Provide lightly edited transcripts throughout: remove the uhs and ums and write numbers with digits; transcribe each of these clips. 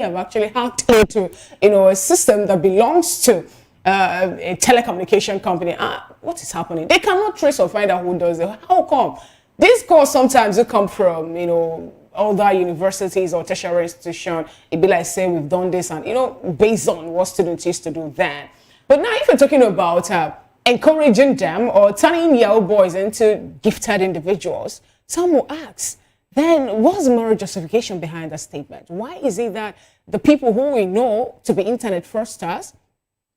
have actually hacked into, a system that belongs to a telecommunication company. What is happening? They cannot trace or find out who does it. How come? These calls sometimes do come from, other universities or tertiary institutions. It'd be like saying we've done this and, based on what students used to do then. But now if you're talking about encouraging them or turning young boys into gifted individuals, some will ask, then what's the moral justification behind that statement? Why is it that the people who we know to be internet fraudsters,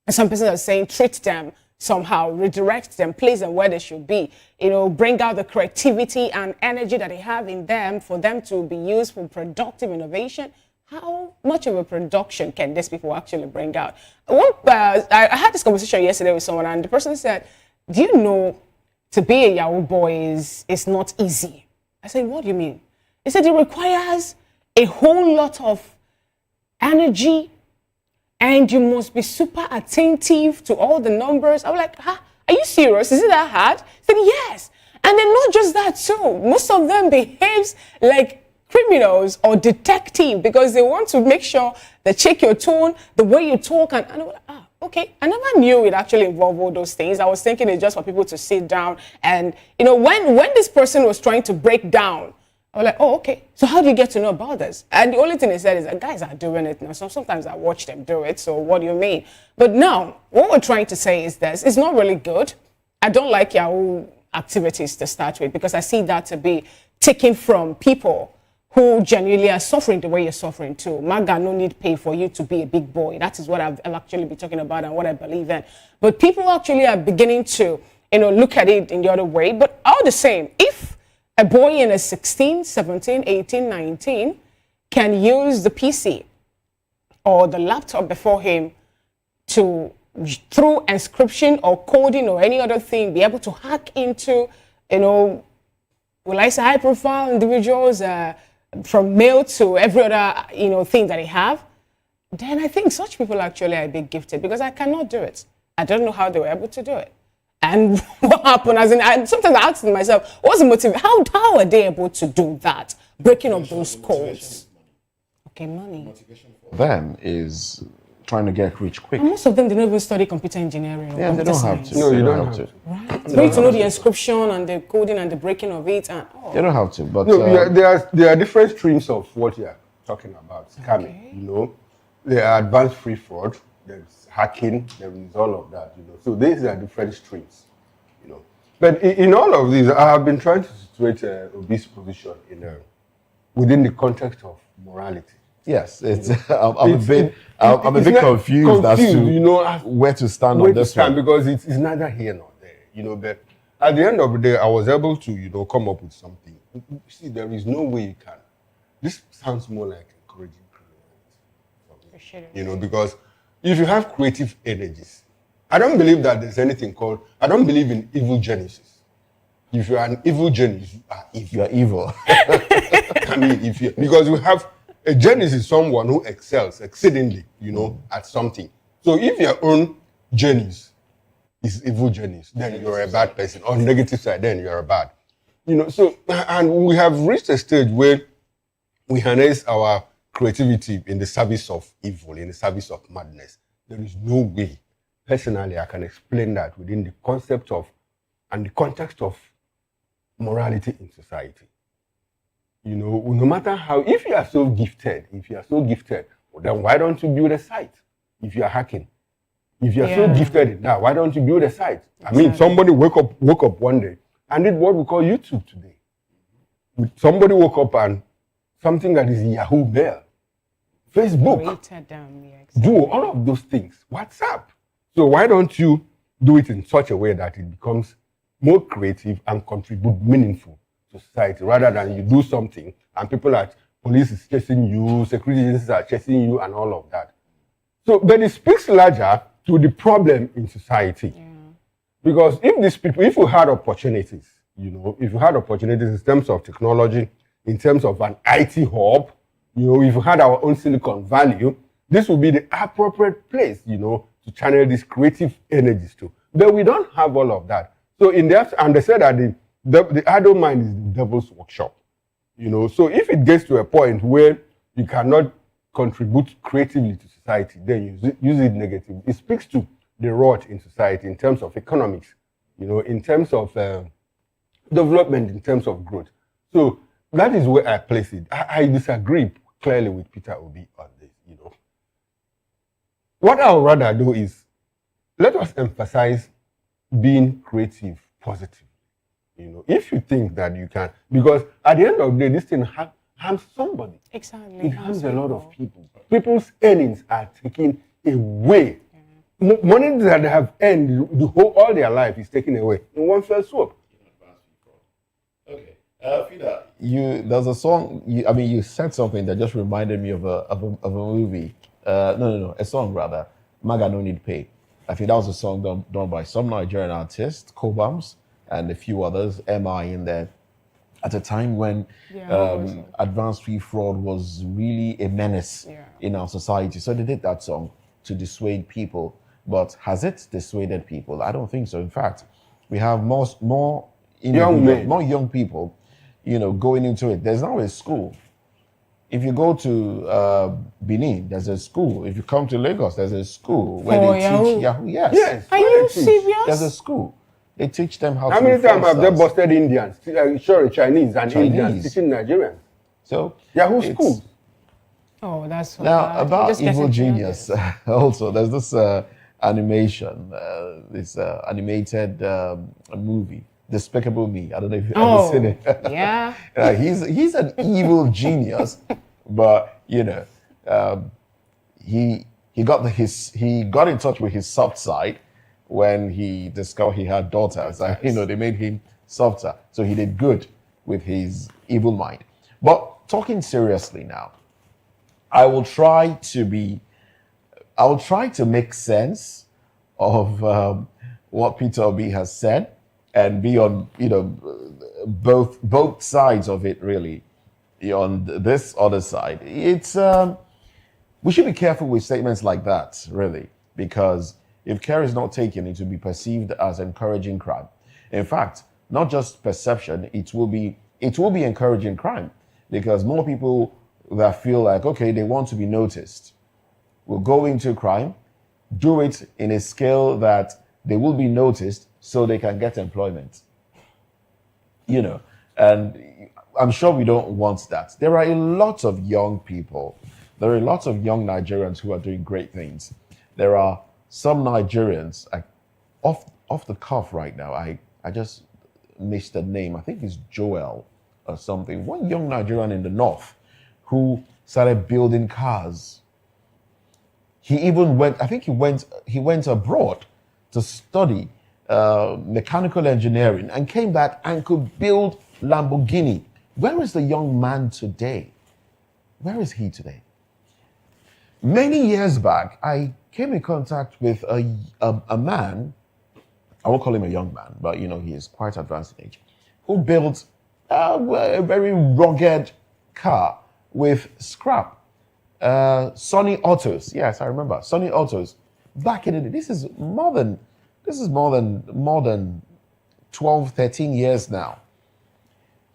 and some people are saying treat them somehow, redirect them, place them where they should be, bring out the creativity and energy that they have in them for them to be used for productive innovation? How much of a production can these people actually bring out? I had this conversation yesterday with someone, and the person said, do you know to be a Yahoo boy is not easy? I said, what do you mean? He said, it requires a whole lot of energy, and you must be super attentive to all the numbers. I was like, are you serious? Is it that hard? He said, yes. And then not just that too. Most of them behaves like criminals or detective because they want to make sure they check your tone, the way you talk, and I'm like, okay. I never knew it actually involved all those things. I was thinking it's just for people to sit down and, when this person was trying to break down, I was like, oh, okay. So how do you get to know about this? And the only thing he said is that guys are doing it now. So sometimes I watch them do it. So what do you mean? But now, what we're trying to say is this. It's not really good. I don't like Yahoo activities to start with because I see that to be taken from people who genuinely are suffering the way you're suffering too. Maga no need pay for you to be a big boy. That is what I'll actually be talking about and what I believe in. But people actually are beginning to, look at it in the other way. But all the same, if a boy in a 16, 17, 18, 19 can use the PC or the laptop before him to, through encryption or coding or any other thing, be able to hack into, will I say high-profile individuals, from mail to every other, thing that they have, then I think such people actually are a bit gifted because I cannot do it. I don't know how they were able to do it. And what happened, sometimes I ask myself, what's the motive? How are they able to do that? Breaking up those codes. Okay, money. Motivation for them is trying to get rich quick. And most of them, they don't even study computer engineering. Yeah, they don't have to. No, you don't have to. Right? They need to know the inscription and the coding and the breaking of it. And, They don't have to. But no, there are different streams of what you're talking about. Scamming, Okay. There are advanced free fraud. There's hacking. There is all of that, So these are different streams, But in all of these, I have been trying to situate Obi's position within the context of morality. yes, it's. I'm a bit confused as to where to stand on this one because it's neither here nor there, But at the end of the day, I was able to, come up with something. See, there is no way you can. This sounds more like encouraging criminality, because if you have creative energies, I don't believe that there's anything called. I don't believe in evil geniuses. If you are an evil genius, you are evil. you are evil. I mean, because we have. A genius is someone who excels exceedingly, at something. So if your own genius is evil genius, then you're a bad person. On the negative side, then you're a bad. So, and we have reached a stage where we harness our creativity in the service of evil, in the service of madness. There is no way, personally, I can explain that within the concept of and the context of morality in society. No matter how, if you are so gifted, well, then why don't you build a site? If you are hacking, if you are so gifted in that, why don't you build a site? Exactly. I mean, somebody woke up one day and did what we call YouTube today. Somebody woke up and something that is Yahoo Mail, Facebook, do all of those things. WhatsApp. So why don't you do it in such a way that it becomes more creative and contribute meaningful to society, rather than you do something and police is chasing you, security agencies are chasing you, and all of that. So, but it speaks larger to the problem in society. Yeah. Because if you had opportunities, if you had opportunities in terms of technology, in terms of an IT hub, if you had our own Silicon Valley, this would be the appropriate place, to channel these creative energies to. But we don't have all of that. So and they said that the idle mind is the devil's workshop. So if it gets to a point where you cannot contribute creatively to society, then use it negatively. It speaks to the rot in society in terms of economics, in terms of development, in terms of growth. So that is where I place it. I disagree clearly with Peter Obi on this, What I would rather do is let us emphasize being creative, positive. If you think that you can, because at the end of the day, this thing harms somebody. Exactly. It harms a lot of people. People's earnings are taken away. Money that they have earned all their life is taken away in one fell swoop. Okay, Fida, there's a song. You said something that just reminded me of a movie. No, a song rather. Maga No Need Pay. I think that was a song done by some Nigerian artist, Cobams, and a few others, MI in there, at a time when advanced fee fraud was really a menace in our society. So they did that song to dissuade people. But has it dissuaded people? I don't think so. In fact, we have more young people, going into it. There's now a school. If you go to Benin, there's a school. If you come to Lagos, there's a school where they teach Yahoo. Yes. Are you serious? There's a school. They teach them how to. How many times have they busted Indians? Chinese and Indians teaching Nigerians. So Yahoo schools. Oh, that's now about Evil Genius. Also, there's this animation, this animated movie, Despicable Me. I don't know if you've ever seen it. Yeah. He's an evil genius, but he got in touch with his soft side when he discovered he had daughters. And, they made him softer, so he did good with his evil mind. But talking seriously now, I will try to make sense of what Peter Obi has said and be on, both sides of it really. On this other side, it's we should be careful with statements like that, really, because if care is not taken, it will be perceived as encouraging crime. In fact, not just perception, it will be encouraging crime, because more people that feel like, okay, they want to be noticed, will go into crime, do it in a scale that they will be noticed so they can get employment. And I'm sure we don't want that. There are a lot of young people, there are a lot of young Nigerians who are doing great things. There are some Nigerians, off the cuff right now, I just missed the name, I think it's Joel or something, one young Nigerian in the north who started building cars. He even went abroad to study mechanical engineering and came back and could build Lamborghini. Where is the young man today? Where is he today? Many years back, I came in contact with a man, I won't call him a young man, but he is quite advanced in age, who built a very rugged car with scrap. Sunny Autos. Yes, I remember. Sunny Autos. Back in the day, this is more than 12, 13 years now.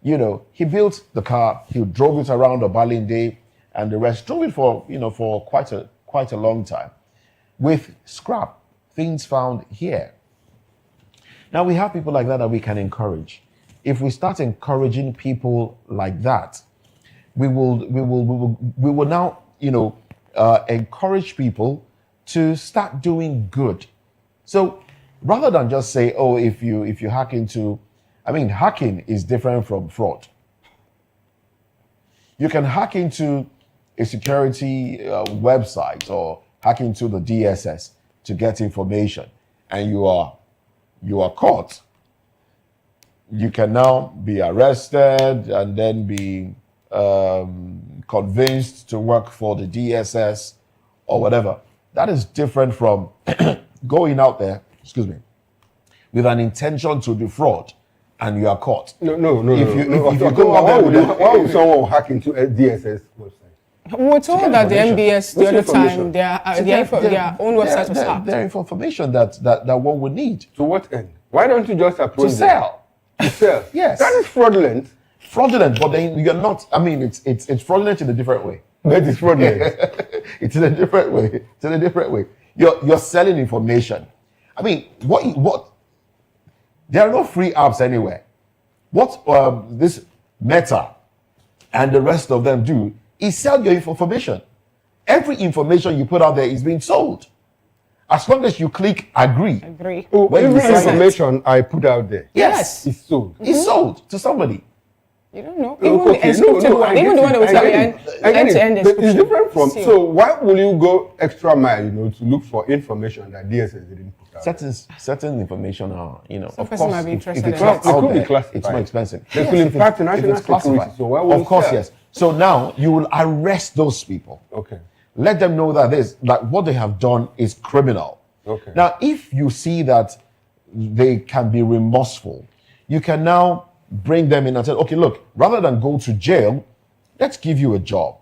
He built the car, he drove it around Obalende and the rest, drove it for quite a long time with scrap, things found here. Now we have people like that we can encourage. If we start encouraging people like that, we will now encourage people to start doing good. So rather than just say, oh, if you hack into, hacking is different from fraud. You can hack into a security website or hack into the DSS to get information, and you are caught. You can now be arrested and then be convinced to work for the DSS or whatever. That is different from going out there, with an intention to defraud and you are caught. No. If you go out there, why would someone hack into a DSS website? We were told that the MBS the other time, their own website was hacked. Their information that one would need. To what end? Why don't you just approach to sell? To sell. Yes. That is fraudulent. Fraudulent, but then you're not. It's fraudulent in a different way. But it's fraudulent. It's in a different way. It's in a different way. You're selling information. I mean, what? There are no free apps anywhere. What this Meta and the rest of them do is sell your information. Every information you put out there is being sold. As long as you click agree. Oh, when every you sign information I put out there Yes. is sold. it's sold to somebody. You don't know. Even the encrypted one, I even the one that was get it. I get it. end-to-end But it's encryption. different from. Sealed. So why will you go extra mile, to look for information that DSS didn't put out? Certain information are, of person course, might be if interested it's in not it. It out could be there, classified. it's more expensive. They could impact national it's classified. security, so why would Of course, you sell? yes. So now you will arrest those people. Okay. Let them know that what they have done is criminal. Okay. Now, if you see that they can be remorseful, you can now bring them in and say, okay, look, rather than go to jail, let's give you a job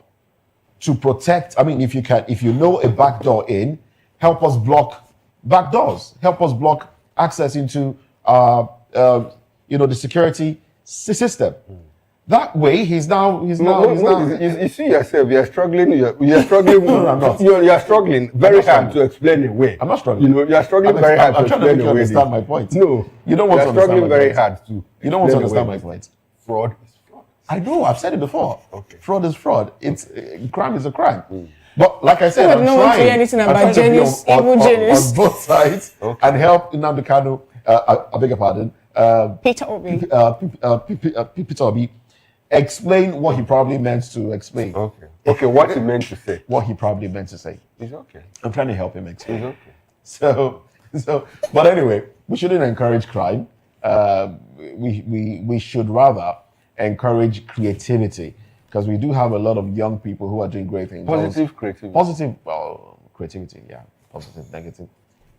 to protect. I mean, if you know a back door in, help us block back doors, help us block access into, the security system. That way, he's now. You see yourself. You are struggling. You are struggling. No, I'm not. You are struggling very hard to explain away. I'm not struggling. You are struggling very hard to I'm trying to explain make you away. understand my point. No, you don't want to are understand struggling my very point. hard to. You don't want to explain understand away. my point. Fraud is fraud. I know. I've said it before. Okay. Fraud is fraud. It's crime is a crime. But like I said, I I'm don't want to hear trying. anything I'm about trying to be Jenny's, evil on Jenny's. both sides Okay. and help Nnamdi Kanu. I beg your pardon. Peter Obi. Peter Obi explain what he probably meant to explain. Okay. Okay. What he meant to say. What he probably meant to say. It's okay. I'm trying to help him explain. It's okay. So, but anyway, we shouldn't encourage crime. We should rather encourage creativity, because we do have a lot of young people who are doing great things. Positive creativity. Positive, creativity, yeah. Positive, negative.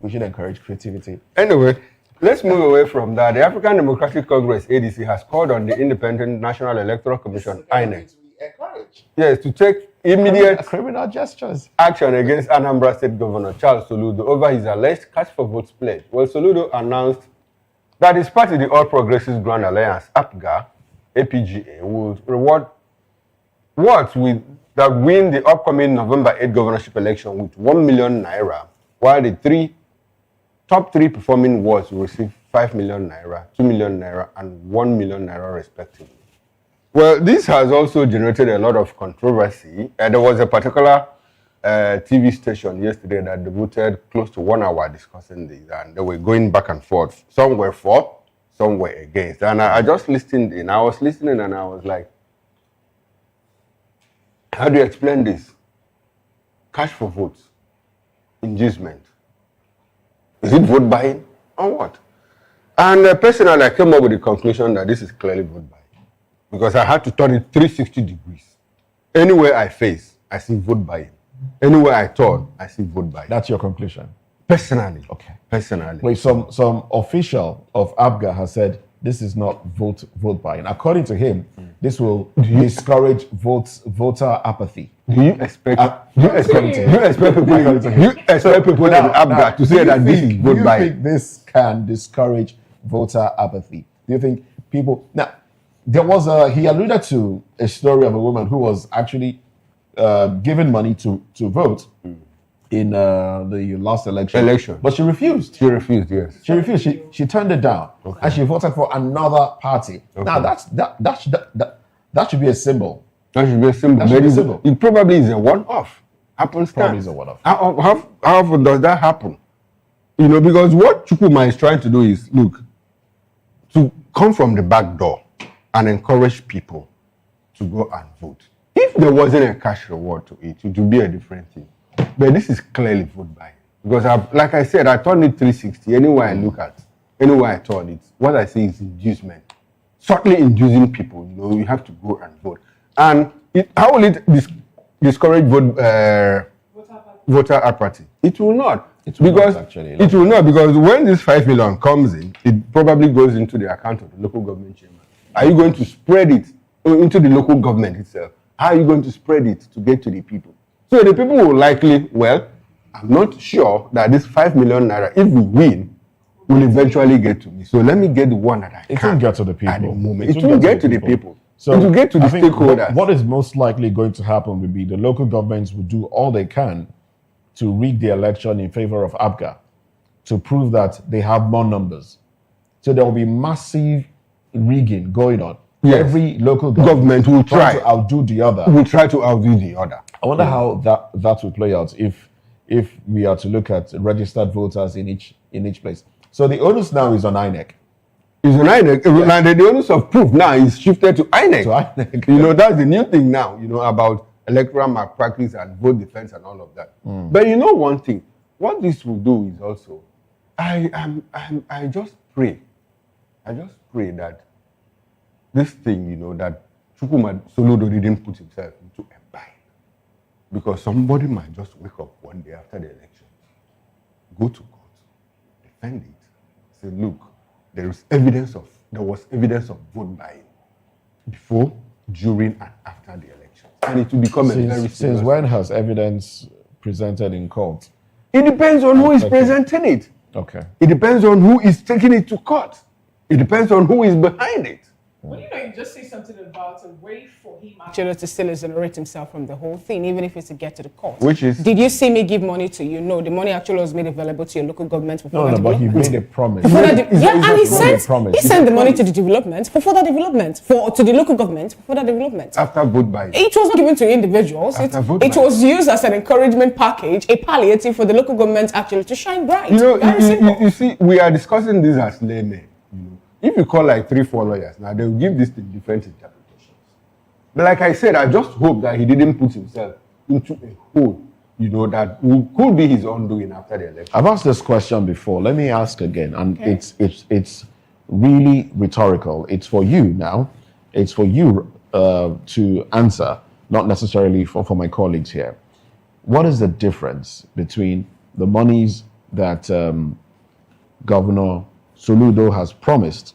We should encourage creativity. Anyway, let's move away from that. The African Democratic Congress, ADC, has called on the Independent National Electoral Commission, INEC, yes, to take immediate criminal gestures action against Anambra State Governor Charles Soludo over his alleged cash for votes pledge. Well, Soludo announced that his party, the All Progressives Grand Alliance, APGA, will reward what with that win the upcoming November 8 governorship election with 1 million naira, while the top three performing wards will receive 5 million naira, 2 million naira, and 1 million naira respectively. Well, this has also generated a lot of controversy. There was a particular TV station yesterday that devoted close to 1 hour discussing this, and they were going back and forth. Some were for, some were against. And I just listened in. I was listening and I was like, how do you explain this? Cash for votes, inducement. Is it vote buying or what? And personally, I came up with the conclusion that this is clearly vote buying, because I had to turn it 360 degrees. Anywhere I face, I see vote buying. Anywhere I turn, I see vote buying. That's your conclusion? Personally. Okay. Personally. Wait, some official of ABGA has said this is not vote buying. According to him, this will discourage voter apathy. Do you expect people in ABGA to say that this is vote do you buying? think this can discourage voter apathy? Do you think people now? There was he alluded to a story of a woman who was actually given money to vote in the last election. But she refused. She refused, yes. She refused. She turned it down, and she voted for another party. Okay. Now that should be a symbol. That should be a symbol. That should be a symbol. It probably is a one-off. Happens. Probably is a one-off. How often does that happen? Because what Chukuma is trying to do is, look, to come from the back door and encourage people to go and vote. If there wasn't a cash reward to it, it would be a different thing. But this is clearly vote buying. Because, like I said, I turned it 360. Anywhere I look at, anywhere I turn it, what I see is inducement. Certainly inducing people, you have to go and vote. And how will it discourage voter apathy? It will not. It will not, because when this 5 million comes in, it probably goes into the account of the local government chairman. Are you going to spread it into the local government itself? How are you going to spread it to get to the people? So the people will likely, I'm not sure that this 5 million naira, if we win, will eventually get to me. So let me get the one that I can. It won't get to the people. At the moment. It will get to the people. So And to get to the I think stakeholders. what is most likely going to happen would be the local governments will do all they can to rig the election in favor of APGA to prove that they have more numbers. So there will be massive rigging going on. Yes. Every local Government will try try to outdo the other. Will try to outdo the other. I wonder how that will play out if we are to look at registered voters in each place. So the onus now is on INEC. It's an INEC. And the onus of proof now is shifted to INEC. To INEC. You know, that's the new thing now, you know, about electoral malpractice and vote defense and all of that. But you know one thing, what this will do is also, I just pray that this thing, you know, that Governor Soludo didn't put himself into a bind. Because somebody might just wake up one day after the election, go to court, defend it, say, look, there was evidence of vote buying before, during, and after the election. And it will become a very serious. Since when has evidence presented in court? It depends on who is presenting it. Okay. It depends on who is taking it to court. It depends on who is behind it. Well, you know, you just say something about a way for him actually to still exonerate himself from the whole thing, even if it's to get to the court. Which is? Did you see me give money to you? No, the money actually was made available to your local government for further No, but he development. made a promise. And he promise. sent the money to the development for further development, to the local government for further development. After vote buying. It was not given to individuals. It was used as an encouragement package, a palliative for the local government actually to shine bright. You know, you see, we are discussing this as laymen. You know, if you call like 3-4 lawyers now, they will give this thing different interpretations. But like I said, I just hope that he didn't put himself into a hole, you know, that could be his undoing after the election. I've asked this question before. Let me ask again, and it's really rhetorical. It's for you now. It's for you to answer, not necessarily for my colleagues here. What is the difference between the monies that Governor Soludo has promised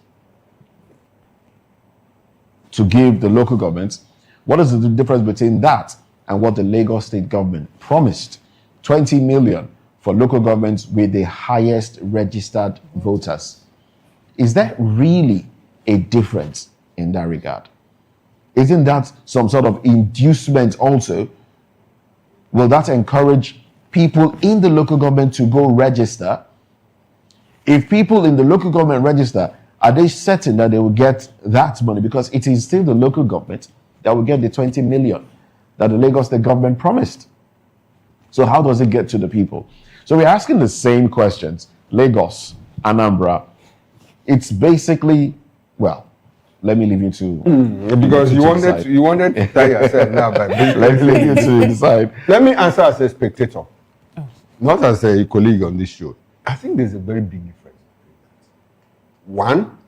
to give the local governments? What is the difference between that and what the Lagos state government promised? 20 million for local governments with the highest registered voters. Is there really a difference in that regard? Isn't that some sort of inducement also? Will that encourage people in the local government to go register? If people in the local government register, are they certain that they will get that money? Because it is still the local government that will get the 20 million that the Lagos state government promised. So how does it get to the people? So we're asking the same questions. Lagos, Anambra. It's basically, well, let me leave you to... Because you wanted to tie yourself now by... Let me leave you to decide. Let me answer as a spectator, not as a colleague on this show. I think there's a very big difference. One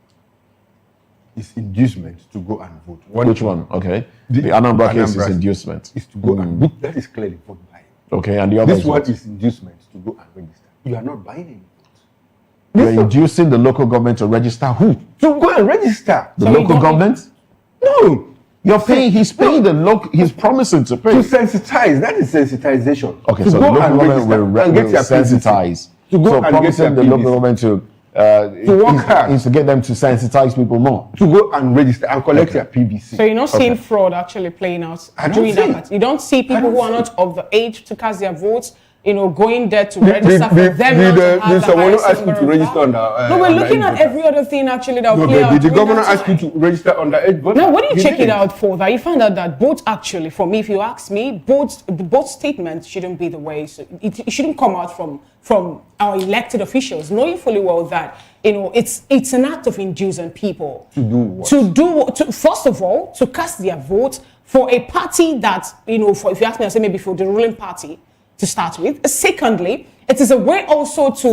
is inducement to go and vote. Which one? Okay. The Anambra case is inducement. Is to go and vote. That is clearly vote buying. Okay, and the other This one is inducement to go and register. You are not buying any votes. You're inducing the local government to register who? To go and register. The local government? No. You're paying, he's paying the local, he's promising to pay. To sensitize, that is sensitization. Okay, to so the local government will get your sensitize. To go so and promising get the local government to work hard. Is to get them to sensitize people more. To go and register and collect your PVC. So you're not seeing fraud actually playing out during that part. You don't see people who are not of the age to cast their votes, you know, going there to register for them not to have the someone highest ask you to number of register ballots. under No, we're looking at every other thing actually that will No, play but out. did the during governor that ask you time. to register underage voters? Now, what do you He check it didn't. out for? That you find out that both actually, for me, if you ask me, both statements shouldn't be the way. So it shouldn't come out from our elected officials, knowing fully well that, you know, it's an act of inducing people To do what? First of all, to cast their vote for a party that, you know, for, if you ask me, I say maybe for the ruling party to start with. Secondly, it is a way also to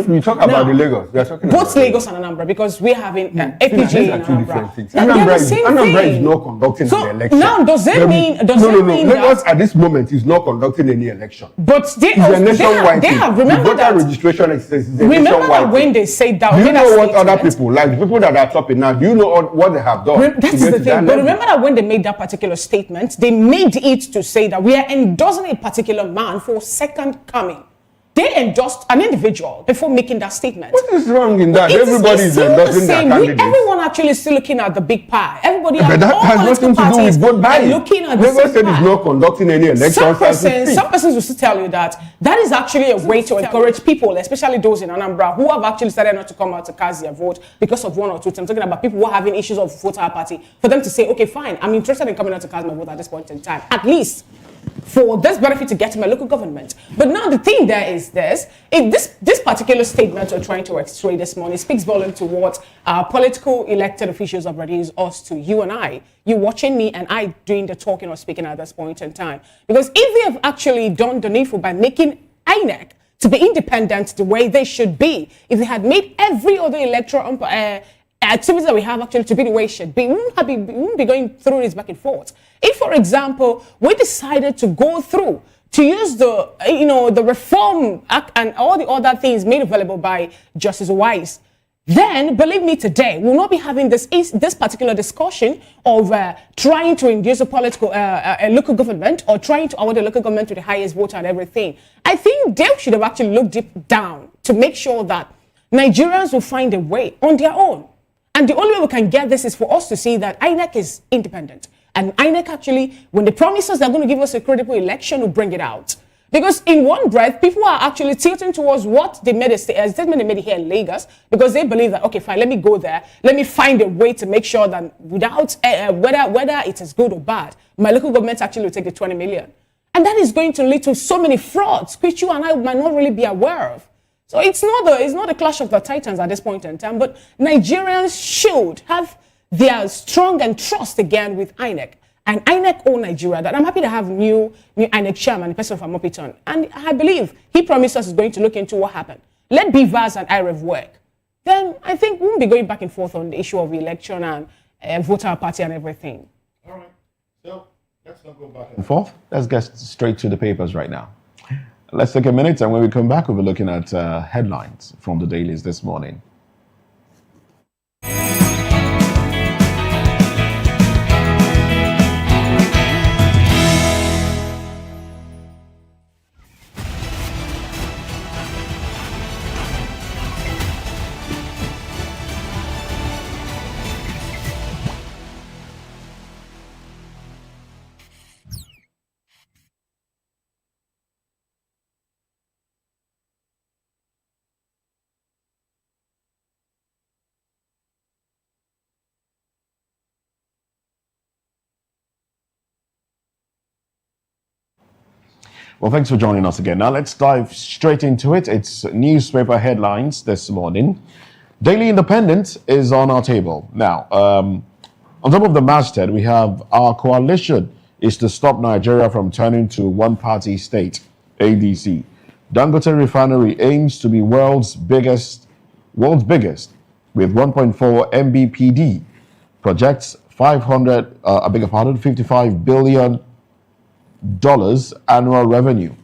we talk about the Lagos. We are talking both about Lagos and Anambra, because we're having APG These in are two different Anambra. things. And they're the Anambra same is thing. not conducting So an election. now, does it mean Lagos that? at this moment is not conducting any election. But they It's a nationwide they thing. have The remember voter that. registration is a Remember nationwide that when thing. they say that. Do you when know that what other statement- people, like the people that are topping now, do you know what they have done? That to is get the to that thing. But level? remember that when they made that particular statement, they made it to say that we are endorsing a particular man for second coming. they endorsed an individual before making that statement. What is wrong in that? It's Everybody is still the endorsing their same. candidate. Everyone actually is still looking at the big pie. Everybody, But that all has political nothing to do parties with vote are buying. looking at the Never same said pie. it's not conducting any elections. Some persons will still tell you that is actually a way to encourage people, especially those in Anambra, who have actually started not to come out to cast their vote because of one or two things. I'm talking about people who are having issues of voter apathy, for them to say, okay, fine, I'm interested in coming out to cast my vote at this point in time, at least for this benefit to get to my local government. But now the thing there is this, if this particular statement we're trying to x-ray this morning speaks volume to what our political elected officials have reduced us to, you and I, you watching me and I doing the talking or speaking at this point in time. Because if they have actually done the needful by making INEC to be independent the way they should be, if they had made every other electoral activities that we have actually to be the way it should be, we wouldn't be going through this back and forth. If, for example, we decided to go through to use the Reform Act and all the other things made available by Justice Wise, then believe me, today we'll not be having this particular discussion of trying to induce a political a local government or trying to award the local government to the highest voter and everything. I think they should have actually looked deep down to make sure that Nigerians will find a way on their own. And the only way we can get this is for us to see that INEC is independent. And INEC actually, when they promise us they're going to give us a credible election, will bring it out. Because in one breath, people are actually tilting towards what they made a statement they made here in Lagos, because they believe that, okay, fine, let me go there. Let me find a way to make sure that without, whether it is good or bad, my local government actually will take the 20 million. And that is going to lead to so many frauds, which you and I might not really be aware of. So it's not a clash of the titans at this point in time, but Nigerians should have their strong and trust again with INEC. And INEC own Nigeria. That I'm happy to have new INEC chairman, the person from Mopiton. And I believe he promised us is going to look into what happened. Let BVAS and IREV work. Then I think we won't be going back and forth on the issue of election and voter party and everything. All right. So let's not go back and forth. Let's get straight to the papers right now. Let's take a minute, and when we come back, we'll be looking at headlines from the dailies this morning. Well, thanks for joining us again. Now, let's dive straight into it. It's newspaper headlines this morning. Daily Independent is on our table. Now, on top of the masthead, we have our coalition is to stop Nigeria from turning to one-party state, ADC. Dangote Refinery aims to be world's biggest with 1.4 MBPD. Projects 55 billion annual revenue.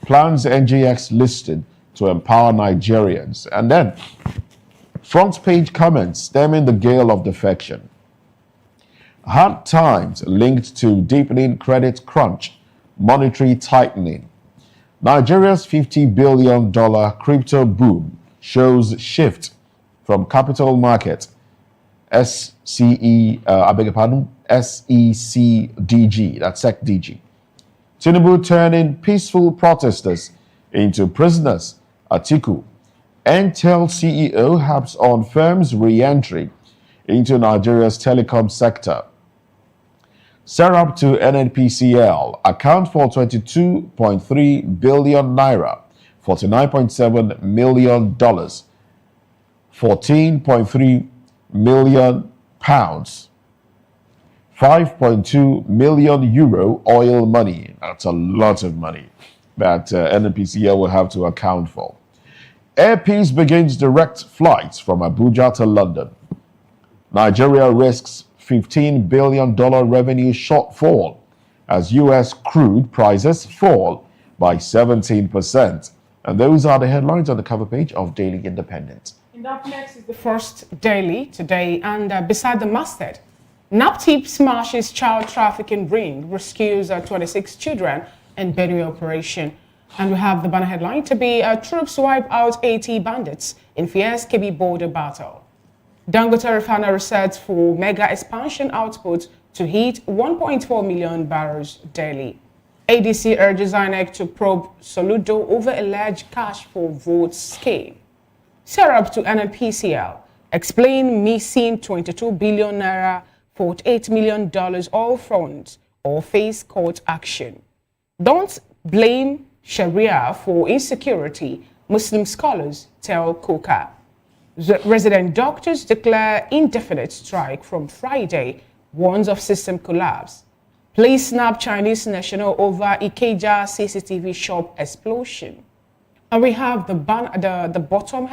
Plans NGX listed to empower Nigerians. And then front page comments stemming the gale of defection. Hard times linked to deepening credit crunch, monetary tightening. Nigeria's $50 billion crypto boom shows shift from capital market SECDG, that's SECDG. Tinubu turning peaceful protesters into prisoners. Atiku. Intel CEO harps on firm's re-entry into Nigeria's telecom sector. Serap to NNPCL account for 22.3 billion naira, $49.7 million, 14.3 million pounds. 5.2 million euro oil money. That's a lot of money that NNPCL will have to account for. Air Peace begins direct flights from Abuja to London. Nigeria risks $15 billion revenue shortfall as U.S. crude prices fall by 17%. And those are the headlines on the cover page of Daily Independent. And up next is the first daily today, and beside the masthead, NAPTIP smashes child trafficking ring, rescues 26 children in Benue operation. And we have the banner headline to be troops wipe out 80 bandits in fierce Kebbi border battle. Dangote refinery sets for mega expansion output to hit 1.4 million barrels daily. ADC urges INEC to probe Soludo over alleged cash for votes scheme. Syrup to NNPCL. Explain missing 22 billion naira, $48 million all funds or face court action. Don't blame Sharia for insecurity, Muslim scholars tell Kuka. Resident doctors declare indefinite strike from Friday, warns of system collapse. Police snap Chinese national over Ikeja CCTV shop explosion. And we have the bottom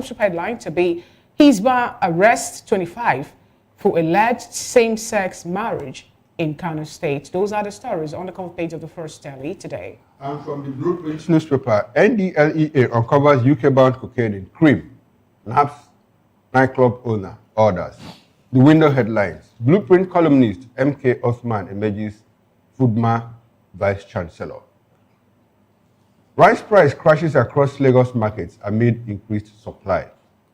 strip headline to be Hisba arrests 25 for alleged same-sex marriage in Kano State. Those are the stories on the cover page of the First Daily today. And from the Blueprint newspaper, NDLEA uncovers UK-bound cocaine in CRIES, naps nightclub owner, orders. The window headlines, Blueprint columnist MK Osman emerges Foodma vice chancellor. Rice price crashes across Lagos markets amid increased supply.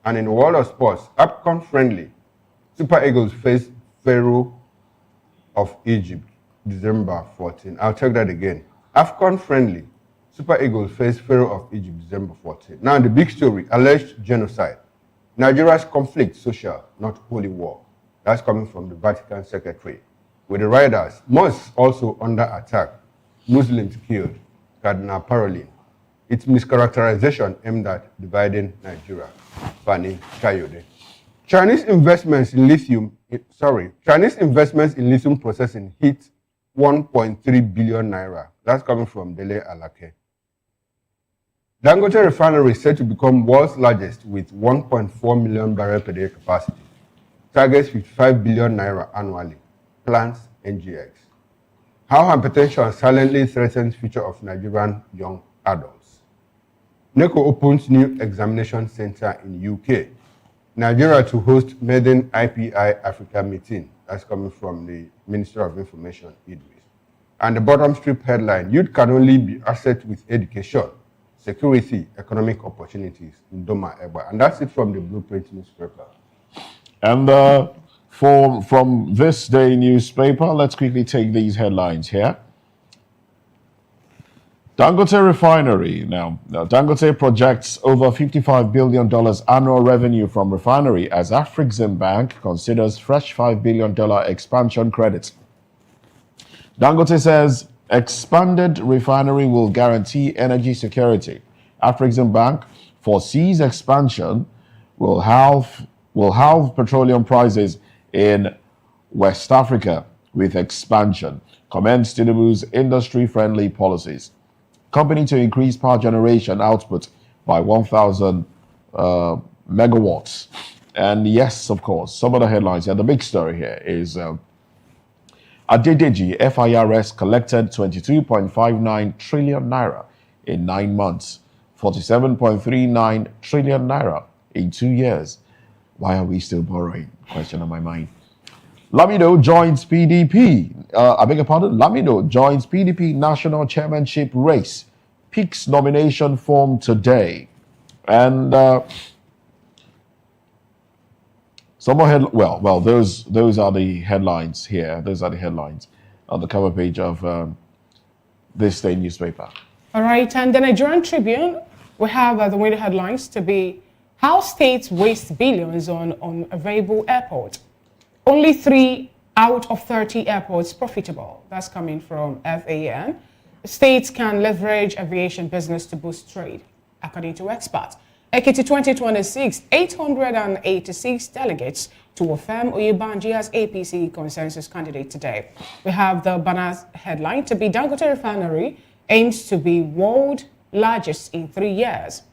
And in the world of sports, AFCON friendly, Super Eagles face Pharaoh of Egypt, December 14. I'll check that again. AFCON friendly, Super Eagles face Pharaoh of Egypt, December 14. Now the big story, alleged genocide. Nigeria's conflict, social, not holy war. That's coming from the Vatican secretary. With the riders, mosques also under attack. Muslims killed. Cardinal Parolin. Its mischaracterization aimed at dividing Nigeria. Fani Kayode. Chinese investments in lithium processing hit 1.3 billion naira. That's coming from Dele Alake. Dangote refinery is said to become world's largest with 1.4 million barrel per day capacity. Targets 55 billion naira annually. Plans NGX. How hypertension silently threatens future of Nigerian young adults. NECO opens new examination center in UK. Nigeria to host maiden IPI Africa meeting. That's coming from the Minister of Information, Idris. And the bottom strip headline, youth can only be asset with education, security, economic opportunities in Doma Eba. And that's it from the Blueprint newspaper. And from this day newspaper, let's quickly take these headlines here. Dangote refinery. Now Dangote projects over $55 billion annual revenue from refinery as Afrexim Bank considers fresh $5 billion expansion credit. Dangote says expanded refinery will guarantee energy security. Afrexim Bank foresees expansion will halve petroleum prices in West Africa with expansion. Commends Tinubu's industry-friendly policies. Company to increase power generation output by 1,000 megawatts. And yes, of course, some of the headlines here. The big story here is Adedeji FIRS collected 22.59 trillion naira in 9 months, 47.39 trillion naira in 2 years. Why are we still borrowing? Question on my mind. Lamido joins PDP. I beg your pardon. Lamido joins PDP national chairmanship race. Picks nomination form today. And some more those are the headlines here. Those are the headlines on the cover page of this day newspaper. All right, and the Nigerian Tribune, we have the winter headlines to be how states waste billions on unavailable airport. Only 3 out of 30 airports profitable. That's coming from FAN. States can leverage aviation business to boost trade, according to experts. Ekiti 2026, 886 delegates to affirm Oyebanji as APC consensus candidate today. We have the banner headline to be Dangote Refinery aims to be world largest in 3 years.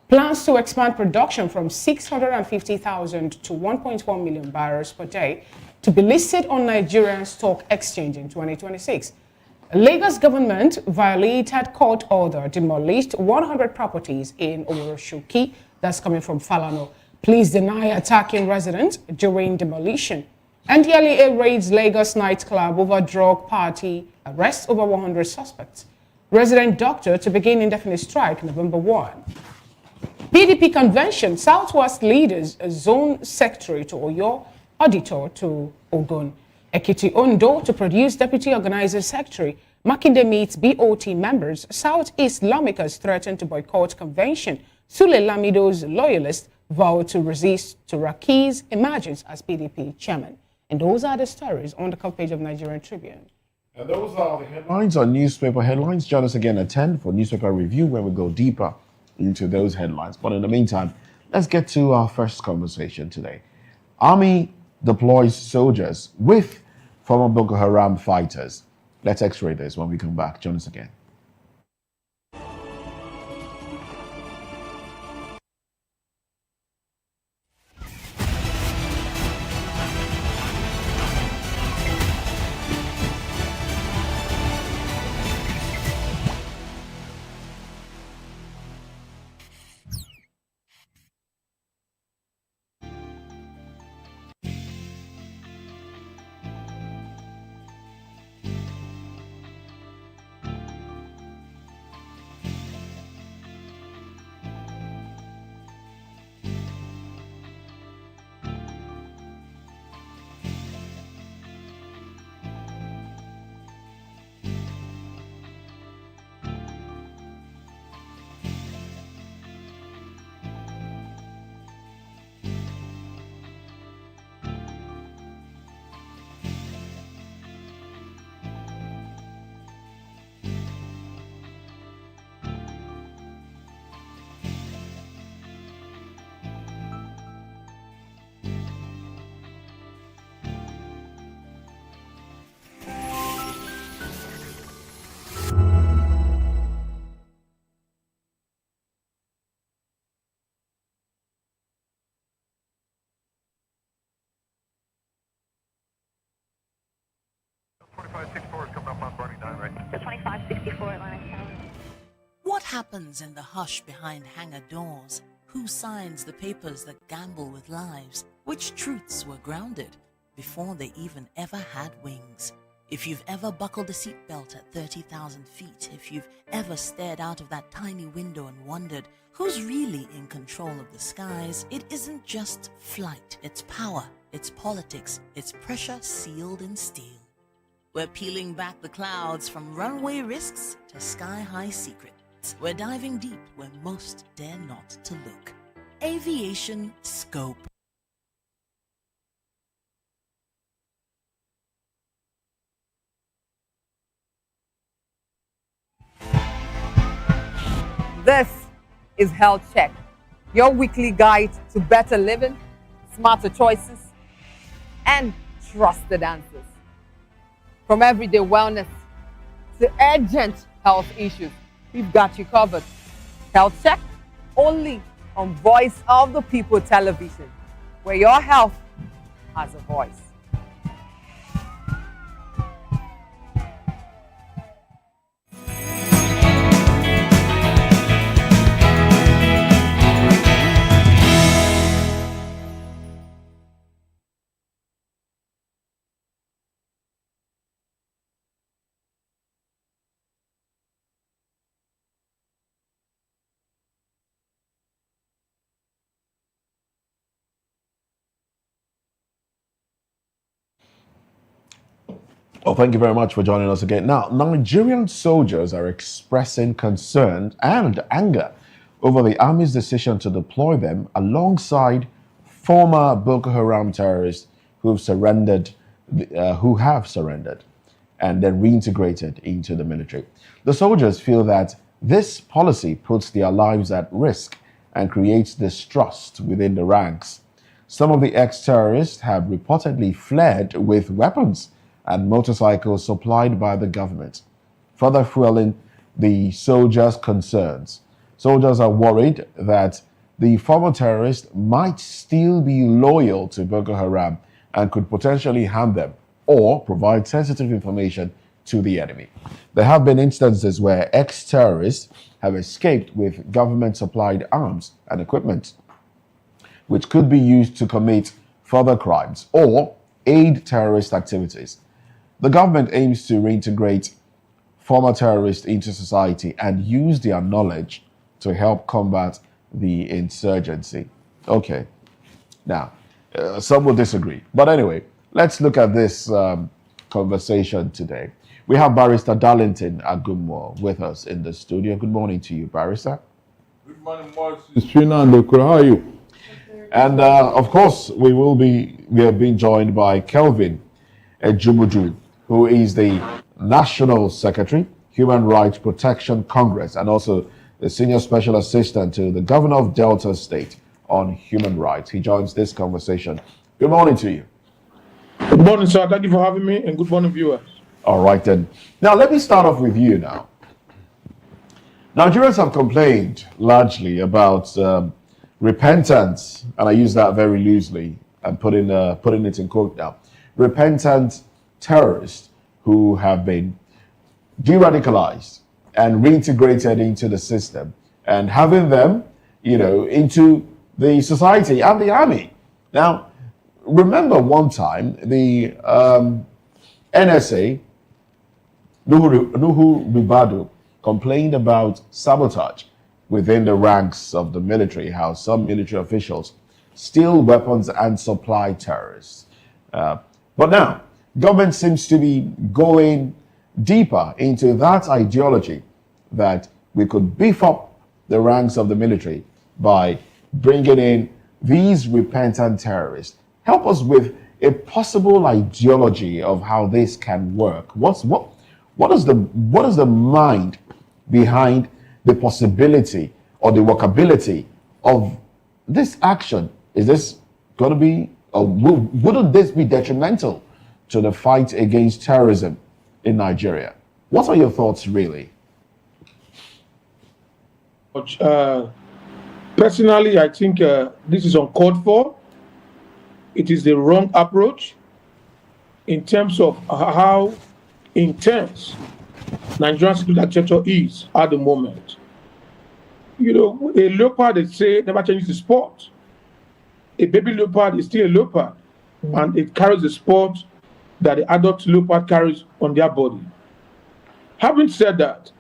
Plans to expand production from 650,000 to 1.1 million barrels per day to be listed on Nigerian Stock Exchange in 2026. Lagos government violated court order, demolished 100 properties in Oroshoki. That's coming from Falano. Police deny attacking residents during demolition. NDLEA raids Lagos nightclub over drug party, arrests over 100 suspects. resident doctor to begin indefinite strike November 1. PDP convention, Southwest leaders, zone secretary to Oyo, auditor to Ogun. Ekiti Ondo to produce deputy organizer secretary. Makinde meets BOT members. Southeast lawmakers threaten to boycott convention. Sule Lamido's loyalists vow to resist to CRIES emerges as PDP chairman. And those are the stories on the cover page of Nigerian Tribune. And those are the headlines on newspaper headlines. Join us again at 10 for newspaper review where we go deeper into those headlines. But in the meantime, let's get to our first conversation today. Army deploys soldiers with former Boko Haram fighters. Let's x-ray this when we come back. Join us again. What happens in the hush behind hangar doors? Who signs the papers that gamble with lives? Which truths were grounded before they even ever had wings? If you've ever buckled a seatbelt at 30,000 feet, if you've ever stared out of that tiny window and wondered who's really in control of the skies, it isn't just flight, it's power, it's politics, it's pressure sealed in steel. We're peeling back the clouds from runway risks to sky-high secrets. We're diving deep where most dare not to look. Aviation Scope. This is Health Check, your weekly guide to better living, smarter choices, and trusted answers. From everyday wellness to urgent health issues, we've got you covered. Health Check, only on Voice of the People television, where your health has a voice. Well, thank you very much for joining us again. Now, Nigerian soldiers are expressing concern and anger over the army's decision to deploy them alongside former Boko Haram terrorists who have surrendered and then reintegrated into the military. The soldiers feel that this policy puts their lives at risk and creates distrust within the ranks. Some of the ex-terrorists have reportedly fled with weapons and motorcycles supplied by the government, further fueling the soldiers' concerns. Soldiers are worried that the former terrorists might still be loyal to Boko Haram and could potentially harm them or provide sensitive information to the enemy. There have been instances where ex-terrorists have escaped with government-supplied arms and equipment, which could be used to commit further crimes or aid terrorist activities. The government aims to reintegrate former terrorists into society and use their knowledge to help combat the insurgency. Okay. Now, some will disagree. But anyway, let's look at this conversation today. We have Barrister Darlington Agummo with us in the studio. Good morning to you, Barrister. Good morning, Moses. How are you? And of course, we have been joined by Kelvin Ejumuju, who is the National Secretary, Human Rights Protection Congress, and also the Senior Special Assistant to the Governor of Delta State on Human Rights. He joins this conversation. Good morning to you. Good morning, sir. Thank you for having me, and good morning, viewers. All right, then. Now, let me start off with you now. Nigerians have complained largely about repentance, and I use that very loosely and putting it in quote now, repentant terrorists who have been de-radicalized and reintegrated into the system and having them, into the society and the army. Now, remember one time the NSA, Nuhu Ribadu, complained about sabotage within the ranks of the military, how some military officials steal weapons and supply terrorists. But now, government seems to be going deeper into that ideology that we could beef up the ranks of the military by bringing in these repentant terrorists. Help us with a possible ideology of how this can work. What is the mind behind the possibility or the workability of this action? Is this going to be, or wouldn't this be detrimental to the fight against terrorism in Nigeria? What are your thoughts, really? Personally, I think this is uncalled for. It is the wrong approach in terms of how intense Nigerian security architecture is at the moment. A leopard, they say, never changes the sport. A baby leopard is still a leopard, and it carries the sport that the adult leopard carries on their body. Having said that,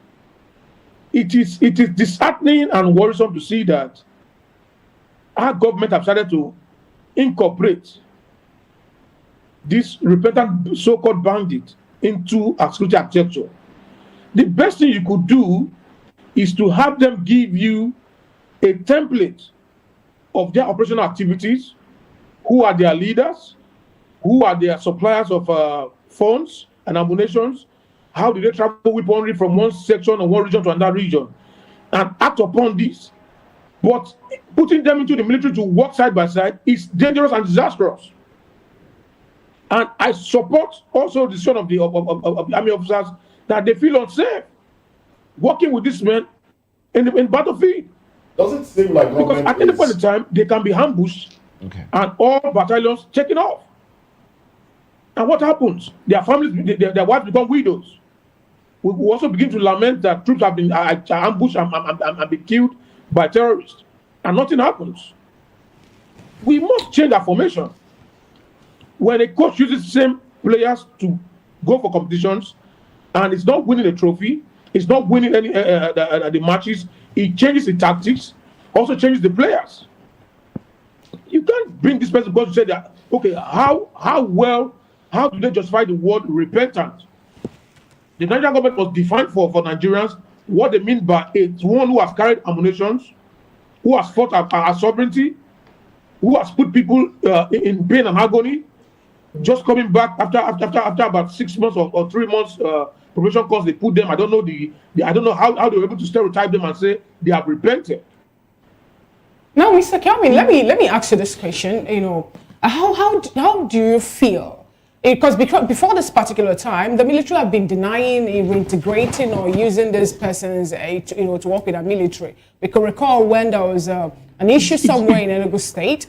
it is disheartening and worrisome to see that our government have started to incorporate this repentant so-called bandit into our security architecture. The best thing you could do is to have them give you a template of their operational activities, who are their leaders, who are their suppliers of funds and ammunitions, how do they travel weaponry from one section or one region to another region, and act upon this. But putting them into the military to work side by side is dangerous and disastrous. And I support also the son of the army officers that they feel unsafe working with these men in battlefield. Does it seem like because at any point in time they can be ambushed, okay, and all battalions taken off? And what happens? Their families, their wives become widows. We also begin to lament that troops have been ambushed and been killed by terrorists, and nothing happens. We must change our formation. When a coach uses the same players to go for competitions, and it's not winning a trophy, it's not winning any the matches, it changes the tactics, also changes the players. You can't bring this person because you say that, okay, how do they justify the word repentant? The Nigerian government must define for Nigerians what they mean by it's one who has carried ammunitions, who has fought our sovereignty, who has put people in pain and agony, just coming back after about 6 months or 3 months probation course they put them. I don't know how they were able to stereotype them and say they have repented. Now, Mr. Kelvin, let me ask you this question. How do you feel? Because before this particular time, the military have been denying reintegrating or using these persons, to work with the military. We can recall when there was an issue somewhere in Enugu State.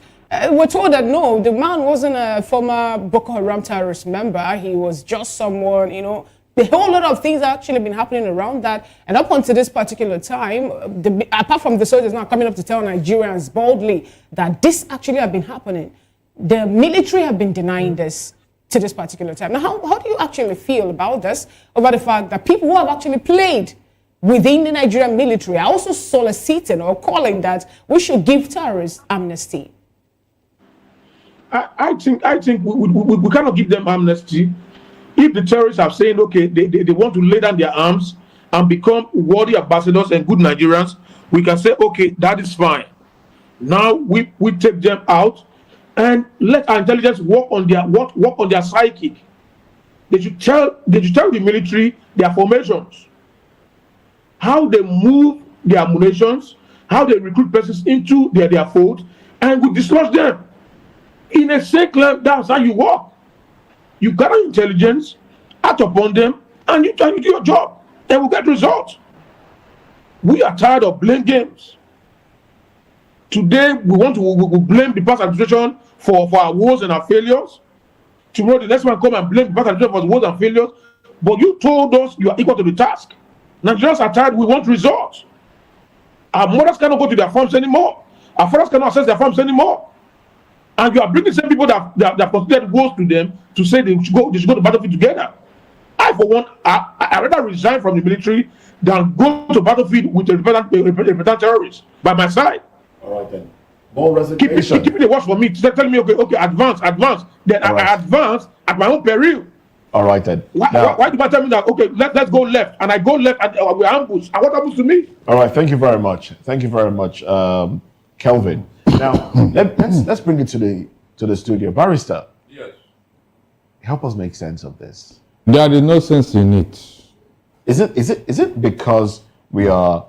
We're told that no, the man wasn't a former Boko Haram terrorist member. He was just someone, The whole lot of things actually been happening around that. And up until this particular time, apart from the soldiers now coming up to tell Nigerians boldly that this actually have been happening, the military have been denying this. to this particular time. Now, how do you actually feel about this, about the fact that people who have actually played within the Nigerian military are also soliciting or calling that we should give terrorists amnesty? I think we cannot give them amnesty if the terrorists are saying, okay, they want to lay down their arms and become worthy ambassadors and good Nigerians. We can say, okay, that is fine. Now we take them out and let our intelligence work on their psychic. They should tell the military their formations, how they move their munitions, how they recruit persons into their fold, and we dislodge them. In a cycle, that's how you work. You gather intelligence, act upon them, and you do your job, and we get results. We are tired of blame games. Today, we blame the past administration for our woes and our failures. Tomorrow, the next one come and blame the past administration for his woes and failures. But you told us you are equal to the task. Nigerians are tired. We want results. Our mothers cannot go to their farms anymore. Our fathers cannot access their farms anymore. And you are bringing the same people that considered woes to them to say they should go to the battlefield together. I, for one, I rather resign from the military than go to battlefield with a repentant terrorist by my side. All right then. More resignation. Keep it a watch for me. Tell me, okay, advance. Then I advance at my own peril. All right then. Why do you tell me that, okay, let's go left, and I go left and we're ambushed? And what happens to me? All right, thank you very much. Thank you very much, Kelvin. Now, let's bring it to the studio. Barrister. Yes. Help us make sense of this. There is no sense in it. Is it because we are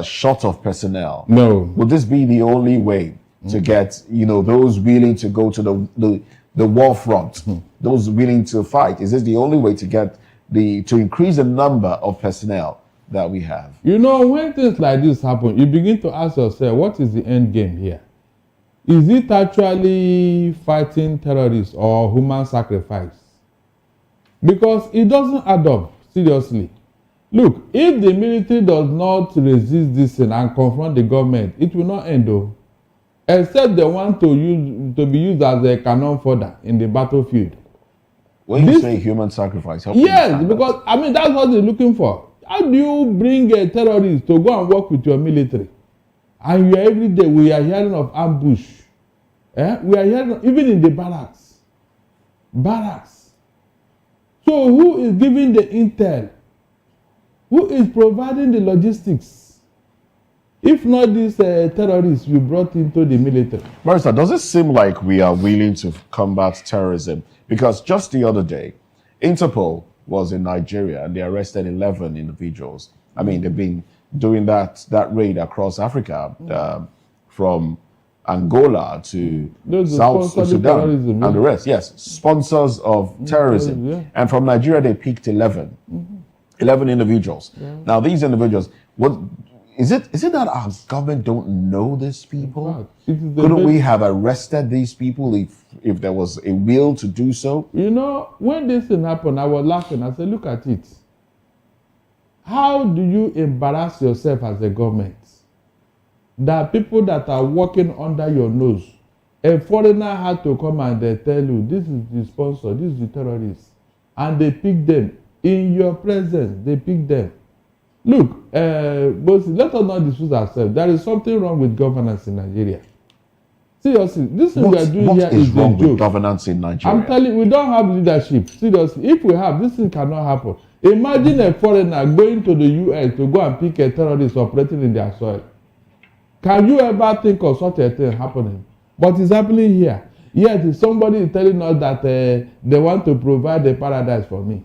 short of personnel? No. Would this be the only way to get those willing to go to the war front, those willing to fight? Is this the only way to get to increase the number of personnel that we have? When things like this happen, you begin to ask yourself, what is the end game here? Is it actually fighting terrorists or human sacrifice? Because it doesn't add up, seriously. Look, if the military does not resist this thing and confront the government, it will not end though. Except they want to be used as a cannon fodder in the battlefield. When you say human sacrifice, yes, because that's what they're looking for. How do you bring a terrorist to go and work with your military? And every day we are hearing of ambush. We are hearing even in the barracks. So who is giving the intel? Who is providing the logistics? If not these terrorists you brought into the military. Barrister, does it seem like we are willing to combat terrorism? Because just the other day, Interpol was in Nigeria and they arrested 11 individuals. They've been doing that raid across Africa, from Angola to South Sudan and the rest. Yes, sponsors of terrorism. Yeah. And from Nigeria, they picked 11. 11 individuals. Yeah. Now, these individuals, is it that our government don't know these people? Couldn't we have arrested these people if there was a will to do so? When this thing happened, I was laughing. I said, look at it. How do you embarrass yourself as a government? That people that are working under your nose, a foreigner had to come and they tell you, this is the sponsor, this is the terrorist. And they pick them. In your presence, they pick them. Look, but let us not dispute ourselves. There is something wrong with governance in Nigeria. Seriously, this thing we are doing here is wrong a joke. With governance in Nigeria? I'm telling you, we don't have leadership. Seriously, if we have, this thing cannot happen. Imagine a foreigner going to the US to go and pick a terrorist operating in their soil. Can you ever think of such a thing happening? But it's happening here. Yet somebody is telling us that they want to provide a paradise for me.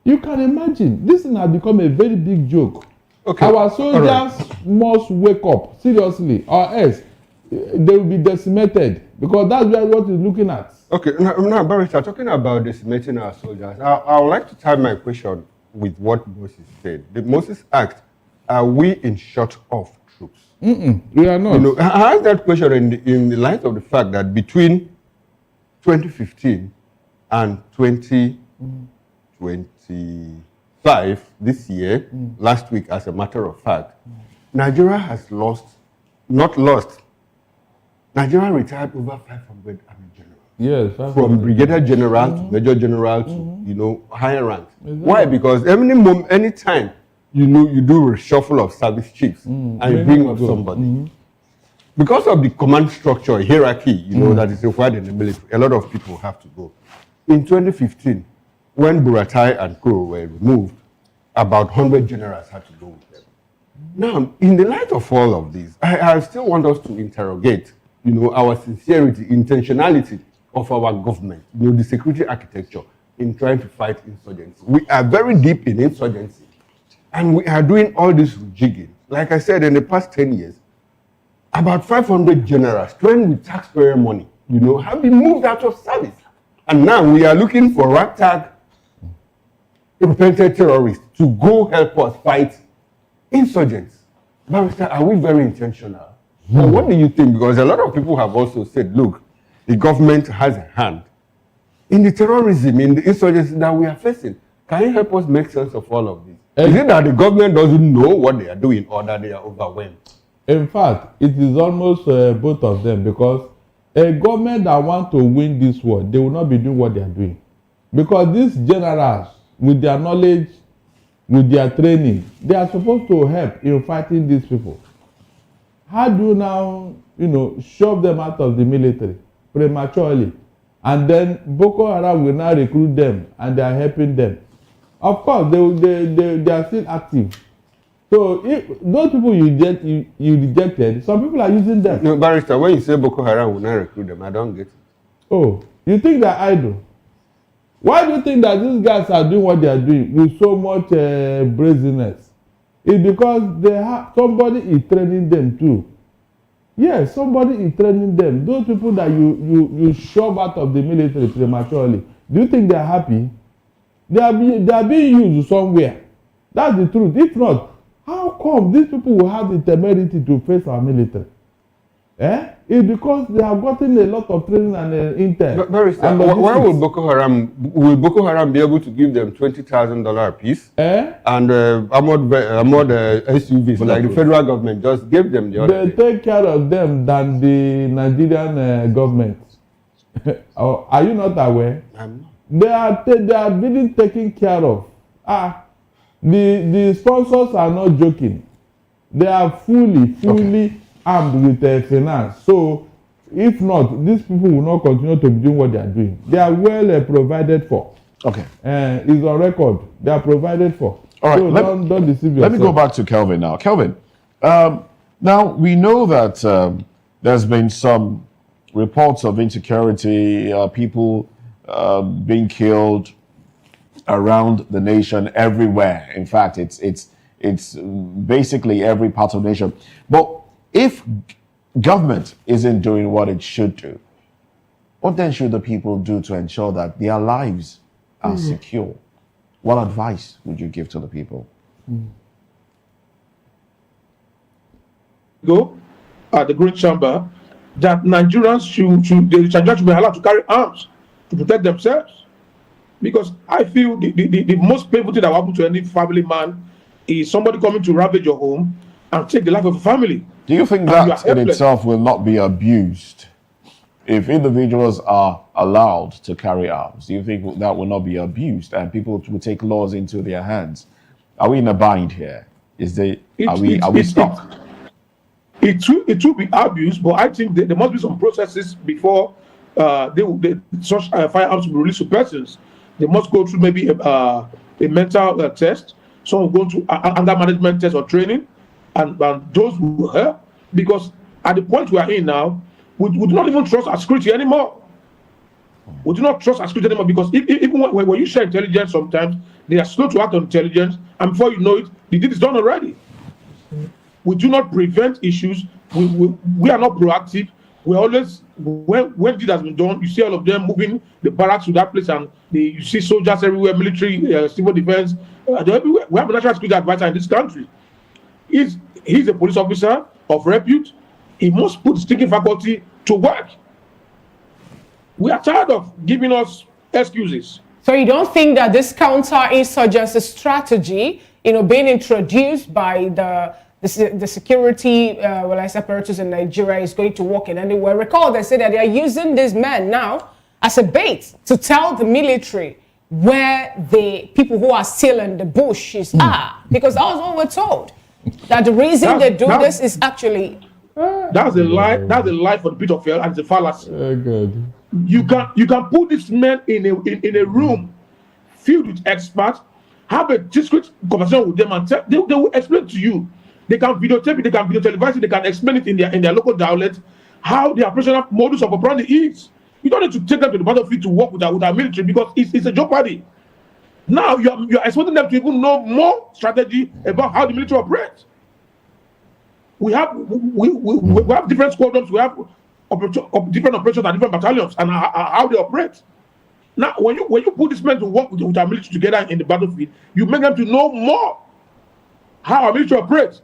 You can imagine. This thing has become a very big joke. Okay. Our soldiers must wake up, seriously, or else they will be decimated, because that's what we're looking at. Okay, now Barrister, talking about decimating our soldiers, I would like to tie my question with what Moses said. Moses asked, are we in short of troops? We are not. I asked that question in the light of the fact that between 2015 and 2025, this year, last week as a matter of fact, Nigeria has Nigeria retired over 500 army generals. Yes, from brigadier general to major general to higher rank. Why? Because any time you do reshuffle of service chiefs and you bring up somebody. Because of the command structure, hierarchy, that is required in the military, a lot of people have to go. In 2015, when Buratai and Co were removed, about 100 generals had to go with them. Now, in the light of all of this, I still want us to interrogate, our sincerity, intentionality of our government, the security architecture in trying to fight insurgency. We are very deep in insurgency, and we are doing all this rejigging. Like I said, in the past 10 years, about 500 generals trained with taxpayer money, have been moved out of service. And now we are looking for ragtag repentant terrorists to go help us fight insurgents. Barrister, are we very intentional? Now, what do you think? Because a lot of people have also said, look, the government has a hand in the terrorism, in the insurgency that we are facing. Can you help us make sense of all of this? Is it that the government doesn't know what they are doing or that they are overwhelmed? In fact, it is almost both of them, because a government that wants to win this war, they will not be doing what they are doing. Because these generals, with their knowledge, with their training, they are supposed to help in fighting these people. How do you now, shove them out of the military prematurely? And then Boko Haram will now recruit them and they are helping them. Of course, they are still active. So if those people you rejected, some people are using them. No, Barrister, when you say Boko Haram will not recruit them, I don't get it. Oh, you think they're idle? Why do you think that these guys are doing what they are doing with so much brazenness? It's because they have somebody is training them too. Yes, somebody is training them. Those people that you shove out of the military prematurely, do you think they're happy? They are being used somewhere. That's the truth. If not, how come these people will have the temerity to face our military? It's because they have gotten a lot of training and intel. But Barrister, why will Boko Haram be able to give them $20,000 a piece? And armored SUVs like the federal government just gave them the other They take care of them than the Nigerian government. Are you not aware? I'm not. They are being taken care of. The sponsors are not joking. They are fully armed with finance. So, if not, these people will not continue to be doing what they are doing. They are well provided for. Okay. It's on record. They are provided for. All right. So don't deceive yourself. Let me go back to Kelvin now. Kelvin, now we know that there's been some reports of insecurity, people being killed around the nation, everywhere. In fact, it's basically every part of the nation. But if government isn't doing what it should do, what then should the people do to ensure that their lives are secure? What advice would you give to the people? Go at the Great Chamber that Nigerians should be allowed to carry arms to protect themselves. Because I feel the most painful thing that will happen to any family man is somebody coming to ravage your home and take the life of a family. Do you think that in itself will not be abused? If individuals are allowed to carry arms, do you think that will not be abused and people will take laws into their hands? Are we in a bind here? Are we stuck? It will be abused, but I think there must be some processes before such firearms will be released to persons. They must go through maybe a mental test. Some will go through anger management test or training, and those will help. Because at the point we are in now, we do not even trust our security anymore. We do not trust our security anymore because even when you share intelligence, sometimes they are slow to act on intelligence, and before you know it, the deed is done already. We do not prevent issues. We are not proactive. We always, when deed has been done, you see all of them moving the barracks to that place, and you see soldiers everywhere, military, civil defense. Everywhere. We have a national security advisor in this country. He's a police officer of repute. He must put the stinking faculty to work. We are tired of giving us excuses. So you don't think that this counter-insurgency strategy, being introduced by the security apparatus in Nigeria is going to work in anywhere? Recall they say that they are using these men now as a bait to tell the military where the people who are still in the bushes are, because that was what we're told. That the reason they do this is actually that's a lie. That's a lie for the pit of hell, and it's a fallacy. Good. You can put these men in a room filled with experts, have a discreet conversation with them, and they will explain to you. They can videotape it, they can video televise it, they can explain it in their local dialect how the operational modus of operandi is. You don't need to take them to the battlefield to work with our military, because it's a jeopardy. Now you're expecting them to even know more strategy about how the military operates. We have different squadrons, we have different operations and different battalions and how they operate. Now, when you put these men to work with our military together in the battlefield, you make them to know more how our military operates.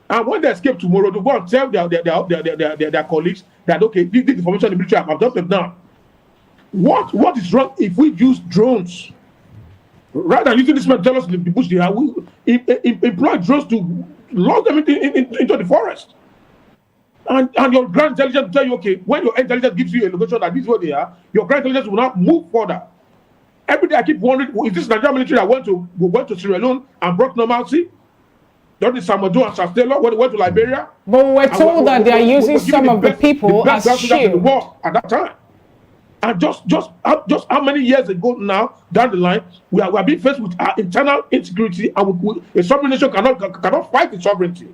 And when they escape tomorrow, to go and tell their colleagues that, okay, this information the military have adopted now. What is wrong if we use drones? Rather than using this man to tell us the bush they are, we employ drones to launch them into the forest. And your ground intelligence will tell you, okay, when your intelligence gives you a location that this is where they are, your ground intelligence will not move further. Every day I keep wondering, is this Nigerian military that went to Sierra Leone and brought normalcy? Don't the Samadu and Sastelo went to Liberia? But we're told that they are using some of the people as shield. At that time. And just how many years ago now, down the line, we are being faced with our internal insecurity, and a sovereign nation cannot fight its sovereignty.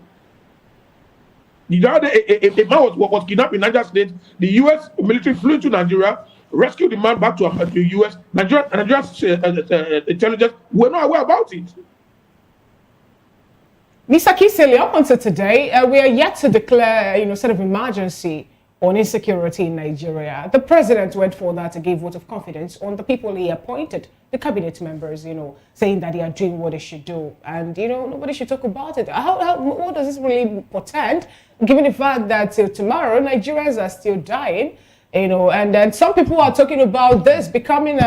The other day, a man was kidnapped in Niger State. The U.S. military flew into Nigeria, rescued the man back to the U.S. Nigeria's intelligence were not aware about it. Mr. Kisele, up until today, we are yet to declare, sort of emergency on insecurity in Nigeria. The president went for that to give vote of confidence on the people he appointed, the cabinet members, saying that they are doing what they should do. And, nobody should talk about it. What does this really portend, given the fact that till tomorrow, Nigerians are still dying, and then some people are talking about this becoming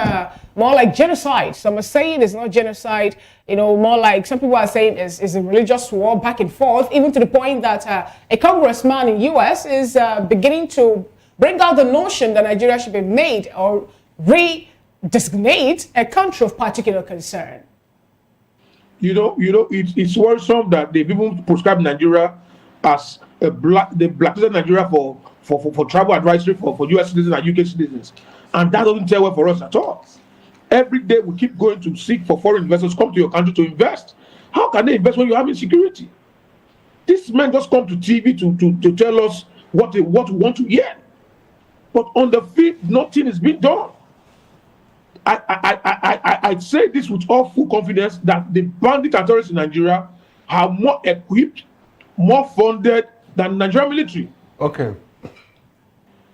more like genocide. Some are saying it's not genocide, more like some people are saying is a religious war back and forth, even to the point that a congressman in US is beginning to bring out the notion that Nigeria should be made or re-designate a country of particular concern. It's worrisome that they've even prescribed Nigeria as they blacklisted Nigeria for travel advisory for US citizens and UK citizens. And that doesn't tell well for us at all. Every day we keep going to seek for foreign investors come to your country to invest. How can they invest when you have insecurity? These men just come to TV to tell us what we want to hear. But on the field, nothing is being done. I say this with all full confidence that the bandit and terrorists in Nigeria are more equipped, more funded than the Nigerian military. Okay.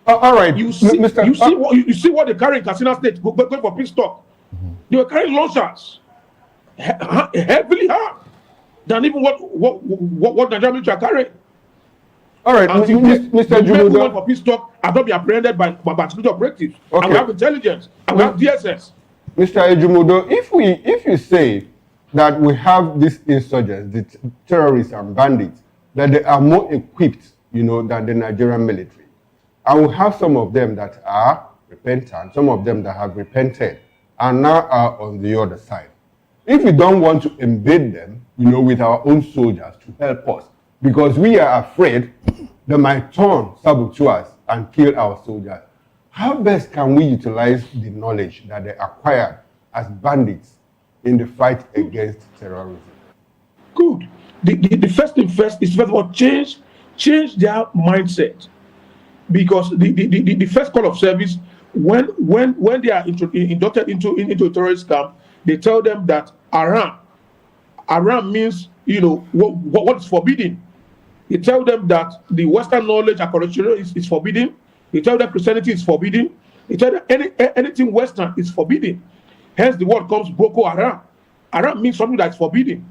All right. You see what they carry in Katsina State going for peace talk. They were carrying launchers, heavily armed, than even what Nigerian military are carrying. All right, Mr. Jumudo. For peace talk have not been apprehended by security operatives. Okay. And we have intelligence, and we have DSS. Mr. Ejumudo, if you say that we have these insurgents, the terrorists and bandits, that they are more equipped, than the Nigerian military, and we have some of them that are repentant, some of them that have repented, and now are on the other side. If we don't want to embed them, with our own soldiers to help us, because we are afraid they might turn saboteurs and kill our soldiers, how best can we utilize the knowledge that they acquired as bandits in the fight against terrorism? Good. The first thing first is, first of all, change their mindset. Because the first call of service, when they are inducted into a terrorist camp, they tell them that Aram means what is forbidden. They tell them that the Western knowledge and culture is forbidden. They tell them Christianity is forbidden. They tell them anything Western is forbidden. Hence the word comes Boko Haram. Haram means something that's forbidden.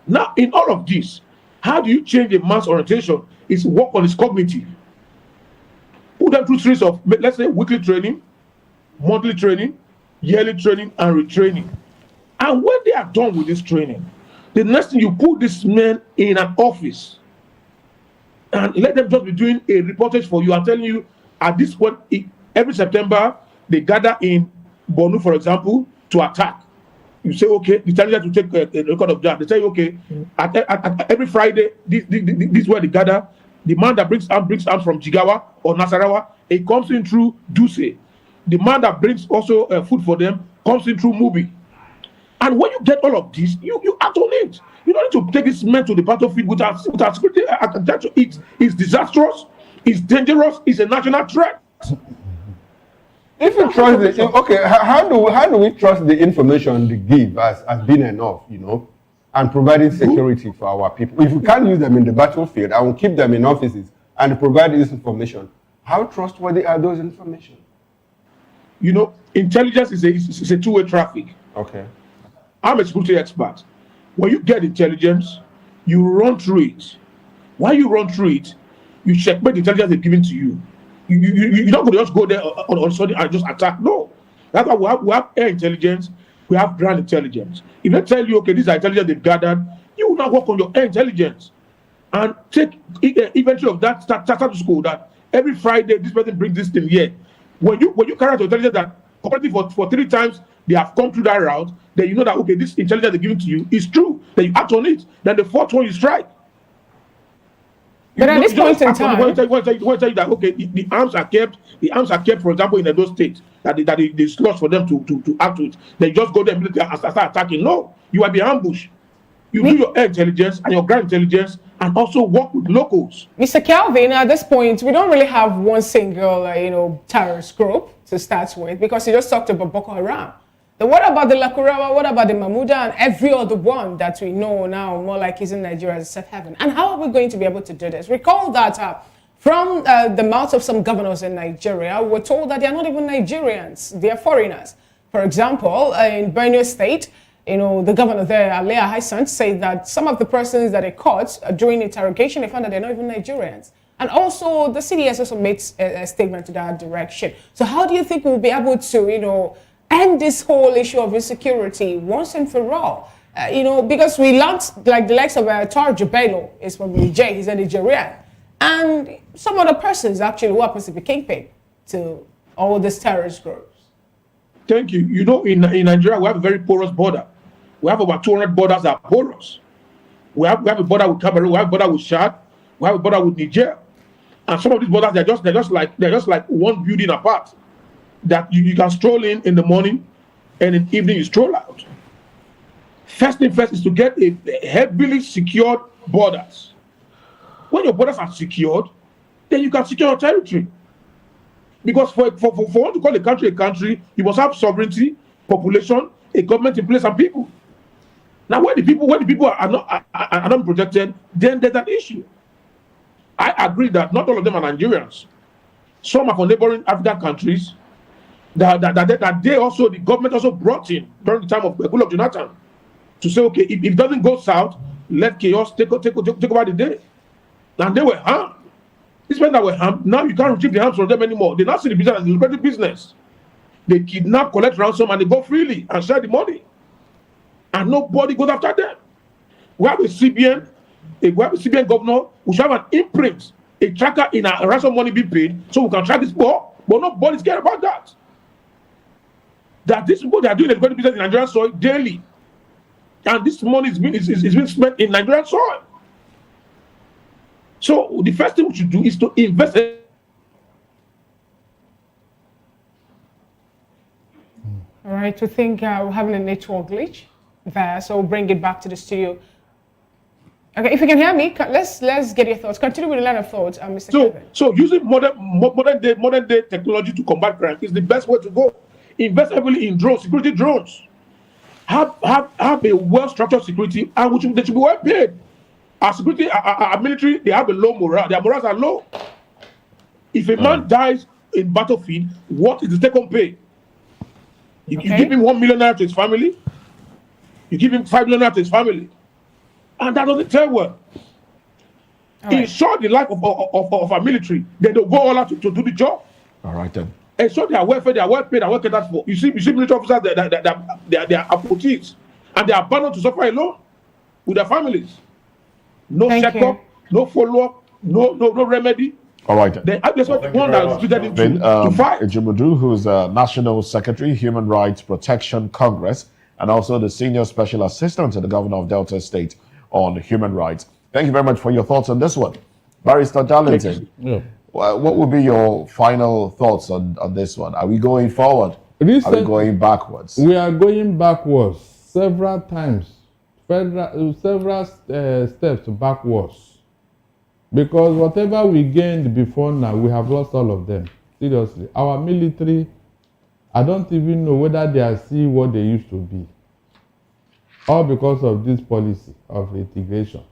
Now, in all of this, how do you change a man's orientation? Is work on his cognitive. Put them through series of, let's say, weekly training, monthly training, yearly training, and retraining. And when they are done with this training, the next thing, you put this man in an office and let them just be doing a reportage for you and telling you at this point, every September, they gather in Borno, for example, to attack. You say, okay, the intelligence will take a record of that. They say, okay, at every Friday, this is where they gather. The man that brings arms from Jigawa or Nasarawa, it comes in through Duse. The man that brings also food for them comes in through Mubi. And when you get all of this, you act on it. You don't need to take this man to the battlefield without security architecture. It's disastrous, it's dangerous, it's a national threat. If you trust how do we trust the information they give as being enough, and providing security for our people? If we can't use them in the battlefield and we keep them in offices and provide this information, how trustworthy are those information? Intelligence is a two-way traffic. Okay. I'm a security expert. When you get intelligence, you run through it. While you run through it, you checkmate the intelligence they're giving to you. You're not going to just go there on Sunday and just attack. No. That's why we have air intelligence, we have ground intelligence. If they tell you, okay, this is intelligence they've gathered, you will not work on your air intelligence and take inventory of that, start to school that every Friday this person brings this thing here. When you carry out your intelligence that cooperative for 3 times they have come through that route, then you know that, okay, this intelligence they're giving to you is true. Then you act on it. Then the 4th one you strike. But at this point in time, when I tell you that, okay, the arms are kept, for example, in those states that they slots for them to act with. They just go there immediately and start attacking. No, you will be ambushed. You do your air intelligence and your ground intelligence and also work with locals. Mr. Calvin, at this point, we don't really have one single, terrorist group to start with, because you just talked about Boko Haram. Then what about the Lakurawa, what about the Mahmuda, and every other one that we know now, more like is in Nigeria as a safe haven? And how are we going to be able to do this? Recall that from the mouth of some governors in Nigeria, we're told that they are not even Nigerians, they are foreigners. For example, in Benue State, the governor there, Alea Hyson, said that some of the persons that they caught during interrogation, they found that they're not even Nigerians. And also, the CDS also made a statement to that direction. So how do you think we'll be able to, end this whole issue of insecurity once and for all? Because we learned, like the likes of Tar Jabelo is from Niger, he's a Nigerian. And some other persons actually who happens to be kingpin to all these terrorist groups. Thank you. In Nigeria, we have a very porous border. We have about 200 borders that are porous. We have a border with Cameroon, we have a border with Chad, we have a border with Niger. And some of these borders, they're just like one building apart. That you can stroll in the morning, and in the evening you stroll out. First thing first is to get a heavily secured borders. When your borders are secured, then you can secure your territory. Because for one to call a country, you must have sovereignty, population, a government in place, and people. Now, when the people are not protected, then there's an issue. I agree that not all of them are Nigerians. Some are from neighboring African countries. That they also, the government also brought in during the time of Goodluck Jonathan to say, okay, if it doesn't go south, let chaos take over the day. And they were harmed. These men that were harmed, now you can't retrieve the harms from them anymore. They now see the business as a lucrative business. They kidnap, collect ransom, and they go freely and share the money. And nobody goes after them. We have a CBN governor, we should have an imprint, a tracker in a ransom money being paid, so we can track this ball, but nobody's cares about that. That these people, they are doing a good business in Nigerian soil daily. And this money is being spent in Nigerian soil. So the first thing we should do is to invest. All right, we think we're having a network glitch there, so we'll bring it back to the studio. Okay, if you can hear me, let's get your thoughts. Continue with the line of thoughts, Mr. Kevin. So using modern day technology to combat crime is the best way to go. Invest heavily in drones, security drones. Have a well-structured security, and they should be well paid. Our security, our military, they have a low morale. Their morals are low. If a man dies in battlefield, what is the take-home pay? You give him 1 million naira to his family. You give him 5 million naira to his family, and that doesn't tell well. Ensure the life of our military. Then they'll go all out to do the job. All right then. Ensure they are welfare, they are well paid, they are well catered for. You see military officers, they are approachees, and they are abandoned to suffer alone with their families. No checkup, no follow-up, no remedy. All right. Then let's put one that is treated him Then, to fight. Ejimudu, who's National Secretary, Human Rights Protection Congress, and also the Senior Special Assistant to the Governor of Delta State on Human Rights. Thank you very much for your thoughts on this one. Barrister Darlington, what would be your final thoughts on this one? Are we going forward? Are we going backwards? We are going backwards several times, several steps backwards. Because whatever we gained before now, we have lost all of them. Seriously. Our military, I don't even know whether they are still what they used to be. All because of this policy of integration.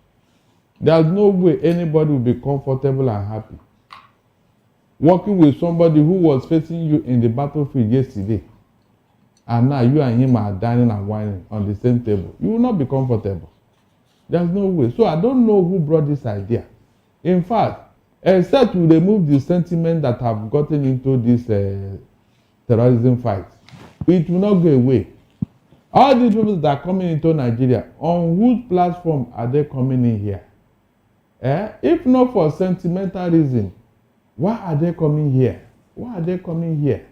There's no way anybody will be comfortable and happy working with somebody who was facing you in the battlefield yesterday, and now you and him are dining and whining on the same table. You will not be comfortable. There's no way. So I don't know who brought this idea. In fact, except to remove the sentiment that have gotten into this terrorism fight, it will not go away. All these people that are coming into Nigeria, on whose platform are they coming in here? If not for sentimental reason, why are they coming here? Why are they coming here?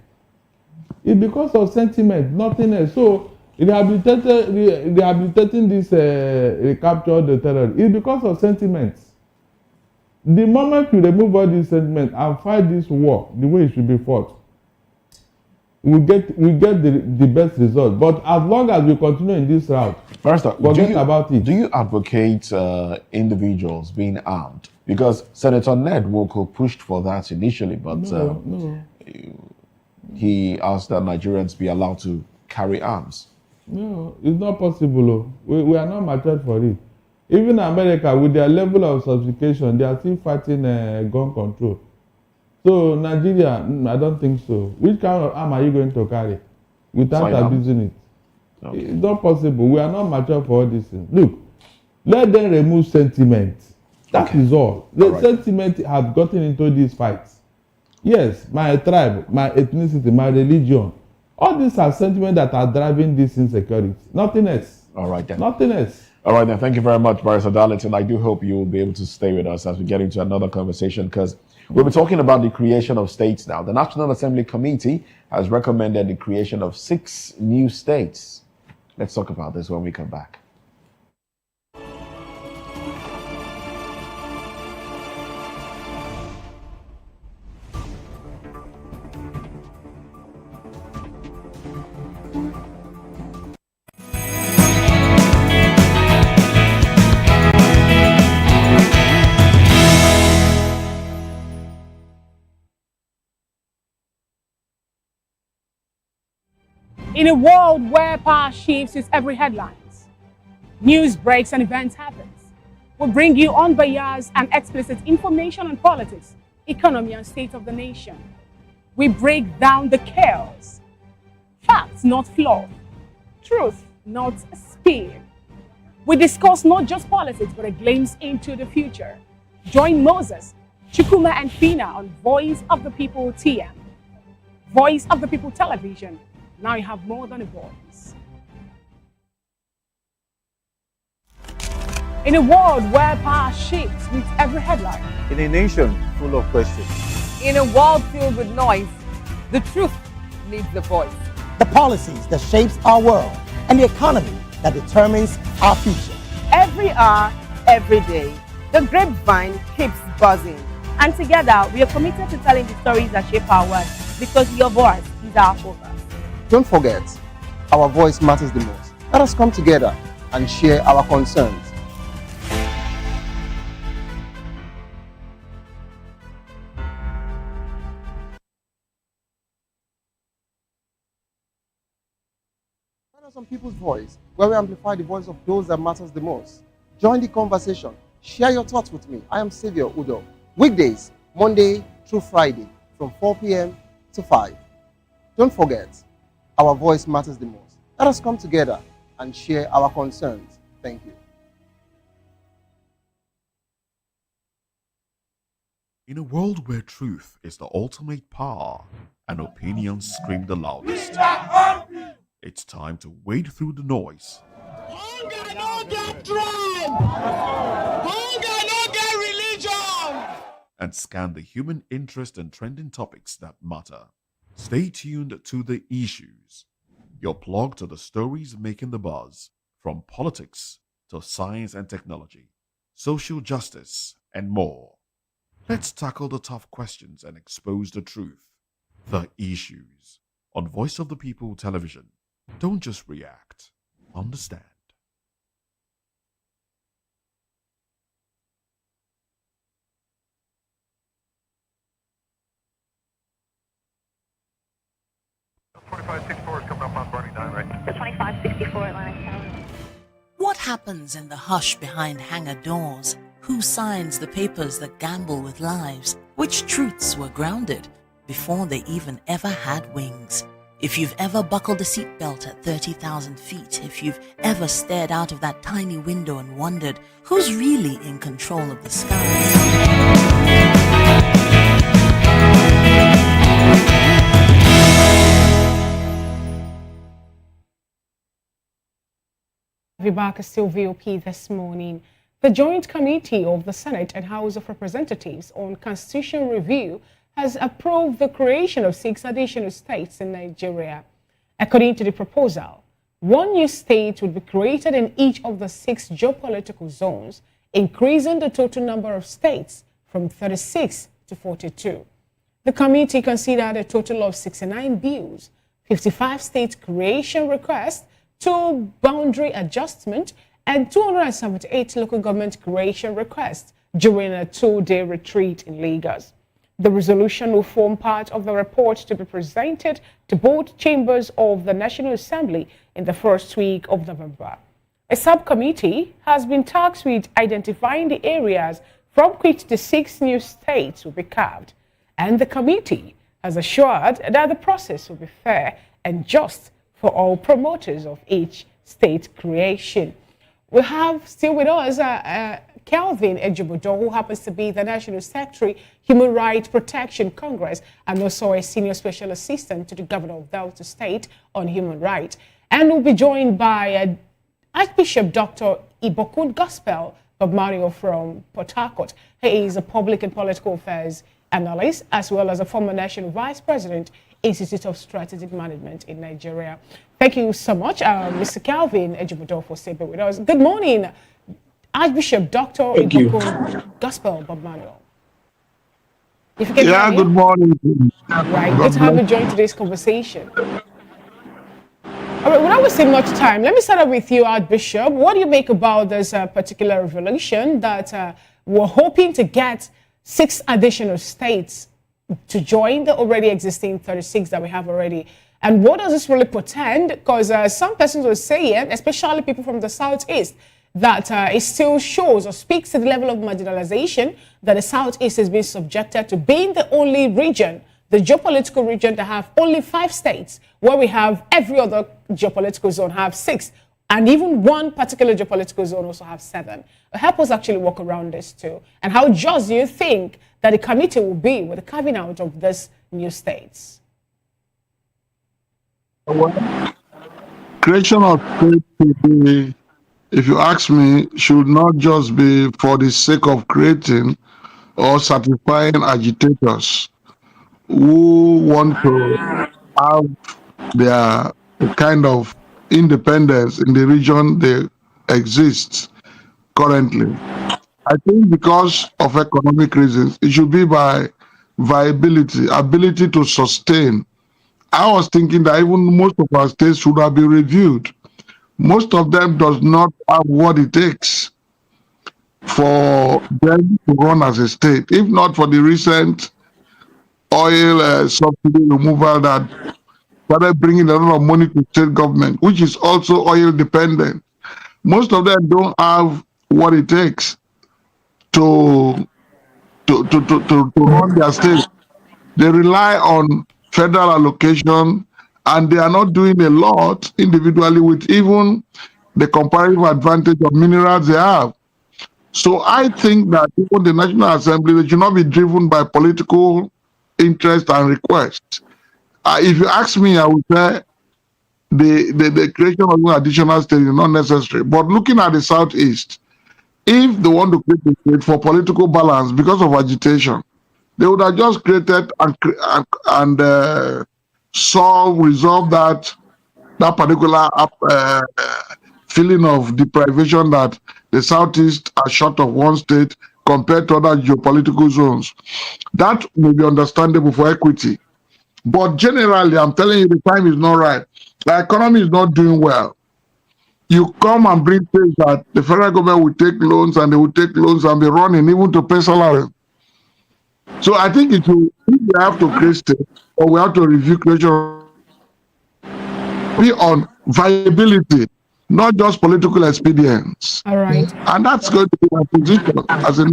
It's because of sentiment, nothing else. So rehabilitating this recapture the terror is because of sentiments. The moment we remove all these sentiments and fight this war the way it should be fought, we get the best result. But as long as we continue in this route, forget about it. Do you advocate individuals being armed? Because Senator Ned Nwoko pushed for that initially, but no. He asked that Nigerians be allowed to carry arms. No, it's not possible. We are not matured for it. Even America, with their level of sophistication, they are still fighting gun control. So Nigeria, I don't think so. Which kind of arm are you going to carry without abusing it? Okay. It's not possible. We are not mature for all these things. Look, let them remove sentiment. That is all. The sentiment has gotten into these fights. Yes, my tribe, my ethnicity, my religion. All these are sentiments that are driving this insecurity. Nothing else. All right then. Nothing else. All right then. Thank you very much, Barrister Darlington. I do hope you will be able to stay with us as we get into another conversation, because we'll be talking about the creation of states now. The National Assembly Committee has recommended the creation of 6 new states. Let's talk about this when we come back. In a world where power shifts with every headlines, news breaks and events happens, we bring you unbiased and explicit information on politics, economy and state of the nation. We break down the chaos. Facts, not fluff. Truth, not spin. We discuss not just politics, but a glimpse into the future. Join Moses, Chukuma and Fina on Voice of the People TM. Voice of the People Television. Now you have more than a voice. In a world where power shifts with every headline. In a nation full of questions. In a world filled with noise, the truth needs a voice. The policies that shapes our world and the economy that determines our future. Every hour, every day, the grapevine keeps buzzing. And together, we are committed to telling the stories that shape our world, because your voice is our focus. Don't forget, our voice matters the most. Let us come together and share our concerns. Join us on People's Voice, where we amplify the voice of those that matters the most. Join the conversation. Share your thoughts with me. I am Xavier Udo. Weekdays, Monday through Friday, from 4 p.m. to 5. Don't forget, our voice matters the most. Let us come together and share our concerns. Thank you. In a world where truth is the ultimate power and opinions scream the loudest, it's time to wade through the noise. Hunger no get tribe. Hunger no get religion. and scan the human interest and trending topics that matter. Stay tuned to The Issues, your plug to the stories making the buzz, from politics to science and technology, social justice, and more. Let's tackle the tough questions and expose the truth. The Issues on Voice of the People Television. Don't just react, understand. What happens in the hush behind hangar doors? Who signs the papers that gamble with lives? Which truths were grounded before they even ever had wings? If you've ever buckled a seatbelt at 30,000 feet, if you've ever stared out of that tiny window and wondered who's really in control of the skies? Vibaka still VOP this morning. The Joint Committee of the Senate and House of Representatives on Constitutional Review has approved the creation of 6 additional states in Nigeria. According to the proposal, 1 new state would be created in each of the 6 geopolitical zones, increasing the total number of states from 36 to 42. The committee considered a total of 69 bills, 55 state creation requests, 2 boundary adjustment, and 278 local government creation requests during a 2-day retreat in Lagos. The resolution will form part of the report to be presented to both chambers of the National Assembly in the first week of November. A subcommittee has been tasked with identifying the areas from which the 6 new states will be carved, and the committee has assured that the process will be fair and just for all promoters of each state creation. We have still with us Calvin Ejibodo, who happens to be the National Secretary, Human Rights Protection Congress, and also a Senior Special Assistant to the Governor of Delta State on Human Rights. And we'll be joined by Archbishop Dr. Ibokun Gospel Bob Mario from Port Harcourt. He is a public and political affairs analyst, as well as a former National Vice President, Institute of Strategic Management in Nigeria. Thank you so much, Mr. Calvin Ejibodo, for staying with us. Good morning, Archbishop Dr. Ibokun Gospel Bob Mario. If you can hear me. Good morning. Right, good to have you join today's conversation. All right, without wasting much time, let me start up with you, Archbishop. What do you make about this particular revelation that we're hoping to get 6 additional states to join the already existing 36 that we have already? And what does this really portend? Because some persons will say, especially people from the Southeast, that it still shows or speaks to the level of marginalization that the Southeast is being subjected to, being the only region, the geopolitical region, that have only 5 states, where we have every other geopolitical zone have 6, and even one particular geopolitical zone also have 7. Help us actually walk around this too. And how just do you think that the committee will be with the carving out of these new states? Creation of states, if you ask me, should not just be for the sake of creating or satisfying agitators who want to have their kind of independence in the region they exist currently. I think because of economic reasons, it should be by viability, ability to sustain. I was thinking that even most of our states should have been reviewed. Most of them does not have what it takes for them to run as a state. If not for the recent oil subsidy removal that started bringing a lot of money to state government, which is also oil dependent, most of them don't have what it takes to run their state. They rely on federal allocation, and they are not doing a lot individually with even the comparative advantage of minerals they have. So I think that even the National Assembly, they should not be driven by political interest and request. If you ask me, I would say the creation of additional states is not necessary. But looking at the Southeast, if they want to create a state for political balance because of agitation, They would have just created and resolve that particular feeling of deprivation that the Southeast are short of one state compared to other geopolitical zones. That may be understandable for equity. But generally, I'm telling you, the time is not right. The economy is not doing well. You come and bring things that the federal government will take loans and they will take loans and be running even to pay salary. So I think if we have to create state or we have to review creation be on viability, not just political expedience. All right. And that's going to be my position as a.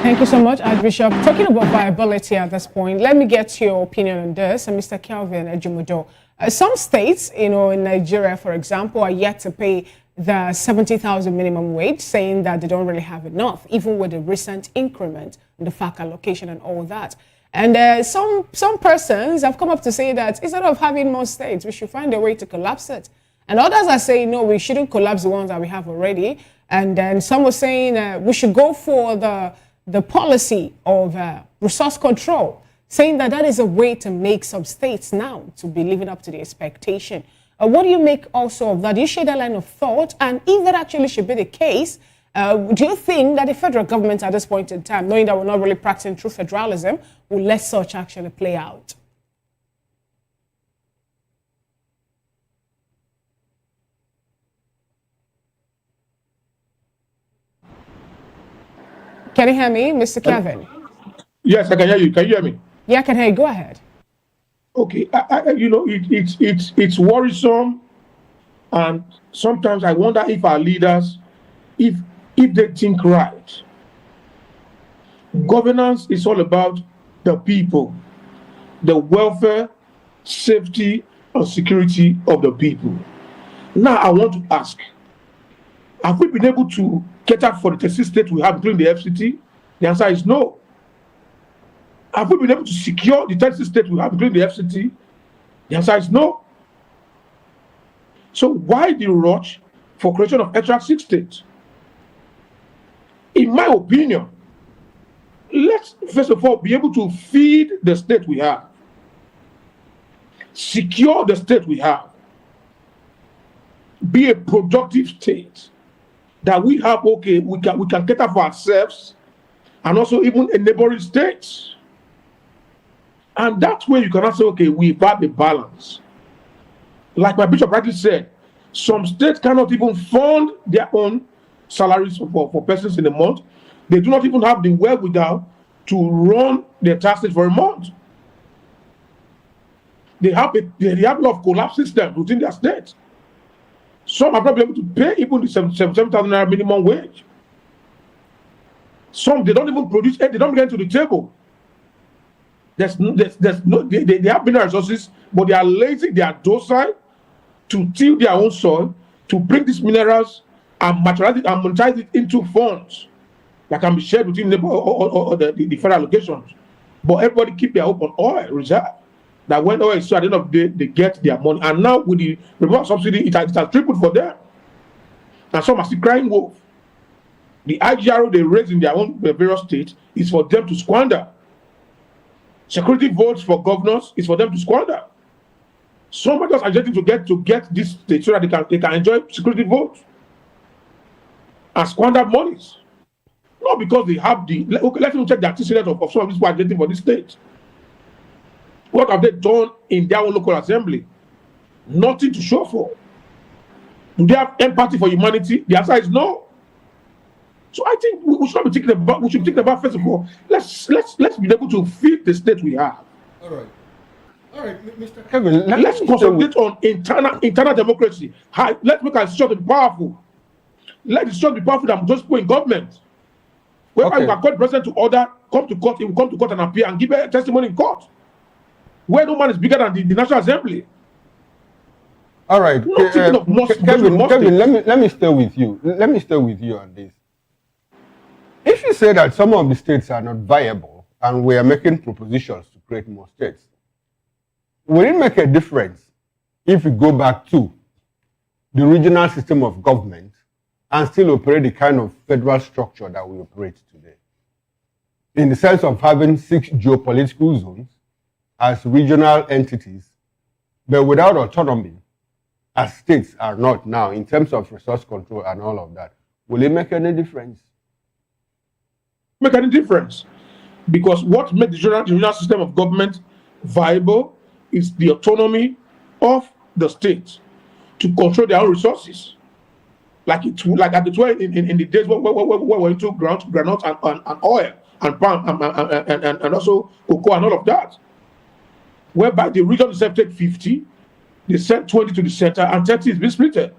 Thank you so much, Archbishop. Talking about viability at this point, let me get your opinion on this. Mr. Kelvin Ejimodo. Some states, in Nigeria, for example, are yet to pay the 70,000 minimum wage, saying that they don't really have enough, even with the recent increment in the FAC allocation and all that. And some persons have come up to say that instead of having more states, we should find a way to collapse it. And others are saying, no, we shouldn't collapse the ones that we have already. And then some were saying we should go for the policy of resource control, saying that that is a way to make some states now to be living up to the expectation. What do you make also of that? Do you share that line of thought? And if that actually should be the case, do you think that the federal government at this point in time, knowing that we're not really practicing true federalism, will let such actually play out? Can you hear me, Mr. Kevin? Yes, I can hear you. Can you hear me? Yeah, I can hear you. Go ahead. Okay, it's worrisome, and sometimes I wonder if our leaders, if they think right. Governance is all about the people, the welfare, safety, and security of the people. Now, I want to ask, have we been able to cater for the 36 states we have, including the FCT? The answer is no. Have we been able to secure the 36 states we have, including the FCT? The answer is no. So why the rush for creation of extra 6 states? In my opinion, let's first of all be able to feed the state we have, secure the state we have, be a productive state that we have. Okay, we can cater for ourselves and also even a neighboring states. And that way you cannot say, okay, we have a balance. Like my bishop rightly said, some states cannot even fund their own salaries for persons in a month. They do not even have the wherewithal to run their taxes for a month. They have a lot of collapse systems within their state. Some have not been able to pay even the 77,000 naira minimum wage. Some, they don't even produce, they don't get to the table. They have mineral resources, but they are lazy, they are docile to till their own soil, to bring these minerals and materialize it and monetize it into funds that can be shared between the federal allocations. But everybody keep their hope on oil reserve. That when oil is so, at the end of the day, they get their money. And now with the removal subsidy, it has tripled for them. And some are still crying wolf. The IGRO they raise in their own various states is for them to squander. Security votes for governors is for them to squander. Some are just agitating to get this state so that they can enjoy security votes and squander monies. Not because they have okay, let them check the antecedents of some of these who are agitating for this state. What have they done in their own local assembly? Nothing to show for. Do they have empathy for humanity? The answer is no. So I think we should not be thinking about. We should think about first of all. Let's be able to feed the state we have. All right, Mr. Kevin. Let's concentrate on internal democracy. Let's make our institution be powerful. Let the institution be powerful than just put in government. Whereby we can call the president to order, come to court, he will come to court and appear and give a testimony in court. Where no man is bigger than the National Assembly. All right, Kevin, let me stay with you. Let me stay with you on this. If you say that some of the states are not viable and we are making propositions to create more states, will it make a difference if we go back to the regional system of government and still operate the kind of federal structure that we operate today? in the sense of having 6 geopolitical zones as regional entities, but without autonomy, as states are not now, in terms of resource control and all of that, will it make any difference? Make any difference? Because what makes the regional system of government viable is the autonomy of the states to control their own resources. Like at the time in the days where we're into groundnut and oil and palm and also cocoa and all of that, whereby the region itself take 50, they send 20 to the center and 30 is being split.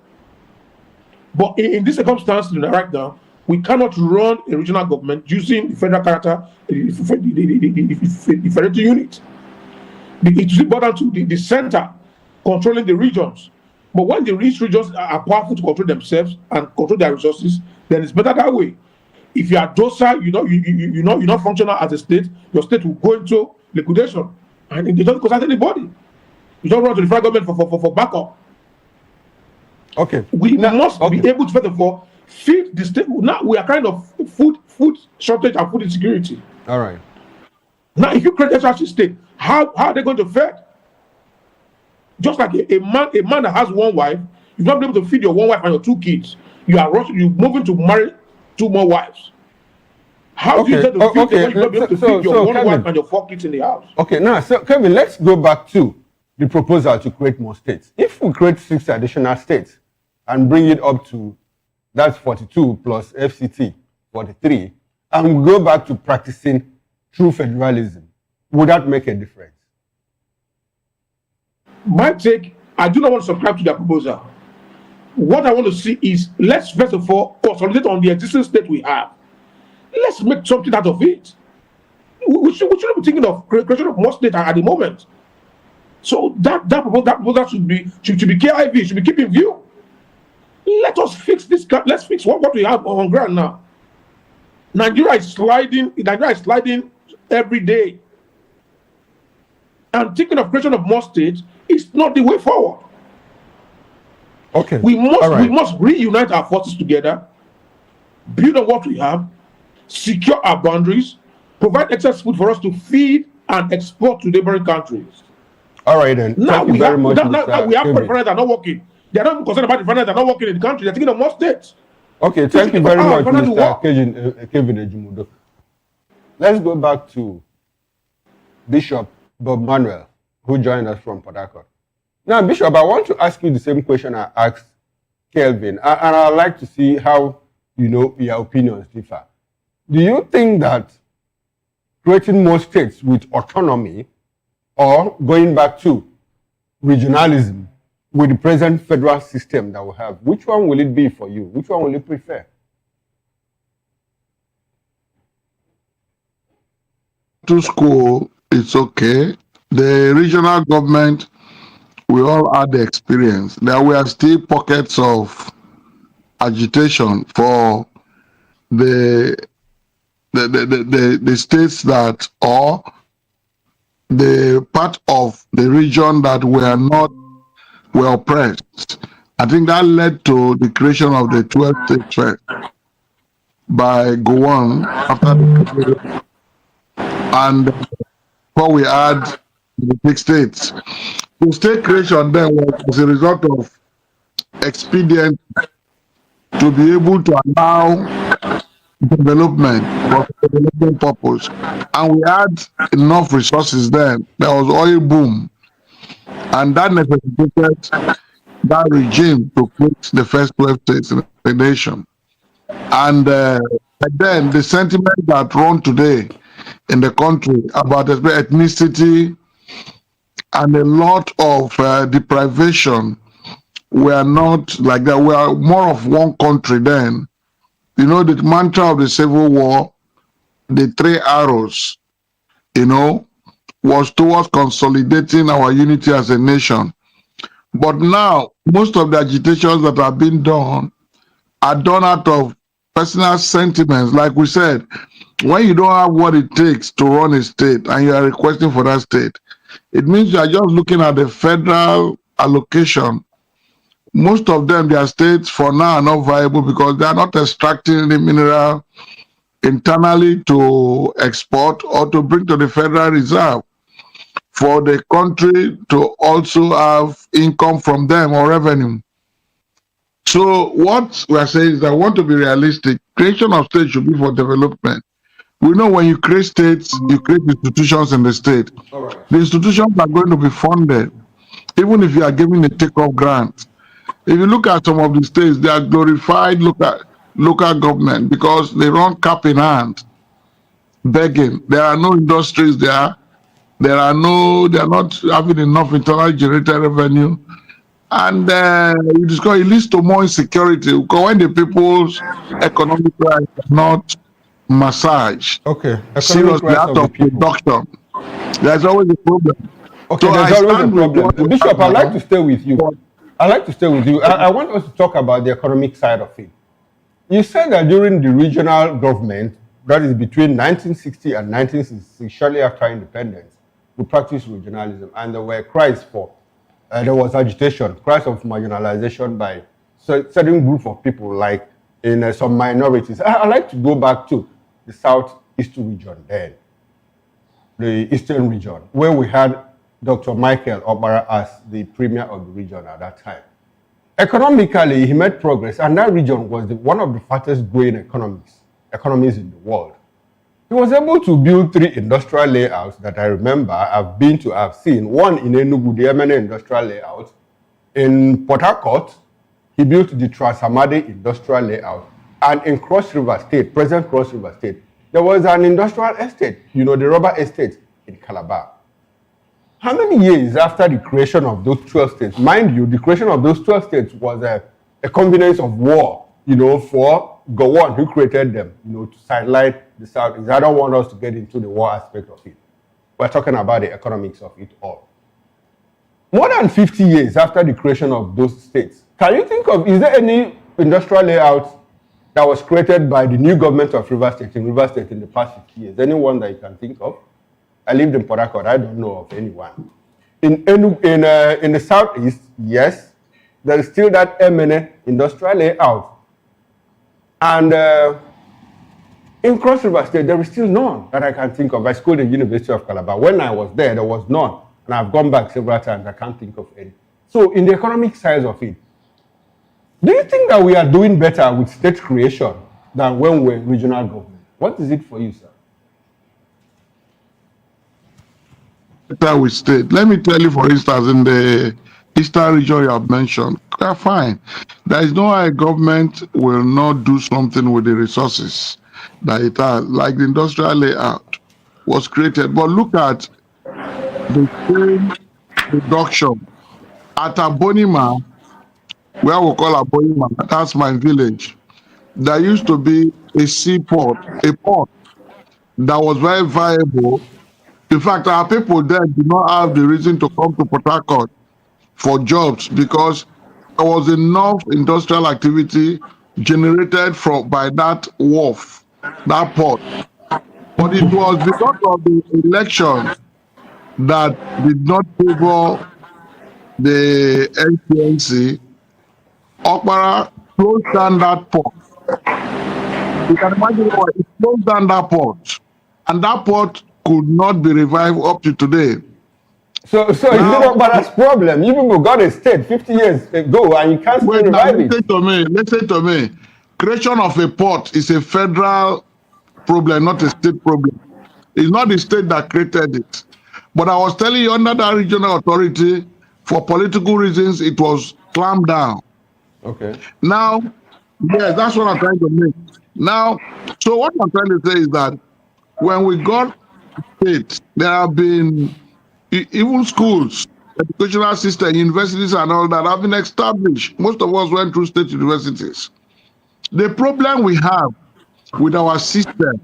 But in this circumstance right now, we cannot run a regional government using the federal character, the federating unit. It should be down to the center controlling the regions. But when the rich regions are powerful to control themselves and control their resources, then it's better that way. If you are docile, you're not functional as a state, your state will go into liquidation. And it doesn't consult anybody. You don't run to the federal government for backup. Okay. We must be able to, first of all, feed the state. Now we are kind of food shortage and food insecurity. All right. Now, if you create a such state, how are they going to feed? Just like a man that has one wife, you're not able to feed your one wife and your 2 kids. You're moving to marry 2 more wives. How do you get to feed you're not able to feed your one wife and your 4 kids in the house? Okay, now, so Kevin, let's go back to the proposal to create more states. If we create 6 additional states and bring it up to, that's 42 plus FCT, 43, and we go back to practicing true federalism, would that make a difference? My take, I do not want to subscribe to that proposal. What I want to see is, let's first of all consolidate on the existing state we have. Let's make something out of it. We shouldn't be thinking of creation of more states at the moment. So that proposal should be KIV, should be kept in view. Let us fix this. Let's fix what we have on ground now. Nigeria is sliding every day. And thinking of creation of more states is not the way forward. Okay. We must reunite our forces together, build on what we have, secure our boundaries, provide excess food for us to feed and export to neighboring countries. All right, then. Now Thank you very much. Now we have refineries that are not working. They are not even concerned about the refineries that are not working in the country. They're thinking of more states. Okay, thank you very much, Mr. Kevin Ejimodo. Let's go back to Bishop Bob Manuel, who joined us from Port Harcourt. Now, Bishop, I want to ask you the same question I asked Kelvin, and I'd like to see how, your opinions differ. Do you think that creating more states with autonomy or going back to regionalism with the present federal system that we have, which one will it be for you? Which one will you prefer? To school, it's okay. The regional government, we all had the experience. There were still pockets of agitation for the states that, or the part of the region that were oppressed. I think that led to the creation of the 12 states first by Gowon after the, and what we had the 6 states. The state creation then was a result of expedient to be able to allow development for development purpose. And we had enough resources then. There was oil boom. And that necessitated that regime to create the first 12 states in the nation. And then the sentiment that run today in the country about ethnicity and a lot of deprivation were not like that. We are more of one country then. The mantra of the Civil War, the 3 arrows, was towards consolidating our unity as a nation. But now, most of the agitations that are being done are done out of personal sentiments. Like we said, when you don't have what it takes to run a state and you are requesting for that state, it means you are just looking at the federal allocation. Most of them, their states for now are not viable because they are not extracting the mineral internally to to export or to bring to the Federal Reserve for the country to also have income from them or revenue. So what we are saying is that we want to be realistic. Creation of state should be for development. We know when you create states, you create institutions in the state. All right. The institutions are going to be funded, even if you are giving a take-off grant. If you look at some of the states, they are glorified local government because they run cap in hand, begging. There are no industries there. They are not having enough internally generated revenue. And you discover it leads to more insecurity because when the people's economic rights are not massaged, Okay. seriously out of production, there's always a problem. Okay, So there's I always a stand with problem. what you Bishop, have I'd like now. to stay with you. I want us to talk about the economic side of it. You said that during the regional government, that is between 1960 and 1966, shortly after independence, we practiced regionalism, and there were cries for, there was agitation, cries of marginalization by certain group of people, like in some minorities. I'd like to go back to the Southeast region then, the Eastern region, where we had Dr. Michael Obara as the premier of the region at that time. Economically, he made progress, and that region was one of the fastest growing economies in the world. He was able to build 3 industrial layouts that I remember I've seen. One in Enugu, the Emene industrial layout. In Port Harcourt, he built the Transamade industrial layout. And in Cross River State, present Cross River State, there was an industrial estate, the rubber estate in Calabar. How many years after the creation of those 12 states? Mind you, the creation of those 12 states was a combination of war, for Gowon, who created them, to sidelight the South. I don't want us to get into the war aspect of it. We're talking about the economics of it all. More than 50 years after the creation of those states, can you think of, is there any industrial layout that was created by the new government of River State in the past 50 years? Anyone that you can think of? I lived in Port Harcourt. I don't know of anyone. In the southeast, yes, there is still that Emene industrial layout. And in Cross River State, there is still none that I can think of. I schooled at the University of Calabar. When I was there was none. And I've gone back several times. I can't think of any. So in the economic side of it, do you think that we are doing better with state creation than when we're regional government? What is it for you, sir? With state. Let me tell you, for instance, in the Eastern region you have mentioned, fine. There is no way a government will not do something with the resources that it has, like the industrial layout was created. But look at the same production at Abonima, where we call Abonima, that's my village. There used to be a seaport, a port that was very viable. In fact, our people there did not have the reason to come to Port Harcourt for jobs because there was enough industrial activity generated by that wharf, that port. But it was because of the election that did not favor the NCNC. Okpara closed down that port. You can imagine why it closed down that port. And that port could not be revived up to today. So now, is it Okpara's problem? You people got a state 50 years ago and you can't still revive it. Listen to me. Creation of a port is a federal problem, not a state problem. It's not the state that created it. But I was telling you, under that regional authority, for political reasons, it was clamped down. Okay. Now, yes, that's what I'm trying to make. Now, so what I'm trying to say is that when we got state, there have been even schools, educational system, universities and all that have been established. Most of us went through state universities. The problem we have with our system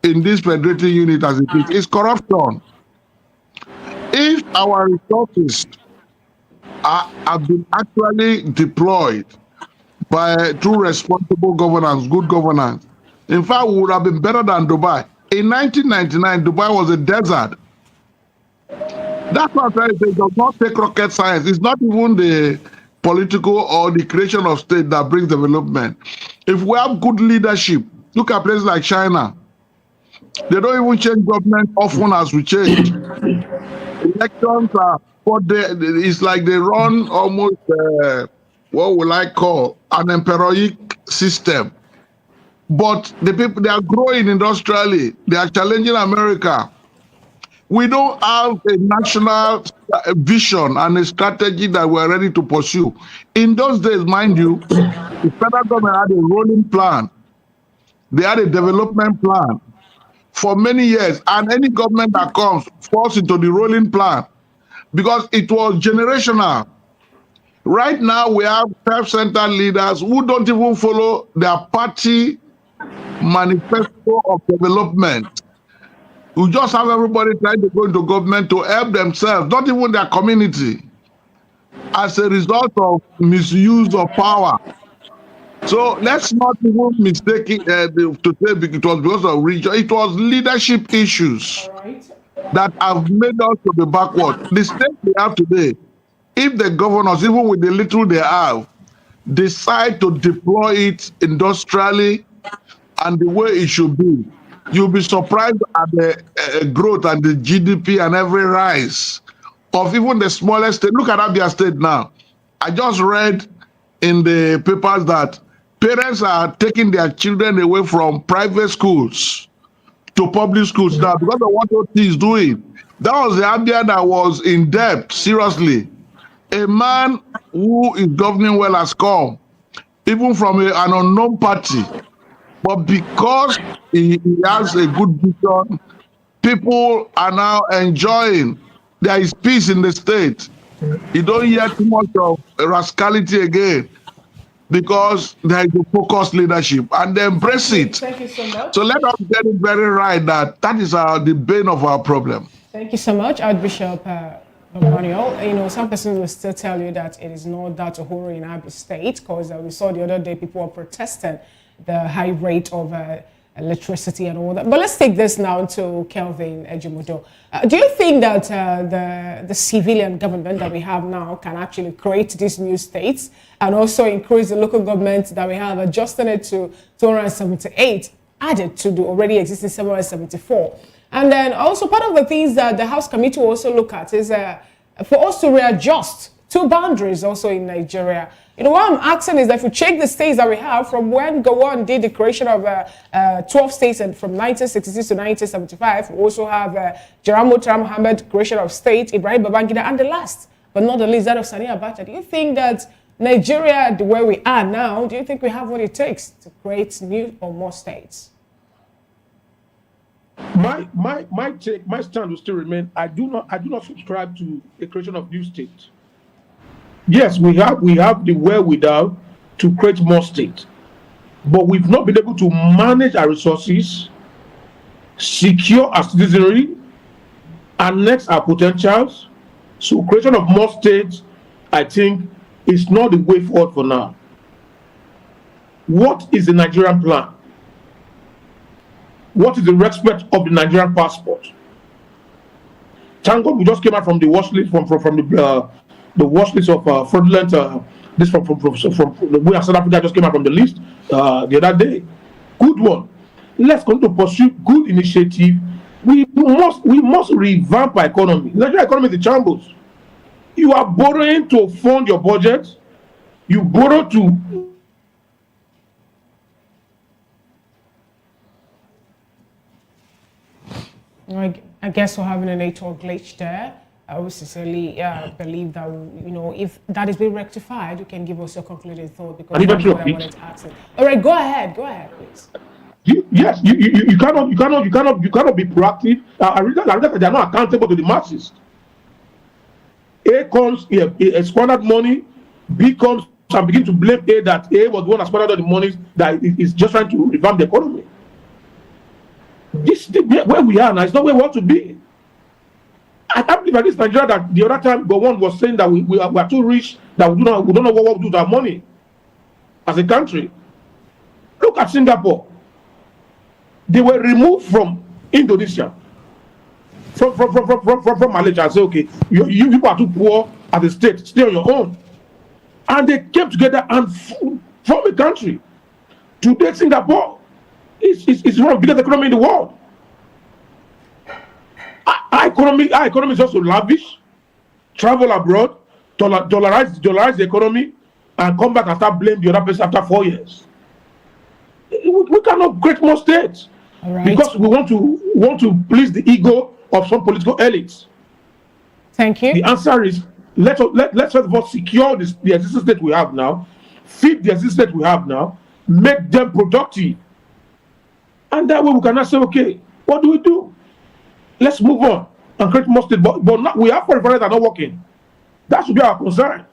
in this federating unit as it is corruption. If our resources have been actually deployed through responsible governance, good governance, in fact, we would have been better than Dubai. In 1999, Dubai was a desert. That's what I'm trying to say. It does not take rocket science. It's not even the political or the creation of state that brings development. If we have good leadership, look at places like China. They don't even change government often as we change. Elections are, but it's like they run almost what will I call an emperoric system. But the people, they are growing industrially. They are challenging America. We don't have a national vision and a strategy that we're ready to pursue. In those days, mind you, the federal government had a rolling plan. They had a development plan for many years, and any government that comes falls into the rolling plan because it was generational. Right now, we have self-centered leaders who don't even follow their party manifesto of development. We just have everybody trying to go into government to help themselves, not even their community, as a result of misuse of power. So let's not even mistake it to say it was because of region. It was leadership issues that have made us to be backward. The state we have today, if the governors, even with the little they have, decide to deploy it industrially and the way it should be, you'll be surprised at the growth and the GDP and every rise of even the smallest state. Look at Abia State now. I just read in the papers that parents are taking their children away from private schools to public schools now because of what OT is doing. That was the Abia that was in debt, seriously. A man who is governing well has come, even from an unknown party. But because he has a good vision, people are now enjoying. There is peace in the state. You don't hear too much of rascality again because there is a focused leadership and they embrace it. Thank you so much. So let us get it very right that is the bane of our problem. Thank you so much, Archbishop Manuel. Some persons will still tell you that it is not that horror in Abia State because we saw the other day people were protesting the high rate of electricity and all that. But let's take this now to Kelvin Ejimodo. Do you think that the civilian government that we have now can actually create these new states and also increase the local government that we have, adjusting it to 278, added to the already existing 774? And then also part of the things that the House Committee will also look at is for us to readjust two boundaries also in Nigeria. What I'm asking is that if we check the states that we have from when Gowon did the creation of 12 states and from 1966 to 1975, we also have General Murtala Muhammad creation of state, Ibrahim Babangida, and the last, but not the least, that of Sani Abacha. Do you think that Nigeria, the way we are now, do you think we have what it takes to create new or more states? My stand will still remain. I do not subscribe to the creation of new states. Yes, we have the wherewithal to create more states, but we've not been able to manage our resources, secure our citizenry, annex our potentials. So creation of more states, I think, is not the way forward for now. What is the Nigerian plan? What is the respect of the Nigerian passport? Thank God we just came out from the watch list from the watch list of fraudulent. This from we as South Africa just came out from the list the other day. Good one. Let's continue to pursue good initiative. We must revamp our economy. Nigerian economy is in shambles. You are borrowing to fund your budget. You borrow to. I guess we're having a network glitch there. I would sincerely believe that, if that is being rectified, you can give us your concluding thought because that's what I wanted to ask. All right, go ahead, please. Yes, you cannot be proactive. I read that they are not accountable to the masses. A comes, squandered money. B comes and begin to blame A that A was the one that squandered all the money that is just trying to revamp the economy. This where we are now is not where we want to be. I can't believe that this Nigeria that the other time Gowon was saying that we are too rich, that we don't know what we do with our money as a country. Look at Singapore. They were removed from Indonesia, from Malaysia, and say, okay, you people are too poor as a state, stay on your own. And they came together and formed a country. Today, Singapore is one of the biggest economy in the world. our economy is also lavish, travel abroad, dollarize the economy, and come back and start blame the other person after 4 years. We cannot create more states because we want to please the ego of some political elites. Thank you. The answer is let's first of all secure the existing state we have now, feed the existing state we have now, make them productive, and that way we cannot say, okay, what do we do? Let's move on and create more states. But not, we have 4 refineries that are not working. That should be our concern.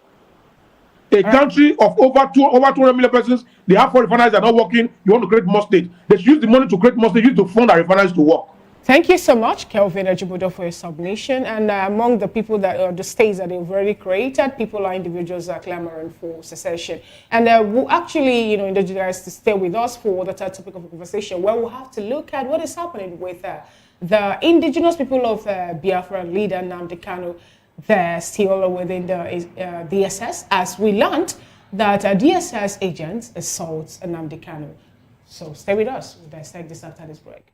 A country of over 200 million persons, they have 4 refineries that are not working. You want to create more states. They should use the money to create more states, use to fund our refineries to work. Thank you so much, Kelvin Ejibudo, for your submission. And among the people that the states that they've already created, people are individuals that are clamoring for secession. And we'll actually, invite you guys to stay with us for the third topic of conversation, where we'll have to look at what is happening with the indigenous people of Biafra leader Nnamdi Kanu. They're still within the DSS, as we learned that DSS agents assault Nnamdi Kanu. So stay with us. We'll dissect this after this break.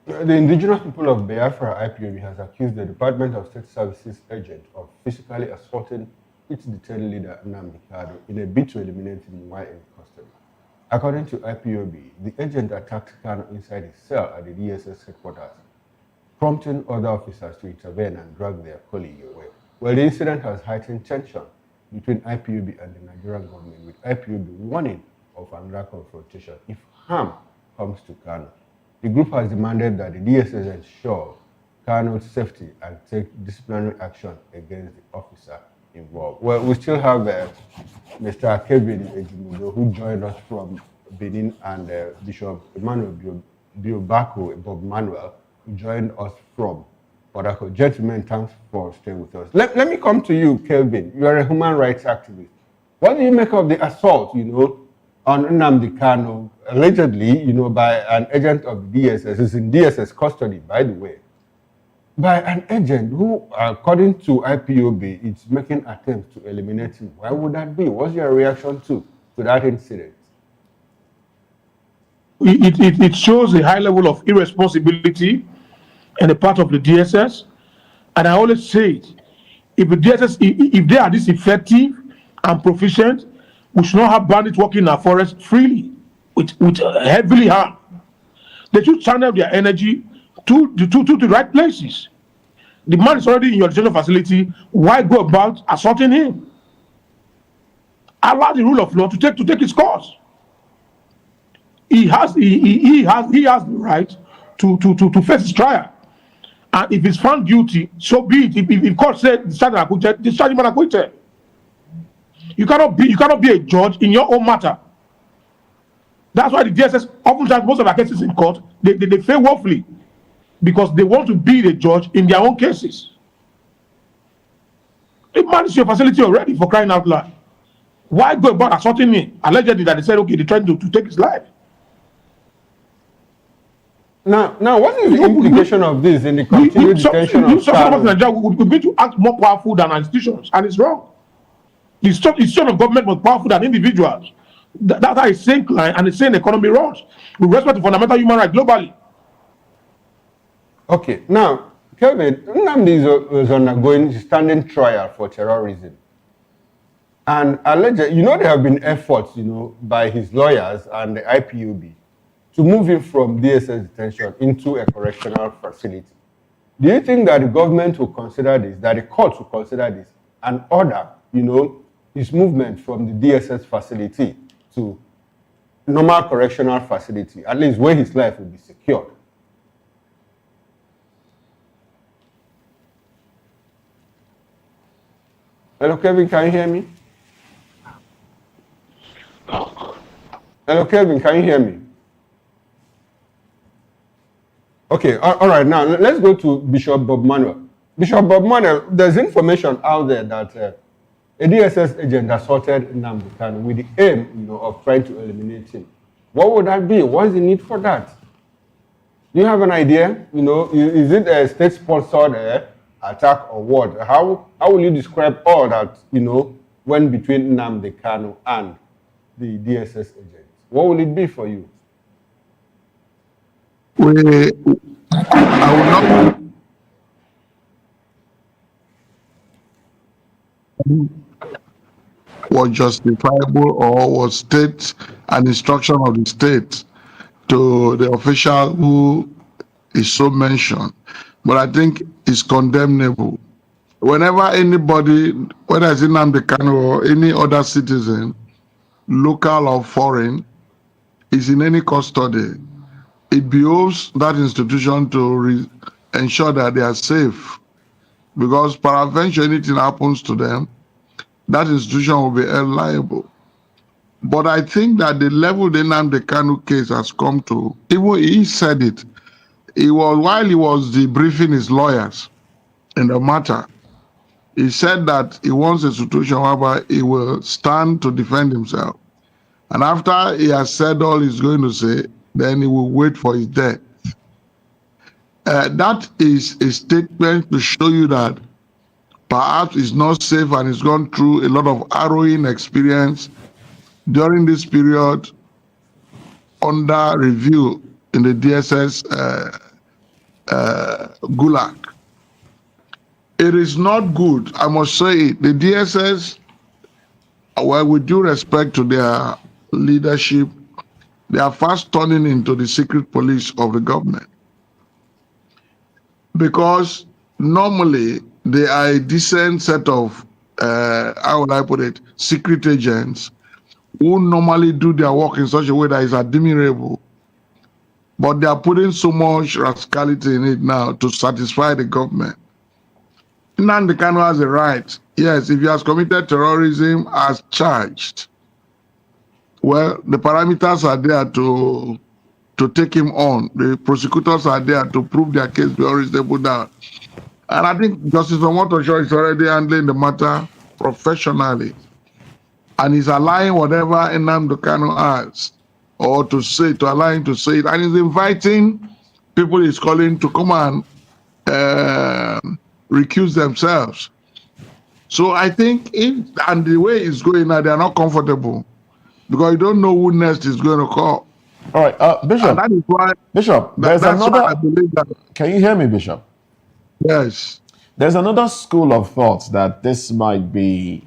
The indigenous people of Biafra IPOB has accused the Department of State Services agent of physically assaulting its detained leader Nnamdi Kanu in a bid to eliminate him while in custody. According to IPOB, the agent attacked Kanu inside his cell at the DSS headquarters, prompting other officers to intervene and drag their colleague away. Well, the incident has heightened tension between IPOB and the Nigerian government, with IPOB warning of another confrontation if harm comes to Kanu. The group has demanded that the DSS ensure Kanu's safety and take disciplinary action against the officer involved. Well, we still have Mr. Kevin Ejimudo, who joined us from Benin, and Bishop Emmanuel Biobako Bob Manuel, who joined us from Odako. Gentlemen, thanks for staying with us. Let me come to you, Kelvin. You are a human rights activist. What do you make of the assault, on Nnamdi Kanu, allegedly, by an agent of the DSS, who's in DSS custody, by the way, by an agent who, according to IPOB, is making attempts to eliminate him? Why would that be? What's your reaction to that incident? It shows a high level of irresponsibility on the part of the DSS. And I always say it, if the DSS, if they are this effective and proficient, we should not have bandits working in our forest freely with heavily harm. They should channel their energy to the right places. The man is already in your detention facility. Why go about assaulting him? Allow the rule of law to take its course. He has the right to face his trial. And if he's found guilty, so be it. If court said discharge him and acquitted. You cannot be a judge in your own matter. That's why the DSS oftentimes, most of our cases in court, they fail woefully because they want to be the judge in their own cases. They manage your facility already, for crying out loud. Why go about assaulting me? Allegedly that they said, okay, they're trying to take his life. Now, what is the implication of this in the continued detention of Kanu? Nigeria would be to act more powerful than our institutions, and it's wrong. The institution of government was powerful than individuals. That's how a sane client and a sane economy runs, with respect to fundamental human rights globally. Okay, now, Kevin, Nnamdi is undergoing standing trial for terrorism. And allegedly, there have been efforts, by his lawyers and the IPOB to move him from DSS detention into a correctional facility. Do you think that the government will consider this, that the court will consider this, and order, his movement from the DSS facility to normal correctional facility, at least where his life will be secured? Hello, Kevin, can you hear me? Hello, Kevin, can you hear me? Okay, all right, now let's go to Bishop Bob Manuel. Bishop Bob Manuel, there's information out there that a DSS agent assaulted Nnamdi Kanu with the aim, of trying to eliminate him. What would that be? What is the need for that? Do you have an idea? Is it a state-sponsored attack or what? How will you describe all that, went between Nnamdi Kanu and the DSS agent? What will it be for you? I will not was justifiable or was state an instruction of the state to the official who is so mentioned, but I think it's condemnable. Whenever anybody, whether it's Nnamdi Kanu or any other citizen, local or foreign, is in any custody, it behoves that institution to ensure that they are safe, because peradventure anything happens to them, that institution will be held liable. But I think that the level the Nnamdi Kanu case has come to, even he said it, while he was debriefing his lawyers in the matter, he said that he wants a situation whereby he will stand to defend himself. And after he has said all he's going to say, then he will wait for his death. That is a statement to show you that perhaps he's not safe and he's gone through a lot of harrowing experience during this period under review in the DSS gulag. It is not good, I must say it. The DSS, well, with due respect to their leadership, they are fast turning into the secret police of the government. Because normally they are a decent set of, how would I put it, secret agents who normally do their work in such a way that is admirable. But they are putting so much rascality in it now to satisfy the government. Nnamdi Kanu has a right. Yes, if he has committed terrorism as charged, well, the parameters are there to take him on. The prosecutors are there to prove their case beyond reasonable doubt. And I think Justice Omotosho is already handling the matter professionally. And he's allowing whatever Nnamdi Kanu has or to say, to allow him to say it. And he's inviting people he's calling to come and recuse themselves. So I think and the way it's going now, they're not comfortable because you don't know who next is going to call. All right, Bishop. And that is why, Bishop, there's another. I believe that. Can you hear me, Bishop? Yes. There's another school of thought that this might be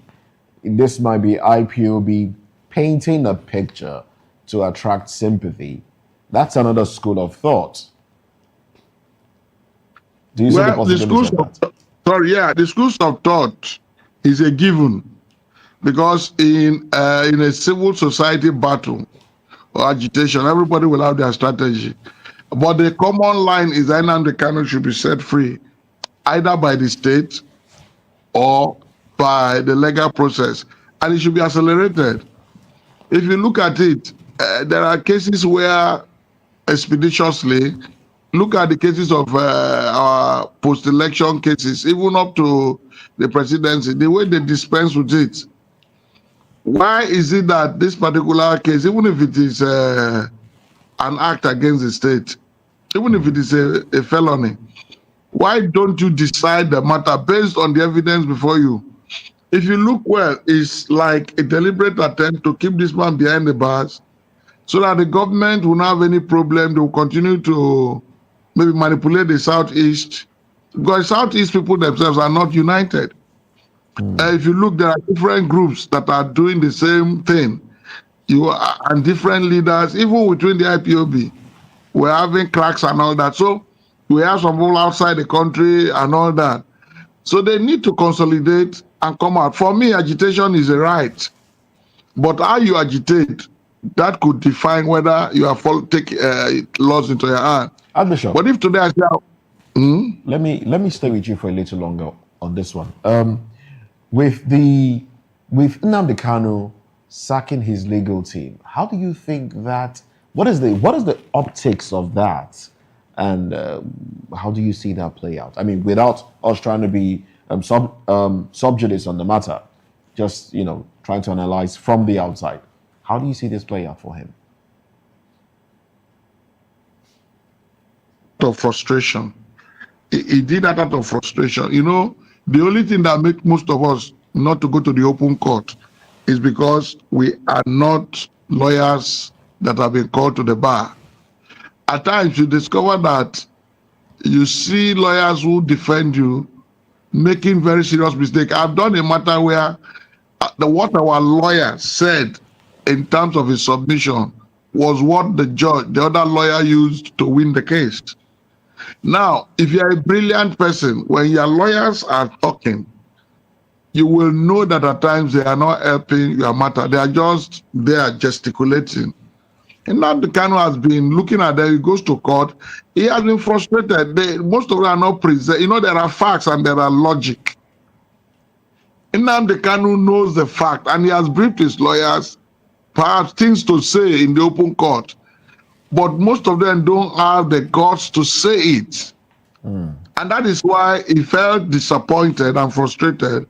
IPOB painting a picture to attract sympathy. That's another school of thought. Do you see the possibility of that? The schools of thought is a given, because in a civil society battle or agitation, everybody will have their strategy. But the common line is that Nnamdi Kanu should be set free, either by the state or by the legal process, and it should be accelerated. If you look at it, there are cases where expeditiously, look at the cases of our post-election cases, even up to the presidency, the way they dispense with it. Why is it that this particular case, even if it is an act against the state, even if it is a felony, why don't you decide the matter based on the evidence before you? If you look well, it's like a deliberate attempt to keep this man behind the bars so that the government will not have any problem. They will continue to maybe manipulate the Southeast because Southeast people themselves are not united. If you look, there are different groups that are doing the same thing. And different leaders, even within the IPOB, we're having cracks and all that. So we have some people outside the country and all that. So they need to consolidate and come out. For me, agitation is a right, but how you agitate, that could define whether you are take laws into your hand. Archbishop, but if today I say, let me stay with you for a little longer on this one. With Nnamdi Kanu sacking his legal team, how do you think that? What is the optics of that, and how do you see that play out? I mean, without us trying to be subjudice on the matter, just trying to analyze from the outside. How do you see this play out for him? Of frustration. He did that out of frustration. The only thing that makes most of us not to go to the open court is because we are not lawyers that have been called to the bar. At times you discover that you see lawyers who defend you making very serious mistakes. I've done a matter where what our lawyer said in terms of his submission was what the other lawyer used to win the case. Now, if you're a brilliant person, when your lawyers are talking, you will know that at times they are not helping your matter. They are just there gesticulating. And now the Kanu has been looking at them, he goes to court, he has been frustrated. Most of them are not present. There are facts and there are logic. And now the Kanu knows the fact and he has briefed his lawyers, perhaps things to say in the open court. But most of them don't have the guts to say it. And that is why he felt disappointed and frustrated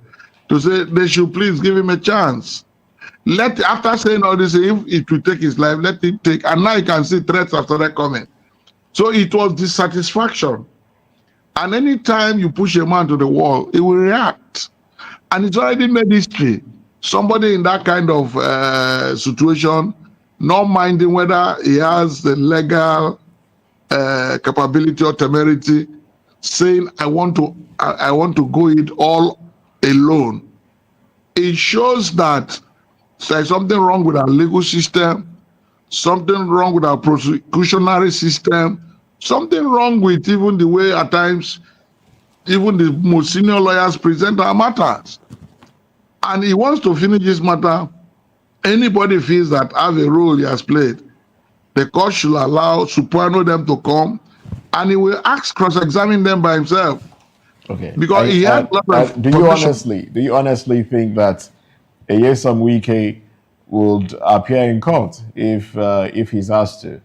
to say they should please give him a chance. After saying all this, if it will take his life, let him take. And now you can see threats after that coming. So it was dissatisfaction. And anytime you push a man to the wall, he will react. And it's already made history. Somebody in that kind of situation, not minding whether he has the legal capability or temerity, saying, I want to go it all alone. It shows that there's something wrong with our legal system, something wrong with our prosecutionary system, something wrong with even the way at times even the most senior lawyers present our matters. And he wants to finish this matter. Anybody feels that have a role he has played, the court should allow Soprano them to come, and he will cross-examine them by himself. Okay. Because he had a lot of do you honestly think that Nyesom Wike would appear in court if he's asked to?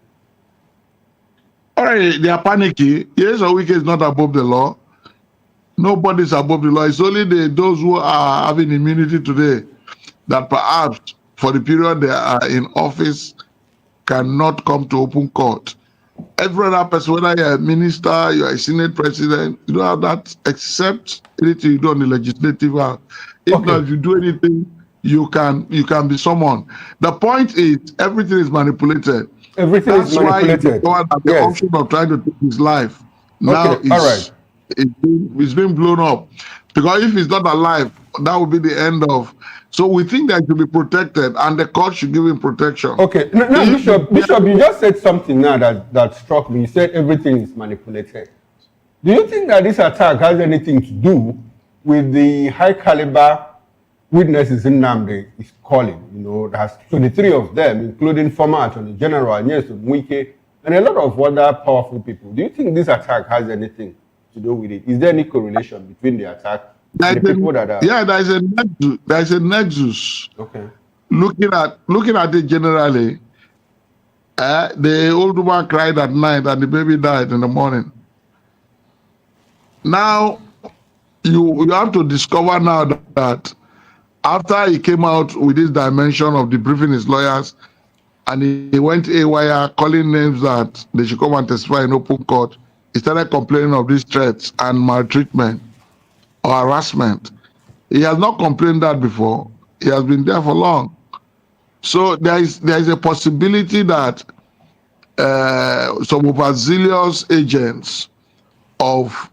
All right, they are panicky. Nyesom Wike is not above the law. Nobody's above the law. It's only those who are having immunity today that perhaps for the period they are in office cannot come to open court. Every other person, whether you're a minister, you're a Senate president, you don't have that except anything you do on the legislative house. If not, if you do anything, you can be someone. The point is, everything is manipulated. Everything is manipulated. That's why the option of trying to take his life now is it's been blown up. Because if he's not alive, that would be the end of. So we think that he should be protected, and the court should give him protection. Okay, now Bishop, you just said something now that struck me. You said everything is manipulated. Do you think that this attack has anything to do with the high caliber witnesses Nnamdi is calling? There's 23 of them, including former Attorney General Nyesom Wike, and a lot of other powerful people. Do you think this attack has anything to do with it? Is there any correlation between the attack and the people that are... Yeah, there's a nexus. Okay. Looking at it generally, the old woman cried at night and the baby died in the morning. Now, you have to discover now that after he came out with this dimension of debriefing his lawyers, and he went AWire calling names that they should come and testify in open court, he started complaining of these threats and maltreatment or harassment. He has not complained that before. He has been there for long. So there is a possibility that some overzealous agents of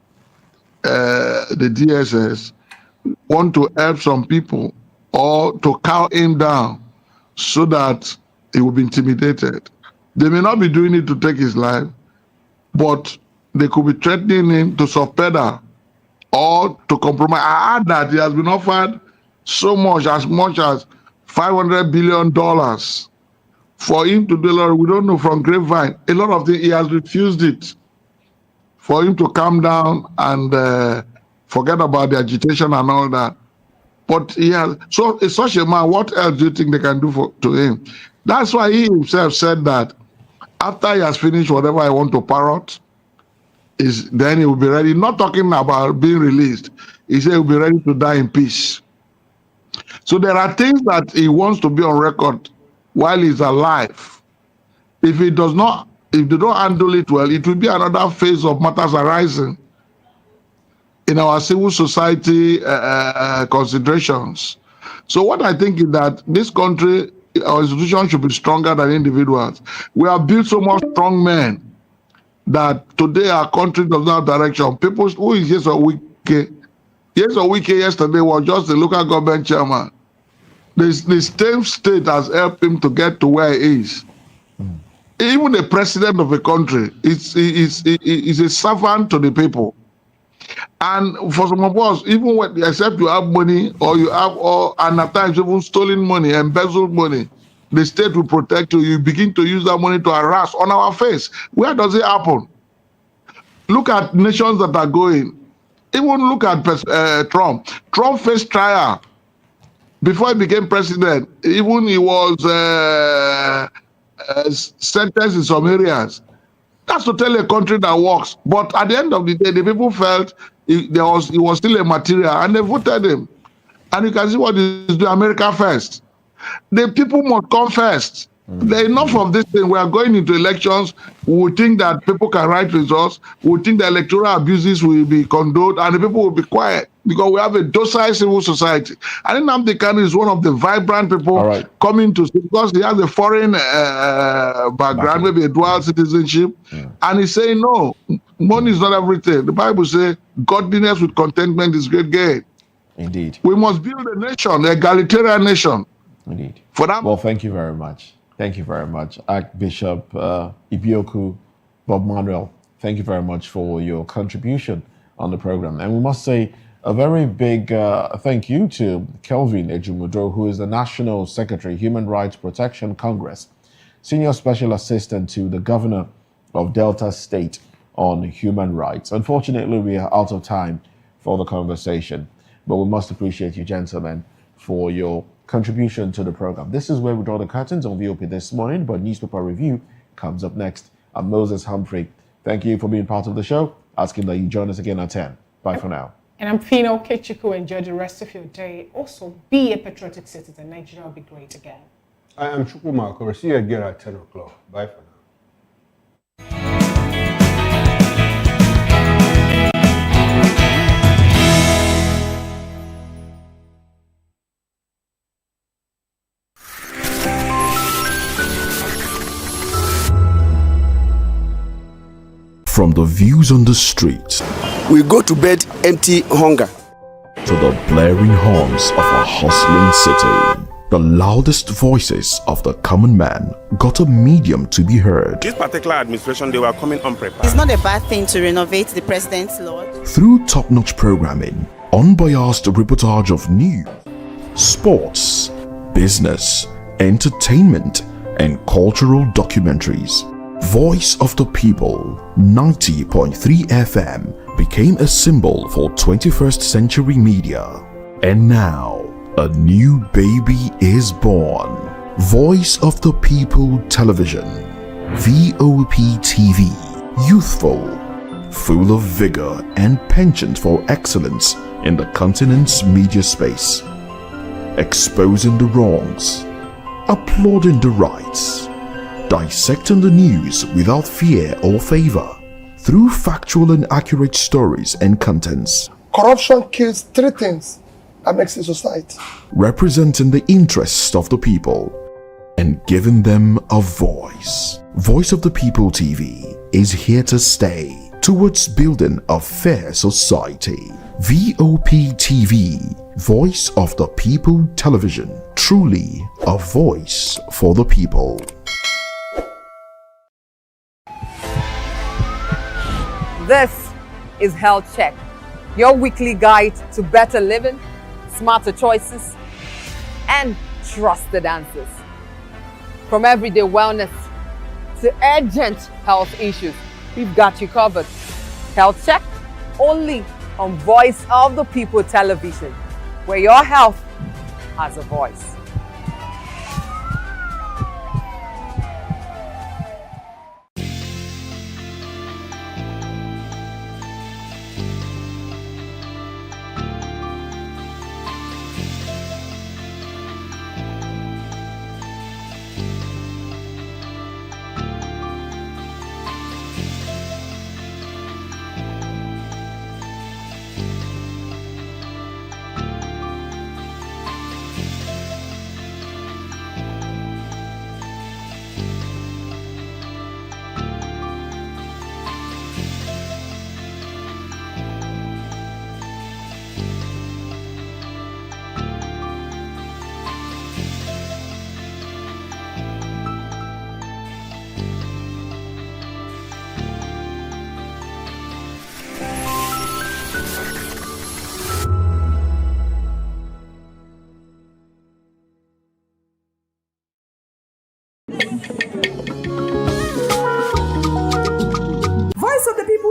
the DSS want to help some people or to cow him down so that he will be intimidated. They may not be doing it to take his life, but they could be threatening him to subpoena or to compromise. I heard that he has been offered so much as $500 billion for him to do a lot. We don't know from grapevine. A lot of things, he has refused it. For him to calm down and forget about the agitation and all that. But he has, so it's such a man, what else do you think they can do to him? That's why he himself said that after he has finished whatever I want to parrot, then he will be ready, not talking about being released. He said he'll be ready to die in peace. So there are things that he wants to be on record while he's alive. If they don't handle it well, it will be another phase of matters arising in our civil society considerations. So what I think is that this country, our institutions should be stronger than individuals. We have built so much strong men that today our country does not have direction. People who is Wike yesterday was just the local government chairman. The same state has helped him to get to where he is. Even the president of a country is a servant to the people. And for some of us, even when, except you have money or you have, and at times even stolen money, embezzled money, the state will protect you. You begin to use that money to harass on our face. Where does it happen? Look at nations that are going. Even look at Trump. Trump faced trial before he became president. Even he was sentenced in some areas. That's to tell a country that works. But at the end of the day, the people felt he was still a material, and they voted him. And you can see what is doing. America first. The people must come first. There's enough of this thing. We are going into elections. We think that people can write results. We think the electoral abuses will be condoned, and the people will be quiet because we have a docile civil society. And Nnamdi Kanu is one of the vibrant people coming to see, because he has a foreign background, maybe a dual citizenship, and he's saying no, money is not everything. The Bible says godliness with contentment is great gain. Indeed. We must build a nation, an egalitarian nation. Indeed. For that. Well, thank you very much. Thank you very much, Archbishop Ibioku Bob Manuel. Thank you very much for your contribution on the program. And we must say a very big thank you to Kelvin Ejumudro, who is the National Secretary, Human Rights Protection Congress, Senior Special Assistant to the Governor of Delta State on Human Rights. Unfortunately, we are out of time for the conversation, but we must appreciate you, gentlemen, for your contribution to the program. This is where we draw the curtains on VOP this morning, but newspaper review comes up next. I'm Moses Humphrey. Thank you for being part of the show. Asking that you join us again at 10. Bye for now. And I'm Fino Kechiku. Enjoy the rest of your day. Also, be a patriotic citizen. Nigeria will be great again. I am Chukwuma. We'll see you again at 10 o'clock. Bye for now. From the views on the street, we go to bed empty hunger, to the blaring horns of a hustling city, the loudest voices of the common man got a medium to be heard. This particular administration, they were coming unprepared. It's not a bad thing to renovate the president's lawn. Through top-notch programming, unbiased reportage of news, sports, business, entertainment, and cultural documentaries, Voice of the People 90.3 FM became a symbol for 21st century media. And now, a new baby is born. Voice of the People Television, VOP TV, youthful, full of vigor and penchant for excellence in the continent's media space, exposing the wrongs, applauding the rights, dissecting the news without fear or favor, through factual and accurate stories and contents. Corruption kills three things that makes a society. Representing the interests of the people and giving them a voice. Voice of the People TV is here to stay. towards building a fair society. VOP TV, Voice of the People Television, truly a voice for the people. This is Health Check, your weekly guide to better living, smarter choices, and trusted answers. From everyday wellness to urgent health issues, we've got you covered. Health Check, only on Voice of the People Television, where your health has a voice.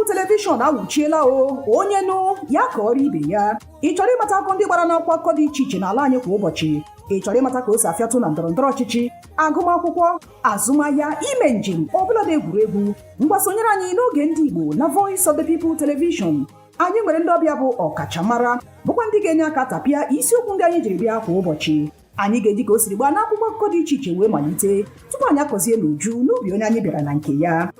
Television awuchiela o onye nụ ya ka ọrụ ibe ya. Ị chọrọ ịmata akụkọ ndị gbara n'ọkwa akụkọ dị iche iche n'ala anyị kwa ụbọchị. Ị chọrọ ịmata ka o si afịatụ na ndọrọndọrọ ọchịchị, agụmakwụkwọ, azụmahịa, ime njem, ọbụladị egwuregwu. Mgbasonyere anyị n'oge ndị Igbo na Voice of the People Television. Anyị nwere ndị ọbịa bụ ọkachamara bụkwa ndị ga-enye aka tapịa isiokwu ndị anyị jiri bịa kwa ụbọchị. Anyị ga-eji ka o siri gbaa n'akwụkwọ akụkọ dị iche iche wee malite tupu anyị akọzie n'uju n'ubi onye anyị bịara na nke ya.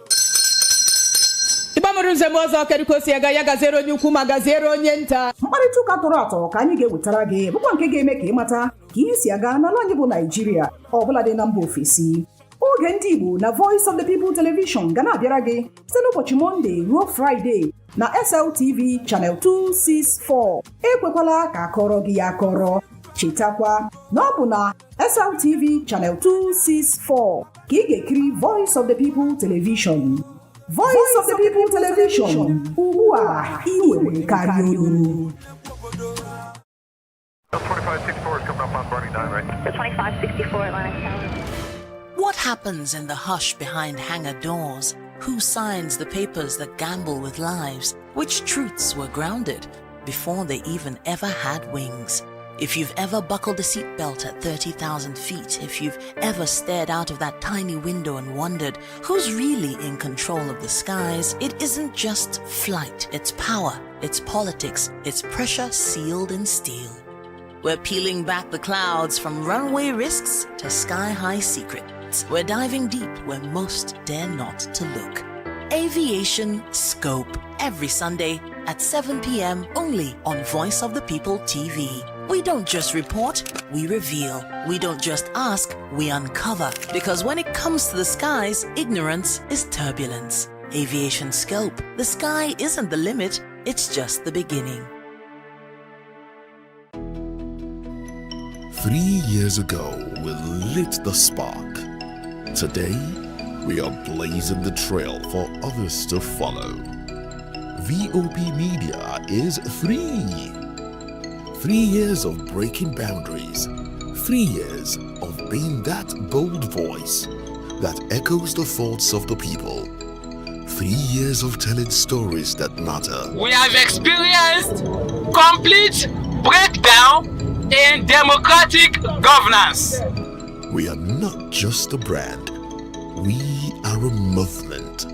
Ọzọ kerikosi ya gazero onye ukwu ma gazero onye nta. Mkparịta ụka tọrọ atọ ka anyị ga-ewetara gị bụkwa nke ga-eme ka ịmata ka ihe si aga n'ala anyị bụ Naịjirịa ọbụladị na mba ofesi. Oge ndị Igbo na Voice of the People Television ga na-abịara gị site n'ụbọchị Mọnde ruo Fraịde na SLTV Channel 264. Ekwekwala ka akọrọ gị ya akọrọ. Chetakwa na ọ bụ na SLTV Channel 264 ka ị ga-ekiri Voice of the People Television. Voice of the People Television. Ugbu a iwere karịa olu. 2564 is coming up on Burning 9, right? The 2564 Atlantic Tower. What happens in the hush behind hangar doors? Who signs the papers that gamble with lives? Which truths were grounded before they even ever had wings? If you've ever buckled a seatbelt at 30,000 feet, if you've ever stared out of that tiny window and wondered who's really in control of the skies, it isn't just flight, it's power, it's politics, it's pressure sealed in steel. We're peeling back the clouds from runway risks to sky-high secrets. We're diving deep where most dare not to look. Aviation Scope, every Sunday at 7 p.m. only on Voice of the People TV. We don't just report, we reveal. We don't just ask, we uncover. Because when it comes to the skies, ignorance is turbulence. Aviation Scope, the sky isn't the limit, it's just the beginning. 3 years ago, we lit the spark. Today, we are blazing the trail for others to follow. VOP Media is free. 3 years of breaking boundaries. 3 years of being that bold voice that echoes the thoughts of the people. 3 years of telling stories that matter. We have experienced complete breakdown in democratic governance. We are not just a brand. We are a movement,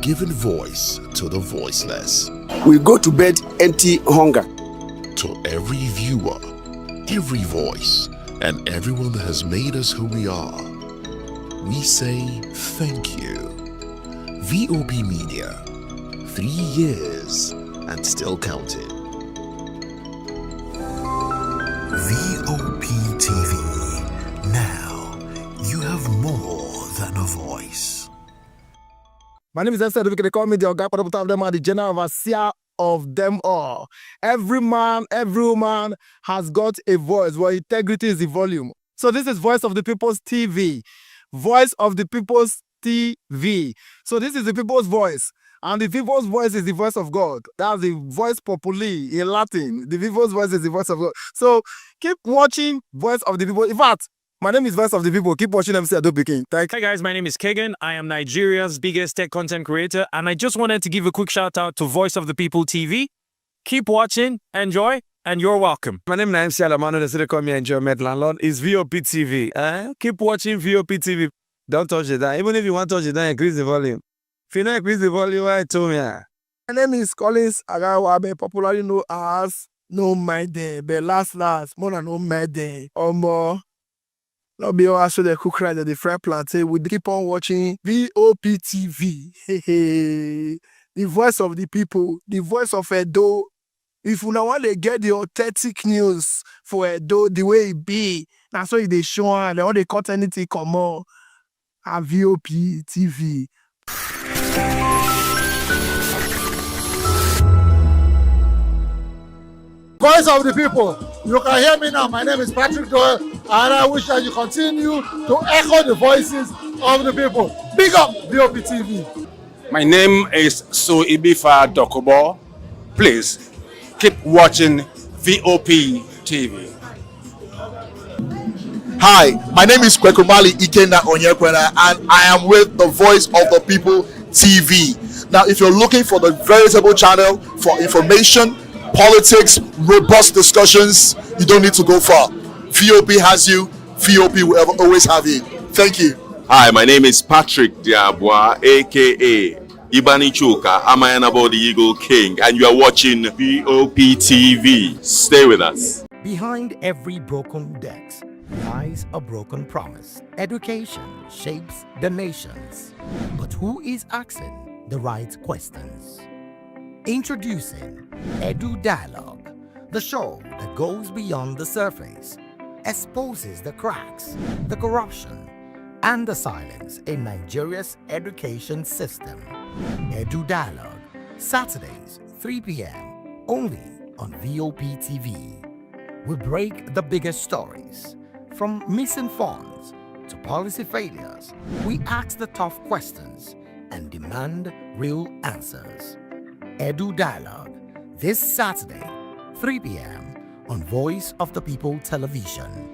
giving voice to the voiceless. We go to bed empty hunger. To every viewer, every voice, and everyone that has made us who we are, we say thank you. VOP Media, 3 years and still counting. VOP TV. Now you have more than a voice. My name is Esther. They call me the Oga of them are the general overseer of them all. Every man, every woman has got a voice where integrity is the volume. So this is Voice of the People's TV. Voice of the People's TV. So this is the people's voice. And the people's voice is the voice of God. That's the voice populi in Latin. The people's voice is the voice of God. So keep watching Voice of the People. In fact, my name is Voice of the People. Keep watching MC Adobe King. Hi guys, my name is Kagan. I am Nigeria's biggest tech content creator, and I just wanted to give a quick shout out to Voice of the People TV. Keep watching, enjoy, and you're welcome. My name is MC Alamano. They call me Enjoy Landlord. It's VOP TV. Keep watching VOP TV. Don't touch it down. Even if you want to touch it down, increase the volume. If you don't increase the volume, I told me. My name is Collins Agawabe, popularly known as No Maiden, but last, more than No Maiden, or more. Not be all so the cook right at the fry plantain. We keep on watching VOP TV. The voice of the people, the voice of Edo. If you want to get the authentic news for Edo, the way it be, that's why they show and all they cut anything come on. A VOP TV. Voice of the people. You can hear me now. My name is Patrick Doyle, and I wish that you continue to echo the voices of the people. Big up VOP TV. My name is Suibifa Dokobo. Please keep watching VOP TV. Hi, my name is Kwekumali Ikenda Onyekwena, and I am with the Voice of the People TV. Now, if you're looking for the veritable channel for information, politics, robust discussions, you don't need to go far. VOP has you. VOP will always have you. Thank you. Hi, my name is Patrick Diabwa, aka Ibani Chuka, Amayanabo the Eagle King, and you are watching VOP TV. Stay with us. Behind every broken desk lies a broken promise. Education shapes the nations. But who is asking the right questions? Introducing Edu Dialogue, the show that goes beyond the surface, exposes the cracks, the corruption, and the silence in Nigeria's education system. Edu Dialogue, Saturdays, 3 p.m., only on VOP TV. We break the biggest stories, from missing funds to policy failures. We ask the tough questions and demand real answers. Edu Dialogue, this Saturday, 3 p.m. on Voice of the People Television.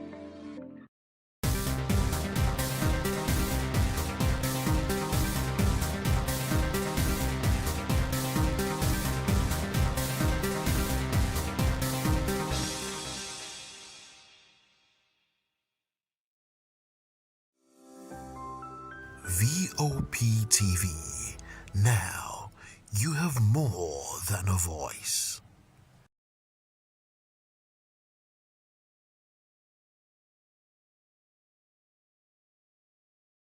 VOP TV. Now, you have more than a voice.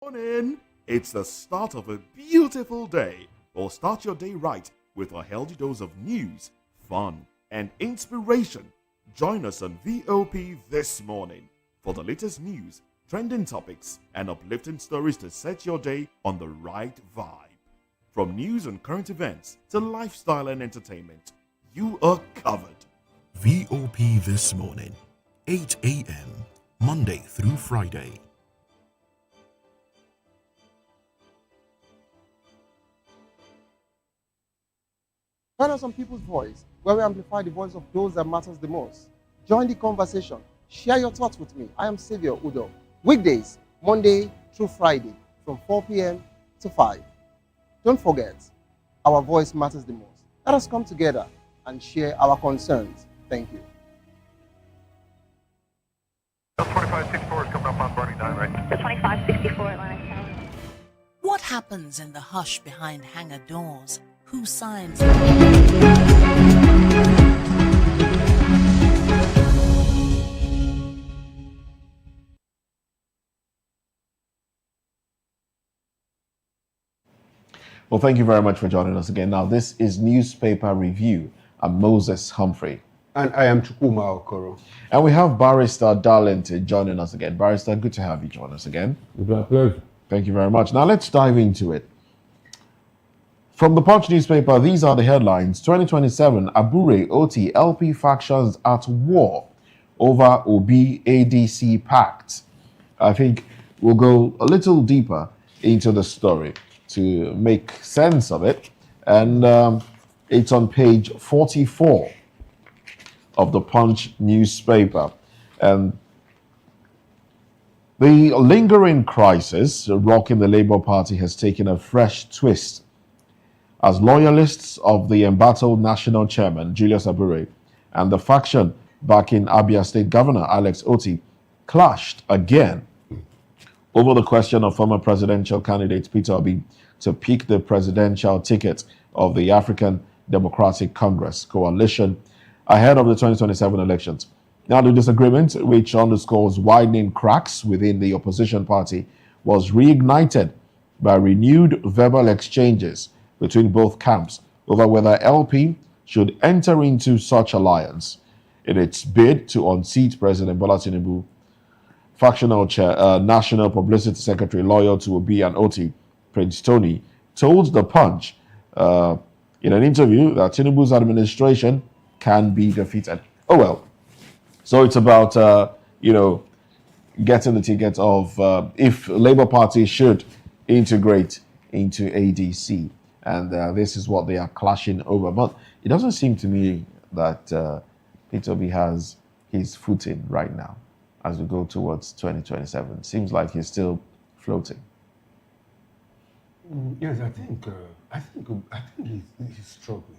Morning. It's the start of a beautiful day. Well, start your day right with a healthy dose of news, fun, and inspiration. Join us on VOP this morning for the latest news, trending topics, and uplifting stories to set your day on the right vibe. From news and current events to lifestyle and entertainment, you are covered. VOP this morning, 8 a.m., Monday through Friday. Turn on some people's voice, where we amplify the voice of those that matters the most. Join the conversation. Share your thoughts with me. I am Xavier Udo. Weekdays, Monday through Friday, from 4 p.m. to 5. Don't forget, our voice matters the most. Let us come together and share our concerns. Thank you. 2564 is coming up on Barney 9, right? The 2564 Atlantic Tower. What happens in the hush behind hangar doors? Who signs? Well, thank you very much for joining us again. Now, this is Newspaper Review. I'm Moses Humphrey. And I am Chukuma Okoro. And we have Barrister Darlington joining us again. Barrister, good to have you join us again. It's my pleasure. Thank you very much. Now, let's dive into it. From the Punch newspaper, these are the headlines. 2027, Abure, OT, LP factions at war over Obi ADC pact. I think we'll go a little deeper into the story to make sense of it. And it's on page 44 of the Punch newspaper. And the lingering crisis rocking the Labour Party has taken a fresh twist as loyalists of the embattled national chairman, Julius Abure, and the faction backing Abia State Governor Alex Otti clashed again over the question of former presidential candidate Peter Obi to pick the presidential ticket of the African Democratic Congress coalition ahead of the 2027 elections. Now, the disagreement, which underscores widening cracks within the opposition party, was reignited by renewed verbal exchanges between both camps over whether LP should enter into such alliance. In its bid to unseat President Bola Tinubu, factional chair, National Publicity Secretary loyal to Obi and Oti, Prince Tony, told The Punch in an interview that Tinubu's administration can be defeated. Oh well. So it's about, getting the ticket of if Labour Party should integrate into ADC. And this is what they are clashing over. But it doesn't seem to me that Peter Obi has his footing right now as we go towards 2027. Seems like he's still floating. Yes, I think he's struggling.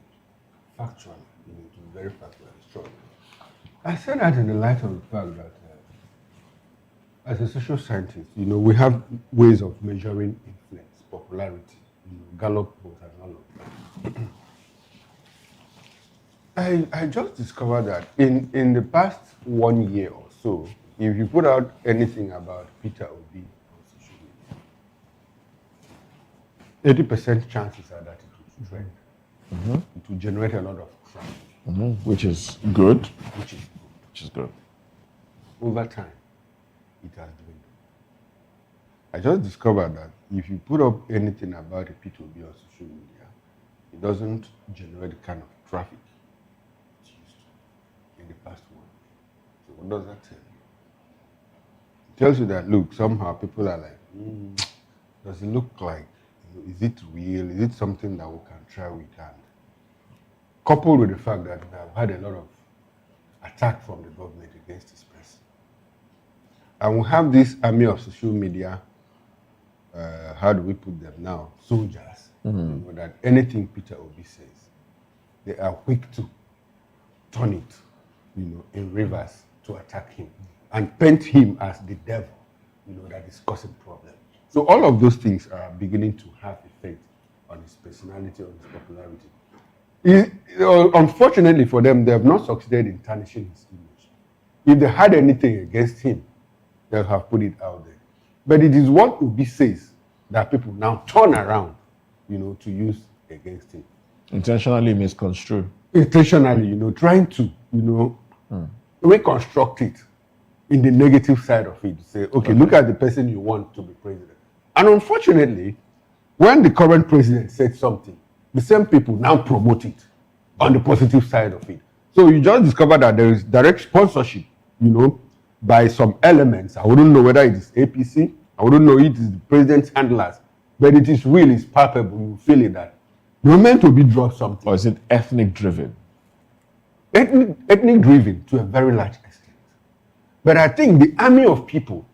Factually, to be very factually struggling. I say that in the light of the fact that as a social scientist, we have ways of measuring influence, popularity, Gallup vote and all of that. I just discovered that in the past 1 year or so, if you put out anything about Peter Obi on social media, 80% chances are that it will trend. Mm-hmm. It will generate a lot of traffic. Mm-hmm. Which is good. Which is good. Over time, it has dwindled. I just discovered that if you put up anything about a P2B on social media, it doesn't generate the kind of traffic it used to in the past one. So what does that tell you? It tells you that, look, somehow people are like, does it look like, is it real? Is it something that we can try with? And coupled with the fact that we have had a lot of attack from the government against this person. And we have this army of social media, how do we put them now? Soldiers. That anything Peter Obi says, they are quick to turn it, in reverse to attack him and paint him as the devil, that is causing problems. So all of those things are beginning to have effect on his personality, on his popularity. Unfortunately for them, they have not succeeded in tarnishing his image. If they had anything against him, they'll have put it out there. But it is what Obi says that people now turn around, to use against him. Intentionally misconstrue. Intentionally, trying to, reconstruct it in the negative side of it. Say, okay, look at the person you want to be president. And unfortunately, when the current president said something, the same people now promote it on the positive side of it. So you just discover that there is direct sponsorship, by some elements. I wouldn't know whether it is APC, I wouldn't know it is the president's handlers, but it is real, it's palpable. You feel it that you're meant to be drug something. Or is it ethnic driven? Ethnic driven to a very large extent. But I think the army of people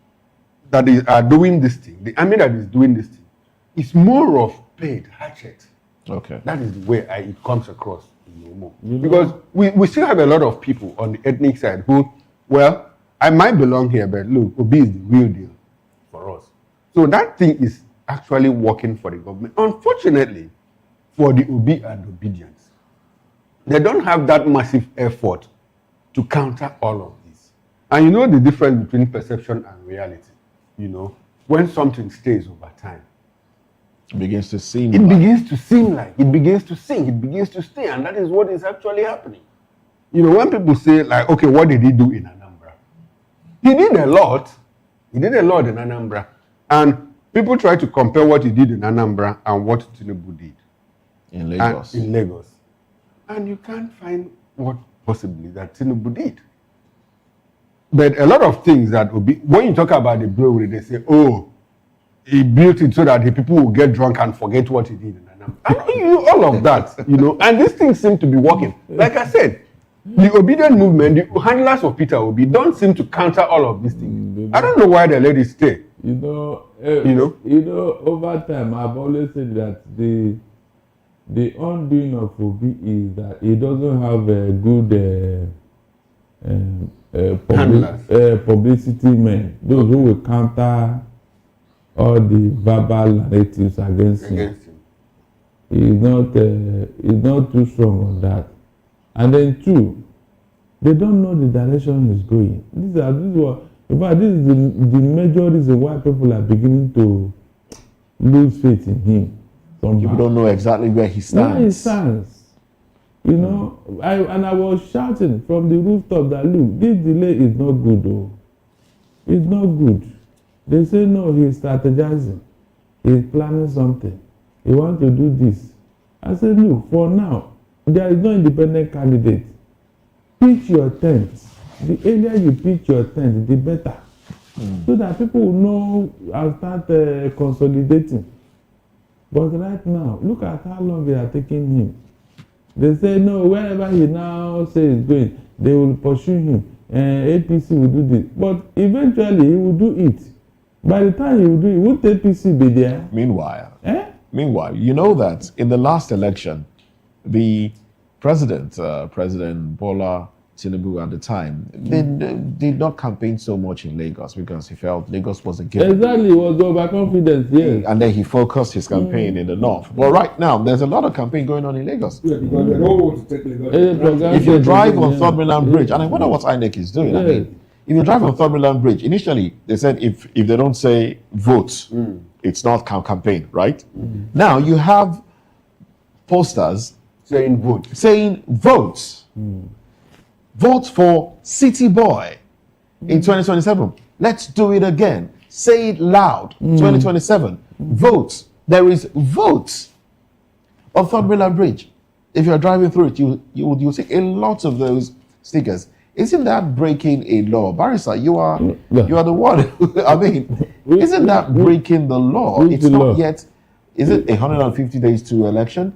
that are doing this thing, the army that is doing this thing, is more of paid hatchet. Okay. That is the way it comes across. Because we still have a lot of people on the ethnic side who, well, I might belong here, but look, Obi is the real deal for us. So that thing is actually working for the government. Unfortunately, for the Obi and obedience, they don't have that massive effort to counter all of this. And the difference between perception and reality, when something stays over time, it begins to seem it begins to seem like, it begins to sink, it begins to stay, and that is what is actually happening. When people say, like, okay, what did he do in Anambra? He did a lot. He did a lot in Anambra. And people try to compare what he did in Anambra and what Tinubu did. In Lagos. In Lagos. And you can't find what possibly that Tinubu did. But a lot of things that will be, when you talk about the brewery, they say, oh, he built it so that the people will get drunk and forget what he did. And all of that, and these things seem to be working. Like I said, the obedient movement, the handlers of Peter Obi don't seem to counter all of these things. I don't know why they let it stay. Over time, I've always said that the undoing of Obi is that he doesn't have a good publicity men, those who will counter all the verbal narratives against him. He's not too strong on that. And then two, they don't know the direction he's going. This is the major reason why people are beginning to lose faith in him. People don't know exactly where he stands. Where he stands. I was shouting from the rooftop that look, this delay is not good though. It's not good. They say no, he's strategizing. He's planning something. He wants to do this. I said, look, for now, there is no independent candidate. Pitch your tent. The earlier you pitch your tent, the better. So that people will know and start consolidating. But right now, look at how long they are taking him. They say, no, wherever he now says he's going, they will pursue him. APC will do this. But eventually, he will do it. By the time he will do it, won't APC be there? Meanwhile, you know that in the last election, the President Bola Tinubu at the time, did not campaign so much in Lagos because he felt Lagos was a given. Exactly, it was overconfidence, yes. And then he focused his campaign in the north. But right now, there's a lot of campaign going on in Lagos. Yeah, because they don't want to take Lagos. If you drive on Third Mainland Bridge, and I wonder what INEC is doing. I mean, if you drive on Third Mainland Bridge, initially they said if they don't say vote, it's not campaign, right? Now you have posters saying vote. Vote for City Boy in 2027. Let's do it again. Say it loud. 2027. Vote. There is vote on Third Mainland Bridge. If you're driving through it, you'll see a lot of those stickers. Isn't that breaking a law? Barrister, you are the one. I mean, isn't that breaking the law? It's not yet. Is it 150 days to election?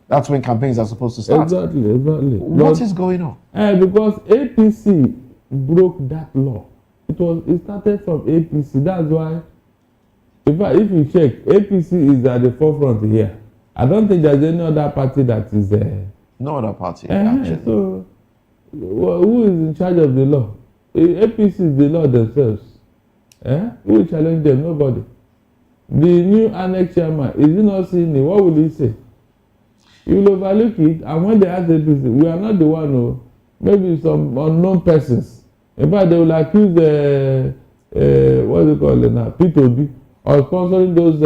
That's when campaigns are supposed to start. Exactly. What is going on? Because APC broke that law. It started from APC. That's why, if you check, APC is at the forefront here. I don't think there's any other party that is there. No other party, actually. So, who is in charge of the law? APC is the law themselves. Who will challenge them? Nobody. The new annex chairman, is he not seeing it? What will he say? He will overlook it, and when they ask APC, we are not the one who, maybe some unknown persons. In fact, they will accuse what do you call it now, P2B, of sponsoring those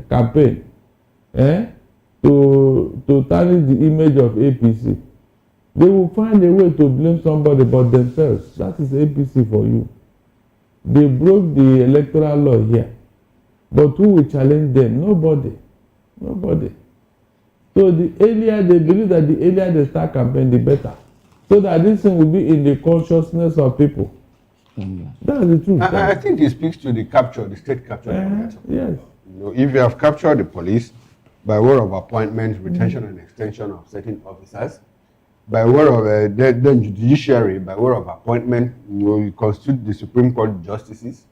campaigns to tarnish the image of APC. They will find a way to blame somebody but themselves. That is APC for you. They broke the electoral law here. But who will challenge them? Nobody. So the earlier they believe that the earlier they start campaign, the better. So that this thing will be in the consciousness of people. That's the truth. I think it speaks to the state capture. Yes. If you have captured the police by way of appointment, retention, and extension of certain officers, by way of the judiciary, by way of appointment, you constitute the Supreme Court justices.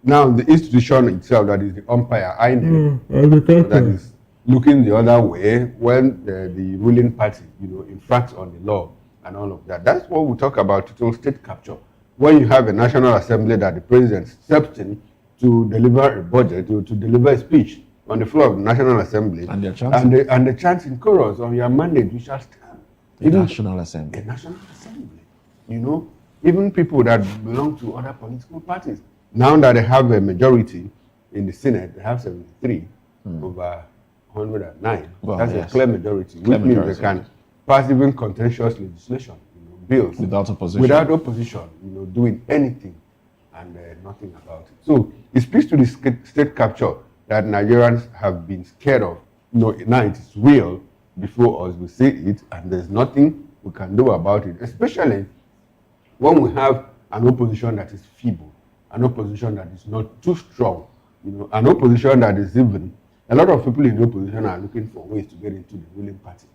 Now the institution itself, that is the umpire, INEC, that is looking the other way when the ruling party, infracts on the law and all of that. That's what we talk about total state capture. When you have a National Assembly that the president steps in to deliver a budget, to deliver a speech on the floor of the National Assembly, and the chants in chorus on your mandate, you shall stand. The National Assembly. The National Assembly. Even people that belong to other political parties. Now that they have a majority in the Senate, they have 73 over 109. That's a clear majority, which means they can pass even contentious legislation, bills. Without opposition. Without opposition, doing anything and nothing about it. So it speaks to the state capture that Nigerians have been scared of now it is real before us. We see it, and there's nothing we can do about it, especially when we have an opposition that is feeble, an opposition that is not too strong, an opposition that is even, a lot of people in the opposition are looking for ways to get into the ruling party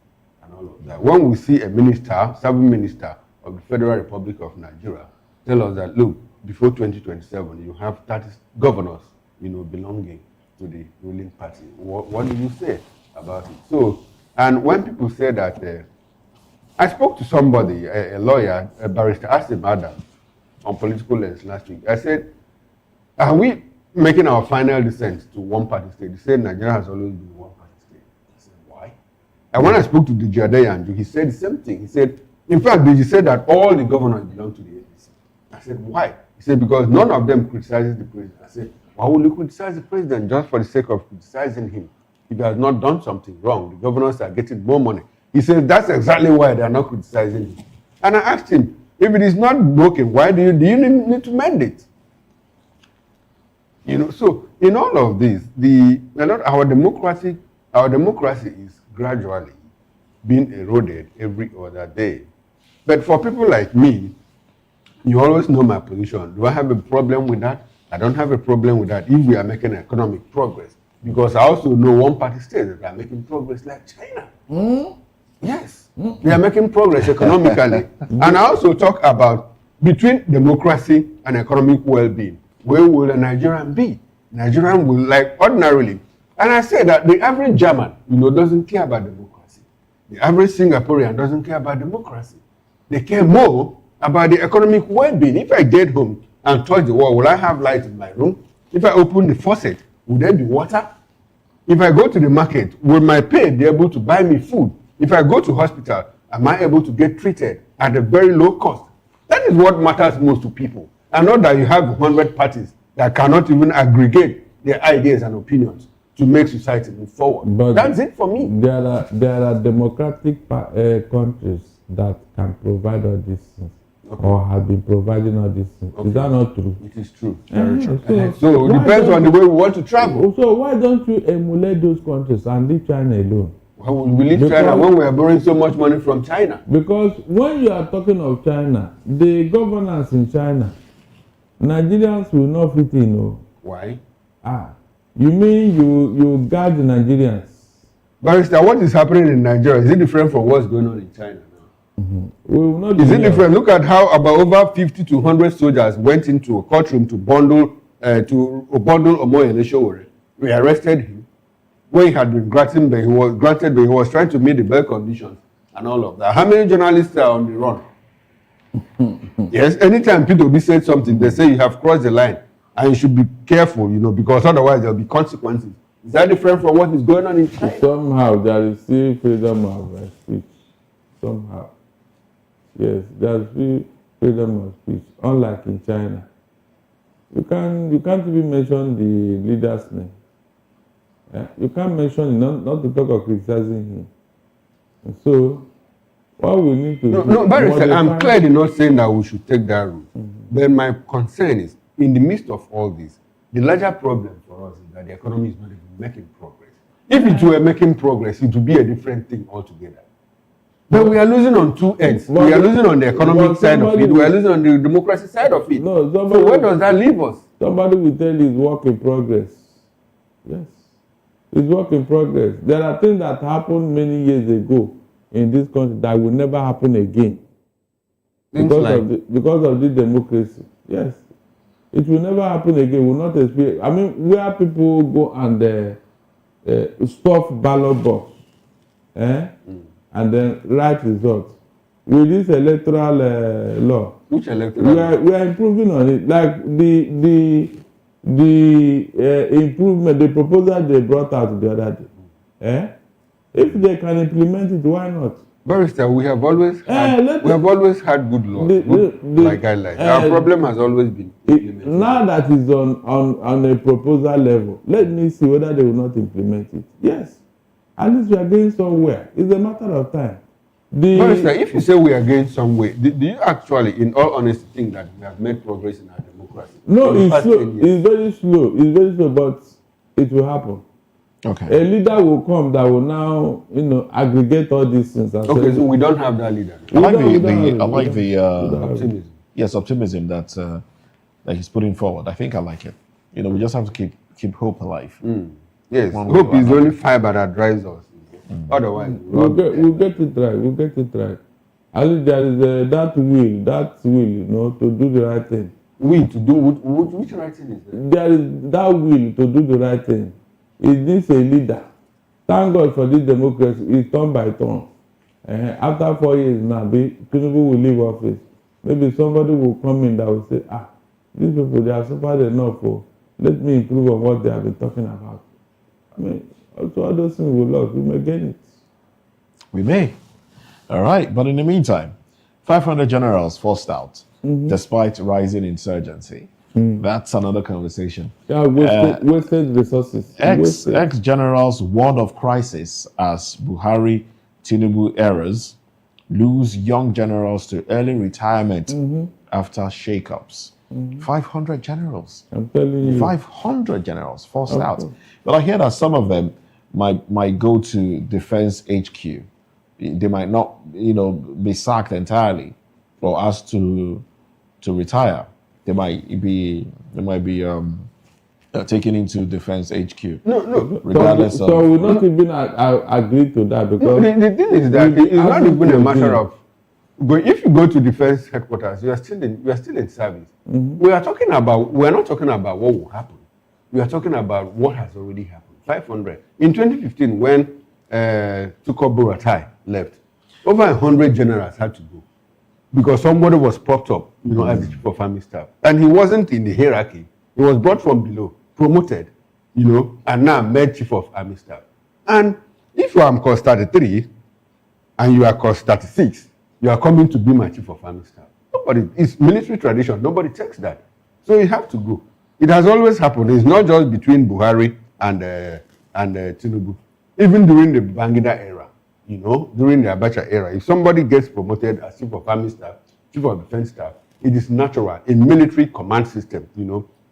and all of that. When we see a minister, serving minister of the Federal Republic of Nigeria, tell us that, look, before 2027, you have 30 governors, belonging to the ruling party. What do you say about it? So, and when people say that, I spoke to somebody, a lawyer, a barrister, Asim Adam, on Political Lens last week. I said, are we making our final descent to one-party state? He said Nigeria has always been a one-party state. I said, why? And when I spoke to Diji Adeyanju, he said the same thing. He said, in fact, Diji said that all the governors belong to the APC. I said, why? He said, because none of them criticizes the president. I said, why would you criticize the president just for the sake of criticizing him? If he has not done something wrong, the governors are getting more money. He said, that's exactly why they are not criticizing him. And I asked him, if it is not broken, why do you need to mend it? So in all of this, our democracy is gradually being eroded every other day. But for people like me, you always know my position. Do I have a problem with that? I don't have a problem with that if we are making economic progress. Because I also know one-party states that are making progress like China. Yes, they are making progress economically. And I also talk about between democracy and economic well-being. Where will a Nigerian be? Nigerian will like ordinarily. And I say that the average German, doesn't care about democracy. The average Singaporean doesn't care about democracy. They care more about the economic well-being. If I get home and touch the wall, will I have light in my room? If I open the faucet, will there be water? If I go to the market, will my pay be able to buy me food? If I go to hospital, am I able to get treated at a very low cost? That is what matters most to people. And not that you have 100 parties that cannot even aggregate their ideas and opinions to make society move forward. But that's it for me. There are democratic countries that can provide all these things. Okay. Or have been providing all these things. Okay. Is that not true? It is true. Very true. So it depends on the way we want to travel. So why don't you emulate those countries and leave China alone? Well, we leave China when we are borrowing so much money from China. Because when you are talking of China, the governance in China, Nigerians will not fit in. No. Why? You mean you guard the Nigerians? Barrister, what is happening in Nigeria? Is it different from what's going on in China now? Mm-hmm. Is it different? Look at how about over 50 to 100 soldiers went into a courtroom to bundle Omoyele Sowore. We arrested him when he had been granted, but he was trying to meet the bail conditions and all of that. How many journalists are on the run? Yes, anytime P2B said something, they say you have crossed the line and you should be careful, because otherwise there will be consequences. Is that different from what is going on in China? Somehow there is still freedom of speech. Somehow. Yes, there is still freedom of speech, unlike in China. You can't even mention the leader's name. You can't mention him, not to talk of criticizing him. And so, what we need to do... No, Barrister, I'm clearly not saying that we should take that route. But my concern is, in the midst of all this, the larger problem for us is that the economy is not even making progress. If it were making progress, it would be a different thing altogether. But we are losing on two ends. We are losing on the economic side of it. We are losing on the democracy side of it. So where does that leave us? Somebody will tell you it's work in progress. Yes. It's work in progress. There are things that happened many years ago in this country that will never happen again. Because of the democracy. Yes. It will never happen again. We will not experience. I mean, where people go and stuff ballot box, and then write results. With this electoral law, which electoral? We are improving on it. Like the improvement, the proposal they brought out the other day. If they can implement it, why not? Barrister, we have always had good laws, like guidelines. Our problem has always been implemented. Now that it's on a proposal level, let me see whether they will not implement it. Yes, at least we are going somewhere. It's a matter of time. Barrister, if you say we are going somewhere, do you actually, in all honesty, think that we have made progress in our democracy? No, it's slow. It's very slow. It's very slow, but it will happen. A leader will come that will now, aggregate all these things. And Okay, say, so we don't have that leader. I like the optimism. Yes, optimism that he's putting forward. I think I like it. We just have to keep hope alive. Yes, One hope way or is the another. only fiber that drives us. Otherwise, we'll get it right. We'll get it right. At least there is that will, to do the right thing. Will to do which right thing is that? There is that will to do the right thing. It needs a leader. Thank God for this democracy. It's turn by turn. After 4 years now, Tinubu will leave office. Maybe somebody will come in that will say, these people, they have suffered enough. Let me improve on what they have been talking about. I mean, also all those things we lost, we may gain it. We may. All right. But in the meantime, 500 generals forced out despite rising insurgency. That's another conversation. Yeah, wasted resources. Ex-generals warned of crisis as Buhari, Tinubu eras lose young generals to early retirement after shakeups. 500 generals. I'm telling you. 500 generals forced out. But I hear that some of them might go to Defense HQ. They might not, be sacked entirely or asked to retire. They might be taken into Defense HQ. No. Regardless so we not even agree to that because the thing is that it's not even a matter of. But if you go to defense headquarters, you are still in service. We are not talking about what will happen. We are talking about what has already happened. 500 in 2015 when Tukur Buratai left, over 100 generals had to go because somebody was propped up, as the chief of army staff, and he wasn't in the hierarchy. He was brought from below, promoted, and now made chief of army staff. And if you are cos 33 and you are cos 36, you are coming to be my chief of army staff. It's military tradition. Nobody takes that. So you have to go. It has always happened. It's not just between Buhari and Tinubu. Even during the Bangida era, during the Abacha era, if somebody gets promoted as chief of army staff, chief of defense staff, it is natural in military command system,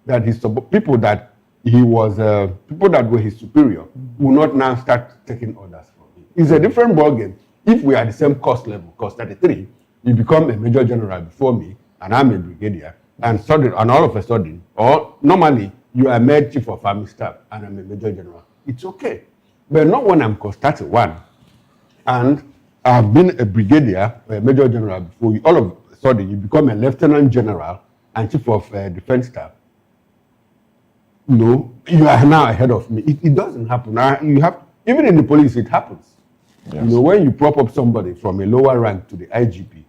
that people that were his superior will not now start taking orders from him. It's a different ballgame. If we are the same cost level, cost 33, you become a major general before me, and I'm a brigadier, and all of a sudden, or normally, you are made chief of army staff, and I'm a major general. It's okay. But not when I'm cost 31, and I've been a brigadier, or a major general before you. All of a sudden, you become a lieutenant general and chief of defense staff. No, you are now ahead of me. It doesn't happen. Even in the police, it happens. Yes. When you prop up somebody from a lower rank to the IGP,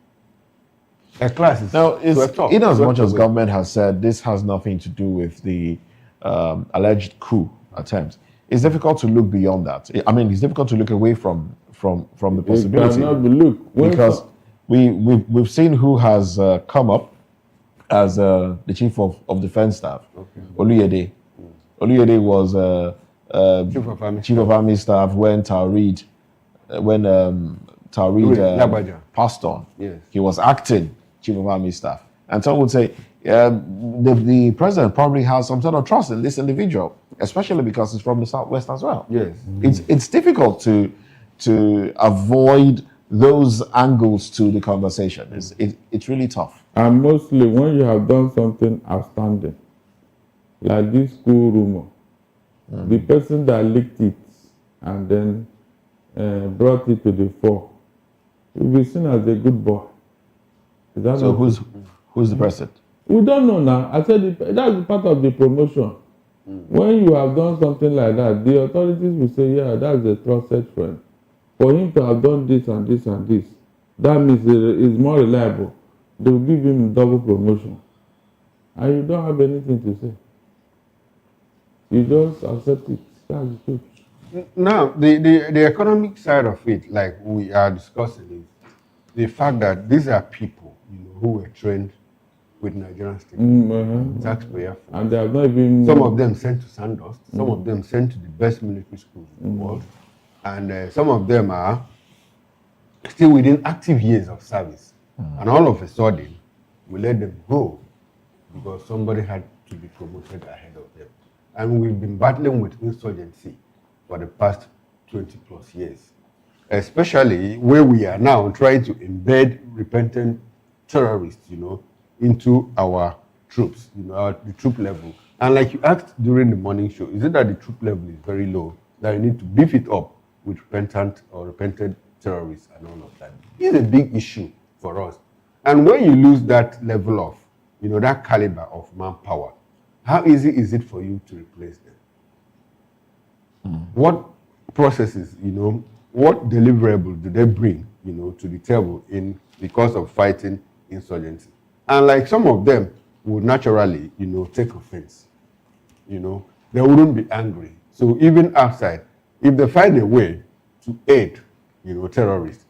a class is now. In as much as government has said this has nothing to do with the alleged coup attempt, it's difficult to look beyond that. I mean, it's difficult to look away from the possibility. It cannot be looked because we've seen who has come up as the chief of defense staff. Okay. Oluyede. Oluyede was chief of army staff when Taoreed passed on. Yes. He was acting chief of army staff. And some would say the president probably has some sort of trust in this individual, especially because he's from the Southwest as well. Yes. It's difficult to avoid those angles to the conversation. It's really tough. And mostly when you have done something outstanding, like this school rumor, the person that leaked it and then brought it to the fore will be seen as a good boy. So who's the person? We don't know now. I said that's part of the promotion. When you have done something like that, the authorities will say, yeah, that's a trusted friend. For him to have done this and this and this, that means it's more reliable. They will give him double promotion. And you don't have anything to say. You just accept it. That's the truth. Now, the economic side of it, like we are discussing, is the fact that these are people who were trained with Nigerian state taxpayer funds. And they have not even... Some of them sent to Sandust, some of them sent to the best military schools in the world, and some of them are still within active years of service. And all of a sudden, we let them go because somebody had to be promoted ahead of them. And we've been battling with insurgency for the past 20 plus years. Especially where we are now trying to embed repentant terrorists, into our troops, the troop level. And like you asked during the morning show, is it that the troop level is very low, that you need to beef it up with repentant terrorists and all of that? It's a big issue for us. And when you lose that level of, that caliber of manpower, how easy is it for you to replace them? What processes, what deliverables do they bring, to the table because of fighting insurgency? And like some of them would naturally, take offense. They wouldn't be angry. So even outside, if they find a way to aid, terrorists,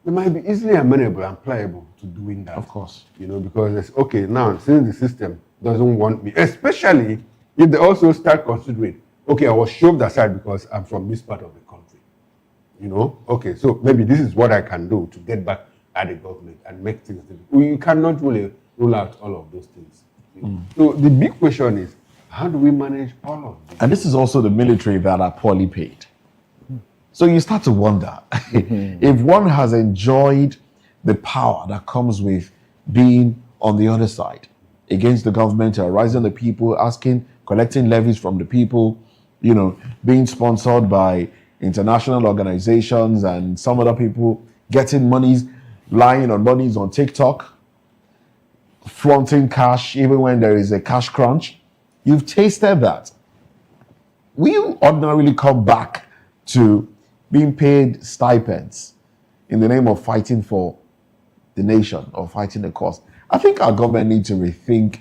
they might be easily amenable and pliable to doing that. Of course. Because it's okay now, since the system doesn't want me, especially if they also start considering, okay, I was shoved aside because I'm from this part of the country. Okay, so maybe this is what I can do to get back at the government and make things different. You cannot really rule out all of those things. So the big question is, how do we manage all of this? And this is also the military that are poorly paid. So you start to wonder, if one has enjoyed the power that comes with being on the other side, against the government, terrorizing the people, collecting levies from the people, being sponsored by international organizations and some other people, getting monies, lying on monies on TikTok, flaunting cash even when there is a cash crunch. You've tasted that. We ordinarily come back to being paid stipends in the name of fighting for the nation or fighting the cause. I think our government needs to rethink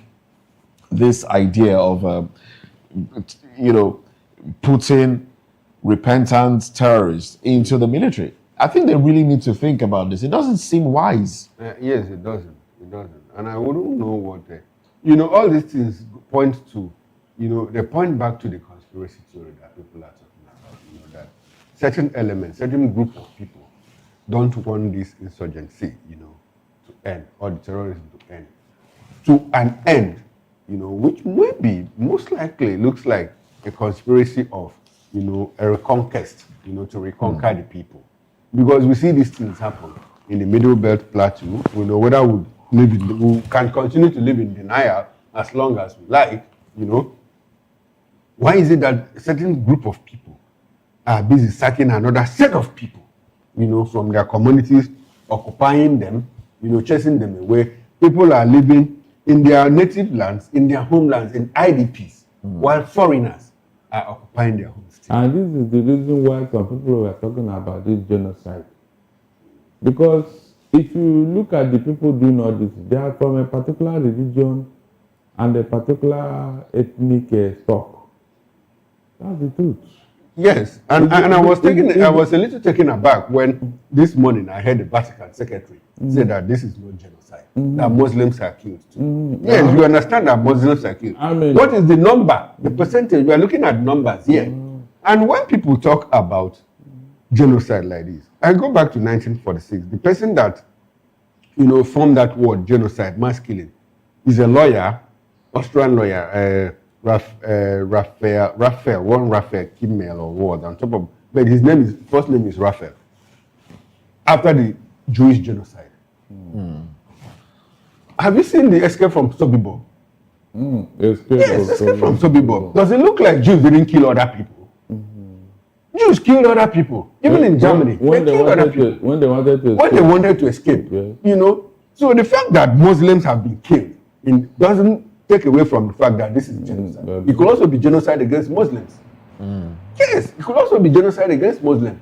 this idea of, putting repentant terrorists into the military. I think they really need to think about this. It doesn't seem wise. Yes, it doesn't. And I wouldn't know what all these things point to, they point back to the conspiracy theory that people are talking about, that certain elements, certain group of people don't want this insurgency, to end, or the terrorism to end. To an end, which maybe, most likely, looks like a conspiracy of, a reconquest, to reconquer the people. Because we see these things happen in the Middle Belt Plateau, whether we can continue to live in denial as long as we like, Why is it that a certain group of people are busy sacking another set of people, from their communities, occupying them, chasing them away? People are living in their native lands, in their homelands, in IDPs, while foreigners are occupying their homes. And this is the reason why some people were talking about this genocide. Because if you look at the people doing all this, they are from a particular religion and a particular ethnic stock. That's the truth. Yes, and I was a little taken aback when this morning I heard the Vatican secretary say that this is not genocide, that Muslims are killed too. Yes, you understand that Muslims are killed. What is the number, the percentage? We are looking at numbers here. And when people talk about genocide like this, I go back to 1946. The person that, formed that word, genocide, mass killing, is a lawyer, Austrian lawyer, Raphael Kimmel or what on top of, but his first name is Raphael. After the Jewish genocide. Have you seen the Escape from Sobibor? Escape from Sobibor. Does it look like Jews didn't kill other people? Jews killed other people, even in Germany. When they wanted to escape. So the fact that Muslims have been killed doesn't take away from the fact that this is genocide. It could also be genocide against Muslims. Yes, it could also be genocide against Muslims.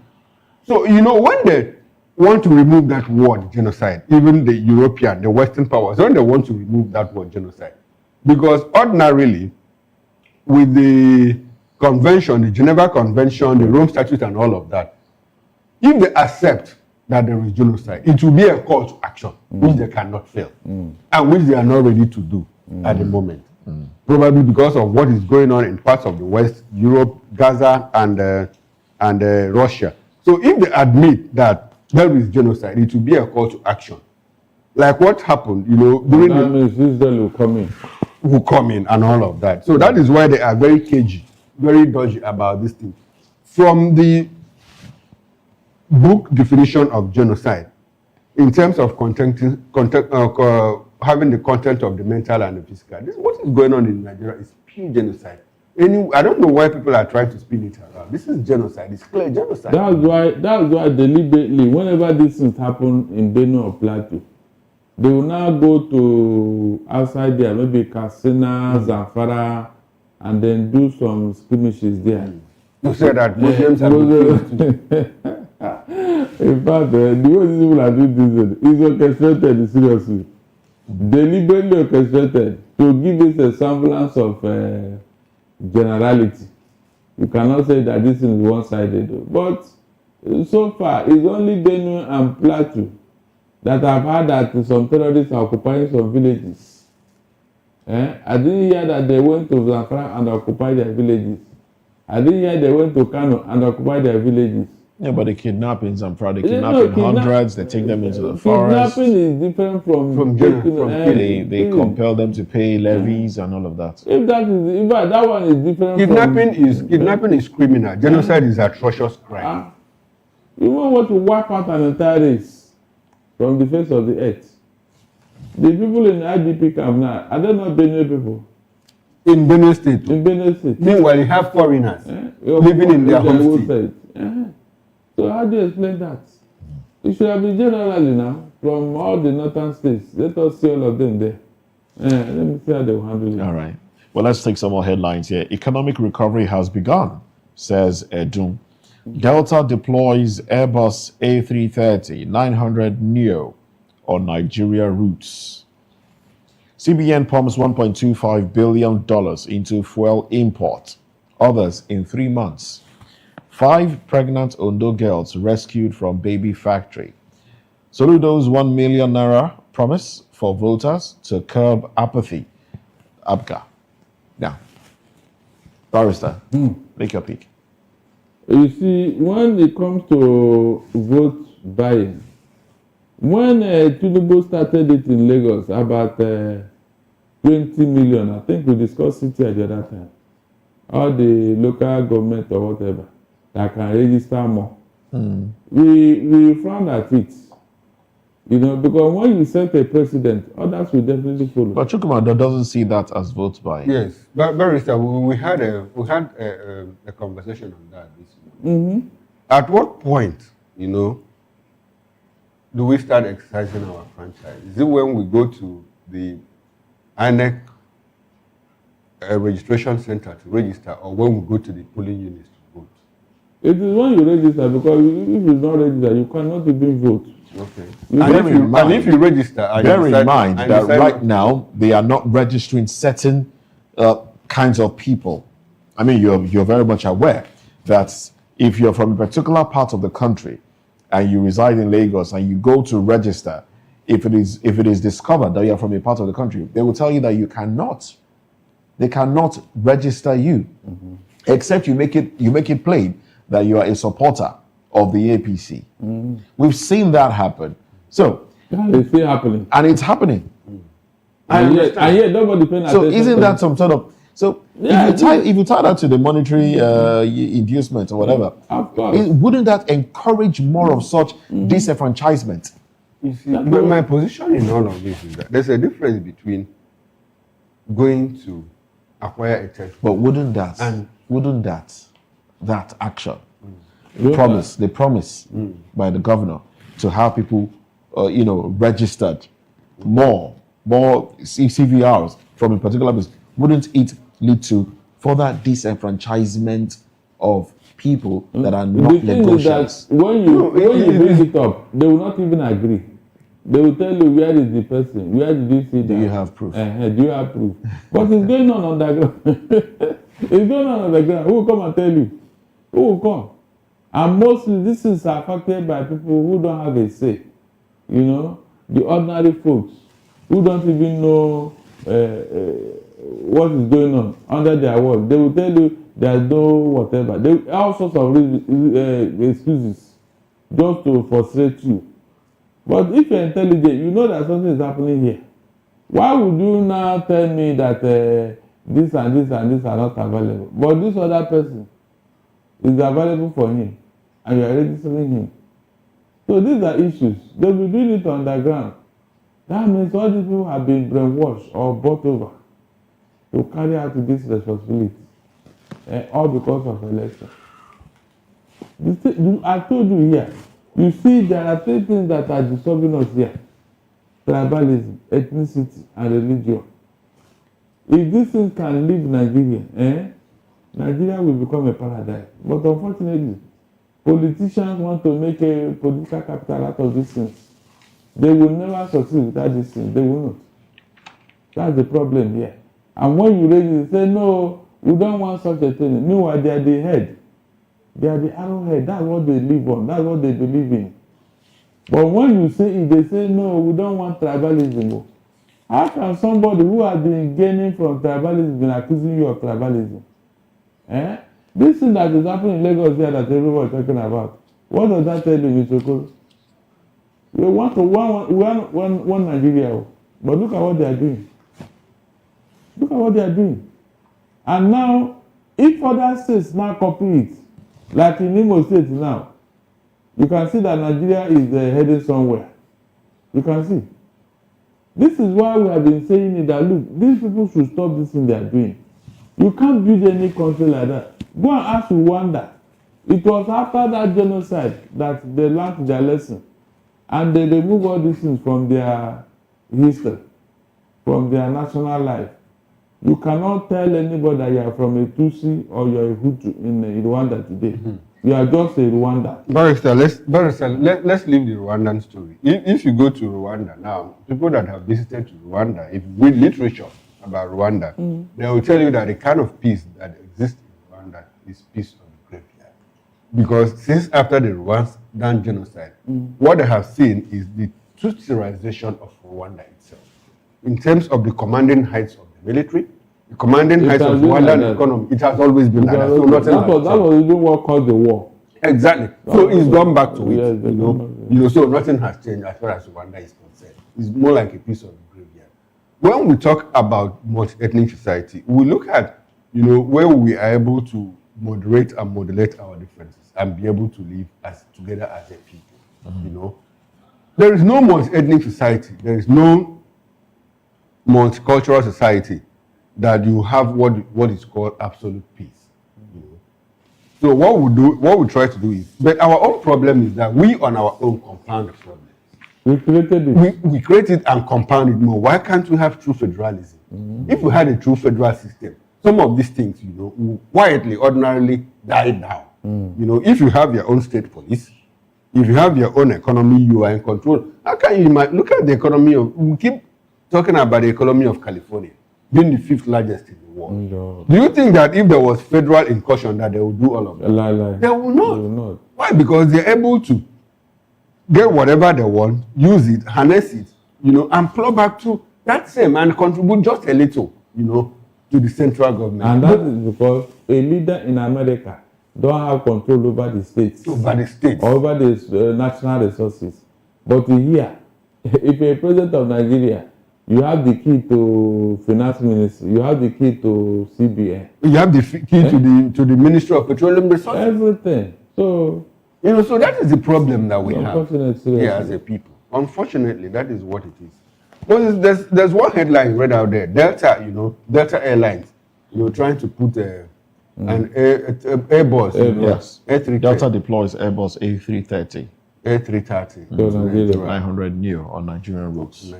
So, when they want to remove that word genocide, even the European, the Western powers, when they want to remove that word genocide, because ordinarily, with the Convention, the Geneva Convention, the Rome Statute and all of that, if they accept that there is genocide, it will be a call to action, which they cannot fail, and which they are not ready to do at the moment. Probably because of what is going on in parts of the West, Europe, Gaza, and Russia. So if they admit that there is genocide, it will be a call to action. Like what happened, during that means Israel will come in and all of that. So that is why they are very cagey, very dodgy about this thing. from the book definition of genocide, in terms of having the content of the mental and the physical, what is going on in Nigeria is pure genocide. I don't know why people are trying to spin it around. This is genocide. It's clear genocide. That's why deliberately, whenever these things happen in Benue or Plateau, they will now go to outside there, maybe Katsina, Zamfara, and then do some skirmishes there. You said that Muslims have been in fact, the way these people are doing this is orchestrated, seriously. Deliberately orchestrated to give us a semblance of generality. You cannot say that this is one-sided. But so far, it's only Benue and Plateau that have heard that some terrorists are occupying some villages. I didn't hear that they went to Zamfara and occupied their villages. I didn't hear they went to Kano and occupied their villages. Yeah, but the kidnappings and they kidnap in hundreds, they take them into the forest. Kidnapping is different from they compel them to pay levies and all of that. If that one is different kidnapping is criminal. Genocide is atrocious crime. You want to wipe out an entire race from the face of the earth. The people in the IDP camp now, are they not Benue people? In Benue State. In Benue State. Meanwhile, you have foreigners living in their home state. So how do you explain that? It should have been generally now from all the northern states. Let us see all of them there. Let me see how they will handle it. All right. Well, let's take some more headlines here. Economic recovery has begun, says Edun. Delta deploys Airbus A330-900 Neo on Nigeria routes. CBN pumps $1.25 billion into fuel import. Others in 3 months. 5 pregnant Ondo girls rescued from baby factory. Soludo's 1 million naira promise for voters to curb apathy. ABCA. Now, Barrister, make your pick. You see, when it comes to vote buying, when Tinubu started it in Lagos, about 20 million, I think we discussed it here the other time, all the local government or whatever, that can register more. We frown at it, because when you set a precedent, others will definitely follow. But Chukwuma doesn't see that as vote buying. Yes, but Barrister, we had a conversation on that this morning. At what point, do we start exercising our franchise? Is it when we go to the INEC registration center to register, or when we go to the polling units to vote? It is when you register, because if you don't register, you cannot even vote. Okay. And if you register, bear in mind that right now they are not registering certain kinds of people. I mean, you're very much aware that if you're from a particular part of the country and you reside in Lagos and you go to register, if it is discovered that you are from a part of the country, they will tell you that they cannot register you, except you make it plain that you are a supporter of the APC. We've seen that happen. So it's still happening, and it's happening. And yet nobody paying attention. So isn't that some sort of if you tie that to the monetary inducement or whatever, wouldn't that encourage more of such disenfranchisement? You see, my position in all of this is that there's a difference between going to acquire a test. But wouldn't that action, the promise by the governor to have people, registered more CVRs from a particular place, wouldn't it lead to further disenfranchisement of people that are not negotiables? When you bring it up, they will not even agree. They will tell you, where is the person? Where did you see that? Do you have proof? Do you have proof? But it's going on underground. It's going on underground. Who will come and tell you? Who will come? And mostly this is affected by people who don't have a say. The ordinary folks who don't even know what is going on under their work. They will tell you there's no whatever. All sorts of excuses just to frustrate you. But if you're intelligent, you know that something is happening here. Why would you now tell me that this and this and this are not available? But this other person, is available for him and you are registering him. So these are issues. They will be doing it underground. That means all these people have been brainwashed or bought over to carry out this responsibility, all because of election. I told you here, you see there are three things that are disturbing us here: tribalism, ethnicity, and religion. If these things can leave Nigeria, Nigeria will become a paradise. But unfortunately, politicians want to make a political capital out of these things. They will never succeed without these things. They will not. That's the problem here. And when you raise it, they say, no, we don't want such a thing. Meanwhile, they are the head. They are the arrowhead. That's what they live on. That's what they believe in. But when you say it, they say, no, we don't want tribalism. How can somebody who has been gaining from tribalism be accusing you of tribalism? This thing that is happening in Lagos here that everyone is talking about, what does that tell you, Mr. Okoro? We want to one Nigeria, but look at what they are doing. Look at what they are doing. And now, if other states now copy it, like in Imo State now, you can see that Nigeria is heading somewhere. You can see. This is why we have been saying it that, look, these people should stop this thing they are doing. You can't build any country like that. Go and ask Rwanda. It was after that genocide that they learned their lesson. And they remove all these things from their history, from their national life. You cannot tell anybody that you are from a Tutsi or you are a Hutu in Rwanda today. Mm-hmm. You are just a Rwanda. Barrister, let's leave the Rwandan story. If you go to Rwanda now, people that have visited to Rwanda, if you read literature about Rwanda, they will tell you that the kind of peace that exists in Rwanda is peace of the graveyard. Because since after the Rwandan genocide, what they have seen is the Tutsilization of Rwanda itself. In terms of the commanding heights of the military, the commanding heights of Rwandan economy, it has always been like that. So that was even what caused the war. Exactly. So it's gone back to it. Yes, so nothing has changed as far as Rwanda is concerned. It's more like a piece of the graveyard. When we talk about multi-ethnic society, we look at, where we are able to moderate and modulate our differences and be able to live together as a people. There is no multi-ethnic society. There is no multicultural society that you have what is called absolute peace. So what we try to do is, but our own problem is that we on our own compound the problem. We created it. We create it and compound it more. Why can't we have true federalism? If we had a true federal system, some of these things, will quietly, ordinarily die down. If you have your own state police, if you have your own economy, you are in control. How can you look at the economy we keep talking about the economy of California being the 5th largest in the world. Do you think that if there was federal incursion that they would do all of that? They will not. They will not. Why? Because they're able to get whatever they want, use it, harness it, and plow back to that same and contribute just a little, to the central government. And that is because a leader in America don't have control over the states. Over the states. Over the national resources. But here, if you're a president of Nigeria, you have the key to finance ministry. You have the key to CBN. You have the key to the Ministry of Petroleum Resources. Everything. So so that is the problem that we have here as a people. Unfortunately, that is what it is. But there's one headline read out there. Delta Airlines, trying to put an Airbus. Yes. A330. Delta deploys Airbus A330. A330. 900 new on Nigerian routes.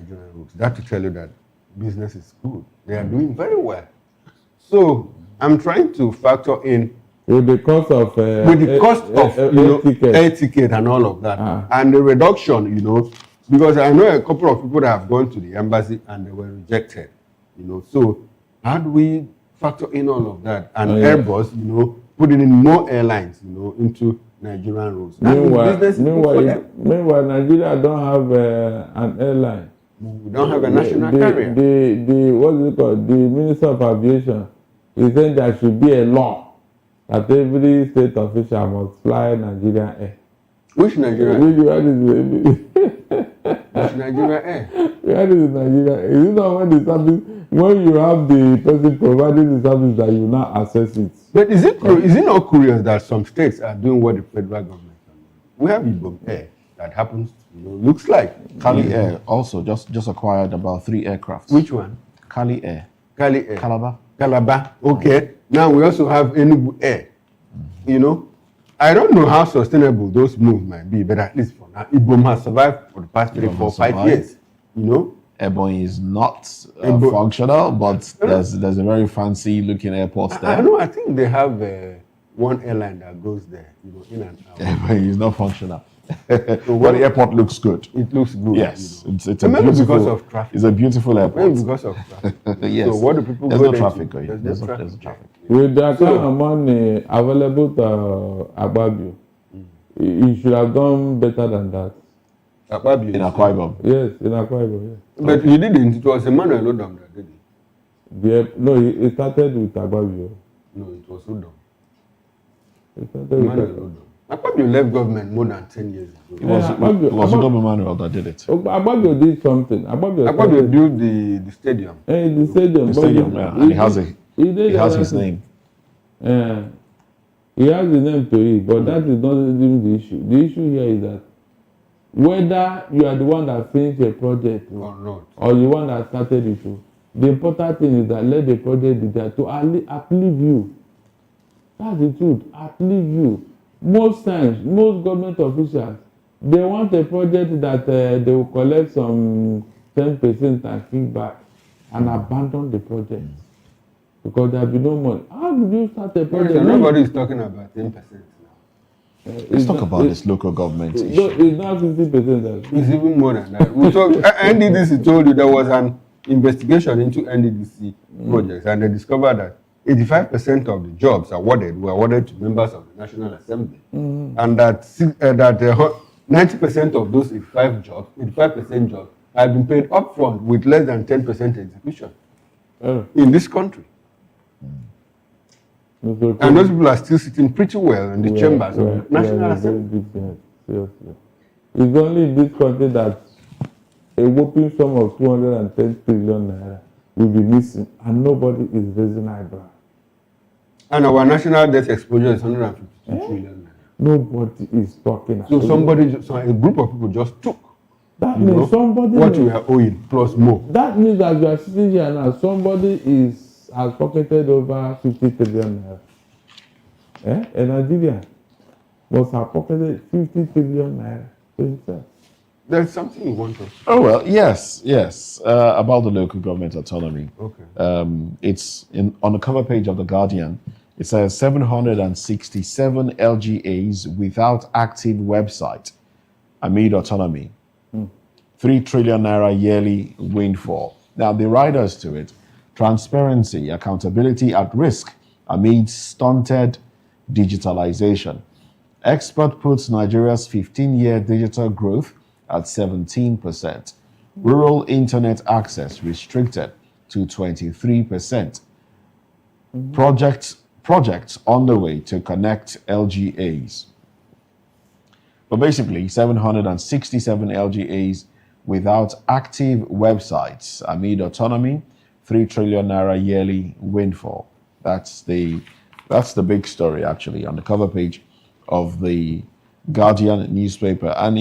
That to tell you that business is good. They are doing very well. So I'm trying to factor in with the cost of air ticket and all of that, and the reduction, because I know a couple of people that have gone to the embassy and they were rejected, So how do we factor in all of that? And Airbus, putting in more airlines, into Nigerian roads. Meanwhile, Nigeria don't have an airline. We don't have a national carrier. What is it called? The Minister of Aviation is saying there should be a law that every state official must fly Nigerian Air. Which Nigerian Air? Which Nigerian Air? Where is Nigeria? Is it not when the when you have the person providing the service that you now access it. But is it not curious that some states are doing what the federal government are doing? We have Igbo Air that happens, looks like. Kali Air also just acquired about 3 aircrafts. Which one? Kali Air. Kali Air. Calabar. Okay. Now we also have Enugu Air. I don't know how sustainable those moves might be, but at least for now, Ibom has survived for the past 3, 4, 5 years. Ebonyi is not functional, but there's a very fancy looking airport there. I know. I think they have one airline that goes there, in and out. Ebonyi is not functional. But the airport looks good. It looks good. Yes, it's a maybe beautiful. Because of traffic. It's a beautiful airport. Maybe because of traffic. Yes. So what do people There's go no there traffic. to? There's no traffic. With the kind of money available to Ababio, he should have done better than that. Ababio. In Akwa Ibom. Yes, in Akwa Ibom. Yes. But you didn't. It was Emmanuel Odom that did it. No, it started with Ababio. No, it was Odom. It started with Emmanuel Odom. Ababio left government more than 10 years ago. It was Odom Emmanuel that did it. Ababio did something. Ababio built the stadium. The stadium. The stadium, yeah. And he has his name. He has the name to it, but that is not even the issue. The issue here is that whether you are the one that finished a project or not, or the one that started it, the important thing is that let the project be there to uplift you. That's the truth. Uplift you. Most times, most government officials, they want a project that they will collect some 10% and feedback and abandon the project because there will be no money. How do you start a project? Nobody is talking about 10% now. Let's talk about this local government issue. No, it's not 50%. It's even more than that. So NDDC told you there was an investigation into NDDC projects, and they discovered that 85% of the jobs awarded were awarded to members of the National Assembly, and that 90% of those 85% jobs have been paid upfront with less than 10% execution in this country. And those people are still sitting pretty well in the chambers of the National Assembly. Seriously. It's only in this country that a whopping sum of 210 trillion naira will be missing, and nobody is raising eyebrow. And our national debt exposure is 152 trillion naira. Nobody is talking. So a group of people just took. That means somebody what we are owing plus more. That means that you are sitting here now, somebody has pocketed over 50 trillion naira. A Nigerian must have pocketed 50 trillion naira to himself. There's something you want to. Oh well, yes. About the local government autonomy. Okay. It's on the cover page of the Guardian. It says 767 LGAs without active website amid autonomy. 3 trillion naira yearly windfall. Now the riders to it: transparency, accountability at risk amid stunted digitalization. Expert puts Nigeria's 15-year digital growth at 17%. Rural internet access restricted to 23%. Projects on the way to connect LGAs. But basically, 767 LGAs without active websites amid autonomy, 3 trillion naira yearly windfall. That's the big story, actually, on the cover page of the Guardian newspaper. And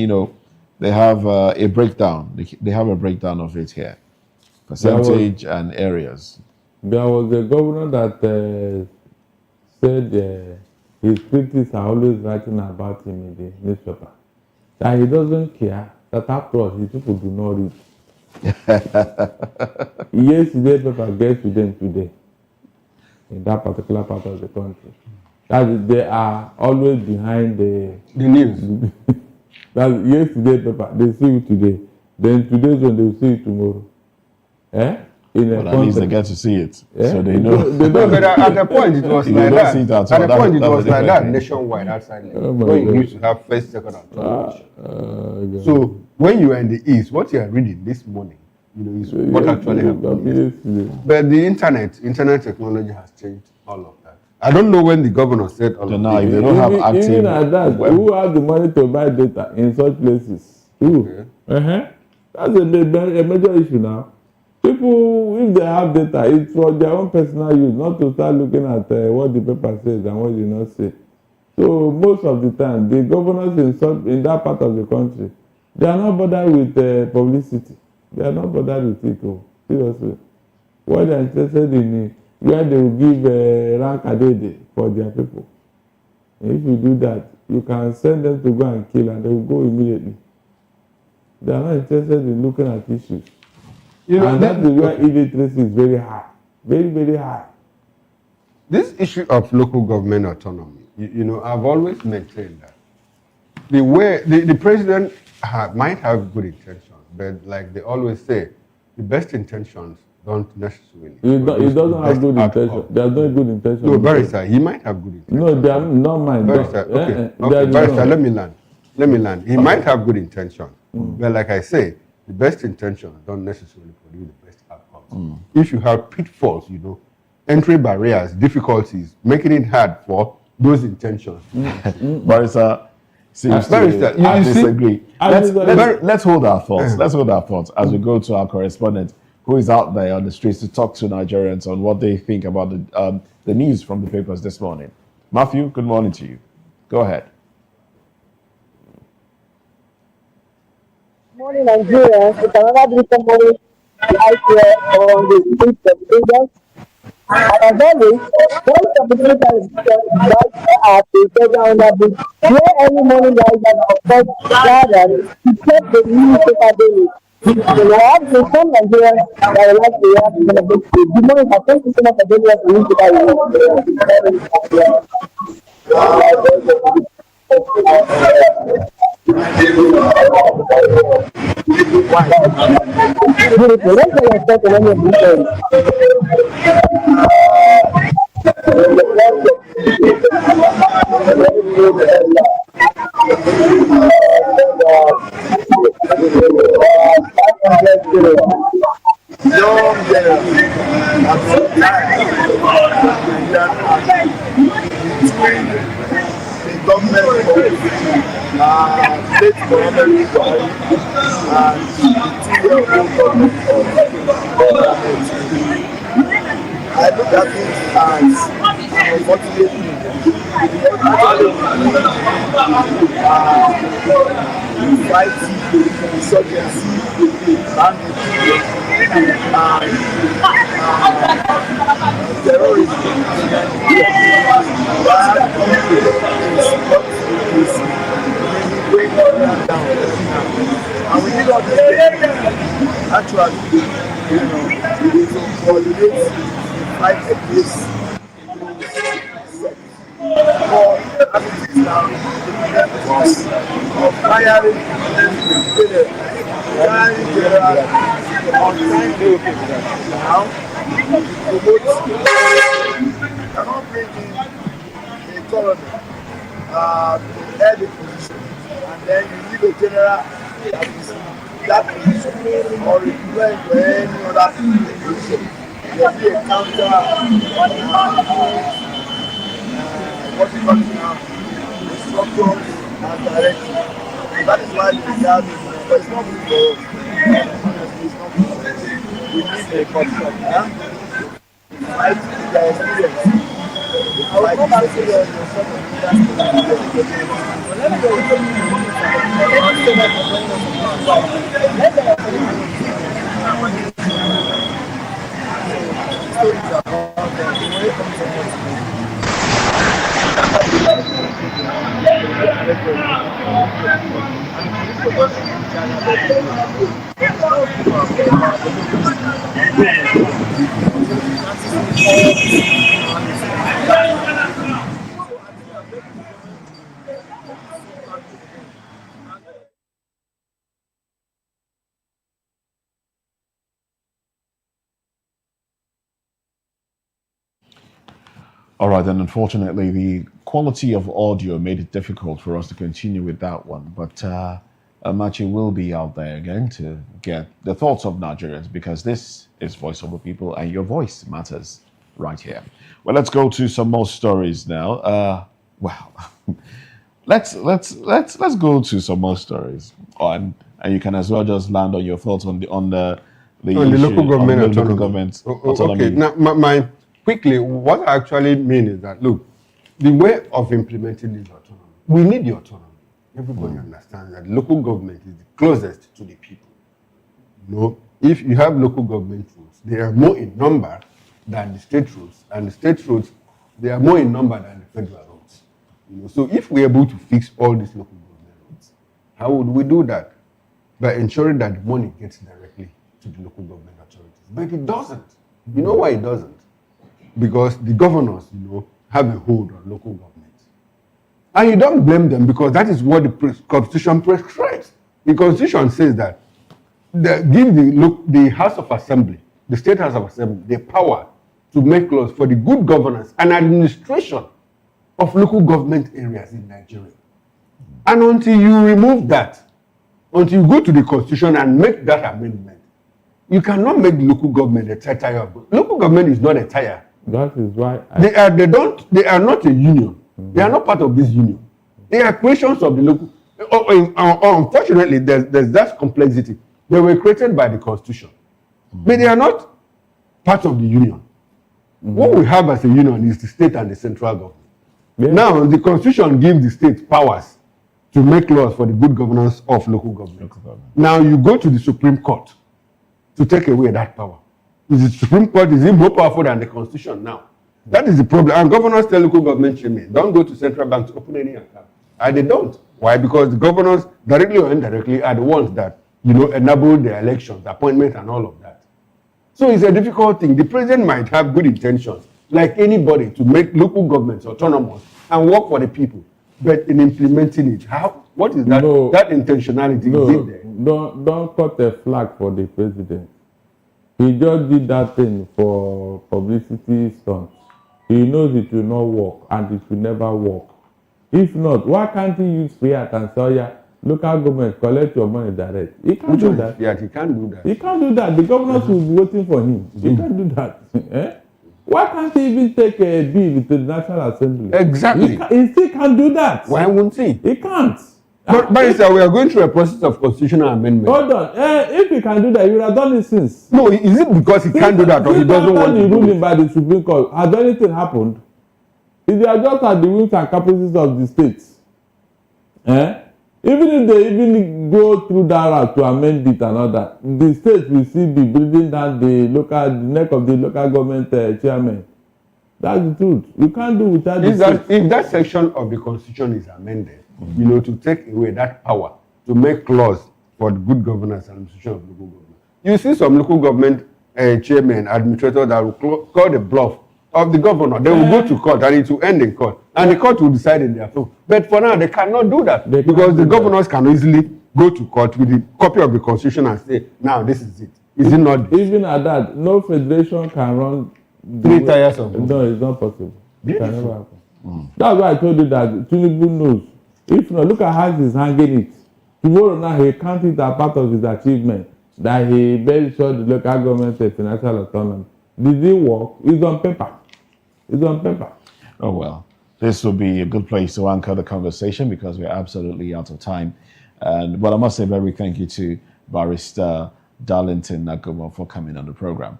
they have a breakdown. They have a breakdown of it here, percentage and areas. There was a governor that said his critics are always writing about him in the newspaper. That he doesn't care. That after all, his people do not read. Yesterday's paper gets to them today in that particular part of the country. That they are always behind the news. That yesterday's paper, they see it today. Then today's one, they will see it tomorrow. But at least they get to see it, so they know. But at the point it was like that. At the point it was like that nationwide outside. When you used to have first, second, and third. So when you are in the East, what you are reading this morning, is what actually happened. But the internet technology has changed all of that. I don't know when the governor said all of that. If they don't have active. Even at that, who has the money to buy data in such places? Who? That's a major issue now. People People, if they have data, it's for their own personal use, not to start looking at what the paper says and what did not say. So most of the time, the governors in that part of the country, they are not bothered with publicity. They are not bothered with it. Oh, seriously. What they are interested in is where they will give rank adede for their people. And if you do that, you can send them to go and kill and they will go immediately. They are not interested in looking at issues. And that is where illiteracy is very high. Very, very high. This issue of local government autonomy, I've always maintained that the way the president might have good intentions, but like they always say, the best intentions don't necessarily. He doesn't have good intentions. There's no good intentions. No, Barrister, he might have good intentions. No, they are not mine. Barrister, okay, Barrister, let me land. He might have good intentions, but like I say, the best intentions don't necessarily produce the best outcomes. If you have pitfalls, entry barriers, difficulties, making it hard for those intentions. Barrister seems to disagree. Let's hold our thoughts. Let's hold our thoughts as we go to our correspondent who is out there on the streets to talk to Nigerians on what they think about the news from the papers this morning. Matthew, good morning to you. Go ahead. Morning, Nigeria. It's another beautiful morning out here on the streets of Lagos. And as always, one of the things that is right at the federal under bridge, where any morning rise of course gathered to check the newspaper daily. So we have some Nigerians that would like to have to celebrate the good morning. Thank you so much for joining us in I look at it as unfortunately fight insurgency and terrorism. And we did all this actually, to coordinate fight against for as it is now, of firing general on time now cannot bring in a colonel to head the position, and then you need a general that is that position or replaced for any other position. There will be a counter what you call it now, structure and direction. And that is why we have it, but it's not good for us. Honestly, it's not good for us. We need a concept, fight their experience. I will come back to your All right, and unfortunately, the quality of audio made it difficult for us to continue with that one. But Machi will be out there again to get the thoughts of Nigerians, because this is Voice of the People, and your voice matters right here. Well, let's go to some more stories now. Well, let's go to some more stories, and you can as well just land on your thoughts on the the On the issue local of government local autonomy. government Okay, autonomy. now quickly, what I actually mean is that look, the way of implementing this autonomy, we need the autonomy. Everybody understands that local government is the closest to the people. You know, if you have local government rules, they are more in number than the state rules, and the state rules, they are more in number than the federal rules. You know, so if we're able to fix all these local government rules, how would we do that? By ensuring that the money gets directly to the local government authorities. But it doesn't. You know why it doesn't? Because the governors, you know, have a hold on local government. And you don't blame them because that is what the Constitution prescribes. The Constitution says that give the House of Assembly, the State House of Assembly, the power to make laws for the good governance and administration of local government areas in Nigeria. And until you remove that, until you go to the Constitution and make that amendment, you cannot make the local government a tire. Local government is not a tire. That is why they are not a union. They are not part of this union. They are creations of the local. Unfortunately, there's that complexity. They were created by the Constitution, but they are not part of the union. What we have as a union is the state and the central government. Yeah. Now, the Constitution gives the state powers to make laws for the good governance of local government. Now, you go to the Supreme Court to take away that power. The Supreme Court is more powerful than the Constitution now. That is the problem. And governors tell local government chairmen, don't go to central bank to open any account. And they don't. Why? Because the governors, directly or indirectly, are the ones that, you know, enable the elections, appointment, and all of that. So it's a difficult thing. The president might have good intentions, like anybody, to make local governments autonomous and work for the people. But in implementing it, what is that? No, that intentionality is in there. Don't cut a flag for the president. He just did that thing for publicity stunt. He knows it will not work and it will never work. If not, why can't he use fiat and say, yeah, local government collect your money direct? He can't do that. Yeah, he can't do that. He can't do that. The governors will be waiting for him. He can't do that. Eh? Why can't he even take a bill to the National Assembly? Exactly. He still can't do that. Why won't he? He can't. But sir, we are going through a process of constitutional amendment. Hold on. If he can do that, he would have done it since. No, is it because he can't do that or he doesn't want to the do ruling it? by the Supreme Court, has anything happened? If they are just at the whims and caprices of the states, even if they even go through that route to amend it and all that, the states will still be building down the neck of the local government chairman. That's the truth. You can't do without the states. If that section of the Constitution is amended, you know, to take away that power to make laws for the good governance and administration of local government. You see some local government chairmen, administrators that will call the bluff of the governor. They will go to court and it will end in court. And the court will decide in their favor. But for now, they cannot do that because the governors can easily go to court with a copy of the Constitution and say, now this is it. Is it not this? Even at that, no federation can run 3 tiers of no, it's not possible. It can never happen. That's why I told you that Tinubu knows. If not, look at how he's hanging it. Tomorrow now he count it as part of his achievement that he very sure the local government has financial autonomy. Did it work? It's on paper. It's on paper. Oh well, this will be a good place to anchor the conversation because we're absolutely out of time. But I must say a very thank you to Barrister Darlington Nagumo for coming on the program.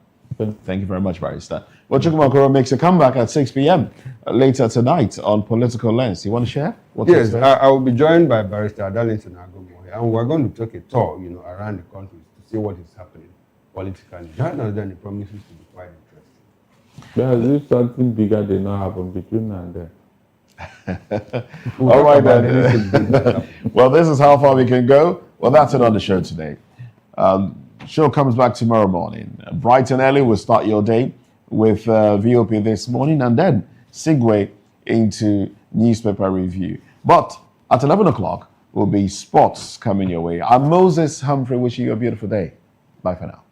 Thank you very much, Barrister. Well, Chukwumakoro makes a comeback at 6 p.m. Later tonight on Political Lens. You want to share? Yes, I will be joined by Barrister Darlington Nagumo, and we're going to take a tour, you know, around the country to see what is happening politically. Then it promises to be quite interesting. There's if something bigger did not happen between now and then. All right, then. Well, this is how far we can go. Well, that's it on the show today. Show comes back tomorrow morning. Bright and early, we'll start your day with VOP this morning and then segue into newspaper review. But at 11 o'clock will be sports coming your way. I'm Moses Humphrey wishing you a beautiful day. Bye for now.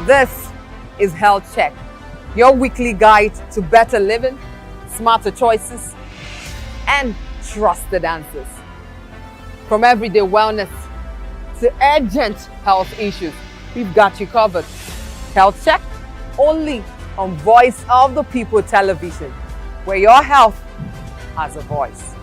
This is Health Check, your weekly guide to better living, smarter choices, and trusted answers. From everyday wellness to urgent health issues, we've got you covered. Health Check, only on Voice of the People television, where your health has a voice.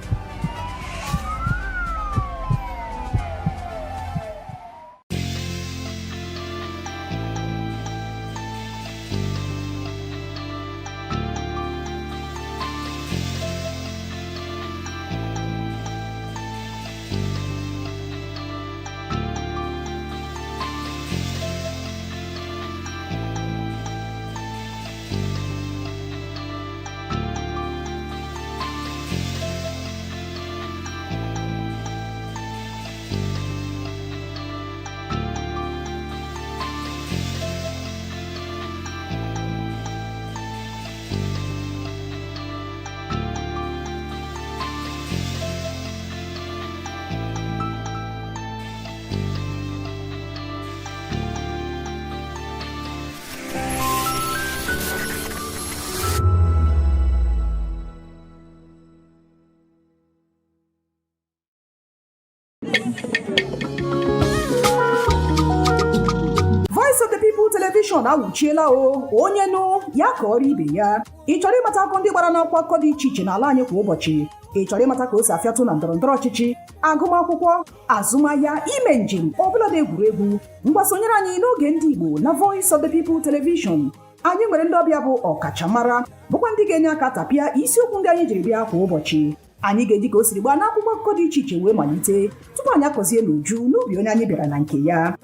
Voice of the People television awuchiela o onye nụ ya ka ọrụ ibe ya. Ị chọrọ ịmata akụkọ ndị gbara n'akwụkwọ akụkọ dị iche iche n'ala anyị kwa ụbọchị. Ị chọrọ ịmata ka o si afịatụ na ndọrọndọrọ ọchịchị, agụmakwụkwọ, azụmahịa, ime njem, ọbụladị egwuregwu. Mgbasonyere anyị n'oge ndị Igbo na Voice of the People television. Anyị nwere ndị ọbịa bụ ọkachamara bụkwa ndị ga-enye aka tapịa isiokwu ndị anyị jiri bịa kwa ụbọchị. Anyị ga-eji ka o siri gbaa n'akwụkwọ akụkọ dị iche iche wee malite tupu anyị akọzie n'uju n'ubi onye anyị bịara na nke ya.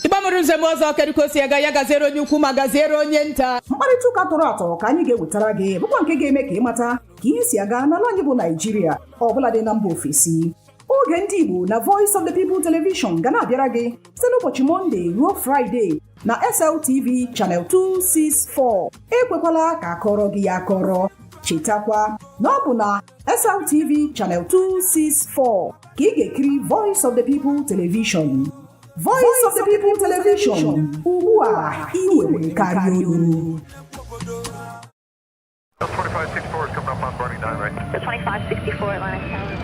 Ịgbamụrụ nzem ọzọ kedụkosi aga ya gaziere onye ukwu ma gaziere onye nta. Mkparịta ụka tọrọ atọ ka anyị ga-ewetara gị bụkwa nke ga-eme ka ịmata ka ihe si aga n'ala anyị bụ Naịjirịa ọbụladị na mba ofesi. Oge ndị Igbo na Voice of the People television ga na-abịara gị site n'ụbọchị Mọnde ruo Fraịde na SLTV Channel 264. Ekwekwala ka akọrọ gị ya akọrọ. Chetakwa na ọ bụ na SLTV Channel 264 ka ị ga-ekiri Voice of the People television. Voice of the People television. Ugbu a ị nwere karịa olu. 2564 is coming up on Barney 9 right. 2564 Atlantic Tower.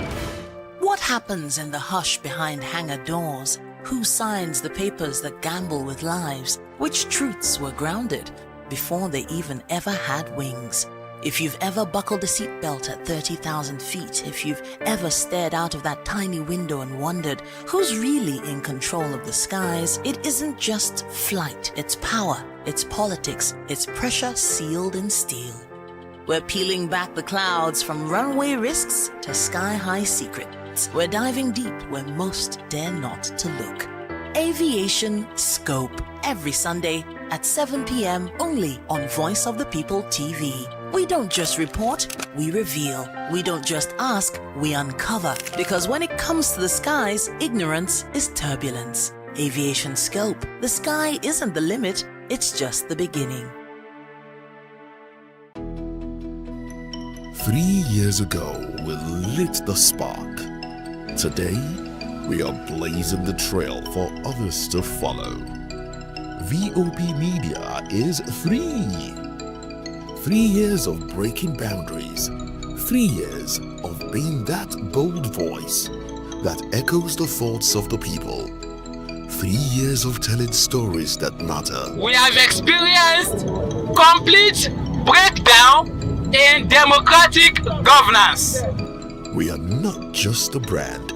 What happens in the hush behind hangar doors? Who signs the papers that gamble with lives? Which truths were grounded before they even ever had wings? If you've ever buckled a seatbelt at 30,000 feet, if you've ever stared out of that tiny window and wondered who's really in control of the skies, it isn't just flight, it's power, it's politics, it's pressure sealed in steel. We're peeling back the clouds from runway risks to sky-high secrets. We're diving deep where most dare not to look. Aviation Scope, every Sunday at 7 p.m. only on Voice of the People TV. We don't just report, we reveal. We don't just ask, we uncover. Because when it comes to the skies, ignorance is turbulence. Aviation Scope, the sky isn't the limit, it's just the beginning. 3 years ago, we lit the spark. Today, we are blazing the trail for others to follow. VOP Media is free. 3 years of breaking boundaries. 3 years of being that bold voice that echoes the thoughts of the people. 3 years of telling stories that matter. We have experienced complete breakdown in democratic governance. We are not just a brand.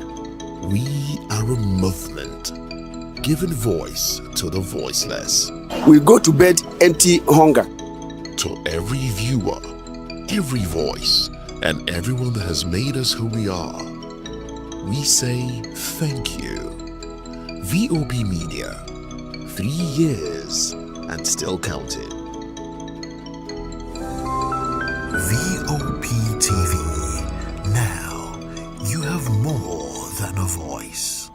We are a movement, giving voice to the voiceless. We go to bed empty hunger. To every viewer, every voice, and everyone that has made us who we are, we say thank you. VOP Media, 3 years and still counting. VOP TV. Now, you have more than a voice.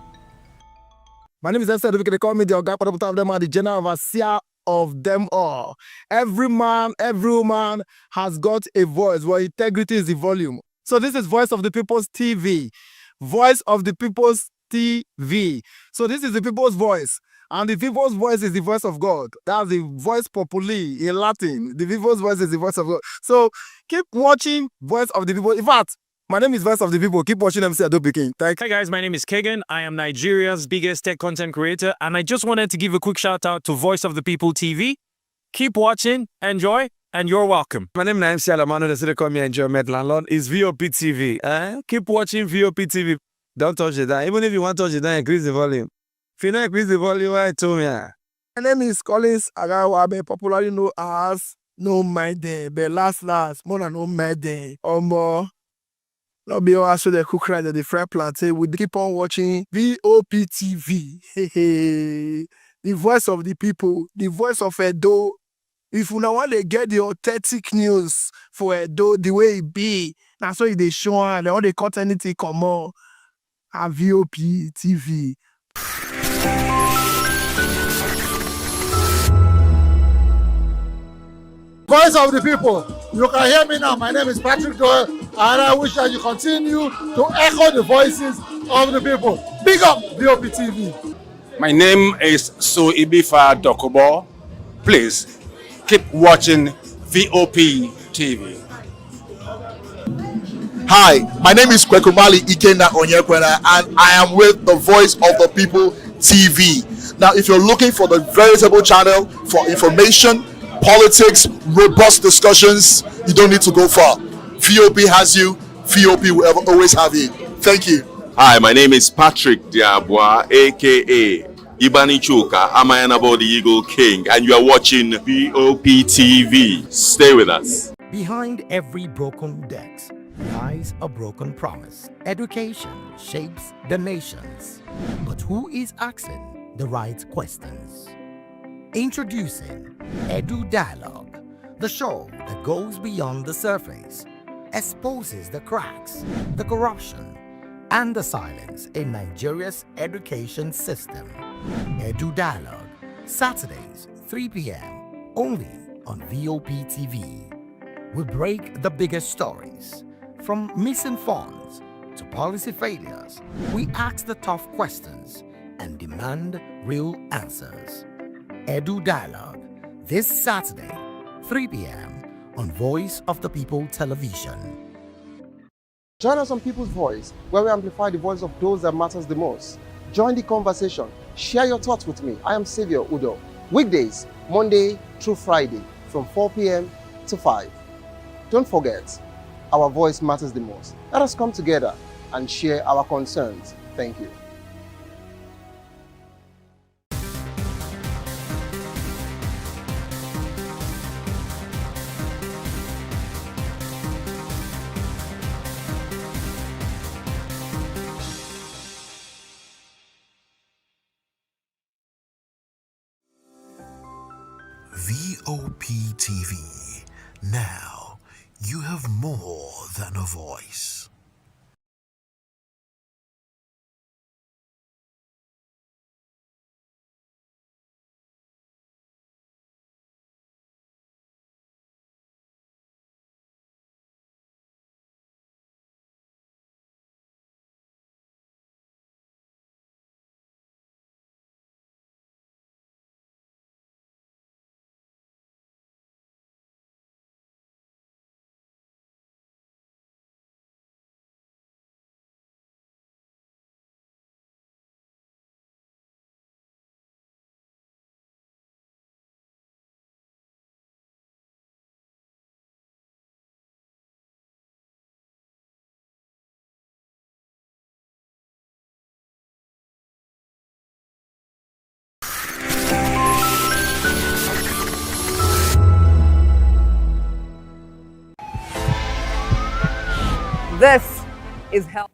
My name is Esther. They call me the Oga of them are the general overseer of them all. Every man, every woman has got a voice where integrity is the volume. So this is Voice of the People's TV. Voice of the People's TV. So this is the people's voice. And the people's voice is the voice of God. That's the voice populi in Latin. The people's voice is the voice of God. So keep watching Voice of the People. In fact, my name is Voice of the People. Keep watching MC Ado Pikin. Hi guys, my name is Kagan. I am Nigeria's biggest tech content creator, and I just wanted to give a quick shout out to Voice of the People TV. Keep watching, enjoy, and you're welcome. My name is MC Alamano, the city call me Enjoy Landlord. It's VOP TV. Keep watching VOP TV. Don't touch it down. Even if you want to touch it down, increase the volume. If you don't increase the volume, why to me? My name is Collins Agawabe, popularly known as No My Day, but last, more than No My Day, or more. Not be also the cook right at the fry plantain. We keep on watching VOP TV. The voice of the people, the voice of Edo. If you now want to get the authentic news for Edo, the way it be, that's why they show and all the content anything come on at VOP TV. Voice of the people. You can hear me now. My name is Patrick Doyle, and I wish that you continue to echo the voices of the people. Big up VOP TV. My name is Suibifa Dokubo. Please keep watching VOP TV. Hi, my name is Kwekumali Ikena Onyekwena, and I am with the Voice of the People TV. Now, if you're looking for the veritable channel for information, politics, robust discussions, you don't need to go far. VOP has you. VOP will always have you. Thank you. Hi, my name is Patrick Diabwa, aka Ibani Chuka, Amayanabo the Eagle King, and you are watching VOP TV. Stay with us. Behind every broken deck lies a broken promise. Education shapes the nations. But who is asking the right questions? Introducing Edu Dialogue, the show that goes beyond the surface, exposes the cracks, the corruption, and the silence in Nigeria's education system. Edu Dialogue, Saturdays, 3 p.m., only on VOP TV. We break the biggest stories, from missing funds to policy failures. We ask the tough questions and demand real answers. Edu Dialogue, this Saturday, 3 p.m. on Voice of the People Television. Join us on People's Voice, where we amplify the voice of those that matters the most. Join the conversation. Share your thoughts with me. I am Xavier Udo. Weekdays, Monday through Friday, from 4 p.m. to 5. Don't forget, our voice matters the most. Let us come together and share our concerns. Thank you. VOP TV. Now, you have more than a voice. This is health.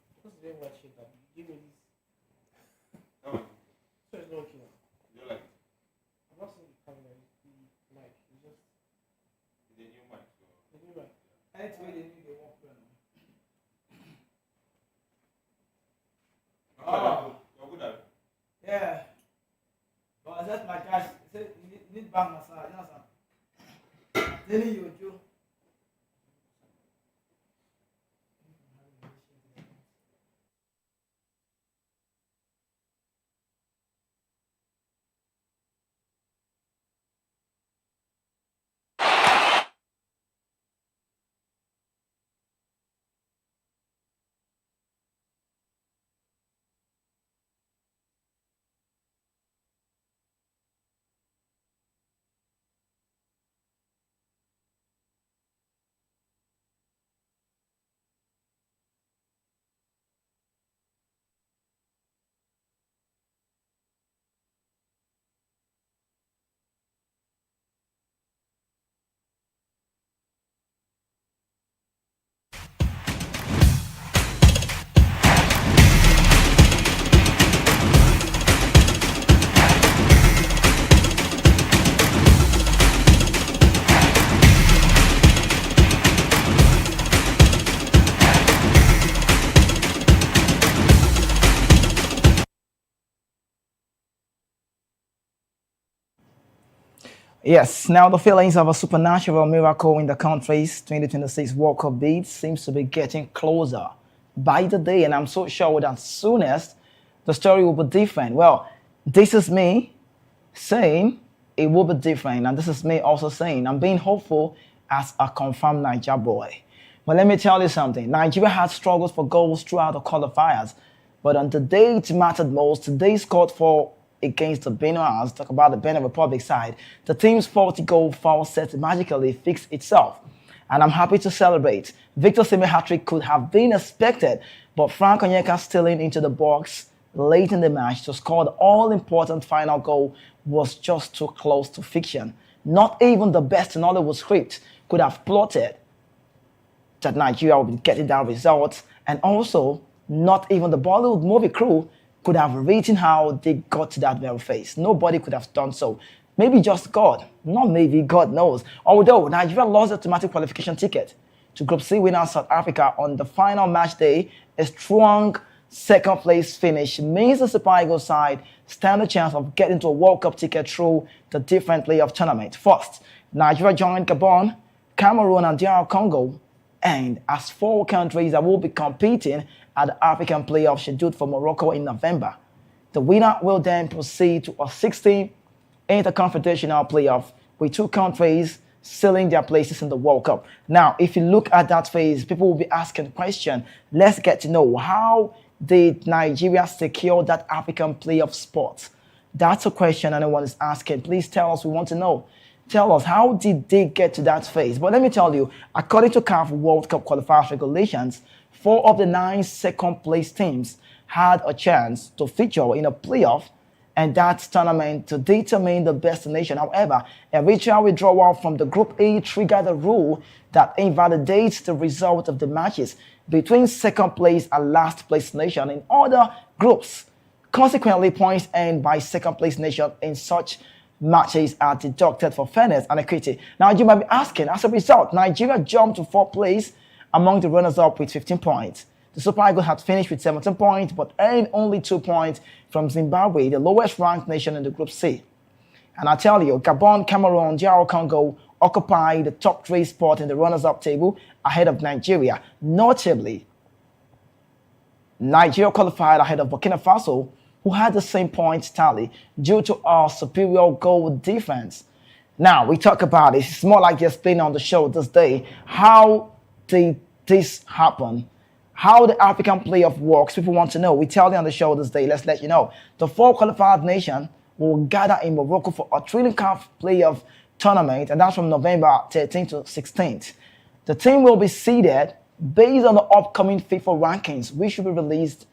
Yeah. But I said my guys, say you need bang massage. You know, telling you, Joe. Yes, now the feelings of a supernatural miracle in the country's 2026 World Cup bid seems to be getting closer by the day, and I'm so sure that soonest the story will be different. Well, this is me saying it will be different, and this is me also saying I'm being hopeful as a confirmed Niger boy. But let me tell you something. Nigeria had struggles for goals throughout the qualifiers, but on the day it mattered most, they scored 4 against the Benin. Talk about the Benin Republic side. The team's 40-goal foul set magically fixed itself, and I'm happy to celebrate. Victor Osimhen's hat-trick could have been expected, but Frank Onyeka stealing into the box late in the match to score the all-important final goal was just too close to fiction. Not even the best in Hollywood script could have plotted that Nigeria would be getting that result, and also not even the Bollywood movie crew could have written how they got to that very phase. Nobody could have done so. Maybe just God. Not maybe, God knows. Although Nigeria lost the automatic qualification ticket to Group C winner South Africa on the final match day, a strong second place finish means the Super Eagles side stand a chance of getting to a World Cup ticket through the different playoff tournament. First, Nigeria joined Gabon, Cameroon, and DR Congo, and as 4 countries that will be competing at the African playoff scheduled for Morocco in November. The winner will then proceed to a 16th interconfederational playoff with 2 countries sealing their places in the World Cup. Now, if you look at that phase, people will be asking the question, let's get to know, how did Nigeria secure that African playoff spot? That's a question anyone is asking. Please tell us, we want to know. Tell us, how did they get to that phase? But let me tell you, according to CAF World Cup qualifiers regulations, 4 of the 9 second-place teams had a chance to feature in a playoff and that tournament to determine the destination. However, a virtual withdrawal from the Group A triggered a rule that invalidates the result of the matches between second place and last place nation in other groups. Consequently, points earned by second place nation in such matches are deducted for fairness and equity. Now, you might be asking, as a result, Nigeria jumped to 4th place among the runners-up with 15 points. The Super Eagles had finished with 17 points, but earned only 2 points from Zimbabwe, the lowest-ranked nation in the Group C. And I tell you, Gabon, Cameroon, DR Congo occupy the top 3 spot in the runners-up table ahead of Nigeria. Notably, Nigeria qualified ahead of Burkina Faso, who had the same points tally due to our superior goal difference. Now, we talk about it. It's more like just playing on the show this day. How did this happen? How the African playoff works, people want to know. We tell you on the show this day. Let's let you know. The 4 qualified nations will gather in Morocco for a thrilling CAF playoff tournament, and that's from November 13th to 16th. The team will be seeded based on the upcoming FIFA rankings, which should be released.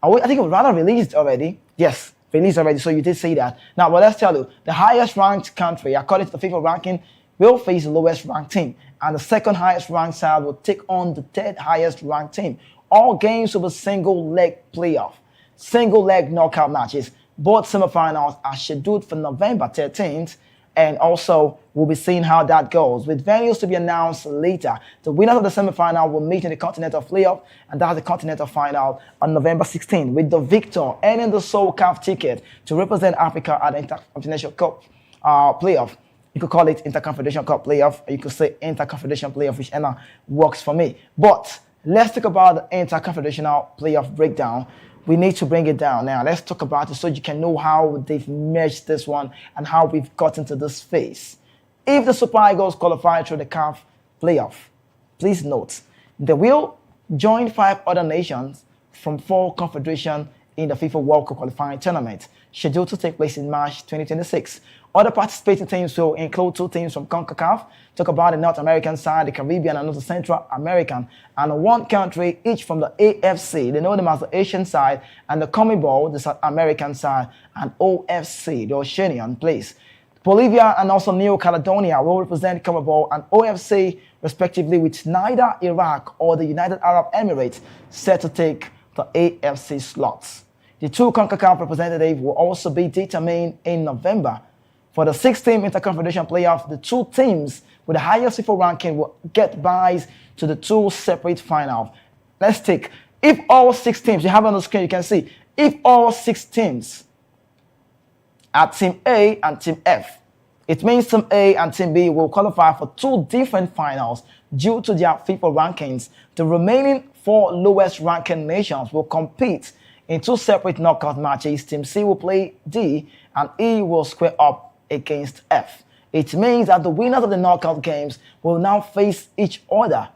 I think it was rather released already. Yes, released already, so you did see that. Now, well, let's tell you, the highest ranked country, according to the FIFA ranking, will face the lowest ranked team, and the second highest ranked side will take on the 3rd highest ranked team. All games will be single leg playoff, single leg knockout matches. Both semifinals are scheduled for November 13th, and also we'll be seeing how that goes, with venues to be announced later. The winners of the semifinal will meet in the Continental Playoff, and that's the Continental Final on November 16th, with the victor earning the sole CAF ticket to represent Africa at the Intercontinental Cup playoff. You could call it Interconfederation Cup playoff, or you could say Interconfederation playoff, whichever works for me. But let's talk about the Interconfederational playoff breakdown. We need to bring it down. Now, let's talk about it so you can know how they've merged this one and how we've gotten to this phase. If the Super Eagles qualify through the CAF playoff, please note, they will join 5 other nations from 4 confederations in the FIFA World Cup qualifying tournament, scheduled to take place in March 2026. Other participating teams will include 2 teams from CONCACAF, talk about the North American side, the Caribbean, and also Central American, and 1 country each from the AFC, they know them as the Asian side, and the CONMEBOL, the South American side, and OFC, the Oceanian place. Bolivia and also New Caledonia will represent CONMEBOL and OFC respectively, with neither Iraq or the United Arab Emirates set to take the AFC slots. The 2 CONCACAF representatives will also be determined in November. For the 6-team Interconfederation playoff, the 2 teams with the highest FIFA ranking will get byes to the 2 separate finals. Let's take, if all 6 teams, you have it on the screen, you can see, if all 6 teams are Team A and Team F It means Team A and Team B will qualify for two different finals due to their FIFA rankings. The remaining four lowest ranking nations will compete in two separate knockout matches. Team C will play D and E will square up against F. It means that the winners of the knockout games will now face each other,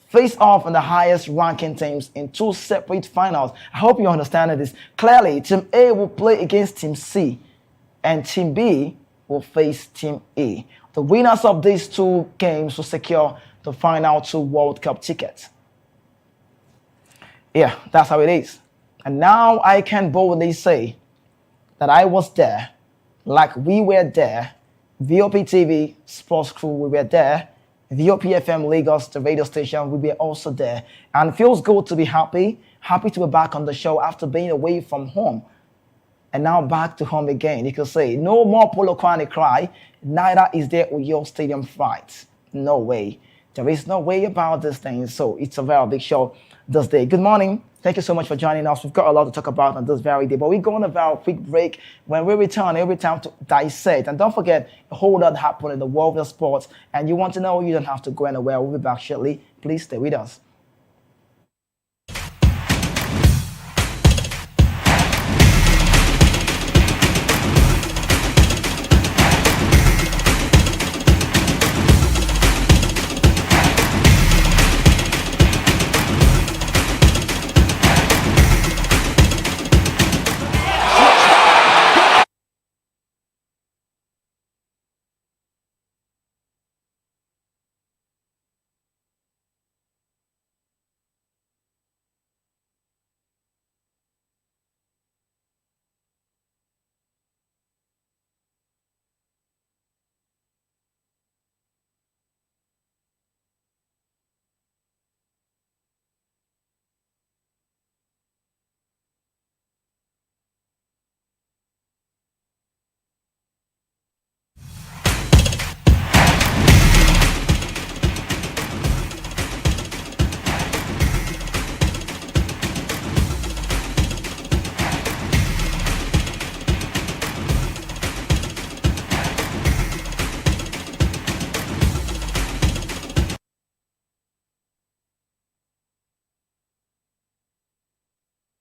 face off in the highest ranking teams in two separate finals. I hope you understand this. Clearly, Team A will play against Team C and Team B will face Team E. The winners of these two games will secure the final two World Cup tickets. Yeah, that's how it is. And now I can boldly say that I was there, like we were there. VOP TV sports crew, we were there. VOP FM Lagos, the radio station, we were also there. And it feels good to be happy to be back on the show after being away from home. And now back to home again. You could say, no more Polo Kwane cry, neither is there Uyo Stadium fight. No way. There is no way about this thing. So it's a very big show this day. Good morning. Thank you so much for joining us. We've got a lot to talk about on this very day, but we're going to have a quick break. When we return, every time to dissect. And don't forget, a whole lot happened in the world of sports, and you want to know, you don't have to go anywhere. We'll be back shortly. Please stay with us.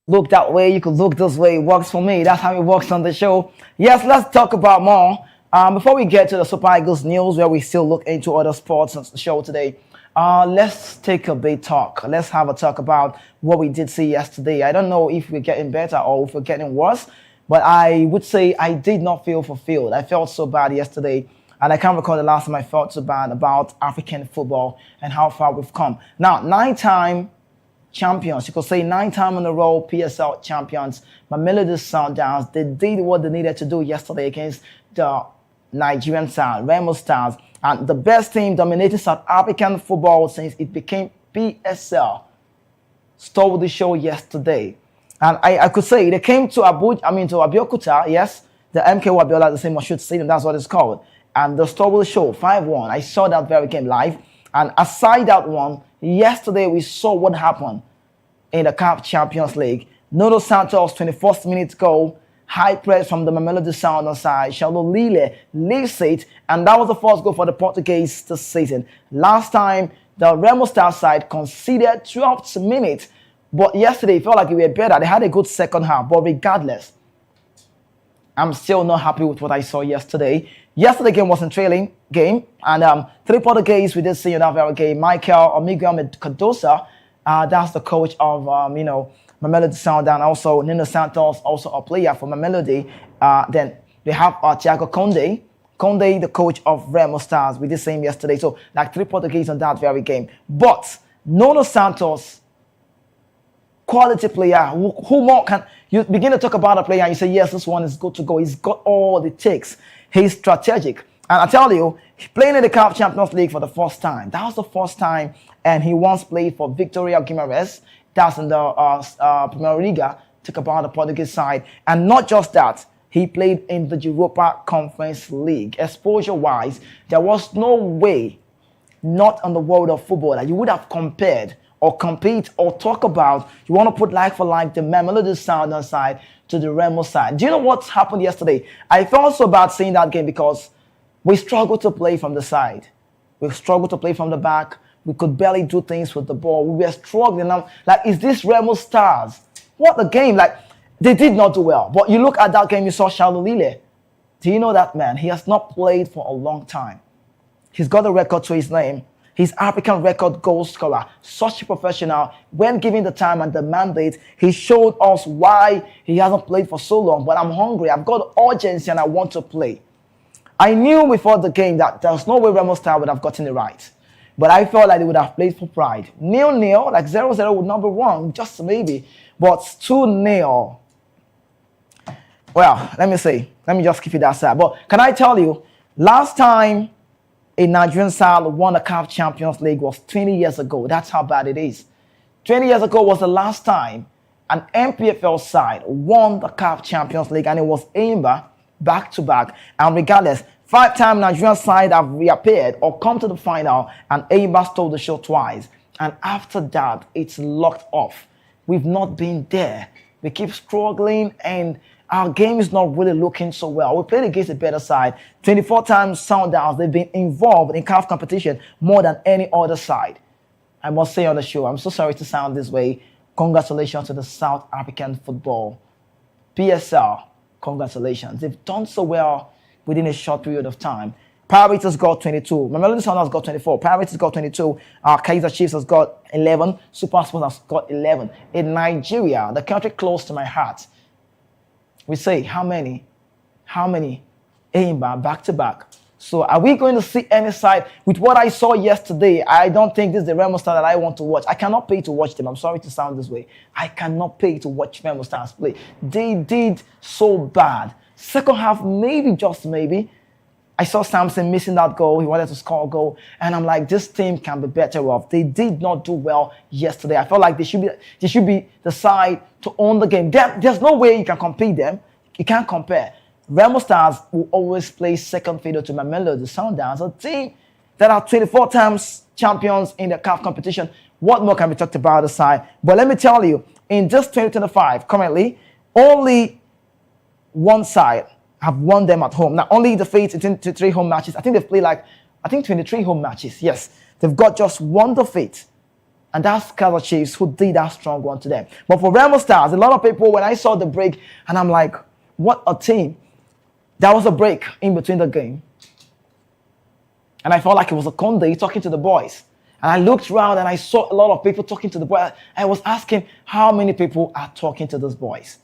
Look that way, you could look this way. It works for me. That's how it works on the show. Yes, let's talk about more. Before we get to the Super Eagles news, where we still look into other sports on the show today, let's take a big talk. Let's have a talk about what we did see yesterday. I don't know if we're getting better or if we're getting worse, but I would say I did not feel fulfilled. I felt so bad yesterday, and I can't recall the last time I felt so bad about African football and how far we've come. Now, 9-time champions, you could say 9 times in a row PSL champions, Mamelodi Sundowns, they did what they needed to do yesterday against the Nigerian side, Remo Stars, and the best team dominating South African football since it became PSL stole the show yesterday. And I could say they came to Abeokuta, yes, the MK Abiola, the same Moshood Stadium, that's what it's called, and they stole the show 5-1. I saw that very game live, and aside that one, yesterday we saw what happened in the CAF Champions League. Nuno Santos, 21st minute goal, high press from the Mamelodi Sundowns side. Charles Lille leaves it, and that was the first goal for the Portuguese this season. Last time, the Remo Stars side conceded 12th minute, but yesterday it felt like we were better. They had a good second half, but regardless, I'm still not happy with what I saw yesterday. Yesterday game was a trailing game, and 3 Portuguese we did see in that very game. Miguel Cardoso, that's the coach of Mamelodi Sundowns. Also Nuno Santos, also a player for Mamelodi. Then they have Thiago Conde, the coach of Remo Stars. We did see him yesterday. So like 3 Portuguese on that very game. But Nuno Santos, quality player. Who more can you begin to talk about a player and you say, yes, this one is good to go. He's got all it takes. He's strategic. And I tell you, playing in the CAF Champions League for the first time. That was the first time. And he once played for Victoria Guimarães. That's in the Premier Liga. Talk about the Portuguese side. And not just that. He played in the Europa Conference League. Exposure-wise, there was no way, not on the world of football, that you would have compared or compete or talk about. You want to put like for like the Mamelodi Sundowns side to the Remo side. Do you know what happened yesterday? I felt so bad seeing that game because We struggle to play from the side. We struggle to play from the back. We could barely do things with the ball. We were struggling. Now, like, is this Remo Stars? What a game. Like, they did not do well. But you look at that game, you saw Shalulile. Do you know that man? He has not played for a long time. He's got a record to his name. He's African record goal scorer. Such a professional. When given the time and the mandate, he showed us why he hasn't played for so long. But I'm hungry. I've got urgency and I want to play. I knew before the game that there was no way Remo Star would have gotten it right. But I felt like they would have played for pride. 0-0, like 0-0 would not be wrong, just maybe. But 2-0. Well, let me just keep it that side. But can I tell you, last time a Nigerian side won a CAF Champions League was 20 years ago. That's how bad it is. 20 years ago was the last time an MPFL side won the CAF Champions League, and it was Anambra back-to-back. And regardless, 5-time Nigerian side have reappeared or come to the final, and Anambra stole the show twice. And after that, it's locked off. We've not been there. We keep struggling, and our game is not really looking so well. We played against a better side. 24 times Sundowns. They've been involved in CAF competition more than any other side. I must say on the show, I'm so sorry to sound this way. Congratulations to the South African football. PSL, congratulations. They've done so well within a short period of time. Pirates got 22. Mamelodi Sundowns got 24. Pirates got 22. Kaizer Chiefs has got 11. Super Sports has got 11. In Nigeria, the country close to my heart, we say, how many? Anambra back-to-back. So are we going to see any side? With what I saw yesterday, I don't think this is the Remo Star that I want to watch. I cannot pay to watch them. I'm sorry to sound this way. I cannot pay to watch Remo Stars play. They did so bad. Second half, maybe, just maybe, I saw Samson missing that goal. He wanted to score a goal. And I'm like, this team can be better off. They did not do well yesterday. I felt like they should be the side to own the game. There's no way you can compete them. You can't compare. Remo Stars will always play second fiddle to Mamelodi Sundowns, a team that are 24 times champions in the CAF competition. What more can be talked about the side? But let me tell you, in just 2025, currently, only one side have won them at home. Now, only defeats in 23 home matches. I think they've played 23 home matches. Yes, they've got just one defeat. And that's Kaizer Chiefs, who did that strong one to them. But for Remo Stars, a lot of people, when I saw the break, and I'm like, what a team. There was a break in between the game. And I felt like it was a Conde talking to the boys. And I looked around and I saw a lot of people talking to the boys. I was asking how many people are talking to those boys.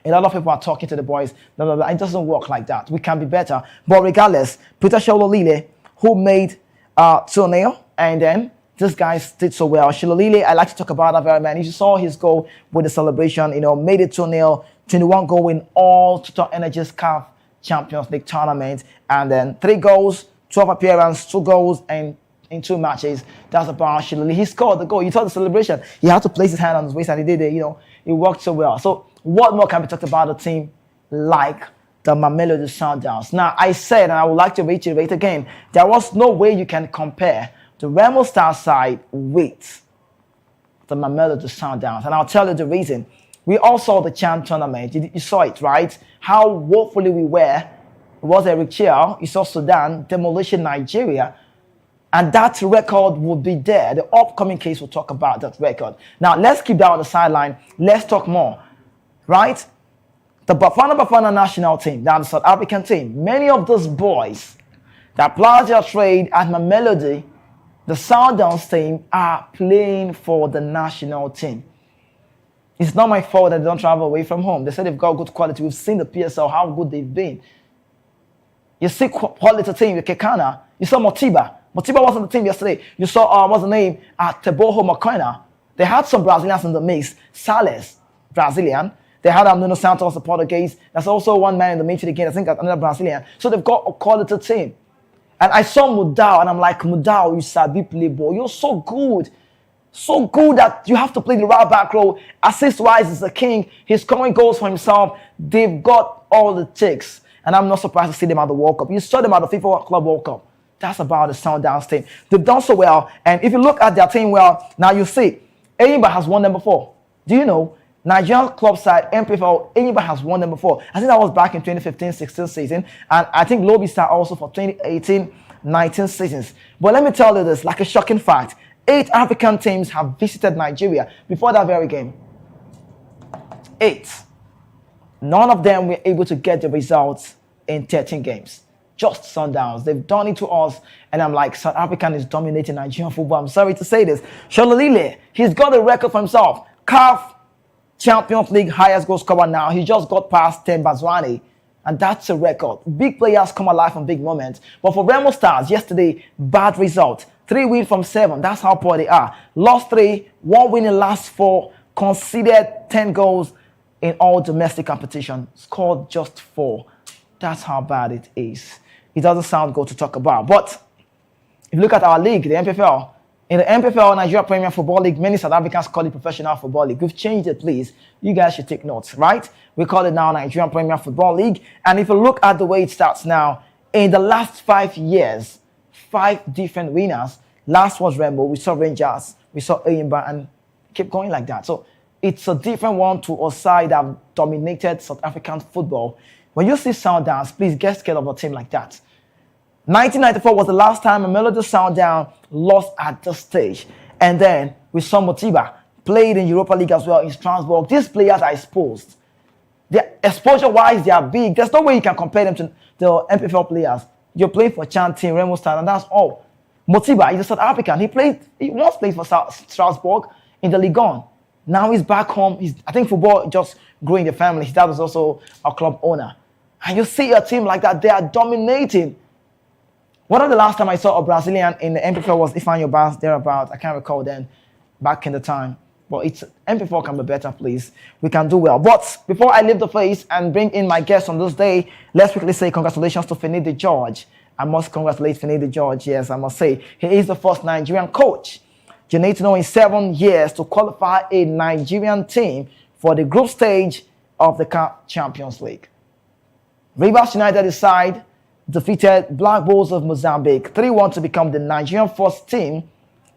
A lot of people are talking to the boys. Blah, blah, blah. It doesn't work like that. We can be better. But regardless, Peter Shalulile, who made 2-0, and then this guy did so well. Shalulile, I like to talk about that very man. You saw his goal with the celebration, made it 2-0, 21 goal in all Total Energies CAF Champions League tournament, and then 3 goals, 12 appearances, 2 goals, and in 2 matches. That's about Shalulile. He scored the goal. You saw the celebration. He had to place his hand on his waist, and he did it. It worked so well. So what more can be talked about a team like the Mamelodi Sundowns? Now, I said, and I would like to reiterate again, there was no way you can compare the Remo Star side with the Mamelodi Sundowns. And I'll tell you the reason. We all saw the Chan tournament. You saw it, right? How woefully we were. It was Eric Chiao. You saw Sudan demolishing Nigeria. And that record will be there. The upcoming case will talk about that record. Now, let's keep that on the sideline. Let's talk more. Right? The Bafana national team, that's the South African team. Many of those boys that played their trade at Mamelodi, the Sundowns team, are playing for the national team. It's not my fault that they don't travel away from home. They say they've got good quality. We've seen the PSL, how good they've been. You see quality team, Kekana. You saw Motiba. Motiba wasn't the team yesterday. You saw, what's the name? Teboho Maquena. They had some Brazilians in the mix. Sales, Brazilian. They had Nuno Santos, the Portuguese. There's also one man in the midfield again. I think another Brazilian. So they've got a quality team. And I saw Mudau, and I'm like, Mudau, you sabi play ball. You're so good. So good that you have to play the right back row. Assist-wise, is the king. He's scoring goals for himself. They've got all it takes. And I'm not surprised to see them at the World Cup. You saw them at the FIFA Club World Cup. That's about the Sundowns team. They've done so well. And if you look at their team well, now you see, Anambra has won them before. Do you know? Nigerian club side, MPFL, anybody has won them before. I think that was back in 2015-16 season. And I think Lobby Star also for 2018-19 seasons. But let me tell you this, like a shocking fact. 8 African teams have visited Nigeria before that very game. 8. None of them were able to get the results in 13 games. Just Sundowns. They've done it to us, and I'm like, South African is dominating Nigerian football. I'm sorry to say this. Shololile, he's got a record for himself. CAF Champions League highest goal scorer now. He just got past Tem Bazwani, and that's a record. Big players come alive from big moments. But for Remo Stars, yesterday, bad result. 3 wins from 7. That's how poor they are. Lost 3, 1 win in last 4, conceded 10 goals in all domestic competition. Scored just 4. That's how bad it is. It doesn't sound good to talk about. But if you look at our league, the MPFL, in the MPFL, Nigeria Premier Football League, many South Africans call it Professional Football League. We've changed it, please. You guys should take notes, right? We call it now Nigerian Premier Football League. And if you look at the way it starts now, in the last 5 years, 5 different winners. Last was Rainbow. We saw Rangers. We saw Ayimba, and keep going like that. So it's a different one to a side that dominated South African football. When you see Sundowns, please get scared of a team like that. 1994 was the last time a Mamelodi Sundown lost at this stage. And then we saw Motiba played in Europa League as well in Strasbourg. These players are exposed. Exposure-wise, they are big. There's no way you can compare them to the MPFL players. You're playing for Chantin, Remo Star, and that's all. Motiba is a South African. He once played for Strasbourg in the Ligue 1. Now he's back home. I think football just grew in the family. His dad was also a club owner. And you see a team like that, they are dominating. One of the last time I saw a Brazilian in the MPFL was Ifan Yobas, thereabouts. I can't recall then, back in the time. But MPFL can be better, please. We can do well. But before I leave the place and bring in my guest on this day, let's quickly say congratulations to Finidi George. I must congratulate Finidi George. Yes, I must say. He is the first Nigerian coach, you need to know, in 7 years to qualify a Nigerian team for the group stage of the CAF Champions League. Rivers United side defeated Black Bulls of Mozambique 3-1 to become the Nigerian first team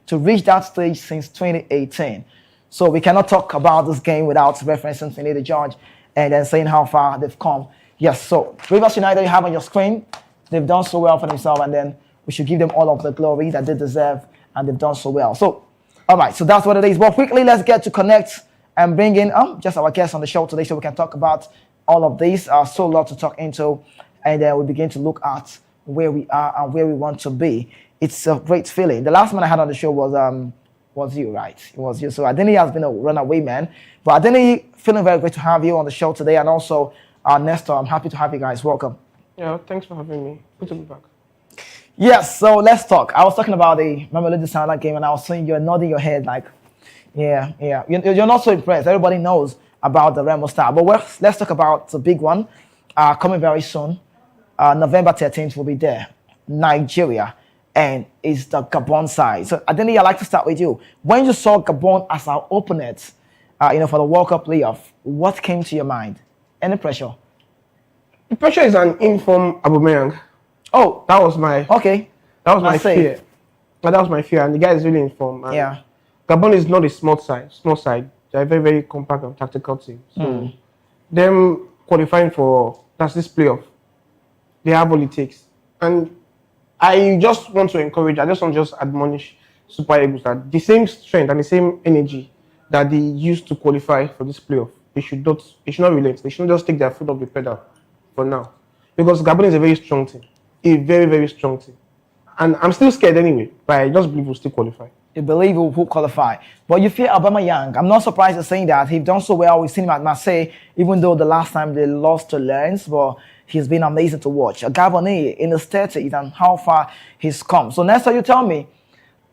to reach that stage since 2018. So we cannot talk about this game without referencing Finidi George and then saying how far they've come. Yes, so Rivers United you have on your screen. They've done so well for themselves, and then we should give them all of the glory that they deserve, and they've done so well. So, all right, so that's what it is. But quickly, let's get to connect and bring in just our guests on the show today so we can talk about all of these. So a lot to talk into, and then we begin to look at where we are and where we want to be. It's a great feeling. The last man I had on the show was you, right? It was you. So Adeni has been a runaway man. But Adeni, feeling very great to have you on the show today, and also Nestor, I'm happy to have you guys. Welcome. Yeah, thanks for having me. Good to be back. Yes, so let's talk. I was talking about the Mamelodi Sundowns game, and I was saying you're nodding your head like, yeah. You're not so impressed. Everybody knows about the Remo Star. But let's talk about the big one coming very soon. November 13th will be there. Nigeria. And it's the Gabon side. So Adeni, I'd like to start with you. When you saw Gabon as our opponent, for the World Cup playoff, what came to your mind? Any pressure? The pressure is an informed Aubameyang. Oh, that was my my fear. That was my fear, and the guy is really informed. And yeah, Gabon is not a small side. They're a very, very compact and tactical team. So them qualifying for this playoff, they have all it takes. And I just want to encourage. I just want to admonish Super Eagles that the same strength and the same energy that they used to qualify for this playoff, they should not relent. They shouldn't just take their foot off the pedal for now, because Gabon is a very strong team, a very, very strong team, and I'm still scared anyway. But I just believe we'll still qualify. You believe we'll qualify, but you fear Aubameyang. I'm not surprised you're saying that. He's done so well. We've seen him at Marseille, even though the last time they lost to Lens, but he's been amazing to watch. A Gabonese in his 30s and how far he's come. So Nestor, you tell me.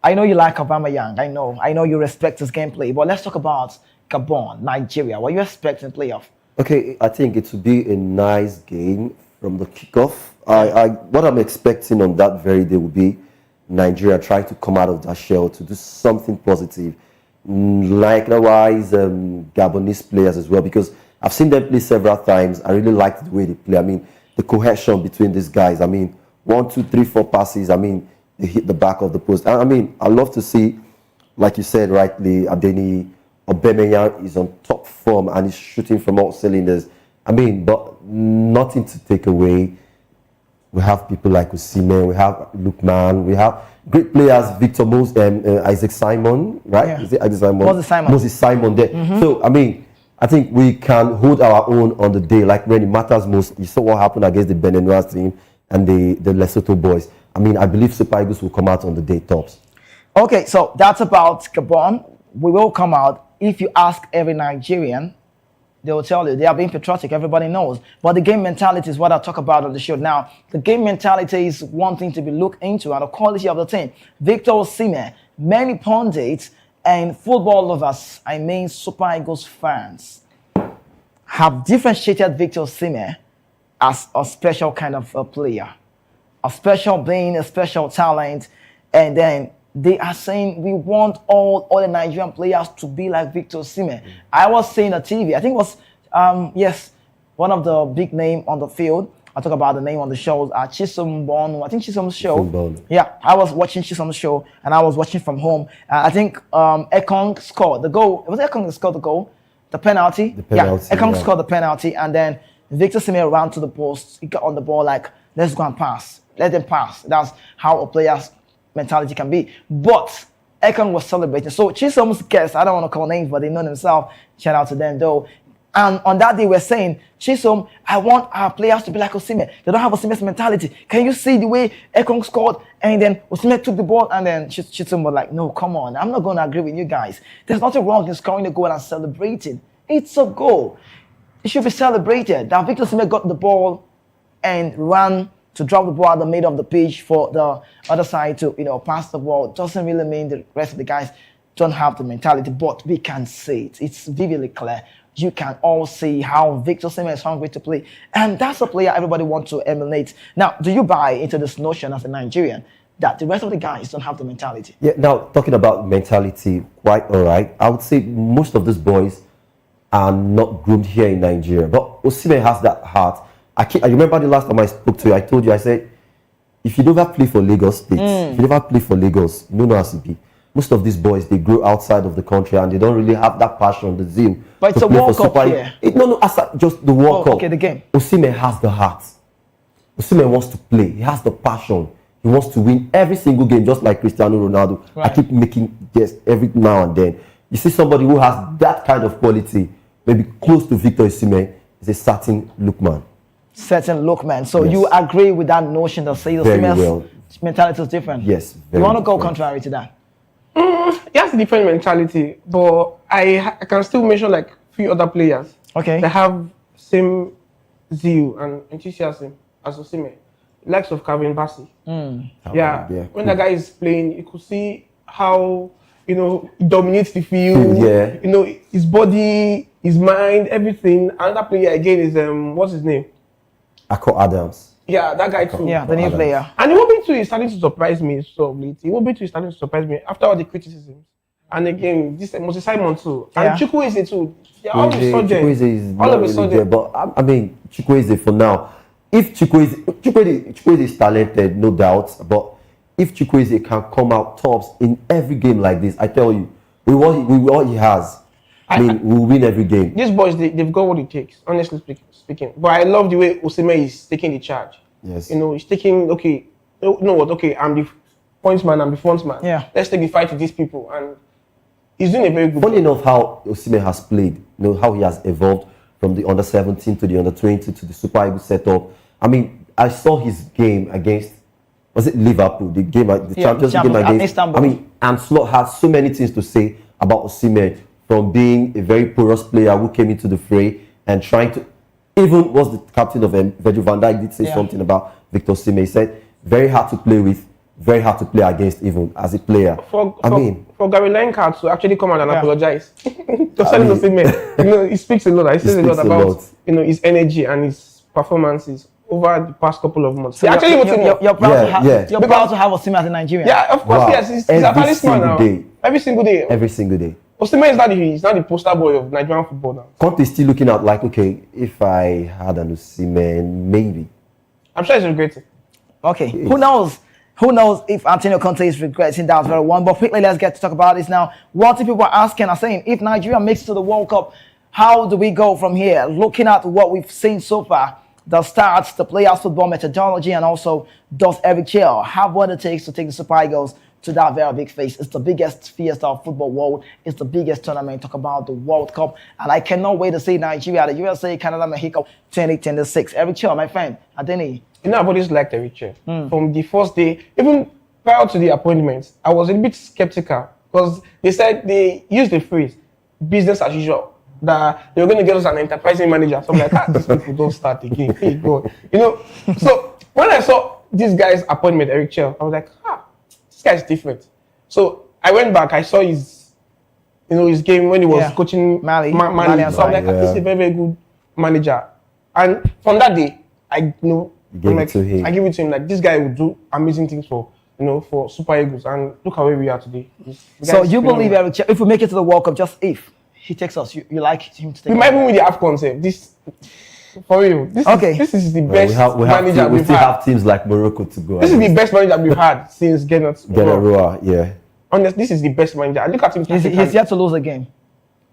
I know you like Aubameyang. I know you respect his gameplay, but let's talk about Gabon, Nigeria. What are you expecting playoff? Okay, I think it will be a nice game from the kickoff. What I'm expecting on that very day will be Nigeria trying to come out of that shell to do something positive. Likewise, Gabonese players as well, because I've seen them play several times. I really liked the way they play. I mean, the cohesion between these guys. I mean, 1, 2, 3, 4 passes. I mean, they hit the back of the post. I mean, I love to see, like you said rightly, Adeni, Aubameyang is on top form and is shooting from all cylinders. I mean, but nothing to take away. We have people like Osimhen, we have Lookman, we have great players, Victor Isaac Simon, right? Yeah. Is it Isaac Simon? Moses Simon. There. So, I mean, I think we can hold our own on the day, like when it matters most. You saw what happened against the Beninois team and the Lesotho boys. I mean, I believe Super Eagles will come out on the day tops. Okay, so that's about Gabon. We will come out. If you ask every Nigerian, they will tell you they are being patriotic. Everybody knows. But the game mentality is what I talk about on the show. Now, the game mentality is one thing to be looked into, and the quality of the team. Victor Osimhen, many pundits and football lovers, I mean Super Eagles fans, have differentiated Victor Osimhen as a special kind of a player. A special being, a special talent. And then they are saying we want all the Nigerian players to be like Victor Osimhen. I was saying on TV, I think it was, one of the big name on the field. I talk about the name on the show, Chisom Bono. I think Chisom's show. Yeah, I was watching Chisom's show and I was watching from home. I think Ekong scored the goal. Was it Ekong that scored the goal? The penalty? Yeah, Ekong scored the penalty and then Victor Osimhen ran to the post. He got on the ball like, let's go and pass. Let them pass. That's how a player's mentality can be. But Ekong was celebrating. So Chisom's guests, I don't want to call names, but they know themselves. Shout out to them though. And on that day, we're saying, Chisom, I want our players to be like Osimhen. They don't have Osimhen's mentality. Can you see the way Ekong scored? And then Osimhen took the ball, and then Chisom was like, no, come on. I'm not going to agree with you guys. There's nothing wrong in scoring the goal and celebrating. It's a goal. It should be celebrated. Now, Victor Osimhen got the ball and ran to drop the ball at the middle of the pitch for the other side to, pass the ball. Doesn't really mean the rest of the guys don't have the mentality, but we can see it. It's vividly clear. You can all see how Victor Osimhen is hungry to play. And that's a player everybody wants to emulate. Now, do you buy into this notion as a Nigerian that the rest of the guys don't have the mentality? Yeah, now, talking about mentality, quite all right. I would say most of these boys are not groomed here in Nigeria. But Osimhen has that heart. I remember the last time I spoke to you, I told you, I said, if you never play for Lagos State, if you never play for Lagos, you don't know how to be. Most of these boys, they grow outside of the country and they don't really have that passion, the zeal. But it's a World Cup here. No, just the World Cup. Okay, the game. Osimhen has the heart. Osimhen wants to play. He has the passion. He wants to win every single game, just like Cristiano Ronaldo. Right. I keep making guesses every now and then. You see somebody who has that kind of quality, maybe close to Victor Osimhen, is a certain Lookman. Certain Lookman. So yes. You agree with that notion that says Osimhen's mentality is different? Yes. You want to go contrary to that? He has a different mentality, but I can still mention like a few other players that have same zeal and enthusiasm as Osimhen. Likes of Calvin Bassey. When the guy is playing, you could see how he dominates the field. His body, his mind, everything. Another player again is what's his name? Akko Adams. Yeah, that guy too. Yeah, the new player. And Iwobi is starting to surprise me so lately. Iwobi is starting to surprise me after all the criticisms. And again, this Moses Simon too. And Chukwueze too. Yeah, all of a sudden. Chukwueze is not really there, but I mean, Chukwueze for now. If Chukwueze is talented, no doubt, but if Chukwueze can come out tops in every game like this, I tell you, with what he has, I mean, we'll win every game. These boys, they've got what it takes, honestly speaking. But I love the way Osimhen is taking the charge. Yes. He's taking, I'm the points man, I'm the front man. Yeah. Let's take the fight to these people. And he's doing a very good Funny enough how Osimhen has played, how he has evolved from the under-17 to the under-20 to the Super Eagles setup. I mean, I saw his game against, was it Liverpool? The Champions League game against Istanbul. I mean, and Slot has so many things to say about Osimhen, from being a very porous player who came into the fray and trying to, even was the captain of Virgil van Dijk did say something about Victor Osimhen. He said, very hard to play with, very hard to play against even as a player. For Gary Lineker to actually come out and apologize to Osimhen, he speaks a lot. He says a lot about his energy and his performances over the past couple of months. So you're proud to have Osimhen as a Nigerian? Yeah, of course, yes. He's a talisman now. Every single day. Every single day. Osimhen is not the poster boy of Nigerian football now. Conte is still looking at like, okay, if I had an Osimhen, maybe. I'm sure he's regretting. Okay, who knows? Who knows if Antonio Conte is regretting that very one? But quickly, let's get to talk about this now. What people are asking are saying, if Nigeria makes it to the World Cup, how do we go from here? Looking at what we've seen so far, the stats, the players' football methodology, and also does Eric Chell have what it takes to take the Super Eagles to that very big face? It's the biggest fiesta of football world. It's the biggest tournament. Talk about the World Cup. And I cannot wait to see Nigeria, the USA, Canada, Mexico 2026. Eric Chell, my friend, Adeni. You know, I've always liked Eric Chell. From the first day, even prior to the appointment, I was a bit skeptical because they said they used the phrase business as usual. That they were going to get us an enterprising manager. So I'm like, these people don't start again. Hey, God. You know, so when I saw this guy's appointment, Eric Chell, I was like, this guy's different. So I went back, I saw his game when he was coaching Mali. So I'm like, this is a very, very good manager. And from that day, I give it to him. Like, this guy will do amazing things for Super Eagles. And look how we are today. So you believe Eric Chell, if we make it to the World Cup, just if he takes us, you like him to take we might even win the AFCON concept. This for real. This is the best manager we still have teams like Morocco to go. This is the best manager we've had since Gennett. Yeah. Honestly, this is the best manager. I look at him. He's yet to lose a game.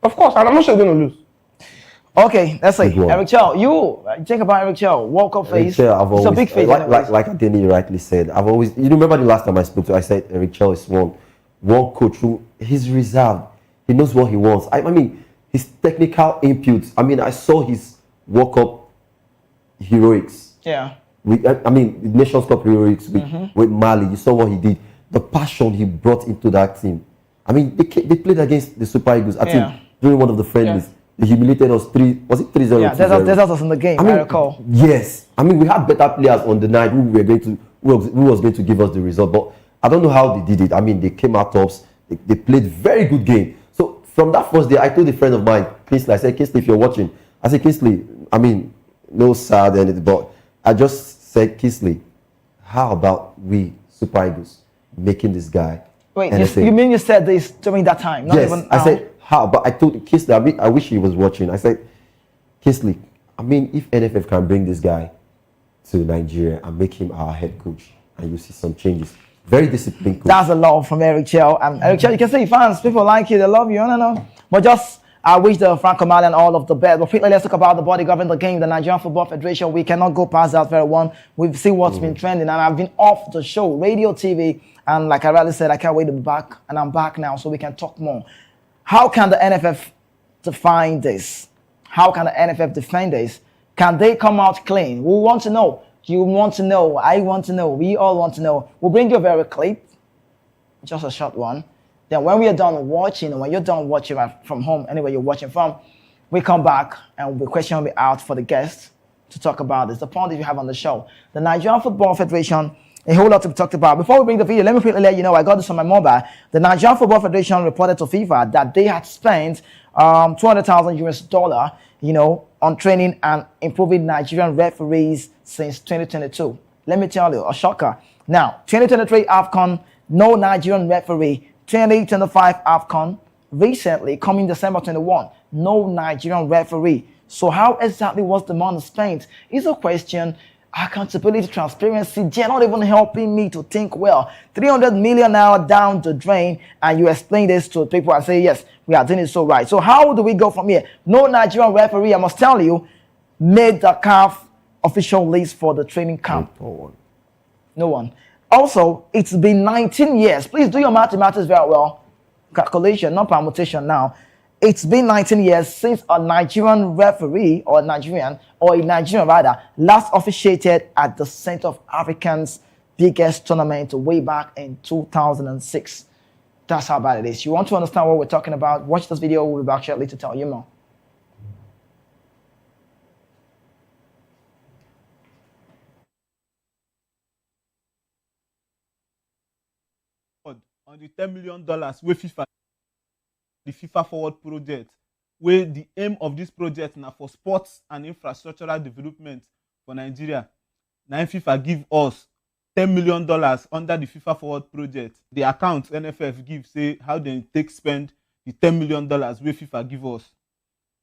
Of course, and I'm not sure he's going to lose. Okay, let's say Eric Chell. You think about Eric Chell, World Cup face. It's a big face. Like Adeni rightly said, I've always. You remember the last time I spoke to you, I said Eric Chell is one coach who he's reserved. He knows what he wants. I mean, his technical inputs. I mean, I saw his World Cup heroics. Yeah. Nations Cup heroics with Mali. You saw what he did. The passion he brought into that team. I mean, they played against the Super Eagles. I think during one of the friendlies, they humiliated us 3-0. Yeah, there's us in the game. I recall. Yes. I mean, we had better players on the night who was going to give us the result. But I don't know how they did it. I mean, they came out tops. They played very good game. So from that first day, I told a friend of mine, Kingsley, I said, Kingsley, if you're watching, I said, Kingsley, I mean, no sad anything, but I just said, Kingsley, how about we Super Eagles making this guy? Wait, you mean you said this during that time? Not yes, even I said, how? But I told Kingsley, I wish he was watching. I said, Kingsley, I mean, if NFF can bring this guy to Nigeria and make him our head coach, and you see some changes. Very disciplined coach. That's a lot from Eric Chell. And Eric Chell, you can see fans, people like you, they love you, no. But just, I wish the Franco Malian all of the best. But quickly, let's talk about the body governing the game, the Nigerian Football Federation. We cannot go past that very one. We've seen what's been trending, and I've been off the show, radio, TV, and like I really said, I can't wait to be back, and I'm back now, so we can talk more. How can the NFF define this? How can the NFF defend this? Can they come out clean? We want to know. You want to know. I want to know. We all want to know. We'll bring you a very clip, just a short one. Then when we are done watching, when you're done watching from home, anywhere you're watching from, we come back and the question will be out for the guests to talk about this. The point that you have on the show. The Nigerian Football Federation, a whole lot to be talked about. Before we bring the video, let me quickly let you know, I got this on my mobile. The Nigerian Football Federation reported to FIFA that they had spent $200,000 on training and improving Nigerian referees since 2022. Let me tell you, a shocker. Now, 2023 AFCON, no Nigerian referee. 2025 AFCON, recently, coming December 21, no Nigerian referee. So how exactly was the money spent? Is a question. Accountability, transparency, they're not even helping me to think well. 300 million now down the drain, and you explain this to people and say, yes, we are doing it so right. So how do we go from here? No Nigerian referee, I must tell you, made the CAF official list for the training camp. No one. Also, it's been 19 years. Please do your mathematics very well. Calculation, not permutation now. It's been 19 years since a Nigerian referee, or a Nigerian rather, last officiated at the Center of Africa's biggest tournament way back in 2006. That's how bad it is. You want to understand what we're talking about? Watch this video. We'll be back shortly to tell you more. On the $10 million with FIFA, the FIFA Forward project, where the aim of this project now for sports and infrastructural development for Nigeria. Now FIFA give us $10 million under the FIFA Forward project. The account NFF give say how they take spend the $10 million where FIFA give us.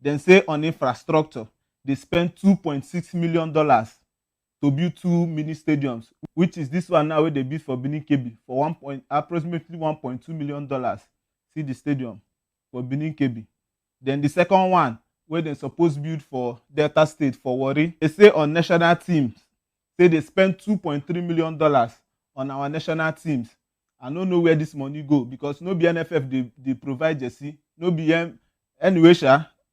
Then say on infrastructure, they spend $2.6 million. to build 2 mini stadiums, which is this one now where they build for Benin Kebbi for approximately $1.2 million. See the stadium for Benin Kebbi. Then the second one where they supposed build for Delta State for Warri. They say on national teams, say they spend $2.3 million on our national teams. I don't know where this money go because no be NFF they provide jersey, no be anyway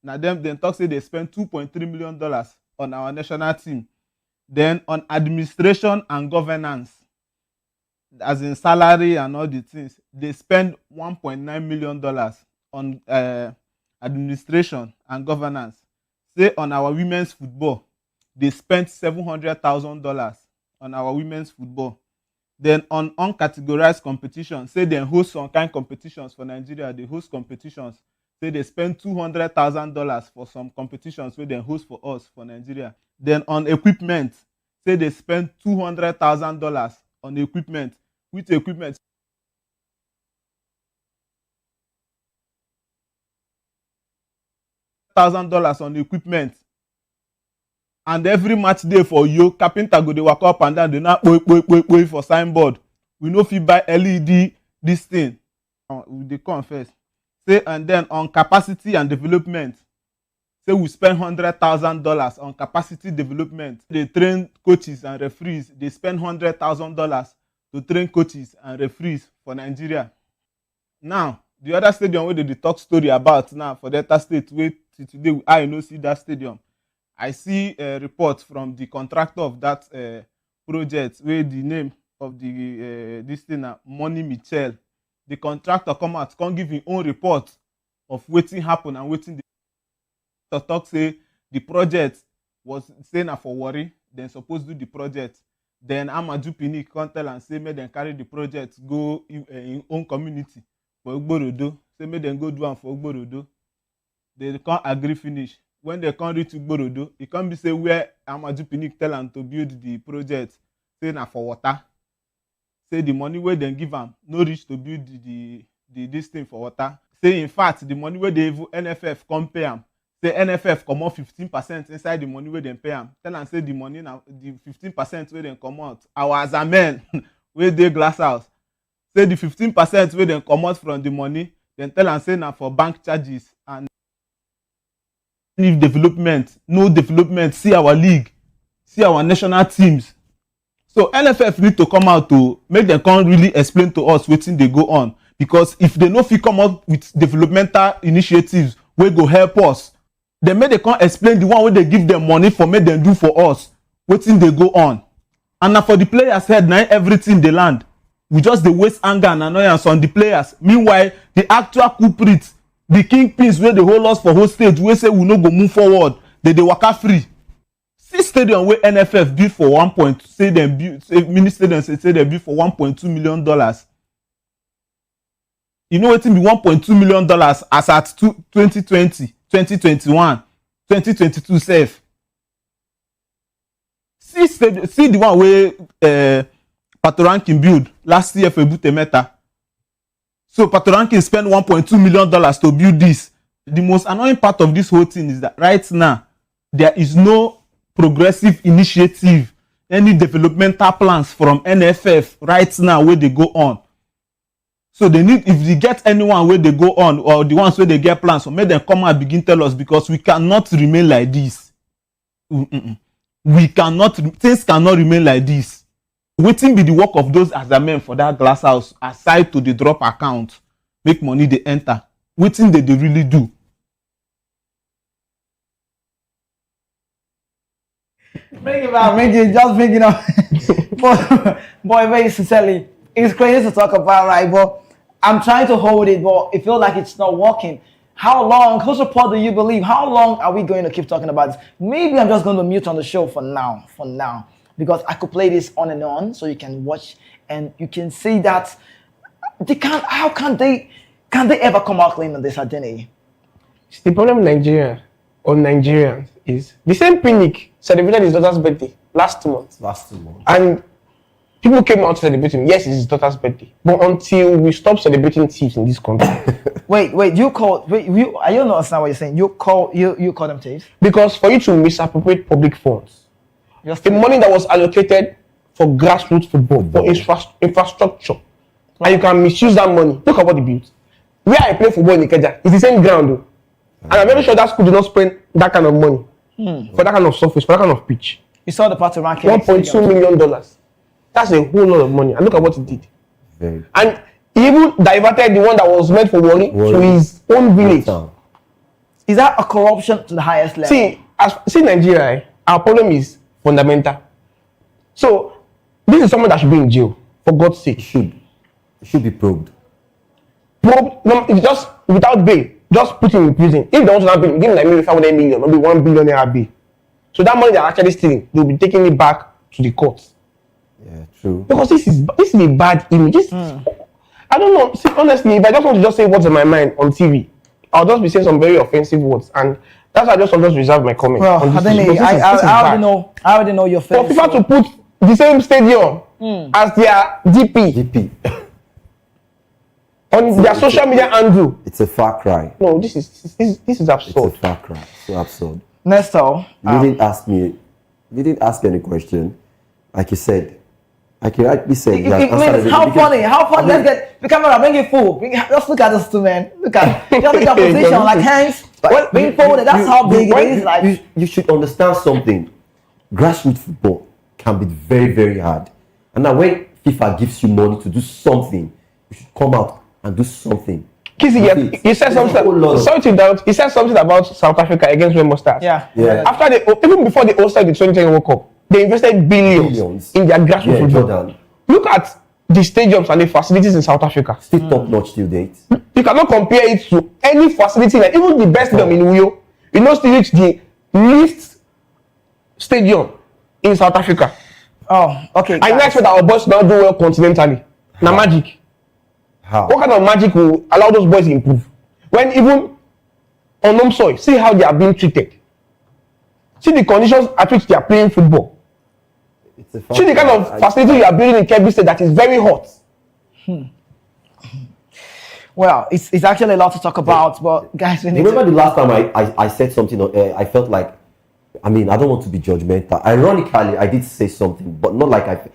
now them talk say they spend $2.3 million on our national team. Then on administration and governance, as in salary and all the things, they spend $1.9 million on administration and governance. Say on our women's football, they spent $700,000 on our women's football. Then on uncategorized competition, say they host some kind competitions for Nigeria, they host competitions. Say they spend $200,000 for some competitions where they host for us for Nigeria. Then on equipment, say they spend $200,000 on equipment. Which equipment? $1,000 on equipment. And every match day for you, carpenter go dey walk up and down, they not boy for signboard. We no fit buy LED this thing. They come first. Say and then on capacity and development, say we spend $100,000 on capacity development. They train coaches and referees. They spend $100,000 to train coaches and referees for Nigeria. Now, the other stadium where they talk story about now for Delta State, where today I no see that stadium. I see a report from the contractor of that project where the name of the this thing Money Michel. The contractor come out, come give his own report of wetin happen and wetin the talk say the project was saying for Warri, then supposed to do the project. Then Amaju Pinnick come tell and say make them carry the project go in own community for Ugborodo. Say make them go do am for Ugborodo. They can't agree finish. When they come reach Ugborodo, it can't be say where Amaju Pinnick tell them to build the project, say na for water. Say the money where they give them no reach to build the this thing for water. Say in fact the money where they NFF come pay them. Say NFF come out 15% inside the money where they pay them. Tell them say the money now the 15% where they come out. Our as a men where they glass house. Say the 15% where they come out from the money. Then tell them say now for bank charges and development, no development. See our league, see our national teams. So NFF need to come out to make them come really explain to us wetin dey go on, because if they no fit come up with developmental initiatives wey go help us, then make they come explain the one wey dey give them money for make them do for us wetin dey go on. And na for the players head na everything dey land. We just dey waste anger and annoyance on the players. Meanwhile, the actual culprits, the kingpins wey dey hold us for hostage wey say we no go move forward, they dey waka free. See stadium wey NFF build for mini stadium say they build for $1.2 million. You know wetin be $1.2 million as at 2020, 2021, 2022 sef. See the one wey Patoranking build last year for Ebute Metta. So Patoranking spend $1.2 million to build this. The most annoying part of this whole thing is that right now there is no progressive initiative, any developmental plans from NFF right now where they go on. So they need, if they get anyone where they go on or the ones where they get plans, so make them come and begin tell us, because we cannot remain like this. We cannot, things cannot remain like this. Wetin be the work of those as a men for that glass house aside to the drop account, make money they enter? Wetin they really do? Bring it back, just bring it up. boy, very sincerely, it's crazy to talk about, right? But I'm trying to hold it, but it feels like it's not working. How long, whose report do you believe? How long are we going to keep talking about this? Maybe I'm just going to mute on the show for now, because I could play this on and on, so you can watch and you can see that they can't. How can they ever come out clean on this identity? The problem in Nigeria or Nigerians is the same Pinnick celebrated his daughter's birthday last month. And people came out to celebrate him. Yes, it's his daughter's birthday. But until we stop celebrating thieves in this country. Wait, I don't understand what you're saying. You call them thieves? Because for you to misappropriate public funds, The money that was allocated for grassroots football, for infrastructure, and you can misuse that money. Look at what they built. Where I play football in Ikeja, it's the same ground though. And I'm very sure that school did not spend that kind of money for that kind of surface, for that kind of pitch. You saw the party ranking. $1.2 million. That's a whole lot of money. And look at what he did. And he even diverted the one that was meant for Warri to his own village. Is that a corruption to the highest level? See Nigeria, our problem is fundamental. So this is someone that should be in jail, for God's sake. It should be probed. No, it's just without bail. Just put him in prison. If they want to have bail, give him like maybe 500 million, maybe 1 billion naira bail. So that money they're actually stealing, they'll be taking it back to the courts. Yeah, true. Because this is a bad image. I don't know. See, honestly, if I just want to just say what's in my mind on TV, I'll just be saying some very offensive words, and that's why I just reserve my comment. Well, on this I already know your face. For FIFA to put the same stadium as their DP. On their social media handle. It's a far cry. No, this is absurd. It's a far cry. So absurd. Nestor, you didn't ask me. You didn't ask any question. Like you said, like you rightly said. How funny? Let's get the camera. Bring it full. Just look at this two men. Look at just look at position like hands. Being forward. That's how big it is. Like you should understand something. Grassroots football can be very, very hard. And now when FIFA gives you money to do something, you should come out and do something. Kizzy, he said something. Sorry to doubt. He said something about South Africa against Rainbow Stars. Yeah. After even before they hosted the 2010 World Cup, they invested billions in their grassroots football. Jordan. Look at the stadiums and the facilities in South Africa. Still top notch till date. You cannot compare it to any facility. Like even the best stadium in Uyo, you know, still reach the least stadium in South Africa. Oh, okay. I expect our boys now do well continentally. Now magic. How? What kind of magic will allow those boys to improve? When even on home soil, see how they are being treated. See the conditions at which they are playing football. See the kind of facility you are building in Kebbi State that is very hot. Well, it's actually a lot to talk about, but guys, we need remember the last time I said something, I felt like, I mean, I don't want to be judgmental. Ironically, I did say something, but not like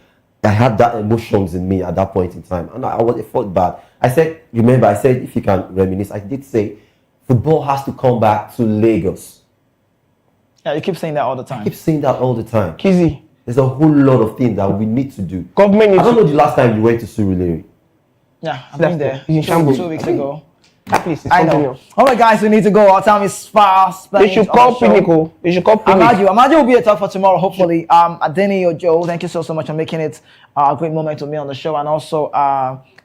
I had that emotions in me at that point in time. And I felt bad. I said, remember, I said, if you can reminisce, I did say, football has to come back to Lagos. Yeah, you keep saying that all the time. I keep saying that all the time. Kizzy. There's a whole lot of things that we need to do. Government I don't know the last time you went to Surulere. Yeah, I've been there. In Shambles. 2 weeks ago. Please, I know. All right, guys, we need to go. Our time is fast. They should call Pinnacle. They should call Pinnacle. Amaju will be a talk for tomorrow, hopefully. Adeni Ojo, thank you so much for making it a great moment to me on the show. And also,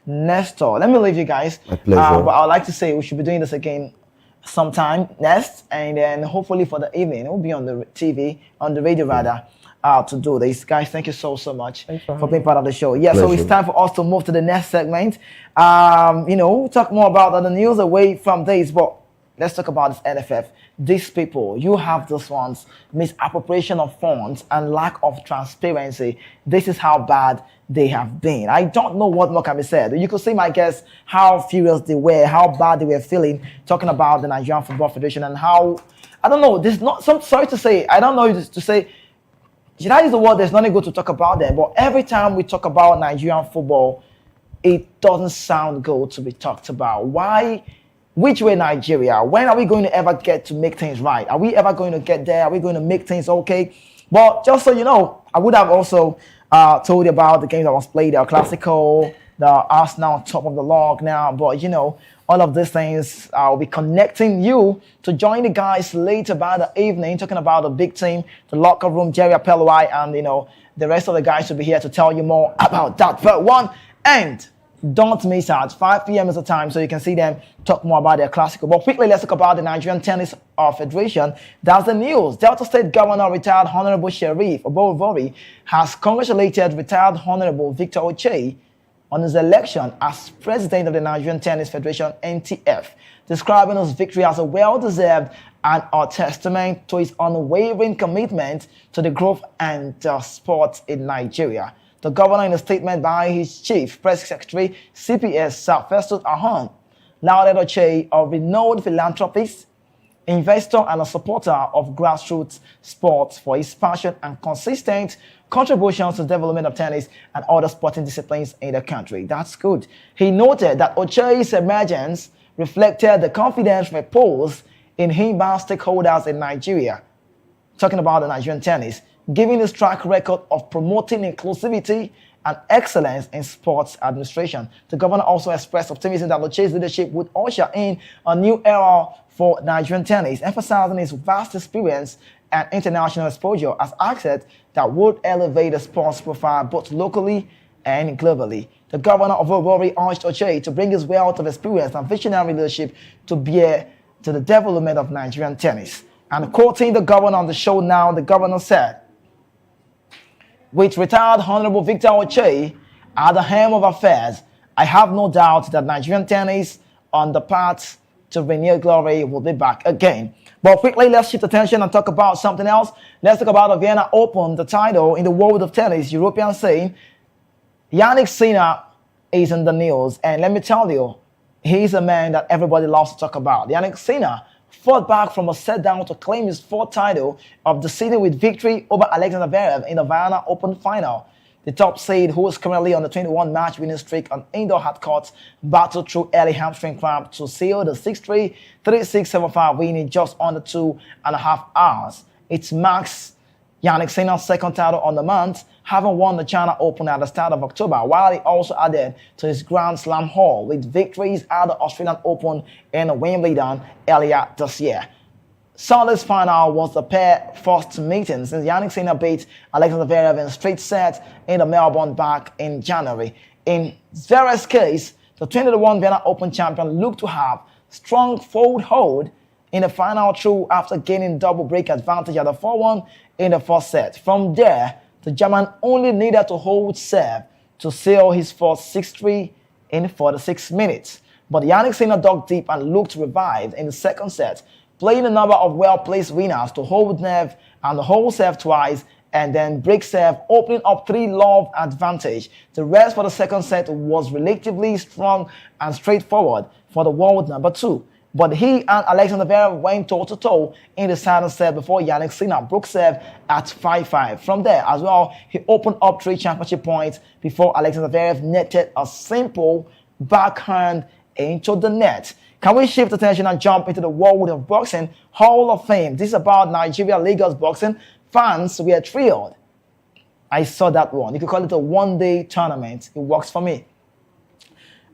Nestor. Let me leave you guys. My pleasure. But I would like to say we should be doing this again sometime next. And then hopefully for the evening, it will be on the TV, on the radio rather. To do this. Guys, thank you so much for being part of the show. Yeah, so it's time for us to move to the next segment. We'll talk more about the news away from this, but let's talk about this NFF. These people, you have these ones, misappropriation of funds and lack of transparency. This is how bad they have been. I don't know what more can be said. You could see, my guess, how furious they were, how bad they were feeling, talking about the Nigerian Football Federation and how, I don't know, there's not, sorry to say, I don't know to say, should I use the word there's nothing good to talk about them, but every time we talk about Nigerian football, it doesn't sound good to be talked about. Why? Which way Nigeria? When are we going to ever get to make things right? Are we ever going to get there? Are we going to make things okay? But just so you know, I would have also told you about the game that was played, the Classico, the Arsenal top of the log now, but all of these things, I'll be connecting you to join the guys later by the evening, talking about the big team, the locker room, Jerry Apelwai, and the rest of the guys will be here to tell you more about that. But one, and don't miss out. 5 p.m. is the time, so you can see them talk more about their Classical. But quickly, let's talk about the Nigerian Tennis Federation. That's the news. Delta State Governor, retired Honorable Sheriff Obovori, has congratulated retired Honorable Victor Oche on his election as president of the Nigerian Tennis Federation, NTF, describing his victory as a well-deserved and a testament to his unwavering commitment to the growth and sport in Nigeria. The governor, in a statement by his chief press secretary, CPS Sir Festus Ahon, lauded Oche, a renowned philanthropist, investor and a supporter of grassroots sports for his passion and consistent contributions to the development of tennis and other sporting disciplines in the country. That's good. He noted that Oche's emergence reflected the confidence reposed in him by stakeholders in Nigeria, talking about the Nigerian tennis, giving his track record of promoting inclusivity and excellence in sports administration. The governor also expressed optimism that Oche's leadership would usher in a new era for Nigerian tennis, emphasizing his vast experience and international exposure as assets that would elevate the sports profile both locally and globally. The governor of Owerri urged Oche to bring his wealth of experience and visionary leadership to bear to the development of Nigerian tennis. And quoting the governor on the show now, the governor said, "With retired Honorable Victor Oche at the helm of affairs, I have no doubt that Nigerian tennis on the path to renewed glory will be back again." But quickly, let's shift attention and talk about something else. Let's talk about the Vienna Open, the title in the world of tennis. Europeans saying Yannick Sinner is in the news. And let me tell you, he's a man that everybody loves to talk about. Yannick Sinner fought back from a set down to claim his fourth title of the season with victory over Alexander Zverev in the Vienna Open final. The top seed, who is currently on the 21-match winning streak on indoor hard courts, battled through early hamstring cramp to seal the 6-3, 3-6, 7-5 win in just under 2.5 hours. It marks Yannick Sinner's second title on the month, having won the China Open at the start of October, while he also added to his Grand Slam haul with victories at the Australian Open and Wimbledon earlier this year. Sunday's final was the pair first meeting since Yannick Sinner beat Alexander Zverev in straight sets in the Melbourne back in January. In Zverev's case, the 2021 Vienna Open champion looked to have strong foothold in the final through after gaining double break advantage at the 4-1 in the first set. From there, the German only needed to hold serve to seal his first 6-3 in 46 minutes. But Yannick Sinner dug deep and looked revived in the second set, playing a number of well-placed winners to hold nerve and hold serve twice and then break serve, opening up 3-love advantage. The rest for the second set was relatively strong and straightforward for the world number 2. But he and Alexander Zverev went toe-to-toe in the second set before Yannick Sinner broke serve at 5-5. From there as well, he opened up 3 championship points before Alexander Zverev netted a simple backhand into the net. Can we shift attention and jump into the world of boxing Hall of Fame? This is about Nigeria Lagos boxing. Fans were thrilled. I saw that one. You could call it a one-day tournament. It works for me.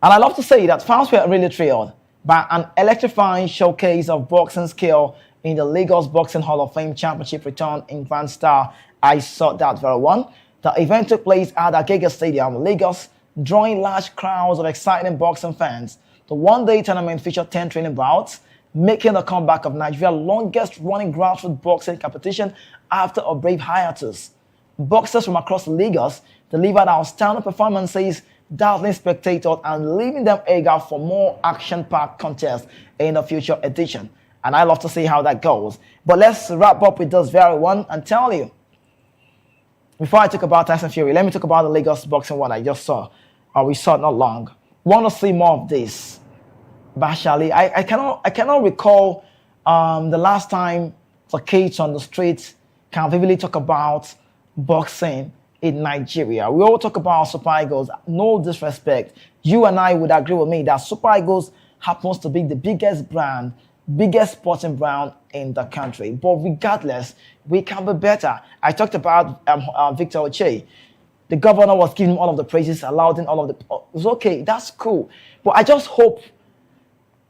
And I love to say that fans were really thrilled by an electrifying showcase of boxing skill in the Lagos Boxing Hall of Fame Championship return in Grand Star. I saw that very one. The event took place at Agege Stadium, Lagos, drawing large crowds of exciting boxing fans. The one-day tournament featured 10 training bouts, making the comeback of Nigeria's longest-running grassroots boxing competition after a brief hiatus. Boxers from across Lagos delivered outstanding performances, dazzling spectators and leaving them eager for more action-packed contests in the future edition. And I love to see how that goes. But let's wrap up with this very one and tell you, before I talk about Tyson Fury, let me talk about the Lagos boxing one I just saw, or we saw not long. Want to see more of this? Bashali, I cannot recall the last time the kids on the streets can vividly talk about boxing in Nigeria. We all talk about Super Eagles. No disrespect. You and I would agree with me that Super Eagles happens to be the biggest brand, biggest sporting brand in the country. But regardless, we can be better. I talked about Victor Oche. The governor was giving him all of the praises, allowed him all of the... It was okay, that's cool. But I just hope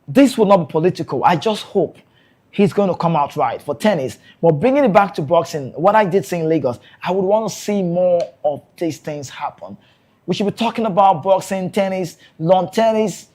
this will not be political. I just hope he's going to come out right for tennis. But bringing it back to boxing, what I did see in Lagos, I would want to see more of these things happen. We should be talking about boxing, tennis, lawn tennis,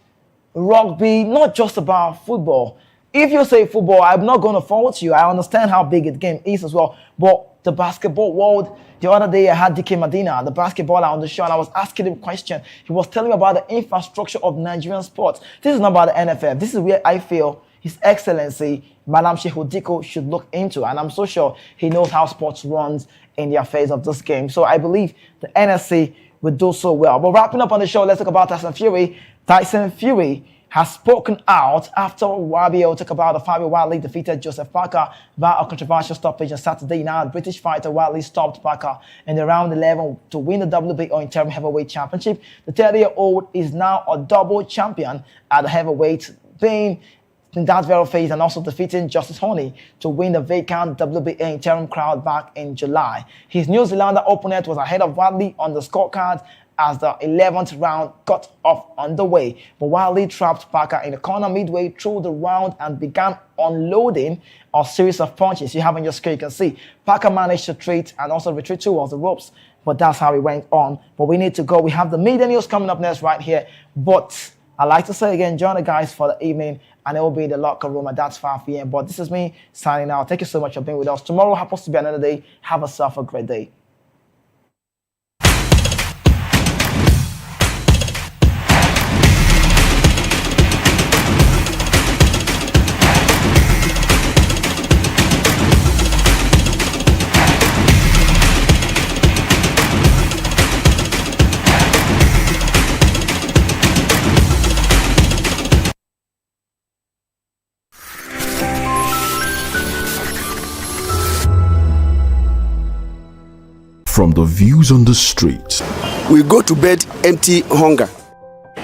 rugby, not just about football. If you say football, I'm not going to fault you. I understand how big the game is as well. But the basketball world, the other day I had DK Medina, the basketballer, on the show, and I was asking him a question. He was telling me about the infrastructure of Nigerian sports. This is not about the NFL. This is where I feel His Excellency, Madam Shehu Diko, should look into. And I'm so sure he knows how sports runs in the affairs of this game. So I believe the NSC will do so well. But wrapping up on the show, let's talk about Tyson Fury. Tyson Fury has spoken out after YBO talk about the Fabio Wildly defeated Joseph Parker via a controversial stoppage on Saturday night. British fighter Wildly stopped Parker in the round 11 to win the WBO interim heavyweight championship. The 30-year-old is now a double champion at the heavyweight, being in that very phase and also defeating Justice Honey to win the vacant WBA interim crown back in July. His New Zealander opponent was ahead of Wildly on the scorecard as the 11th round got off underway. But Wildly trapped Parker in the corner midway through the round and began unloading a series of punches. You have on your screen, you can see Parker managed to retreat and also retreat towards the ropes. But that's how it went on. But we need to go. We have the media news coming up next right here. But I'd like to say again, join the guys for the evening, and it will be in the locker room, and that's 5 p.m. But this is me signing out. Thank you so much for being with us. Tomorrow happens to be another day. Have yourself a great day. From the views on the street We go to bed empty hunger.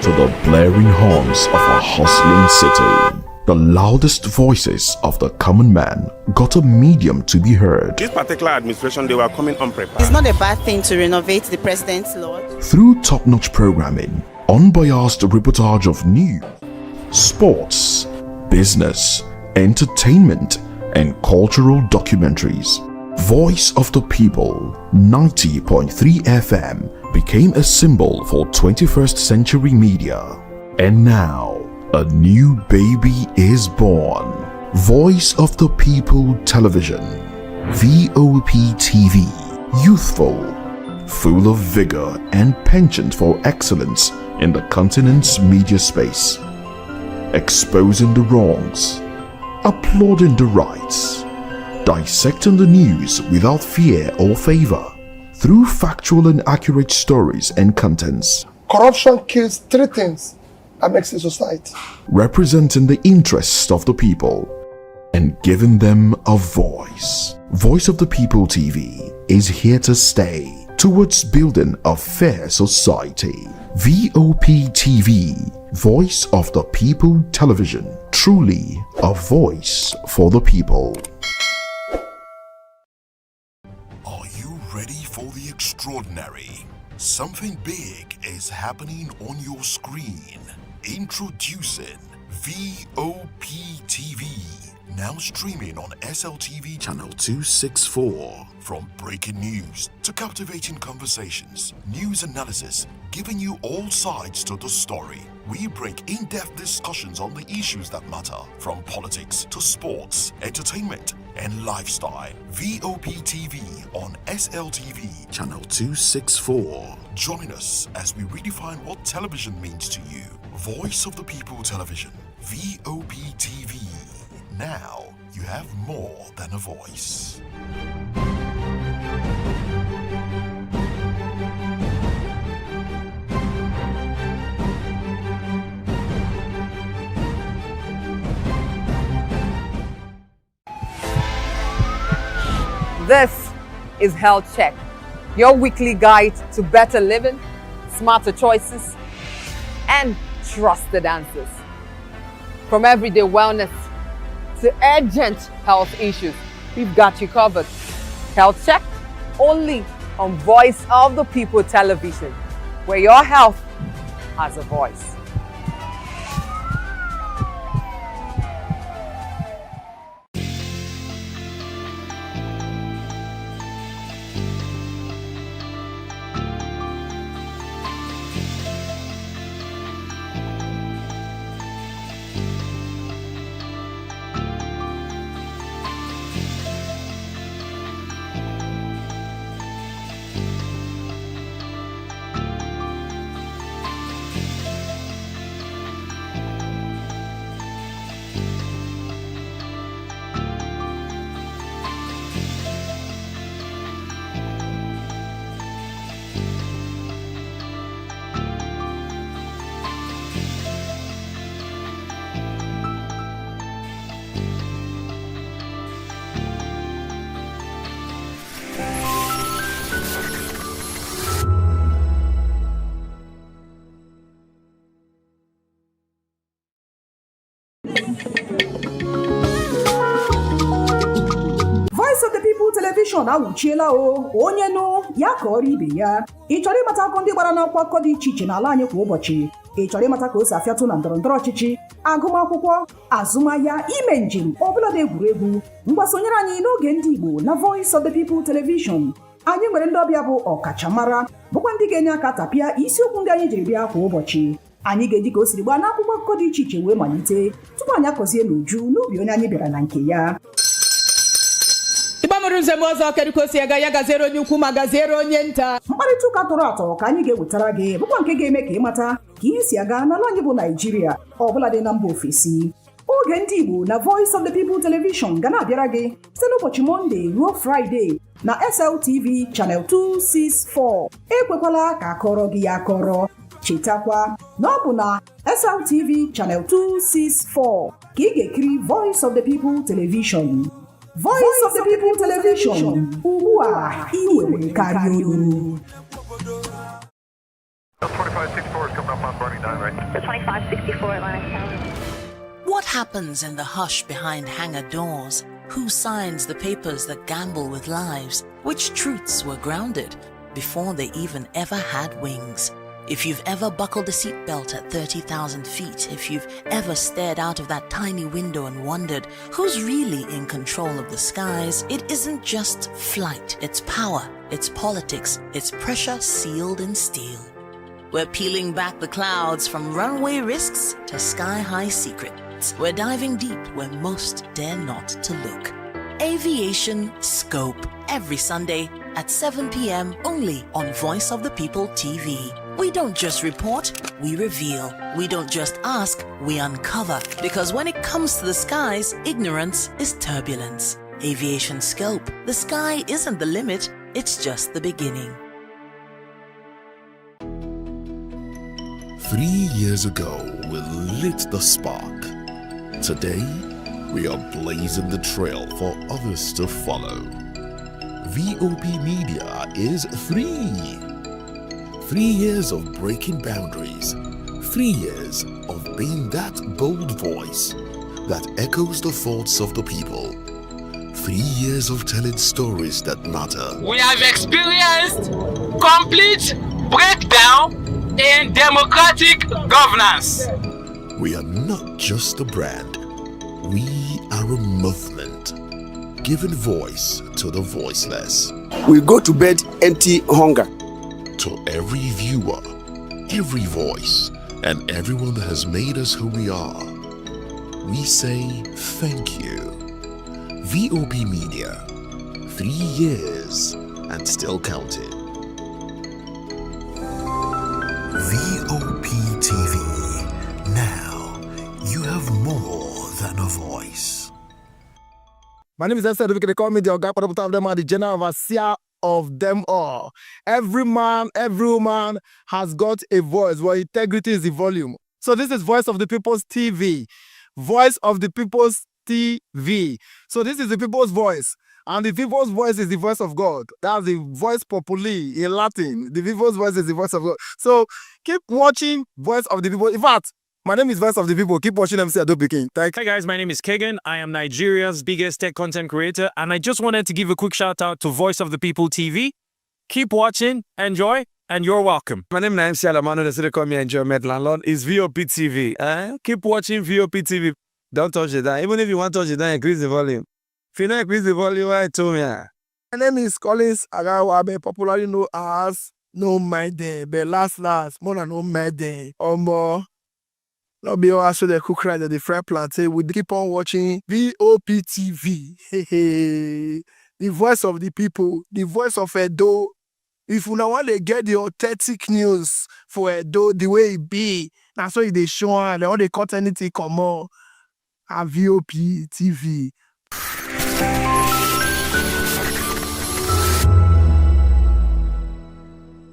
to the blaring horns of a hustling city, the loudest voices of the common man got a medium to be heard. This particular administration, they were coming unprepared. It's not a bad thing to renovate the president's lawn. Through top-notch programming, unbiased reportage of news, sports, business, entertainment, and cultural documentaries, Voice of the People 90.3 FM became a symbol for 21st century media. And now, a new baby is born. Voice of the People Television, VOP TV, youthful, full of vigor and penchant for excellence in the continent's media space, exposing the wrongs, applauding the rights, dissecting the news without fear or favor, through factual and accurate stories and contents, Corruption kills three things that makes a society. representing the interests of the people and giving them a voice. Voice of the People TV is here to stay towards building a fair society. VOP TV, Voice of the People Television, truly a voice for the people. Are you ready for the extraordinary? Something big is happening on your screen. Introducing VOP TV, now streaming on SLTV channel 264. From breaking news to captivating conversations, news analysis, giving you all sides to the story. We bring in-depth discussions on the issues that matter, from politics to sports, entertainment, and lifestyle. VOP TV on SLTV channel 264. Join us as we redefine what television means to you. Voice of the People Television, VOP TV. Now you have more than a voice. This is Health Check, your weekly guide to better living, smarter choices, and trusted answers. From everyday wellness to urgent health issues, we've got you covered. Health Check, only on Voice of the People Television, where your health has a voice. Television awuchiela o onye nụ ya ka ọrụ ibe ya. Ị chọrọ ịmata akụkọ ndị gbara n'ọkwa akụkọ dị iche iche n'ala anyị kwa ụbọchị? Ị chọrọ ịmata ka o si afịatụ na ndọrọndọrọ ọchịchị, agụmakwụkwọ, azụmahịa, ime njem, ọbụladị egwuregwu? Mgbasonyere anyị n'oge ndị Igbo na Voice of the People Television. Anyị nwere ndị ọbịa bụ ọkachamara bụkwa ndị ga-enye aka tapịa isiokwu ndị anyị jiri bịa kwa ụbọchị. Anyị ga-eji ka o siri gbaa n'akwụkwọ akụkọ dị iche iche wee malite tupu anyị akọzie n'uju n'ubi onye anyị bịara na nke ya. Ịgbamụrụ nzem ọzọ kedụkosi ya gaziere onye ukwu ma gaziere onye nta. Mkparịta ụka tọrọ atọ ka anyị ga-ewetara gị bụkwa nke ga-eme ka ịmata ka ihe si aga n'ala anyị bụ Naịjirịa ọbụladị na mba ofesi. Oge ndị Igbo na Voice of the People Television ga na-abịara gị site n'ụbọchị Mọnde ruo Fraịde na SLTV Channel 264. Ekwekwala ka akọrọ gị ya akọrọ. Chetakwa na ọ bụ na SLTV Channel 264 ka ị ga-ekiri Voice of the People Television. Voice of the People Television. Ugbu a ị nwere karịa olu. What happens in the hush behind hangar doors? Who signs the papers that gamble with lives? Which truths were grounded before they even ever had wings? If you've ever buckled a seatbelt at 30,000 feet, if you've ever stared out of that tiny window and wondered who's really in control of the skies, it isn't just flight, it's power, it's politics, it's pressure sealed in steel. We're peeling back the clouds from runway risks to sky-high secrets. We're diving deep where most dare not to look. Aviation Scope, every Sunday at 7 p.m. only on Voice of the People TV. We don't just report, we reveal. We don't just ask, we uncover. Because when it comes to the skies, ignorance is turbulence. Aviation Scope, the sky isn't the limit, it's just the beginning. 3 years ago, we lit the spark. Today, we are blazing the trail for others to follow. VOP Media is free. 3 years of breaking boundaries. 3 years of being that bold voice that echoes the thoughts of the people. 3 years of telling stories that matter. We have experienced complete breakdown in democratic governance. We are not just a brand. We are a movement, giving voice to the voiceless. We go to bed empty hunger. To every viewer, every voice, and everyone that has made us who we are, we say thank you. VOP Media, 3 years and still counting. VOP TV. Now, you have more than a voice. My name is Esther. They call me the Oga of them are the general overseer of them all. Every man, every woman has got a voice where integrity is the volume. So this is Voice of the People's TV. Voice of the People's TV. So this is the people's voice. And the people's voice is the voice of God. That's the voice populi in Latin. The people's voice is the voice of God. So keep watching Voice of the People. In fact, my name is Voice of the People. Keep watching MC Adobe King. Hi guys, my name is Kegan. I am Nigeria's biggest tech content creator, and I just wanted to give a quick shout out to Voice of the People TV. Keep watching, enjoy, and you're welcome. My name is MC Alamano. They call me Enjoy Medlandlord. It's VOP TV. Keep watching VOP TV. Don't touch it down. Even if you want to touch it down, increase the volume. If you don't increase the volume, I told me. My name is Collins Agawabe, popularly known as No Maiden, but last, more than No Maiden. Or more. Not be also the cook right at the fry plantain. We keep on watching VOP TV. The voice of the people, the voice of Edo. If you want to get the authentic news for Edo the way it be, that's why they show and they want to cut anything come on. At VOP TV.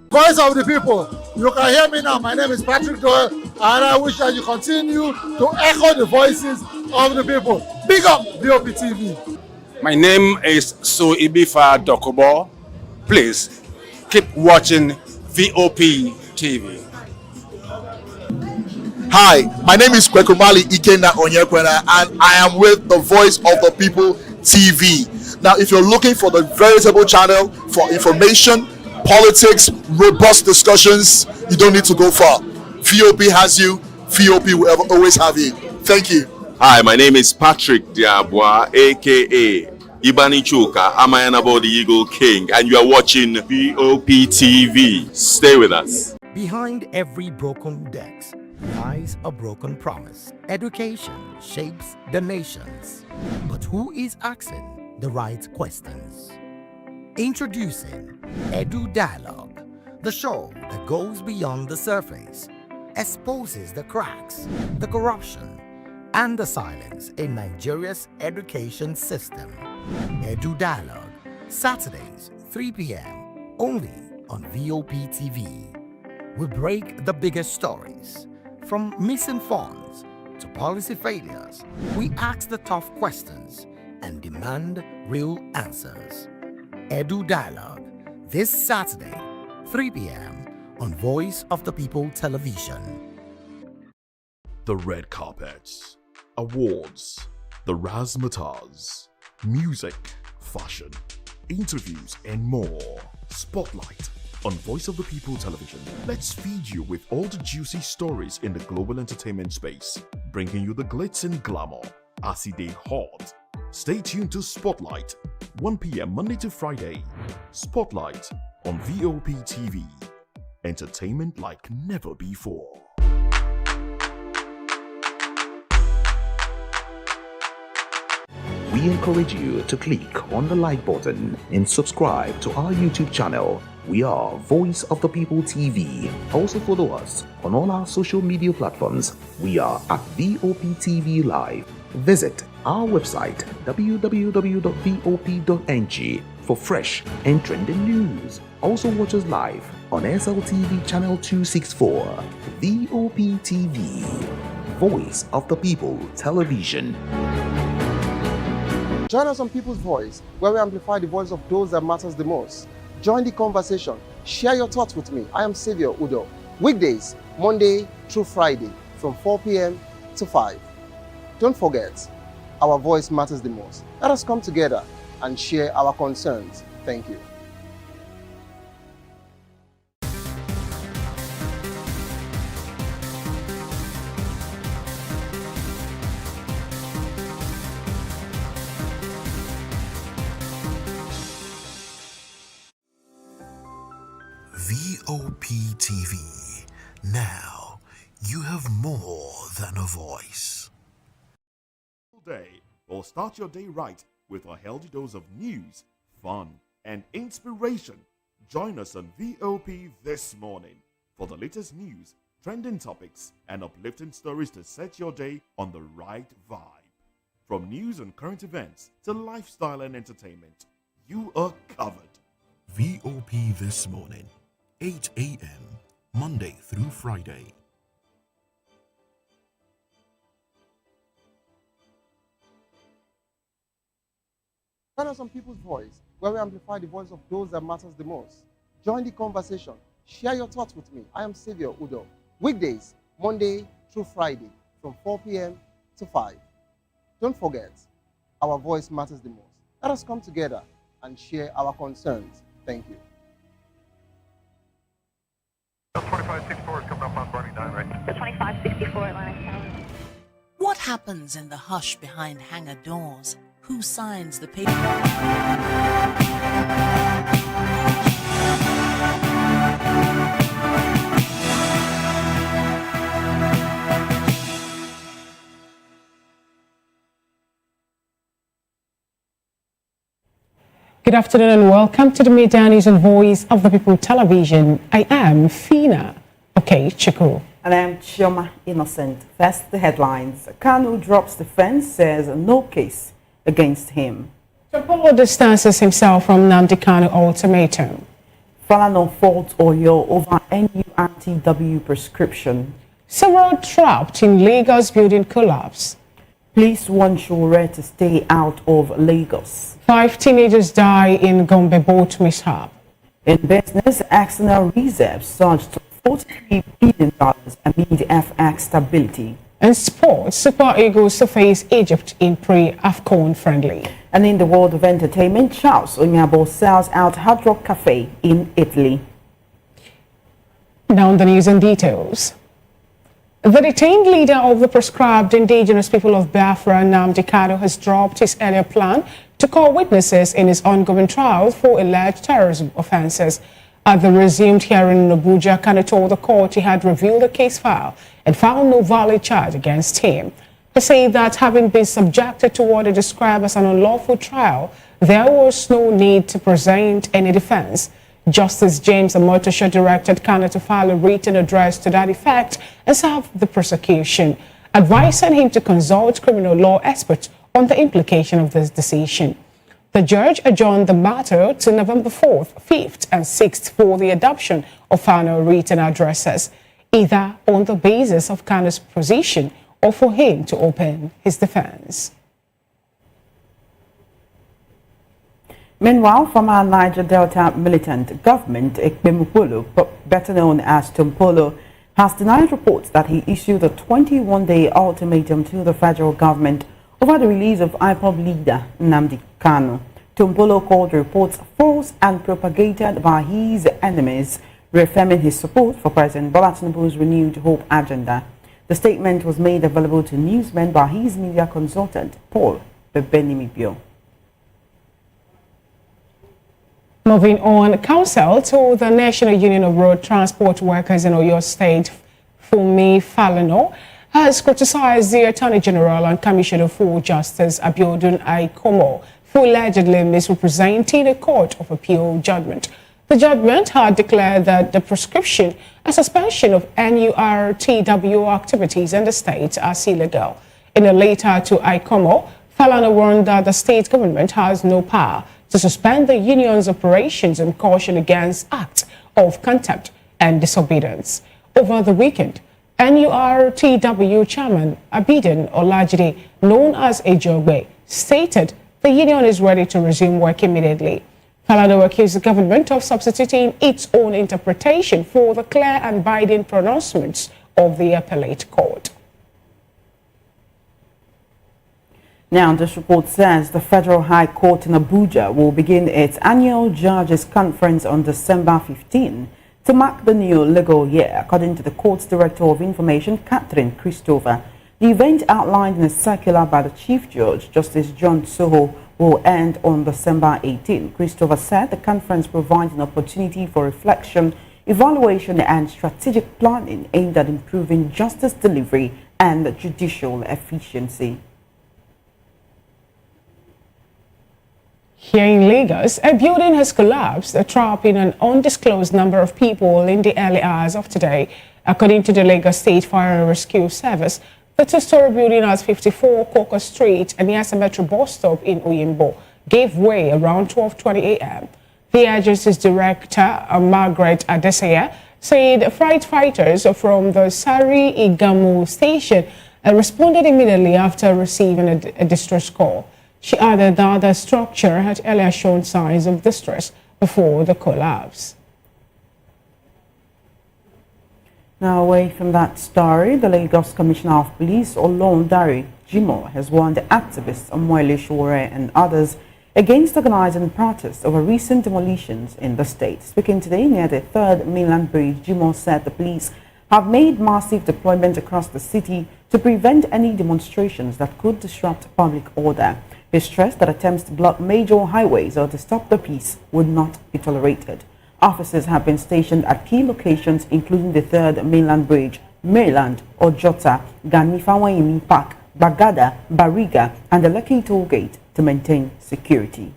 Voice of the people. You can hear me now. My name is Patrick Doyle, and I wish that you continue to echo the voices of the people. Big up VOP TV. My name is Ibifa Dokubo. Please keep watching VOP TV. Hi, my name is Kwekumali Ikenna Onyekwena, and I am with the Voice of the People TV. Now, if you're looking for the veritable channel for information, politics, robust discussions, you don't need to go far. VOP has you. VOP will always have you. Thank you. Hi, my name is Patrick Diabwa, aka Ibani Chuka, Amayanabo the Eagle King, and you are watching VOP TV. Stay with us. Behind every broken desk lies a broken promise. Education shapes the nations. But who is asking the right questions? Introducing Edu Dialogue, the show that goes beyond the surface, exposes the cracks, the corruption, and the silence in Nigeria's education system. Edu Dialogue, Saturdays, 3 p.m., only on VOP TV. We break the biggest stories, from missing funds to policy failures. We ask the tough questions and demand real answers. Edu Dialogue, this Saturday, 3 p.m. on Voice of the People Television. The red carpets, awards, the razzmatazz, music, fashion, interviews, and more. Spotlight on Voice of the People Television. Let's feed you with all the juicy stories in the global entertainment space, bringing you the glitz and glamour as it is hot. Stay tuned to Spotlight, 1 p.m. Monday to Friday. Spotlight on VOP TV. Entertainment like never before. We encourage you to click on the like button and subscribe to our YouTube channel. We are Voice of the People TV. Also follow us on all our social media platforms. We are at VOP TV Live. Visit our website www.vop.ng for fresh and trending news. Also watch us live on SLTV channel 264. VOP TV, Voice of the People Television. Join us on People's Voice, where we amplify the voice of those that matters the most. Join the conversation. Share your thoughts with me. I am Savior Udo. Weekdays, Monday through Friday, from 4 p.m. to 5. Don't forget, our voice matters the most. Let us come together and share our concerns. Thank you. VOP TV. Now, you have more than a voice. Day, or start your day right with a healthy dose of news, fun, and inspiration. Join us on VOP this morning for the latest news, trending topics, and uplifting stories to set your day on the right vibe. From news and current events to lifestyle and entertainment, you are covered. VOP this morning, 8 a.m., Monday through Friday. Join us on People's Voice, where we amplify the voice of those that matters the most. Join the conversation. Share your thoughts with me. I am Savior Udo. Weekdays, Monday through Friday, from 4 p.m. to 5. Don't forget, our voice matters the most. Let us come together and share our concerns. Thank you. 2564 is coming up on running 9 right. 2564 Atlantic Tower. What happens in the hush behind hangar doors? Who signs the paper? Good afternoon and welcome to the Media News and Voice of the People Television. I am Fina Okechukwu. And I am Chioma Innocent. First, the headlines. Kanu drops defense, says no case against him. Paul distances himself from Nnamdi Kanu ultimatum. Falana fault Oyo over NURTW prescription. Several trapped in Lagos building collapse. Police warn Shure to stay out of Lagos. 5 teenagers die in Gombe boat mishap. In business, external reserves surged to $43 billion amid FX stability. And sports, Super Eagles to face Egypt in pre-AFCON friendly. And in the world of entertainment, Charles Onyabo sells out Hard Rock Cafe in Italy. Now the news and details. The detained leader of the proscribed indigenous people of Biafra, Nnamdi Kanu, has dropped his earlier plan to call witnesses in his ongoing trial for alleged terrorism offences. At the resumed hearing in Abuja, Kanu told the court he had reviewed the case file and found no valid charge against him. He said that having been subjected to what he described as an unlawful trial, there was no need to present any defense. Justice James Amotosho directed Kanu to file a written address to that effect and serve the prosecution, advising him to consult criminal law experts on the implication of this decision. The judge adjourned the matter to November 4th, 5th, and 6th for the adoption of final written addresses, either on the basis of Kanu's position or for him to open his defense. Meanwhile, former Niger Delta militant government Ekpemukulu, better known as Tumpolo, has denied reports that he issued a 21-day ultimatum to the federal government over the release of IPOB leader Nnamdi Kanu. Tumpolo called reports false and propagated by his enemies, reaffirming his support for President Bola Tinubu's renewed hope agenda. The statement was made available to newsmen by his media consultant, Paul Bebenimibio. Moving on, counsel to the National Union of Road Transport Workers in Oyo State, Funmi Falano, has criticized the Attorney General and Commissioner for Justice, Abiodun Aikomo, for allegedly misrepresenting a Court of Appeal judgment. The judgment had declared that the prescription and suspension of NURTW activities in the state are illegal. In a letter to Aikomo, Falana warned that the state government has no power to suspend the union's operations and caution against acts of contempt and disobedience. Over the weekend, NURTW chairman Abidin Olajide, known as Ejogbe, stated the union is ready to resume work immediately. Falana accused the government of substituting its own interpretation for the clear and binding pronouncements of the appellate court. Now, this report says the Federal High Court in Abuja will begin its annual Judges Conference on December 15 to mark the new legal year, according to the court's Director of Information, Catherine Christopher. The event, outlined in a circular by the Chief Judge, Justice John Soho, will end on December 18. Christopher said the conference provides an opportunity for reflection, evaluation, and strategic planning aimed at improving justice delivery and judicial efficiency. Here in Lagos, a building has collapsed, trapping an undisclosed number of people in the early hours of today. According to the Lagos State Fire and Rescue Service, the two-story building at 54 Coker Street and near Metro bus stop in Uyimbo gave way around 12:20 a.m. The agency's director, Margaret Adesanya, said firefighters from the Sari Igamu station responded immediately after receiving a distress call. She added that the structure had earlier shown signs of distress before the collapse. Now, away from that story, the Lagos Commissioner of Police, Olondare Jimoh, has warned activists Omoyele Sowore and others against organizing protests over recent demolitions in the state. Speaking today near the 3rd Mainland Bridge, Jimoh said the police have made massive deployment across the city to prevent any demonstrations that could disrupt public order. He stressed that attempts to block major highways or to stop the peace would not be tolerated. Officers have been stationed at key locations including the 3rd Mainland Bridge, Maryland, Ojota, Ganifawaimi Park, Bagada, Bariga, and the Lekki Toll Gate to maintain security.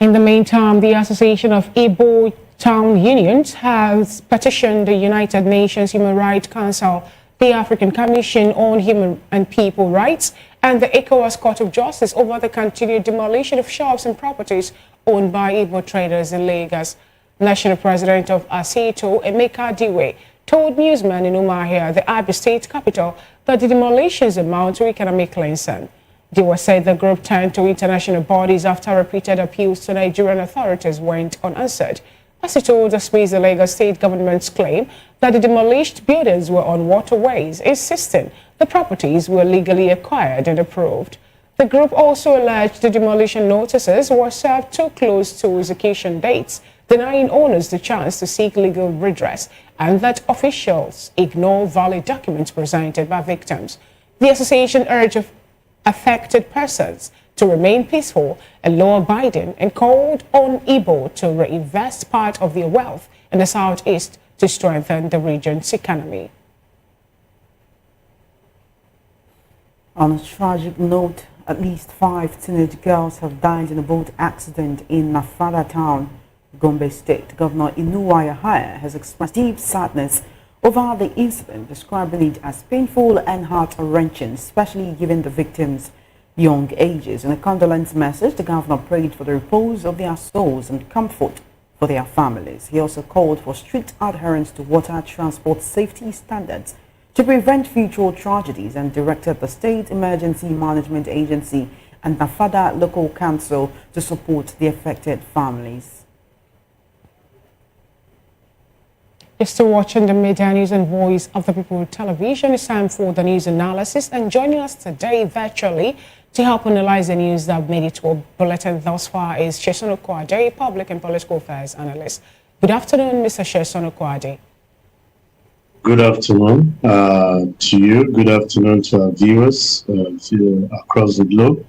In the meantime, the Association of Igbo Town Unions has petitioned the United Nations Human Rights Council, the African Commission on Human and People Rights, and the ECOWAS Court of Justice over the continued demolition of shops and properties owned by Igbo traders in Lagos. National President of ASETO, Emeka Diwe, told newsmen in Umuahia, the Abia State capital, that the demolitions amount to economic cleansing. Diwe said the group turned to international bodies after repeated appeals to Nigerian authorities went unanswered. as he told us the Lagos state government's claim that the demolished buildings were on waterways, insisting the properties were legally acquired and approved. The group also alleged the demolition notices were served too close to execution dates, denying owners the chance to seek legal redress, and that officials ignore valid documents presented by victims. The association urged affected persons to remain peaceful and law-abiding and called on Igbo to reinvest part of their wealth in the southeast to strengthen the region's economy. On a tragic note, at least 5 teenage girls have died in a boat accident in Nafada town, Gombe State. Governor Inuwaya has expressed deep sadness over the incident, describing it as painful and heart-wrenching, especially given the victims' young ages. In a condolence message, the governor prayed for the repose of their souls and comfort for their families. He also called for strict adherence to water transport safety standards to prevent future tragedies and directed the State Emergency Management Agency and Nafada Local Council to support the affected families. You're still watching the Media News and Voice of the People television. It's time for the news analysis, and joining us today virtually to help analyze the news that made it to a bulletin thus far is Sheson Okwade, Public and Political Affairs Analyst. Good afternoon, Mr. Sheson Okwade. Good afternoon to you. Good afternoon to our viewers across the globe.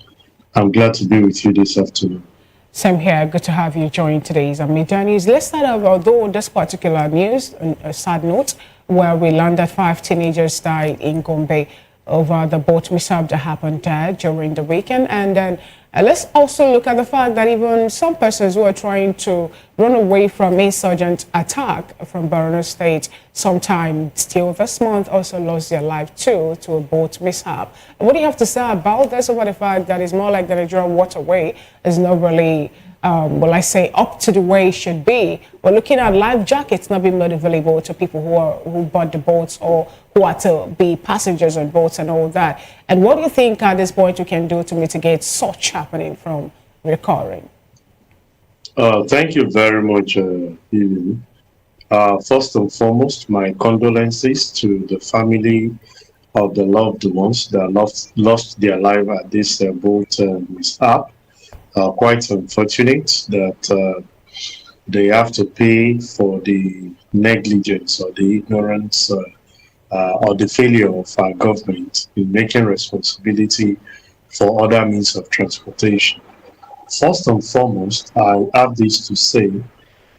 I'm glad to be with you this afternoon. Same here. Good to have you join today's Media News. Let's start off, although this particular news, a sad note, where we learned that 5 teenagers died in Gombe over the boat mishap that happened there during the weekend. And then let's also look at the fact that even some persons who are trying to run away from insurgent attack from Borno State sometime still this month also lost their life too to a boat mishap. What do you have to say about this, over the fact that it's more like the Nigerian waterway is not really well, I say up to the way it should be? We're looking at life jackets not being made available to people who bought the boats or who are to be passengers on boats and all that. And what do you think at this point you can do to mitigate such happening from recurring? Thank you very much, Vivian. First and foremost, my condolences to the family of the loved ones that lost their life at this boat mishap. Quite unfortunate that they have to pay for the negligence or the ignorance or the failure of our government in making responsibility for other means of transportation. First and foremost, I have this to say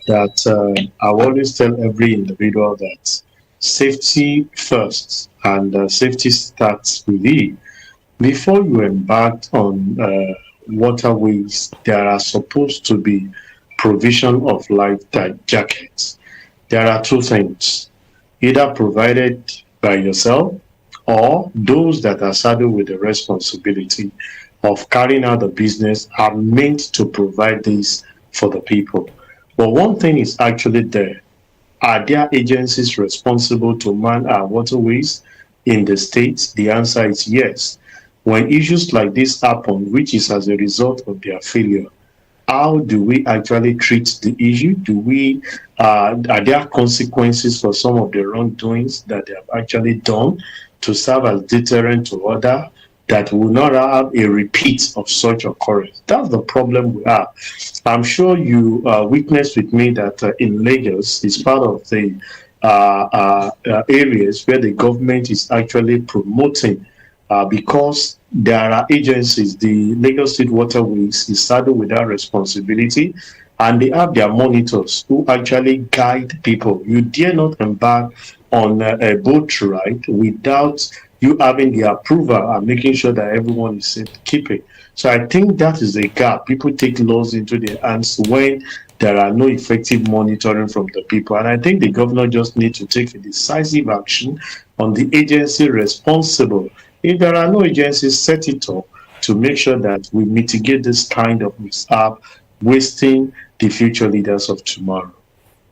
that I always tell every individual that safety first, and safety starts with you. Before you embark on waterways, there are supposed to be provision of life jackets. There are 2 things, either provided by yourself or those that are saddled with the responsibility of carrying out the business are meant to provide this for the people. But one thing is actually there. Are there agencies responsible to man our waterways in the states? The answer is yes. When issues like this happen, which is as a result of their failure, how do we actually treat the issue? Are there consequences for some of the wrongdoings that they have actually done to serve as deterrent to others that will not have a repeat of such occurrence? That's the problem we have. I'm sure you witnessed with me that in Lagos, it's part of the areas where the government is actually promoting because there are agencies, the Lagos State Waterways is saddled with that responsibility, and they have their monitors who actually guide people. You dare not embark on a boat ride without you having the approval and making sure that everyone is safekeeping. So I think that is a gap. People take laws into their hands when there are no effective monitoring from the people. And I think the governor just needs to take a decisive action on the agency responsible. If there are no agencies, set it up to make sure that we mitigate this kind of mishap, wasting the future leaders of tomorrow.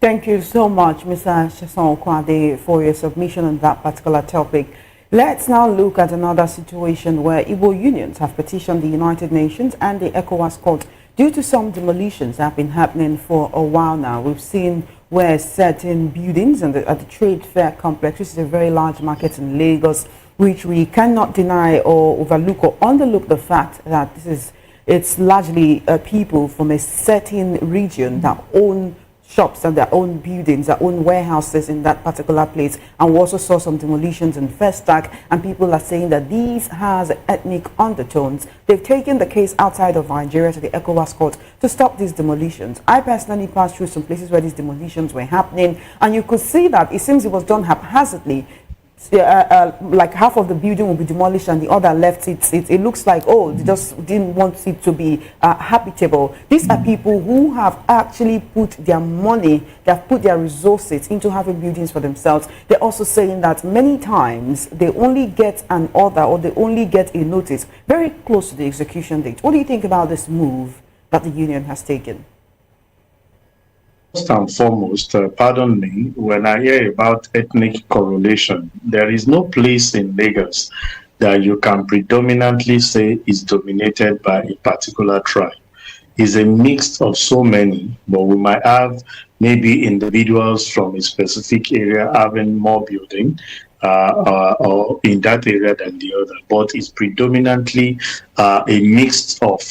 Thank you so much, Mr. Sheson Okwade, for your submission on that particular topic. Let's now look at another situation where Igbo unions have petitioned the United Nations and the ECOWAS Court due to some demolitions that have been happening for a while now. We've seen where certain buildings and at the trade fair complex, which is a very large market in Lagos, which we cannot deny or overlook or underlook the fact that it's largely people from a certain region that own shops and their own buildings, their own warehouses in that particular place. And we also saw some demolitions in Festac, and people are saying that these has ethnic undertones. They've taken the case outside of Nigeria to the ECOWAS court to stop these demolitions. I personally passed through some places where these demolitions were happening, and you could see that it seems it was done haphazardly. Like half of the building will be demolished and the other left. It looks like, oh, they just didn't want it to be habitable. These are people who have actually put their money, they have put their resources into having buildings for themselves. They're also saying that many times they only get an order or they only get a notice very close to the execution date. What do you think about this move that the union has taken? First and foremost, pardon me, when I hear about ethnic correlation, there is no place in Lagos that you can predominantly say is dominated by a particular tribe. It's a mix of so many, but we might have maybe individuals from a specific area having more building or in that area than the other, but it's predominantly a mix of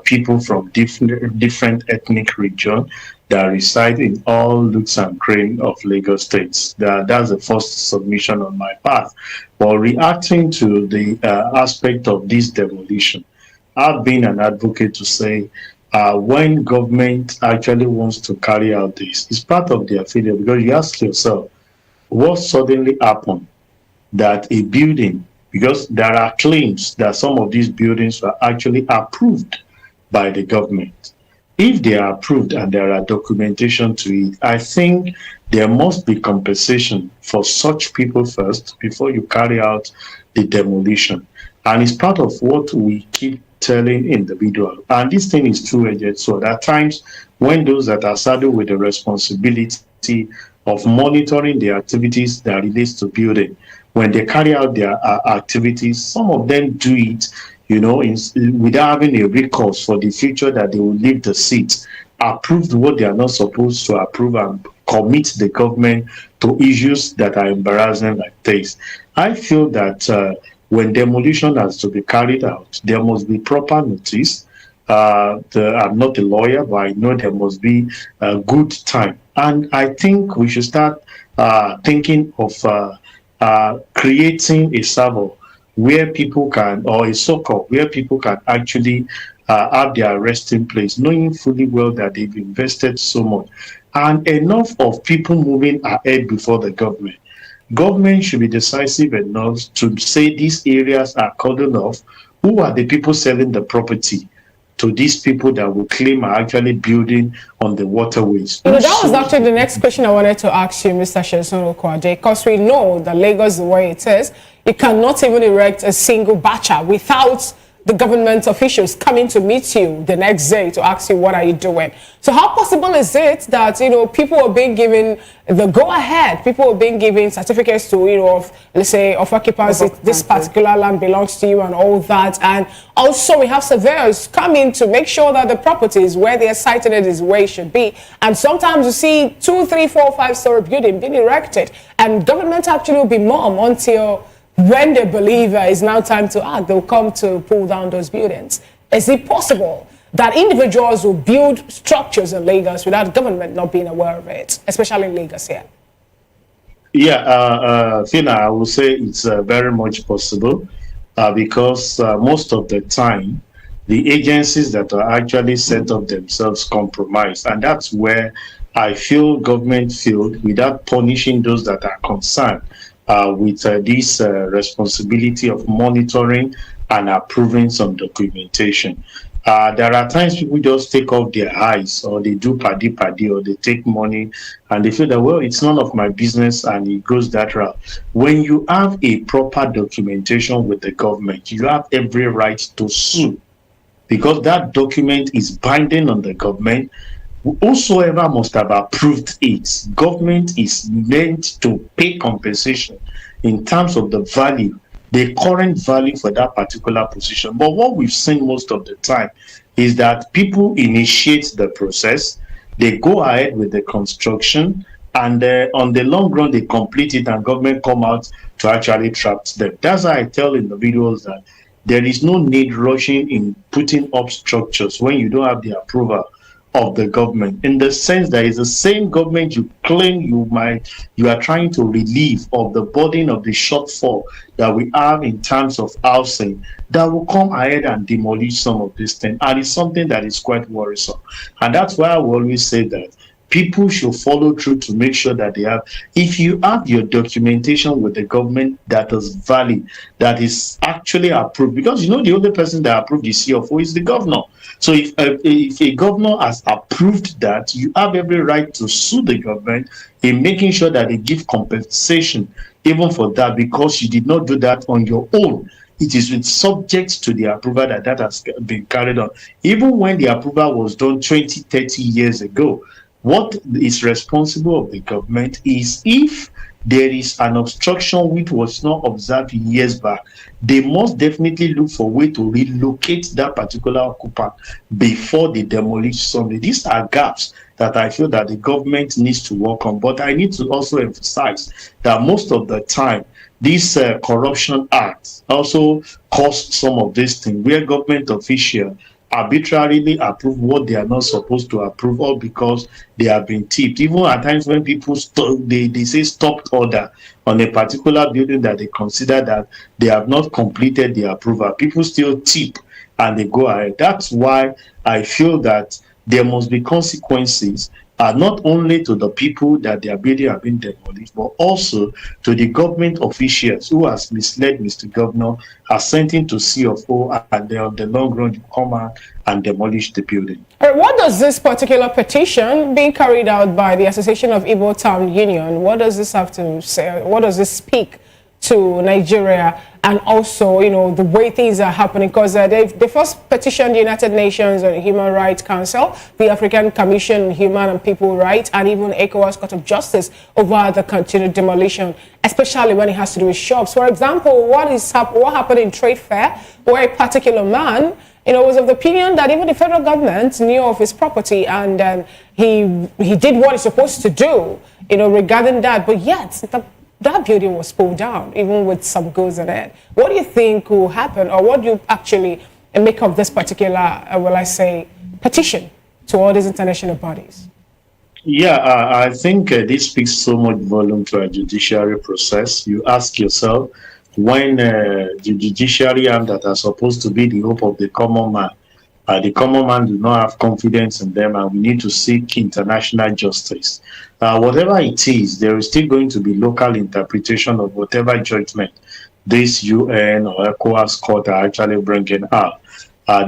people from different ethnic regions that reside in all nooks and crannies of Lagos State. That's the first submission on my part. But reacting to the aspect of this demolition, I've been an advocate to say when government actually wants to carry out this, it's part of their failure, because you ask yourself, what suddenly happened that a building, because there are claims that some of these buildings were actually approved by the government. If they are approved and there are documentation to it, I think there must be compensation for such people first before you carry out the demolition. And it's part of what we keep telling individuals. And this thing is two-edged. So at times, when those that are saddled with the responsibility of monitoring the activities that relates to building, when they carry out their activities, some of them do it, you know, without having a recourse for the future that they will leave the seat, approve what they are not supposed to approve, and commit the government to issues that are embarrassing like this. I feel that when demolition has to be carried out, there must be proper notice. I'm not a lawyer, but I know there must be a good time. And I think we should start thinking of creating a server where people can, or a circle where people can actually have their resting place, knowing fully well that they've invested so much. And enough of people moving ahead before the government. Government should be decisive enough to say these areas are cordoned off. Who are the people selling the property to these people that will claim are actually building on the waterways? You know, that was actually the next question I wanted to ask you, Mr. Sheson Okwade, because we know that Lagos, the way it is, you cannot even erect a single bacha without the government officials coming to meet you the next day to ask you, what are you doing? So how possible is it that, you know, people are being given the go-ahead, people are being given certificates to, you know, of, let's say, of occupancy, this particular land belongs to you and all that, and also we have surveyors coming to make sure that the properties where they are cited it is where it should be, and sometimes you see 2, 3, 4, 5-story building being erected, and government actually will be mum until when they believe it's now time to act, they'll come to pull down those buildings. Is it possible that individuals will build structures in Lagos without government not being aware of it, especially in Lagos here? Yeah, Fina, I would say it's very much possible because most of the time, the agencies that are actually set up themselves compromise. And that's where I feel government failed without punishing those that are concerned with this responsibility of monitoring and approving some documentation. There are times people just take off their eyes, or they do paddy, or they take money and they feel that, well, it's none of my business, and it goes that route. When you have a proper documentation with the government, you have every right to sue, because that document is binding on the government. Whosoever must have approved it, government is meant to pay compensation in terms of the value the current value for that particular position. But what we've seen most of the time is that people initiate the process, they go ahead with the construction, and on the long run they complete it, and government come out to actually trap them. That's why I tell individuals that there is no need rushing in putting up structures when you don't have the approval of the government, in the sense that it's the same government you claim you are trying to relieve of the burden of the shortfall that we have in terms of housing, that will come ahead and demolish some of these things. And it's something that is quite worrisome. And that's why I will always say that people should follow through to make sure that they have, if you have your documentation with the government that is valid, that is actually approved, because the only person that approved the CFO is the governor. So if a governor has approved that, you have every right to sue the government in making sure that they give compensation even for that, because you did not do that on your own. It is with subject to the approval that has been carried on. Even when the approval was done 20, 30 years ago, what is responsible of the government is if there is an obstruction which was not observed years back, they must definitely look for a way to relocate that particular occupant before they demolish something. These are gaps that I feel that the government needs to work on. But I need to also emphasize that most of the time, these corruption acts also cause some of these things where government officials arbitrarily approve what they are not supposed to approve, all because they have been tipped. Even at times when people they say stopped order on a particular building that they consider that they have not completed the approval, people still tip and they go ahead. That's why I feel that there must be consequences, not only to the people that their building have been demolished, but also to the government officials who has misled Mr. Governor, has sent him to CFO, and on the long run you come out and demolish the building. What does this particular petition being carried out by the Association of Igbo Town Union, what does this have to say? What does this speak to Nigeria, and also, the way things are happening? Because they first petitioned the United Nations Human Rights Council, the African Commission on Human and People Rights, and even ECOWAS Court of Justice over the continued demolition, especially when it has to do with shops. For example, what happened in Trade Fair, where a particular man, was of the opinion that even the federal government knew of his property, and he did what he's supposed to do, regarding that, but yet that building was pulled down, even with some goods in it. What do you think will happen, or what do you actually make of this particular, petition to all these international bodies? Yeah, I think this speaks so much volume to a judiciary process. You ask yourself, when the judiciary arm that are supposed to be the hope of the common man do not have confidence in them, and we need to seek international justice. Whatever it is, there is still going to be local interpretation of whatever judgment this UN or ECOWAS court are actually bringing out.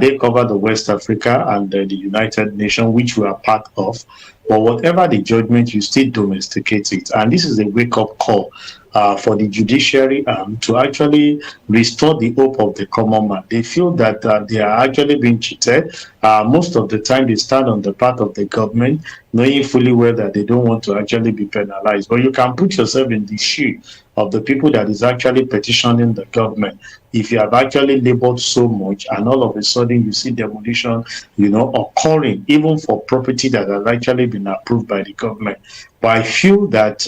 They cover the West Africa and the United Nations, which we are part of. But whatever the judgment, you still domesticate it. And this is a wake-up call for the judiciary to actually restore the hope of the common man. They feel that they are actually being cheated. Most of the time, they stand on the part of the government, knowing fully well that they don't want to actually be penalized. But you can put yourself in the shoe of the people that is actually petitioning the government. If you have actually labored so much, and all of a sudden you see demolition, occurring, even for property that has actually been approved by the government. But I feel that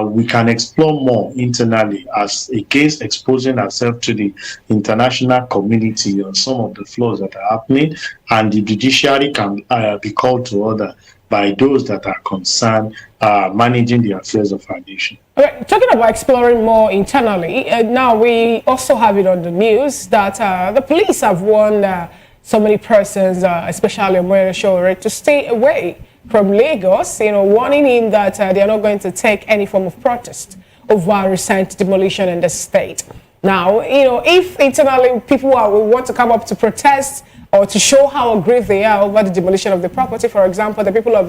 we can explore more internally as against exposing ourselves to the international community on some of the flaws that are happening, and the judiciary can be called to order by those that are concerned managing the affairs of our nation. All right, talking about exploring more internally, now we also have it on the news that the police have warned so many persons, especially Omoyele Sowore, to stay away from Lagos, warning him that they are not going to take any form of protest over recent demolition in the state. Now, if internally people will want to come up to protest or to show how aggrieved they are over the demolition of the property, for example, the people of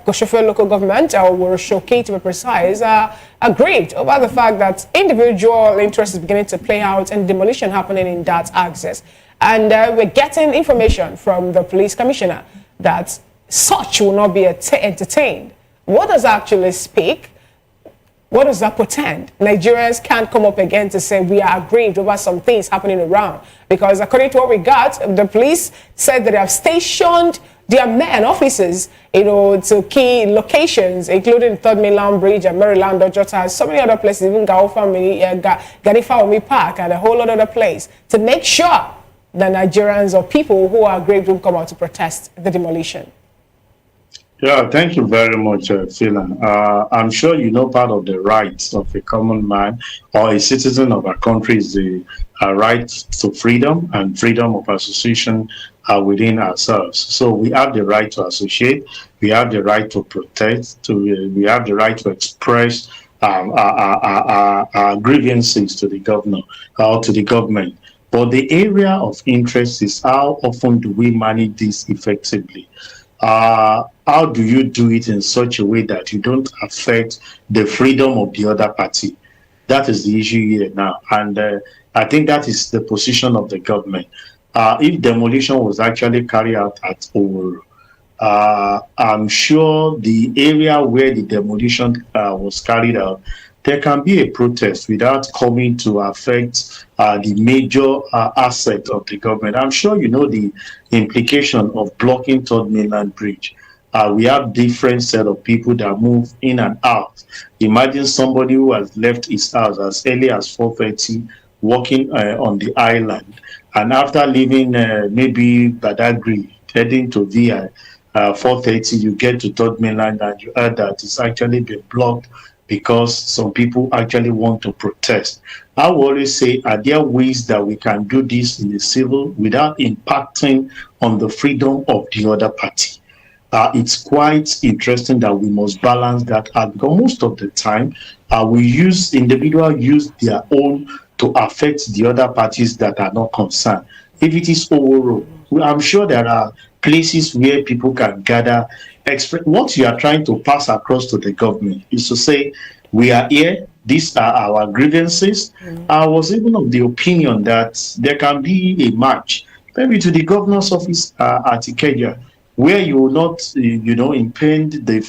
Koshofe local government, or Wuroshoki to be precise, are aggrieved over the fact that individual interest is beginning to play out and demolition happening in that axis. And we're getting information from the police commissioner that such will not be entertained. What does actually speak? What does that portend? Nigerians can't come up again to say we are aggrieved over some things happening around. Because according to what we got, the police said that they have stationed their men, officers, to key locations, including Third Mainland Bridge and Maryland, Ojota, so many other places, even Ganifa Park and a whole lot of other place, to make sure that Nigerians or people who are aggrieved will come out to protest the demolition. Yeah, thank you very much, Phelan. I'm sure you know part of the rights of a common man or a citizen of our country is the right to freedom and freedom of association within ourselves. So we have the right to associate, we have the right to protest, we have the right to express our grievances to the governor or to the government. But the area of interest is how often do we manage this effectively? How do you do it in such a way that you don't affect the freedom of the other party? That is the issue here now. And I think that is the position of the government. If demolition was actually carried out at Ouro, I'm sure the area where the demolition was carried out, there can be a protest without coming to affect the major asset of the government. I'm sure you know the implication of blocking Third Mainland Bridge. We have different set of people that move in and out. Imagine somebody who has left his house as early as 4:30, walking on the island, and after leaving maybe Badagry, heading to VI, 4:30, you get to Third Mainland and you heard that it's actually been blocked because some people actually want to protest. I will always say, are there ways that we can do this in the civil without impacting on the freedom of the other party? It's quite interesting that we must balance that out, because most of the time, individuals use their own to affect the other parties that are not concerned. If it is overall, I'm sure there are places where people can gather. What you are trying to pass across to the government is to say, we are here, these are our grievances. I was even of the opinion that there can be a march, maybe to the governor's office at Ikeja, where you will not, impede the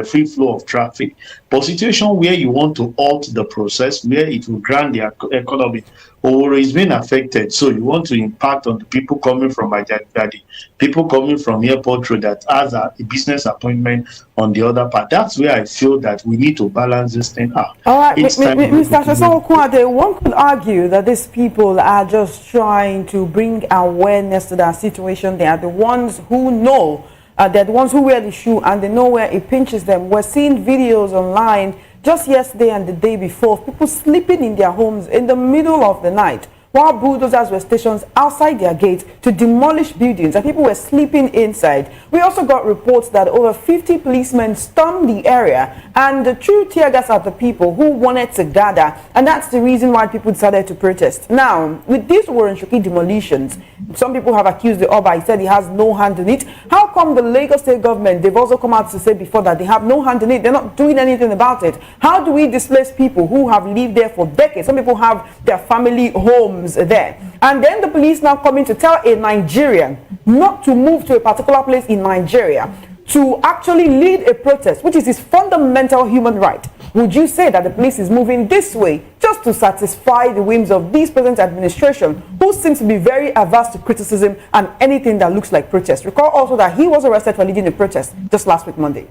free flow of traffic. But situation where you want to halt the process, where it will grant the economy, or is being affected, so you want to impact on the people coming from Ajagadi, people coming from Airport Road that has a business appointment on the other part. That's where I feel that we need to balance this thing out. All right, Mr. Sosokwa, one could argue that these people are just trying to bring awareness to that situation. They are the ones who know, they're the ones who wear the shoe and they know where it pinches them. We're seeing videos online just yesterday and the day before, people sleeping in their homes in the middle of the night while bulldozers were stationed outside their gates to demolish buildings and people were sleeping inside. We also got reports that over 50 policemen stormed the area and threw tear gas at the people who wanted to gather, and that's the reason why people decided to protest. Now, with these Warren-Shoki demolitions, some people have accused the Oba. He said he has no hand in it. How come the Lagos state government, they've also come out to say before that they have no hand in it, they're not doing anything about it? How do we displace people who have lived there for decades? Some people have their family homes there, and then the police now coming to tell a Nigerian not to move to a particular place in Nigeria to actually lead a protest, which is his fundamental human right. Would you say that the police is moving this way just to satisfy the whims of this present administration, who seems to be very averse to criticism and anything that looks like protest? Recall also that he was arrested for leading a protest just last week Monday.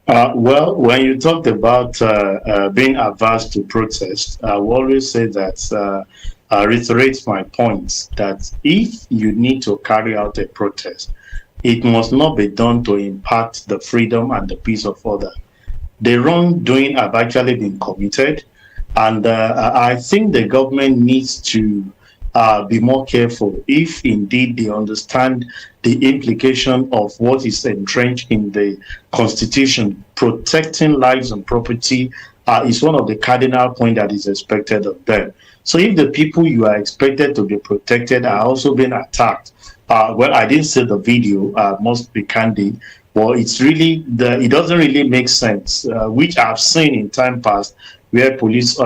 Well, when you talked about being averse to protest, I will always say that, reiterate my point, that if you need to carry out a protest, it must not be done to impact the freedom and the peace of others. The wrongdoing have actually been committed, and I think the government needs to be more careful if indeed they understand the implication of what is entrenched in the Constitution. Protecting lives and property is one of the cardinal points that is expected of them. So if the people you are expected to be protected are also being attacked, well, I didn't see the video, must be candid. Well, it's really, it doesn't really make sense, which I've seen in time past, where police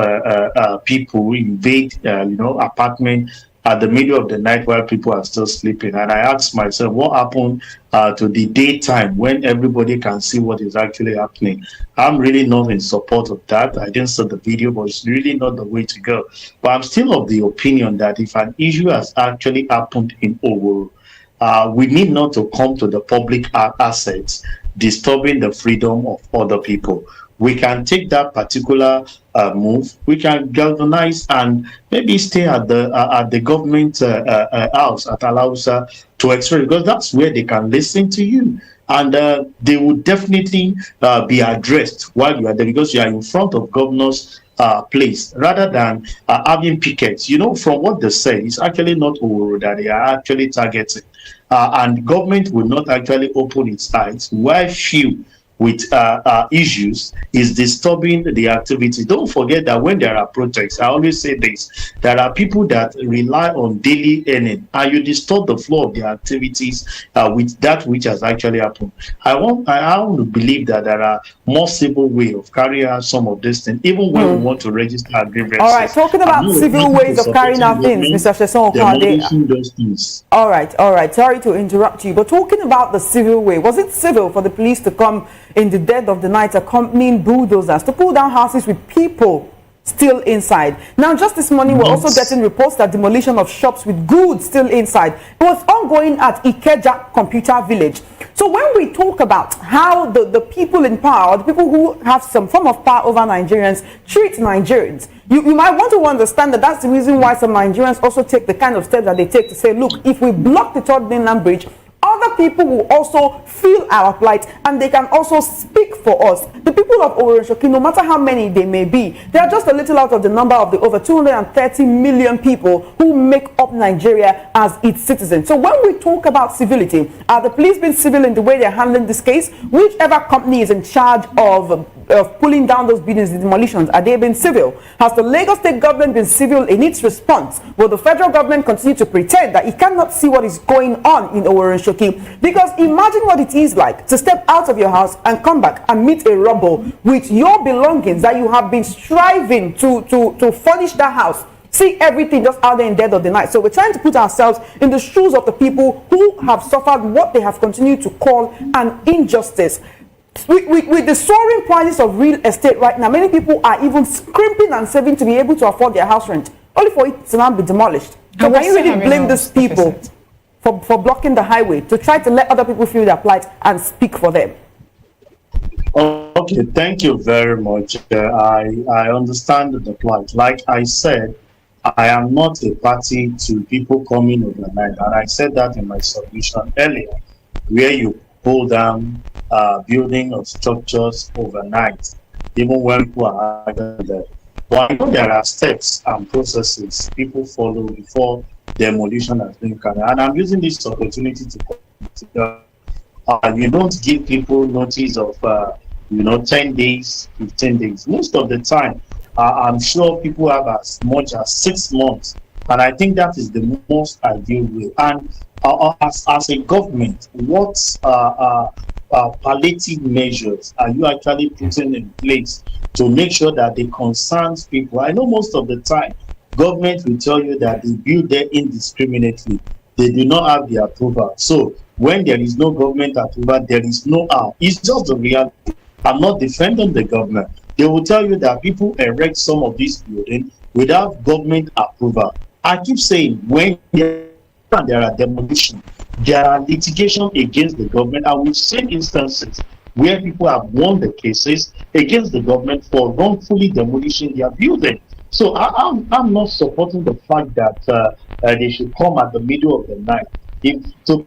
people invade, apartment at the middle of the night while people are still sleeping. And I asked myself, what happened to the daytime when everybody can see what is actually happening? I'm really not in support of that. I didn't see the video, but it's really not the way to go. But I'm still of the opinion that if an issue has actually happened in Oworu, we need not to come to the public assets disturbing the freedom of other people. We can take that particular move. We can galvanize and maybe stay at the government house at Alausa to express, because that's where they can listen to you, and they would definitely be addressed while you are there, because you are in front of governor's place, rather than having pickets. You know, from what they say, it's actually not Oworu that they are actually targeting, and government will not actually open its eyes while few with issues is disturbing the activity. Don't forget that when there are protests, I always say this, there are people that rely on daily earning, and you disturb the flow of their activities with that which has actually happened. I want to believe that there are more civil way of carrying out some of these things, even when we want to register our grievances. All right, talking about civil ways of carrying out things, Mr. Sheson. All right. Sorry to interrupt you, but talking about the civil way, was it civil for the police to come in the dead of the night accompanying bulldozers to pull down houses with people still inside? Now, just this morning, we're also getting reports that demolition of shops with goods still inside. It was ongoing at Ikeja Computer Village. So when we talk about how the people in power, the people who have some form of power over Nigerians, treat Nigerians, you might want to understand that that's the reason why some Nigerians also take the kind of steps that they take to say, look, if we block the third mainland bridge, other people will also feel our plight, and they can also speak for us. The people of Oworoshoki, no matter how many they may be, they are just a little out of the number of the over 230 million people who make up Nigeria as its citizens. So when we talk about civility, are the police being civil in the way they're handling this case? Whichever company is in charge of pulling down those buildings, the demolitions, are they being civil? Has the Lagos state government been civil in its response? Will the federal government continue to pretend that it cannot see what is going on in Oworoshoki? Because imagine what it is like to step out of your house and come back and meet a rubble with your belongings that you have been striving to furnish that house. See everything just out there in dead of the night. So we're trying to put ourselves in the shoes of the people who have suffered what they have continued to call an injustice. With the soaring prices of real estate right now, many people are even scrimping and saving to be able to afford their house rent, only for it to now be demolished. So can you really blame these people for blocking the highway to try to let other people feel their plight and speak for them? Okay, thank you very much. I understand the plight. Like I said, I am not a party to people coming overnight, and I said that in my submission earlier, where you pull down building of structures overnight, even when people are there. But I know there are steps and processes people follow before demolition has been carried. And I'm using this opportunity to you don't give people notice of 10 days, 15 days. Most of the time, I'm sure people have as much as 6 months, and I think that is the most ideal way. And as a government, what palliative measures are you actually putting in place to make sure that the concerns people? I know most of the time government will tell you that they build there indiscriminately. They do not have the approval. So when there is no government approval, there is no it's just the reality. I'm not defending the government. They will tell you that people erect some of these buildings without government approval. I keep saying, when there are demolition, there are litigation against the government, and we've seen instances where people have won the cases against the government for wrongfully demolishing their building. So I'm not supporting the fact that they should come at the middle of the night. If to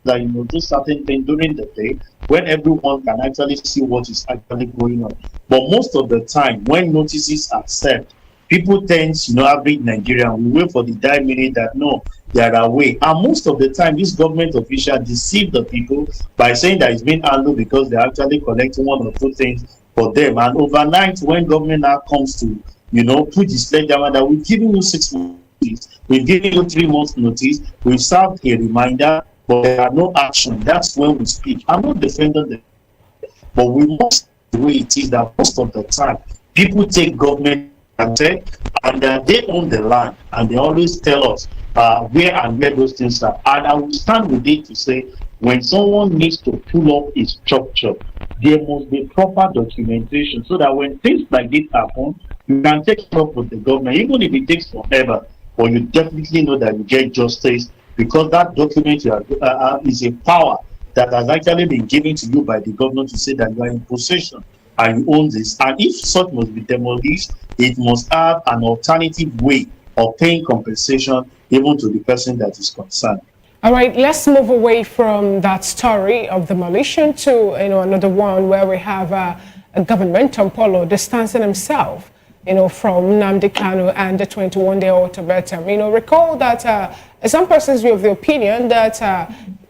that do certain things during the day when everyone can actually see what is actually going on. But most of the time, when notices are served, people tend to average Nigerian. We wait for the die minute that no, they are away. And most of the time, this government official deceive the people by saying that it's been handled because they're actually collecting 1 or 2 things for them. And overnight, when government now comes to put this sledgehammer that we've given you 6 months notice, we've given you 3 months notice, we've served a reminder, but there are no action. That's when we speak. I'm not defending them, but we must the way it is that most of the time people take government can say, and they own the land, and they always tell us where and where those things are. And I will stand with it to say, when someone needs to pull up a structure, there must be proper documentation so that when things like this happen, you can take it up with the government, even if it takes forever, but you definitely know that you get justice because that document is a power that has actually been given to you by the government to say that you are in possession and you own this. And if such must be demolished, it must have an alternative way of paying compensation even to the person that is concerned. All right, let's move away from that story of demolition to another one where we have a government, Tompolo, distancing himself from Nnamdi Kanu and the 21-day ultimatum. Recall that some persons were of the opinion that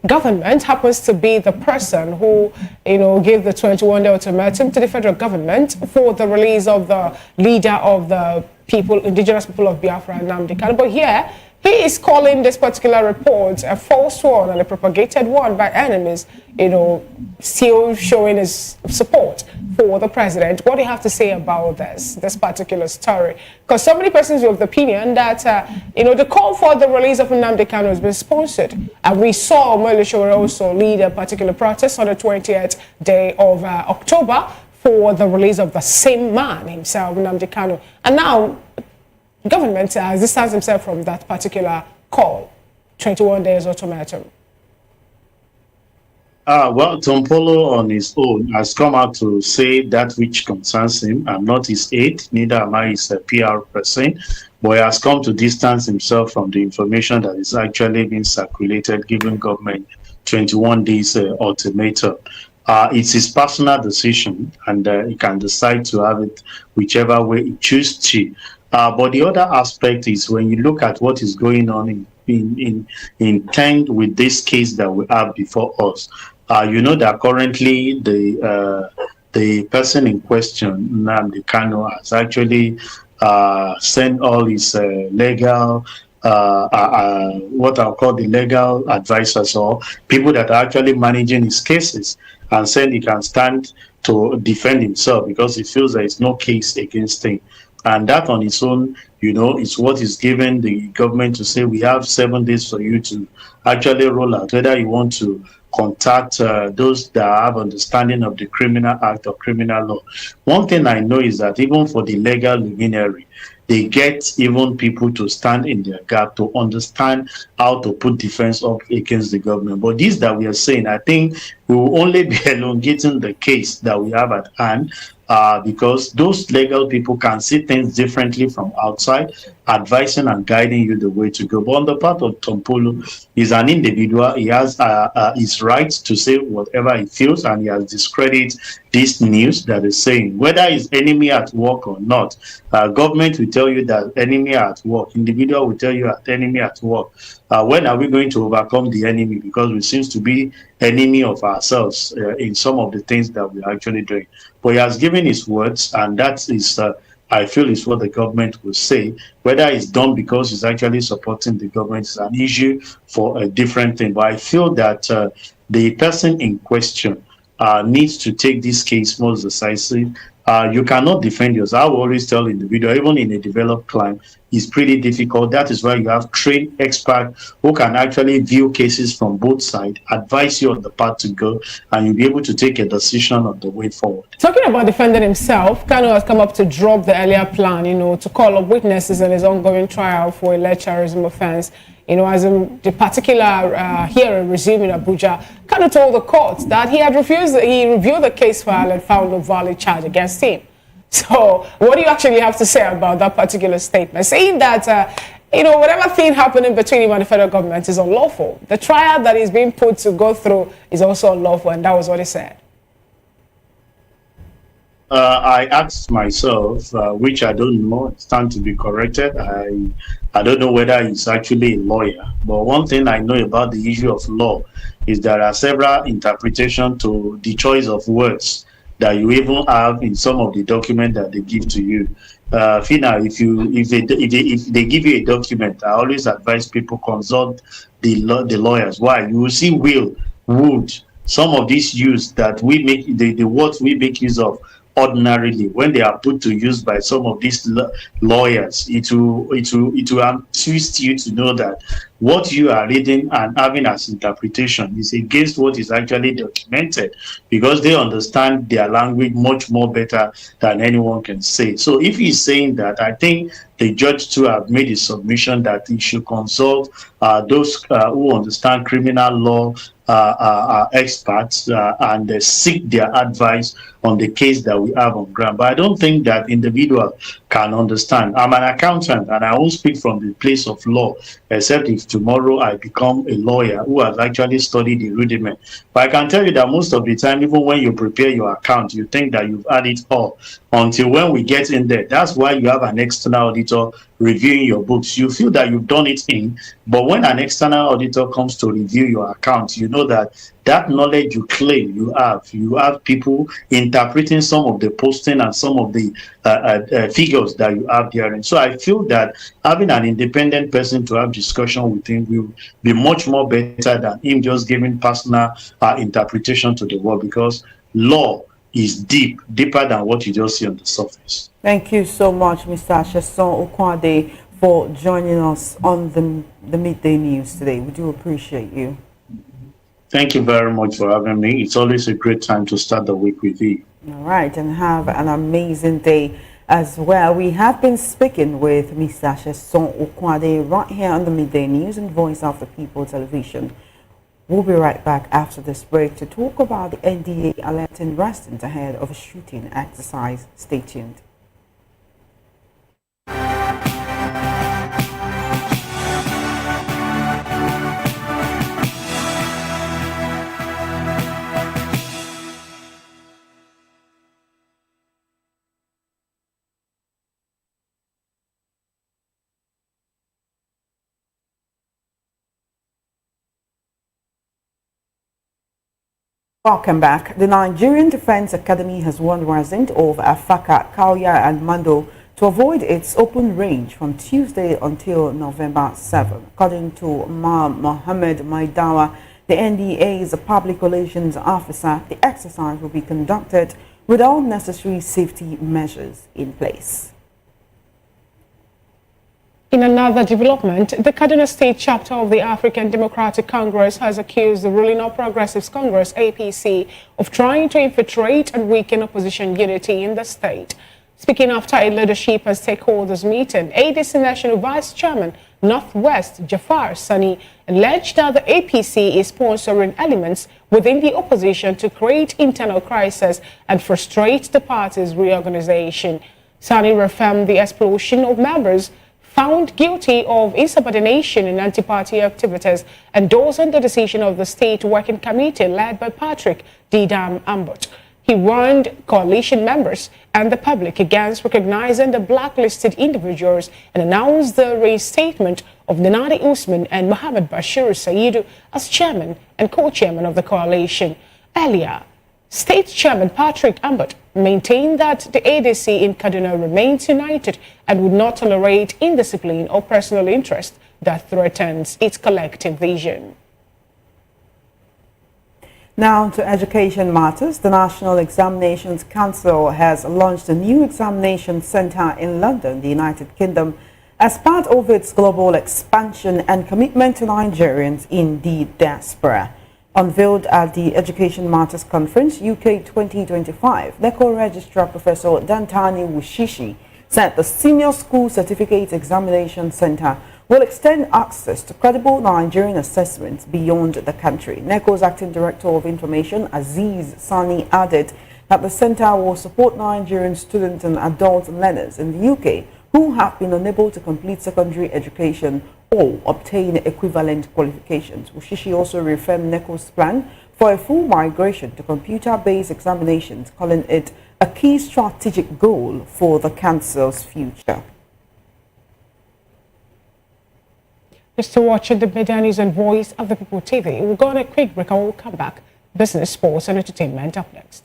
government happens to be the person who, gave the 21-day ultimatum to the federal government for the release of the leader of the indigenous people of Biafra, Nnamdi Kanu. But here, he is calling this particular report a false one and a propagated one by enemies, still showing his support for the president. What do you have to say about this particular story? Because so many persons are of the opinion that, the call for the release of Nnamdi Kanu has been sponsored. And we saw Malaysia also lead a particular protest on the 20th day of October for the release of the same man himself, Nnamdi Kanu. And now, government has distanced himself from that particular call, 21 days ultimatum. Well, Tompolo on his own has come out to say that which concerns him. I'm not his aide, neither am I his PR person, but he has come to distance himself from the information that is actually being circulated, giving government 21 days ultimatum. It's his personal decision, and he can decide to have it whichever way he chooses to. But the other aspect is when you look at what is going on in tend with this case that we have before us, that currently the person in question, Nnamdi Kanu, has actually sent all his legal what I'll call the legal advisors or people that are actually managing his cases, and said he can stand to defend himself because he feels there is no case against him. And that on its own, is what is given the government to say we have 7 days for you to actually roll out, whether you want to contact those that have understanding of the criminal act or criminal law. One thing I know is that even for the legal luminary, they get even people to stand in their gap to understand how to put defense up against the government. But this that we are saying, I think we will only be elongating the case that we have at hand, because those legal people can see things differently from outside, advising and guiding you the way to go. But on the part of Tompolo, he's an individual. He has his rights to say whatever he feels, and he has discredited this news that is saying, whether it's enemy at work or not, government will tell you that enemy at work, individual will tell you that enemy at work. When are we going to overcome the enemy? Because we seem to be enemy of ourselves in some of the things that we're actually doing. But he has given his words, and that is, I feel, is what the government will say. Whether it's done because he's actually supporting the government is an issue for a different thing. But I feel that the person in question needs to take this case more decisive. You cannot defend yourself. I will always tell individuals, even in a developed climate, it's pretty difficult. That is why you have trained experts who can actually view cases from both sides, advise you on the path to go, and you'll be able to take a decision on the way forward. Talking about defending himself, Kanu has come up to drop the earlier plan, to call up witnesses in his ongoing trial for alleged terrorism offense. As in the particular hearing resumed in Abuja, Kanu told the court that he reviewed the case file and found no valid charge against him. So, what do you actually have to say about that particular statement? Saying that, whatever thing happening between him and the federal government is unlawful. The trial that is being put to go through is also unlawful, and that was what he said. I asked myself, which I don't know, stand to be corrected. I don't know whether he's actually a lawyer, but one thing I know about the issue of law is there are several interpretations to the choice of words that you even have in some of the documents that they give to you. Fina, if they give you a document, I always advise people consult the lawyers. Why? You will see will, would, some of these use that we make, the words we make use of ordinarily, when they are put to use by some of these lawyers, it will twist you to know that what you are reading and having as interpretation is against what is actually documented, because they understand their language much more better than anyone can say. So if he's saying that, I think the judge too have made a submission that he should consult those who understand criminal law experts and seek their advice on the case that we have on ground. But I don't think that individual can understand. I'm an accountant and I won't speak from the place of law, except if tomorrow I become a lawyer who has actually studied the rudiment. But I can tell you that most of the time, even when you prepare your account, you think that you've had it all until when we get in there. That's why you have an external auditor reviewing your books. You feel that you've done it in, but when an external auditor comes to review your account, you know that that knowledge you claim you have people interpreting some of the posting and some of the figures that you have there. And so I feel that having an independent person to have discussion with him will be much more better than him just giving personal interpretation to the world, because law is deeper than what you just see on the surface. Thank you so much, Mr. Sheson Okwade, for joining us on the Midday News today. We do appreciate you. Thank you very much for having me. It's always a great time to start the week with you. All right, and have an amazing day as well. We have been speaking with Mr. Sheson Okwade right here on the Midday News and Voice of the People Television. We'll be right back after this break to talk about the NDA alerting residents ahead of a shooting exercise. Stay tuned. Welcome back. The Nigerian Defense Academy has warned residents of Afaka, Kauya and Mando to avoid its open range from Tuesday until November 7. According to Mohammed Maidawa, the NDA's public relations officer, the exercise will be conducted with all necessary safety measures in place. In another development, the Kaduna State chapter of the African Democratic Congress has accused the ruling All Progressives Congress, APC, of trying to infiltrate and weaken opposition unity in the state. Speaking after a leadership and stakeholders meeting, ADC National Vice Chairman, Northwest Jafar Sani, alleged that the APC is sponsoring elements within the opposition to create internal crisis and frustrate the party's reorganization. Sani reaffirmed the explosion of members found guilty of insubordination in anti-party activities, endorsing the decision of the State Working Committee led by Patrick Didam Ambot. He warned coalition members and the public against recognizing the blacklisted individuals and announced the reinstatement of Nanadi Usman and Mohammed Bashir Saidu as chairman and co-chairman of the coalition. Earlier, State Chairman Patrick Ambot maintained that the ADC in Kaduna remains united and would not tolerate indiscipline or personal interest that threatens its collective vision. Now to education matters. The National Examinations Council has launched a new examination center in London, the United Kingdom, as part of its global expansion and commitment to Nigerians in the diaspora. Unveiled at the Education Matters Conference UK 2025, NECO Registrar Professor Dantani Wushishi said the Senior School Certificate Examination Center will extend access to credible Nigerian assessments beyond the country. NECO's Acting Director of Information, Aziz Sani, added that the center will support Nigerian students and adult learners in the UK who have been unable to complete secondary education or obtain equivalent qualifications. Wushishi also reaffirmed NECO's plan for a full migration to computer-based examinations, calling it a key strategic goal for the Council's future. You're still watching the Midday News and Voice of the People TV. We'll go on a quick break and we'll come back. Business, sports and entertainment up next.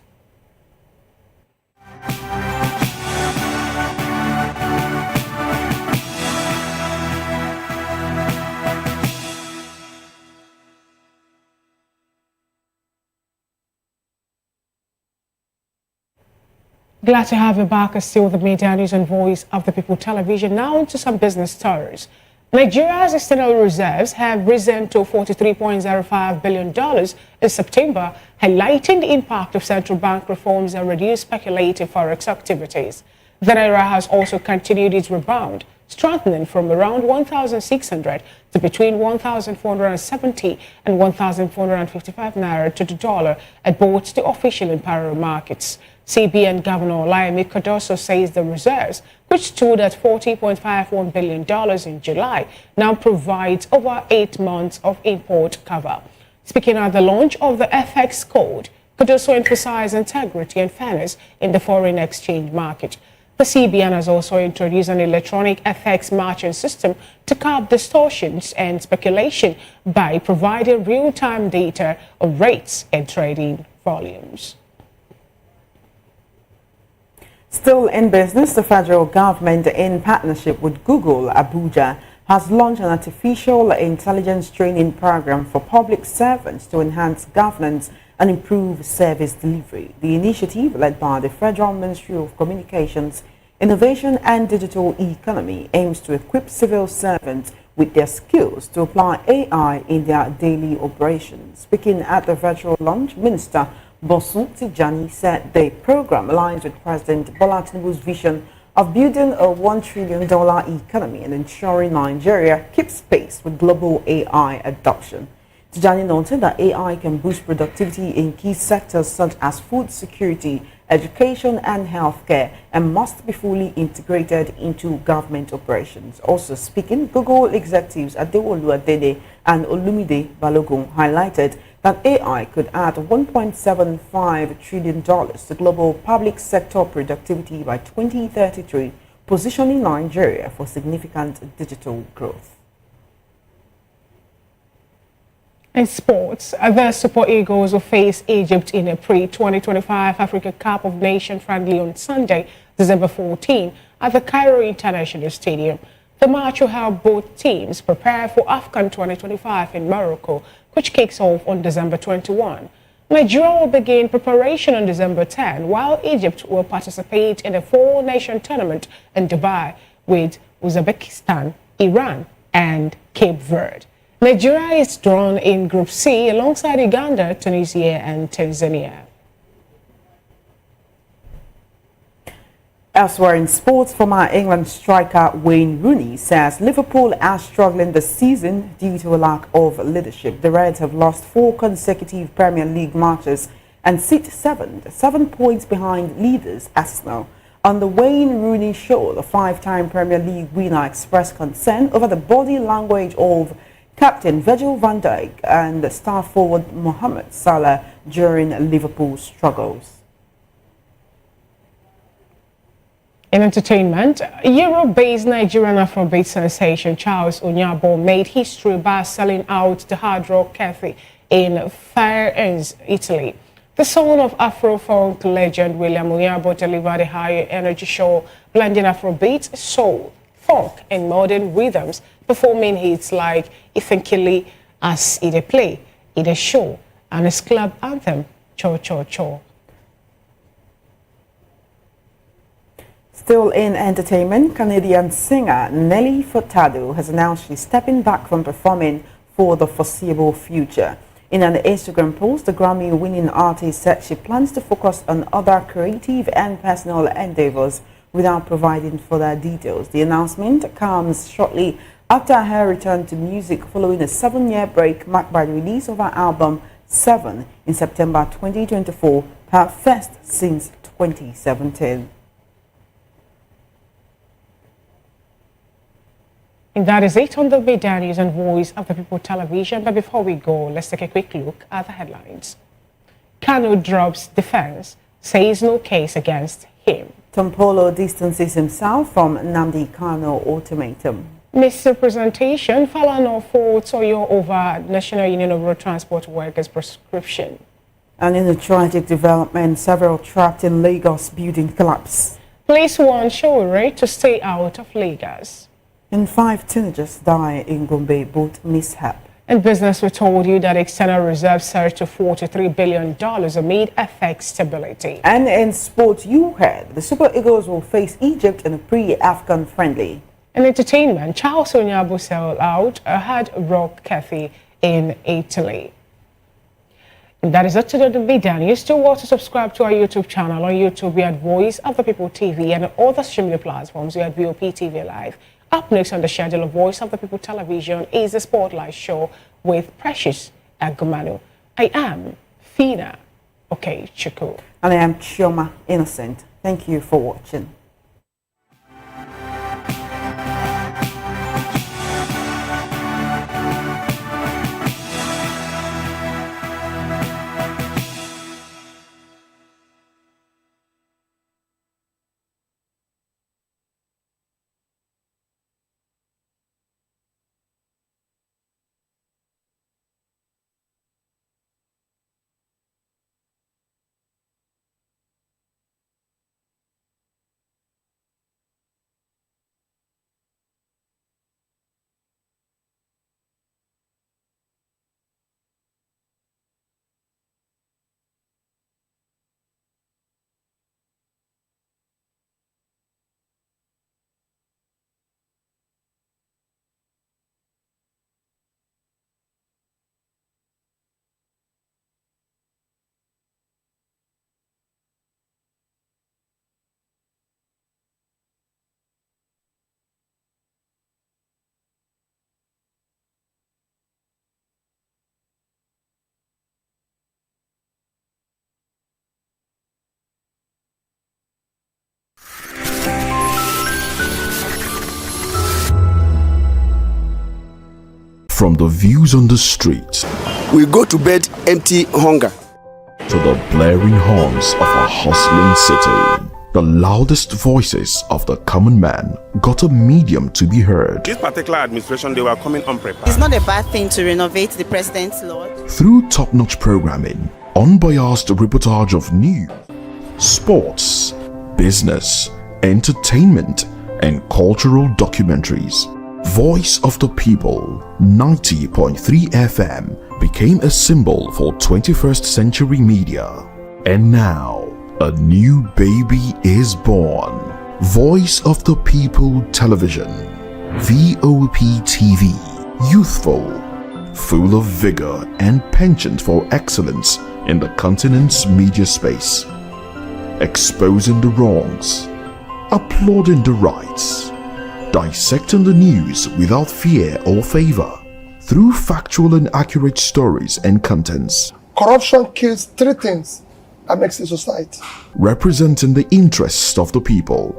Glad to have you back as still the media news and voice of the people television. Now to some business stories. Nigeria's external reserves have risen to $43.05 billion in September, highlighting the impact of central bank reforms and reduced speculative forex activities. The naira has also continued its rebound, strengthening from around 1,600 to between 1,470 and 1,455 naira to the dollar at both the official and parallel markets. CBN Governor Laimi Cardoso says the reserves, which stood at $40.51 billion in July, now provides over 8 months of import cover. Speaking at the launch of the FX code, Cardoso emphasized integrity and fairness in the foreign exchange market. The CBN has also introduced an electronic FX matching system to curb distortions and speculation by providing real-time data on rates and trading volumes. Still in business, the federal government, in partnership with Google Abuja, has launched an artificial intelligence training program for public servants to enhance governance and improve service delivery. The initiative, led by the Federal Ministry of Communications, Innovation and Digital Economy, aims to equip civil servants with their skills to apply AI in their daily operations. Speaking at the virtual launch, Minister Bosun Tijani said the program aligns with President Bola Tinubu's vision of building a $1 trillion economy and ensuring Nigeria keeps pace with global AI adoption. Tijani noted that AI can boost productivity in key sectors such as food security, education and healthcare, and must be fully integrated into government operations. Also speaking, Google executives Adewolu Adede and Olumide Balogun highlighted that AI could add $1.75 trillion to global public sector productivity by 2033, positioning Nigeria for significant digital growth. In sports, the Super Eagles will face Egypt in a pre-2025 Africa Cup of Nations friendly on Sunday, December 14, at the Cairo International Stadium. The match will help both teams prepare for AFCON 2025 in Morocco, which kicks off on December 21. Nigeria will begin preparation on December 10, while Egypt will participate in a 4-nation tournament in Dubai with Uzbekistan, Iran, and Cape Verde. Nigeria is drawn in Group C alongside Uganda, Tunisia, and Tanzania. Elsewhere in sports, former England striker Wayne Rooney says Liverpool are struggling this season due to a lack of leadership. The Reds have lost 4 consecutive Premier League matches and sit 7 points behind leaders Arsenal. On the Wayne Rooney show, the 5-time Premier League winner expressed concern over the body language of captain Virgil van Dijk and star forward Mohamed Salah during Liverpool's struggles. In entertainment, Europe-based Nigerian Afrobeat sensation Charles Onyabo made history by selling out the Hard Rock Cafe in Florence, Italy. The son of Afro-funk legend William Onyabo delivered a high-energy show blending Afrobeat, soul, funk, and modern rhythms, performing hits like Ifinkili as Ide Play, Ide Show, and his club anthem, Cho Cho Cho. Still in entertainment, Canadian singer Nelly Furtado has announced she's stepping back from performing for the foreseeable future. In an Instagram post, the Grammy-winning artist said she plans to focus on other creative and personal endeavors without providing further details. The announcement comes shortly after her return to music following a 7-year break marked by the release of her album 7 in September 2024, her first since 2017. And that is it on the Media News and Voice of the People television. But before we go, let's take a quick look at the headlines. Kano drops defense, says no case against him. Tompolo distances himself from Nnamdi Kano ultimatum. Misrepresentation, Falana for Toyo over National Union of Road Transport Workers prescription. And in a tragic development, several trapped in Lagos building collapse. Police warn Showore to stay out of Lagos. And 5 teenagers die in Gombe boat mishap. In business, we told you that external reserves surged to $43 billion amid FX stability. And in sports, you heard the Super Eagles will face Egypt in a pre-African friendly. In entertainment, Charles Soludo sold out a Hard Rock Cafe in Italy. And that is it to the video. You still want to subscribe to our YouTube channel. On YouTube, we are Voice of the People TV, and on all the social media platforms, we are VOP TV Live. Up next on the schedule of Voice of the People Television is the Spotlight Show with Precious Agumanu. I am Fina Okechukwu. And I am Chioma Innocent. Thank you for watching. From the views on the street, we go to bed empty hunger, to the blaring horns of a hustling city, the loudest voices of the common man got a medium to be heard. This particular administration, they were coming unprepared. It's not a bad thing to renovate the president's lodge. Through top-notch programming, unbiased reportage of news, sports, business, entertainment, and cultural documentaries, Voice of the People 90.3 FM became a symbol for 21st century media. And now, a new baby is born. Voice of the People Television, VOP TV, youthful, full of vigor and penchant for excellence in the continent's media space, exposing the wrongs, applauding the rights, dissecting the news without fear or favor, through factual and accurate stories and contents. Corruption kills three things that makes a society. Representing the interests of the people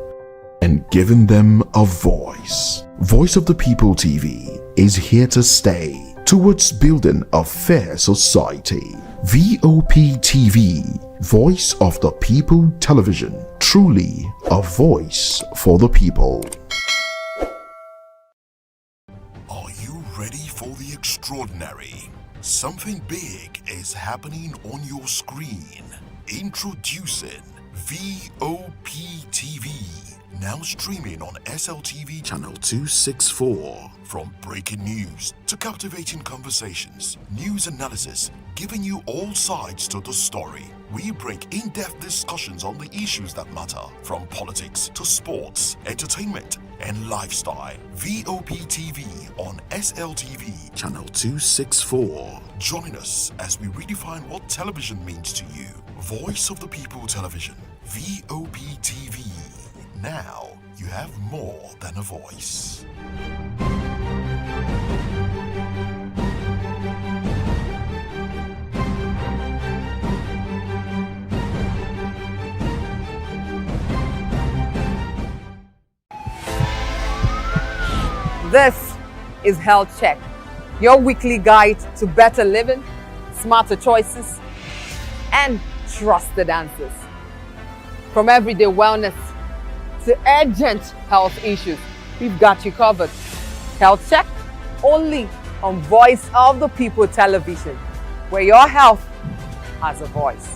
and giving them a voice. Voice of the People TV is here to stay towards building a fair society. VOP TV, Voice of the People Television, truly a voice for the people. Ready for the extraordinary? Something big is happening on your screen. Introducing VOP TV, now streaming on SLTV channel 264. From breaking news to captivating conversations, news analysis, giving you all sides to the story. We bring in-depth discussions on the issues that matter, from politics to sports, entertainment, and lifestyle. VOP TV on SLTV channel 264. Join us as we redefine what television means to you. Voice of the People Television, VOP TV. Now you have more than a voice. This is Health Check, your weekly guide to better living, smarter choices, and trusted answers. From everyday wellness to urgent health issues, we've got you covered. Health Check, only on Voice of the People Television, where your health has a voice.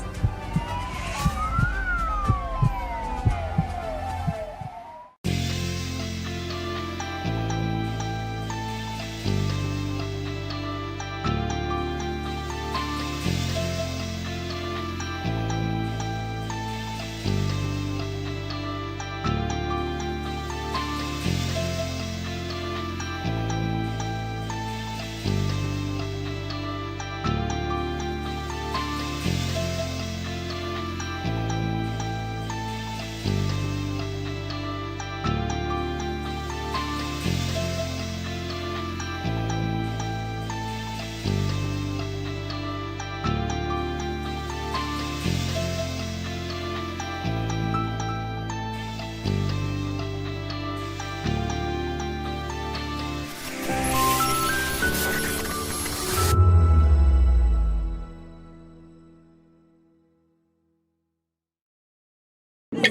Voice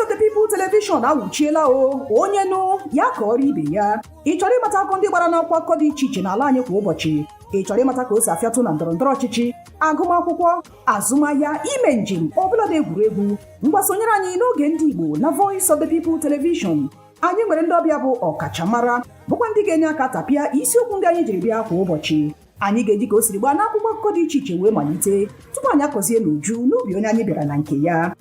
of the People Television awuchiela o onye nụ ya ka ọrụ ibe ya. Ị chọrọ ịmata akụkọ ndị gbara n'akwụkwọ akụkọ dị iche iche n'ala anyị kwa ụbọchị. Ị chọrọ ịmata ka o si afịatụ na ndọrọndọrọ ọchịchị, agụmakwụkwọ, azụmahịa, ime njem, ọbụladị egwuregwu. Mgbasonyere anyị n'oge ndị Igbo na Voice of the People Television. Anyị nwere ndị ọbịa bụ ọkachamara bụkwa ndị ga-enye aka tapịa isiokwu ndị anyị jiri bịa kwa ụbọchị. Anyị ga-eji ka o siri gbaa n'akwụkwọ akụkọ dị iche iche wee malite tupu anyị akọzie n'uju n'ubi onye anyị bịara na nke ya.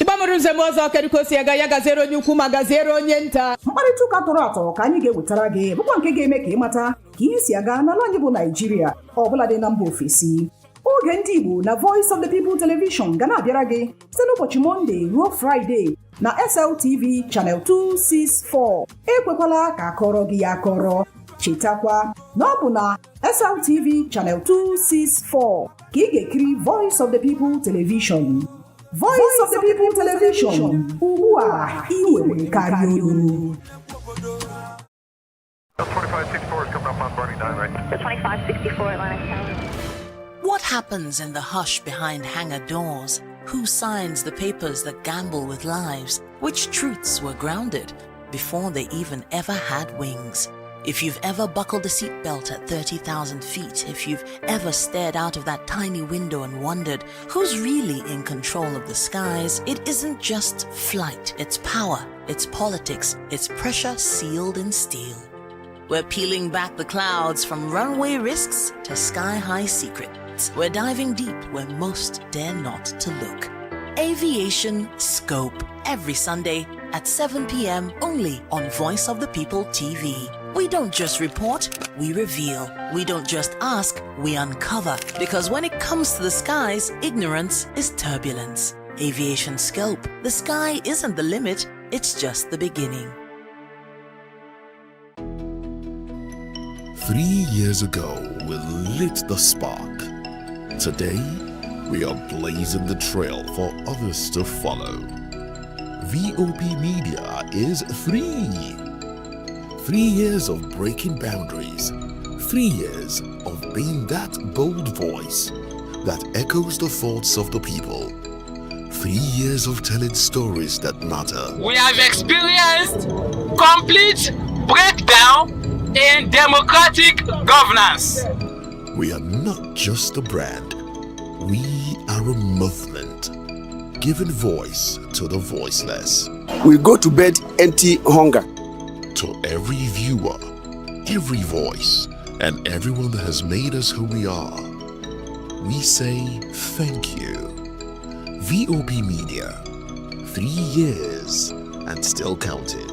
Ịgbamụrụ nzem ọzọ kedụkosi aga ya gaziere onye ukwu ma gaziere onye nta. Mkparịta ụka tọrọ atọ ka anyị ga-ewetara gị bụkwa nke ga-eme ka ịmata ka ihe si aga n'ala anyị bụ Naịjirịa ọbụladị na mba ofesi. Oge ndị Igbo na Voice of the People Television ga na-abịara gị site n'ụbọchị Mọnde ruo Fraịde na SLTV Channel 264. Ekwekwala ka akọrọ gị ya akọrọ. Chetakwa na ọ bụ na SLTV Channel 264 ka ị ga-ekiri Voice of the People Television. Voice of the People Television. Ugbu a ị nwere karịa olu. 2564 is coming up on 29 right. The 2564 Atlantic Tower. What happens in the hush behind hangar doors? Who signs the papers that gamble with lives? Which truths were grounded before they even ever had wings? If you've ever buckled a seatbelt at 30,000 feet, if you've ever stared out of that tiny window and wondered who's really in control of the skies, it isn't just flight, it's power, it's politics, it's pressure sealed in steel. We're peeling back the clouds from runway risks to sky-high secrets. We're diving deep where most dare not to look. Aviation Scope, every Sunday at 7 p.m. only on Voice of the People TV. We don't just report, we reveal. We don't just ask, we uncover. Because when it comes to the skies, ignorance is turbulence. Aviation Scope, the sky isn't the limit, it's just the beginning. 3 years ago, we lit the spark. Today, we are blazing the trail for others to follow. VOP Media is free. 3 years of breaking boundaries. 3 years of being that bold voice that echoes the thoughts of the people. 3 years of telling stories that matter. We have experienced complete breakdown in democratic governance. We are not just a brand. We are a movement, giving voice to the voiceless. We go to bed empty hunger. To every viewer, every voice, and everyone that has made us who we are, we say thank you. VOP Media, 3 years and still counting.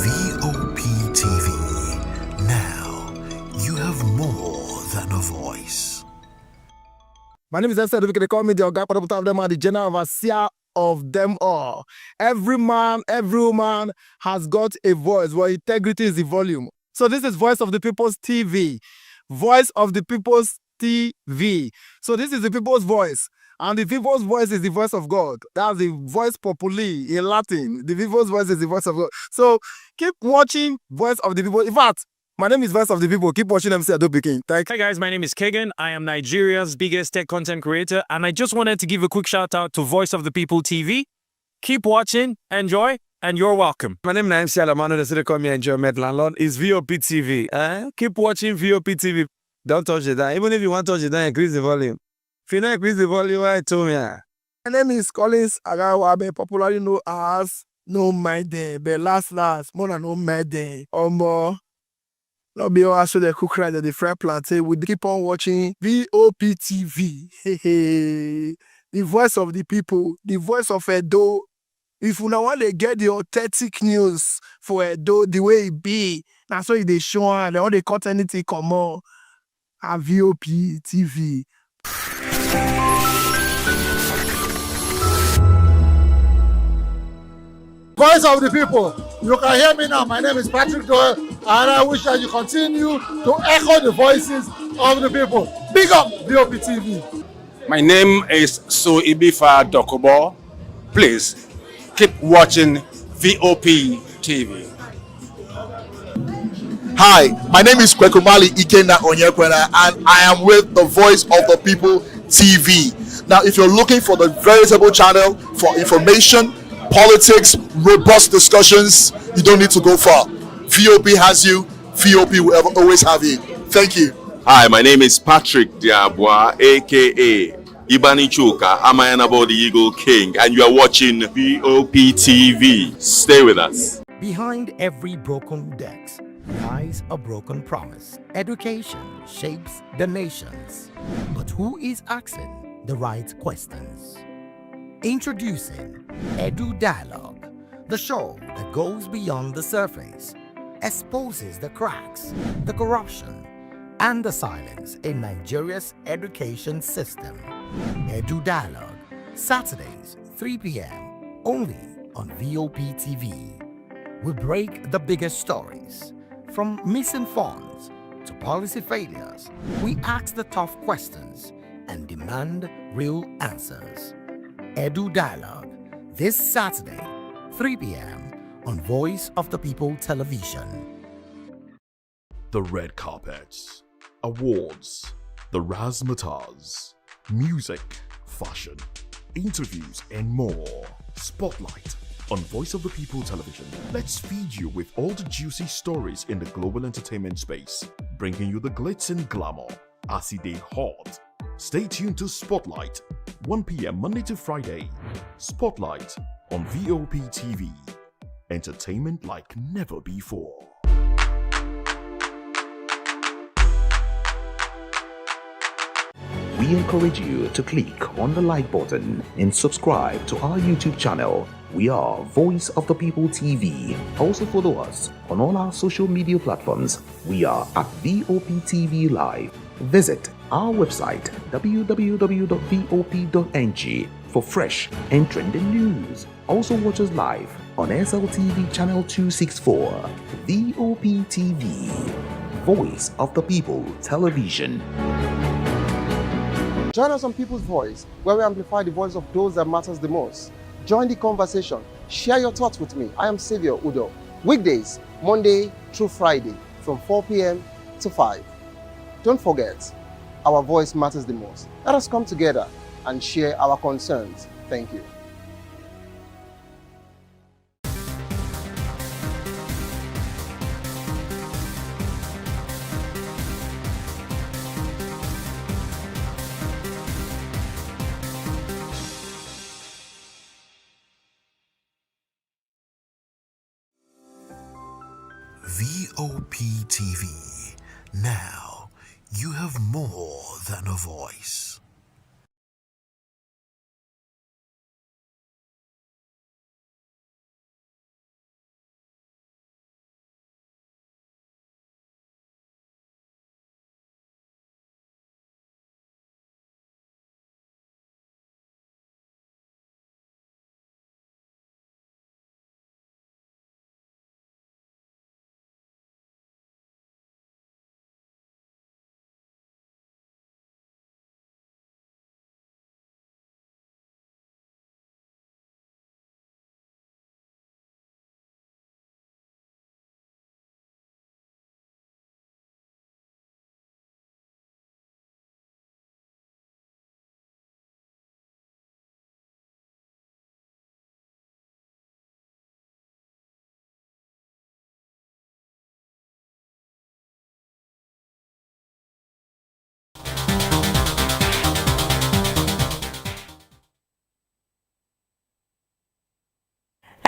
VOP TV. Now, you have more than a voice. My name is Esther. They call me the Oga of them are the general overseer of them all. Every man, every woman has got a voice where integrity is the volume. So this is Voice of the People's TV. Voice of the People's TV. So this is the people's voice. And the people's voice is the voice of God. That's the voice populi in Latin. The people's voice is the voice of God. So keep watching Voice of the People. In fact, my name is Voice of the People. Keep watching MC Adobe King. Hi guys, my name is Kagan. I am Nigeria's biggest tech content creator. And I just wanted to give a quick shout out to Voice of the People TV. Keep watching, enjoy, and you're welcome. My name is MC Alamano. They call me Enjoyment Landlord. It's VOP TV. Keep watching VOP TV. Don't touch it down. Even if you want to touch it down, increase the volume. If you don't increase the volume, I told me. My name is Collins Agawabe, popularly known as No Maiden, but last, more than No Maiden. Or more. Not be also the cook right at the fry plantain. We keep on watching VOP TV. The voice of the people, the voice of Edo. If you want to get the authentic news for Edo, the way it be, that's why they show and all the content anything come on. At VOP TV. Voice of the people. You can hear me now. My name is Patrick Doyle, and I wish that you continue to echo the voices of the people. Big up VOP TV. My name is Ibifa Dokobo. Please keep watching VOP TV. Hi, my name is Kwekumali Ikena Onyekwena, and I am with the Voice of the People TV. Now, if you're looking for the veritable channel for information, politics, robust discussions, you don't need to go far. VOP has you. VOP will always have you. Thank you. Hi, my name is Patrick Diabwa, aka Ibani Chuka, Amayanabo the Eagle King, and you are watching VOP TV. Stay with us. Behind every broken desk lies a broken promise. Education shapes the nations. But who is asking the right questions? Introducing Edu Dialogue, the show that goes beyond the surface, exposes the cracks, the corruption, and the silence in Nigeria's education system. Edu Dialogue, Saturdays, 3 p.m., only on VOP TV. We break the biggest stories, from missing funds to policy failures. We ask the tough questions and demand real answers. Edu Dialogue, this Saturday, 3 p.m. on Voice of the People Television. The red carpets, awards, the razzmatazz, music, fashion, interviews, and more. Spotlight on Voice of the People Television. Let's feed you with all the juicy stories in the global entertainment space, bringing you the glitz and glamour as it is hot. Stay tuned to Spotlight, 1 p.m. Monday to Friday. Spotlight on VOP TV. Entertainment like never before. We encourage you to click on the like button and subscribe to our YouTube channel. We are Voice of the People TV. Also follow us on all our social media platforms. We are at VOP TV Live. Visit our website www.vop.ng for fresh and trending news. Also watch us live on SLTV channel 264. VOP TV, Voice of the People Television. Join us on People's Voice, where we amplify the voice of those that matters the most. Join the conversation. Share your thoughts with me. I am Xavier Udo. Weekdays, Monday through Friday, from 4 p.m. to 5. Don't forget, our voice matters the most. Let us come together and share our concerns. Thank you. VOP TV. Now, you have more than a voice.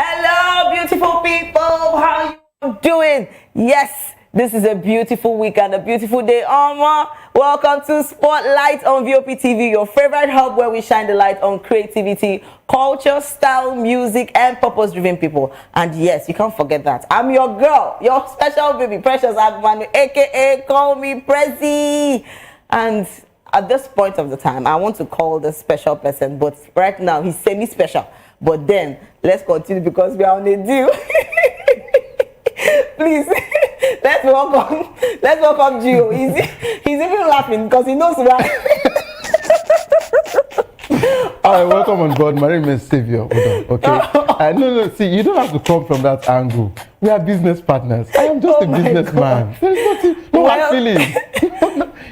Hello, beautiful people. How are you doing? Yes, this is a beautiful week and a beautiful day. Welcome to Spotlight on VOP TV, your favorite hub where we shine the light on creativity, culture, style, music, and purpose-driven people. And yes, you can't forget that. I'm your girl, your special baby, Precious Agmanu, aka Call Me Prezi. And at this point of the time, I want to call this special person, but right now he's semi-special. But then, let's continue because we are on a deal. Please, let's welcome Gio. He's even laughing because he knows why. All right, welcome on board. My name is Xavier Udo, okay? No, see, you don't have to come from that angle. We are business partners. I am just a businessman. There is nothing, no hard feelings.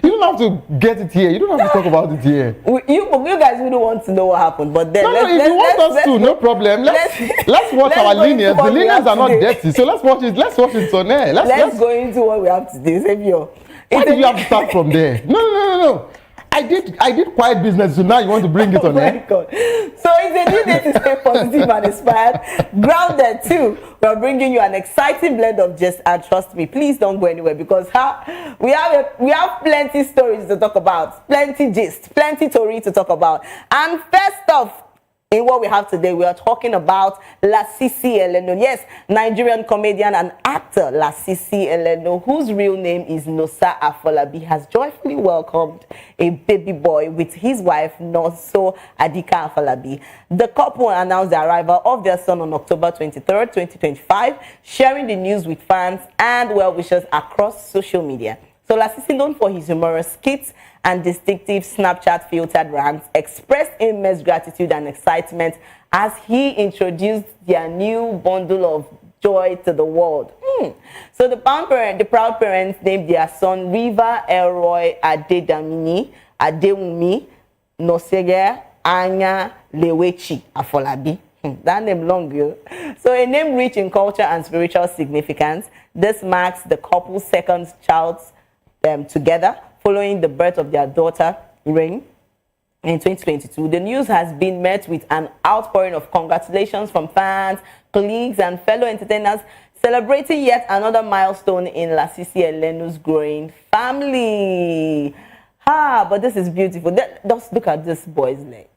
You don't have to get it here. You don't have to talk about it here. You guys really want to know what happened, but then if you want us to, no problem. Let's watch our linears. The linears are not dirty, so let's watch it. Let's watch it on air. Let's go into what we have to do, Savior. Why did you have to start from there? No. I did quiet business, so now you want to bring it on air? God. So it's a new day to stay positive and inspired. Grounded too. We're bringing you an exciting blend of gist, and trust me, please don't go anywhere, because we have plenty stories to talk about, plenty gist, plenty story to talk about. And first off, in what we have today, we are talking about Lasisi Eleno. Yes, Nigerian comedian and actor Lasisi Eleno, whose real name is Nosa Afolabi, has joyfully welcomed a baby boy with his wife, Noso Adika Afolabi. The couple announced the arrival of their son on October 23rd, 2025, sharing the news with fans and well-wishers across social media. So Lasisi, known for his humorous skits and distinctive Snapchat filtered rants, expressed immense gratitude and excitement as he introduced their new bundle of joy to the world. So the proud parents named their son River Elroy Adedamini Adewumi Nosege Anya Lewechi Afolabi. That name long, yo. So a name rich in culture and spiritual significance. This marks the couple's second child together, following the birth of their daughter, Rain, in 2022. The news has been met with an outpouring of congratulations from fans, colleagues, and fellow entertainers, celebrating yet another milestone in Lasisi Eleno's growing family. But this is beautiful. Just look at this boy's legs.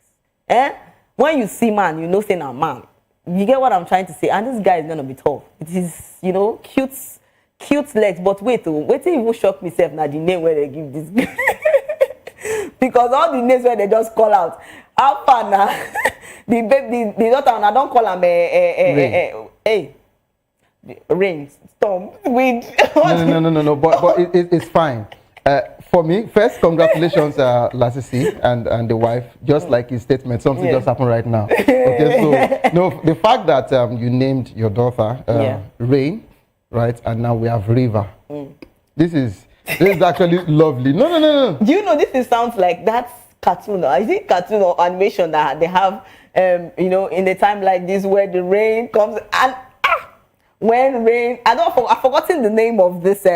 When you see man, you know say now man. You get what I'm trying to say? And this guy is going to be tough. It is, cute legs, but wait even shock myself now the name where they give this because all the names where they just call out how far now the daughter I don't call him rain storm wind. No, but it's fine. For me, first, congratulations, Lasisi and the wife. Just like his statement, something just happened right now. Okay, so no, the fact that you named your daughter Rain, right, and now we have River. This is actually lovely. No. Do you know this sounds like that cartoon? Is it cartoon or animation that they have? In a time like this where the rain comes and when rain. I've forgotten the name of this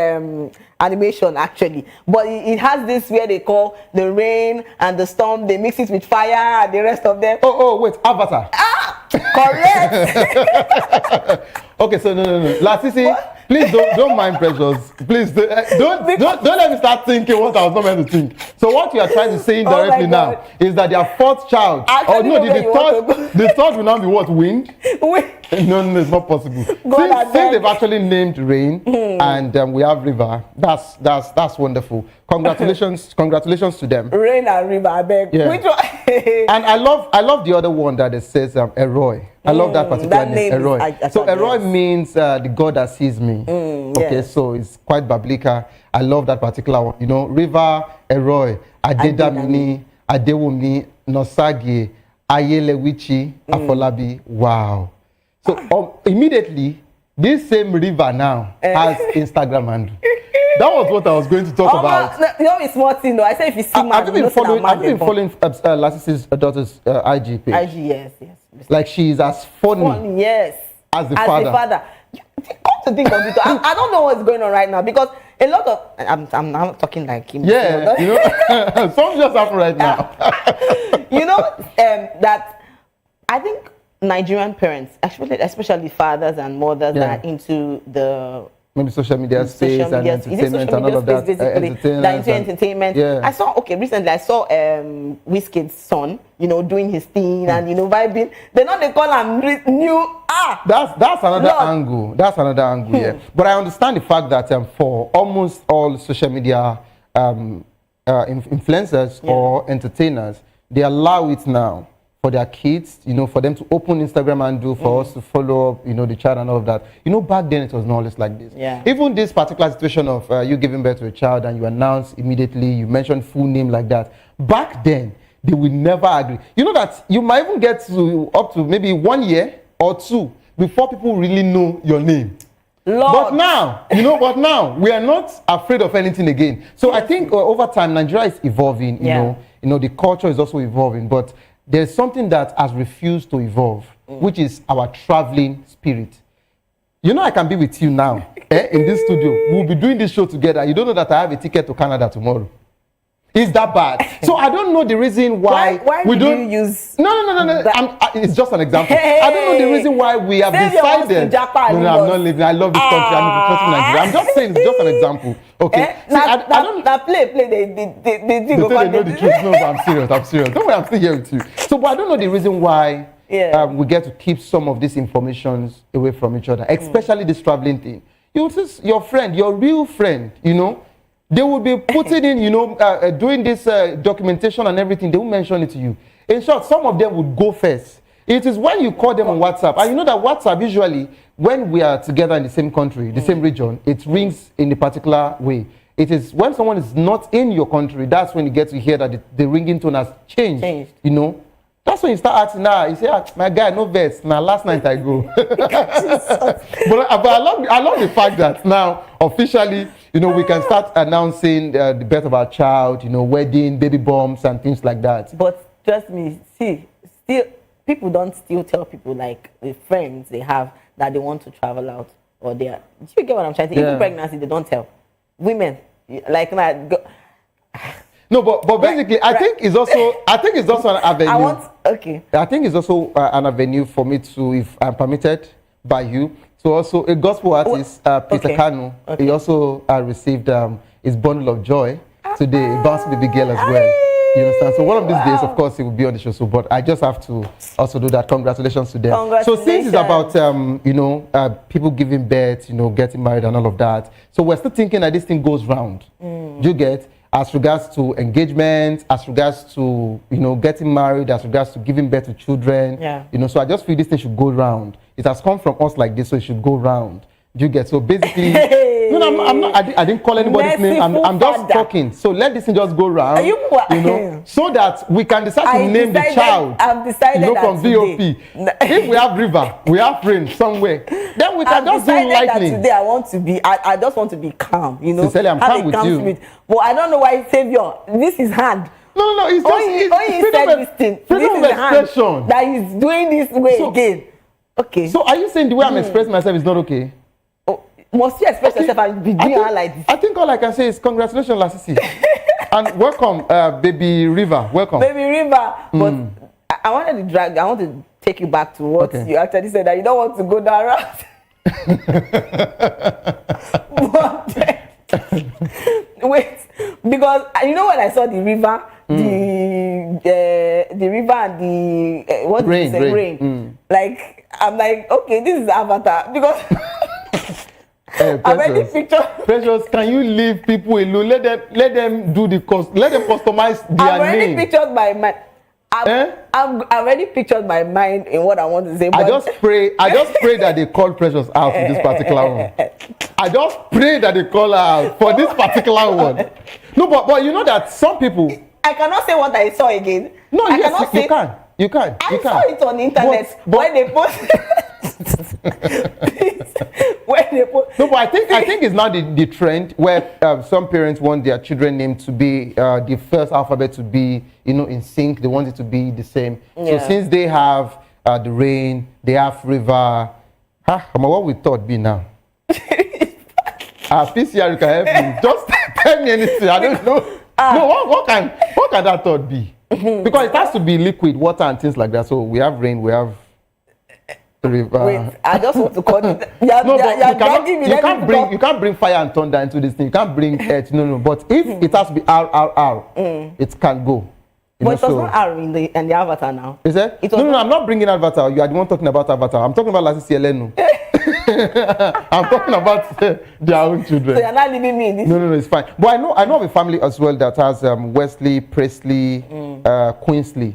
animation actually, but it has this where they call the rain and the storm. They mix it with fire and the rest of them. Oh, wait, Avatar. Correct. Okay, so no. Lasisi, please don't mind Precious. Please don't let me start thinking what I was not meant to think. So what you are trying to say indirectly now is that their fourth child, the third will now be what, winged? No, it's not possible. Since they've actually named Rain and we have River, that's wonderful. Congratulations to them. Rain and River, I beg. Yeah. Which one? And I love the other one that it says Elroy. I love that particular name, Elroy. So Elroy means the God that sees me. Okay, so it's quite biblical. I love that particular one. River, Elroy, Adedamini, Adewumi, Nosage, Ayelewichi, Afolabi. Wow. So immediately, this same River now has Instagram handle. That was what I was going to talk about. It's small thing though. I said if you see have you been following Lasisi's daughter's IG page? IG, yes. Like she is as funny yes, as the father. Come to think of it, I don't know what's going on right now because a lot of I'm not talking like him. Yeah, something just happened right now. That I think Nigerian parents, especially fathers and mothers, are into the maybe social media space and entertainment and all of that. Entertainment. Yeah. Recently I saw Wizkid's son, doing his thing and vibing. They call him new. That's another angle. Yeah. But I understand the fact that for almost all social media influencers or entertainers, they allow it now for their kids, for them to open Instagram and do for us to follow up, the child and all of that. Back then it was not always like this. Yeah. Even this particular situation of you giving birth to a child and you announce immediately, you mention full name like that. Back then, they would never agree. That you might even get up to maybe 1 year or 2 before people really know your name. Lord. But now, we are not afraid of anything again. So I think over time, Nigeria is evolving. You know, the culture is also evolving. But there's something that has refused to evolve, which is our traveling spirit. You know, I can be with you now in this studio. We'll be doing this show together. You don't know that I have a ticket to Canada tomorrow. Is that bad? So I don't know the reason why we don't use. No. It's just an example. I don't know the reason why we have decided. No, I'm not leaving. I love this country. I'm trusting Nigeria. I'm just saying it's just an example. Okay. See, I don't. Play. They know the truth. No, I'm serious. Don't worry, I'm still here with you. So, but I don't know the reason why we get to keep some of these informations away from each other, especially this traveling thing. You see, your friend, your real friend, they will be putting in, doing this documentation and everything. They will mention it to you. In short, some of them would go first. It is when you call them on WhatsApp. And you know that WhatsApp, usually, when we are together in the same country, the same region, it rings in a particular way. It is when someone is not in your country, that's when you get to hear that the ringing tone has changed. That's when you start asking, you say, my guy, no vest. Now, last night I go. but I love the fact that now, officially, we can start announcing the birth of our child, wedding, baby bumps, and things like that. But trust me, still, people don't still tell people, like, the friends they have that they want to travel out. Or they are, do you get what I'm trying to say? Even pregnancy, they don't tell. Women, like, no, but basically, I think it's also an avenue. I think it's also an avenue for me to, if I'm permitted by you. So also a gospel artist, Peter Kanu, he also received his bundle of joy today, a bounce baby girl as well. You understand? So one of these days, of course, he will be on the show. So, but I just have to also do that. Congratulations to them. So since it's about people giving birth, getting married and all of that. So we're still thinking that this thing goes round. Do you get? As regards to engagement, as regards to getting married, as regards to giving birth to children. So I just feel this thing should go round. It has come from us like this, so it should go round. Do you get? So basically, I'm not. I didn't call anybody's name. I'm just talking. So let this thing just go round. So that we can decide to name the child. I've decided from VOP. If we have River, we have Rain somewhere, then we can just do lightning. Today I want to be. I just want to be calm. Sincerely, I'm calm with you. Spirit. But I don't know why Savior. This is hand. No. It's just freedom of expression. That he's doing this way again. Okay. So are you saying the way I'm expressing myself is not okay? Must you express yourself and be doing like this? I think all I can say is congratulations, Lasisi. And welcome, baby River. Welcome. Baby River. But I wanted to I want to take you back to what you actually said, that you don't want to go that route. Wait, because when I saw the river, the river and the what did you say? Rain. Like I'm like, okay, this is Avatar because. Precious, Precious, can you leave people alone? Let them do the cost. Let them customize their name. I've already pictured my mind. I've already pictured my mind in what I want to say. I just pray that they call Precious out for this particular one. I just pray that they call her out for this particular one. No, but you know that some people. I cannot say what I saw again. No, yes, you can. I saw it on the internet when they post. No, but I think it's now the trend where some parents want their children name to be the first alphabet to be in sync. They want it to be the same. So since they have the Rain, they have River. What we thought be now? PCR, you can help me. Just tell me anything. I don't know. No, what can that thought be? Because it has to be liquid, water, and things like that. So we have Rain, we have River. Wait, I just want to call it. You can't bring fire and thunder into this thing. You can't bring earth. No. But if it has to be R, it can go. But it was not R in the Avatar now. Is it? No, I'm not bringing Avatar. You are the one talking about Avatar. I'm talking about Lasisi Elenu. I'm talking about their own children. So you're not leaving me in this. No, it's fine. But I know of a family as well that has Wesley, Presley, Queensley.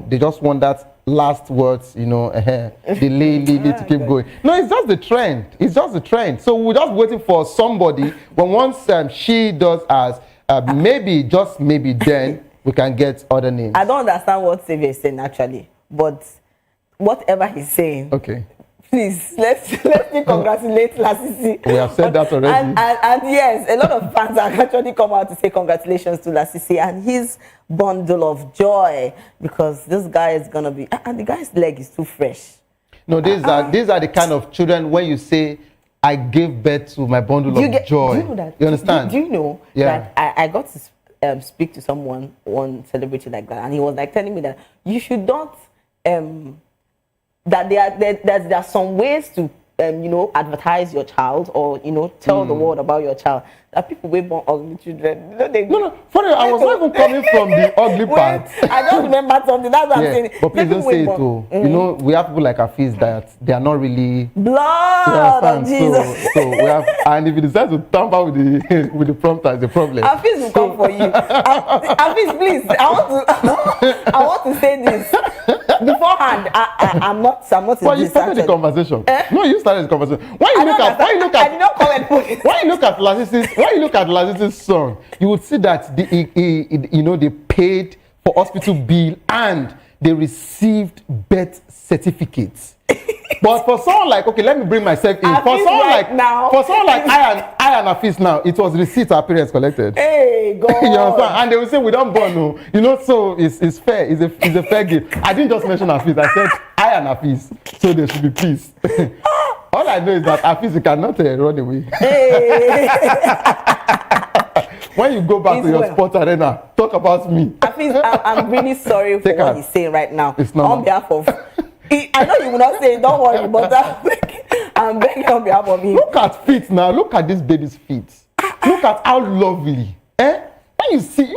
They just want that last words, the lady to keep going. No, it's just the trend. So we're just waiting for somebody. When once she does as maybe, just maybe, then we can get other names. I don't understand what Xavier is saying actually, but whatever he's saying. Okay. Please, let's congratulate Lasisi. We have said that already. And yes, a lot of fans have actually come out to say congratulations to Lasisi and his bundle of joy, because this guy is gonna be, and the guy's leg is too fresh. No, these are the kind of children when you say, I gave birth to my bundle of joy. Do you know that? You understand? Do you know that I got to speak to someone, one celebrity like that, and he was like telling me that you should not that there are some ways to advertise your child, or tell the world about your child. That people way born ugly children. No. Funny, I was not even coming from the ugly part. I just remember something. That's what I'm saying. But please don't say it too. We have people like Hafiz that they are not really blood of Jesus. So we have, and if you decide to tamper with the prompter, it's a problem. Hafiz will come for you. Hafiz, please. I want to say this beforehand. I'm not. But you started the conversation. No, you started the conversation. Why you look at Lasisi's son, you would see that they paid for hospital bill and they received birth certificates. But for someone like, okay, let me bring myself in. For someone like I and Hafiz now, it was receipt our parents collected. Hey, God. You understand? And they will say we don't born, no. So it's fair. It's a fair gift. I didn't just mention Hafiz. I said I and Hafiz. So there should be peace. All I know is that Hafiz cannot run away. Hey. When you go back to your sports arena, talk about me. Hafiz, I'm really sorry for what he's saying right now. It's not on behalf of. I know you will not say it, don't worry, but I'm begging on behalf of him. Look at feet now. Look at this baby's feet. Look at how lovely. When you see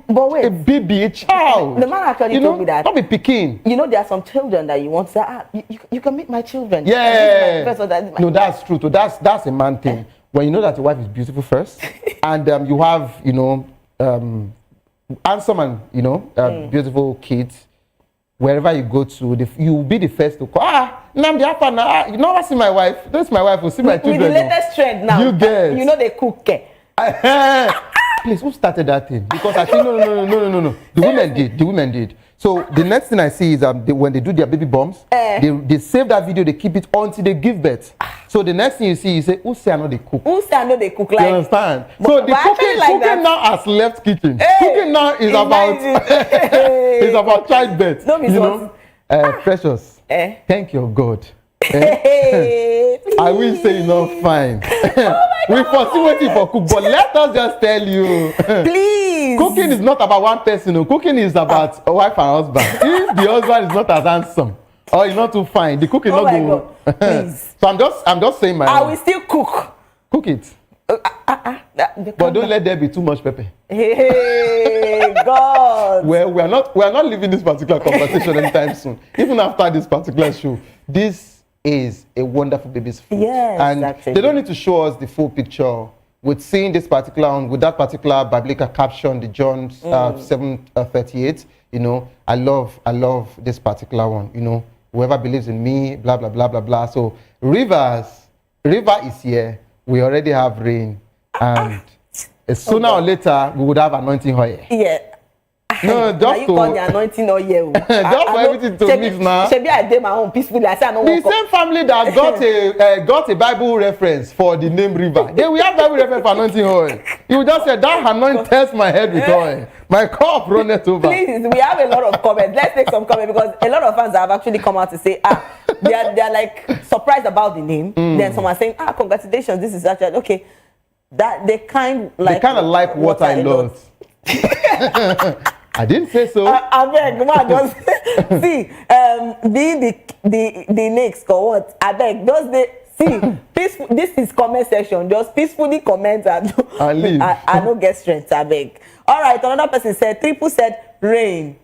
wait, a baby, a child. The man actually told me that. Don't be picking. There are some children that you want to say, you can meet my children. Yeah. No, that's true. So that's a man thing. When you know that your wife is beautiful first, and you have, handsome and, beautiful kids, wherever you go to, you will be the first to call. You never see my wife. That's my wife. Will see my children. With the latest trend now. You get. They cook. Please, who started that thing? Because I think no. The women did. So the next thing I see is when they do their baby bombs, they save that video, they keep it until they give birth. So the next thing you see, you say, who say I know they cook? Who say I know they cook? You understand? So the cooking now has left kitchen. Cooking now is about childbirth. Precious. Thank your God. I will say you're not fine. We foresee waiting for cook, but let us just tell you. Please. Cooking is not about one person. Cooking is about a wife and husband. If the husband is not as handsome or he's not too fine, the cooking not go. Please. So I'm just saying I will still cook. Cook it. But don't let there be too much pepper. Hey, God. Well, we are not leaving this particular conversation anytime soon. Even after this particular show, this is a wonderful baby's food. Yes, and actually. They don't need to show us the full picture. With seeing this particular one, with that particular biblical caption, the John 7:38, I love this particular one. Whoever believes in me, blah blah blah blah blah. So river is here. We already have rain, and sooner or later we would have anointing oil. Yeah. No, just you call the anointing oil. Just for everything to mix now. Shebi I did my own peacefully. I say I don't the same family that got a Bible reference for the name river. They will have Bible reference for anointing oil. You just said that anoints my head with oil. My cup runneth over. Please, we have a lot of comments. Let's take some comments because a lot of fans have actually come out to say, they are like surprised about the name. Then someone saying, congratulations, this is actually okay. That they kind of like what I love. I didn't say so. I beg, man, just see, the next or what? I beg, just peaceful. This is comment section. Just peacefully comment and leave. I don't get strength. I beg. All right, another person said, Triple said, rain.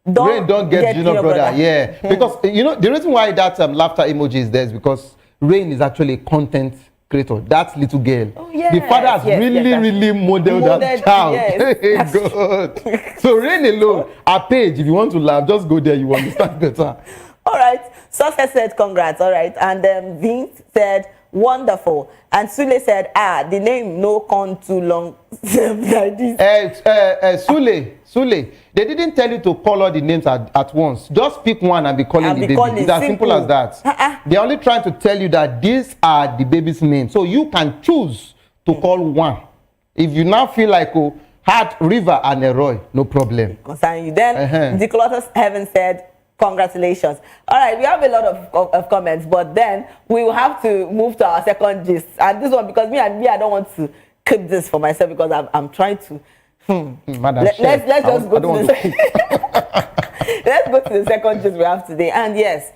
Rain don't get junior brother. Yeah, because the reason why that laughter emoji is there is because Rain is actually a content creator. That little girl. Oh, yes, the father has really modeled that child. Yes, God. So Rain alone, our page, if you want to laugh, just go there, you understand better. All right. Success said congrats. All right. And Vince said, Wonderful. And Sule said, the name no con too long. Like this. Sule, they didn't tell you to call all the names at once. Just pick one and be calling the baby. It's as simple as that. They're only trying to tell you that these are the baby's names. So you can choose to call one. If you now feel like, oh, Heart, River, and Eroy, no problem. Concerning you. Then, Declutters Heaven said, congratulations. All right, we have a lot of comments, but then we will have to move to our second gist. And this one, because I don't want to keep this for myself because I'm trying to. Let's just go to let's go to the second gist we have today. And yes,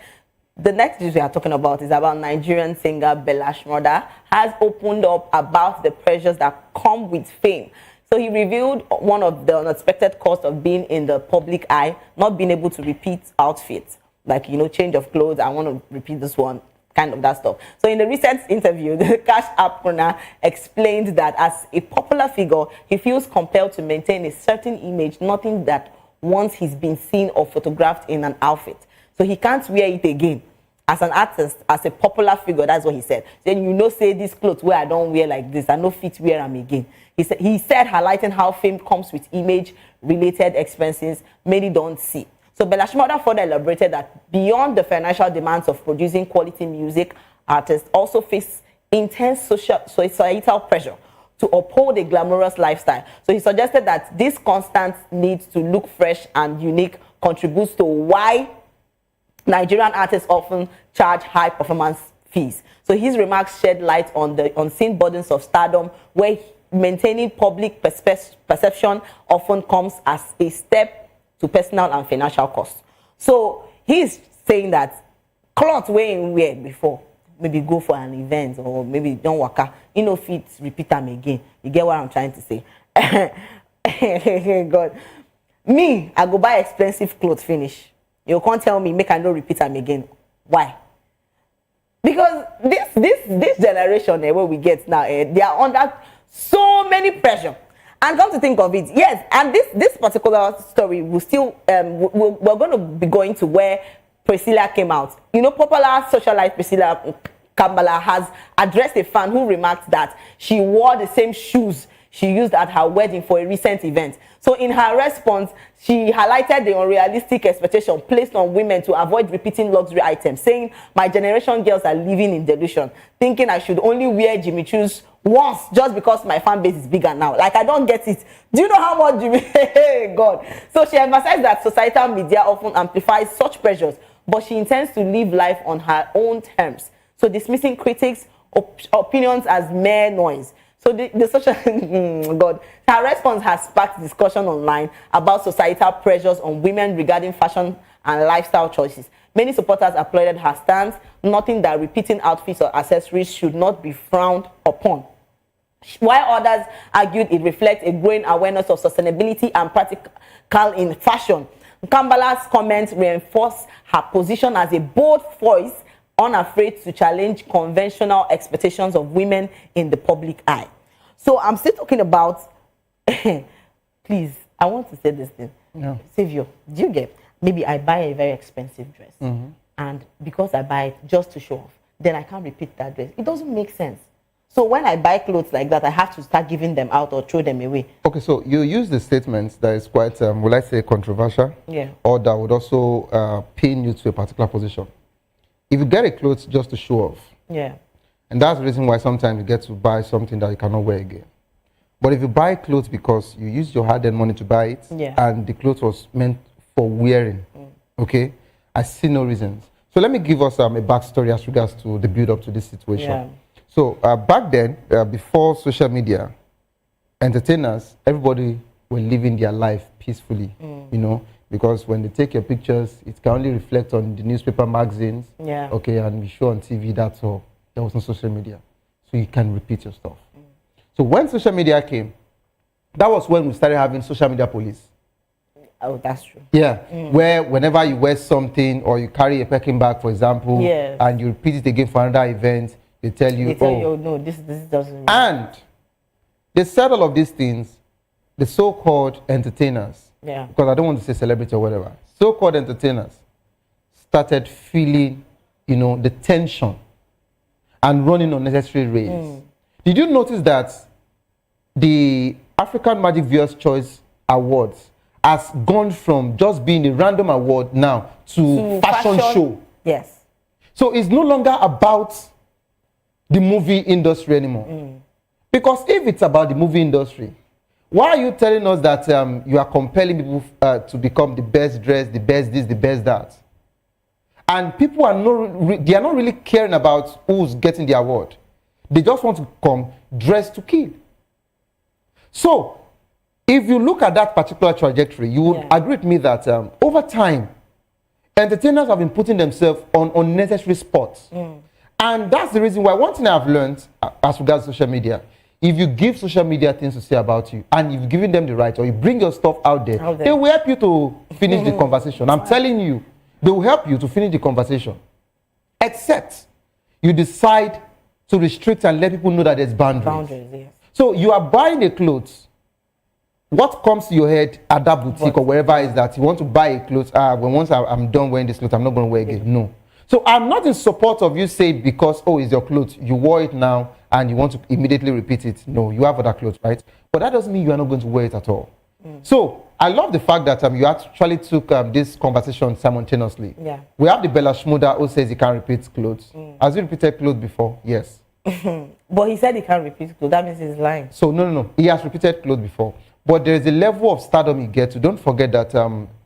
the next gist we are talking about is about Nigerian singer Bella Shmurda has opened up about the pressures that come with fame. So he revealed one of the unexpected costs of being in the public eye, not being able to repeat outfits, like, change of clothes. I want to repeat this one, kind of that stuff. So in the recent interview, the Cash App owner explained that as a popular figure, he feels compelled to maintain a certain image, nothing that once he's been seen or photographed in an outfit. So he can't wear it again. As an artist, as a popular figure, that's what he said. Then say this clothes where I don't wear like this, I no fit wear them again. He said highlighting how fame comes with image-related expenses many don't see. So Bella Shmurda further elaborated that beyond the financial demands of producing quality music, artists also face intense societal pressure to uphold a glamorous lifestyle. So he suggested that this constant need to look fresh and unique contributes to why Nigerian artists often charge high performance fees. So his remarks shed light on the unseen burdens of stardom, where maintaining public perception often comes as a step to personal and financial costs. So he's saying that clothes wear before, maybe go for an event or maybe don't work out, fit repeat them again. You get what I'm trying to say? God. Me, I go buy expensive clothes finish. You can't tell me make I no repeat them again. Why? Because this generation where we get now, they are under so many pressure. And come to think of it, yes, and this particular story will still we're going to be going to where Priscilla came out. Popular socialite Priscilla Kambala has addressed a fan who remarked that she wore the same shoes she used at her wedding for a recent event. So in her response, she highlighted the unrealistic expectation placed on women to avoid repeating luxury items, saying, "My generation girls are living in delusion, thinking I should only wear Jimmy Choo's once just because my fan base is bigger now. Like, I don't get it. Do you know how much Jimmy?" Hey, God. So she emphasized that societal media often amplifies such pressures, but she intends to live life on her own terms. So dismissing critics' opinions as mere noise. So the social God, her response has sparked discussion online about societal pressures on women regarding fashion and lifestyle choices. Many supporters applauded her stance, noting that repeating outfits or accessories should not be frowned upon, while others argued it reflects a growing awareness of sustainability and practical in fashion. Kambala's comments reinforce her position as a bold voice, unafraid to challenge conventional expectations of women in the public eye. So I'm still talking about, please, I want to say this thing. No. Savior, do you get, maybe I buy a very expensive dress, and because I buy it just to show off, then I can't repeat that dress. It doesn't make sense. So when I buy clothes like that, I have to start giving them out or throw them away. Okay, so you use the statement that is quite, will I say, controversial? Yeah. Or that would also pin you to a particular position. If you get a clothes just to show off, yeah, and that's the reason why sometimes you get to buy something that you cannot wear again. But if you buy clothes because you used your hard-earned money to buy it, yeah, and the clothes was meant for wearing, okay, I see no reasons. So let me give us a backstory as regards to the build-up to this situation. Yeah. So back then, before social media, entertainers, everybody were living their life peacefully, you know, because when they take your pictures, it can only reflect on the newspaper magazines, yeah, okay, and we show on TV, that's all. There was no social media. So you can repeat your stuff. So when social media came, that was when we started having social media police. Oh, that's true. Yeah, where whenever you wear something or you carry a packing bag, for example, yes, and you repeat it again for another event, they tell you, no, this doesn't. And they said all of these things, the so-called entertainers, yeah, because I don't want to say celebrity or whatever, so-called entertainers started feeling, you know, the tension. and running unnecessary raids. Did you notice that the African Magic Viewers Choice Awards has gone from just being a random award now to fashion show? Yes. So it's no longer about the movie industry anymore. Because if it's about the movie industry, why are you telling us that you are compelling people to become the best dressed, the best this, the best that? And people are they are not really caring about who's getting the award. They just want to come dressed to kill. So, if you look at that particular trajectory, you would agree with me that over time, entertainers have been putting themselves on unnecessary spots. And that's the reason why one thing I've learned as regards social media, if you give social media things to say about you, and you've given them the right, or you bring your stuff out there, they will help you to finish the conversation. I'm telling you, they will help you to finish the conversation. Except you decide to restrict and let people know that there's boundaries. Yes. So you are buying the clothes. What comes to your head at that boutique or wherever is that you want to buy a clothes? When once I'm done wearing this clothes, I'm not going to wear it again. No. So I'm not in support of you saying because, oh, it's your clothes. You wore it now and you want to immediately repeat it. No, you have other clothes, right? But that doesn't mean you are not going to wear it at all. So I love the fact that you actually took this conversation simultaneously. Yeah. We have the Bella Shmuda who says he can't repeat clothes. Has he repeated clothes before? Yes. But he said he can't repeat clothes. That means he's lying. So no. He has repeated clothes before. But there is a level of stardom you get to. Don't forget that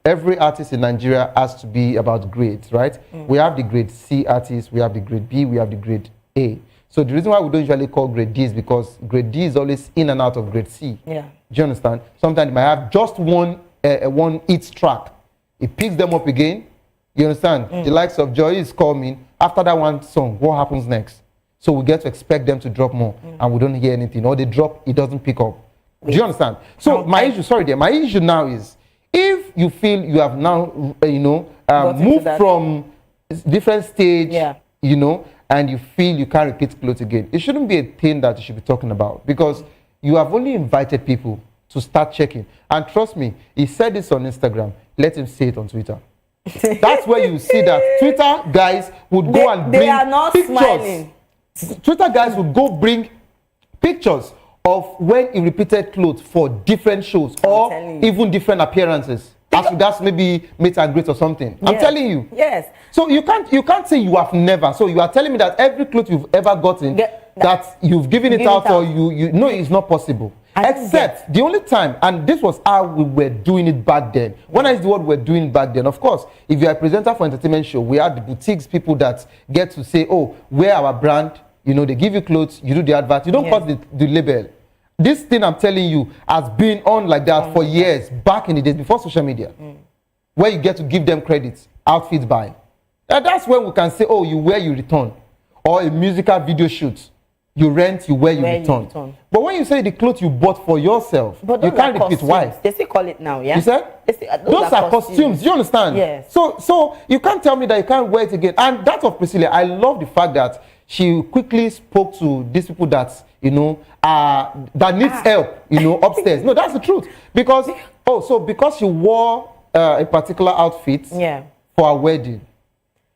every artist in Nigeria has to be about grades, right? We have the grade C artists, we have the grade B, we have the grade A. So the reason why we don't usually call grade D is because grade D is always in and out of grade C. Yeah. Do you understand? Sometimes they might have just one hit track. It picks them up again. You understand? The likes of Joy is coming. After that one song, what happens next? So we get to expect them to drop more, and we don't hear anything. Or they drop, it doesn't pick up. Do you understand? So my issue now is, if you feel you have now, moved from different stage, and you feel you can't repeat clothes again, it shouldn't be a thing that you should be talking about, because you have only invited people to start checking. And trust me, he said this on Instagram. Let him say it on Twitter. That's where you see that Twitter guys would go and bring they are not pictures. Smiling. Twitter guys would go bring pictures of when he repeated clothes for different shows or even different appearances. As regards maybe meet and greet or something. I'm telling you. Yes. So you can't say you have never. So you are telling me that every clothes you've ever gotten, that you've given it out, or you know it's not possible. Except the only time, and this was how we were doing it back then. When I use the word we're doing it back then, of course, if you're a presenter for entertainment show, we had the boutiques people that get to say, oh, wear our brand. They give you clothes, you do the advert, you don't cut the label. This thing I'm telling you has been on like that for years, back in the days before social media, where you get to give them credits, outfits by. And that's when we can say, oh, you wear, you return. Or a musical video shoot, you rent, you wear, you return. But when you say the clothes you bought for yourself, you can't repeat. Why? They still call it now, yeah? You said? Those are costumes. Do you understand? Yes. So you can't tell me that you can't wear it again. And that of Priscilla, I love the fact that she quickly spoke to these people that, that needs help, upstairs. No, that's the truth. Because, because she wore a particular outfit for a wedding,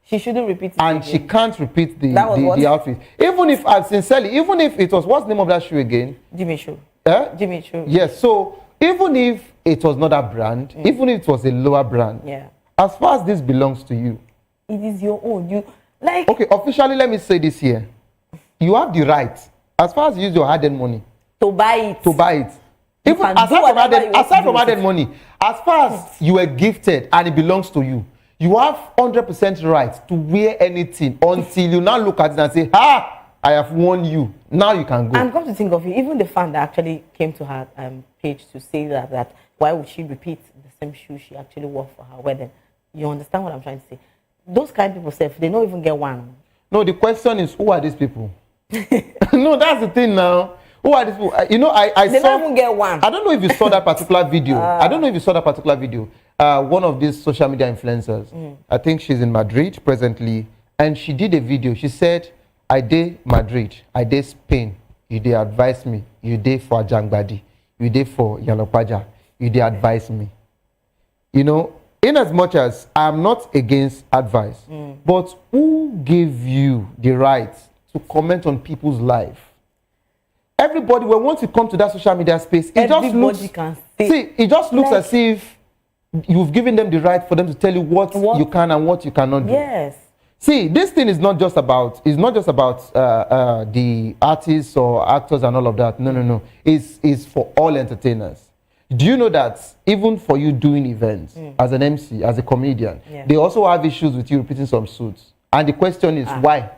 she shouldn't repeat it. And she can't repeat the outfit. Even if, even if it was, what's the name of that shoe again? Jimmy Choo. Jimmy Choo. Yes, so even if it was not a brand, even if it was a lower brand, as far as this belongs to you, it is your own. Okay, officially, let me say this here. You have the right, as far as you use your hard-earned money, to buy it. Even aside from hard-earned money, as far as you were gifted and it belongs to you, you have 100% right to wear anything until you now look at it and say, I have won you. Now you can go. And come to think of it, even the fan that actually came to her page to say that why would she repeat the same shoe she actually wore for her wedding? You understand what I'm trying to say? Those kind of people, they don't even get one. No, the question is, who are these people? No, that's the thing now. Who are these people? They don't even get one. I don't know if you saw that particular video. One of these social media influencers. I think she's in Madrid presently. And she did a video. She said, I did Madrid. I did Spain. You did advise me. You did for Jangbadi. You did for Yanopaja. You did advise me. In as much as I'm not against advice, but who gave you the right to comment on people's life. Everybody, when once you come to that social media space, it just looks, it just looks as if you've given them the right for them to tell you what you can and what you cannot do. Yes. See, this thing is not just about the artists or actors and all of that. No. It's for all entertainers. Do you know that even for you doing events as an MC, as a comedian, they also have issues with you repeating some suits? And the question is why?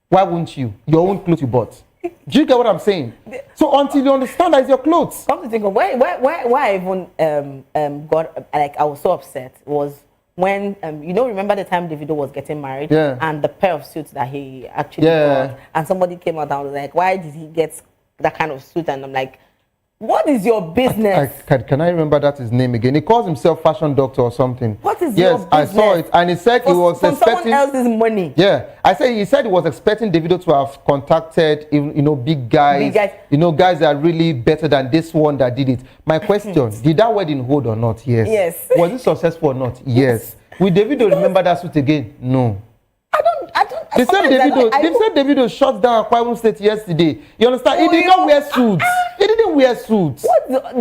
Why won't you? Your own clothes you bought. Do you get what I'm saying? So until you understand that it's your clothes. Come to think of why I even got, like, I was so upset was when remember the time Davido was getting married and the pair of suits that he actually got, and somebody came out and was like, why did he get that kind of suit? And I'm like, what is your business? Can I remember that his name again? He calls himself fashion doctor or something. What is your business? Yes, I saw it, and he said he was expecting someone else's money. Yeah, he said he was expecting Davido to have contacted, big guys, guys that are really better than this one that did it. My question: did that wedding hold or not? Yes. Yes. Was it successful or not? Yes. Will Davido remember that suit again? No. They said Davido shut down Akwa State yesterday. You understand? He did not wear suits. He didn't wear suits.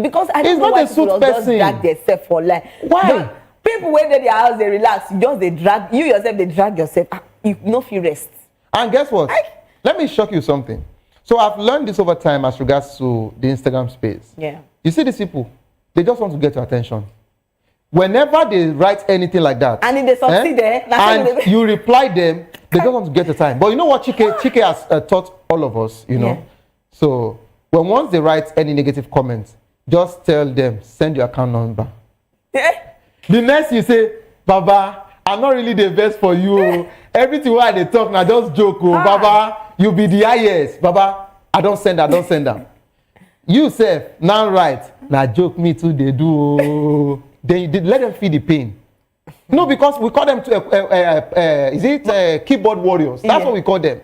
Because I don't know why people just drag themselves for life. Why? People when they their house, they relax. They drag yourself. You no feel rest. And guess what? Let me shock you something. So I've learned this over time as regards to the Instagram space. Yeah. You see these people, they just want to get your attention. Whenever they write anything like that, and if they succeed and you reply them, they don't want to get the time. But you know what Chike has taught all of us, So once they write any negative comments, just tell them, send your account number. The next you say, Baba, I'm not really the best for you. Everything why they talk now, just joke. Baba, you be the highest. Baba, I don't send them. You say, now right, now joke me too, they do. Then let them feel the pain. No, because we call them keyboard warriors. That's what we call them.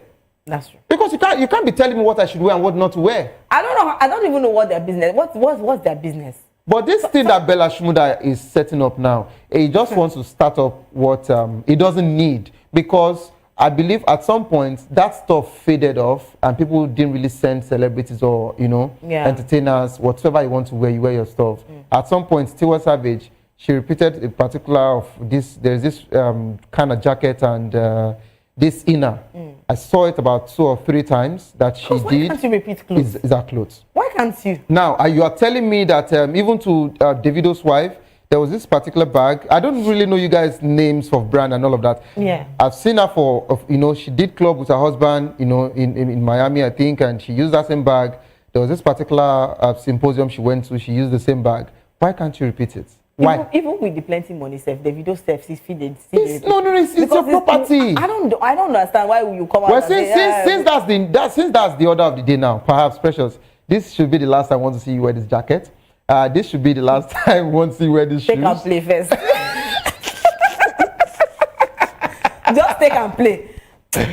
That's true. Because you can't be telling me what I should wear and what not to wear. I don't know. I don't even know what their business. What's their business? But this thing that Bella Shmurda is setting up now, he just wants to start up what he doesn't need, because I believe at some point that stuff faded off and people didn't really send celebrities or entertainers, whatever you want to wear, you wear your stuff. At some point, Tiwa Savage, she repeated a particular of this. There's this kind of jacket and this inner. I saw it about 2 or 3 times that she did. Why can't you repeat clothes? Is that clothes? Why can't you? Now you are telling me that even to Davido's wife, there was this particular bag. I don't really know you guys' names of brand and all of that. Yeah. I've seen her she did club with her husband, in Miami, I think, and she used that same bag. There was this particular symposium she went to. She used the same bag. Why can't you repeat it? Why? Even with the plenty money, Davido steps is feeded. It's your property. I don't understand why you come out. Well, since that's the order of the day now, perhaps Precious, this should be the last time I want to see you wear this jacket. This should be the last time I want to see you wear this shoes. Take and play first. Just take and play. See,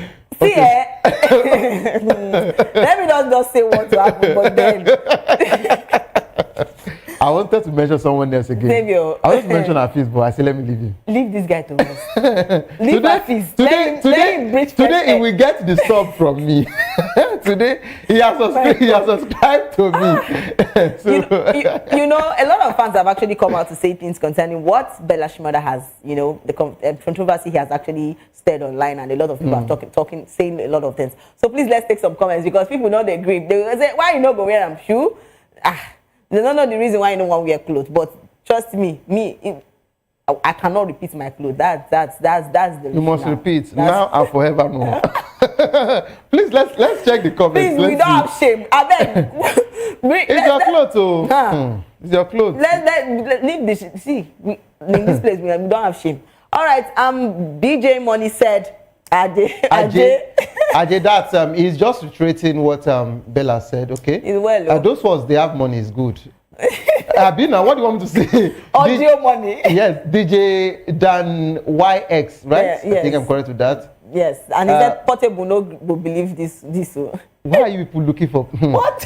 let me not just say what to happen, but then. I wanted to mention someone else again. Savior. I wanted to mention our fees, but I said, let me leave him. Leave this guy to us. Leave my fees. Today he will get the sub from me. Today, he has subscribed to me. So, a lot of fans have actually come out to say things concerning what Bella Shmurda has, the controversy he has actually stirred online, and a lot of people are saying a lot of things. So please, let's take some comments, because people know they agree. They will say, why you not go wear them shoe? They don't know the reason why you don't want to wear clothes, but trust me, I cannot repeat my clothes. That's the reason. You must repeat now and forevermore. Please let's check the comments. Please, we don't have shame. I beg. It's your clothes, It's your clothes. Let's leave this. See, in this place we don't have shame. All right. DJ Money said. Ajay, that's he's just reiterating what Bella said. Okay. It's well. Those ones, they have money is good. Abina, what do you want me to say? Audio money. Yes, DJ Dan YX, right? Yes. I think I'm correct with that. Yes, and he said Portable no will believe this. Why are you people looking for? What?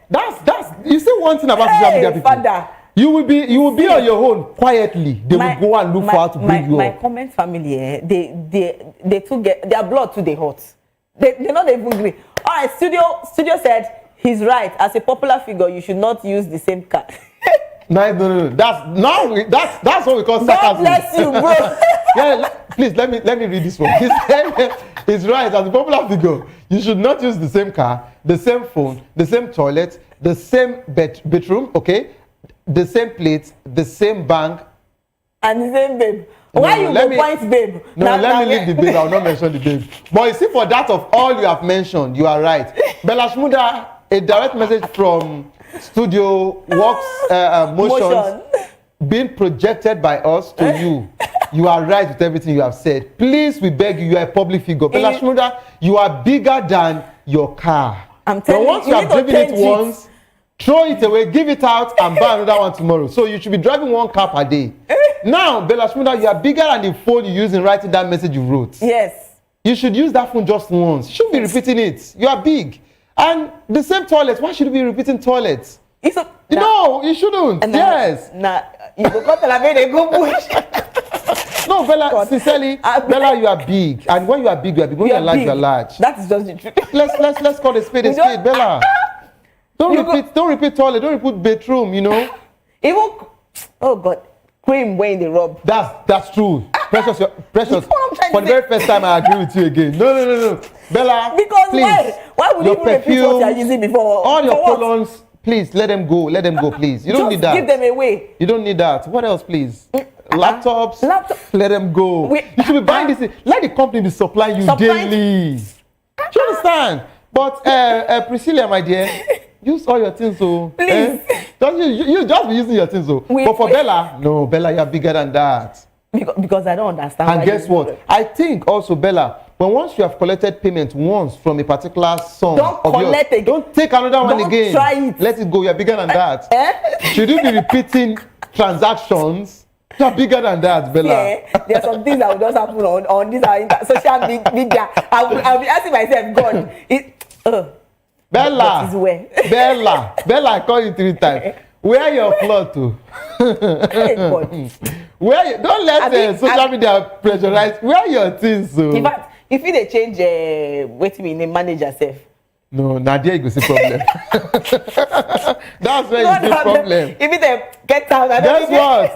That's you say one thing about social media people. Father. You will be on your own quietly. They will go and look for how to bring you up. My comment family, they took their blood to the hot. They're not even agree. All right, studio said he's right. As a popular figure, you should not use the same car. No. That's what we call sarcasm. God bless you, bro. Yeah, please let me read this one. He said he's right. As a popular figure, you should not use the same car, the same phone, the same toilet, the same bedroom, okay, the same plates, the same bank, and the same babe. Why you go point babe? No, let me leave the babe. I will not mention the babe. But you see, for that of all you have mentioned, you are right. Bella Shmuda, a direct message from Studio Works Motions being projected by us to you. You are right with everything you have said. Please, we beg you, you are a public figure. Bella Shmuda, you are bigger than your car. I'm telling you, once you have driven it once, throw it away, give it out, and buy another one tomorrow. So you should be driving 1 car per day. Now, Bella Shmuda, you are bigger than the phone you use in writing that message you wrote. Yes. You should use that phone just once. You shouldn't be repeating it. You are big. And the same toilet, why should you be repeating toilets? No, you shouldn't. Yes. You go tell me they go push. No, Bella, sincerely, Bella, you are big. And when you are big, you are big. When you are large, you are large. That is just the truth. Let's call a spade, Bella. Don't repeat toilet, don't repeat bedroom, you know. Even, oh God, cream weighing the rub. That's true. Precious. For the very first time, I agree with you again. No. Bella, because please. Why would you even repeat what you are using before? All your colons, please, let them go, please. You don't need that. Give them away. You don't need that. What else, please? Laptops, let them go. You should be buying this. Let the company be supplying you daily. Do you understand? But Priscilla, my dear, use all your things, so please. You just be using your things, so. But for Bella, no, Bella, you are bigger than that. Because I don't understand. And guess what? I think also, Bella, when once you have collected payment once from a particular song, don't take another one again. Try it. Let it go. You are bigger than that. Should you be repeating transactions? You are bigger than that, Bella. Yeah, there are some things that will just happen on this social media. I'll be asking myself, God, Bella, I call you 3 times. Wear your cloth too. Don't let social media pressurize. Wear your things, so. In fact, if they change, wait me, name manager self. No, Nadia, you see problem. That's where you see problem. If they get out,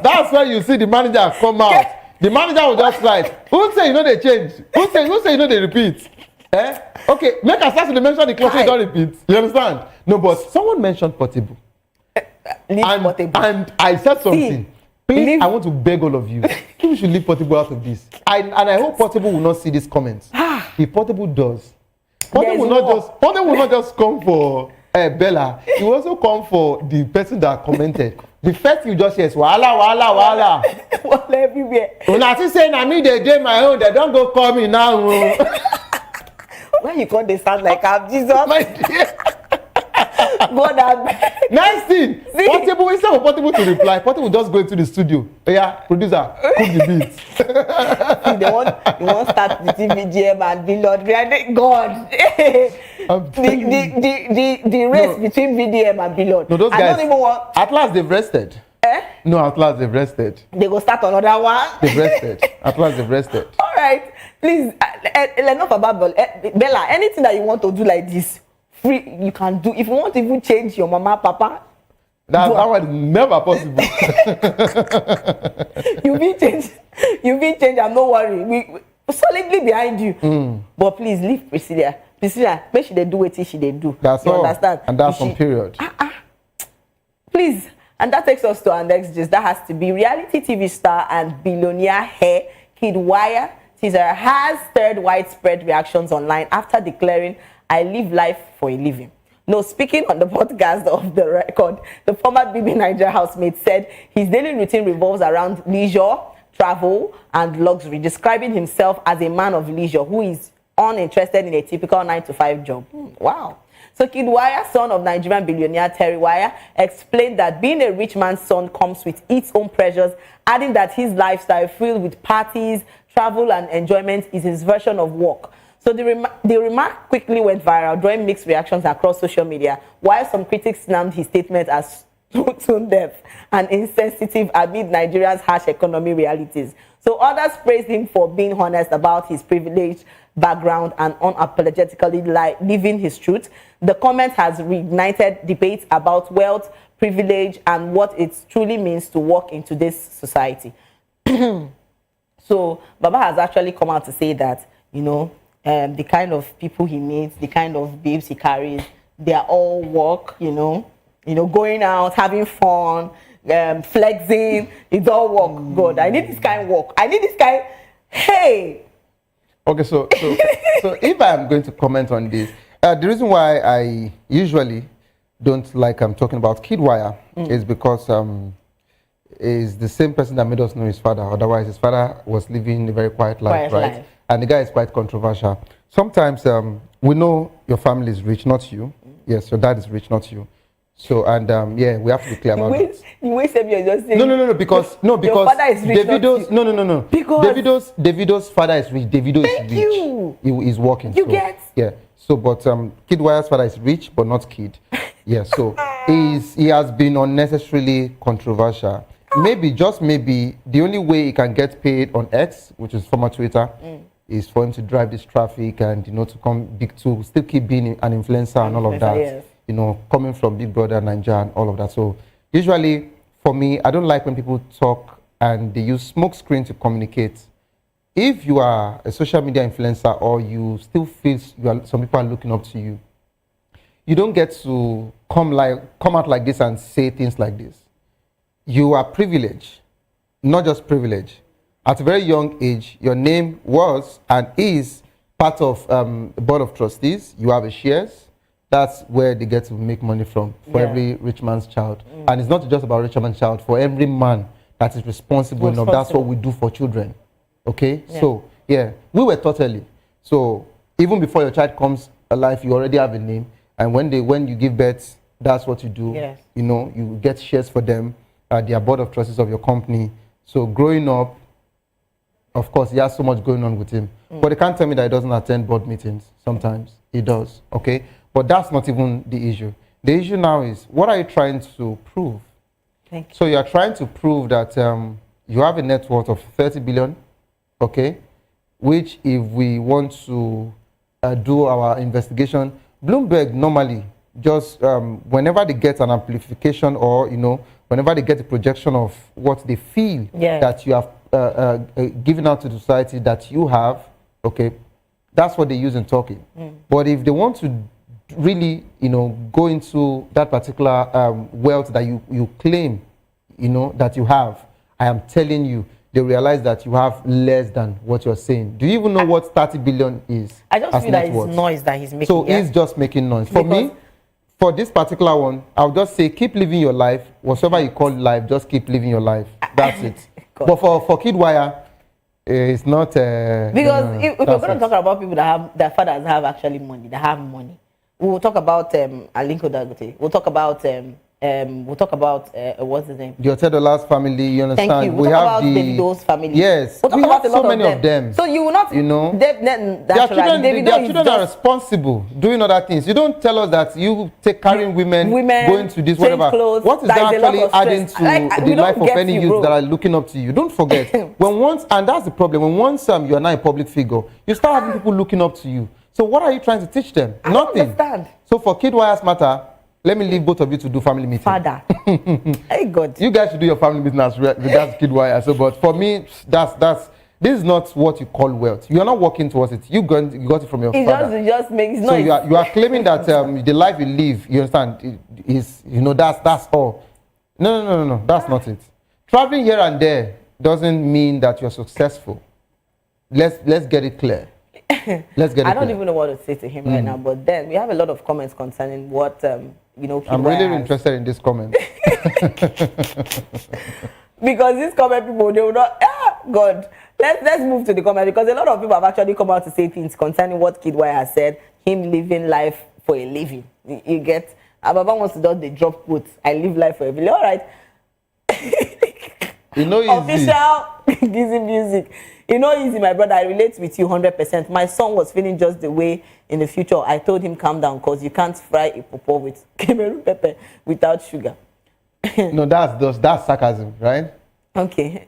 that's where you see the manager come out. The manager will just write. Who say you know they change? Who say you know they repeat? Okay, make us start to mention the cloth you don't repeat. You understand? No, but someone mentioned Portable. And I said something. Please, I want to beg all of you. People should leave Portable out of this. And I hope Portable will not see these comments. If Portable does, Portable will not just come for Bella. He will also come for the person that commented. The first you just hear is wala. Wala everywhere. When I see saying I mean they did my own, they don't go call me now. When you call they sound like I'm Jesus. My dear. Nice thing. Portable, instead of Portable to reply, Portable just go into the studio. Yeah, producer, cook the beats. They want start the TVGM and Billon. God. the race between VDM and Billon. No, those guys. At last they've rested. No, at last they've rested. They go start another one. They've rested. At last they've rested. All right. Please, enough about Bella. Anything that you want to do like this, free, you can do. If you want to even change your mama, papa, that one is never possible. you be changed, and no worry. We solidly behind you. But please leave Priscilla. Priscilla, make sure they do what she they do. That's you all. Understand? And that's on period. Please. And that takes us to our next gist. That has to be reality TV star and billionaire heir Kid Wire teaser has stirred widespread reactions online after declaring, "I live life for a living." No, speaking on the podcast of The Record, the former BB Nigeria housemate said his daily routine revolves around leisure, travel, and luxury, describing himself as a man of leisure who is uninterested in a typical 9-to-5 job. Wow. So Kid Wire, son of Nigerian billionaire Terry Wire, explained that being a rich man's son comes with its own pressures, adding that his lifestyle filled with parties, travel, and enjoyment is his version of work. So the remark quickly went viral, drawing mixed reactions across social media, while some critics slammed his statement as tone-deaf and insensitive amid Nigeria's harsh economy realities. So others praised him for being honest about his privilege background and unapologetically living his truth. The comment has reignited debates about wealth, privilege, and what it truly means to walk into this society. So Baba has actually come out to say that, you know, the kind of people he meets, the kind of babes he carries, they are all work, you know, going out, having fun, flexing, it's all work. God, I need this kind of work. I need this kind, hey. Okay, so if I'm going to comment on this, the reason why I usually don't like talking about Kidwire is because is the same person that made us know his father. Otherwise, his father was living a very quiet life, right? And the guy is quite controversial. Sometimes we know your family is rich, not you. Yes, your dad is rich, not you. So, and yeah, we have to be clear about it. You wait, you're just saying. No, because your father is rich, Davido's, no. Because Davido's father is rich. Davido is rich. He is working. You get? Yeah. So, but Kidwire's father is rich, but not Kid. Yeah. So he has been unnecessarily controversial. Maybe, just maybe, the only way he can get paid on X, which is former Twitter, is for him to drive this traffic and, you know, to come big, to still keep being an influencer and all of that. Yes. You know, coming from Big Brother, Nigeria, and all of that. So usually, for me, I don't like when people talk and they use smoke screen to communicate. If you are a social media influencer or you still feel some people are looking up to you, you don't get to come out like this and say things like this. You are privileged, not just privilege. At a very young age, your name was and is part of the board of trustees. You have a shares. That's where they get to make money from for every rich man's child. And it's not just about rich man's child, for every man that is responsible enough. That's what we do for children. Okay? Yeah. So, yeah, we were totally. So, even before your child comes alive, you already have a name. And when you give birth, that's what you do. Yes. You know, you get shares for them. They are board of trustees of your company. So, growing up, of course, he has so much going on with him. But they can't tell me that he doesn't attend board meetings. Sometimes he does. Okay? But that's not even the issue. The issue now is, what are you trying to prove? Thank you. So you're trying to prove that you have a net worth of 30 billion, okay? Which, if we want to do our investigation, Bloomberg normally just, whenever they get an amplification or, you know, whenever they get a projection of what they feel that you have given out to the society that you have, okay, that's what they use in talking. But if they want to really, you know, go into that particular wealth that you claim, you know, that you have, I am telling you, they realize that you have less than what you're saying. Do you even know what 30 billion is? I just feel that it's noise that he's making. So he's just making noise. For me, for this particular one, I'll just say, keep living your life. Whatever you call life, just keep living your life. That's it. But for Kidwire, it's not... because if we're going to talk about people that have, their fathers have actually money, that have money, we'll talk about Alinko Dangote. We'll talk about what's his name? The Otedola's family. You understand? Thank you. We'll talk about Davido's family. Yes, we'll talk about a lot so many of them. So you will not, you know, their children are responsible doing other things. You don't tell us that you take carrying women going to this whatever. Clothes, what is that actually adding to the life of any youth that are looking up to you? Don't forget when once, and that's the problem. When once you are now a public figure, you start having people looking up to you. So what are you trying to teach them? I Nothing. Understand. So for Kidwire's matter, let me leave both of you to do family meeting. Father. Hey God. You guys should do your family business regards Kidwire. So, but for me, this is not what you call wealth. You are not working towards it. You got it from your father. It just makes noise. So you are claiming that the life you live, you understand, is, you know, that's all. No. That's not it. Traveling here and there doesn't mean that you're successful. Let's get it clear. I don't even know what to say to him right now, but then we have a lot of comments concerning what you know. I'm really interested in this comment. Because this comment, people, they will not. God, let's move to the comment, because a lot of people have actually come out to say things concerning what Kidwire has said. Him living life for a living. You get. Ababa wants to do the drop quotes. I live life for a living. All right. You know, official Dizzy music. You know, easy, my brother. I relate with you 100%. My son was feeling just the way in the future. I told him, calm down, because you can't fry a popo with Cameroon pepper without sugar. No, that's sarcasm, right? Okay.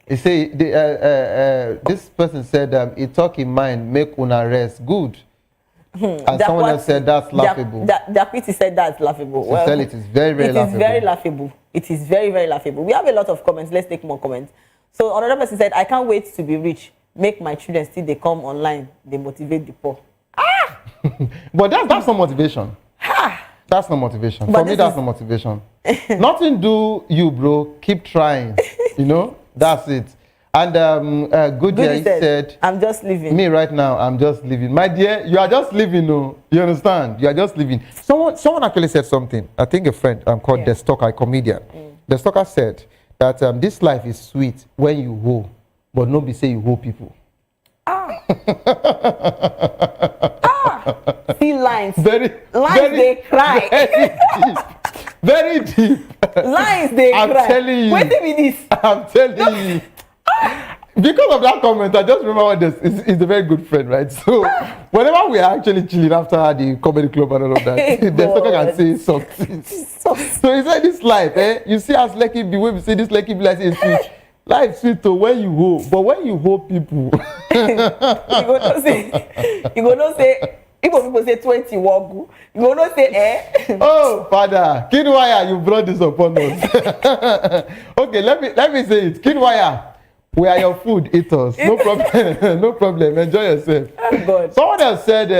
He say this person said he talk in mind, make una rest. Good. And someone else said that's laughable. Japiti said that's laughable. Well, it is very, very laughable. It is very laughable. It is very, very laughable. We have a lot of comments. Let's take more comments. So another person said, I can't wait to be rich. Make my children still they come online. They motivate the poor. Ah! But that's not motivation. That's not motivation. For me, that's not motivation. Nothing do you, bro. Keep trying. You know, that's it. And good year, he said, I'm just living. Me right now, I'm just living. My dear, you are just living, no? You understand? You are just living. Someone actually said something. I think a friend called The Stalker, a comedian. The Stalker said that this life is sweet when you hoe, but nobody say you hoe people. See lines. Very they cry. Very deep. Lines they cry. I'm telling you. Wait a minute. I'm telling you. Because of that comment, I just remember what this is a very good friend, right? So whenever we are actually chilling after the comedy club and all of that, the Stalker can say something. So he said this life, you see as lucky be when we say this lucky be like it's sweet. Life sweet to when you hope, but when you hope people you go not say if people say 20 wagu, you go not say Oh Father, Kidwire, you brought this upon us. Okay, let me say it. Kidwire, we are your food eaters. No problem. No problem. Enjoy yourself. Oh God. Someone else said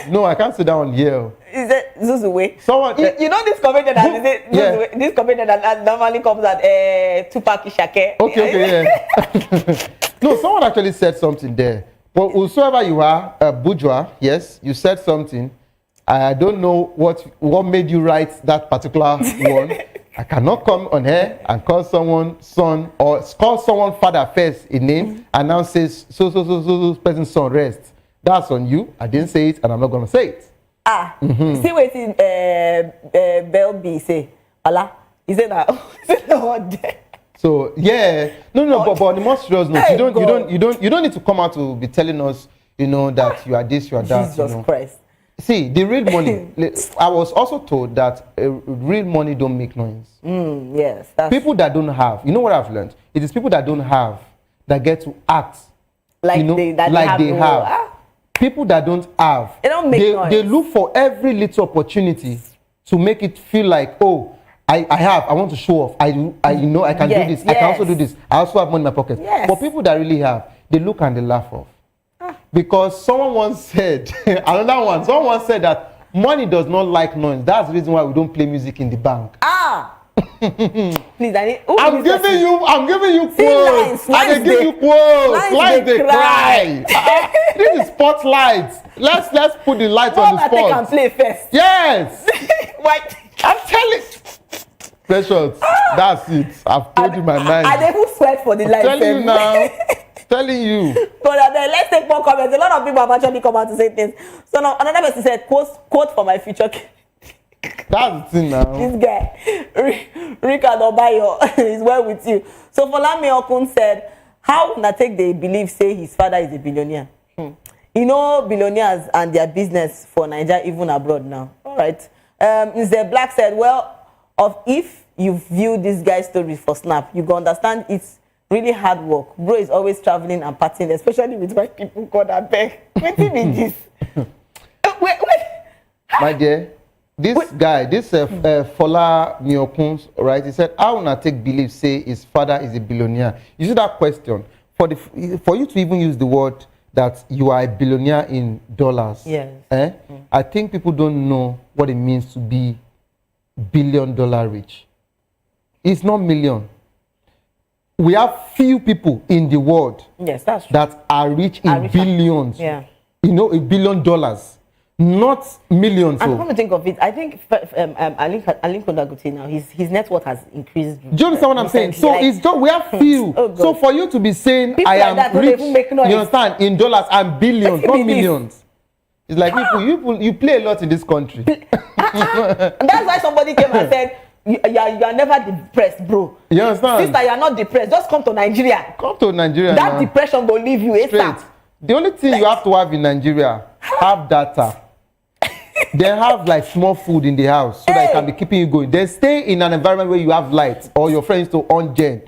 no, I can't sit down here. Is that Zuzuwe? Someone you know this comedian that this comedian that normally comes at Tupac Ishake. Okay, yeah. No, someone actually said something there. But whosoever you are, bourgeois, yes, you said something. I don't know what made you write that particular one. I cannot come on here and call someone son or call someone father first in name and now says so person's son rest. That's on you. I didn't say it and I'm not gonna say it. See what Bell B say. Allah, is it that? Is it not? So yeah, no, but on the more serious note, you don't need to come out to be telling us, you know, that you are this, you are that. Jesus Christ. See, the real money. I was also told that real money don't make noise. Yes. People that don't have, you know what I've learned? It is people that don't have that get to act like they have. People that don't have, they don't make noise. They look for every little opportunity to make it feel like, oh, I want to show off. I know I can do this. I can also do this. I also have money in my pocket. Yes. But people that really have, they look and they laugh off. Because someone once said, someone once said that money does not like noise. That's the reason why we don't play music in the bank. Please, I'm giving you quotes. I give you quotes. Lines they cry. This is spotlights. Let's put the lights on the spot. Take and play first. Yes. What? I'm telling. Precious. That's it. I've told you my mind. I never sweat for the light. Telling you now. Telling you. But let's take more comments. A lot of people have actually come out to say things. So now another person said, quote for my future. That's the thing now. This guy, Richard Obayo, is well with you. So Folami Okun said, how Natek they believe say his father is a billionaire? You know billionaires and their business for Nigeria even abroad now. All right. Mr. Black said, well, if you view this guy's story for Snap, you go understand it's really hard work. Bro is always traveling and partying, especially with white people called that beg. What do you mean this? Wait. My dear, this guy, Fola Miokun, right? He said, how Natek believe say his father is a billionaire? You see that question? For you to even use the word that you are a billionaire in dollars. Yes. I think people don't know what it means to be $1 billion rich. It's not million. We have few people in the world that are rich in billions. Yeah. You know, $1 billion. Not millions. I'm going to think of it. I think Alin Kondaguti now, his net worth has increased. Do you understand what I'm saying? So it's just, we have few. So for you to be saying people I am like rich, you understand, in dollars and billions, not millions. It's like you play a lot in this country. And that's why somebody came and said, you are never depressed, bro. You understand? Sister, you are not depressed. Just come to Nigeria. Come to Nigeria. That depression will leave you ASAP. The only thing you have to have in Nigeria, have data. They have like small food in the house so that it can be keeping you going. Then stay in an environment where you have light or your friends to on gen.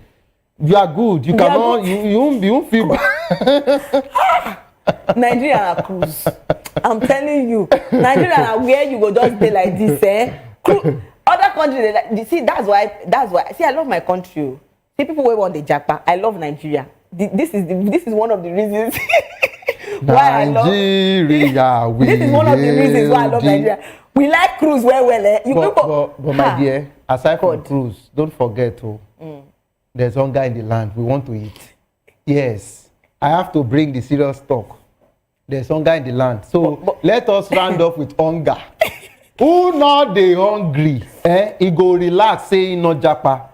You are good. You cannot. You won't feel bad. Nigeria are cruise. I'm telling you, Nigeria are where you go just be like this, eh? Other countries, see, that's why. See, I love my country. See, people who want the Japan. I love Nigeria. This is one of the reasons why I love Nigeria. This is one of the reasons why I love Nigeria. We like cruise well, eh? But my dear, aside from cruise, don't forget, there's hunger in the land. We want to eat. Yes, I have to bring the serious talk. There's hunger in the land. So let us round off with hunger. Who not they hungry? He go relax, saying no japa.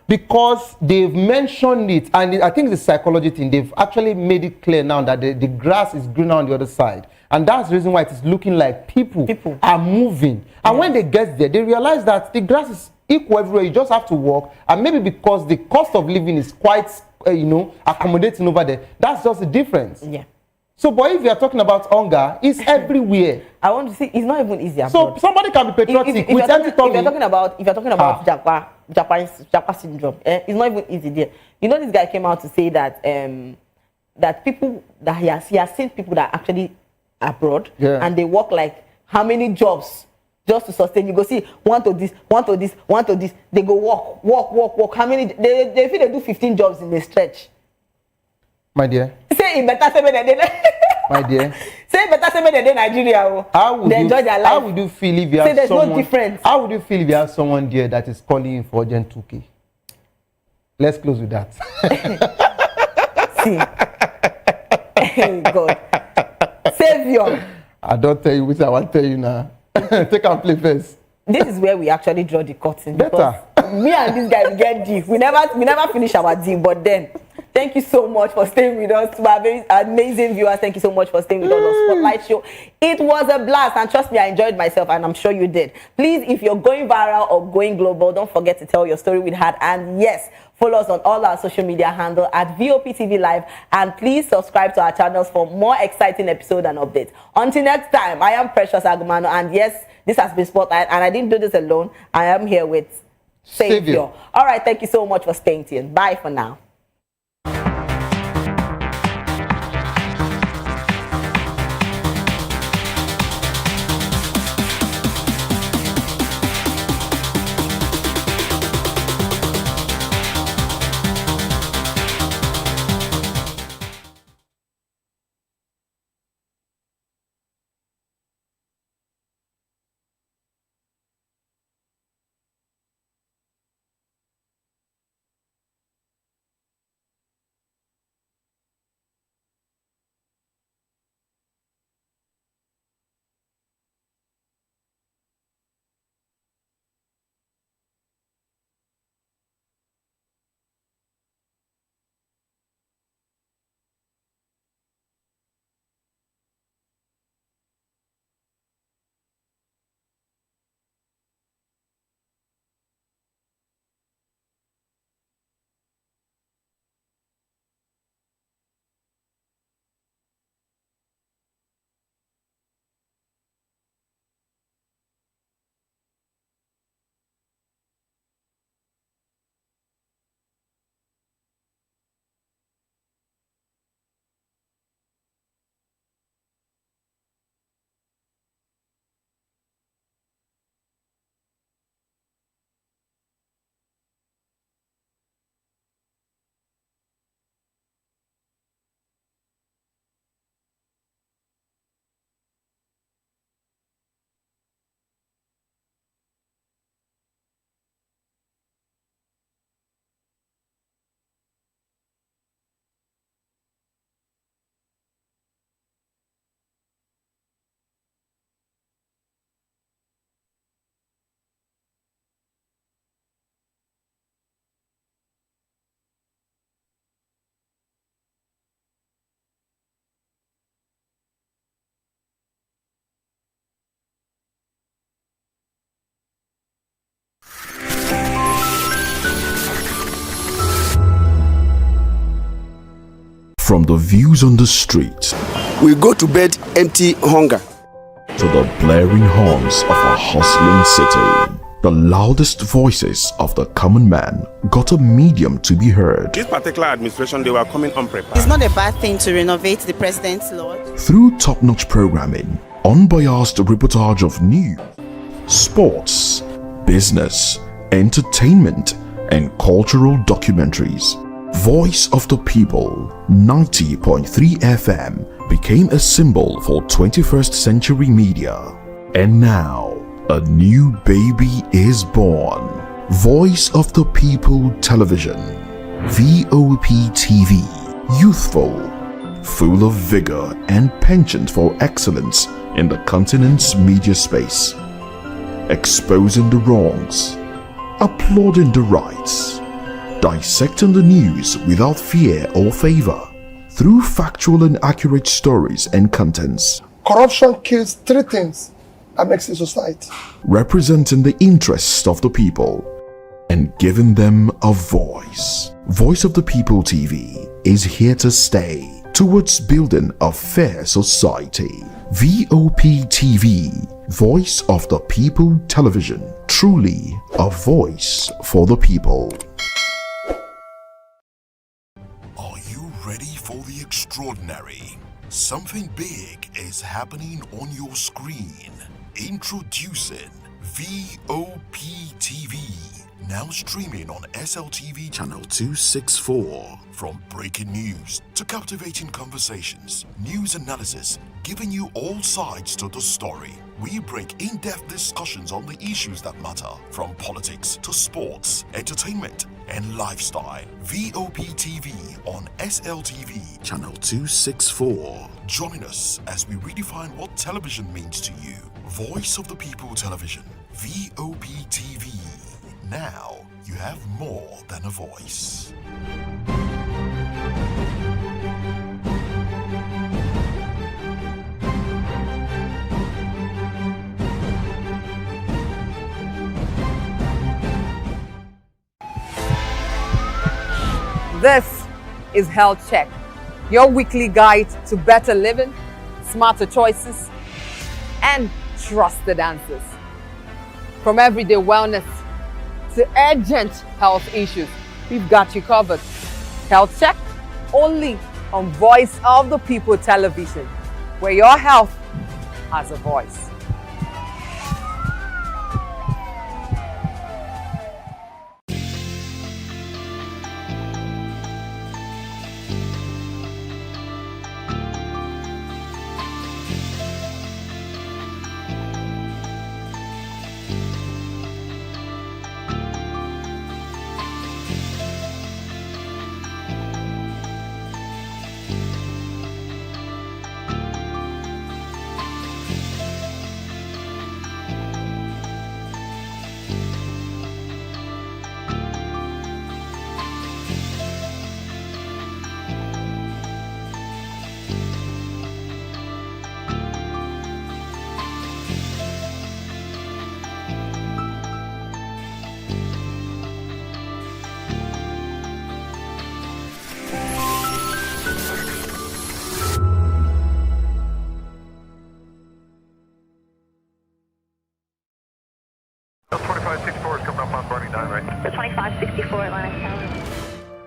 Because they've mentioned it, and I think the psychology thing, they've actually made it clear now that the grass is greener on the other side. And that's the reason why it is looking like people are moving. And when they get there, they realize that the grass is equal everywhere. You just have to walk. And maybe because the cost of living is quite, accommodating over there, that's just the difference. Yeah. So, boy, if you are talking about hunger, it's everywhere. I want to see, it's not even easy. So, somebody can be patriotic if with empty tummy. If you're talking about Japa syndrome, it's not even easy there. You know, this guy came out to say that that people that he has seen people that are actually abroad and they work like how many jobs just to sustain. You go see one to this. They go work. How many? They feel they do 15 jobs in a stretch. My dear. Say it better say than my dear. Say better say than Nigeria. They enjoy their life. How would you feel if you have there's someone? No difference. How would you feel if you have someone there that is calling you for urgent 2K? Let's close with that. See. Hey God. Savior. I don't tell you which I want to tell you now. Take and play first. This is where we actually draw the curtain. Better. Me and this guy we get deep. We never finish our deal, but then thank you so much for staying with us. To our very amazing viewers, thank you so much for staying with us on Spotlight Show. It was a blast, and trust me, I enjoyed myself, and I'm sure you did. Please, if you're going viral or going global, don't forget to tell your story with heart. And yes, follow us on all our social media handle at VOPTV Live, and please subscribe to our channels for more exciting episodes and updates. Until next time, I am Precious Agumano, and yes, this has been Spotlight, and I didn't do this alone. I am here with Savior. All right, thank you so much for staying tuned. Bye for now. From the views on the street, we go to bed empty hunger, to the blaring horns of a hustling city. The loudest voices of the common man got a medium to be heard. This particular administration, they were coming unprepared. It's not a bad thing to renovate the president's lodge. Through top-notch programming, unbiased reportage of news, sports, business, entertainment, and cultural documentaries, Voice of the People 90.3 FM became a symbol for 21st century media. And now, a new baby is born. Voice of the People Television, VOP TV, youthful, full of vigor and penchant for excellence in the continent's media space, exposing the wrongs, applauding the rights, dissecting the news without fear or favor, through factual and accurate stories and contents. Corruption kills three things that makes a society. Representing the interests of the people and giving them a voice. Voice of the People TV is here to stay towards building a fair society. VOP TV, Voice of the People Television, truly a voice for the people. Are you ready for the extraordinary? Something big is happening on your screen. Introducing VOP TV, now streaming on SLTV channel 264. From breaking news to captivating conversations, news analysis, giving you all sides to the story. We bring in-depth discussions on the issues that matter, from politics to sports, entertainment, and lifestyle. VOP TV on SLTV channel 264. Join us as we redefine what television means to you. Voice of the People Television, VOP TV. Now you have more than a voice. This is Health Check, your weekly guide to better living, smarter choices, and trusted answers. From everyday wellness to urgent health issues, we've got you covered. Health Check, only on Voice of the People Television, where your health has a voice.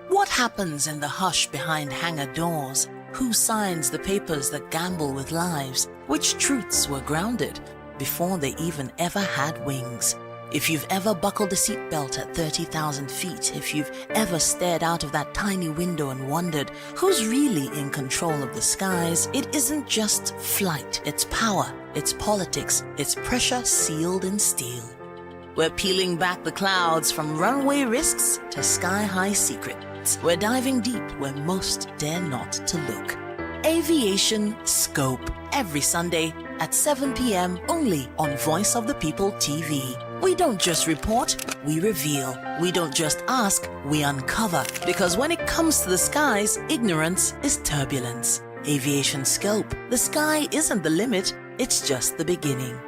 What happens in the hush behind hangar doors? Who signs the papers that gamble with lives? Which truths were grounded before they even ever had wings? If you've ever buckled a seatbelt at 30,000 feet, if you've ever stared out of that tiny window and wondered who's really in control of the skies, it isn't just flight, it's power, it's politics, it's pressure sealed in steel. We're peeling back the clouds from runway risks to sky-high secrets. We're diving deep where most dare not to look. Aviation Scope, every Sunday at 7 p.m. only on Voice of the People TV. We don't just report, we reveal. We don't just ask, we uncover. Because when it comes to the skies, ignorance is turbulence. Aviation Scope, the sky isn't the limit, it's just the beginning.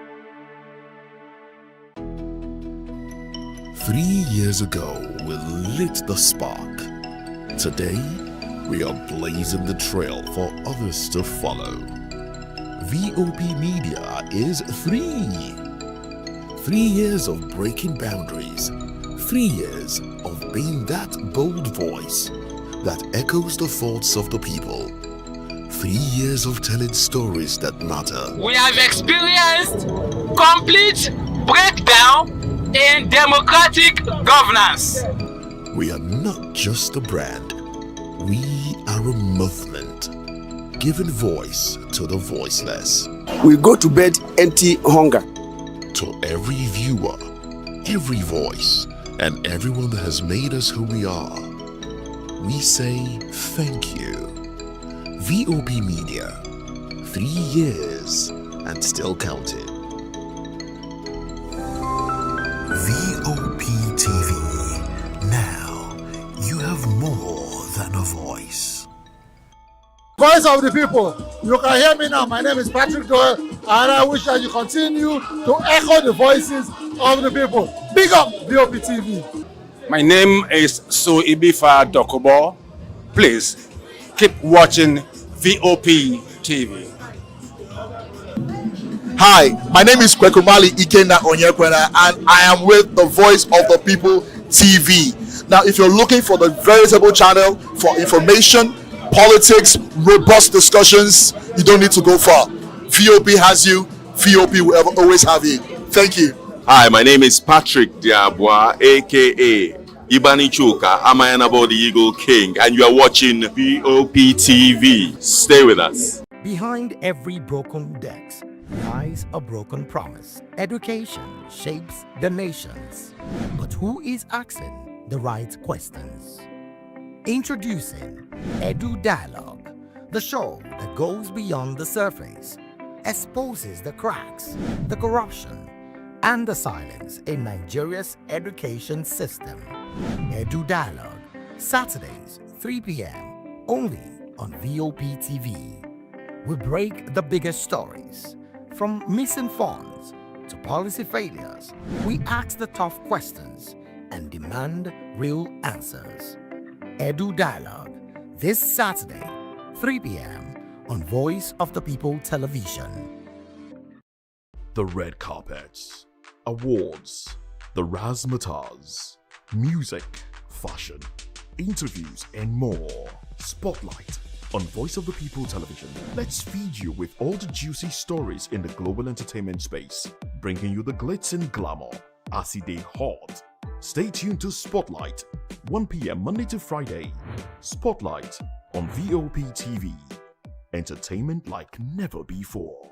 3 years ago, we lit the spark. Today, we are blazing the trail for others to follow. VOP Media is free. 3 years of breaking boundaries. 3 years of being that bold voice that echoes the thoughts of the people. 3 years of telling stories that matter. We have experienced complete breakdown in democratic governance. We are not just a brand. We are a movement, giving voice to the voiceless. We go to bed empty hunger. To every viewer, every voice, and everyone that has made us who we are, we say thank you. VOP Media, 3 years and still counting. VOP TV. Now, you have more than a voice. Voice of the people. You can hear me now. My name is Patrick Doyle, and I wish that you continue to echo the voices of the people. Big up VOP TV. My name is Ibifa Dokubo. Please keep watching VOP TV. Hi, my name is Kwekumali Ikenna Onyekwena, and I am with the Voice of the People TV. Now, if you're looking for the veritable channel for information, politics, robust discussions, you don't need to go far. VOP has you. VOP will always have you. Thank you. Hi, my name is Patrick Diabwa, aka Ibanichuka, Amayanabo the Eagle King, and you are watching VOP TV. Stay with us. Behind every broken desk lies a broken promise. Education shapes the nations. But who is asking the right questions? Introducing Edu Dialogue, the show that goes beyond the surface, exposes the cracks, the corruption, and the silence in Nigeria's education system. Edu Dialogue, Saturdays, 3 p.m., only on VOP TV. We break the biggest stories, from missing funds to policy failures. We ask the tough questions and demand real answers. Edu Dialogue, this Saturday, 3 p.m. on Voice of the People Television. The red carpets, awards, the razzmatazz, music, fashion, interviews, and more. Spotlight on Voice of the People Television. Let's feed you with all the juicy stories in the global entertainment space, bringing you the glitz and glamour as it is hot. Stay tuned to Spotlight, 1 p.m. Monday to Friday. Spotlight on VOP TV. Entertainment like never before.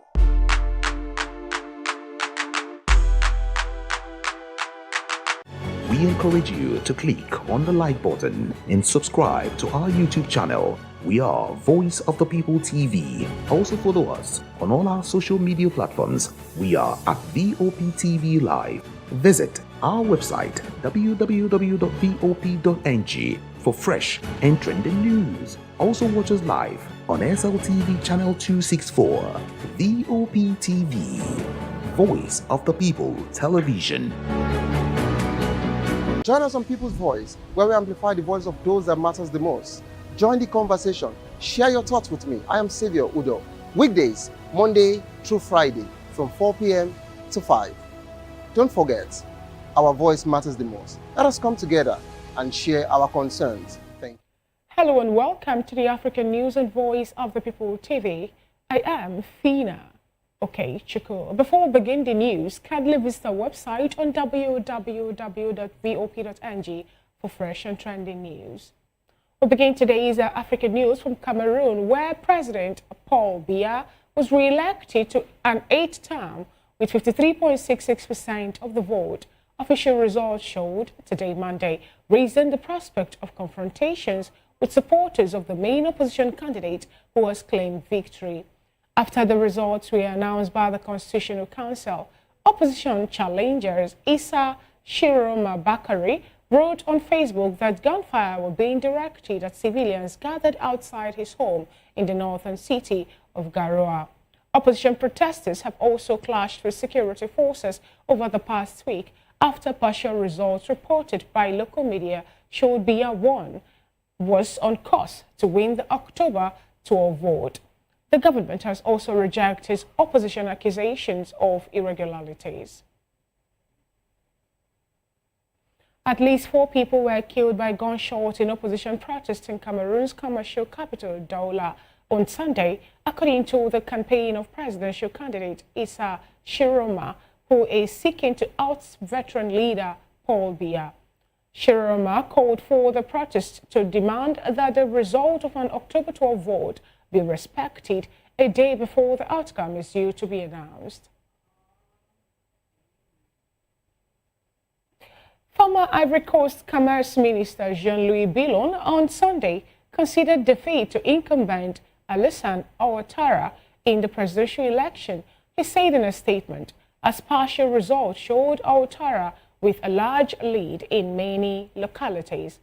We encourage you to click on the like button and subscribe to our YouTube channel. We are Voice of the People TV. Also follow us on all our social media platforms. We are at VOP TV Live. Visit our website www.vop.ng for fresh and trending news. Also watch us live on SLTV channel 264. VOP TV, Voice of the People Television. Join us on People's Voice, where we amplify the voice of those that matters the most. Join the conversation. Share your thoughts with me. I am Xavier Udo. Weekdays, Monday through Friday, from 4 p.m. to 5. Don't forget, our voice matters the most. Let us come together and share our concerns. Thank you. Hello and welcome to the African News and Voice of the People TV. I am Fina. Okay, Chico. Before we begin the news, kindly visit our website on www.vop.ng for fresh and trending news. We begin today's African news from Cameroon, where President Paul Biya was re-elected to an 8th term with 53.66% of the vote. Official results showed today, Monday, raising the prospect of confrontations with supporters of the main opposition candidate who has claimed victory. After the results were announced by the Constitutional Council, opposition challengers Issa Shiroma Bakari wrote on Facebook that gunfire were being directed at civilians gathered outside his home in the northern city of Garoua. Opposition protesters have also clashed with security forces over the past week after partial results reported by local media showed Biya won was on course to win the October 12 vote. The government has also rejected opposition accusations of irregularities. At least 4 people were killed by gunshots in opposition protests in Cameroon's commercial capital, Douala, on Sunday, according to the campaign of presidential candidate Issa Shiroma, who is seeking to oust veteran leader Paul Biya. Shiroma called for the protests to demand that the result of an October 12 vote be respected a day before the outcome is due to be announced. Former Ivory Coast Commerce Minister Jean-Louis Billon on Sunday conceded defeat to incumbent Alassane Ouattara in the presidential election. He said in a statement, as partial results showed Ouattara with a large lead in many localities.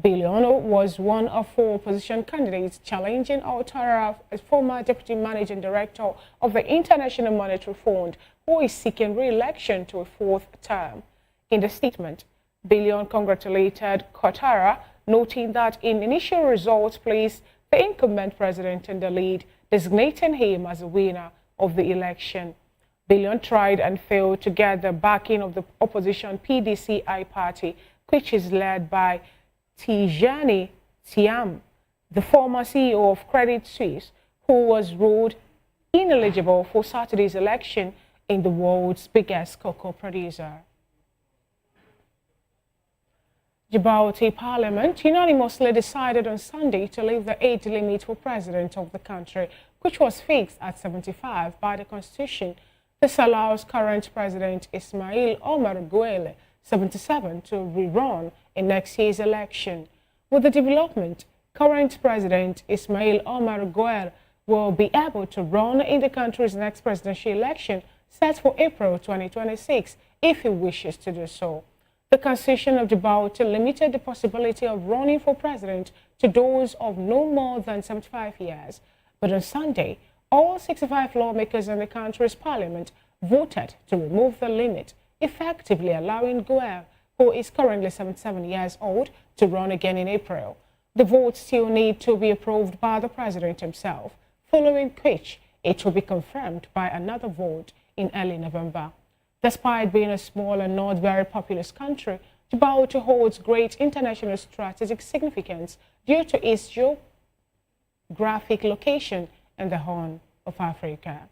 Billon was one of 4 opposition candidates challenging Ouattara, as former deputy managing director of the International Monetary Fund, who is seeking re-election to a 4th term. In the statement, Billon congratulated Ouattara, noting that in initial results placed the incumbent president in the lead, designating him as the winner of the election. Billon tried and failed to get the backing of the opposition PDCI party, which is led by Tijani Thiam, the former CEO of Credit Suisse, who was ruled ineligible for Saturday's election in the world's biggest cocoa producer. Djibouti Parliament unanimously decided on Sunday to leave the age limit for president of the country, which was fixed at 75 by the Constitution. This allows current President Ismail Omar Guelleh, 77, to rerun in next year's election. With the development, current President Ismail Omar Guelleh will be able to run in the country's next presidential election set for April 2026 if he wishes to do so. The Constitution of Djibouti limited the possibility of running for president to those of no more than 75 years. But on Sunday, all 65 lawmakers in the country's parliament voted to remove the limit, effectively allowing Guelleh, who is currently 77 years old, to run again in April. The votes still need to be approved by the president himself, following which it will be confirmed by another vote in early November. Despite being a small and not very populous country, Djibouti holds great international strategic significance due to its geographic location in the Horn of Africa.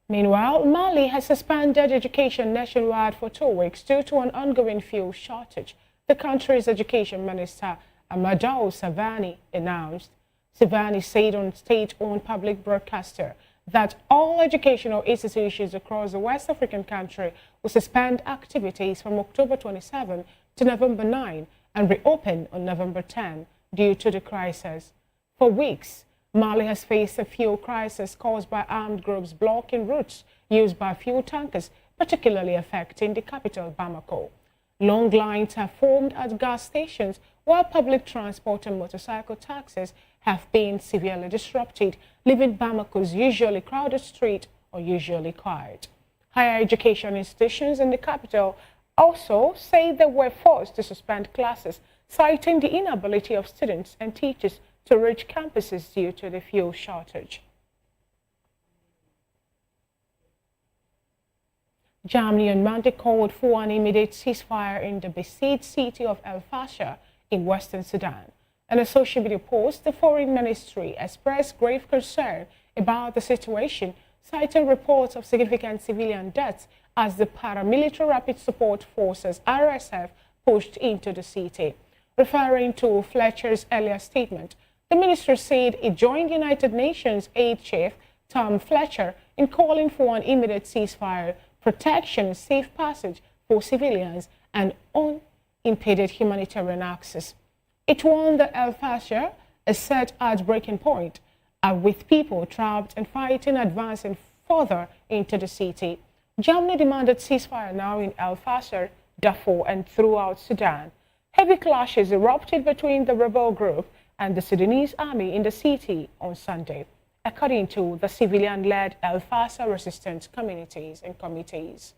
Meanwhile, Mali has suspended education nationwide for 2 weeks due to an ongoing fuel shortage, the country's education minister, Amadou Savani, announced. Savani said on state-owned public broadcaster that all educational institutions across the West African country will suspend activities from October 27 to November 9 and reopen on November 10 due to the crisis. For weeks, Mali has faced a fuel crisis caused by armed groups blocking routes used by fuel tankers, particularly affecting the capital, Bamako. Long lines have formed at gas stations, while public transport and motorcycle taxis have been severely disrupted, leaving Bamako's usually crowded street unusually quiet. Higher education institutions in the capital also say they were forced to suspend classes, citing the inability of students and teachers to reach campuses due to the fuel shortage. Germany on Monday called for an immediate ceasefire in the besieged city of El Fasher in western Sudan. In a social media post, the foreign ministry expressed grave concern about the situation, citing reports of significant civilian deaths as the paramilitary rapid support forces RSF pushed into the city. Referring to Fletcher's earlier statement, the minister said it joined United Nations aid chief Tom Fletcher in calling for an immediate ceasefire, protection and safe passage for civilians and unimpeded humanitarian access. It warned that El Fasher is set at breaking point, with people trapped and fighting advancing further into the city. Germany demanded ceasefire now in El Fasher, Darfur and throughout Sudan. Heavy clashes erupted between the rebel group and the Sudanese army in the city on Sunday, according to the civilian-led El Fasher resistance communities and committees.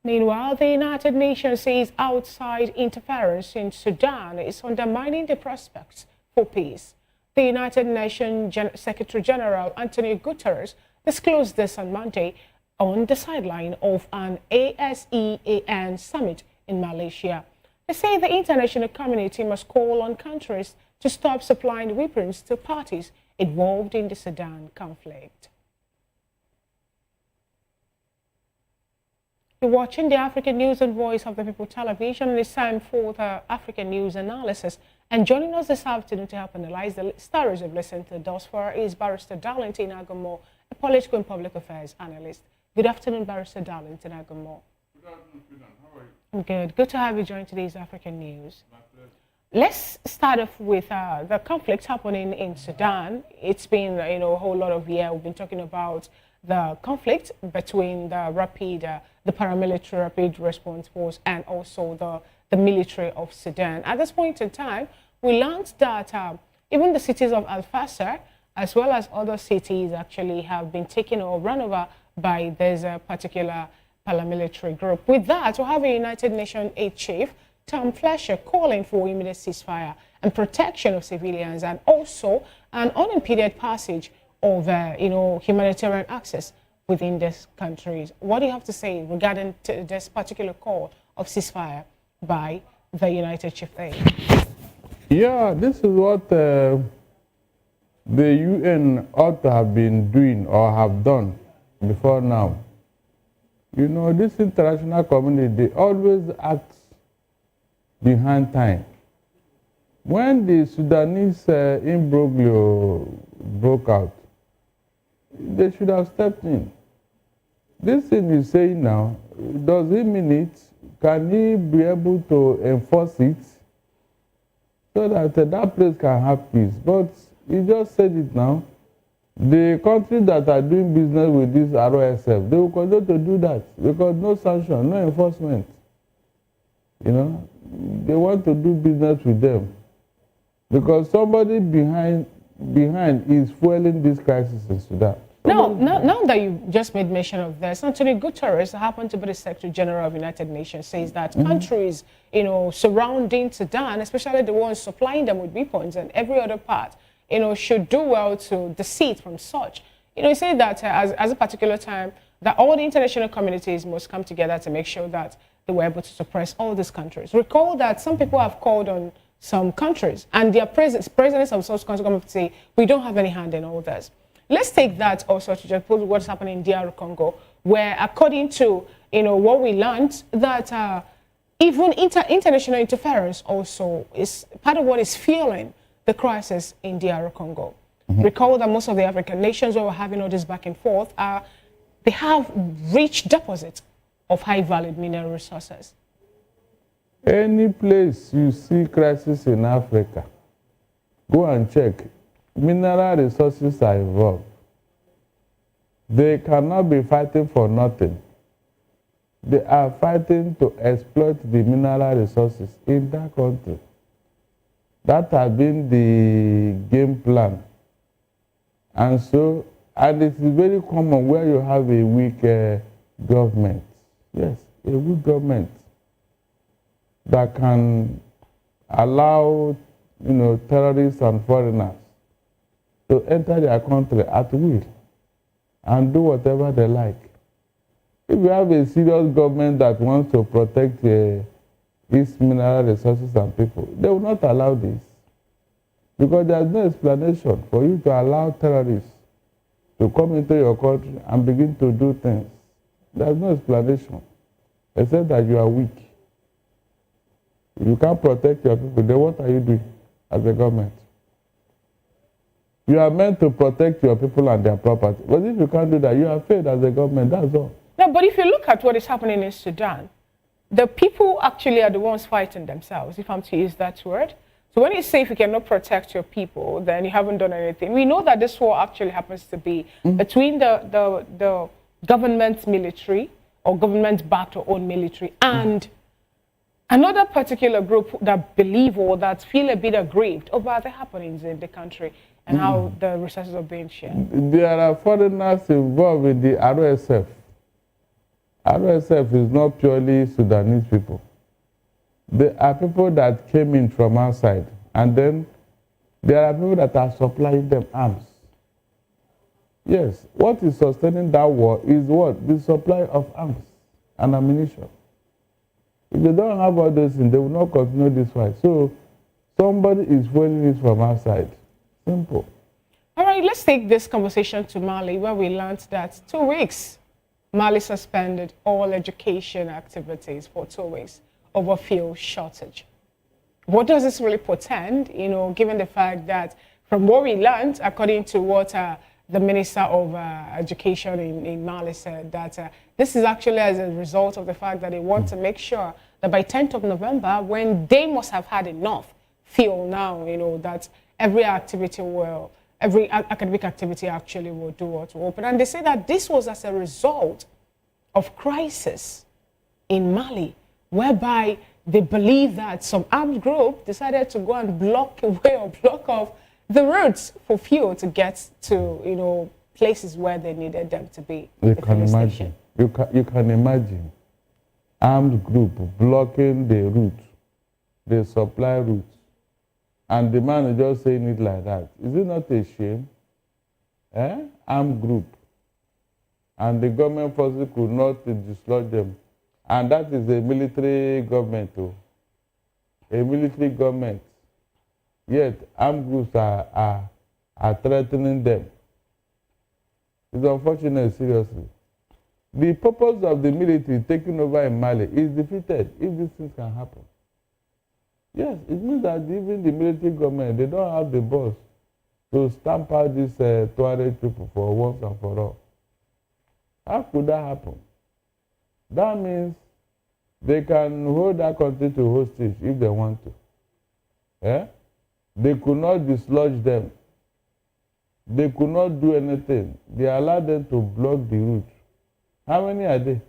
Meanwhile, the United Nations says outside interference in Sudan is undermining the prospects for peace. The United Nations Secretary General Antonio Guterres disclosed this on Monday on the sideline of an ASEAN summit in Malaysia. They say the international community must call on countries to stop supplying weapons to parties involved in the Sudan conflict. You're watching the African News and Voice of the People television, and it's time for the African News analysis. And joining us this afternoon to help analyze the stories we've listened to thus far is Barrister Darlington Agomo, a political and public affairs analyst. Good afternoon, Barrister Darlington Agomo. Good afternoon, how are you? I'm good. Good to have you join today's African News. Let's start off with the conflict happening in Sudan. It's been, a whole lot of years. We've been talking about the conflict between the paramilitary rapid response force and also the military of Sudan. At this point in time, we learned that even the cities of Al-Fasser, as well as other cities, actually have been taken or run over by this particular paramilitary group. With that, we have a United Nations aid chief, Tom Fletcher, calling for immediate ceasefire and protection of civilians, and also an unimpeded passage of humanitarian access within these countries. What do you have to say regarding this particular call of ceasefire by the United Chief Aid? Yeah, this is what the UN ought to have been doing or have done before now. This international community, they always act behind time. When the Sudanese imbroglio broke out, they should have stepped in. This thing he's saying now, does he mean it? Can he be able to enforce it so that that place can have peace? But he just said it now. The countries that are doing business with this ROSF, they will continue to do that because no sanction, no enforcement. They want to do business with them because somebody behind is fueling this crisis in Sudan. Now that you just made mention of this, Antonio Guterres, who happened to be the Secretary General of the United Nations, says that countries, surrounding Sudan, especially the ones supplying them with weapons and every other part, should do well to decede from such. He said that as a particular time, that all the international communities must come together to make sure that they were able to suppress all these countries. Recall that some people have called on some countries, and their presidents of such countries come up to say, we don't have any hand in all this. Let's take that also to just put what's happening in DR Congo, where according to what we learned, that even international interference also is part of what is fueling the crisis in DR Congo. Recall that most of the African nations where we're having all this back and forth, they have rich deposits of high-valued mineral resources. Any place you see crisis in Africa, go and check. Mineral resources are involved. They cannot be fighting for nothing. They are fighting to exploit the mineral resources in that country. That has been the game plan. And it is very common where you have a weak government. Yes, a weak government that can allow, terrorists and foreigners to enter their country at will and do whatever they like. If you have a serious government that wants to protect its mineral resources and people, they will not allow this. Because there is no explanation for you to allow terrorists to come into your country and begin to do things. There is no explanation, except that you are weak. You can't protect your people. Then what are you doing as a government? You are meant to protect your people and their property. But if you can't do that, you are failed as a government, that's all. No, but if you look at what is happening in Sudan, the people actually are the ones fighting themselves, if I'm to use that word. So when you say if you cannot protect your people, then you haven't done anything. We know that this war actually happens to be between the government military or government-backed or own military and another particular group that believe or that feel a bit aggrieved about the happenings in the country and how the resources are being shared. There are foreigners involved in the RSF. RSF is not purely Sudanese people. There are people that came in from outside, and then there are people that are supplying them arms. Yes, what is sustaining that war is what? The supply of arms and ammunition. If they don't have all those things, they will not continue this fight. So somebody is fueling it from outside. Simple. All right, let's take this conversation to Mali, where we learned that 2 weeks, Mali suspended all education activities for 2 weeks over fuel shortage. What does this really portend, given the fact that from what we learned, according to what the Minister of Education in Mali said, that this is actually as a result of the fact that they want to make sure that by 10th of November, when they must have had enough fuel now, that every academic activity actually will do or to open. And they say that this was as a result of crisis in Mali, whereby they believe that some armed group decided to go and block off the routes for fuel to get to, places where they needed them to be. You can imagine. You can imagine armed group blocking the route, the supply route, and the man is just saying it like that. Is it not a shame? Armed group, and the government forces could not dislodge them, and that is a military government, a military government. Yet armed groups are threatening them. It's unfortunate, seriously. The purpose of the military taking over in Mali is defeated if these things can happen. Yes, it means that even the military government, they don't have the balls to stamp out these Tuareg people for once and for all. How could that happen? That means they can hold that country to hostage if they want to. They could not dislodge them. They could not do anything. They allowed them to block the route. How many are they?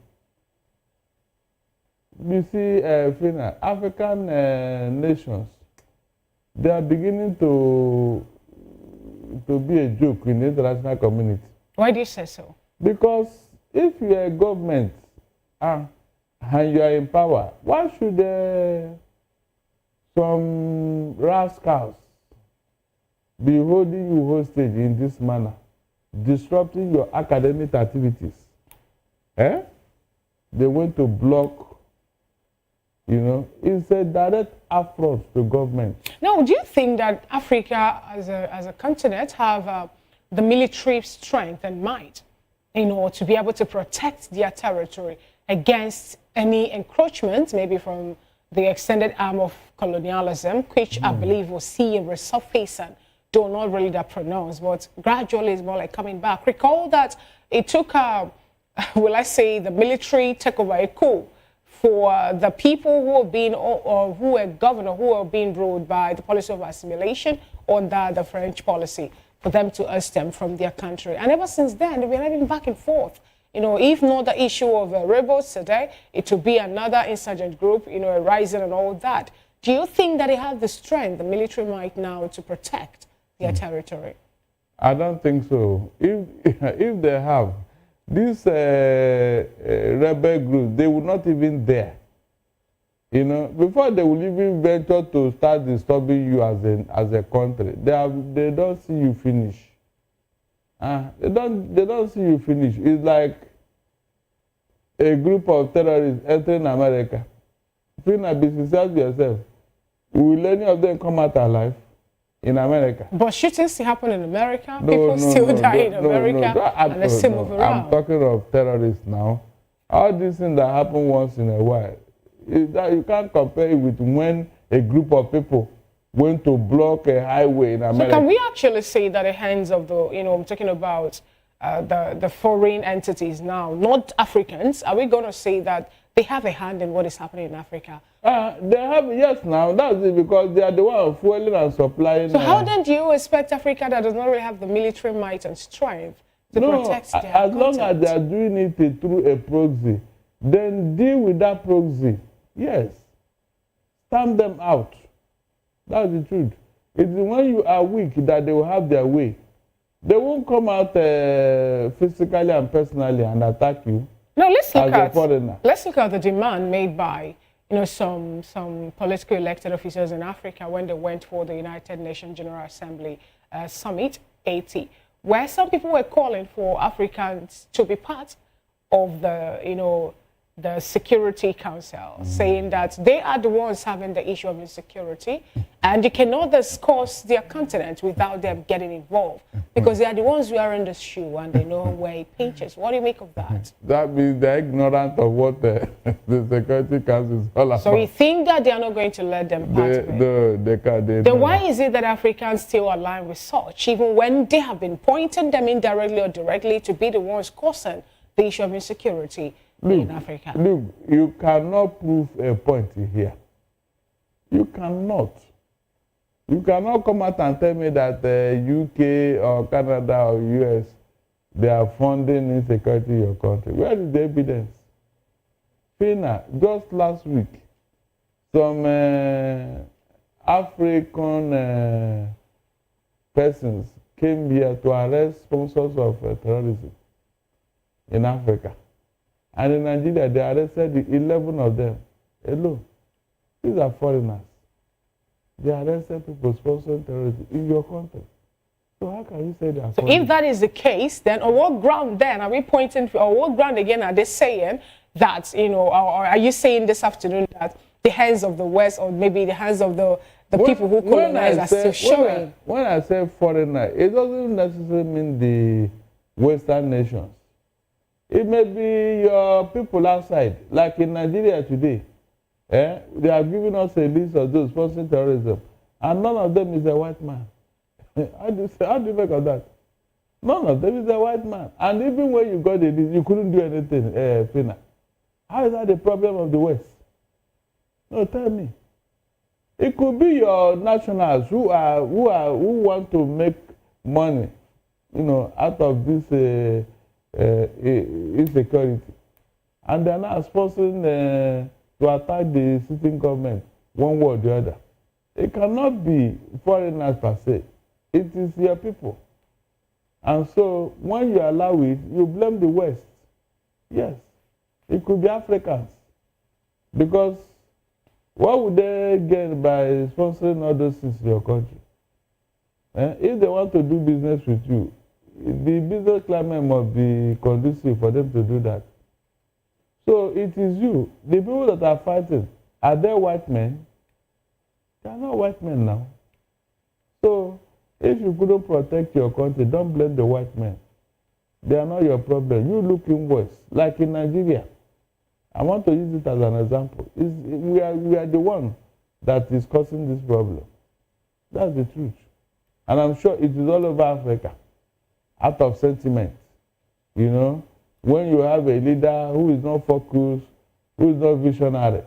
You see, African nations, they are beginning to be a joke in the international community. Why do you say so? Because if you are a government and you are in power, why should some rascals be holding you hostage in this manner, disrupting your academic activities? They want to block. It's a direct affront to government. Now, do you think that Africa as a continent have the military strength and might, to be able to protect their territory against any encroachment, maybe from the extended arm of colonialism, which I believe we'll see in resurface and though not really that pronounced, but gradually it's more like coming back. Recall that it took, will I say, the military takeover, a coup, for the people who have been, or who were governed, who are being ruled by the policy of assimilation under the French policy, for them to oust them from their country. And ever since then, they've been having back and forth. If not the issue of rebels today, it will be another insurgent group, rising and all that. Do you think that they have the strength, the military might now, to protect their territory? I don't think so. If they have, these rebel groups, they would not even dare. Before they will even venture to start disturbing you as a country, they don't see you finish. They don't see you finish. It's like a group of terrorists entering America. Feel like be sincere to yourself. Will any of them come out alive in America? But shootings still happen in America. People still die in America, and they still move around. I'm talking of terrorists now. All these things that happen once in a while, you can't compare it with when a group of people went to block a highway in America. So can we actually say that the hands of the, I'm talking about the foreign entities now, not Africans, are we going to say that they have a hand in what is happening in Africa? They have, yes, now. That's it, because they are the ones fueling and supplying. So how then do you expect Africa that does not really have the military might and strength to protect their as long as they are doing it through a proxy, then deal with that proxy. Yes. Stamp them out. That's the truth. It's when you are weak that they will have their way. They won't come out physically and personally and attack you. Now let's look at the demand made by some political elected officials in Africa when they went for the United Nations General Assembly Summit 80, where some people were calling for Africans to be part of the, the Security Council, saying that they are the ones having the issue of insecurity, and you cannot discuss their continent without them getting involved, because they are the ones wearing the shoe and they know where it pinches. What do you make of that? That means they're ignorant of what the Security Council is all about. So you think that they are not going to let them part of it? Then why is it that Africans still align with such, even when they have been pointing them indirectly or directly to be the ones causing the issue of insecurity in Africa? Look, you cannot prove a point here. You cannot. You cannot come out and tell me that UK or Canada or US, they are funding insecurity in your country. Where is the evidence? FINA, just last week, some African persons came here to arrest sponsors of terrorism in Africa. And in Nigeria, they arrested 11 of them alone. These are foreigners. They arrested people sponsoring terrorism in your country. So how can you say they are So if that is the case, then on what ground then are we pointing, or what ground again are they saying that, or are you saying this afternoon that the hands of the West, or maybe the hands of the people who colonize are still showing? When I say foreigner, it doesn't necessarily mean the Western nations. It may be your people outside, like in Nigeria today. They are giving us a list of those sponsoring terrorism, and none of them is a white man. How do you make of that? None of them is a white man. And even when you got the list, you couldn't do anything, FINA. How is that the problem of the West? No, tell me. It could be your nationals who want to make money, out of this insecurity, and they're now sponsoring to attack the sitting government one way or the other. It cannot be foreigners per se. It is your people. And so when you allow it, you blame the West. Yes, it could be Africans. Because what would they gain by sponsoring all those things in your country? If they want to do business with you, the business climate must be conducive for them to do that. So it is you. The people that are fighting, are they white men? They are not white men now. So if you couldn't protect your country, don't blame the white men. They are not your problem. You look in West, like in Nigeria. I want to use it as an example. We are the one that is causing this problem. That's the truth. And I'm sure it is all over Africa, out of sentiment. When you have a leader who is not focused, who is not visionary,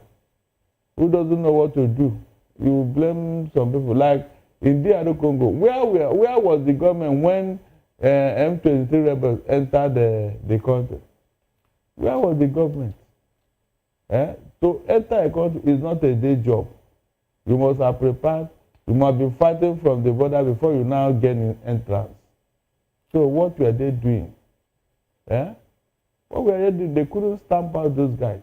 who doesn't know what to do, you blame some people. Like in DR Congo, where was the government when M23 rebels entered the country? Where was the government? To enter a country is not a day job. You must have prepared. You must be fighting from the border before you now gain entrance. So what were they doing? What were they doing? They couldn't stamp out those guys.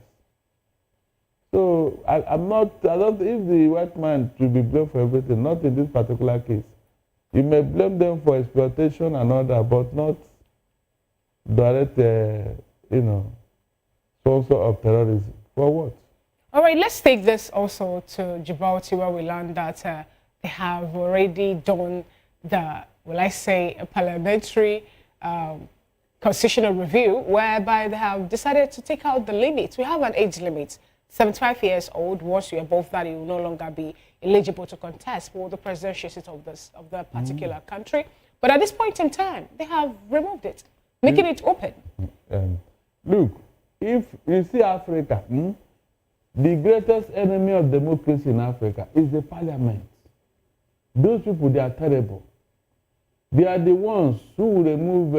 So I don't, if the white man should be blamed for everything, not in this particular case. You may blame them for exploitation and all that, but not direct, sponsor of terrorism. For what? All right, let's take this also to Djibouti, where we learned that they have already done the, a parliamentary constitutional review, whereby they have decided to take out the limits. We have an age limit. 75 years old, once you're above that, you will no longer be eligible to contest for the presidential seat of the particular country. But at this point in time, they have removed it, making it open. Look, if you see Africa, the greatest enemy of democracy in Africa is the parliament. Those people, they are terrible. They are the ones who will remove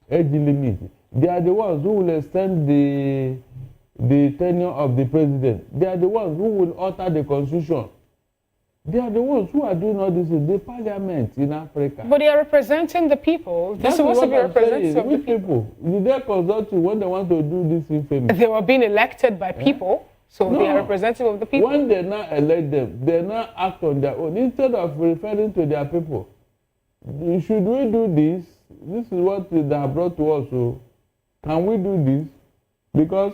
age limit. They are the ones who will extend the tenure of the president. They are the ones who will alter the constitution. They are the ones who are doing all this in the parliament in Africa. But they are representing the people. They're supposed to be representatives of the people. Did they consult you when they want to do this infamous? They were being elected by people, so they are representative of the people. When they now elect them, they now act on their own instead of referring to their people. should we do this? This is what they have brought to us. So can we do this? Because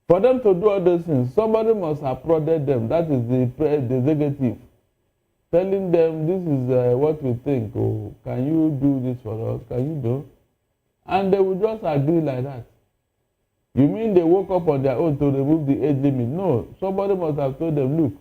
for them to do all those things, somebody must have prodded them. That is the executive. Telling them this is what we think. Oh, can you do this for us? Can you do? And they will just agree like that. You mean they woke up on their own to remove the age limit? No, somebody must have told them, look,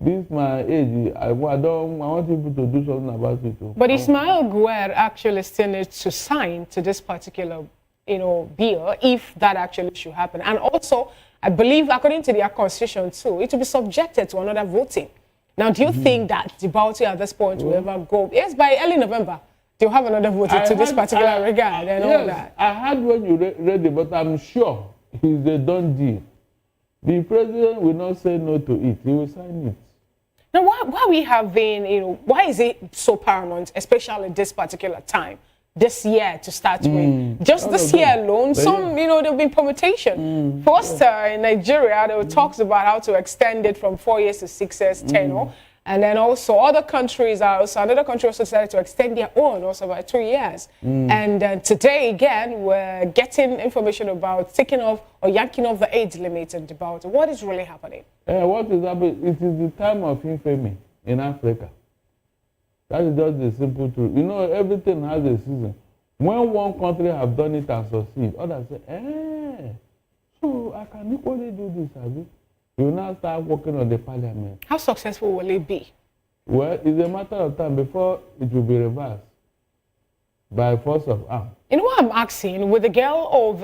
this is my age. I want people to do something about it. Too. But Ismail Guer actually still needs to sign to this particular, bill if that actually should happen. And also, I believe, according to their constitution too, it will be subjected to another voting. Now, do you think that the Bauchi at this point will ever go? Yes, by early November, they'll have another voting to this particular regard and all that. I heard when you read it, but I'm sure it's a done deal. The president will not say no to it. He will sign it. Now, why we have been, why is it so paramount, especially this particular time, this year to start with? Just this year alone, some, there have been permutation. First, in Nigeria, there were talks about how to extend it from 4 years to 6 years tenure. And then also other countries another country also decided to extend their own also by 2 years. And today, again, we're getting information about taking off or yanking off the age limit and about what is really happening. What is happening? It is the time of infamy in Africa. That is just the simple truth. Everything has a season. When one country have done it and succeed, others say, so I can equally do this, Abi. You now start working on the parliament. How successful will it be? Well, it's a matter of time before it will be reversed by force of arms. You know what I'm asking? With the girl of,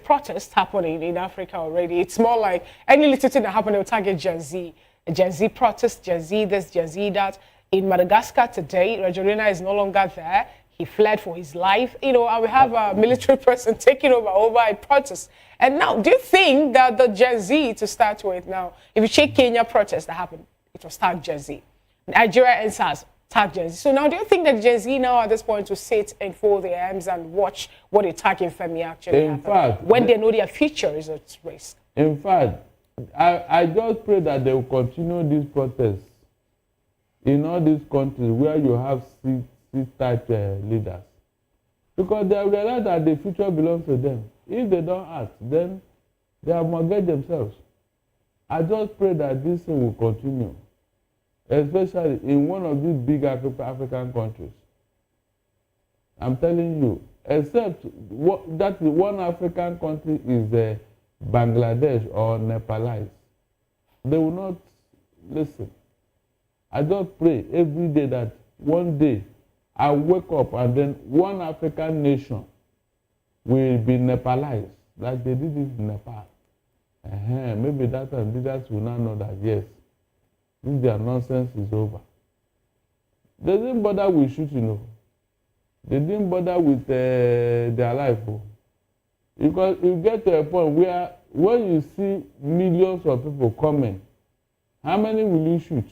protests happening in Africa already, it's more like any little thing that happened, they'll target Gen Z. Gen Z protest, Gen Z this, Gen Z that. In Madagascar today, Rajorina is no longer there. He fled for his life, and we have a military person taking over a protest. And now, do you think that the Gen Z to start with now, if you check Kenya protests that happened, it was tag Gen Z. Nigeria and SARS, tag Gen Z. So now, do you think that Gen Z now at this point will sit and fold their arms and watch what the tag in Femi actually happen? When they know their future is at risk? In fact, I just pray that they will continue these protests in all these countries where you have type leaders, because they realize that the future belongs to them. If they don't act, then they have mortgaged themselves. I just pray that this thing will continue, especially in one of these big African countries. I'm telling you, except that one African country is Bangladesh or Nepalese. They will not listen. I just pray every day that one day I wake up and then one African nation will be Nepalese, like they did it in Nepal. Maybe that time leaders will now know that, yes, this their nonsense is over. They didn't bother with shooting. They didn't bother with their life. Because you get to a point where when you see millions of people coming, how many will you shoot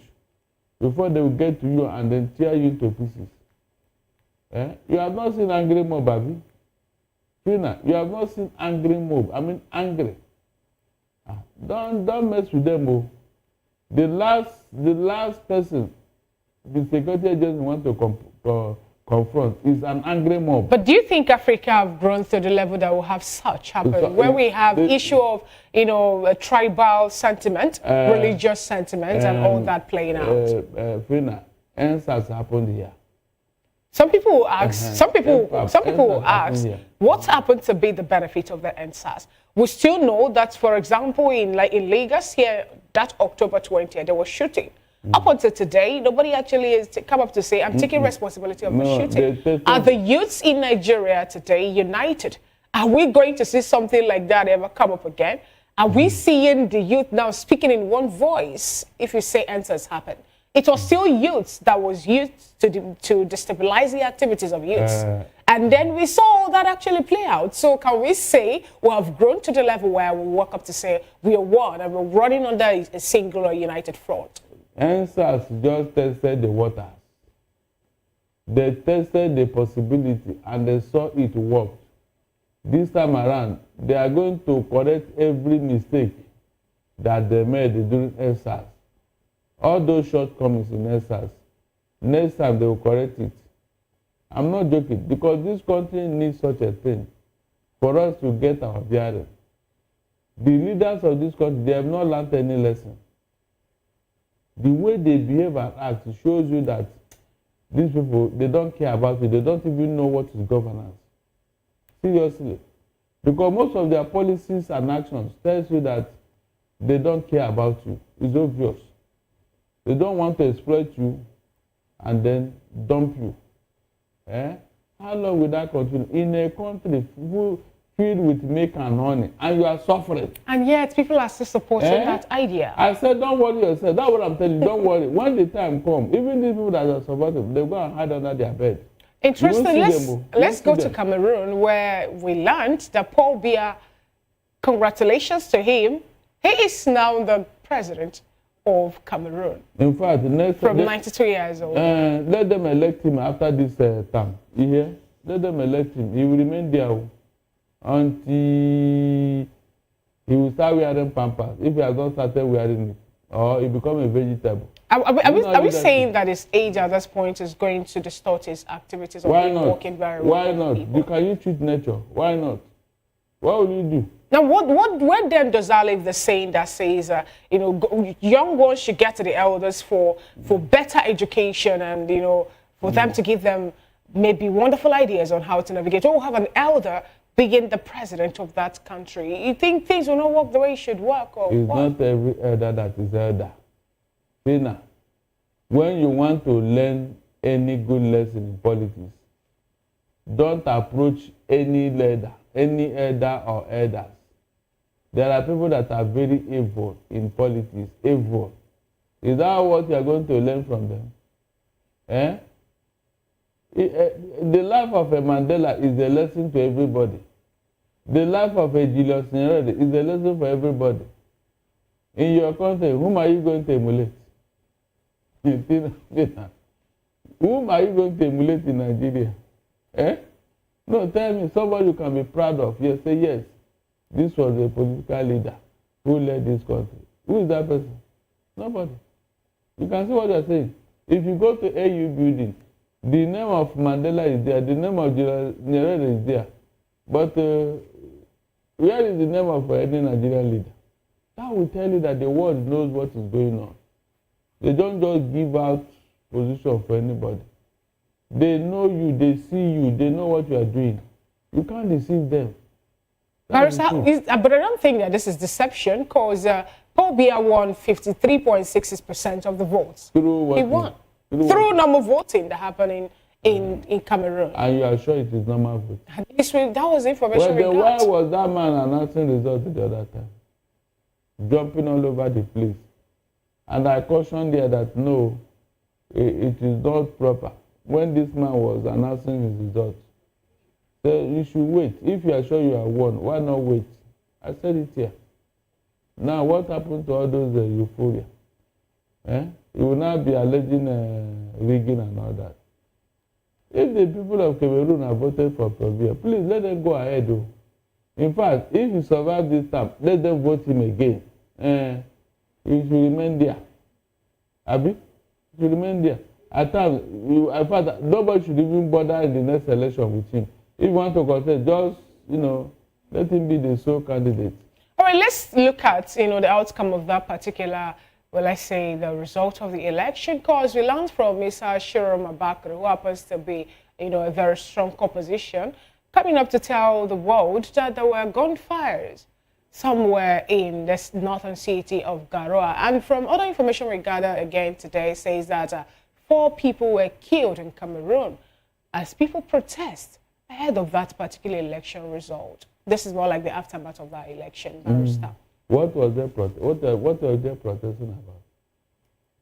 before they will get to you and then tear you to pieces? You have not seen angry mob, Abi. Fina, you have not seen angry mob. I mean angry. Don't mess with them. The last person the security agency want to confront is an angry mob. But do you think Africa have grown to the level that will have such happen, where we have issue of a tribal sentiment, religious sentiment, and all that playing out? Fina, answers happened here. Some people will ask, some people will ask, what happened to be the benefit of the NSAS? We still know that, for example, in Lagos here, that October 20th, there was shooting. Up until today, nobody actually has come up to say, I'm taking responsibility of the shooting. Are the youths in Nigeria today united? Are we going to see something like that ever come up again? Are we seeing the youth now speaking in one voice if you say answers happen? It was still youths that was used to destabilize the activities of youths. And then we saw that actually play out. So can we say we have grown to the level where we walk up to say we are one and we're running under a singular united front? Answers just tested the waters. They tested the possibility and they saw it worked. This time around, they are going to correct every mistake that they made during SARS. All those shortcomings in SARS, Next time they will correct it. I'm not joking, because this country needs such a thing for us to get our bearing. The leaders of this country, they have not learned any lesson. The way they behave and act shows you that these people, they don't care about it. They don't even know what is governance. Seriously. Because most of their policies and actions tells you that they don't care about you. It's obvious. They don't want to exploit you and then dump you. How long will that continue? In a country filled with milk and honey, and you are suffering. And yet, people are still supporting that idea. I said, don't worry yourself. That's what I'm telling you. Don't worry. When the time comes, even these people that are supporting, they go and hide under their bed. Interesting. Let's go to Cameroon, where we learned that Paul Biya, congratulations to him, he is now the president of Cameroon. In fact, from 92 years old. Let them elect him after this term. You hear? Let them elect him. He will remain there until he will start wearing pampers. If he has not started wearing it, or he become a vegetable. Are we saying that his age at this point is going to distort his activities? Why not? Working very well? Why not? Can you treat nature? Why not? What will you do? Now, where then does that leave the saying that says, young ones should get to the elders for better education and, for them to give them maybe wonderful ideas on how to navigate, or have an elder being the president of that country? You think things will not work the way it should work? Or it's what? not every elder that is elder. See now, when you want to learn any good lesson in politics, don't approach any elder or elders. There are people that are very evil in politics, evil. Is that what you are going to learn from them? The life of a Mandela is a lesson to everybody. The life of a Julius Nyerere is a lesson for everybody. In your country, whom are you going to emulate? Whom are you going to emulate in Nigeria? No, tell me, somebody you can be proud of. Yes, say yes. This was a political leader who led this country. Who is that person? Nobody. You can see what they're saying. If you go to AU building, the name of Mandela is there, the name of Nyerere is there. But where is the name of any Nigerian leader? That will tell you that the world knows what is going on. They don't just give out position for anybody. They know you, they see you, they know what you are doing. You can't deceive them. But I don't think that this is deception, because Paul Biya won 53.66% of the votes. He won. Through normal voting that happened in Cameroon. And you are sure it is normal voting? That was information we got. Why was that man announcing results the other time? Jumping all over the place. And I cautioned there that no, it is not proper. When this man was announcing his results, so you should wait. If you are sure you are won, why not wait? I said it here. Now, what happened to all those euphoria? You will now be alleging rigging and all that. If the people of Cameroon have voted for Provia, please let them go ahead. Though. In fact, if you survive this time, let them vote him again. You should remain there. Abi? You should remain there. At times, in fact, nobody should even bother in the next election with him. If you want to contest, just, let him be the sole candidate. All right, let's look at, the outcome of that particular, let's say, the result of the election, because we learned from Mr. Shiroma Bakri, who happens to be, a very strong opposition, coming up to tell the world that there were gunfires somewhere in the northern city of Garoua. And from other information we gather again today, says that 4 people were killed in Cameroon as people protest ahead of that particular election result. This is more like the aftermath of that election, Barrister. What was they protesting about?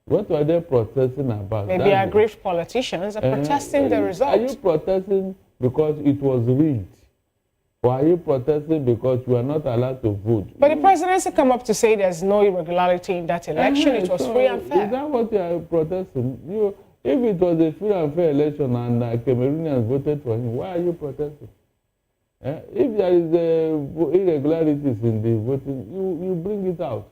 What were they protesting about? Maybe aggrieved politicians are protesting the result. Are you protesting because it was rigged? Or are you protesting because you are not allowed to vote? But the presidency come up to say there's no irregularity in that election. It was free and fair. Is that what you are protesting? If it was a free and fair election and Cameroonians voted for him, why are you protesting? If there is irregularities in the voting, you bring it out.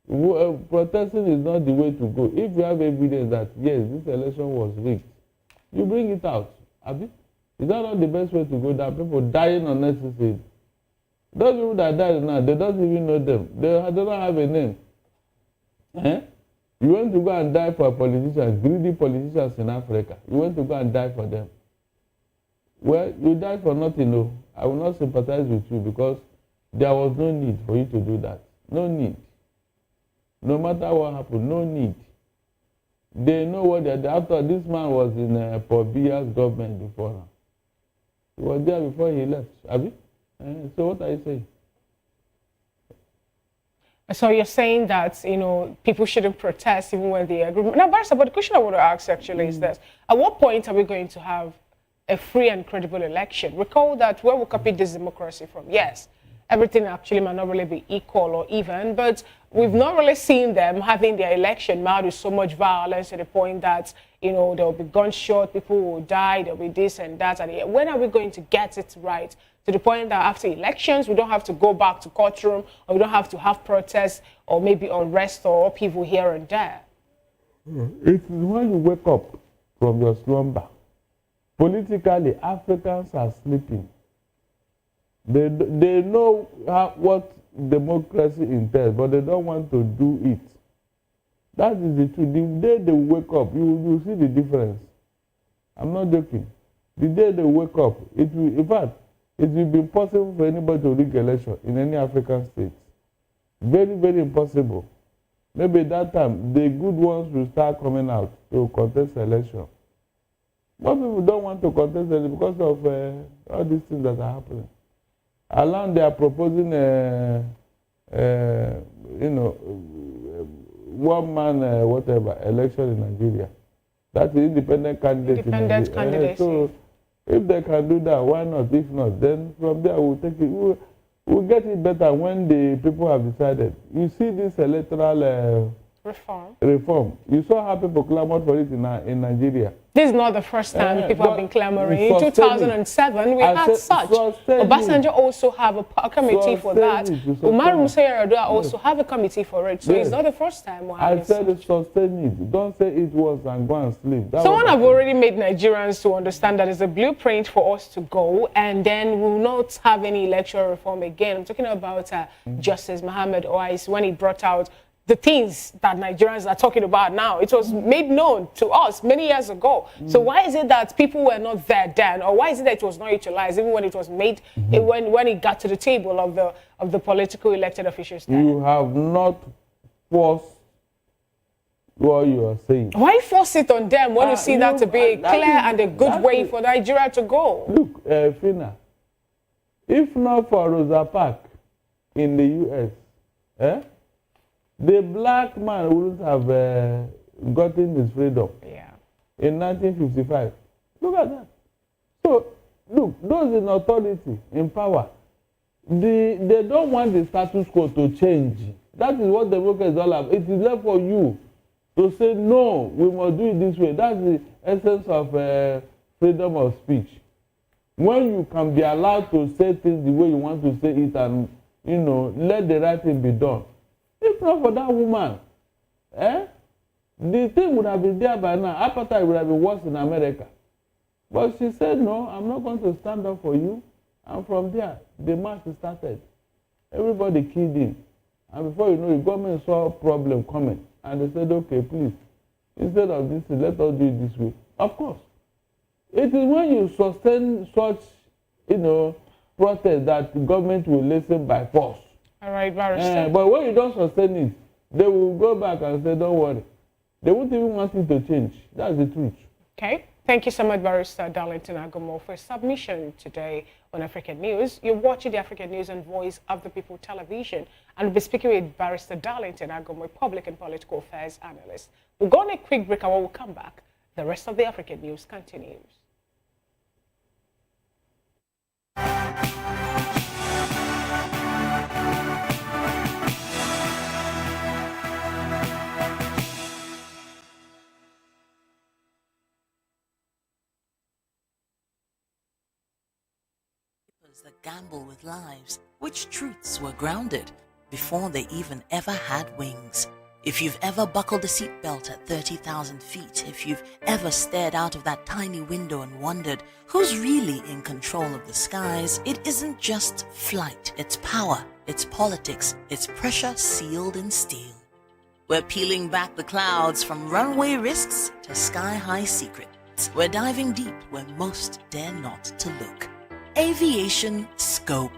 Protesting is not the way to go. If you have evidence that, yes, this election was rigged, you bring it out. Abi? Is that not the best way to go? That people dying unnecessarily. Those people that died now, they don't even know them. They don't have a name. Eh? You want to go and die for politicians, greedy politicians in Africa. You want to go and die for them. Well, you died for nothing, no. I will not sympathize with you because there was no need for you to do that. No need. No matter what happened, no need. They know what they're doing. After this man was in Paul Biya's government before now. He was there before he left. Abi? So what are you saying? So you're saying that, you know, people shouldn't protest even when they agree. Now, Barrister, but the question I want to ask actually is this. At what point are we going to have a free and credible election? Recall that where we copied this democracy from, yes, everything actually might not really be equal or even, but we've not really seen them having their election marred with so much violence to the point that, you know, there will be gunshot, people will die, there will be this and that. And when are we going to get it right? To the point that after elections, we don't have to go back to courtroom, or we don't have to have protests, or maybe unrest or upheaval here and there. It's when you wake up from your slumber. Politically, Africans are sleeping. They know what democracy entails, but they don't want to do it. That is the truth. The day they wake up, you see the difference. I'm not joking. The day they wake up, it will, in fact, it will be impossible for anybody to rig election in any African state. Very, very impossible. Maybe that time, the good ones will start coming out to contest election. Most people don't want to contest it because of all these things that are happening. Along they are proposing, you know, one man, whatever, election in Nigeria. That's the independent candidate. Independent candidacy. So if they can do that, why not? If not, then from there we'll take it. We'll get it better when the people have decided. You see this electoral reform. You saw how people clamored for it in Nigeria. This is not the first time people have been clamoring. In 2007, we had such. Obasanjo also have a committee for that. Umar Musa Yar'Adua also have a committee for it. So it's not the first time we're having I said it, sustain it. Don't say it was and go and sleep. Someone have already made Nigerians to understand that it's a blueprint for us to go, and then we will not have any electoral reform again. I'm talking about Justice Muhammad Oais when he brought out the things that Nigerians are talking about now. It was made known to us many years ago. So why is it that people were not there then, or why is it that it was not utilized even when it was made, when it got to the table of the political elected officials there? You have not forced what you are saying. Why force it on them when you see that to be a clear and a good way for Nigeria to go? Look, Fina, if not for Rosa Parks in the U.S., the black man wouldn't have gotten his freedom in 1955. Look at that. So, look, those in authority, in power, they don't want the status quo to change. That is what democracy is all about. It is left for you to say, no, we must do it this way. That's the essence of freedom of speech. When you can be allowed to say things the way you want to say it and, you know, let the right thing be done. If not for that woman, the thing would have been there by now. Apartheid would have been worse in America. But she said, no, I'm not going to stand up for you. And from there, the march started. Everybody keyed in. And before you know, the government saw a problem coming. And they said, okay, please, instead of this, let us do it this way. Of course. It is when you sustain such, you know, protest that the government will listen by force. All right, Barrister. But when you don't sustain it, they will go back and say, don't worry. They won't even want it to change. That's the truth. Okay. Thank you so much, Barrister Darlington Agomo, for submission today on African News. You're watching the African News and Voice of the People television. And we'll be speaking with Barrister Darlington Agomo, public and political affairs analyst. We'll go on a quick break and when we'll come back, the rest of the African News continues. That gamble with lives, which truths were grounded before they even ever had wings. If you've ever buckled a seatbelt at 30,000 feet, if you've ever stared out of that tiny window and wondered who's really in control of the skies, it isn't just flight, it's power, it's politics, it's pressure sealed in steel. We're peeling back the clouds from runway risks to sky-high secrets. We're diving deep where most dare not to look. Aviation Scope.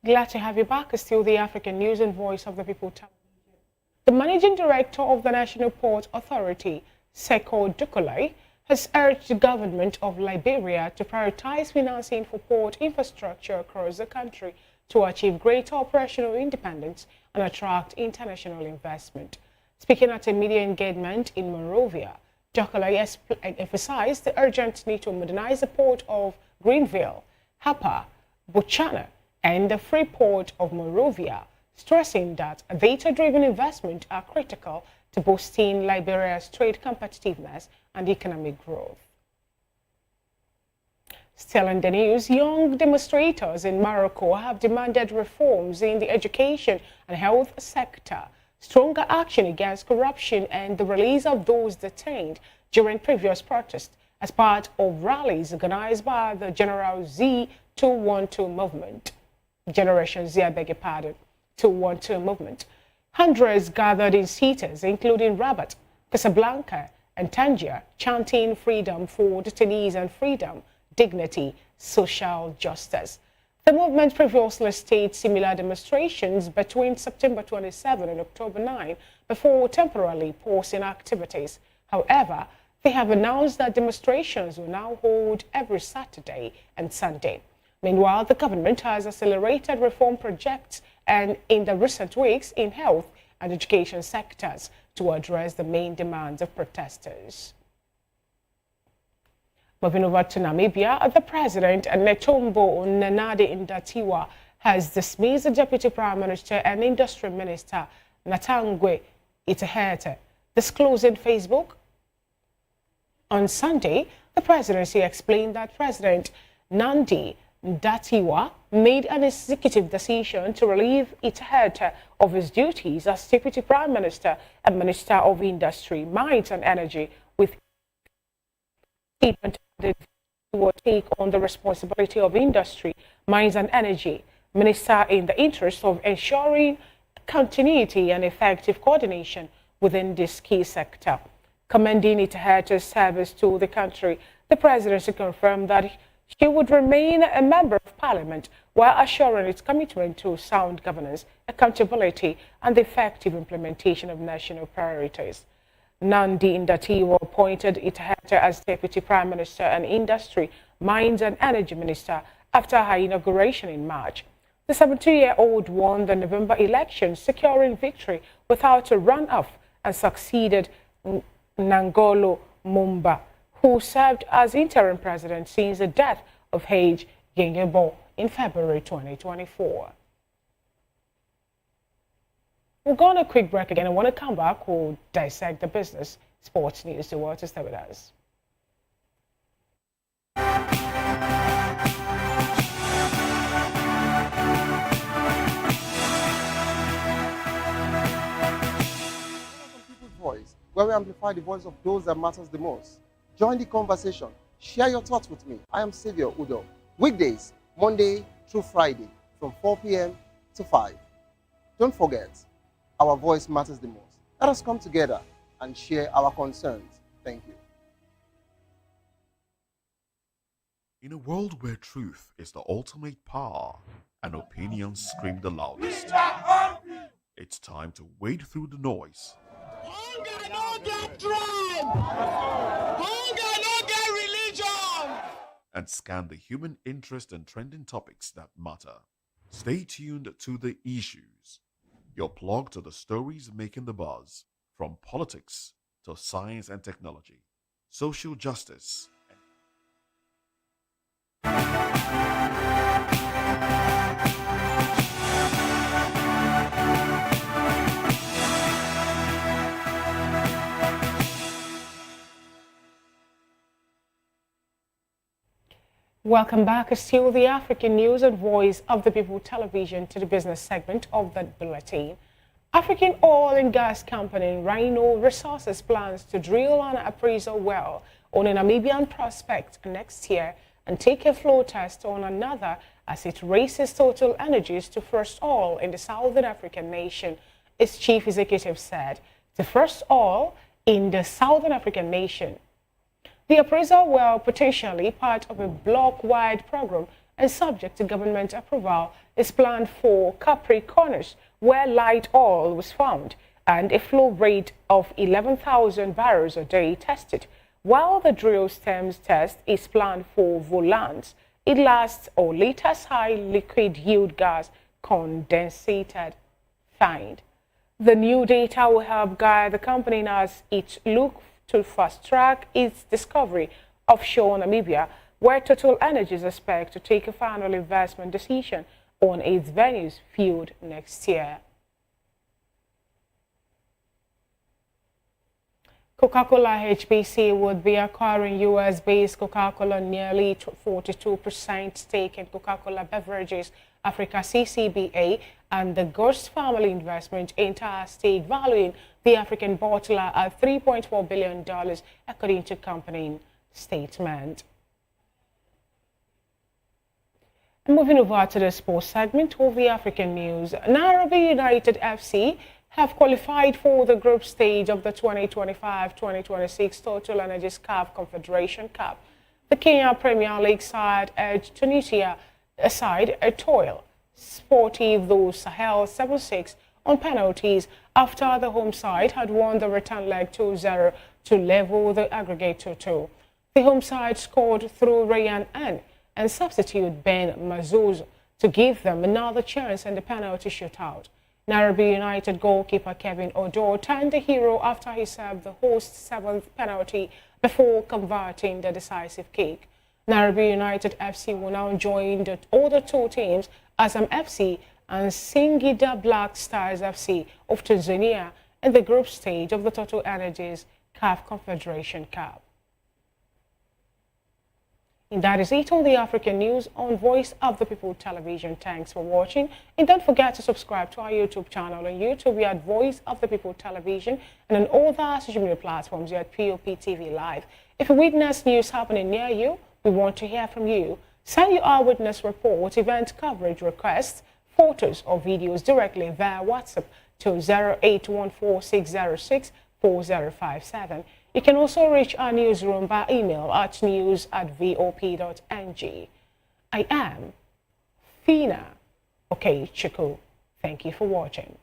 Glad to have you back. It's still the African News and Voice of the People television. The Managing Director of the National Port Authority, Seko Dukolai, has urged the government of Liberia to prioritize financing for port infrastructure across the country to achieve greater operational independence and attract international investment. Speaking at a media engagement in Monrovia, Dukolai emphasized the urgent need to modernize the port of Greenville, Hapa, Buchana, and the free port of Monrovia, stressing that data-driven investment are critical to boosting Liberia's trade competitiveness and economic growth. Still in the news, young demonstrators in Morocco have demanded reforms in the education and health sector, stronger action against corruption, and the release of those detained during previous protests as part of rallies organized by the General Z 212 movement. Generation Z, I beg your pardon, 212 movement. Hundreds gathered in cities, including Rabat, Casablanca, and Tangier, chanting freedom for detainees and freedom, dignity, social justice. The movement previously staged similar demonstrations between September 27 and October 9 before temporarily pausing activities. However, they have announced that demonstrations will now hold every Saturday and Sunday. Meanwhile, the government has accelerated reform projects and in the recent weeks in health and education sectors to address the main demands of protesters. Moving over to Namibia, the president, Netumbo Nandi-Ndaitwah, has dismissed the deputy prime minister and industry minister, Natangwe Itahete, disclosing Facebook. On Sunday, the presidency explained that President Nandi-Ndaitwah made an executive decision to relieve Itahete of his duties as Deputy Prime Minister and Minister of Industry, Mines and Energy, with statement that he will take on the responsibility of Industry, Mines and Energy Minister in the interest of ensuring continuity and effective coordination within this key sector. Commending Itahete's service to the country, the presidency confirmed that she would remain a member of parliament while assuring its commitment to sound governance, accountability, and the effective implementation of national priorities. Nandi-Ndaitwah appointed Itahete as Deputy Prime Minister and Industry, Mines and Energy Minister after her inauguration in March. The 72-year-old won the November election, securing victory without a runoff, and succeeded Nangolo Mumba, who served as interim president since the death of Hage Geingob in February 2024. We'll go on a quick break again, and when we come back, we'll dissect the business, sports news. The world to stay with us. People's Voice, where we amplify the voice of those that matters the most. Join the conversation. Share your thoughts with me. I am Xavier Udo. Weekdays, Monday through Friday, from 4 p.m. to 5. Don't forget, our voice matters the most. Let us come together and share our concerns. Thank you. In a world where truth is the ultimate power and opinions scream the loudest, it's time to wade through the noise. Hunger no get tribe! Hunger no get religion! And scan the human interest and trending topics that matter. Stay tuned to The Issues, your plug to the stories making the buzz, from politics to science and technology, social justice, and Welcome back. Still the African News and Voice of the People television to the business segment of that bulletin. African oil and gas company Rhino Resources plans to drill an appraisal well on a Namibian prospect next year and take a flow test on another as it races Total Energies to first oil in the Southern African nation. Its chief executive said, the first oil in the Southern African nation. The appraisal well, potentially part of a block-wide program and subject to government approval, is planned for Capri Corners, where light oil was found, and a flow rate of 11,000 barrels a day tested. While the drill stems test is planned for Volans, it lasts or latest high liquid yield gas condensated find. The new data will help guide the company as it looks to fast-track its discovery offshore Namibia, where Total Energies expect to take a final investment decision on its Venus field next year. Coca-Cola HBC would be acquiring US-based Coca-Cola nearly 42% stake in Coca-Cola Beverages Africa CCBA, and the Ghost family investment entire stake valuing the African bottler at $3.4 billion, according to company statement. Moving over to the sports segment of the African News, Nairobi United FC have qualified for the group stage of the 2025-2026 Total Energies CAF Confederation Cup. The Kenya Premier League side edged Tunisia aside a toil Sportive do Sahel 7-6 on penalties after the home side had won the return leg 2-0 to level the aggregate 2-2. The home side scored through Rayan N and substitute Ben Mazouz to give them another chance in the penalty shootout. Nairobi United goalkeeper Kevin Odo turned the hero after he served the host's seventh penalty before converting the decisive kick. Nairobi United FC will now join the other two teams, Azam FC and Singida Black Stars FC of Tanzania, in the group stage of the Total Energies CAF Confederation Cup. And that is it on the African News on Voice of the People television. Thanks for watching. And don't forget to subscribe to our YouTube channel. On YouTube, we are at Voice of the People television, and on all the social media platforms, we are at POP TV Live. If you witness news happening near you, we want to hear from you. Send your eyewitness report, event coverage requests, photos or videos directly via WhatsApp to 0814-606-4057. You can also reach our newsroom by email at news@vop.ng. I am Fina Okechukwu. Thank you for watching.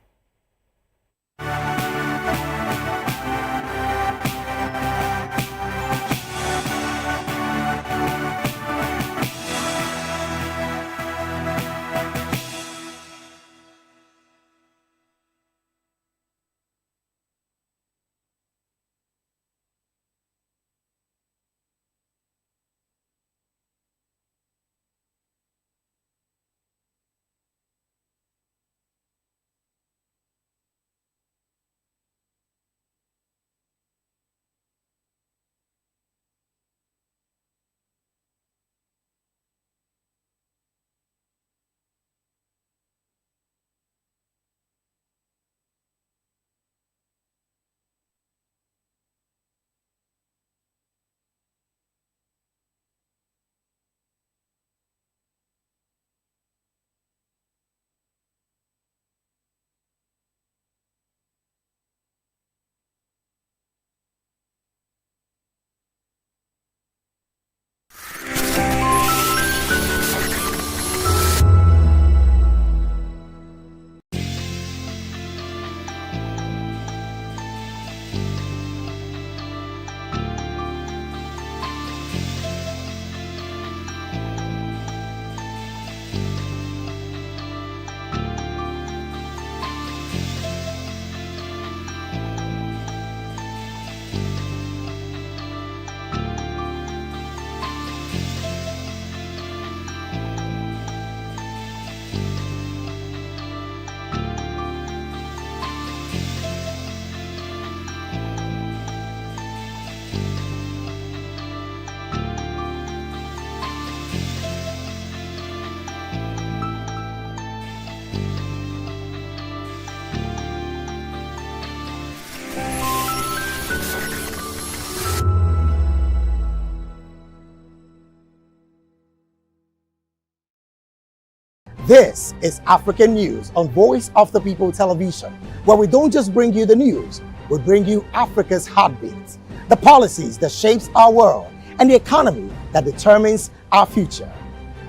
This is African News on Voice of the People television, where we don't just bring you the news, we bring you Africa's heartbeats, the policies that shapes our world, and the economy that determines our future.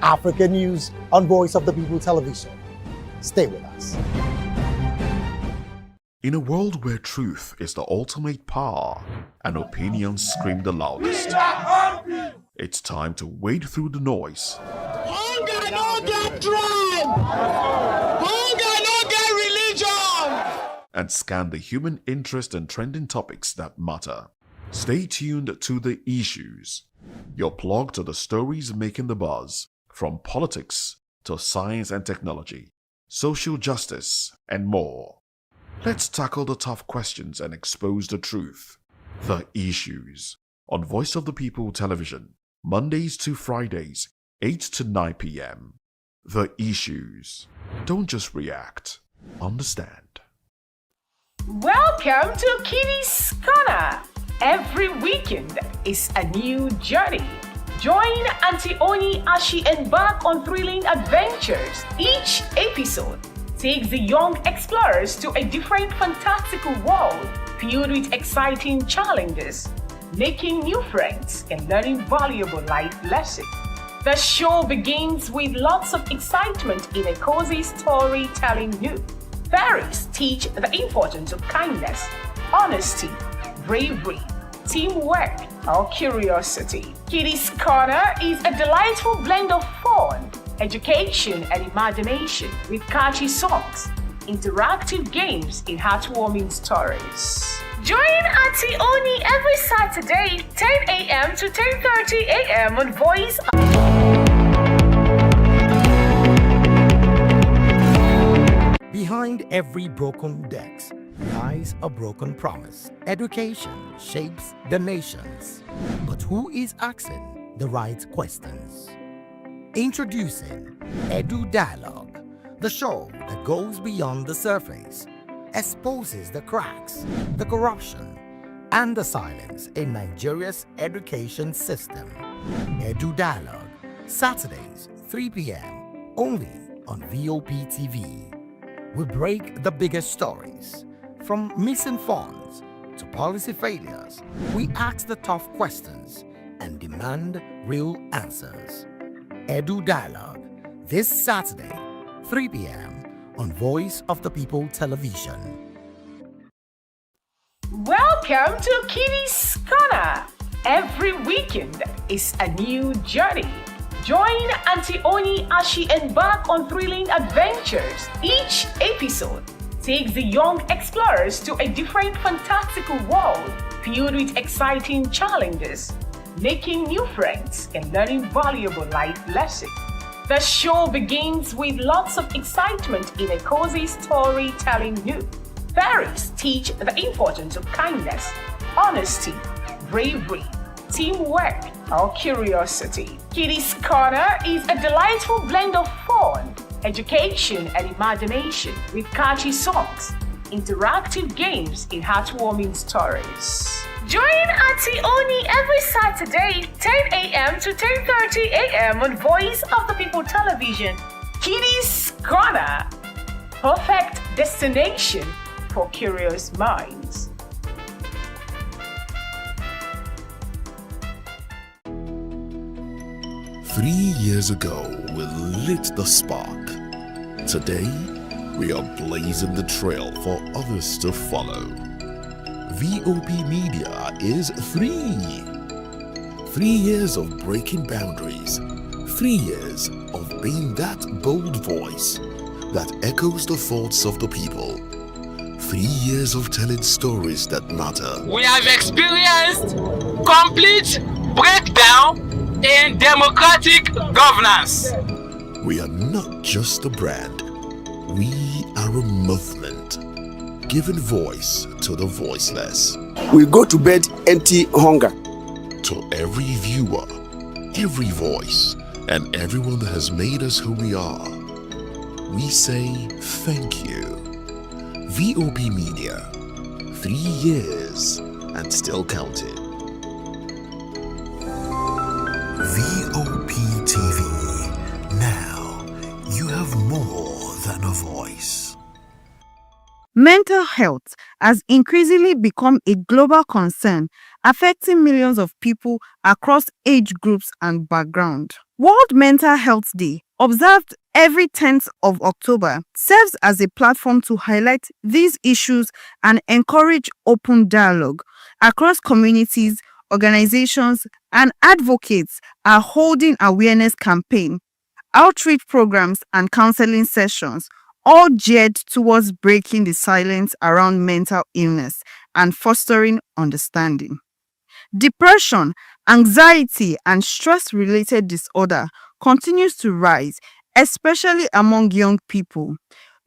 African News on Voice of the People television. Stay with us. In a world where truth is the ultimate power and opinions scream the loudest, it's time to wade through the noise. Hunger no get tribe. Hunger no get religion. And scan the human interest and trending topics that matter. Stay tuned to The Issues, your plug to the stories making the buzz, from politics to science and technology, social justice, and more. Let's tackle the tough questions and expose the truth. The Issues on Voice of the People television, Mondays to Fridays, 8 to 9 p.m. The Issues. Don't just react, understand. Welcome to Kitty's Corner. Every weekend is a new journey. Join Auntie Oni as she embarks on thrilling adventures. Each episode takes the young explorers to a different fantastical world filled with exciting challenges, making new friends and learning valuable life lessons. The show begins with lots of excitement in a cozy storytelling mood. Fairies teach the importance of kindness, honesty, bravery, teamwork, or curiosity. Kitty's Corner is a delightful blend of fun, education, and imagination with catchy songs, interactive games, and heartwarming stories. Join Auntie Oni every Saturday, 10 a.m. to 10:30 a.m. on Voice. Behind every broken desk lies a broken promise. Education shapes the nations. But who is asking the right questions? Introducing Edu Dialogue, the show that goes beyond the surface, exposes the cracks, the corruption, and the silence in Nigeria's education system. Edu Dialogue, Saturdays, 3 p.m., only on VOP TV. We break the biggest stories, from missing funds to policy failures. We ask the tough questions and demand real answers. Edu Dialogue, this Saturday, 3 p.m. on Voice of the People television. Welcome to Kitty's Corner. Every weekend is a new journey. Join Auntie Oni as she embarks on thrilling adventures. Each episode takes the young explorers to a different fantastical world filled with exciting challenges, making new friends and learning valuable life lessons. The show begins with lots of excitement in a cozy storytelling mood. Fairies teach the importance of kindness, honesty, bravery, teamwork, or curiosity. Kitty's Corner is a delightful blend of fun, education, and imagination with catchy songs, interactive games, and heartwarming stories. Join Auntie Oni every Saturday, 10 a.m. to 10:30 a.m. on Voice of the People television. Kitty's Corner, perfect destination for curious minds. Three years ago, we lit the spark. Today, we are blazing the trail for others to follow. VOP Media is free. 3 years of breaking boundaries. 3 years of being that bold voice that echoes the thoughts of the people. 3 years of telling stories that matter. We have experienced complete breakdown in democratic governance. We are not just a brand. We are a movement, giving voice to the voiceless. We go to bed empty hunger. To every viewer, every voice, and everyone that has made us who we are, we say thank you. VOP Media, 3 years and still counting. VOP TV. Now you have more voice. Mental health has increasingly become a global concern, affecting millions of people across age groups and background. World Mental Health Day, observed every 10th of October, serves as a platform to highlight these issues and encourage open dialogue. Across communities, organizations, and advocates are holding awareness campaigns, outreach programs, and counseling sessions, all geared towards breaking the silence around mental illness and fostering understanding. Depression, anxiety, and stress-related disorder continues to rise, especially among young people.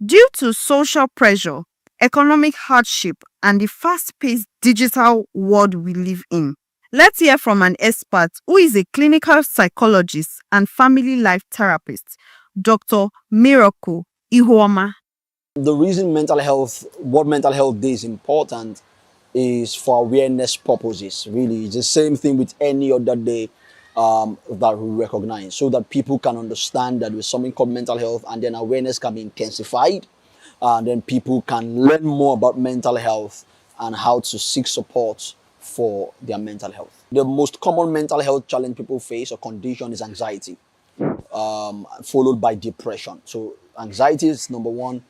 Due to social pressure, economic hardship, and the fast-paced digital world we live in. Let's hear from an expert who is a clinical psychologist and family life therapist, Dr. Miracle Ihuoma. The reason World Mental Health Day is important is for awareness purposes. Really, it's the same thing with any other day that we recognize, so that people can understand that there's something called mental health, and then awareness can be intensified, and then people can learn more about mental health and how to seek support for their mental health. The most common mental health challenge people face or condition is anxiety, followed by depression. So anxiety is number one.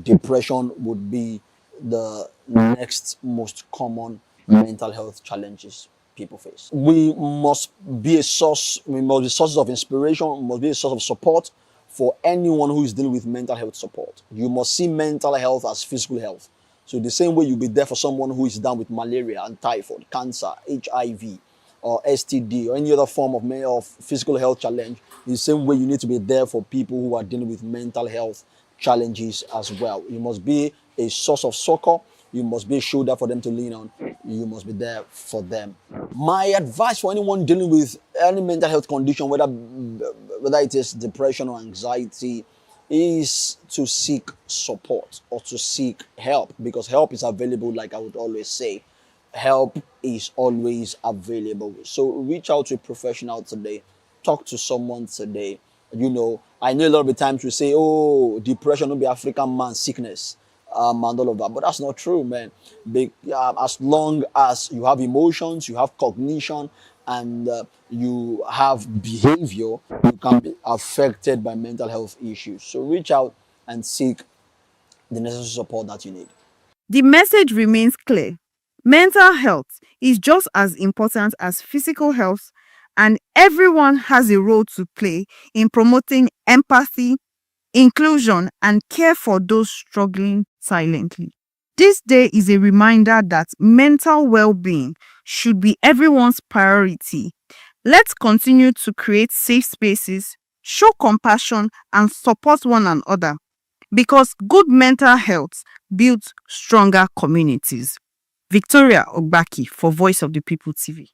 Depression would be the next most common mental health challenges people face. We must be sources of inspiration, we must be a source of support for anyone who is dealing with mental health support. You must see mental health as physical health. So the same way you'll be there for someone who is down with malaria and typhoid, cancer, HIV, or STD, or any other form of physical health challenge, the same way you need to be there for people who are dealing with mental health challenges as well. You must be a source of succor. You must be a shoulder for them to lean on. You must be there for them. My advice for anyone dealing with any mental health condition, whether it is depression or anxiety, is to seek support or to seek help, because help is available. Like I would always say, help is always available. So reach out to a professional today. Talk to someone today. You know, I know a lot of the times we say, oh, depression will be African man sickness, and all of that. But that's not true, man. As long as you have emotions, you have cognition, and you have behavior, you can be affected by mental health issues. So reach out and seek the necessary support that you need. The message remains clear. Mental health is just as important as physical health, and everyone has a role to play in promoting empathy, inclusion, and care for those struggling silently. This day is a reminder that mental well-being should be everyone's priority. Let's continue to create safe spaces, show compassion, and support one another, because good mental health builds stronger communities. Victoria Ogbaki for Voice of the People TV.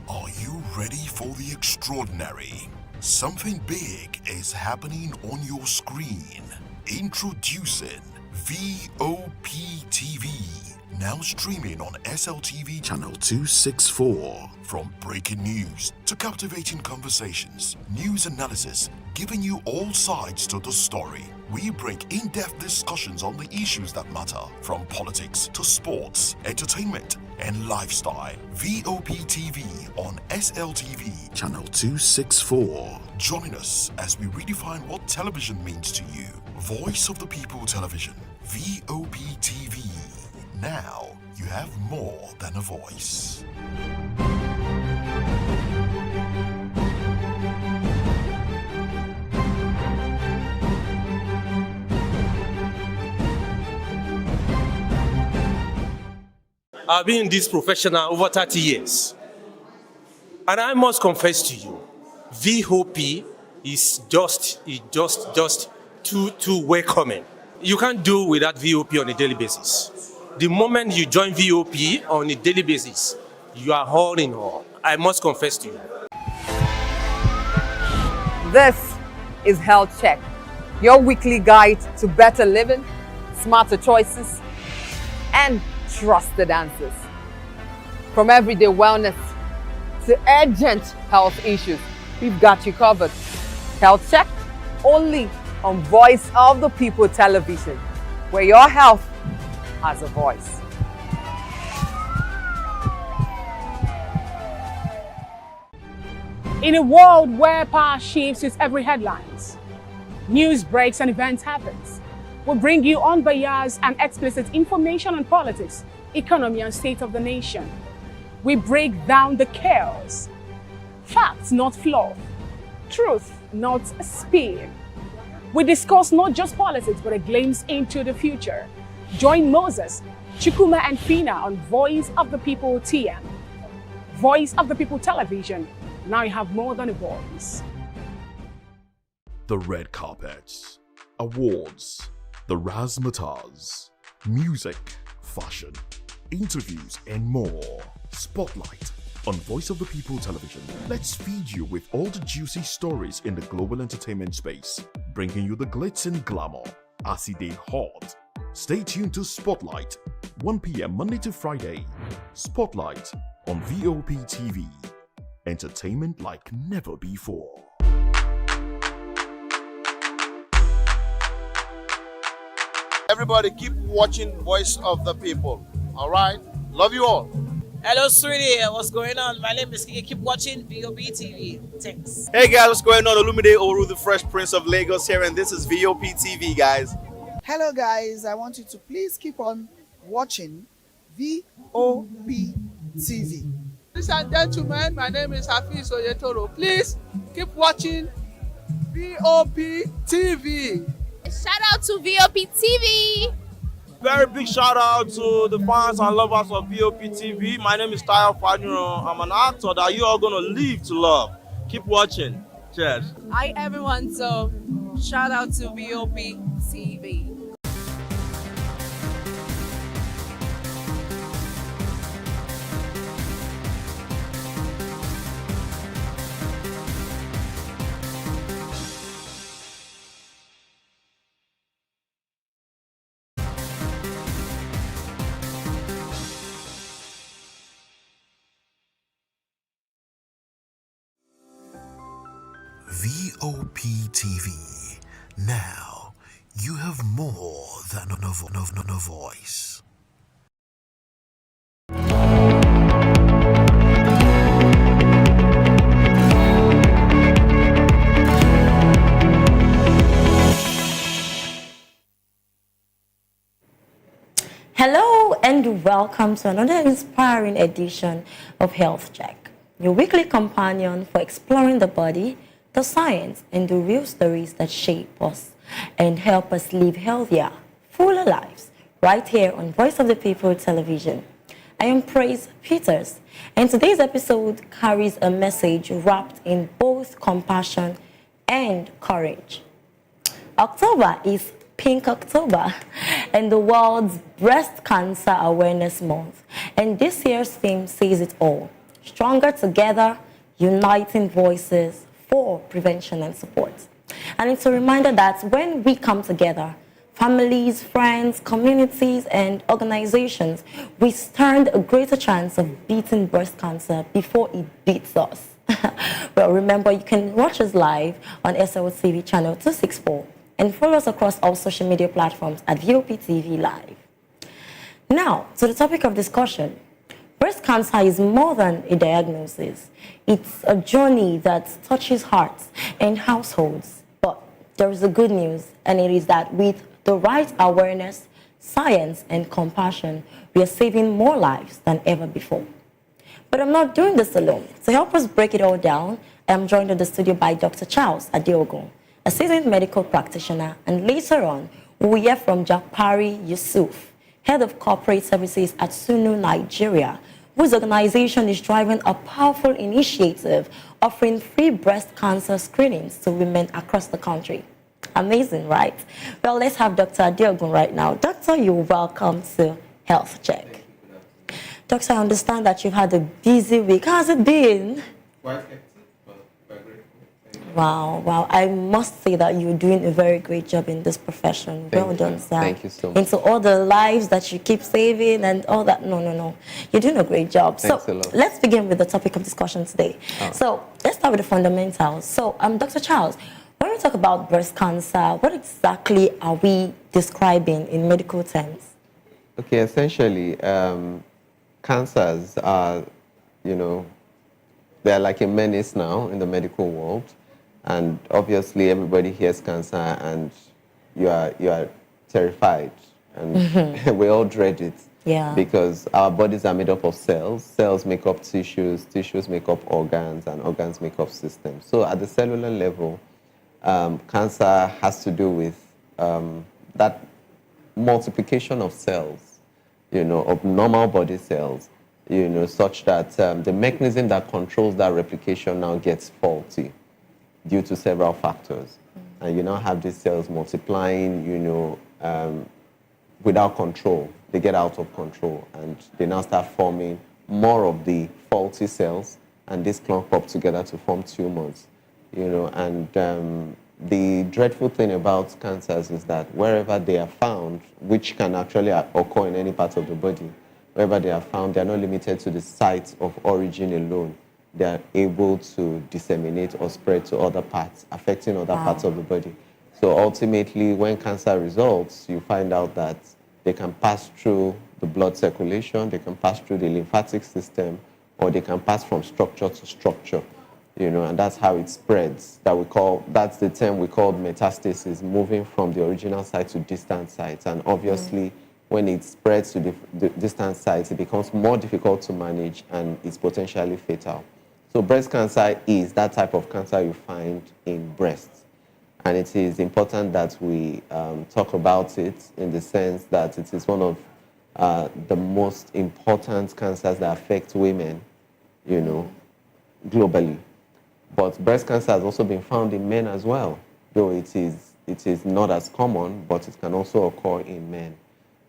Are you ready for the extraordinary? Something big is happening on your screen. Introducing VOP TV. Now streaming on SLTV channel 264. From breaking news to captivating conversations, news analysis, giving you all sides to the story. We bring in-depth discussions on the issues that matter, from politics to sports, entertainment, and lifestyle. VOP TV on SLTV channel 264. Join us as we redefine what television means to you. Voice of the People Television, VOP TV. Now you have more than a voice. I've been in this profession over 30 years. And I must confess to you, VOP is just too welcoming. You can't do without VOP on a daily basis. The moment you join VOP on a daily basis, you are all in all. I must confess to you. This is Health Check, your weekly guide to better living, smarter choices, and trusted answers. From everyday wellness to urgent health issues, we've got you covered. Health Check, only on Voice of the People television, where your health has a voice. In a world where power shifts with every headlines, news breaks and events happens, we bring you unbiased and explicit information on politics, economy, and state of the nation. We break down the chaos. Facts, not fluff. Truth, not spin. We discuss not just politics, but a glimpse into the future. Join Moses, Chukuma, and Fina on Voice of the People TM. Voice of the People television. Now you have more than a voice. The red carpets, awards, the razzmatazz, music, fashion, interviews, and more. Spotlight on Voice of the People television. Let's feed you with all the juicy stories in the global entertainment space, bringing you the glitz and glamour as it is hot. Stay tuned to Spotlight, 1 p.m. Monday to Friday. Spotlight on VOP TV. Entertainment like never before. Everybody keep watching Voice of the People. All right? Love you all. Hello, sweetie. What's going on? My name is Kiki. Keep watching VOP TV. Thanks. Hey guys, what's going on? Olumide Oru, the Fresh Prince of Lagos here, and this is VOP TV, guys. Hello guys, I want you to please keep on watching VOP TV. Ladies and gentlemen, my name is Hafiz Oyetoro. Please keep watching VOP TV. Shout out to VOP TV. Very big shout out to the fans and lovers of VOP TV. My name is Tayo Fanyuro. I'm an actor that you are going to live to love. Keep watching. Cheers. Hi everyone, so shout out to VOP TV. VOP TV. Now, you have more than a voice. Hello and welcome to another inspiring edition of Health Check, your weekly companion for exploring the body, the science, and the real stories that shape us and help us live healthier, fuller lives, right here on Voice of the People television. I am Praise Peters, and today's episode carries a message wrapped in both compassion and courage. October is Pink October and the World's Breast Cancer Awareness Month, and this year's theme says it all: stronger together, uniting voices for prevention and support. And it's a reminder that when we come together, families, friends, communities, and organizations, we stand a greater chance of beating breast cancer before it beats us. Well, remember, you can watch us live on SLTV channel 264 and follow us across all social media platforms at VOP TV Live. Now, to the topic of discussion. Breast cancer is more than a diagnosis. It's a journey that touches hearts and households. But there is a good news, and it is that with the right awareness, science, and compassion, we are saving more lives than ever before. But I'm not doing this alone. To help us break it all down, I am joined in the studio by Dr. Charles Soludo, a seasoned medical practitioner, and later on, we will hear from Japari Yusuf, Head of Corporate Services at Sunu, Nigeria, whose organization is driving a powerful initiative offering free breast cancer screenings to women across the country. Amazing, right? Well, let's have Dr. Adiogun right now. Doctor, you're welcome to Health Check. Doctor, I understand that you've had a busy week. How's it been? Quite hectic, but quite grateful. Wow, wow. I must say that you're doing a very great job in this profession. Well done, sir. Thank you so much. Into all the lives that you keep saving and all that. No, no, no. You're doing a great job. Thanks so a lot. let's begin with the topic of discussion today. Oh. So let's start with the fundamentals. So Dr. Charles, when we talk about breast cancer, what exactly are we describing in medical terms? Okay, essentially, cancers are, they're like a menace now in the medical world. And obviously everybody hears cancer and you are terrified, and we all dread it. Yeah. Because our bodies are made up of cells. Cells make up tissues, tissues make up organs, and organs make up systems. So at the cellular level, cancer has to do with that multiplication of cells, of normal body cells, such that the mechanism that controls that replication now gets faulty due to several factors. And you now have these cells multiplying, without control. They get out of control and they now start forming more of the faulty cells, and these clump up together to form tumors, and the dreadful thing about cancers is that wherever they are found, which can actually occur in any part of the body, wherever they are found, they are not limited to the site of origin alone. They are able to disseminate or spread to other parts, affecting other parts of the body. So ultimately, when cancer results, you find out that they can pass through the blood circulation, they can pass through the lymphatic system, or they can pass from structure to structure, and that's how it spreads. That's the term we call metastasis, moving from the original site to distant sites. And obviously, when it spreads to the distant sites, it becomes more difficult to manage and it's potentially fatal. So breast cancer is that type of cancer you find in breasts. And it is important that we talk about it in the sense that it is one of the most important cancers that affect women, globally. But breast cancer has also been found in men as well, though it is not as common, but it can also occur in men.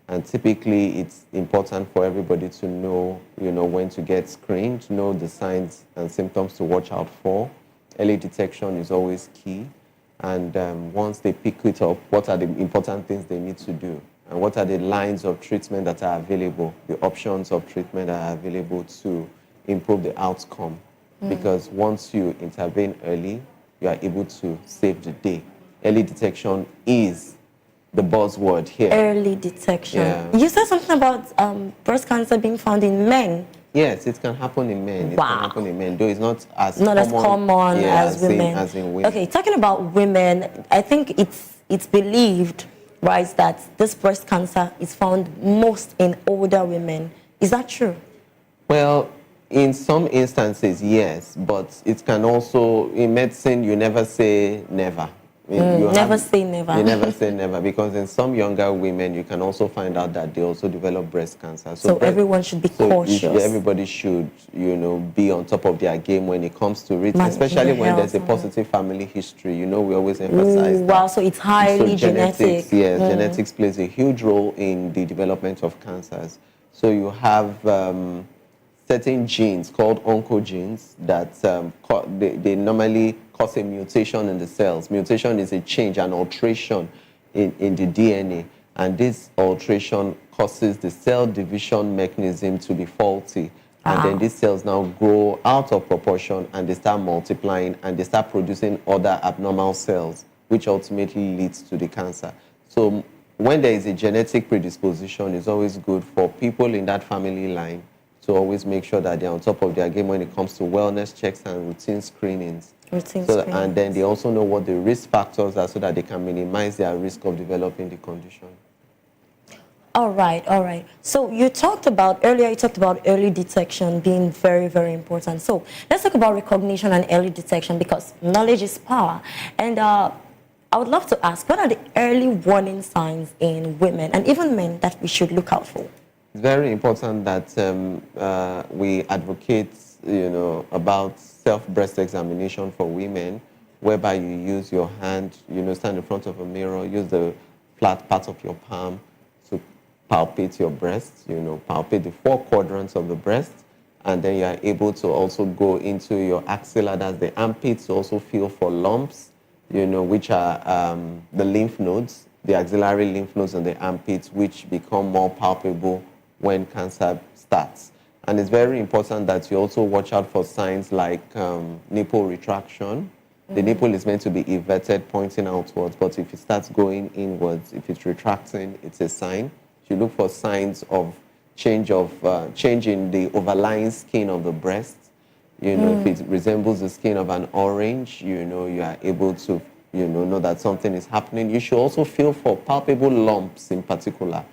And typically, it's important for everybody to know, when to get screened, to know the signs and symptoms to watch out for. Early detection is always key. And once they pick it up, what are the important things they need to do? And what are the lines of treatment that are available, the options of treatment that are available to improve the outcome? Because once you intervene early, you are able to save the day. Early detection is the buzzword here. Early detection. Yeah. You said something about breast cancer being found in men. Yes, it can happen in men. It can happen in men, though it's not as common as women. As in women. Okay, talking about women, I think it's believed, right, that this breast cancer is found most in older women. Is that true? Well, in some instances, yes, but it can also, in medicine, you never say never. Never say never. You never say never, because in some younger women, you can also find out that they also develop breast cancer. So everyone should be cautious. Everybody should, be on top of their game when it comes to it, especially when there's a positive family history. We always emphasize that. Wow, so it's highly genetic. Yes, genetics plays a huge role in the development of cancers. So you have certain genes called oncogenes that they normally cause a mutation in the cells. Mutation is a change, an alteration in the DNA. And this alteration causes the cell division mechanism to be faulty. And then these cells now grow out of proportion and they start multiplying and they start producing other abnormal cells, which ultimately leads to the cancer. So when there is a genetic predisposition, it's always good for people in that family line to always make sure that they're on top of their game when it comes to wellness checks and routine screenings. And then they also know what the risk factors are so that they can minimize their risk of developing the condition. All right. So you talked about early detection being very, very important. So let's talk about recognition and early detection, because knowledge is power. And I would love to ask, what are the early warning signs in women and even men that we should look out for? It's very important that we advocate, about self-breast examination for women, whereby you use your hand, stand in front of a mirror, use the flat part of your palm to palpate your breast, palpate the 4 quadrants of the breast, And then you are able to also go into your axilla, that's the armpit, to also feel for lumps, which are the lymph nodes, the axillary lymph nodes and the armpits, which become more palpable when cancer starts. And it's very important that you also watch out for signs like nipple retraction. The nipple is meant to be everted, pointing outwards, but if it starts going inwards, if it's retracting, it's a sign. You look for signs of change in the overlying skin of the breast. If it resembles the skin of an orange, you are able to, know that something is happening. You should also feel for palpable lumps in particular.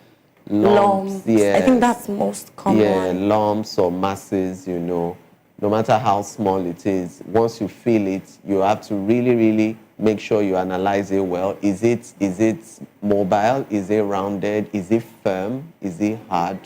Lumps, yes. I think that's most common. Yeah, lumps or masses, no matter how small it is. Once you feel it, you have to really, really make sure you analyze it well. Is it mobile? Is it rounded? Is it firm? Is it hard?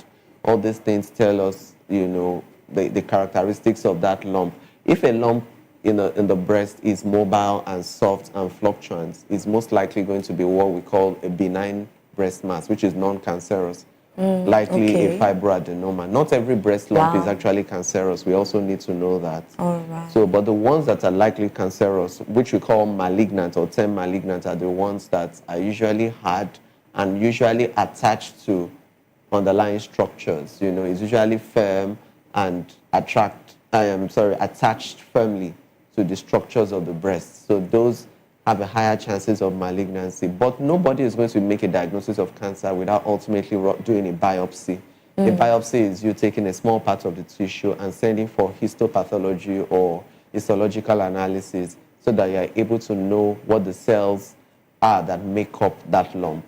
All these things tell us, the characteristics of that lump. If a lump in the breast is mobile and soft and fluctuant, it's most likely going to be what we call a benign breast mass, which is non-cancerous. Likely a fibroadenoma. Not every breast lump is actually cancerous. We also need to know that. All right. So, but the ones that are likely cancerous, which we call malignant or term malignant, are the ones that are usually hard and usually attached to underlying structures. It's usually firm and attached firmly to the structures of the breast. So those have a higher chances of malignancy. But nobody is going to make a diagnosis of cancer without ultimately doing a biopsy. A biopsy is you taking a small part of the tissue and sending for histopathology or histological analysis so that you are able to know what the cells are that make up that lump.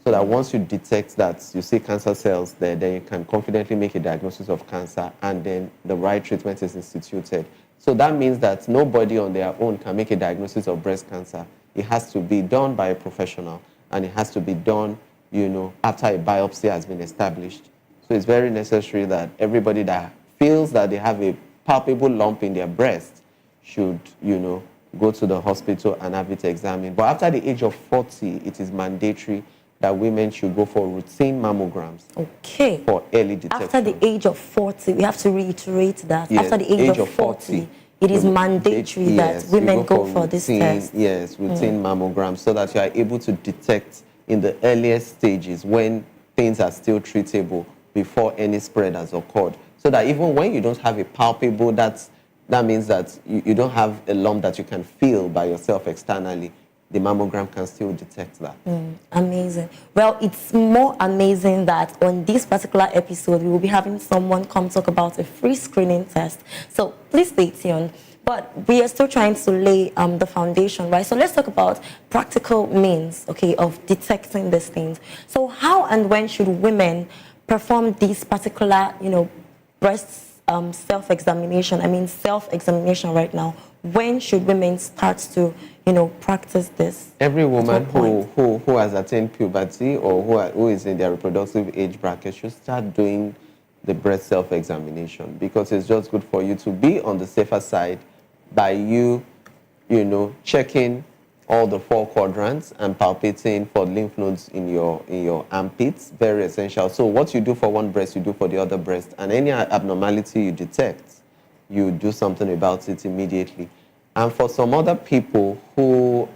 So that once you detect that you see cancer cells there, then you can confidently make a diagnosis of cancer and then the right treatment is instituted. So that means that nobody on their own can make a diagnosis of breast cancer. It has to be done by a professional, and it has to be done, after a biopsy has been established. So it's very necessary that everybody that feels that they have a palpable lump in their breast should, go to the hospital and have it examined. But after the age of 40, it is mandatory that women should go for routine mammograms. Okay. For early detection. After the age of 40, we have to reiterate that. Yes, after the age of 40, it is mandatory that women go for this test. Yes, routine mammograms, so that you are able to detect in the earliest stages when things are still treatable before any spread has occurred. So that even when you don't have a palpable, that means that you don't have a lump that you can feel by yourself externally. The mammogram can still detect that. Amazing. Well, it's more amazing that on this particular episode, we will be having someone come talk about a free screening test. So please stay tuned. But we are still trying to lay the foundation, right? So let's talk about practical means, of detecting these things. So how and when should women perform this particular, breast self-examination? I mean, self-examination right now. When should women start to, practice this? Every woman who has attained puberty or who is in their reproductive age bracket should start doing the breast self-examination, because it's just good for you to be on the safer side by you, checking all the 4 quadrants and palpating for lymph nodes in your armpits. Very essential. So what you do for one breast, you do for the other breast, and any abnormality you detect, you do something about it immediately. And for some other people who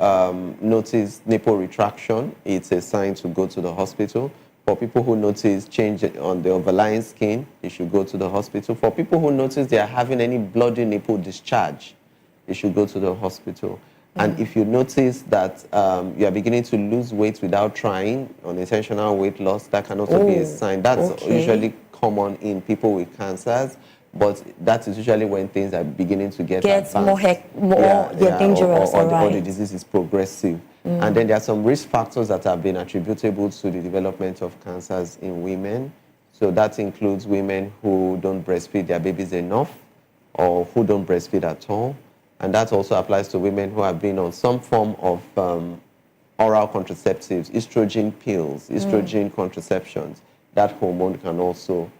notice nipple retraction, it's a sign to go to the hospital. For people who notice change on the overlying skin, you should go to the hospital. For people who notice they are having any bloody nipple discharge, you should go to the hospital. And if you notice that you are beginning to lose weight without trying, unintentional weight loss, that can also be a sign. That's usually common in people with cancers. But that is usually when things are beginning to get advanced. more dangerous, or the disease is progressive. And then there are some risk factors that have been attributable to the development of cancers in women. So that includes women who don't breastfeed their babies enough or who don't breastfeed at all. And that also applies to women who have been on some form of oral contraceptives, estrogen pills, estrogen contraceptions. That hormone can also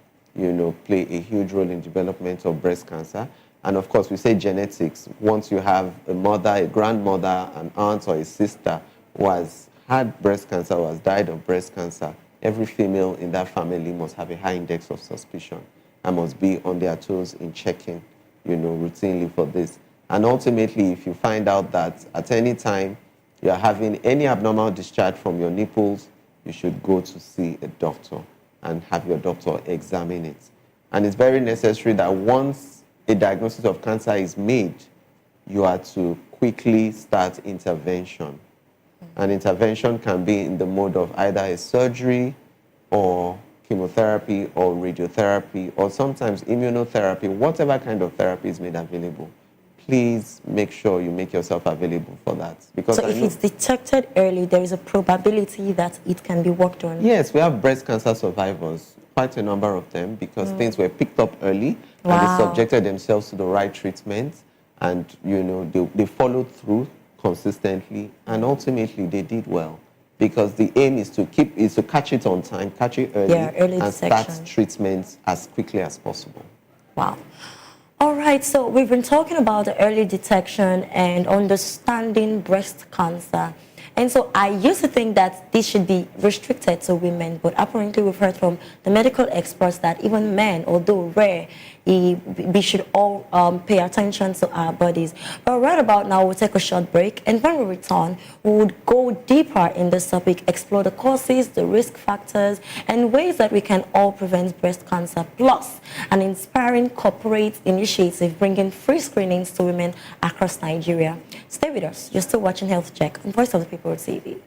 play a huge role in development of breast cancer. And of course, we say genetics. Once you have a mother, a grandmother, an aunt, or a sister who has had breast cancer or has died of breast cancer, every female in that family must have a high index of suspicion. and must be on their toes in checking, routinely for this. And ultimately, if you find out that at any time you are having any abnormal discharge from your nipples, you should go to see a doctor and have your doctor examine it. And it's very necessary that once a diagnosis of cancer is made, you are to quickly start intervention. And intervention can be in the mode of either a surgery or chemotherapy or radiotherapy or sometimes immunotherapy, whatever kind of therapy is made available. Please make sure you make yourself available for that. Because so if it's detected early, there is a probability that it can be worked on? Yes, we have breast cancer survivors, quite a number of them, because things were picked up early and they subjected themselves to the right treatment, and they followed through consistently, and ultimately they did well. Because the aim is to catch it on time, catch it early, early and detection. start treatment as quickly as possible. Wow. All right, so we've been talking about the early detection and understanding breast cancer. And so I used to think that this should be restricted to women, but apparently we've heard from the medical experts that even men, although rare, we should all pay attention to our bodies. But right about now, we'll take a short break, and when we return, we would go deeper in this topic, explore the causes, the risk factors, and ways that we can all prevent breast cancer, plus an inspiring corporate initiative bringing free screenings to women across Nigeria. Stay with us. You're still watching Health Check on Voice of the People TV.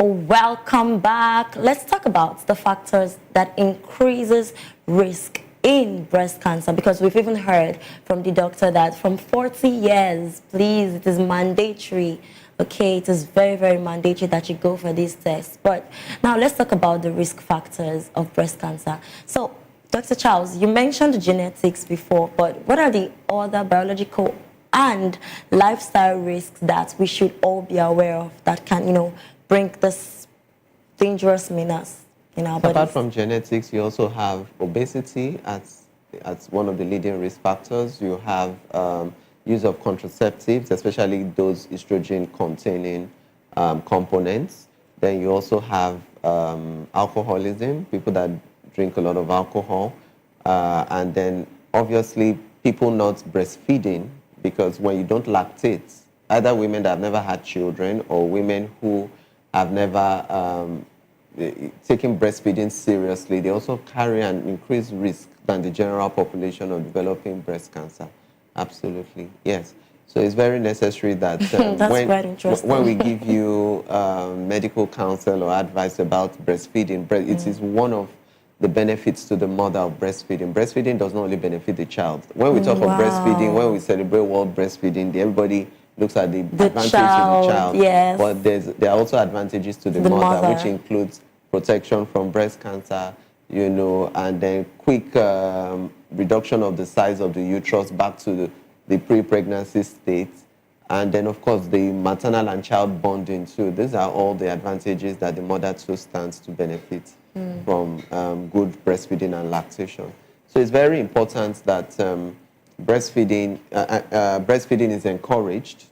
Welcome back. Let's talk about the factors that increases risk in breast cancer, because we've even heard from the doctor that from 40 years, please, it is mandatory. Okay, it is very, very mandatory that you go for these tests. But now let's talk about the risk factors of breast cancer. So, Dr. Charles, you mentioned genetics before, but what are the other biological and lifestyle risks that we should all be aware of that can, bring this dangerous menace in our bodies? Apart from genetics, you also have obesity as one of the leading risk factors. You have use of contraceptives, especially those estrogen-containing components. Then you also have alcoholism, people that drink a lot of alcohol. And then, obviously, people not breastfeeding, because when you don't lactate, either women that have never had children or women who have never taken breastfeeding seriously, they also carry an increased risk than the general population of developing breast cancer. Absolutely, yes. So it's very necessary that when we give you medical counsel or advice about breastfeeding, it is one of the benefits to the mother of breastfeeding. Breastfeeding does not only benefit the child. When we talk of breastfeeding, when we celebrate World Breastfeeding, everybody looks at the advantage child, to the child. Yes. But there are also advantages to the mother, which includes protection from breast cancer, and then quick reduction of the size of the uterus back to the pre-pregnancy state. And then, of course, the maternal and child bonding too. These are all the advantages that the mother too stands to benefit from good breastfeeding and lactation. So it's very important that breastfeeding is encouraged,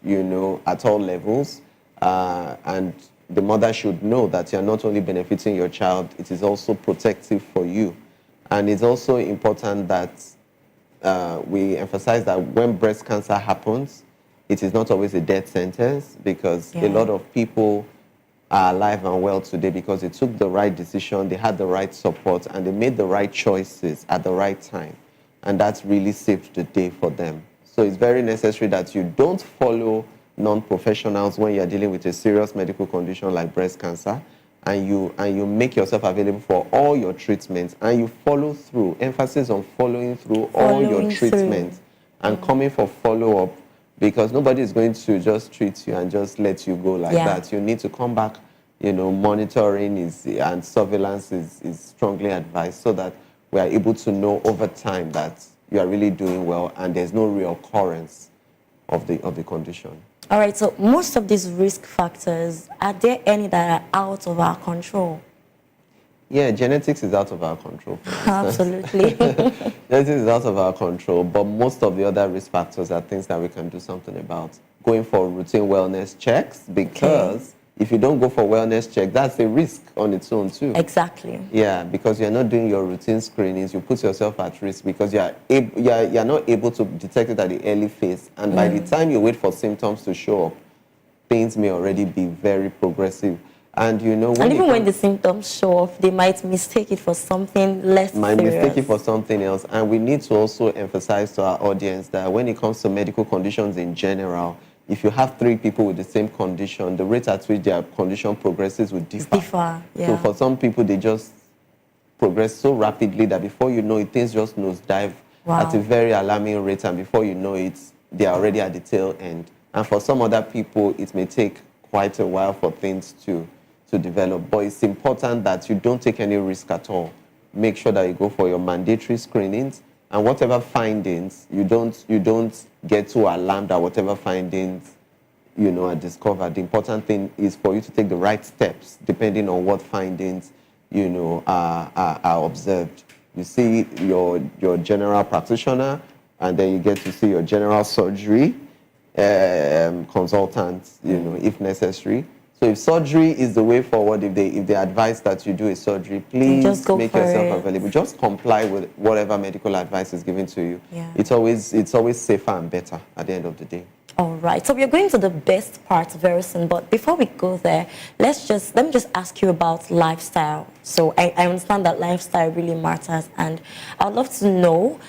at all levels. And the mother should know that you're not only benefiting your child, it is also protective for you. And it's also important that we emphasize that when breast cancer happens, it is not always a death sentence, because a lot of people are alive and well today because they took the right decision, they had the right support, and they made the right choices at the right time. And that's really saved the day for them. So it's very necessary that you don't follow non-professionals when you're dealing with a serious medical condition like breast cancer, and you make yourself available for all your treatments, and you follow through. Emphasis on following through all your treatments and coming for follow-up, because nobody is going to just treat you and just let you go like that. You need to come back. Monitoring and surveillance is strongly advised, so that we are able to know over time that you are really doing well and there's no reoccurrence of the condition. All right, so most of these risk factors, are there any that are out of our control? Yeah, genetics is out of our control. Absolutely. Genetics is out of our control, but most of the other risk factors are things that we can do something about. Going for routine wellness checks, because if you don't go for wellness check, that's a risk on its own too. Exactly. Yeah, because you're not doing your routine screenings, you put yourself at risk because you're not able to detect it at the early phase. And by the time you wait for symptoms to show up, things may already be very progressive. And you know, and even when the symptoms show up, they might mistake it for something less serious. Mistake it for something else. And we need to also emphasize to our audience that when it comes to medical conditions in general, if you have 3 people with the same condition, the rate at which their condition progresses will differ. Yeah. So for some people, they just progress so rapidly that before you know it, things just nosedive at a very alarming rate. And before you know it, they are already at the tail end. And for some other people, it may take quite a while for things to develop. But it's important that you don't take any risk at all. Make sure that you go for your mandatory screenings, and whatever findings, you don't get too alarmed at whatever findings are discovered. The important thing is for you to take the right steps depending on what findings are observed. You see your general practitioner, and then you get to see your general surgery consultant, if necessary. So if surgery is the way forward, if they advise that you do a surgery, please make yourself available. Just comply with whatever medical advice is given to you. Yeah. It's always safer and better at the end of the day. All right. So we're going to the best part very soon. But before we go there, let me just ask you about lifestyle. So I understand that lifestyle really matters, and I'd love to know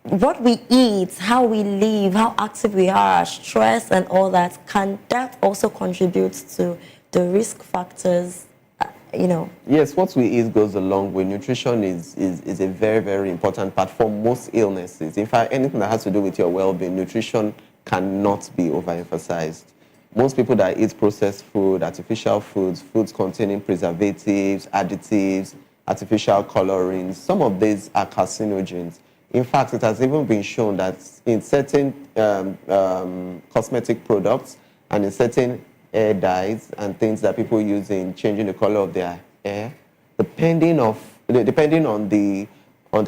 what we eat, how we live, how active we are, stress and all that. Can that also contribute to the risk factors, Yes, what we eat goes a long way. Nutrition is a very, very important part for most illnesses. In fact, anything that has to do with your well-being, nutrition cannot be overemphasized. Most people that eat processed food, artificial foods, foods containing preservatives, additives, artificial colorings, some of these are carcinogens. In fact, it has even been shown that in certain cosmetic products and in certain hair dyes and things that people use in changing the color of their hair, depending on the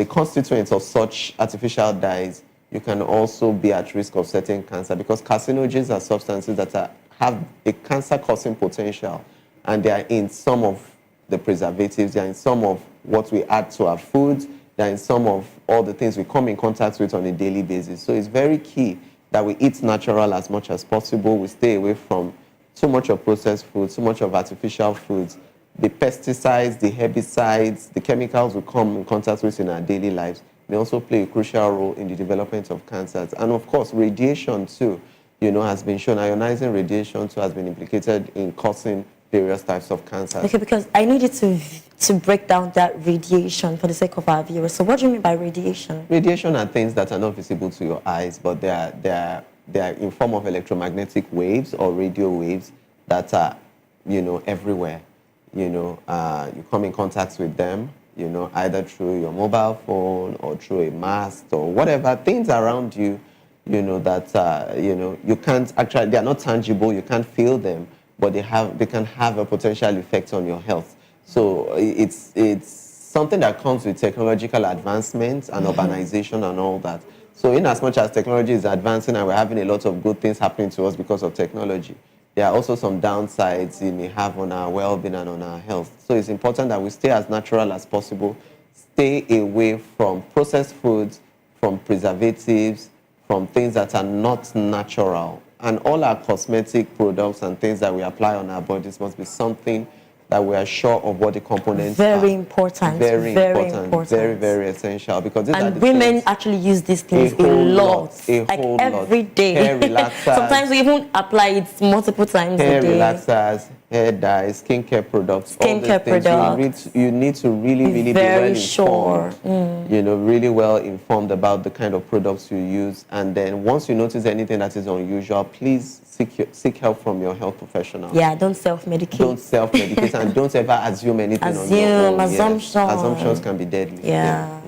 constituents of such artificial dyes, you can also be at risk of certain cancer, because carcinogens are substances that have a cancer-causing potential, and they are in some of the preservatives, they are in some of what we add to our foods, they are in some of all the things we come in contact with on a daily basis. So it's very key that we eat natural as much as possible. We stay away from too much of processed foods, too much of artificial foods. The pesticides, the herbicides, the chemicals we come in contact with in our daily lives may also play a crucial role in the development of cancers. And of course, radiation too, has been shown. Ionizing radiation too has been implicated in causing various types of cancers. Okay, because I need you to break down that radiation for the sake of our viewers. So what do you mean by radiation? Radiation are things that are not visible to your eyes, but they are in form of electromagnetic waves or radio waves that are, everywhere. You come in contact with them, either through your mobile phone or through a mask or whatever, things around you, that, you can't actually, they are not tangible, you can't feel them, but they can have a potential effect on your health. So it's something that comes with technological advancements and urbanization and all that. So in as much as technology is advancing and we're having a lot of good things happening to us because of technology, there are also some downsides it may have on our well-being and on our health. So it's important that we stay as natural as possible, stay away from processed foods, from preservatives, from things that are not natural. And all our cosmetic products and things that we apply on our bodies must be something that we are sure of what the components are. Very important. Very important. Very, very essential. Because these are the women things, actually use these things a lot. Every day. Hair relaxers. Sometimes we even apply it multiple times hair a day. Hair relaxers, hair dyes, skincare products. Skincare products. You need to really be well informed. Really well informed about the kind of products you use. And then once you notice anything that is unusual, please seek help from your health professional. Yeah, don't self-medicate. Don't self-medicate and don't ever assume anything on your own. Assumptions. Assumptions can be deadly. Yeah.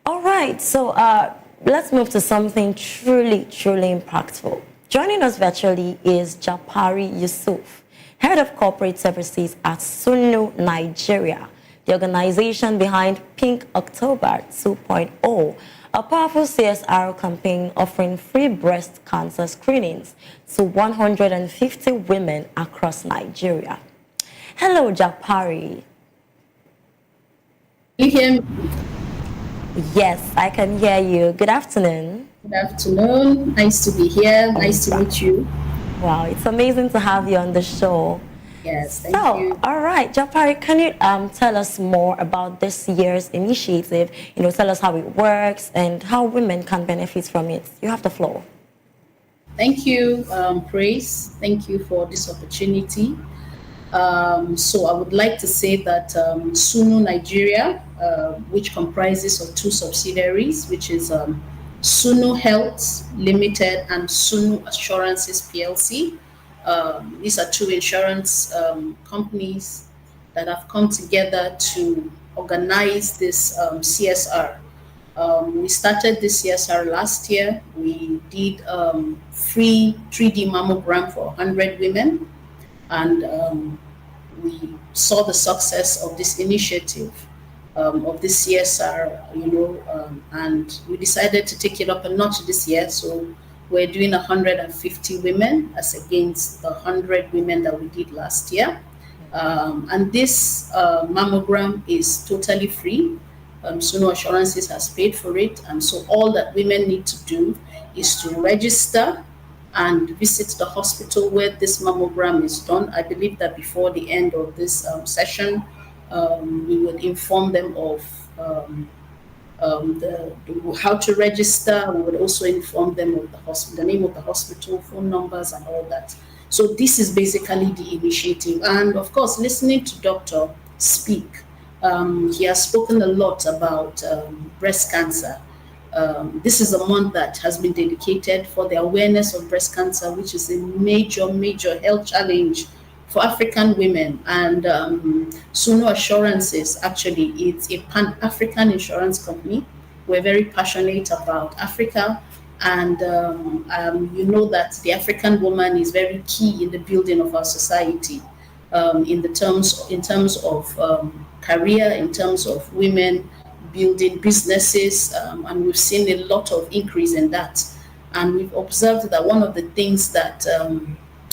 All right, so let's move to something truly impactful. Joining us virtually is Japari Yusuf, Head of Corporate Services at Sunu, Nigeria. the organization behind Pink October 2.0, a powerful CSR campaign offering free breast cancer screenings to 150 women across Nigeria. Hello, Japari. You hear me? Yes, I can hear you. Good afternoon. Good afternoon. Nice to be here. Nice to meet you. Wow, it's amazing to have you on the show. Yes, thank you. All right, Japari, can you tell us more about this year's initiative? Tell us how it works and how women can benefit from it. You have the floor. Thank you, Praise. Thank you for this opportunity. So I would like to say that Sunu Nigeria, which comprises of two subsidiaries, which is Sunu Health Limited and Sunu Assurances PLC. These are two insurance companies that have come together to organize this CSR. We started this CSR last year. We did free 3D mammogram for 100 women, and we saw the success of this initiative, of this CSR, and we decided to take it up a notch this year. So we're doing 150 women as against the 100 women that we did last year. And this mammogram is totally free. Sunu Assurances has paid for it. And so all that women need to do is to register and visit the hospital where this mammogram is done. I believe that before the end of this session, we would inform them of how to register. We would also inform them of the hospital, the name of the hospital, phone numbers, and all that. So this is basically the initiative. And of course, listening to Dr. speak, he has spoken a lot about breast cancer. This is a month that has been dedicated for the awareness of breast cancer, which is a major, major health challenge for African women. And Sunu Assurances, actually, it's a Pan-African insurance company. We're very passionate about Africa. And you know that the African woman is very key in the building of our society, in terms of career, in terms of women building businesses, and we've seen a lot of increase in that. And we've observed that one of the things that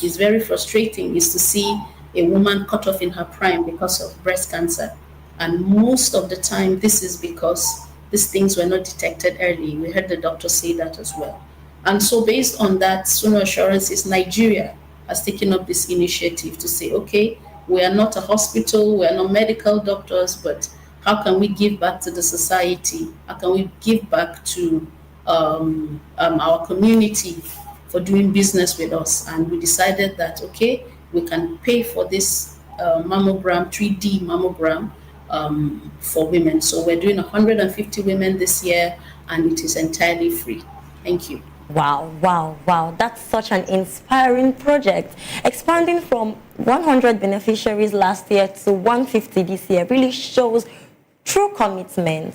is very frustrating is to see a woman cut off in her prime because of breast cancer. And most of the time, this is because these things were not detected early. We heard the doctor say that as well. And so based on that, Sunu Assurances Nigeria has taken up this initiative to say, okay, we are not a hospital, we are not medical doctors, but how can we give back to the society? How can we give back to our community for doing business with us? And we decided that, okay, we can pay for this mammogram, 3D mammogram for women. So we're doing 150 women this year, and it is entirely free. Thank you. Wow, wow, wow. That's such an inspiring project. Expanding from 100 beneficiaries last year to 150 this year really shows true commitment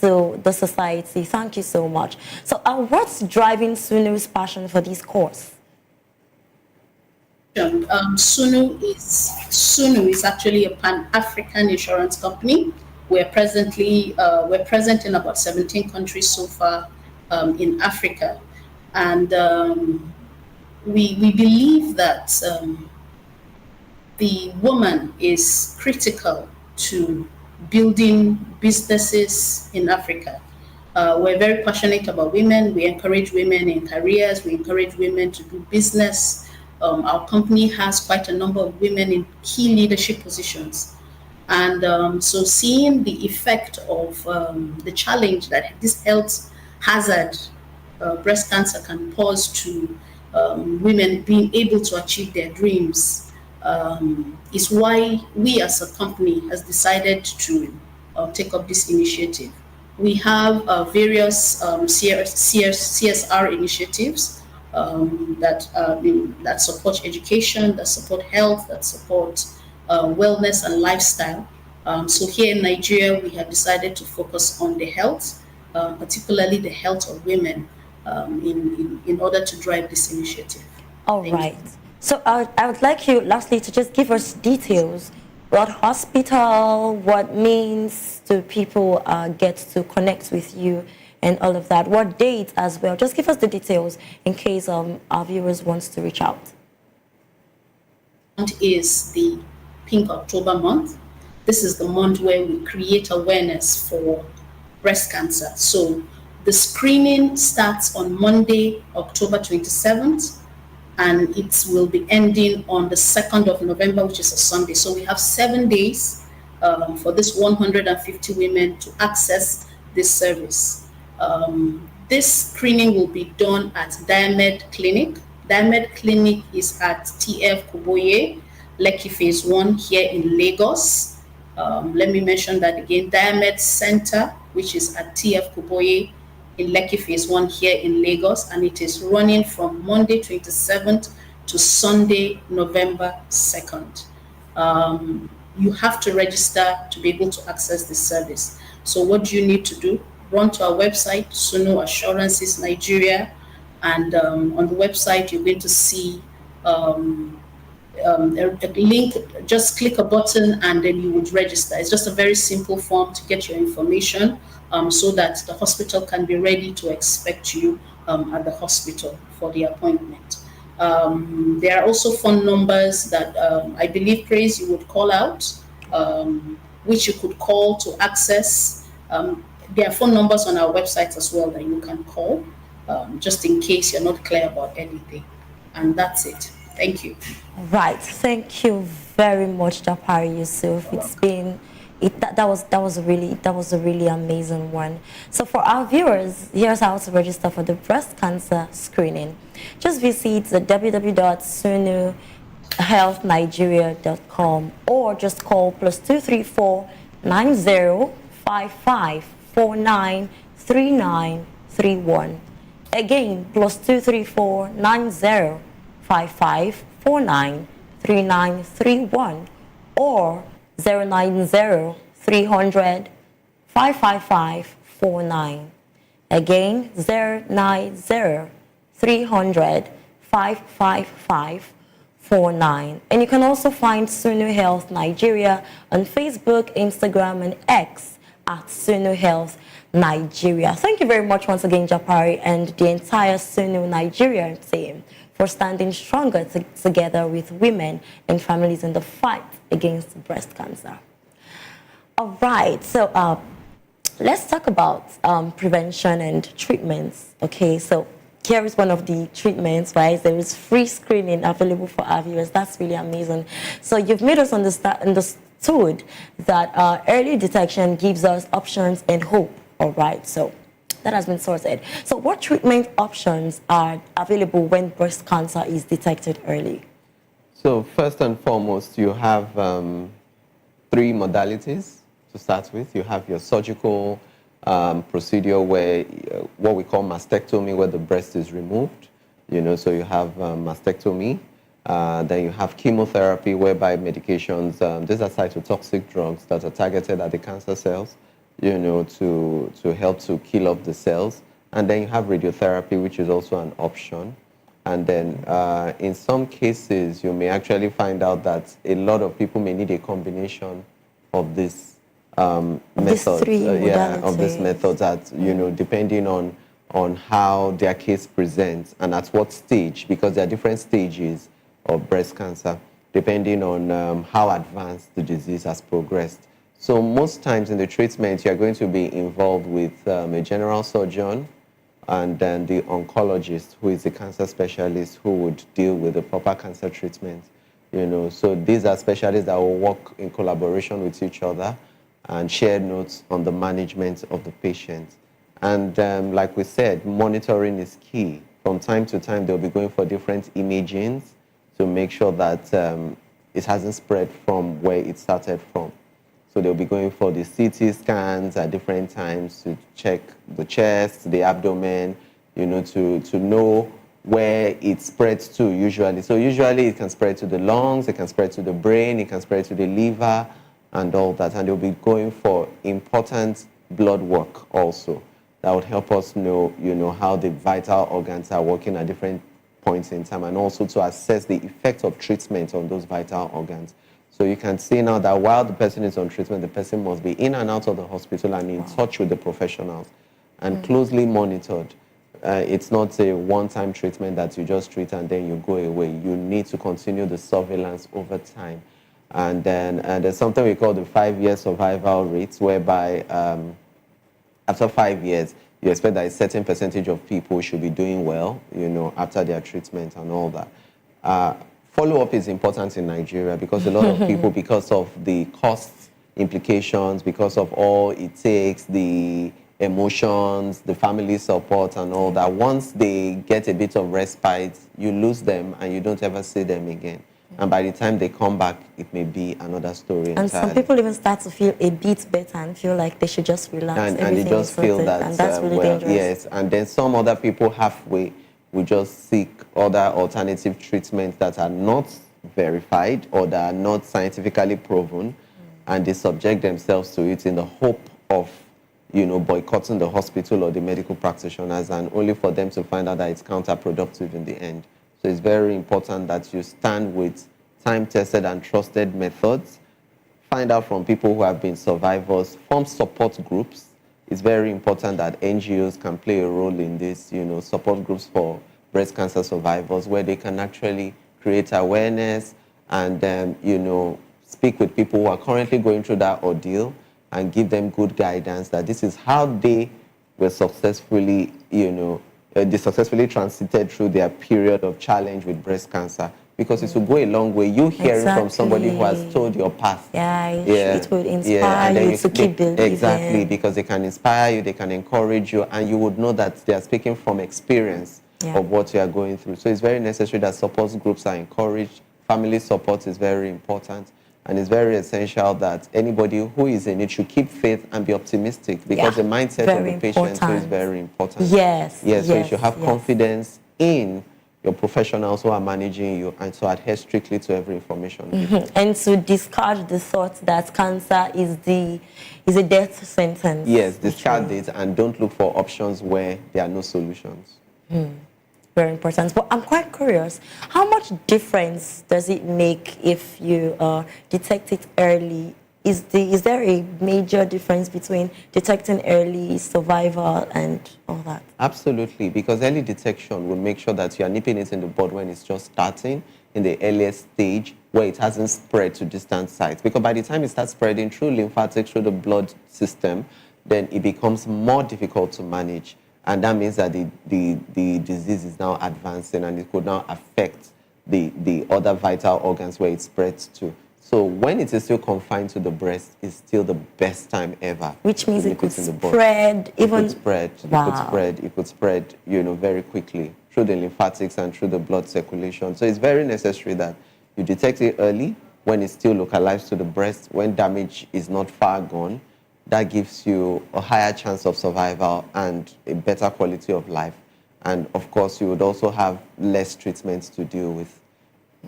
to the society. Thank you so much. So what's driving Sunu's passion for this cause? Sunu is actually a Pan-African insurance company. We're present in about 17 countries so far in Africa. And we believe that the woman is critical to building businesses in Africa. We're very passionate about women. We encourage women in careers. We encourage women to do business. Our company has quite a number of women in key leadership positions. And so seeing the effect of the challenge that this health hazard, breast cancer, can pose to women being able to achieve their dreams, is why we as a company has decided to take up this initiative. We have various CSR initiatives that support education, that support health, that support wellness and lifestyle. So here in Nigeria, we have decided to focus on the health, particularly the health of women, in order to drive this initiative. All right. So I would like you, lastly, to just give us details what hospital, what means do people get to connect with you and all of that, what dates as well. Just give us the details in case our viewers wants to reach out. Is the Pink October month. This is the month where we create awareness for breast cancer. So the screening starts on Monday, October 27th, and it will be ending on the 2nd of November, which is a Sunday. So we have 7 days for this 150 women to access this service. This screening will be done at Diamed Clinic. Diamed Clinic is at TF Kuboye, Lekki Phase 1 here in Lagos. Let me mention that again, Diamed Center, which is at TF Kuboye in Lekki Phase 1 here in Lagos, and it is running from Monday 27th to Sunday, November 2nd. You have to register to be able to access this service. So what do you need to do? Run to our website, Suno Assurances Nigeria, and on the website you're going to see a link. Just click a button and then you would register. It's just a very simple form to get your information so that the hospital can be ready to expect you at the hospital for the appointment. There are also phone numbers that I believe, CRIES, you would call out, which you could call to access. There are phone numbers on our website as well that you can call, just in case you're not clear about anything. And that's it. Thank you. Right. Thank you very much, Japari Yusuf. It's been that was a really amazing one. So for our viewers, here's how to register for the breast cancer screening. Just visit www.sunuhealthnigeria.com or just call +234 9055 493931. Again, +234 9055 493931 or 090 300 55549. Again, 090 300 55549. And you can also find Sunu Health Nigeria on Facebook, Instagram, and X at Sunu Health Nigeria. Thank you very much once again, Japari, and the entire Sunu Nigeria team for standing stronger together with women and families in the fight against breast cancer. All right, so let's talk about prevention and treatments. Okay, so here is one of the treatments, right? There is free screening available for our viewers. That's really amazing. So you've made us understood that early detection gives us options and hope. All right, so that has been sorted. So what treatment options are available when breast cancer is detected early? So first and foremost, you have 3 modalities to start with. You have your surgical procedure where what we call mastectomy, where the breast is removed. So you have mastectomy. Then you have chemotherapy, whereby medications, these are cytotoxic drugs that are targeted at the cancer cells, to help to kill off the cells. And then you have radiotherapy, which is also an option. And then in some cases, you may actually find out that a lot of people may need a combination of this methods. Of these methods that, depending on how their case presents and at what stage, because there are different stages of breast cancer, depending on how advanced the disease has progressed. So most times in the treatment, you're going to be involved with a general surgeon and then the oncologist, who is the cancer specialist who would deal with the proper cancer treatment. So these are specialists that will work in collaboration with each other and share notes on the management of the patient. And like we said, monitoring is key. From time to time, they'll be going for different imagings to make sure that it hasn't spread from where it started from. So they'll be going for the CT scans at different times to check the chest, the abdomen, to know where it spreads to usually. So usually it can spread to the lungs, it can spread to the brain, it can spread to the liver and all that. And they'll be going for important blood work also. That would help us know, how the vital organs are working at different points in time, and also to assess the effect of treatment on those vital organs. So you can see now that while the person is on treatment, the person must be in and out of the hospital and in touch with the professionals and closely monitored. It's not a one-time treatment that you just treat and then you go away. You need to continue the surveillance over time. And then there's something we call the 5-year survival rates, whereby after 5 years, you expect that a certain percentage of people should be doing well, after their treatment and all that. Follow-up is important in Nigeria because a lot of people, because of the cost implications, because of all it takes, the emotions, the family support and all that, once they get a bit of respite, you lose them and you don't ever see them again. And by the time they come back, it may be another story entirely. And some people even start to feel a bit better and feel like they should just relax. And they just feel that, and that's really dangerous. Yes, and then some other people halfway will just seek other alternative treatments that are not verified or that are not scientifically proven, and they subject themselves to it in the hope of boycotting the hospital or the medical practitioners, and only for them to find out that it's counterproductive in the end. So it's very important that you stand with time-tested and trusted methods, find out from people who have been survivors, form support groups. It's very important that NGOs can play a role in this, support groups for breast cancer survivors, where they can actually create awareness and, speak with people who are currently going through that ordeal and give them good guidance that this is how they were successfully, they successfully transited through their period of challenge with breast cancer. Because it will go a long way. You hearing from somebody who has told your path. It would inspire you to keep believing. Exactly, because they can inspire you, they can encourage you, and you would know that they are speaking from experience of what you are going through. So it's very necessary that support groups are encouraged. Family support is very important. And it's very essential that anybody who is in it should keep faith and be optimistic, because the mindset of the patient is very important. Yes. So you should have confidence in your professionals who are managing you, and to adhere strictly to every information. And to discard the thought that cancer is a death sentence. Yes, discard it and don't look for options where there are no solutions. Very important. But I'm quite curious, how much difference does it make if you detect it early? Is there a major difference between detecting early, survival, and all that? Absolutely, because early detection will make sure that you are nipping it in the bud when it's just starting, in the earliest stage, where it hasn't spread to distant sites. Because by the time it starts spreading through lymphatics, through the blood system, then it becomes more difficult to manage. And that means that the disease is now advancing, and it could now affect the other vital organs where it spreads to. So when it is still confined to the breast, it's still the best time ever. Which means it could spread even... It could spread, very quickly through the lymphatics and through the blood circulation. So it's very necessary that you detect it early, when it's still localized to the breast, when damage is not far gone. That gives you a higher chance of survival and a better quality of life. And of course, you would also have less treatments to deal with.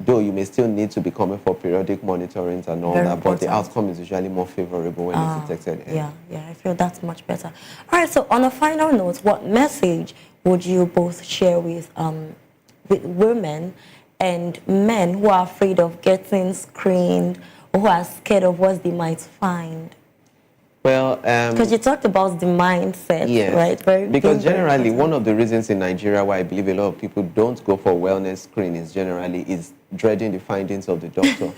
Though you may still need to be coming for periodic monitorings and all that, but the outcome is usually more favorable when it's detected early. Yeah, I feel that's much better. All right, so on a final note, what message would you both share with women and men who are afraid of getting screened or who are scared of what they might find? Well, because you talked about the mindset, right? Because generally, one of the reasons in Nigeria why I believe a lot of people don't go for wellness screenings generally is dreading the findings of the doctor.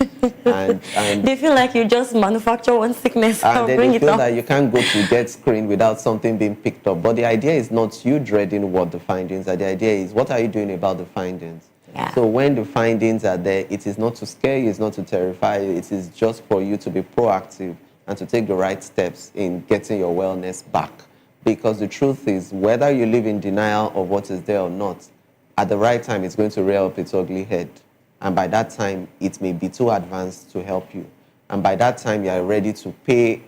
and they feel like you just manufacture one sickness and then bring they it feel up. that you can't go to get screened without something being picked up. But the idea is not you dreading what the findings are. The idea is, what are you doing about the findings? So when the findings are there, it is not to scare you, it's not to terrify you, it is just for you to be proactive and to take the right steps in getting your wellness back. Because the truth is, whether you live in denial of what is there or not, at the right time, it's going to rear up its ugly head. And by that time, it may be too advanced to help you. And by that time, you are ready to pay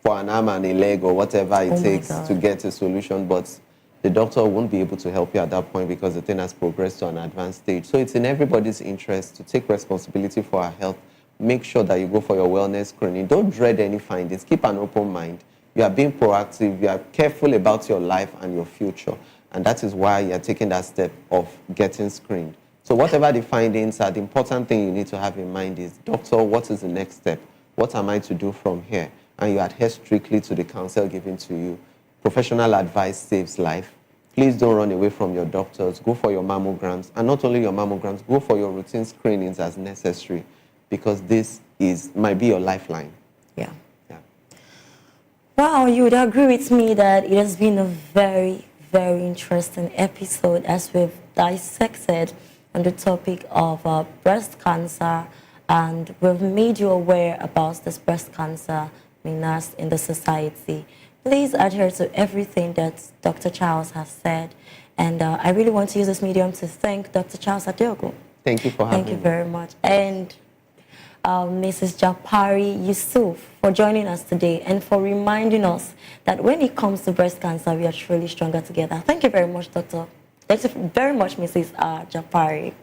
for an arm and a leg or whatever it takes to get a solution. But the doctor won't be able to help you at that point because the thing has progressed to an advanced stage. So it's in everybody's interest to take responsibility for our health. Make sure that you go for your wellness screening. Don't dread any findings. Keep an open mind. You are being proactive. You are careful about your life and your future. And that is why you are taking that step of getting screened. So whatever the findings are, the important thing you need to have in mind is, doctor, what is the next step? What am I to do from here? And you adhere strictly to the counsel given to you. Professional advice saves life. Please don't run away from your doctors. Go for your mammograms. And not only your mammograms, go for your routine screenings as necessary, because this might be your lifeline. Yeah. Wow, you would agree with me that it has been a very, very interesting episode as we've dissected on the topic of breast cancer, and we've made you aware about this breast cancer menace in the society. Please adhere to everything that Dr. Charles has said, and I really want to use this medium to thank Dr. Charles Adiogo. Thank you for having me. Thank you very much. And Mrs. Japari Yusuf for joining us today and for reminding us that when it comes to breast cancer, we are truly stronger together. Thank you very much, Doctor. Thank you very much, Mrs. Japari.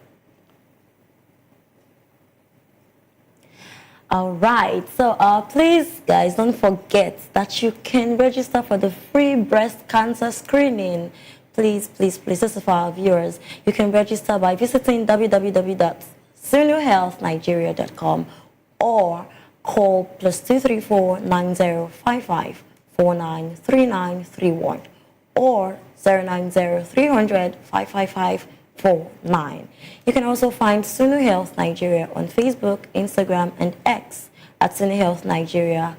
All right, so please, guys, don't forget that you can register for the free breast cancer screening. Please, please, please, this is for our viewers. You can register by visiting www.sunuhealthnigeria.com or call +234 9055 493931 or 090 300 555 49. You can also find Sunu Health Nigeria on Facebook, Instagram, and X at Sunu Health Nigeria.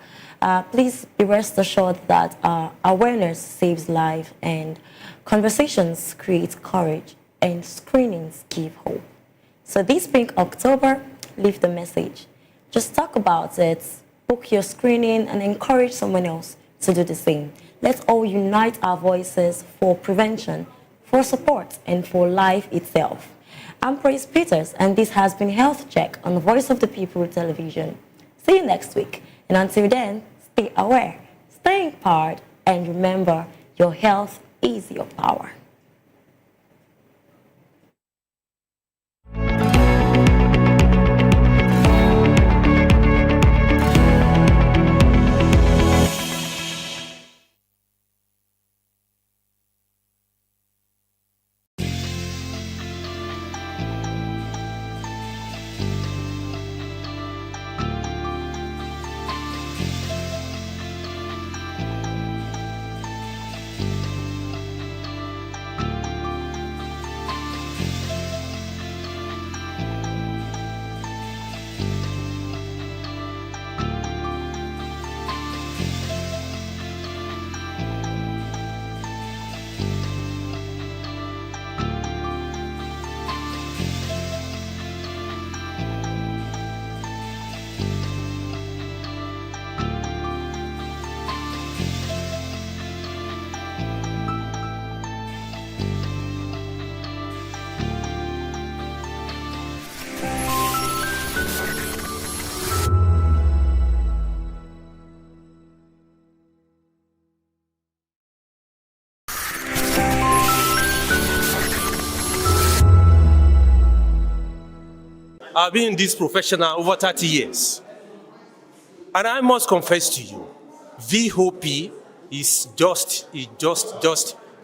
Please be rest assured that awareness saves life, and conversations create courage, and screenings give hope. So this spring October, leave the message. Just talk about it, book your screening, and encourage someone else to do the same. Let's all unite our voices for prevention, for support, and for life itself. I'm Praise Peters, and this has been Health Check on the Voice of the People television. See you next week, and until then, stay aware, stay empowered, and remember, your health is your power. I've been in this profession over 30 years. And I must confess to you, VOP is just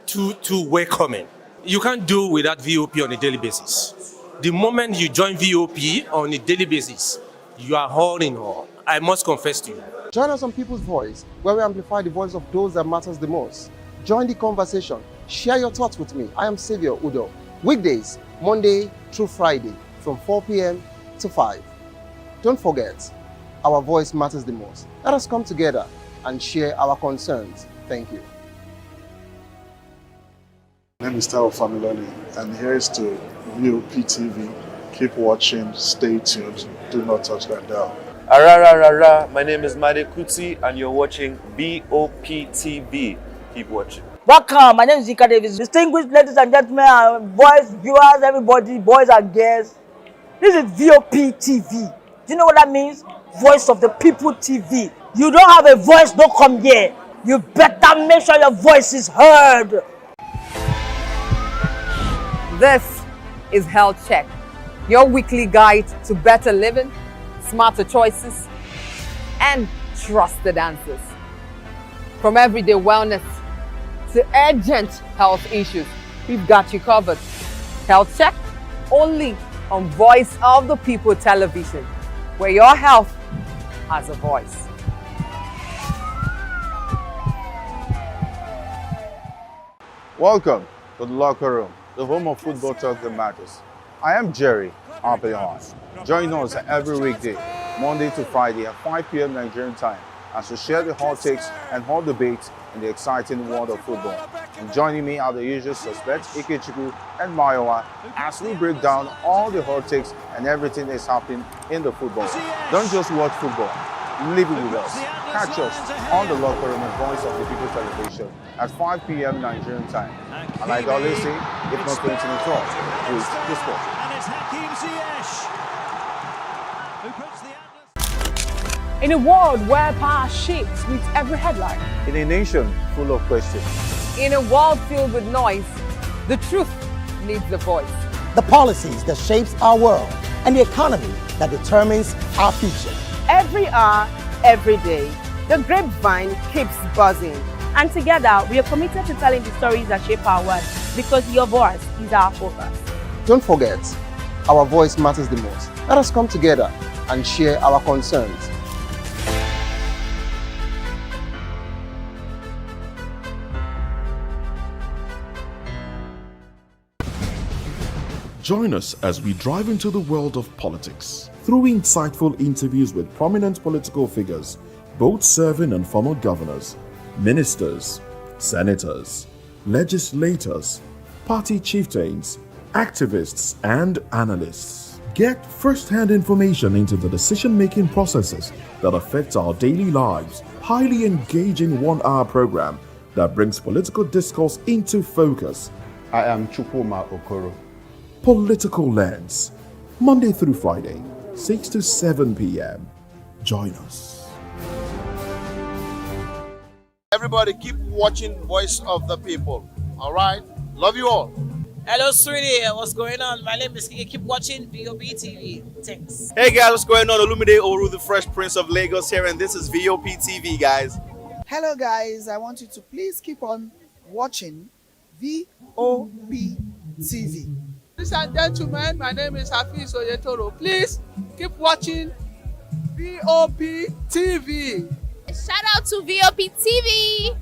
too welcoming. You can't do without VOP on a daily basis. The moment you join VOP on a daily basis, you are all in all. I must confess to you. Join us on People's Voice, where we amplify the voice of those that matters the most. Join the conversation. Share your thoughts with me. I am Xavier Udo. Weekdays, Monday through Friday, from 4 p.m. to 5. Don't forget, our voice matters the most. Let us come together and share our concerns. Thank you. My name is Tao Familoni, and here's to VOP TV. Keep watching, stay tuned, do not touch that dial. Arararara, my name is Made Kuti, and you're watching VOP TV. Keep watching. Welcome, my name is Zika Davis. Distinguished ladies and gentlemen, boys, viewers, everybody, boys and girls. This is VOP TV. Do you know what that means? Voice of the People TV. You don't have a voice, don't come here. You better make sure your voice is heard. This is Health Check, your weekly guide to better living, smarter choices, and trusted answers. From everyday wellness to urgent health issues, we've got you covered. Health Check only on Voice of the People Television, where your health has a voice. Welcome to the locker room, the home of football talk that matters. I am Jerry Ampelon. Join us every weekday, Monday to Friday at 5 p.m. Nigerian time, as we share the hot takes and hot debates in the exciting world of football. And joining me are the usual suspects, Ikechukwu and Mayowa, as we break down all the hot takes and everything that's happening in the football. Don't just watch football, live it with us. Catch us on the locker room and Voice of the People Television at 5 p.m. Nigerian time. And like I always say, if not 20 minutes off, with the sport. And it's Hakim Ziyech who puts the In a world where power shifts with every headline. In a nation full of questions. In a world filled with noise, the truth needs a voice. The policies that shapes our world and the economy that determines our future. Every hour, every day, the grapevine keeps buzzing. And together, we are committed to telling the stories that shape our world, because your voice is our focus. Don't forget, our voice matters the most. Let us come together and share our concerns. Join us as we drive into the world of politics through insightful interviews with prominent political figures, both serving and former governors, ministers, senators, legislators, party chieftains, activists, and analysts. Get first-hand information into the decision-making processes that affect our daily lives. Highly engaging one-hour program that brings political discourse into focus. I am Chukwuma Okoro. Political Lens, Monday through Friday, 6 to 7 p.m. Join us. Everybody keep watching Voice of the People. All right? Love you all. Hello, sweetie. What's going on? My name is Kiki. Keep watching VOP TV. Thanks. Hey guys, what's going on? Olumide Oru, the Fresh Prince of Lagos here, and this is VOP TV, guys. Hello guys, I want you to please keep on watching VOP TV. Ladies and gentlemen, my name is Hafiz Oyetoro. Please keep watching VOP TV. Shout out to VOP TV.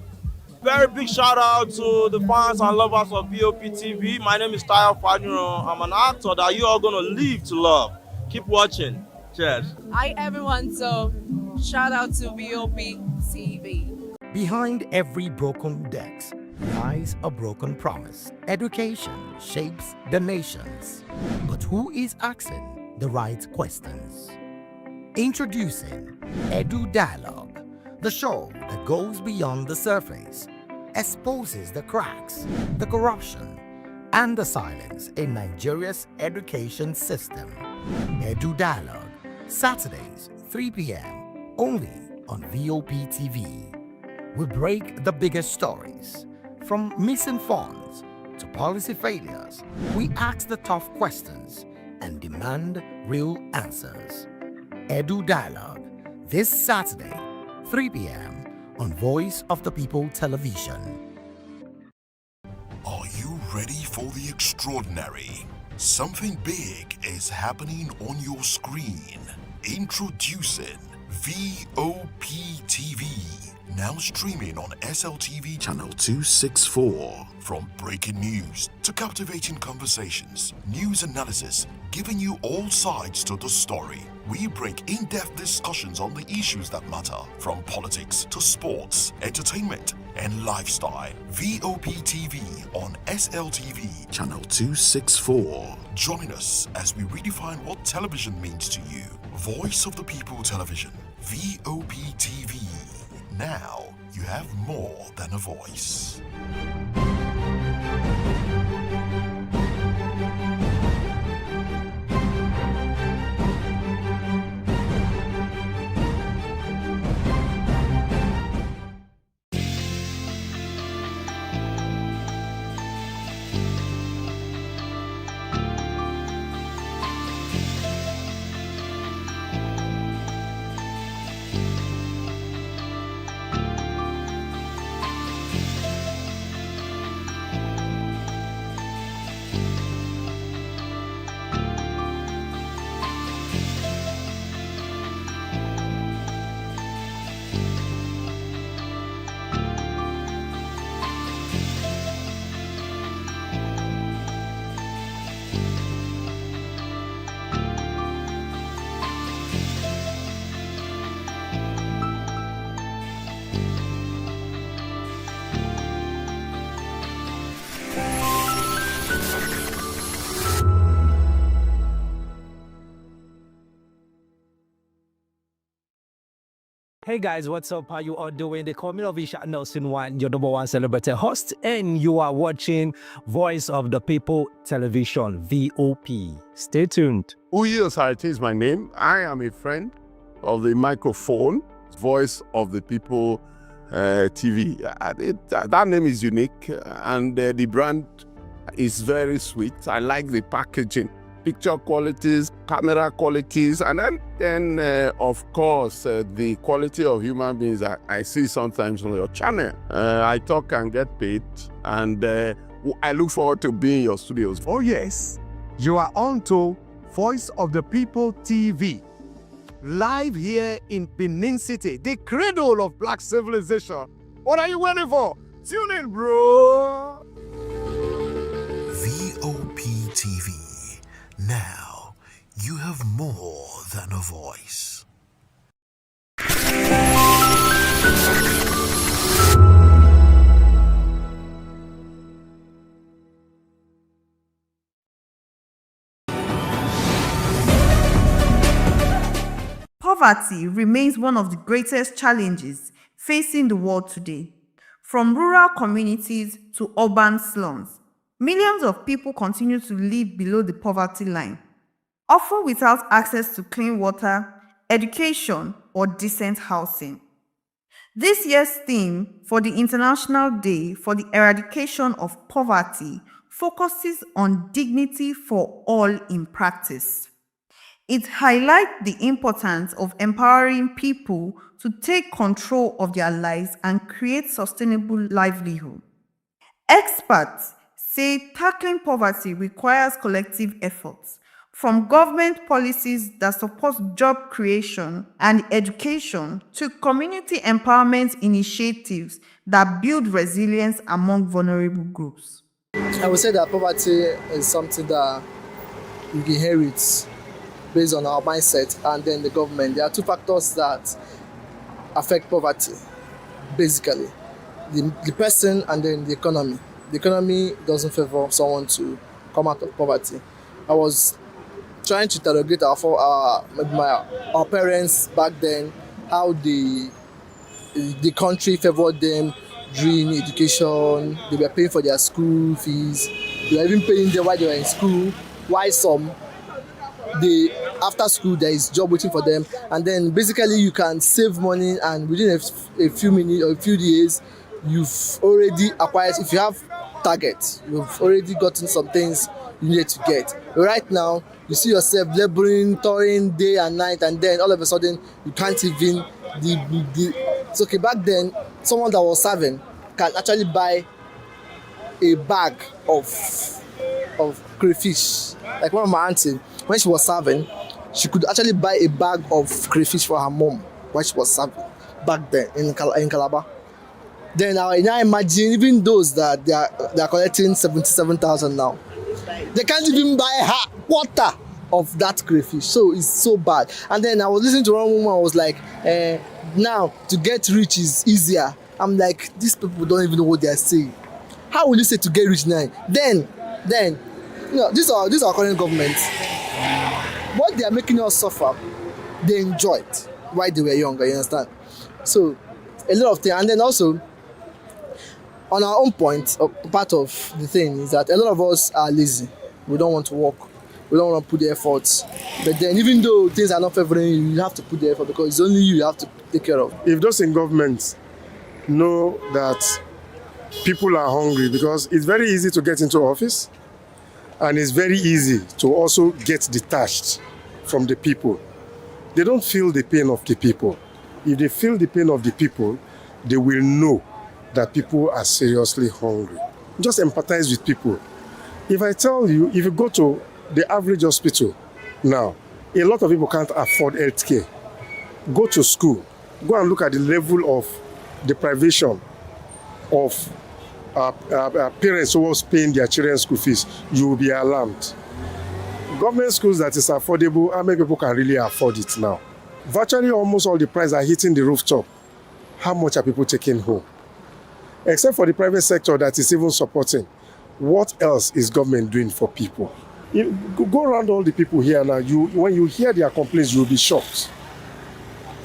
Very big shout out to the fans and lovers of VOP TV. My name is Tayo Fanyuro. I'm an actor that you are going to live to love. Keep watching. Cheers. Hi everyone, so shout out to VOP TV. Behind every broken desk lies a broken promise. Education shapes the nations. But who is asking the right questions? Introducing Edu Dialogue, the show that goes beyond the surface, exposes the cracks, the corruption, and the silence in Nigeria's education system. Edu Dialogue, Saturdays, 3 p.m., only on VOP TV. We break the biggest stories. From missing funds to policy failures, we ask the tough questions and demand real answers. Edu Dialogue, this Saturday, 3 p.m. on Voice of the People Television. Are you ready for the extraordinary? Something big is happening on your screen. Introducing VOP TV. Now streaming on SLTV channel 264. From breaking news to captivating conversations, news analysis, giving you all sides to the story. We break in-depth discussions on the issues that matter, from politics to sports, entertainment, and lifestyle. VOP TV on SLTV channel 264. Join us as we redefine what television means to you. Voice of the People Television, VOP TV. Now you have more than a voice. Hey guys, what's up? How you all doing? They call me Lovisha Nelson One, your number one celebrity host, and you are watching Voice of the People Television, VOP. Stay tuned. Uyi Osarite is my name. I am a friend of the microphone, Voice of the People TV. That name is unique, and the brand is very sweet. I like the packaging, picture qualities, camera qualities, and then of course, the quality of human beings that I see sometimes on your channel. I talk and get paid, and I look forward to being in your studios. Oh yes, you are on to Voice of the People TV. Live here in Benin City, the cradle of black civilization. What are you waiting for? Tune in, bro. VOP TV. Now, you have more than a voice. Poverty remains one of the greatest challenges facing the world today. From rural communities to urban slums, millions of people continue to live below the poverty line, often without access to clean water, education, or decent housing. This year's theme for the International Day for the Eradication of Poverty focuses on dignity for all in practice. It highlights the importance of empowering people to take control of their lives and create sustainable livelihood. Experts say tackling poverty requires collective efforts, from government policies that support job creation and education to community empowerment initiatives that build resilience among vulnerable groups. I would say that poverty is something that we inherit based on our mindset and then the government. There are two factors that affect poverty, basically. The person and then the economy. The economy doesn't favor someone to come out of poverty. I was trying to interrogate our parents back then, how the country favored them during education. They were paying for their school fees. They were even paying them while they were in school. Why some? After school, there is job waiting for them, and then basically you can save money, and within a few minutes or a few days, you've already acquired. If you have targets, you've already gotten some things you need to get. But right now, you see yourself laboring, toiling day and night, and then all of a sudden you can't even. It's okay. Back then, someone that was serving can actually buy a bag of crayfish. Like one of my auntie, when she was serving, she could actually buy a bag of crayfish for her mom when she was serving back then in Calabar. Then I now imagine even those that they are collecting 77,000 now, they can't even buy a quarter of that crayfish. So it's so bad. And then I was listening to one woman, I was like, now to get rich is easier. I'm like, these people don't even know what they are saying. How will you say to get rich now? Then, you know, these are our current government. What they are making us suffer, they enjoyed while they were younger, you understand? So, a lot of things. And then also, on our own point, part of the thing is that a lot of us are lazy. We don't want to work. We don't want to put the efforts. But then, even though things are not favoring you, you have to put the effort because it's only you have to take care of. If those in government know that people are hungry, because it's very easy to get into office, and it's very easy to also get detached from the people. They don't feel the pain of the people. If they feel the pain of the people, they will know that people are seriously hungry. Just empathize with people. If I tell you, if you go to the average hospital now, a lot of people can't afford healthcare. Go to school, go and look at the level of deprivation of parents who was paying their children's school fees. You will be alarmed. Government schools that is affordable, how many people can really afford it now? Virtually almost all the prices are hitting the rooftop. How much are people taking home? Except for the private sector that is even supporting. What else is government doing for people? You go around all the people here now, when you hear their complaints, you'll be shocked.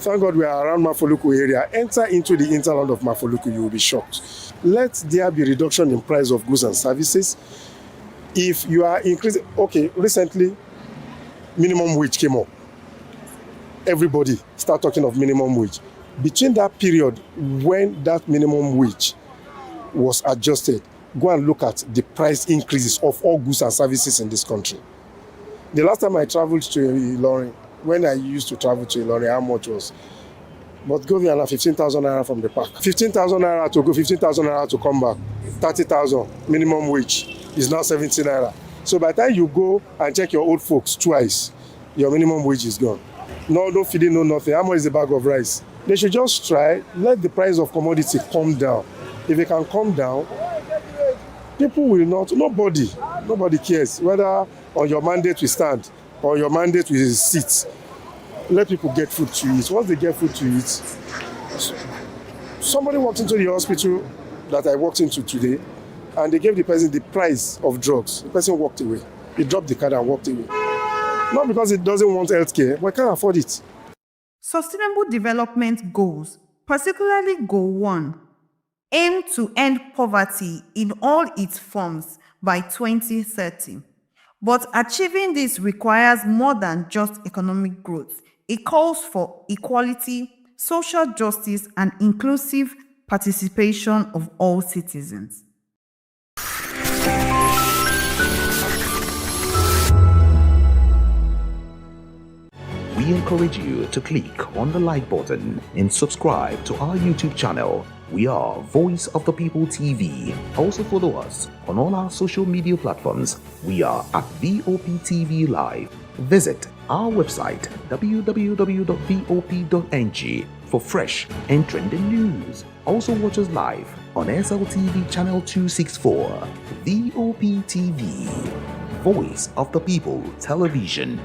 Thank God we are around Mafoluku area. Enter into the hinterland of Mafoluku, you will be shocked. Let there be reduction in price of goods and services. If you are increasing, okay, recently, minimum wage came up. Everybody start talking of minimum wage. Between that period when that minimum wage was adjusted, go and look at the price increases of all goods and services in this country. The last time I traveled to Ilorin, when I used to travel to Ilorin, how much was? But go there and 15,000 naira from the park. 15,000 naira to go, 15,000 naira to come back. 30,000 minimum wage is now 70 naira. So by the time you go and check your old folks twice, your minimum wage is gone. No feeding, no nothing. How much is the bag of rice? They should just try, let the price of commodity come down. If it can come down, people will not, nobody cares whether on your mandate we stand or your mandate we sit. Let people get food to eat. Once they get food to eat, somebody walked into the hospital that I walked into today and they gave the person the price of drugs. The person walked away. He dropped the card and walked away. Not because it doesn't want health care, but can't afford it. Sustainable Development Goals, particularly Goal 1, aim to end poverty in all its forms by 2030. But achieving this requires more than just economic growth. It calls for equality, social justice, and inclusive participation of all citizens. We encourage you to click on the like button and subscribe to our YouTube channel. We are Voice of the People TV. Also follow us on all our social media platforms. We are at VOPTV Live. Visit our website www.vop.ng for fresh and trending news. Also watch us live on SLTV channel 264. VOPTV, Voice of the People Television.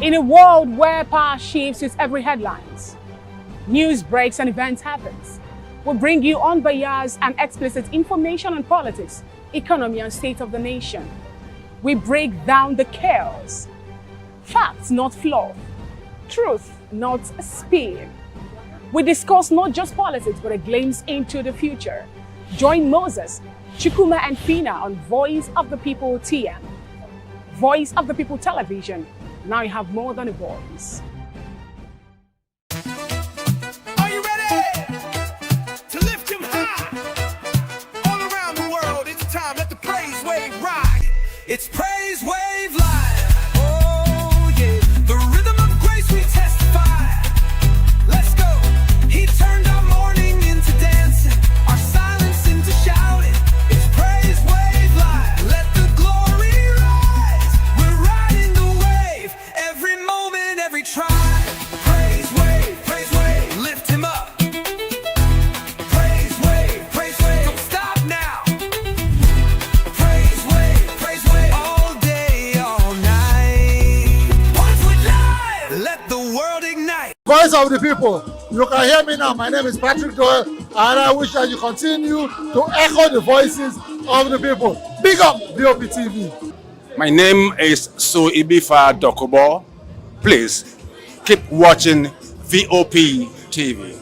In a world where power shifts with every headlines, news breaks and events happens, we bring you unbiased and explicit information on politics, economy, and state of the nation. We break down the chaos. Facts, not fluff. Truth, not a spin. We discuss not just politics, but a glimpse into the future. Join Moses, Chukuma, and Fina on Voice of the People TM. Voice of the People Television. Now you have more than a voice. Are you ready to lift him high? All around the world, it's time. Let the praise wave ride. It's Praise Wave Live. Oh yeah, the rhythm of grace we testify. Let's go. He turned our mourning into dancing, our silence into shouting. It's Praise Wave Live. Let the glory rise. We're riding the wave. Every moment, every tribe. Praise wave, lift him up. Praise wave, don't stop now. Praise wave, all day, all night. Once we're live, let the world ignite. Voice of the people, you can hear me now. My name is Patrick Doyle, and I wish that you continue to echo the voices of the people. Big up VOP TV. My name is Suibifa Dokubo. Please keep watching VOP TV.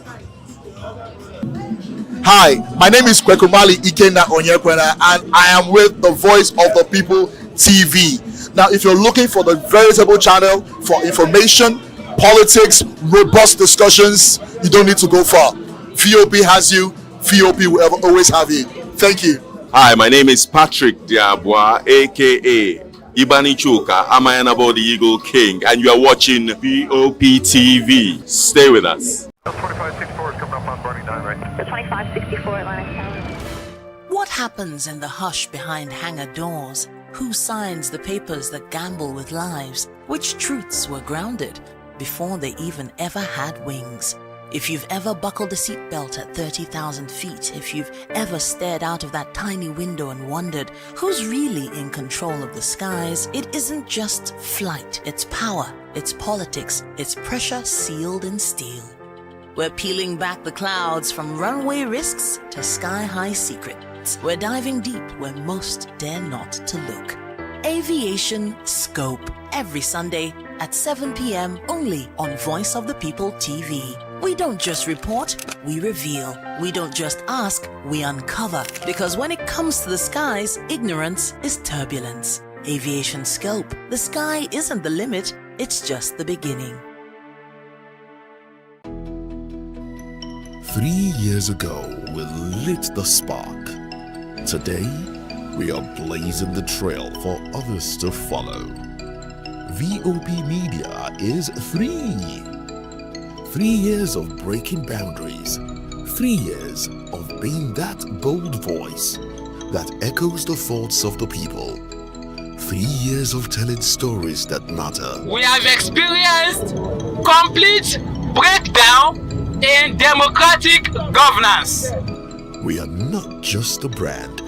Hi, my name is Kwekumali Ikenda Onyekwena, and I am with the Voice of the People TV. Now, if you're looking for the veritable channel for information, politics, robust discussions, you don't need to go far. VOP has you. VOP will always have you. Thank you. Hi, my name is Patrick Diabwa, aka Ibani Chuka, Amayanabo the Eagle King, and you are watching VOP TV. Stay with us. 2564 is coming up on Burning 9, right? 2564 Atlantic Tower. What happens in the hush behind hangar doors? Who signs the papers that gamble with lives? Which truths were grounded before they even ever had wings? If you've ever buckled a seatbelt at 30,000 feet, if you've ever stared out of that tiny window and wondered who's really in control of the skies, it isn't just flight, it's power, it's politics, it's pressure sealed in steel. We're peeling back the clouds from runway risks to sky-high secrets. We're diving deep where most dare not to look. Aviation Scope, every Sunday at 7 p.m. only on Voice of the People TV. We don't just report, we reveal. We don't just ask, we uncover. Because when it comes to the skies, ignorance is turbulence. Aviation Scope, the sky isn't the limit, it's just the beginning. 3 years ago, we lit the spark. Today, we are blazing the trail for others to follow. VOP Media is 3. 3 years of breaking boundaries. 3 years of being that bold voice that echoes the thoughts of the people. 3 years of telling stories that matter. We have experienced complete breakdown in democratic governance. We are not just a brand.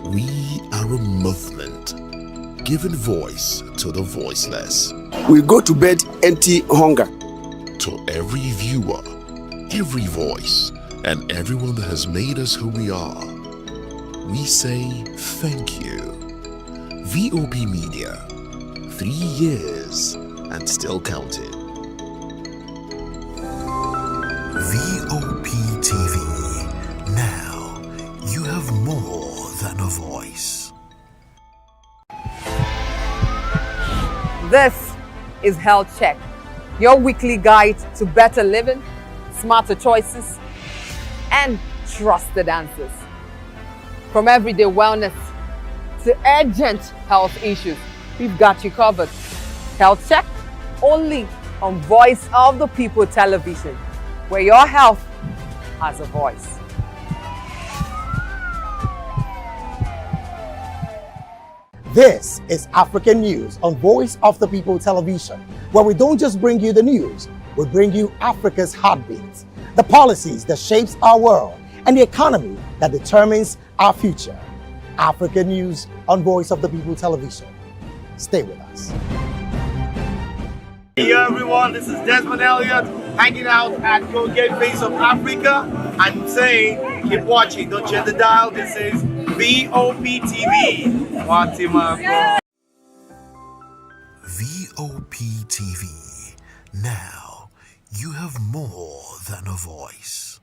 We are a movement, giving voice to the voiceless. We go to bed empty hunger. To every viewer, every voice, and everyone that has made us who we are, we say thank you. VOP Media, 3 years and still counting. VOP TV. Now, you have more than a voice. This is Health Check, your weekly guide to better living, smarter choices, and trusted answers. From everyday wellness to urgent health issues, we've got you covered. Health Check, only on Voice of the People television, where your health has a voice. This is African News on Voice of the People television, where we don't just bring you the news, we bring you Africa's heartbeat, the policies that shapes our world, and the economy that determines our future. African News on Voice of the People television. Stay with us. Hey everyone, this is Desmond Elliott hanging out at Go Get Face of Africa and saying, keep watching, don't change the dial. This is VOP TV. VOP TV. Now, you have more than a voice.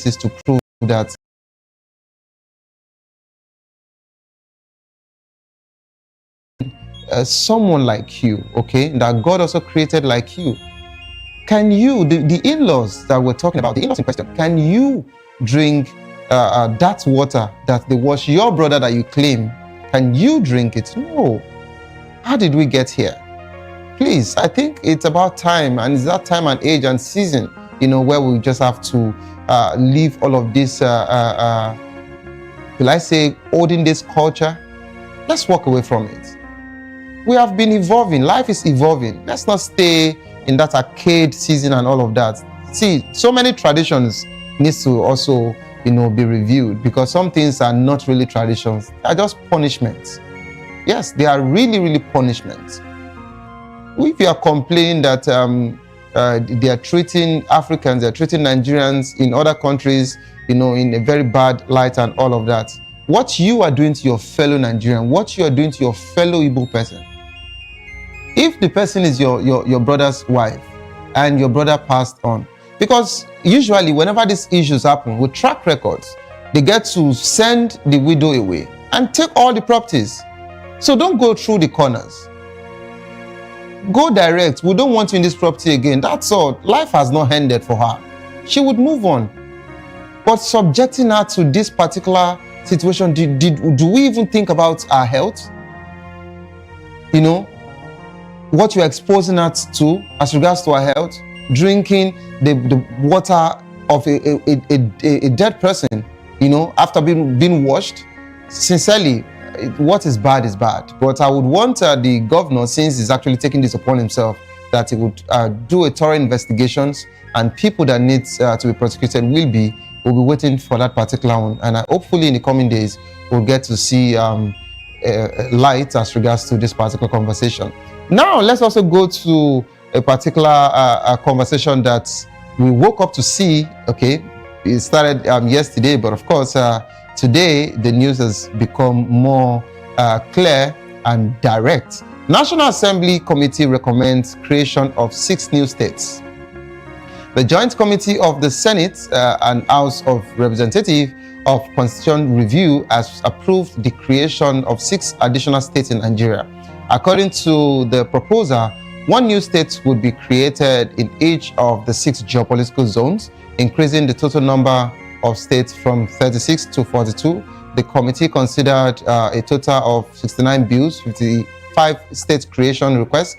is to prove that someone like you, okay, that God also created like you, can you, the in-laws that we're talking about, the in-laws in question, can you drink that water that they wash your brother that you claim? Can you drink it? No. How did we get here? Please, I think it's about time, and it's that time and age and season, you know, where we just have to leave all of this, will I say, olden days culture. Let's walk away from it. We have been evolving. Life is evolving. Let's not stay in that arcade season and all of that. See, so many traditions needs to also, you know, be reviewed, because some things are not really traditions. They are just punishments. Yes, they are really, really punishments. If you are complaining that they are treating Africans, they are treating Nigerians in other countries, you know, in a very bad light and all of that, what you are doing to your fellow Nigerian, what you are doing to your fellow Igbo person, if the person is your brother's wife and your brother passed on, because usually whenever these issues happen with track records, they get to send the widow away and take all the properties. So don't go through the corners. Go direct. We don't want you in this property again. That's all. Life has not ended for her. She would move on. But subjecting her to this particular situation, do we even think about our health? You know, what you're exposing her to as regards to our health, drinking the water of a dead person, you know, after being washed. Sincerely, what is bad is bad. But I would want the governor, since he's actually taking this upon himself, that he would do a thorough investigations, and people that need to be prosecuted will be waiting for that particular one. And hopefully in the coming days, we'll get to see light as regards to this particular conversation. Now, let's also go to a particular conversation that we woke up to see. Okay, it started yesterday, but of course, today the news has become more clear and direct. National Assembly Committee recommends creation of 6 new states. The Joint Committee of the Senate and House of Representatives of Constitution Review has approved the creation of 6 additional states in Nigeria. According to the proposal, 1 new state would be created in each of the 6 geopolitical zones, increasing the total number of states from 36 to 42. The committee considered a total of 69 bills, 55 state creation requests,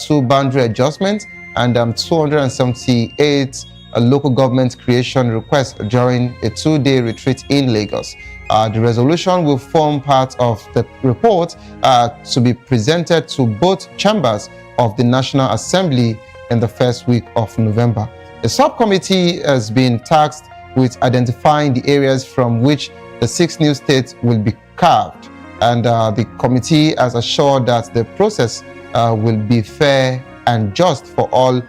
2 boundary adjustments, and 278 local government creation requests during a 2-day retreat in Lagos. The resolution will form part of the report to be presented to both chambers of the National Assembly in the first week of November. The subcommittee has been tasked with identifying the areas from which the 6 new states will be carved, and the committee has assured that the process will be fair and just for all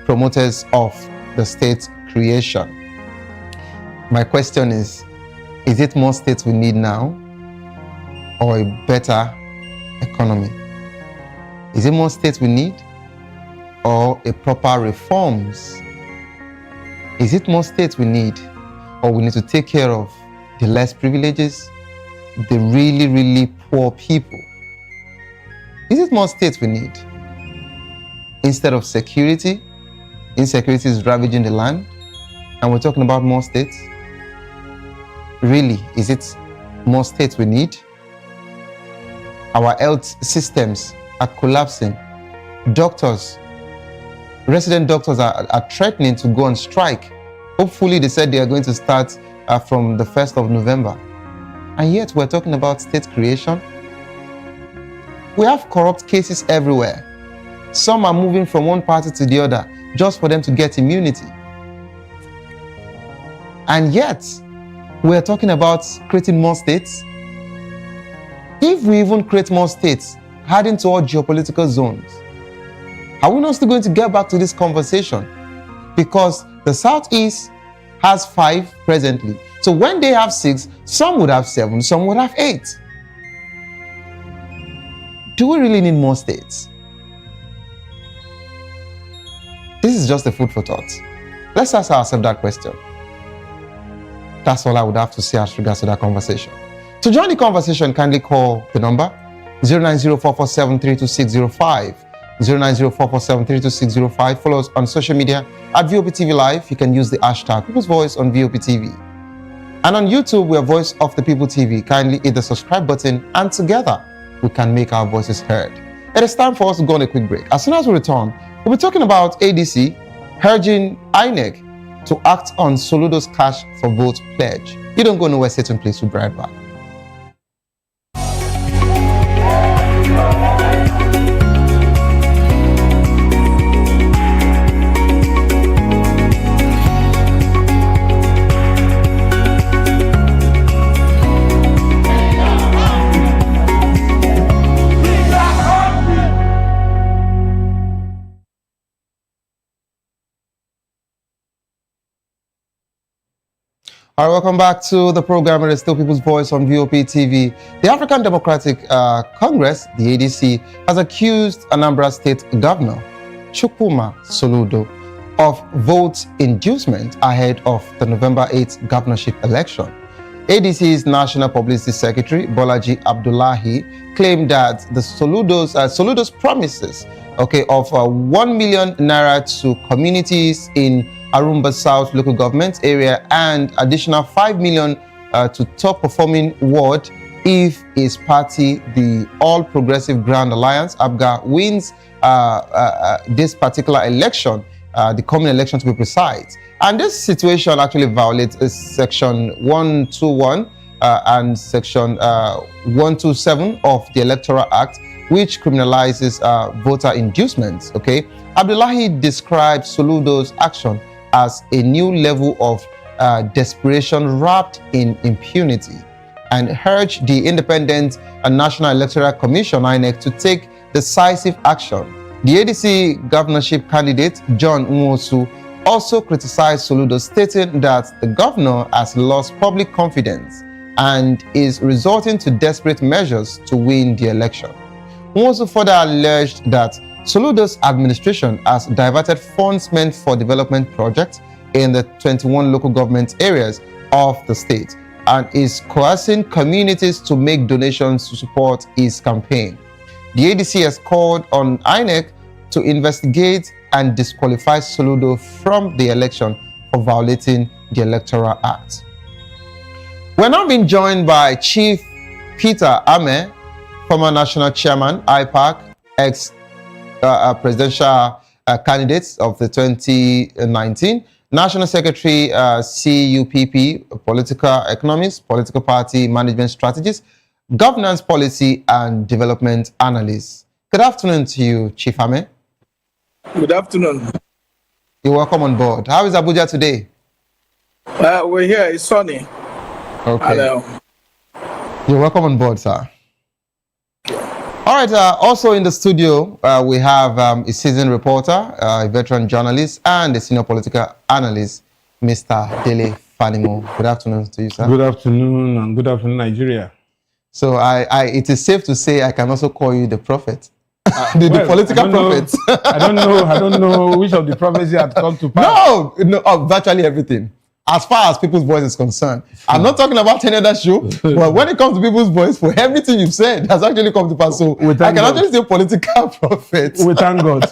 promoters of the state creation. My question is it more states we need now, or a better economy? Is it more states we need, or a proper reforms? Is it more states we need, or we need to take care of the less privileges, the really, really poor people? Is it more states we need? Instead of security, insecurity is ravaging the land, and we're talking about more states. Really, is it more states we need? Our health systems are collapsing. Doctors, resident doctors are threatening to go on strike. Hopefully, they said they are going to start from the 1st of November. And yet, we're talking about state creation. We have corrupt cases everywhere. Some are moving from one party to the other just for them to get immunity. And yet, we're talking about creating more states. If we even create more states, adding to all geopolitical zones, are we not still going to get back to this conversation? Because the Southeast has 5 presently. So when they have 6, some would have 7, some would have 8. Do we really need more states? This is just a food for thought. Let's ask ourselves that question. That's all I would have to say as regards to that conversation. To join the conversation, kindly call the number 09044732605. 09044732605. Follow us on social media at VOPTV Live. You can use the hashtag People's Voice on VOPTV. And on YouTube, we are Voice of the People TV. Kindly hit the subscribe button, and together we can make our voices heard. It is time for us to go on a quick break. As soon as we return, we'll be talking about ADC urging INEC to act on Soludo's cash for vote pledge. You don't go nowhere, sit in place. We'll be right back. All right, welcome back to the program. It is still People's Voice on VOP TV. The African Democratic Congress, the ADC, has accused Anambra State Governor Charles Soludo of vote inducement ahead of the November 8th governorship election. ADC's National Publicity Secretary, Bolaji Abdullahi, claimed that the Soludo's promises, of 1 million naira to communities in Arumba South local government area and additional 5 million to top performing ward if his party, the All Progressive Grand Alliance, APGA, wins this particular election, the coming election to be precise. And this situation actually violates Section 121 and Section 127 of the Electoral Act, which criminalizes voter inducements. Abdullahi described Soludo's action as a new level of desperation wrapped in impunity, and urged the Independent and National Electoral Commission, INEC, to take decisive action. The ADC governorship candidate, John Nwosu, also criticized Soludo, stating that the governor has lost public confidence and is resorting to desperate measures to win the election. Nwosu further alleged that Soludo's administration has diverted funds meant for development projects in the 21 local government areas of the state and is coercing communities to make donations to support his campaign. The ADC has called on INEC to investigate and disqualify Soludo from the election for violating the Electoral Act. We're now being joined by Chief Peter Ame, former national chairman, IPAC, ex-presidential candidates of the 2019, National Secretary, CUPP, political economist, political party management strategist, governance policy and development analyst. Good afternoon to you, Chief Ame. Good afternoon. You're welcome on board. How is Abuja today? We're here. It's sunny. Okay. You're welcome on board, sir. All right. Also in the studio, we have a seasoned reporter, a veteran journalist, and a senior political analyst, Mr. Dele Fanimo. Good afternoon to you, sir. Good afternoon, and good afternoon, Nigeria. So it is safe to say I can also call you the prophet. The political prophets. I don't know which of the prophets had come to pass. No, virtually everything. As far as People's Voice is concerned. I'm not talking about any other show, but when it comes to People's Voice, for everything you've said has actually come to pass. So I can actually say political prophets. We thank God.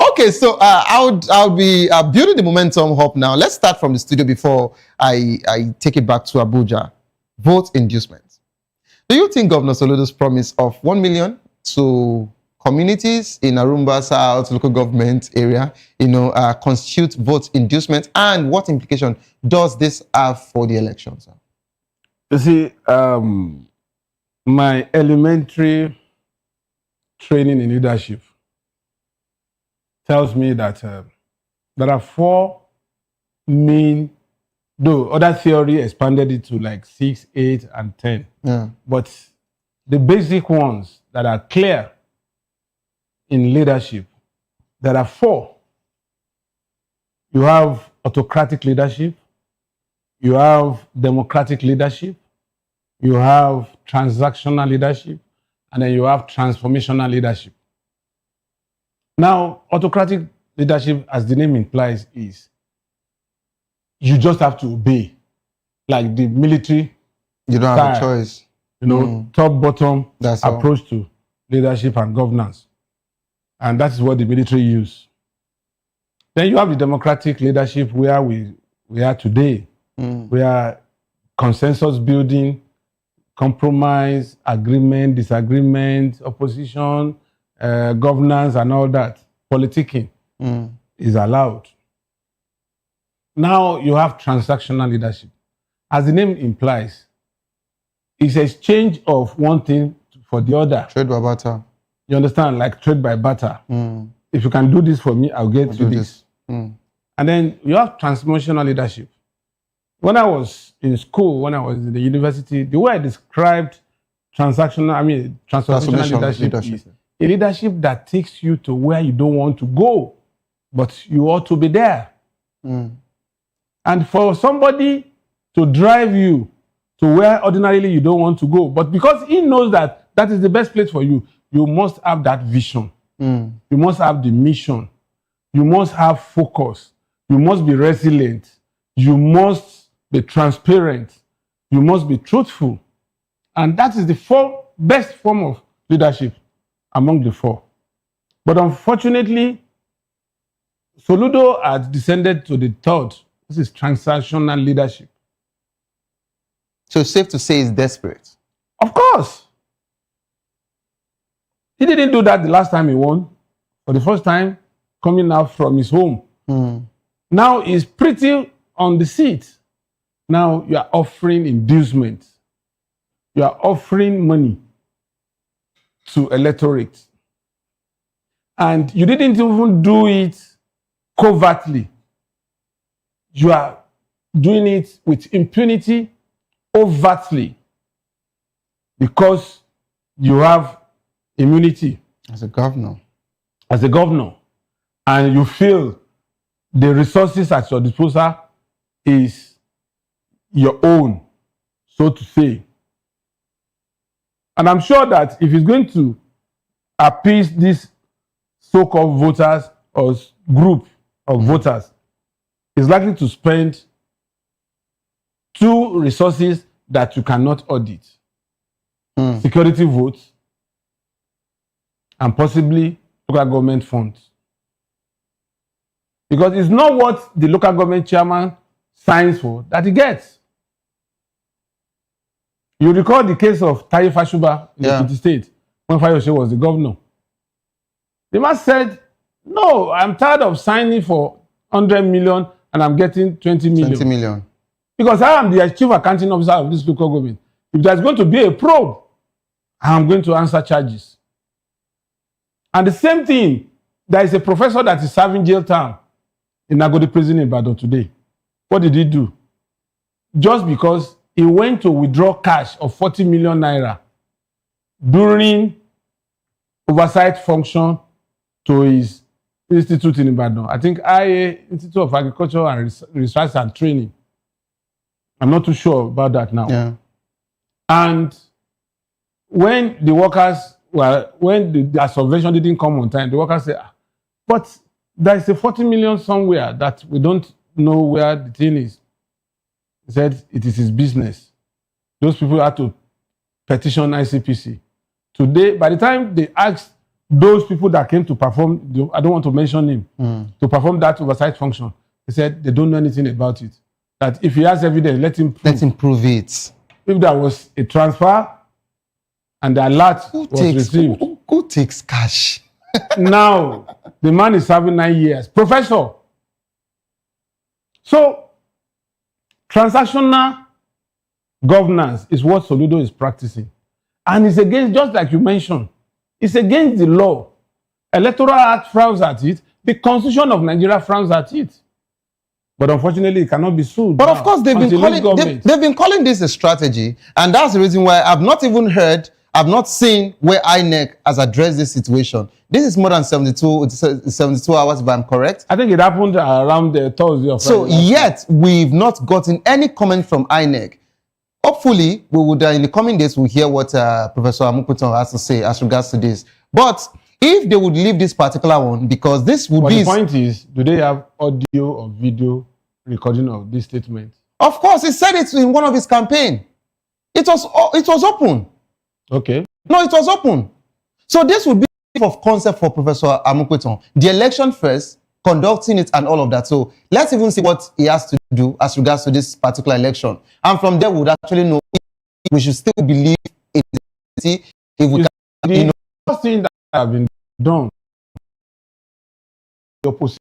Okay, so I'll be building the momentum up now. Let's start from the studio before I take it back to Abuja. Vote inducement. Do you think Governor Soludo's promise of 1 million to communities in Arumba South local government area, constitute vote inducement, and what implication does this have for the election, sir? You see, my elementary training in leadership tells me that there are 4 main, though other theory expanded it to like 6, 8, and 10. Yeah. But the basic ones that are clear in leadership, there are 4. You have autocratic leadership, you have democratic leadership, you have transactional leadership, and then you have transformational leadership. Now, autocratic leadership, as the name implies, is you just have to obey, like the military. You don't have a choice. You know, top bottom approach to leadership and governance, and that is what the military use. Then you have the democratic leadership where we are today. We are consensus building, compromise, agreement, disagreement, opposition, governance, and all that. Politicking is allowed. Now you have transactional leadership. As the name implies, it's an exchange of one thing for the other. Trade by barter. You understand? Like trade by barter. If you can do this for me, I'll get you this. And then you have transformational leadership. When I was in school, when I was in the university, the way I described transformational leadership is a leadership that takes you to where you don't want to go, but you ought to be there. And for somebody to drive you to where ordinarily you don't want to go, but because he knows that that is the best place for you, you must have that vision. You must have the mission. You must have focus. You must be resilient. You must be transparent. You must be truthful. And that is the best form of leadership among the four. But unfortunately, Soludo has descended to the third. This is transactional leadership. So it's safe to say it's desperate. Of course. He didn't do that the last time he won. For the first time, coming out from his home. Now he's pretty on the seat. Now you are offering inducement. You are offering money to electorate. And you didn't even do it covertly. You are doing it with impunity, overtly, because you have immunity. As a governor. And you feel the resources at your disposal is your own, so to say. And I'm sure that if he's going to appease these so-called voters or group of voters, he's likely to spend two resources that you cannot audit. Security votes and possibly local government funds. Because it's not what the local government chairman signs for that he gets. You recall the case of Taye Fashuba in the state when Fayose was the governor. The man said, no, I'm tired of signing for 100 million and I'm getting 20 million. 20 million. Because I am the chief accounting officer of this local government. If there's going to be a probe, I'm going to answer charges. And the same thing, there is a professor that is serving jail term in Nagode prison in Ibadan today. What did he do? Just because he went to withdraw cash of 40 million naira during oversight function to his institute in Ibadan. I think IA, Institute of Agriculture and Research and Training. I'm not too sure about that now. And when the workers when the subvention didn't come on time, the workers said, but there is a 40 million somewhere that we don't know where the thing is. He said it is his business. Those people had to petition ICPC. Today, by the time they asked those people that came to perform, I don't want to mention him, to perform that oversight function, he said they don't know anything about it. That if he has evidence, let him prove it. If there was a transfer and the alert was received. Who takes cash? Now, the man is serving 9 years. Professor. So, transactional governance is what Soludo is practicing. And it's against, just like you mentioned, it's against the law. Electoral Act frowns at it. The Constitution of Nigeria frowns at it. But unfortunately, it cannot be sued. But of course, they've been calling this a strategy. And that's the reason why I've not even heard, I've not seen where INEC has addressed this situation. This is more than 72 hours, if I'm correct. I think it happened around the Thursday or Friday. So yet, we've not gotten any comment from INEC. Hopefully, we would, in the coming days, we'll hear what Professor Amukuton has to say as regards to this. But if they would leave this particular one, because this would be... The point is, do they have audio or video recording of this statement? Of course, he said it in one of his campaign. It was open. Okay. No, it was open. So this would be proof of concept for Professor Amukweton. The election first, conducting it and all of that. So let's even see what he has to do as regards to this particular election. And from there, we would actually know if we should still believe in the if we can, you know. The first thing that have been done, the opposition.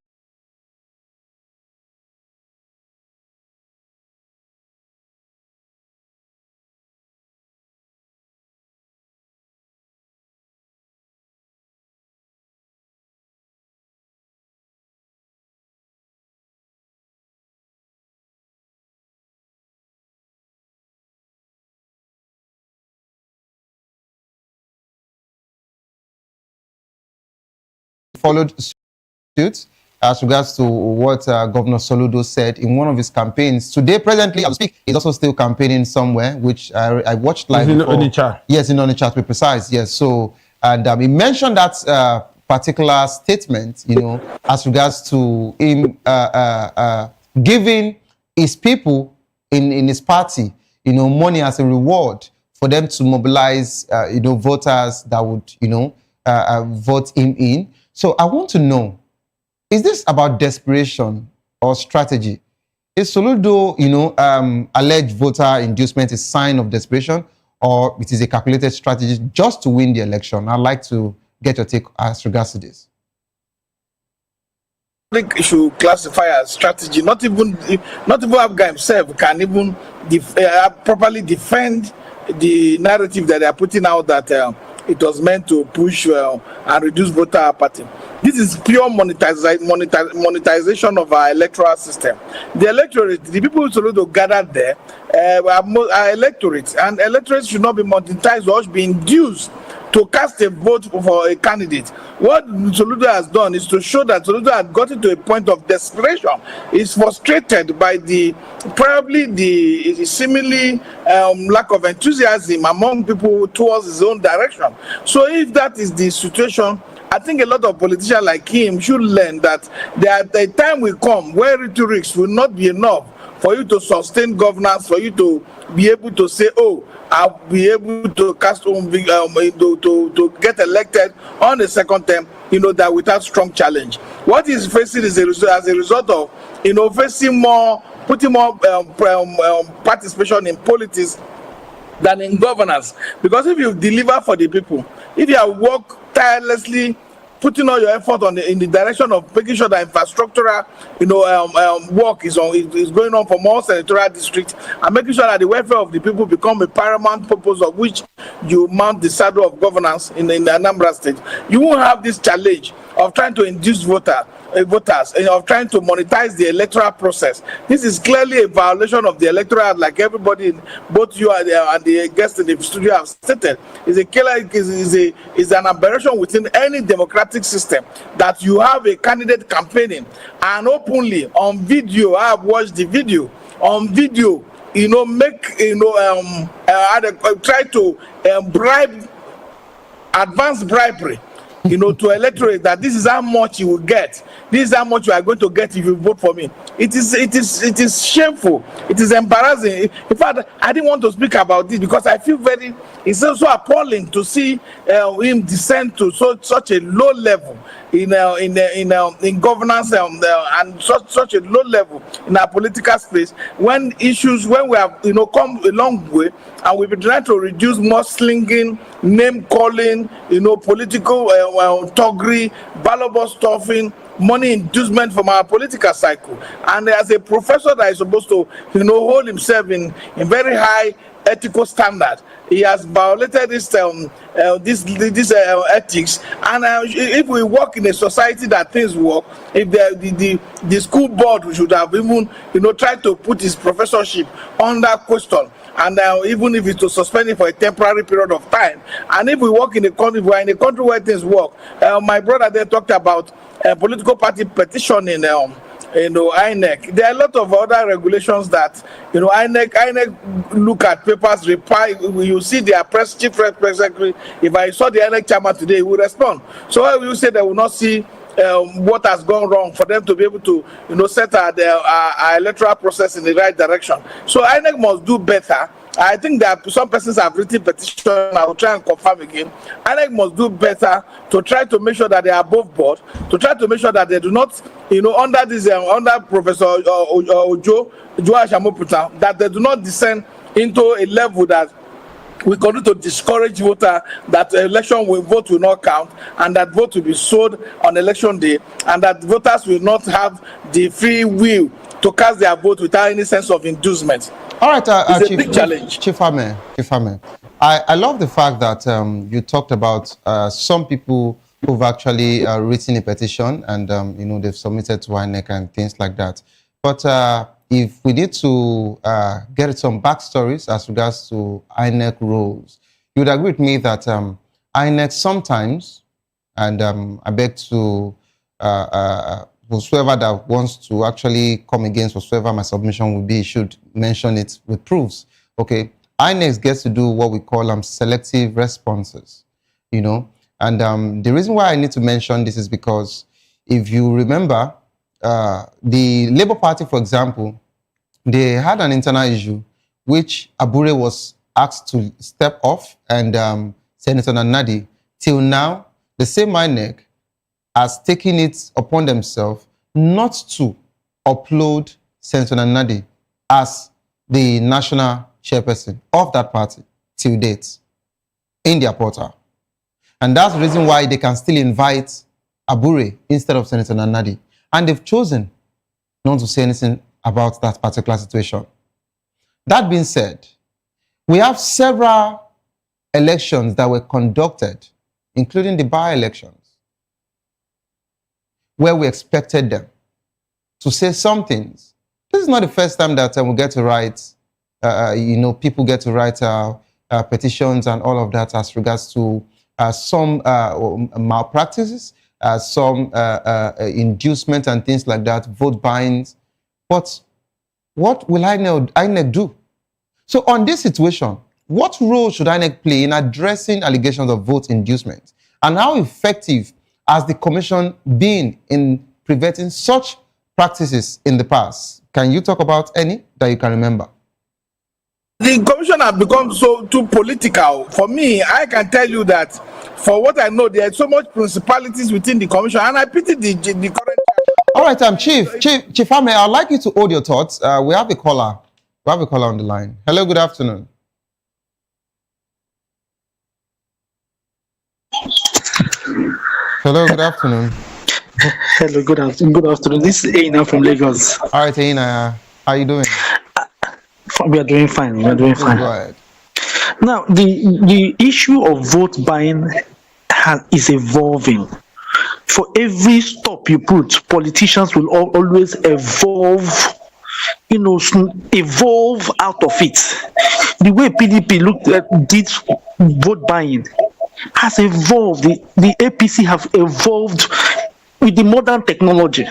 Followed suit as regards to what Governor Soludo said in one of his campaigns. Today, presently, I speak, he's also still campaigning somewhere, which I watched live. In Onitsha. Yes, in Onitsha, to be precise. Yes, so, and he mentioned that particular statement, you know, as regards to him giving his people in his party, you know, money as a reward for them to mobilize, you know, voters that would, you know, vote him in. So I want to know, is this about desperation or strategy? Is Soludo, you know, alleged voter inducement a sign of desperation, or it is a calculated strategy just to win the election? I'd like to get your take as regards to this. I think you should classify as strategy. Not even Abga himself can even properly defend the narrative that they are putting out that it was meant to push and reduce voter apathy. This is pure monetization of our electoral system. The electorate, the people who Soludo gathered there are electorates, and electorates should not be monetized or should be induced to cast a vote for a candidate. What Soludo has done is to show that Soludo had gotten to a point of desperation. He's frustrated by probably the seemingly lack of enthusiasm among people towards his own direction. So if that is the situation, I think a lot of politicians like him should learn that the time will come where rhetorics will not be enough for you to sustain governance, for you to be able to say, oh, I'll be able to cast on to get elected on the second term, you know, that without strong challenge. What he's facing is as a result of, you know, putting more participation in politics than in governance. Because if you deliver for the people, if you work tirelessly, putting all your effort in the direction of making sure that infrastructural, you know, work is going on for more senatorial districts, and making sure that the welfare of the people become a paramount purpose of which you mount the saddle of governance in the Anambra state, you won't have this challenge of trying to induce voters and of trying to monetize the electoral process. This is clearly a violation of the electoral act, like everybody, both you and the guests in the studio have stated. Is an aberration within any democratic system that you have a candidate campaigning and openly on video. I have watched the video on video. You know, try to bribe, advance bribery, you know, to electorate that this is how much you will get. This is how much you are going to get if you vote for me. It is shameful. It is embarrassing. In fact, I didn't want to speak about this because I feel it's also appalling to see him descend to such a low level in governance and such a low level in our political space when we have, you know, come a long way and we've been trying to reduce mudslinging, name calling, you know, political toggery, ballot box stuffing, money inducement from our political cycle. And as a professor that is supposed to, you know, hold himself in very high ethical standard, he has violated this ethics. And if we work in a society that things work, if the school board should have even, you know, tried to put his professorship under question, and even if it's to suspend it for a temporary period of time. And if we work in a country, we're in a country where things work. My brother there talked about political party petitioning, you know, INEC. There are a lot of other regulations that, you know, INEC look at papers, reply. You see their chief press secretary. If I saw the INEC chairman today, he would respond. So why will you say they will not see what has gone wrong, for them to be able to, set our electoral process in the right direction. So INEC must do better. I think that some persons have written petition. I will try and confirm again. INEC must do better to try to make sure that they are above board, to try to make sure that they do not, under this, under Professor Ojo Ashamoputa, that they do not descend into a level that we continue to discourage voter that election vote will not count, and that vote will be sold on election day, and that voters will not have the free will to cast their vote without any sense of inducement. All right, it's a big challenge. Chief Ame, I love the fact that you talked about some people who've actually written a petition and they've submitted to INEC and things like that. But if we need to get some backstories as regards to INEC roles, you would agree with me that INEC sometimes, and I beg to whosoever that wants to actually come against whatsoever my submission will be should mention it with proofs. Okay, INEC gets to do what we call selective responses, and the reason why I need to mention this is because if you remember, the Labour Party, for example, they had an internal issue which Abure was asked to step off, and Senator Nadi, till now, the same INEC has taken it upon themselves not to upload Senator Nadi as the national chairperson of that party till date in their portal. And that's the reason why they can still invite Abure instead of Senator Nadi. And they've chosen not to say anything about that particular situation. That being said, we have several elections that were conducted, including the by-elections, where we expected them to say some things. This is not the first time that we get to write, people get to write petitions and all of that as regards to some malpractices, some inducement and things like that, vote buying. But what will INEC do? So on this situation, what role should INEC play in addressing allegations of vote inducement? And how effective has the Commission been in preventing such practices in the past? Can you talk about any that you can remember? The Commission has become too political. For me, I can tell you that, for what I know, there are so much principalities within the Commission, and I pity the current. All right, Chief Ame, I'd like you to hold your thoughts. We have a caller. We have a caller on the line. Hello, good afternoon. Hello, good afternoon. Hello, good afternoon. This is Aina from Lagos. All right, Aina, how are you doing? We are doing fine. We are doing fine. Go ahead. Now, the issue of vote buying is evolving. For every stop you put, politicians will always evolve out of it. The way PDP did vote buying has evolved. The APC have evolved with the modern technology.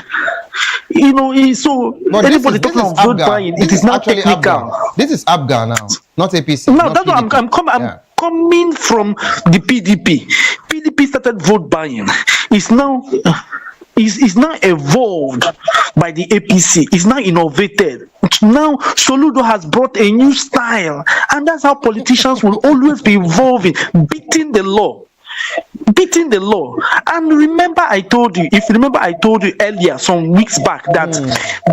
So but anybody talking about vote buying, it is not technical. This is ABGA now, not APC. No, that's what I'm coming from the PDP. PDP started vote buying. It's now evolved by the APC. It's now innovated. Now Soludo has brought a new style, and that's how politicians will always be evolving, beating the law. And remember, I told you earlier, some weeks back, that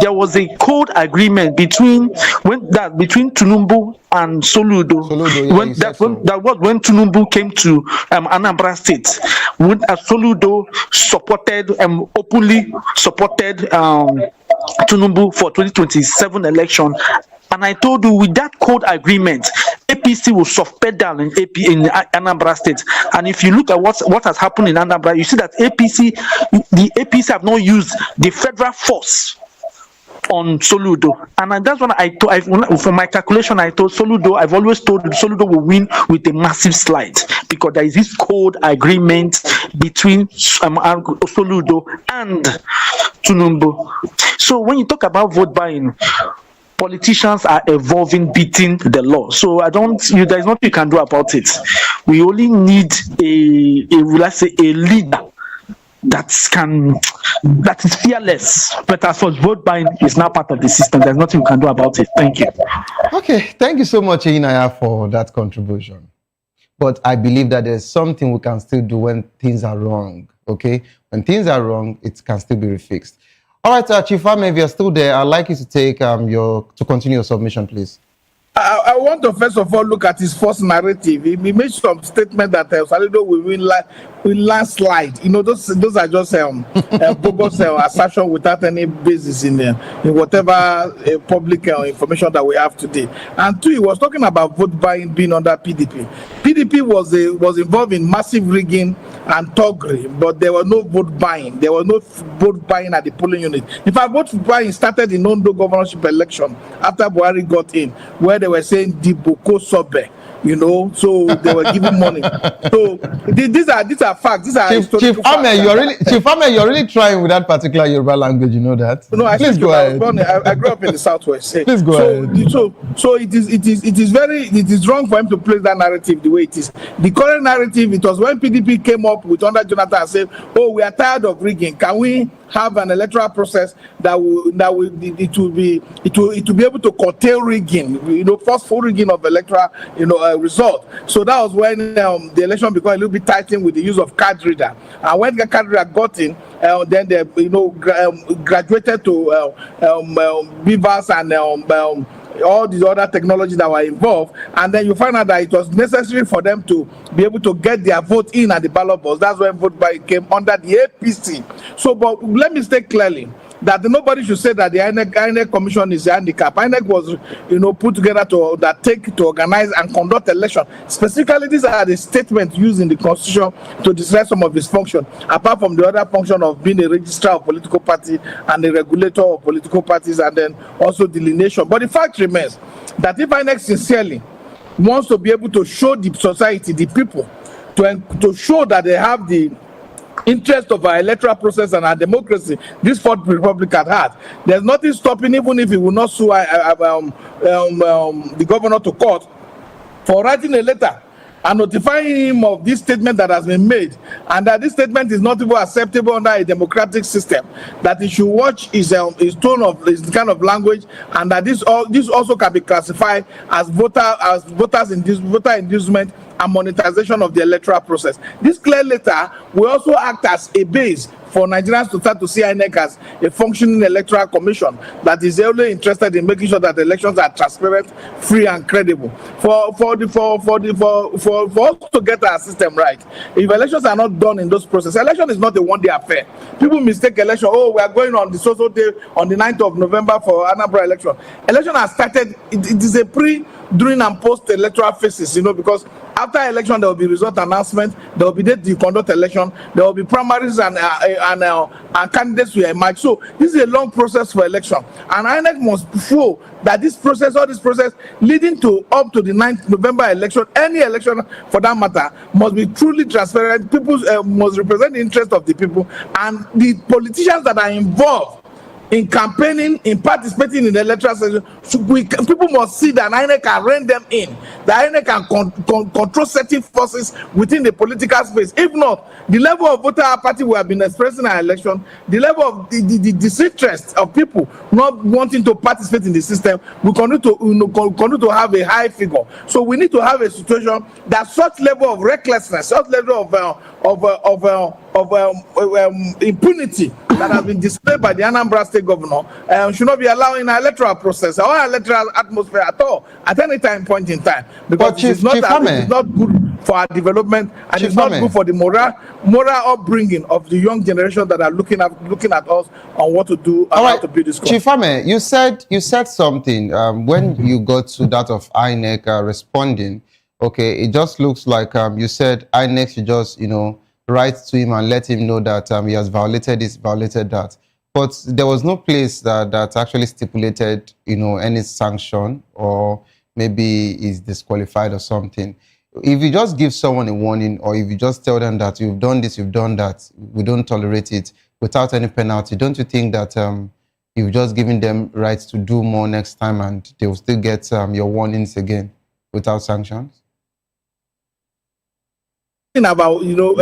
there was a code agreement between Tinubu and Soludo. When Tinubu came to Anambra State, when Soludo openly supported Tinubu for 2027 election. And I told you, with that code agreement, APC will soft pedal in Anambra State. And if you look at what has happened in Anambra, you see that the APC have not used the federal force on Soludo. And that's what for my calculation, I told Soludo, I've always told Soludo will win with a massive slide, because there is this code agreement between Soludo and Tinubu. So when you talk about vote buying, politicians are evolving, beating the law. So there's nothing you can do about it. We only need a leader that is fearless. But as for vote buying, is now part of the system. There's nothing we can do about it. Thank you. Okay, thank you so much, Inaya, for that contribution. But I believe that there's something we can still do when things are wrong. Okay, when things are wrong, it can still be refixed. All right, Chief Ame, if you're still there, I'd like you to take to continue your submission, please. I want to first of all look at his first narrative. He made some statement that Soludo will win landslide. You know, those are just bogus assertion without any basis in whatever public information that we have today. And two, he was talking about vote buying being under PDP. PDP was involved in massive rigging and thuggery, but there was no vote buying. There was no vote buying at the polling unit. In fact, vote buying started in Ondo governorship election after Buhari got in, where they were saying Diboko Sobe, you know, so they were giving money. So these are facts. These are Chief Ame, you're really trying with that particular Yoruba language. You know that. No, please go ahead. I grew up in the Southwest. Please go ahead. So it is wrong for him to place that narrative the way it is. The current narrative, it was when PDP came up with under Jonathan and said, "Oh, we are tired of rigging. Can we have an electoral process that will be able to curtail rigging, you know, forceful rigging of electoral, you know, result." So that was when the election became a little bit tightened with the use of card reader. And when the card reader got in, then they, you know, graduated to beavers and all these other technologies that were involved, and then you find out that it was necessary for them to be able to get their vote in at the ballot box. That's when vote by came under the APC. So, but let me state clearly that nobody should say that the INEC Commission is a handicap. INEC was, you know, put together to organize and conduct election. Specifically, these are the statements used in the Constitution to describe some of its function, apart from the other function of being a registrar of political party and a regulator of political parties, and then also delineation. But the fact remains that if INEC sincerely wants to be able to show the society, the people, to show that they have the interest of our electoral process and our democracy, this fourth republic had had, there's nothing stopping, even if he will not sue the governor to court, for writing a letter and notifying him of this statement that has been made, and that this statement is not even acceptable under a democratic system, that he should watch his tone of his kind of language, and that this also can be classified as voter inducement and monetization of the electoral process. This clear letter will also act as a base for Nigerians to start to see INEC as a functioning electoral commission that is only interested in making sure that the elections are transparent, free, and credible. For us to get our system right, if elections are not done in those processes, election is not a one-day affair. People mistake election. Oh, we are going on the social day on the 9th of November for Anambra election. Election has started. It is a pre, during, and post-electoral phases, you know, because after election there will be result announcement, there will be date to conduct election, there will be primaries, and candidates will emerge. So this is a long process for election, and INEC must show that all this process leading to up to the 9th November election, any election for that matter, must be truly transparent. People must represent the interest of the people, and the politicians that are involved in campaigning, in participating in the electoral session, people must see that INEC can rein them in, that INEC can control certain forces within the political space. If not, the level of voter apathy we have been expressing in our election, the level of the disinterest of people not wanting to participate in the system, we continue to have a high figure. So we need to have a situation that such level of recklessness, such level of impunity that has been displayed by the Anambra State governor should not be allowed in our electoral process or our electoral atmosphere at all, at any point in time, because it is not good for our development, and it's not good for the moral upbringing of the young generation that are looking at us on what to do and how to build this country. Chief Ame, you said something when you got to that of INEC responding. Okay, it just looks like you said INEC should just, you know, write to him and let him know that he has violated this, violated that. But there was no place that actually stipulated, you know, any sanction, or maybe is disqualified or something. If you just give someone a warning, or if you just tell them that you've done this, you've done that, we don't tolerate it, without any penalty, don't you think that you've just given them rights to do more next time, and they will still get your warnings again without sanctions? About, you know,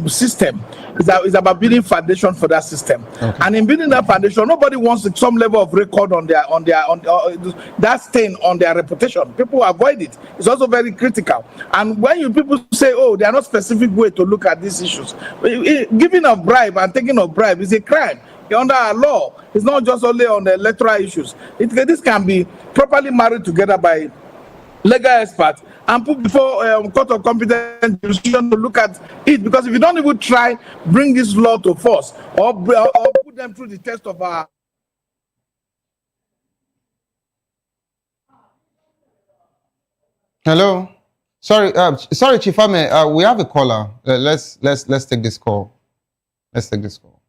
system, It's about building foundation for that system. And in building that foundation, nobody wants some level of record on that stain on their reputation. People avoid it. It's also very critical. And when people say, oh, there are no specific way to look at these issues, giving a bribe and taking a bribe is a crime under our law. It's not just only on the electoral issues. This can be properly married together by legal experts and put before court of competent jurisdiction to look at it. Because if you don't even try bring this law to force or put them through the test of our. Hello, sorry, Chief Ame, we have a caller. Let's take this call. Let's take this call.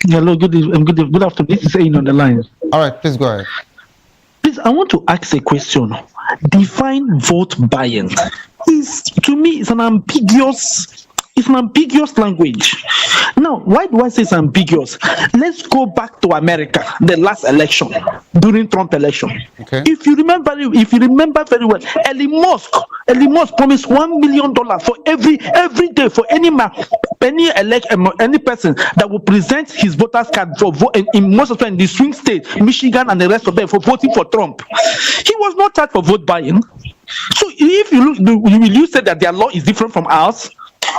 Hello, good afternoon. This is Ain on the line. All right, please go ahead. Please, I want to ask a question. Define vote buying. To me, it's an ambiguous language. Now, why do I say it's ambiguous? Let's go back to America, the last election, during Trump election. Okay. If you remember very well, Elon Musk promised $1 million for every day for any person that will present his voters card for vote in most of the the swing state, Michigan and the rest of them for voting for Trump. He was not charged for vote buying. So if you look, will you say that their law is different from ours?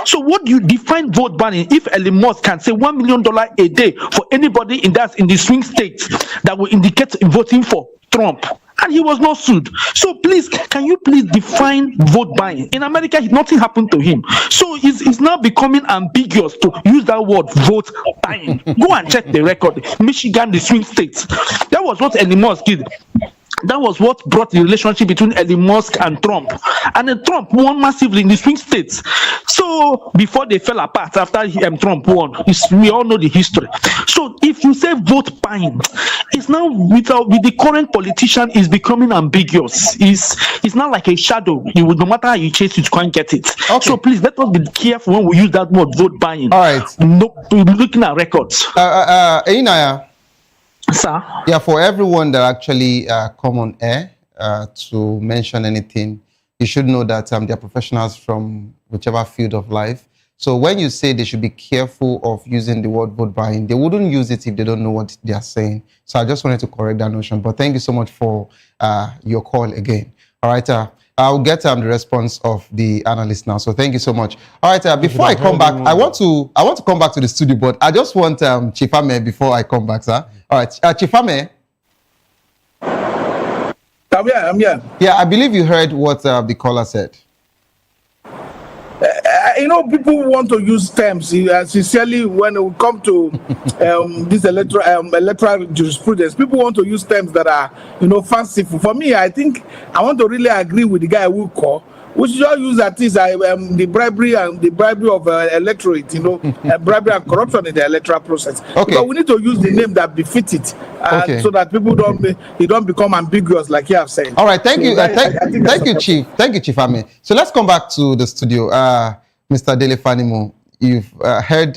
So what do you define vote buying if Elon Musk can say $1 million a day for anybody in the swing states that will indicate voting for Trump? And he was not sued. So please, can you please define vote buying? In America, nothing happened to him. So it's now becoming ambiguous to use that word vote buying. Go and check the record. Michigan, the swing states. That was what Elon Musk did. That was what brought the relationship between Elon Musk and Trump. And then Trump won massively in the swing states. So before they fell apart after Trump won, we all know the history. So if you say vote buying, it's now with the current politician is becoming ambiguous. It's not like a shadow. No matter how you chase it, you can't get it. Okay. So please let us be careful when we use that word vote buying. All right. No, looking at records. Einaya. Sir? Yeah, for everyone that actually come on air to mention anything, you should know that they are professionals from whichever field of life. So when you say they should be careful of using the word vote buying, they wouldn't use it if they don't know what they are saying. So I just wanted to correct that notion. But thank you so much for your call again. All right, I'll get the response of the analyst now. So thank you so much. All right, before I come back, I want to come back to the studio, but I just want Chief Ame before I come back, sir. All right, Chief Ame. I'm here. Yeah, I believe you heard what the caller said. People want to use terms sincerely when we come to this electoral jurisprudence. People want to use terms that are, fanciful. For me, I think I want to really agree with the guy who called. We should all use at least the bribery of electorate, bribery and corruption in the electoral process. Okay. But we need to use the name that befits it, so that people don't become ambiguous, like you have said. All right, thank you, thank you, Chief. Thank you, Chief Ame. So let's come back to the studio, Mr. Dele Fanimo. You've heard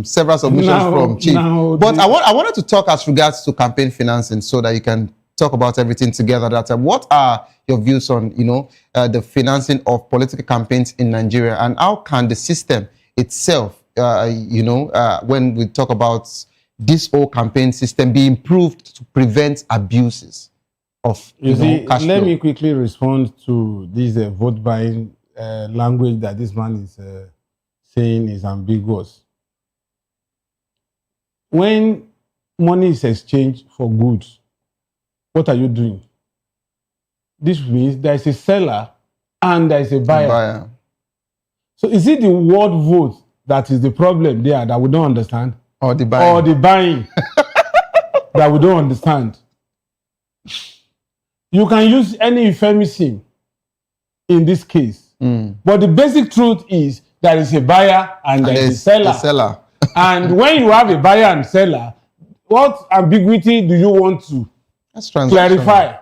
several submissions from Chief, but I wanted to talk as regards to campaign financing, so that you can talk about everything together. What are your views on, the financing of political campaigns in Nigeria, and how can the system itself, when we talk about this whole campaign system, be improved to prevent abuses of cash Let flow? me quickly respond to this vote buying language that this man is saying is ambiguous. When money is exchanged for goods, what are you doing? This means there is a seller and there is a buyer. So is it the word vote that is the problem there that we don't understand? Or the buying? Or the buying that we don't understand? You can use any euphemism in this case. But the basic truth is there is a buyer and there is a seller. And when you have a buyer and seller, what ambiguity do you want to clarify?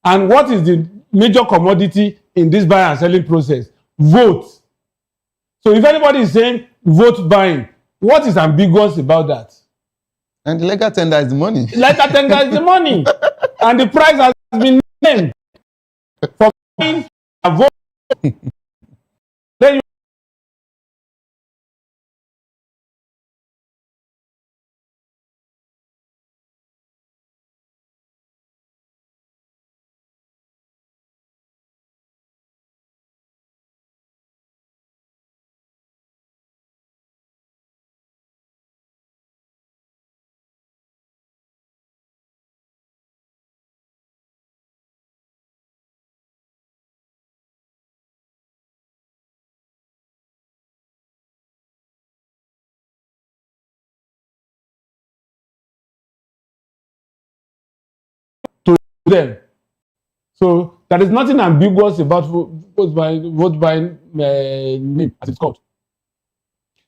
And what is the major commodity in this buying and selling process? Vote. So if anybody is saying vote buying, what is ambiguous about that? And the legal tender is the money. Legal tender is the money. And the price has been named for buying a vote. Then them. So there is nothing ambiguous about vote buying name, as it's called.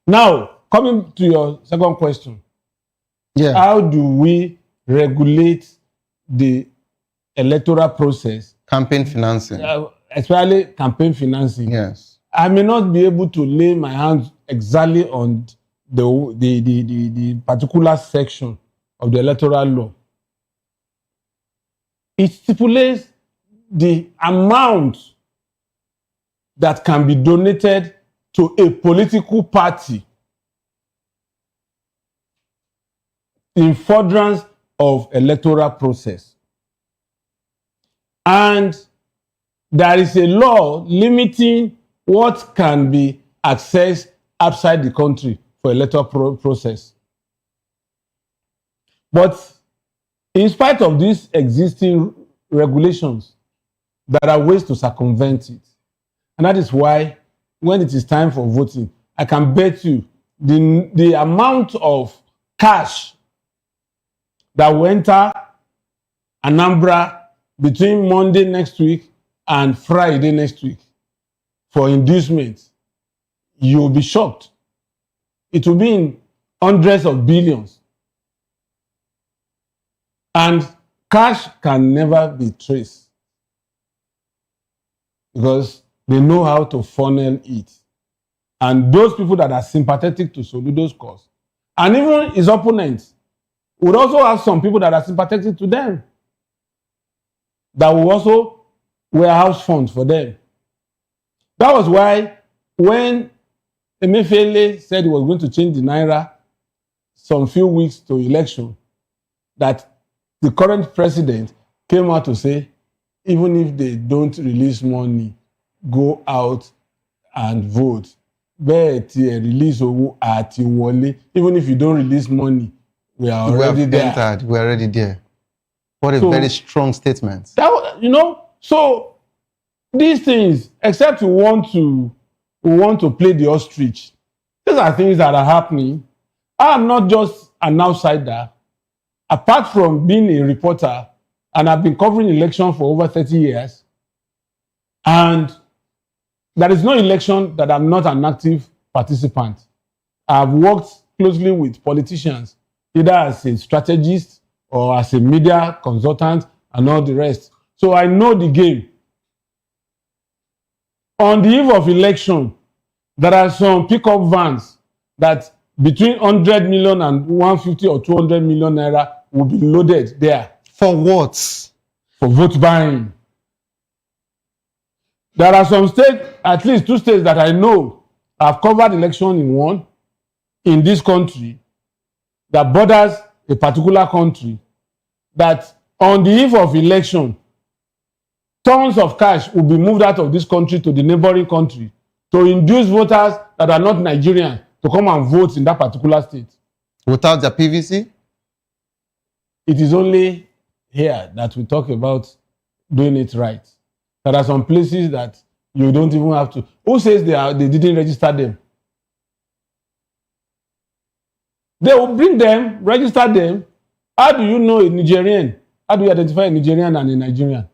Now, coming to your second question. Yeah. How do we regulate the electoral process? Campaign financing. Especially campaign financing. Yes. I may not be able to lay my hands exactly on the particular section of the electoral law. It stipulates the amount that can be donated to a political party in furtherance of electoral process. And there is a law limiting what can be accessed outside the country for electoral process. But in spite of these existing regulations, there are ways to circumvent it. And that is why when it is time for voting, I can bet you the amount of cash that will enter Anambra between Monday next week and Friday next week for inducement, you'll be shocked. It will be in hundreds of billions. And cash can never be traced because they know how to funnel it. And those people that are sympathetic to Soludo's cause, and even his opponents, would also have some people that are sympathetic to them that will also warehouse funds for them. That was why when Emefiele said he was going to change the Naira some few weeks to election, that the current president came out to say, even if they don't release money, go out and vote. Release even if you don't release money, we are already there. We're already there. What a very strong statement. So these things, except we want to play the ostrich, these are things that are happening. I am not just an outsider. Apart from being a reporter, and I've been covering election for over 30 years, and there is no election that I'm not an active participant. I've worked closely with politicians, either as a strategist or as a media consultant and all the rest. So I know the game. On the eve of election, there are some pickup vans that between 100 million and 150 or 200 million naira will be loaded there. For what? For vote buying. There are some states, at least 2 states that I know have covered election in one in this country that borders a particular country, that on the eve of election, tons of cash will be moved out of this country to the neighboring country to induce voters that are not Nigerian to come and vote in that particular state. Without the PVC? It is only here that we talk about doing it right. There are some places that you don't even have to. Who says they didn't register them? They will bring them, register them. How do you know a Nigerian? How do you identify a Nigerian and a Nigerian?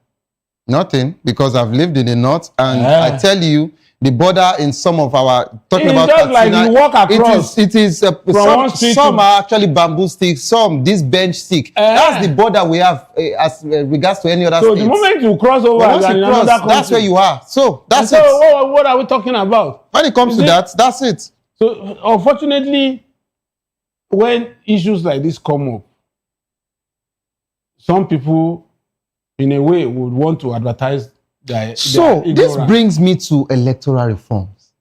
Nothing, because I've lived in the north, and I tell you, the border in some of our talking about just Katsina, like you walk across. It is some are actually bamboo sticks, some this bench stick. That's the border we have as regards to any other state. So the moment you cross over, that's where you are. So that's it. So what are we talking about? When it comes to that, that's it. So unfortunately, when issues like this come up, some people, in a way, would want to advertise their this brings me to electoral reforms.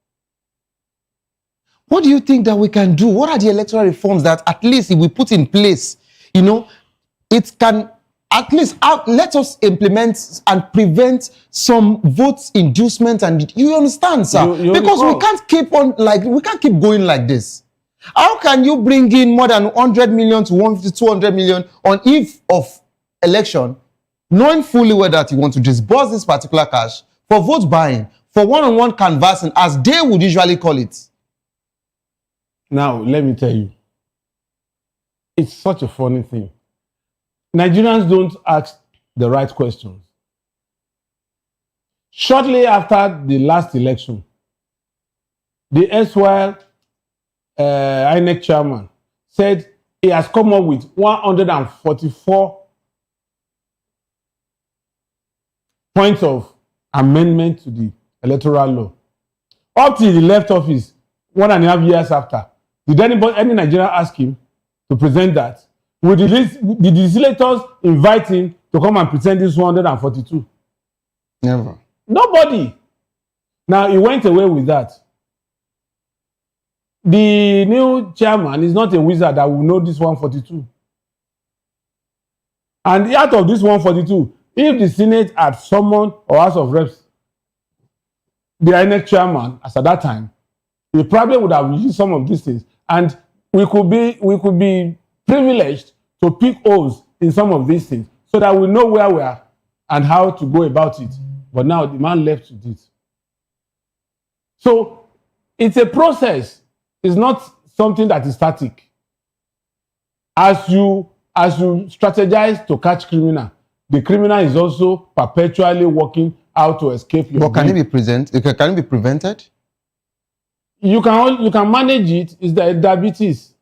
What do you think that we can do? What are the electoral reforms that at least if we put in place, it can at least let us implement and prevent some vote inducement? And you understand, sir? Because we can't keep going like this. How can you bring in more than 100 million to 150, 200 million on eve of election, knowing fully well that you want to disburse this particular cash for vote buying, for one-on-one canvassing, as they would usually call it? Now, let me tell you, it's such a funny thing. Nigerians don't ask the right questions. Shortly after the last election, the erstwhile INEC chairman said he has come up with 144 points of amendment to the electoral law. Up till he left office 1.5 years after, did any Nigerian ask him to present that? Did the legislators invite him to come and present this 142? Never. Nobody. Now, he went away with that. The new chairman is not a wizard that will know this 142. And out of this 142, if the Senate had summoned or House of Reps, the INEC chairman, as at that time, he probably would have released some of these things. And we could be privileged to pick holes in some of these things so that we know where we are and how to go about it. But now the man left with it. So it's a process. It's not something that is static. As you strategize to catch criminal, the criminal is also perpetually working out to escape your. But can it be Can it be prevented? You can manage it. It's the diabetes.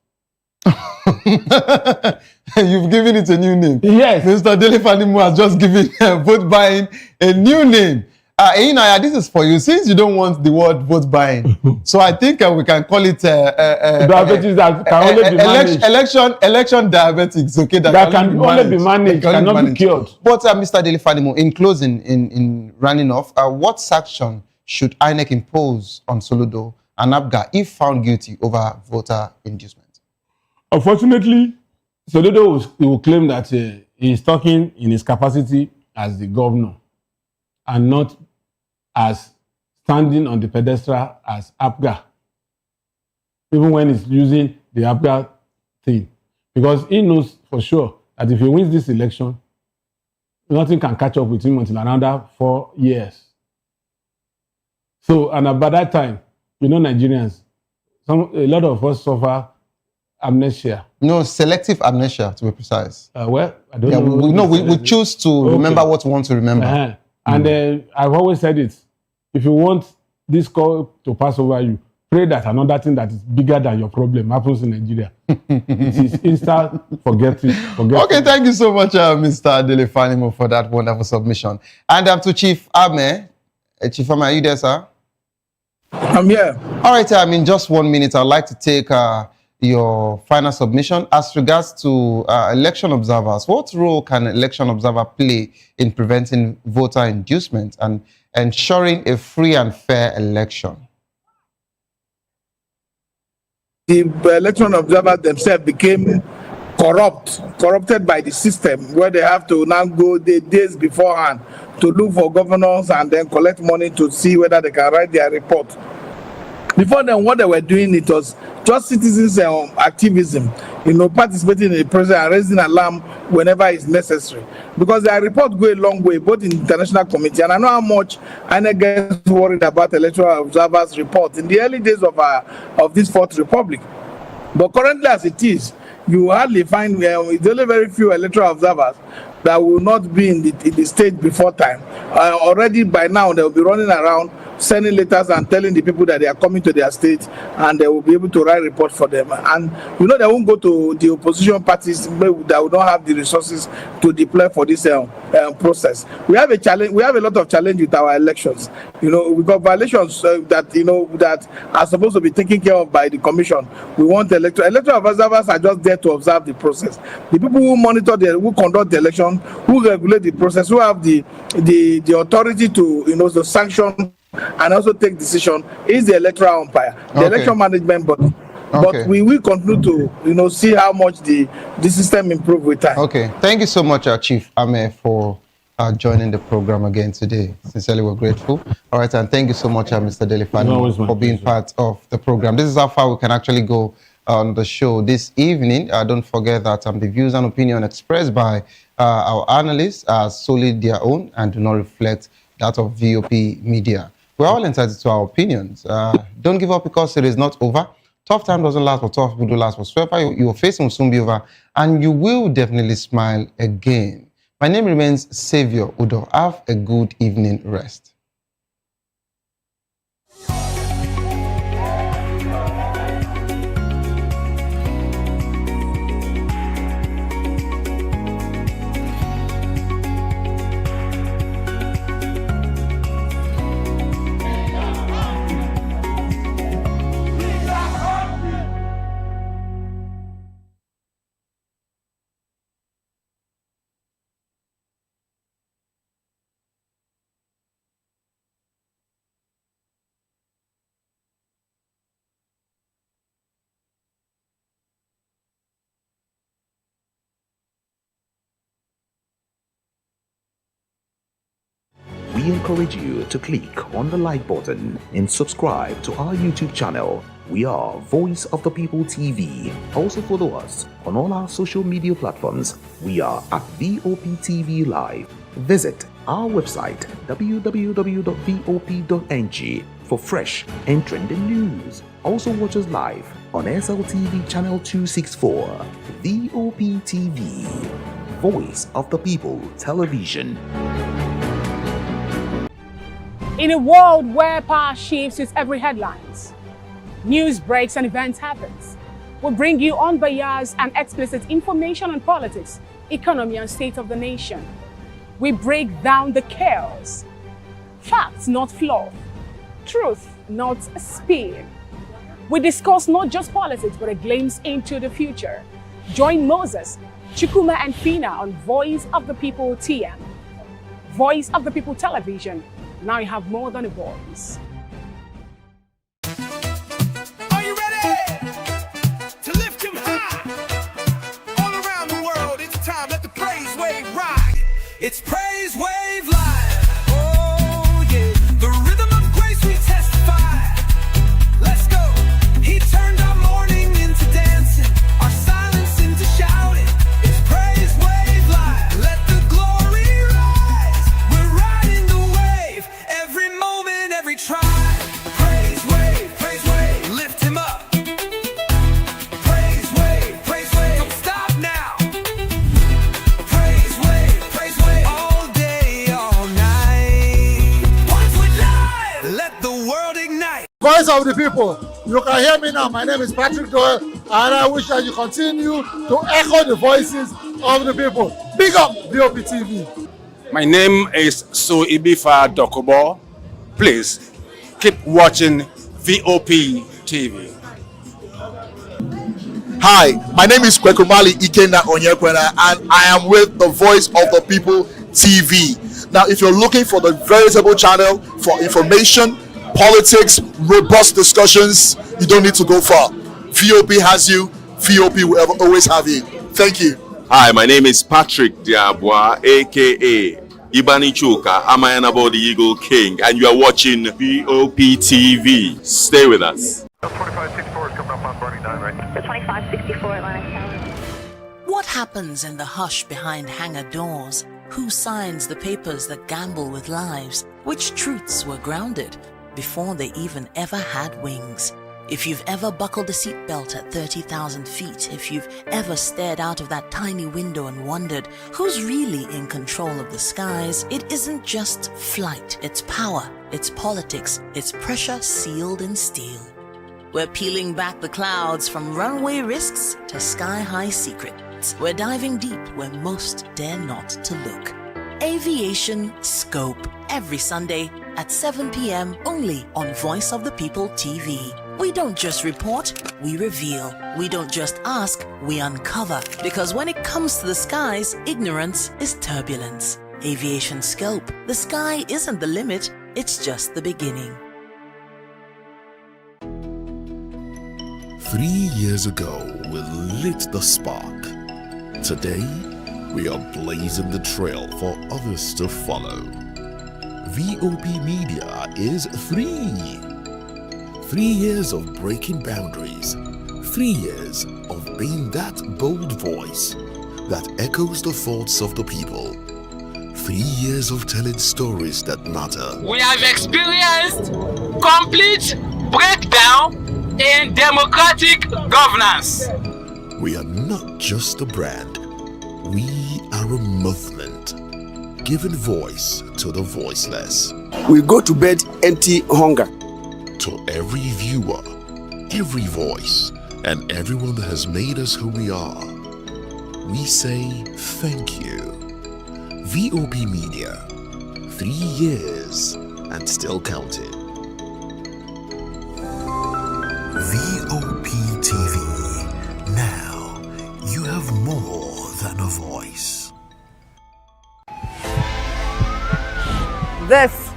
You've given it a new name. Yes. Mr. Delefanimu has just given vote buying a new name. Inaya, this is for you. Since you don't want the word vote buying, so I think we can call it diabetes that can only be managed. Election diabetics, okay? That can only be managed, cannot be cured. But Mr. Delefanimu, in closing, in running off, what sanction should INEC impose on Soludo and Abga if found guilty over voter inducement? Unfortunately, Soludo will claim that he is talking in his capacity as the governor and not as standing on the pedestal as Abga, even when he's using the Abga thing. Because he knows for sure that if he wins this election, nothing can catch up with him until another 4 years. So, and by that time, you know, Nigerians, a lot of us suffer amnesia. No, selective amnesia, to be precise. Well, I don't know. We choose to remember what we want to remember. And I've always said it. If you want this call to pass over you, pray that another thing that is bigger than your problem happens in Nigeria. It is instant forget it. Okay, thank you so much, Mr. Delefanimu, for that wonderful submission. And to Chief Ame. Chief Ame, are you there, sir? I'm here. All right, in just 1 minute, I'd like to take your final submission as regards to election observers. What role can an election observer play in preventing voter inducement and ensuring a free and fair election? The election observers themselves became corrupted by the system, where they have to now go the days beforehand to look for governors and then collect money to see whether they can write their report. Before then, what they were doing, it was just citizens' activism, participating in the process and raising alarm whenever it's necessary. Because their report go a long way, both in the international community, and I know how much INEC gets worried about electoral observers' report in the early days of this Fourth Republic. But currently, as it is, you hardly find it's only very few electoral observers that will not be in the state before time. Already by now, they will be running around sending letters and telling the people that they are coming to their state, and they will be able to write reports for them. And they won't go to the opposition parties that will not have the resources to deploy for this process. We have a challenge. We have a lot of challenge with our elections. We got violations that are supposed to be taken care of by the commission. We want electoral observers are just there to observe the process. The people who monitor who conduct the election, who regulate the process, who have the authority to sanction and also take decision is the electoral umpire, the election management body. But we will continue to see how much the system improve with time. Okay, thank you so much, Chief Ame, for joining the program again today. Sincerely, we're grateful. All right, and thank you so much, Mr. Delefanimu, for being part of the program. This is how far we can actually go on the show this evening. Don't forget that the views and opinion expressed by our analysts are solely their own and do not reflect that of VOP Media. We're all entitled to our opinions. Don't give up because it is not over. Tough time doesn't last, but tough people do last. Whatsoever you're facing will soon be over, and you will definitely smile again. My name remains Savior Udo. Have a good evening rest. We encourage you to click on the like button and subscribe to our YouTube channel. We are Voice of the People TV. Also follow us on all our social media platforms. We are at VOPTV Live. Visit our website www.vop.ng for fresh and trending news. Also watch us live on SLTV channel 264. VOPTV, Voice of the People Television. In a world where power shifts with every headlines, news breaks and events happens, we bring you unbiased and explicit information on politics, economy and state of the nation. We break down the chaos. Facts, not fluff. Truth, not spin. We discuss not just politics, but a glimpse into the future. Join Moses, Chukuma and Fina on Voice of the People TM. Voice of the People Television. Now you have more than a voice. Are you ready to lift him high? All around the world, it's time. Let the praise wave ride. It's Praise Wave Live. Oh yeah, the rhythm of grace we testify. Let's go. He turned our mourning into dancing, our silence into shouting. It's Praise Wave Live. Let the glory rise. We're riding the wave. Every moment, every tribe. Praise wave, lift him up. Praise wave, don't stop now. Praise wave, all day, all night. Once we're live, let the world ignite. Voice of the people, you can hear me now. My name is Patrick Doyle, and I wish that you continue to echo the voices of the people. Big up VOP TV. My name is Soibifa Dokobo. Please keep watching VOP TV. Hi, my name is Kwekumali Ikenna Onyekwena, and I am with the Voice of the People TV. Now, if you're looking for the veritable channel for information, politics, robust discussions, you don't need to go far. VOP has you. VOP will always have you. Thank you. Hi, my name is Patrick Diabwa, aka Ibani Chuka, Amayana the Eagle King, and you are watching VOP TV. Stay with us. 2564 is coming up on Bernie 9, right? The 2564 Atlantic Tower. What happens in the hush behind hangar doors? Who signs the papers that gamble with lives? Which truths were grounded before they even ever had wings? If you've ever buckled a seatbelt at 30,000 feet, if you've ever stared out of that tiny window and wondered who's really in control of the skies, it isn't just flight, it's power, it's politics, it's pressure sealed in steel. We're peeling back the clouds from runway risks to sky-high secrets. We're diving deep where most dare not to look. Aviation Scope, every Sunday at 7 p.m. only on Voice of the People TV. We don't just report, we reveal. We don't just ask, we uncover. Because when it comes to the skies, ignorance is turbulence. Aviation Scope, the sky isn't the limit, it's just the beginning. 3 years ago, we lit the spark. Today, we are blazing the trail for others to follow. VOP Media is free. 3 years of breaking boundaries. 3 years of being that bold voice that echoes the thoughts of the people. 3 years of telling stories that matter. We have experienced complete breakdown in democratic governance. We are not just a brand. We are a movement. giving voice to the voiceless. We go to bed empty hunger. To every viewer, every voice, and everyone that has made us who we are, we say thank you. VOP Media, 3 years and still counting. VOP TV. Now you have more than a voice. This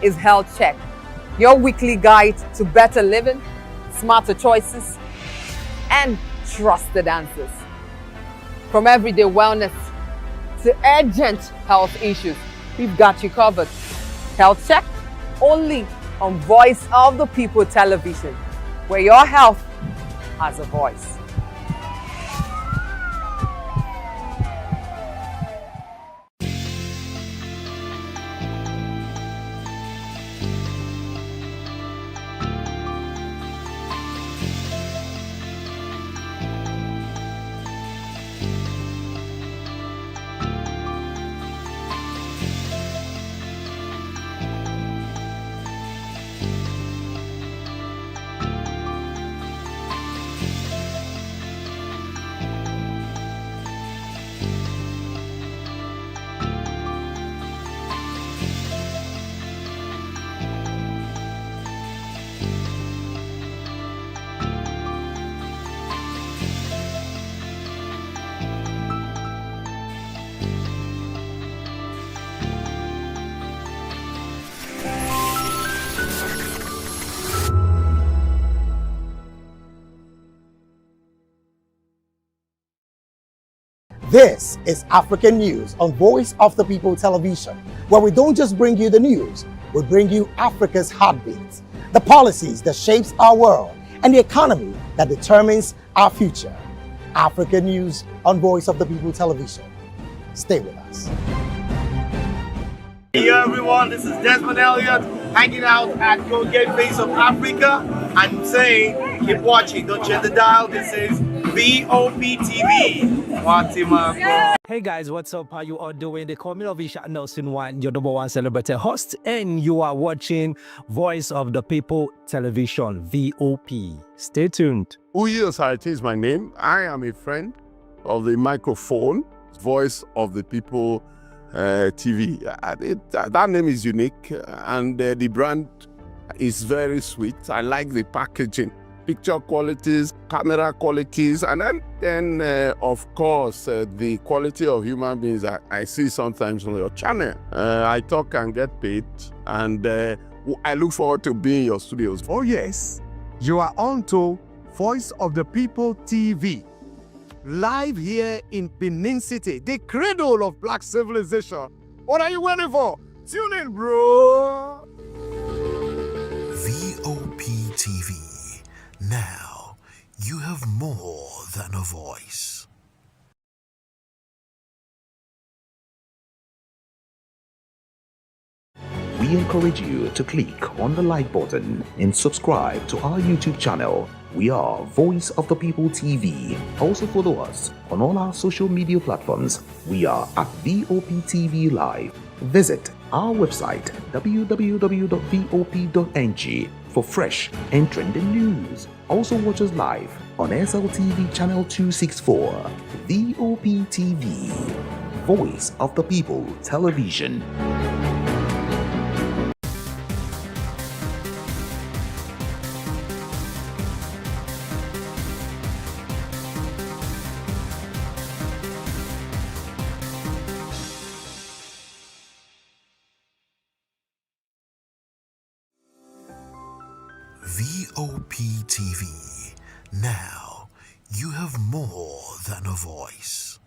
is Health Check, your weekly guide to better living, smarter choices, and trusted answers. From everyday wellness to urgent health issues, we've got you covered. Health Check, only on Voice of the People television, where your health has a voice. This is African News on Voice of the People television, where we don't just bring you the news, we bring you Africa's heartbeat, the policies that shapes our world, and the economy that determines our future. African News on Voice of the People television. Stay with us. Hey everyone, this is Desmond Elliott hanging out at Go Get Face of Africa and saying keep watching, don't change the dial. This is VOP TV. Hey guys, what's up? How you all doing? They call me Lovisha Nelson One, your number one celebrity host, and you are watching Voice of the People Television, VOP. Stay tuned. Uyi Osarite is my name. I am a friend of the microphone, Voice of the People TV. That name is unique, and the brand is very sweet. I like the packaging. Picture qualities, camera qualities, and then of course, the quality of human beings that I see sometimes on your channel. I talk and get paid, and I look forward to being in your studios. Oh yes, you are on to Voice of the People TV, live here in Benin City, the cradle of black civilization. What are you waiting for? Tune in, bro. VOP TV. Now, you have more than a voice. We encourage you to click on the like button and subscribe to our YouTube channel. We are Voice of the People TV. Also follow us on all our social media platforms. We are at VOP TV Live. Visit our website www.vop.ng for fresh and trending news. Also watch us live on SLTV channel 264, VOP TV, Voice of the People Television. VOP TV. Now, you have more than a voice.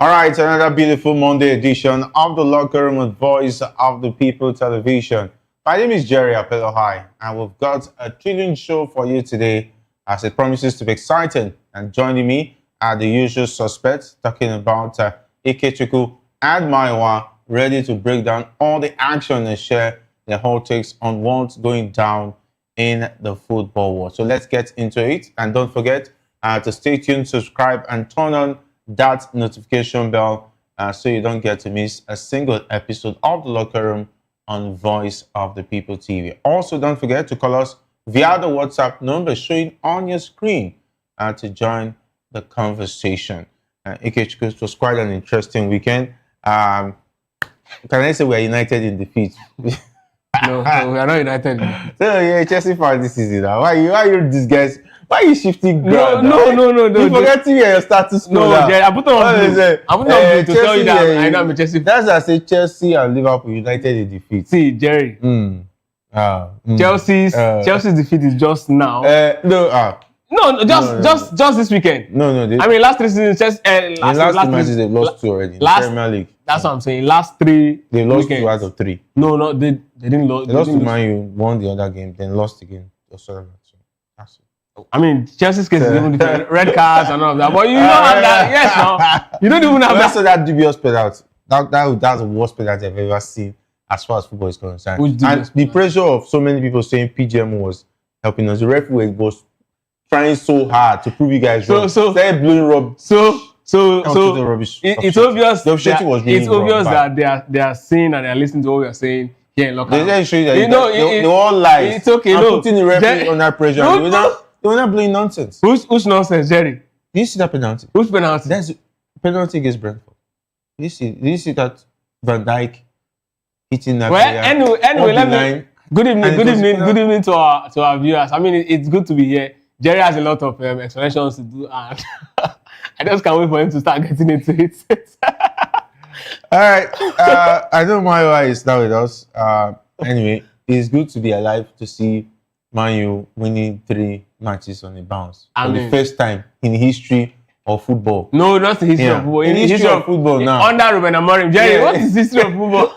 All right, another beautiful Monday edition of the Locker Room with Voice of the People Television. My name is Jerry Apelohai, and we've got a thrilling show for you today as it promises to be exciting. And joining me are the usual suspects, talking about Ikechukwu and Maiwa, ready to break down all the action and share their whole takes on what's going down in the football world. So let's get into it. And don't forget to stay tuned, subscribe, and turn on that notification bell so you don't get to miss a single episode of the Locker Room on Voice of the People TV. Also, don't forget to call us via the WhatsApp number showing on your screen to join the conversation. It was quite an interesting weekend. Can I say we are united in defeat? No, we are not united. So yeah, Chelsea fan this season. Why you these guys? Why are you shifting ground? No. You forgetting your status quo. No, Jerry, I put on blue. I put on blue to tell you that I know I'm a Chelsea fan. That's why I say Chelsea and Liverpool united in defeat. See, Jerry. Chelsea's defeat is just now. Just this weekend. No. I mean, last 3 seasons, last matches they've lost 2 already. Premier League. That's what I'm saying. Last 3 they lost weekends. 2 out of 3. No, they didn't lose. They lost to Man U, won the other game, then lost again. That's it. I mean, Chelsea's case is even different. Red cards and all of that. But you don't have that. Yes, no. You don't even have that. So that dubious penalty. That's the worst penalty I've ever seen as far as football is concerned. And the pressure of so many people saying PGM was helping us. The referee was trying so hard to prove you guys wrong. They're blowing rubbish. It's obvious. The officiating was really it's obvious that they are seeing and they are listening to what we are saying here in local. They show you that they all lies. It's okay. And putting the referee under pressure. They were not blowing nonsense. Who's nonsense, Jerry? Did you see that penalty? Whose penalty? That's penalty against Brentford. Did you see that Van Dijk hitting that player? Anyway, let me. Good evening to our viewers. I mean, it's good to be here. Jerry has a lot of explanations to do, and I just can't wait for him to start getting into it. All right. I know Maiwa is now with us. Anyway, it's good to be alive to see Man U winning 3 matches on a bounce for the first time in the history of football. No, not the history of football. In the history of football now. Under Ruben Amorim. Jerry, what is the history of football?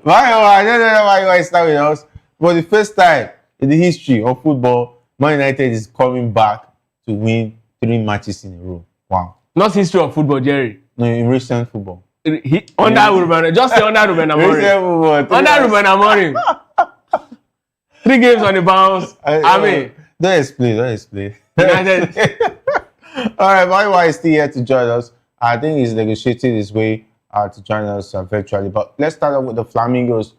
Maiwa, I don't know why Maiwa is now with us. For the first time in the history of football, Man United is coming back to win 3 matches in a row. Wow. Not history of football, Jerry. No, in recent football. Under Ruben, just say under Ruben Amorim. Recent football. Under Ruben Amorim. 3 games on the bounce. Don't explain. United. All right, Maiwa is still here to join us. I think he's negotiating his way to join us virtually. But let's start off with the Flamingos.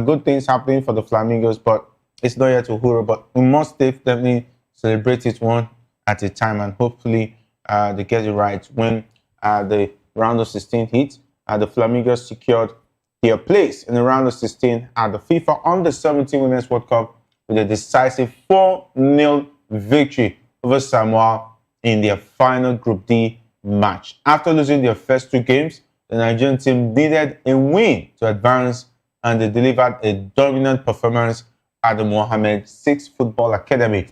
Good things happening for the Flamingos, but it's not yet to hurrah. But we must definitely celebrate it one at a time, and hopefully they get it right. When the round of 16 hit, the Flamingos secured their place in the round of 16 at the FIFA Under-17 Women's World Cup with a decisive 4-0 victory over Samoa in their final Group D match. After losing their first 2 games, the Nigerian team needed a win to advance, and they delivered a dominant performance at the Mohammed VI Football Academy.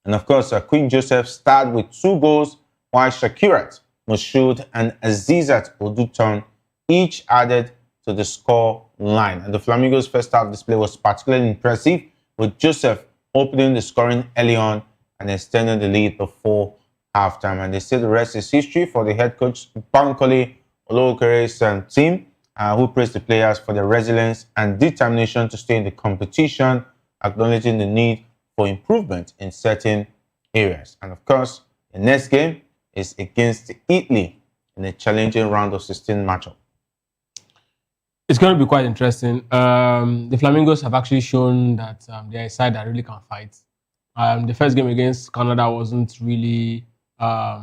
And of course, Queen Joseph starred with 2 goals, while Shakirat, Moshood, and Azizat Oduton each added to the score line. And the Flamingos' first half display was particularly impressive, with Joseph opening the scoring early on and extending the lead before halftime. And they say the rest is history for the head coach Bankole Olowokere's team, who praised the players for their resilience and determination to stay in the competition, acknowledging the need for improvement in certain areas. And of course, the next game is against Italy in a challenging round of 16 matchup. It's going to be quite interesting. The Flamingos have actually shown that they're a side that really can fight. The first game against Canada wasn't really, a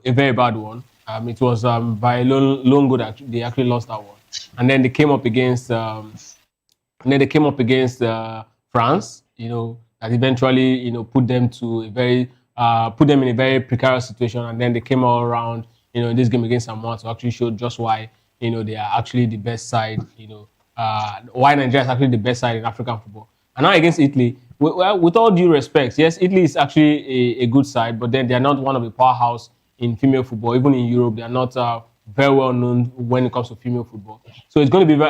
very bad one. It was by a lone goal that they actually lost that one. And then they came up against, France. That eventually, put them in a very precarious situation. And then they came all around, in this game against Samoa to actually show just why. They are actually the best side, why Nigeria is actually the best side in African football. And now against Italy, with all due respect, yes, Italy is actually a good side, but then they are not one of the powerhouse, in female football. Even in Europe, they are not very well known when it comes to female football. So it's going to be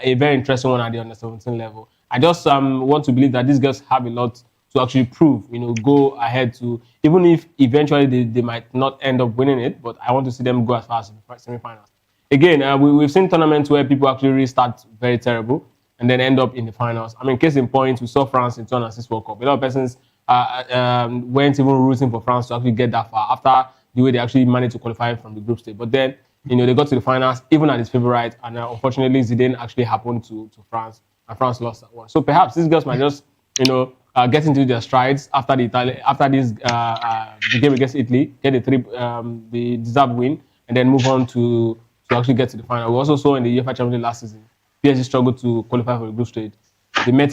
a very interesting one at the under 17 level. I just want to believe that these girls have a lot to actually prove, go ahead to, even if eventually they might not end up winning it, but I want to see them go as far as the semi-finals. Again, we've seen tournaments where people actually really start very terrible and then end up in the finals. I mean, case in point, we saw France in 2006 World Cup. A lot of persons weren't even rooting for France to actually get that far after the way they actually managed to qualify from the group stage. But then, they got to the finals, even at its favorite, and unfortunately, Zidane actually happened to France, and France lost that one. So perhaps these girls might just, get into their strides after the game against Italy, get the deserved win, and then move on to actually get to the final. We also saw in the UEFA Champions League last season, PSG struggled to qualify for the group stage. They met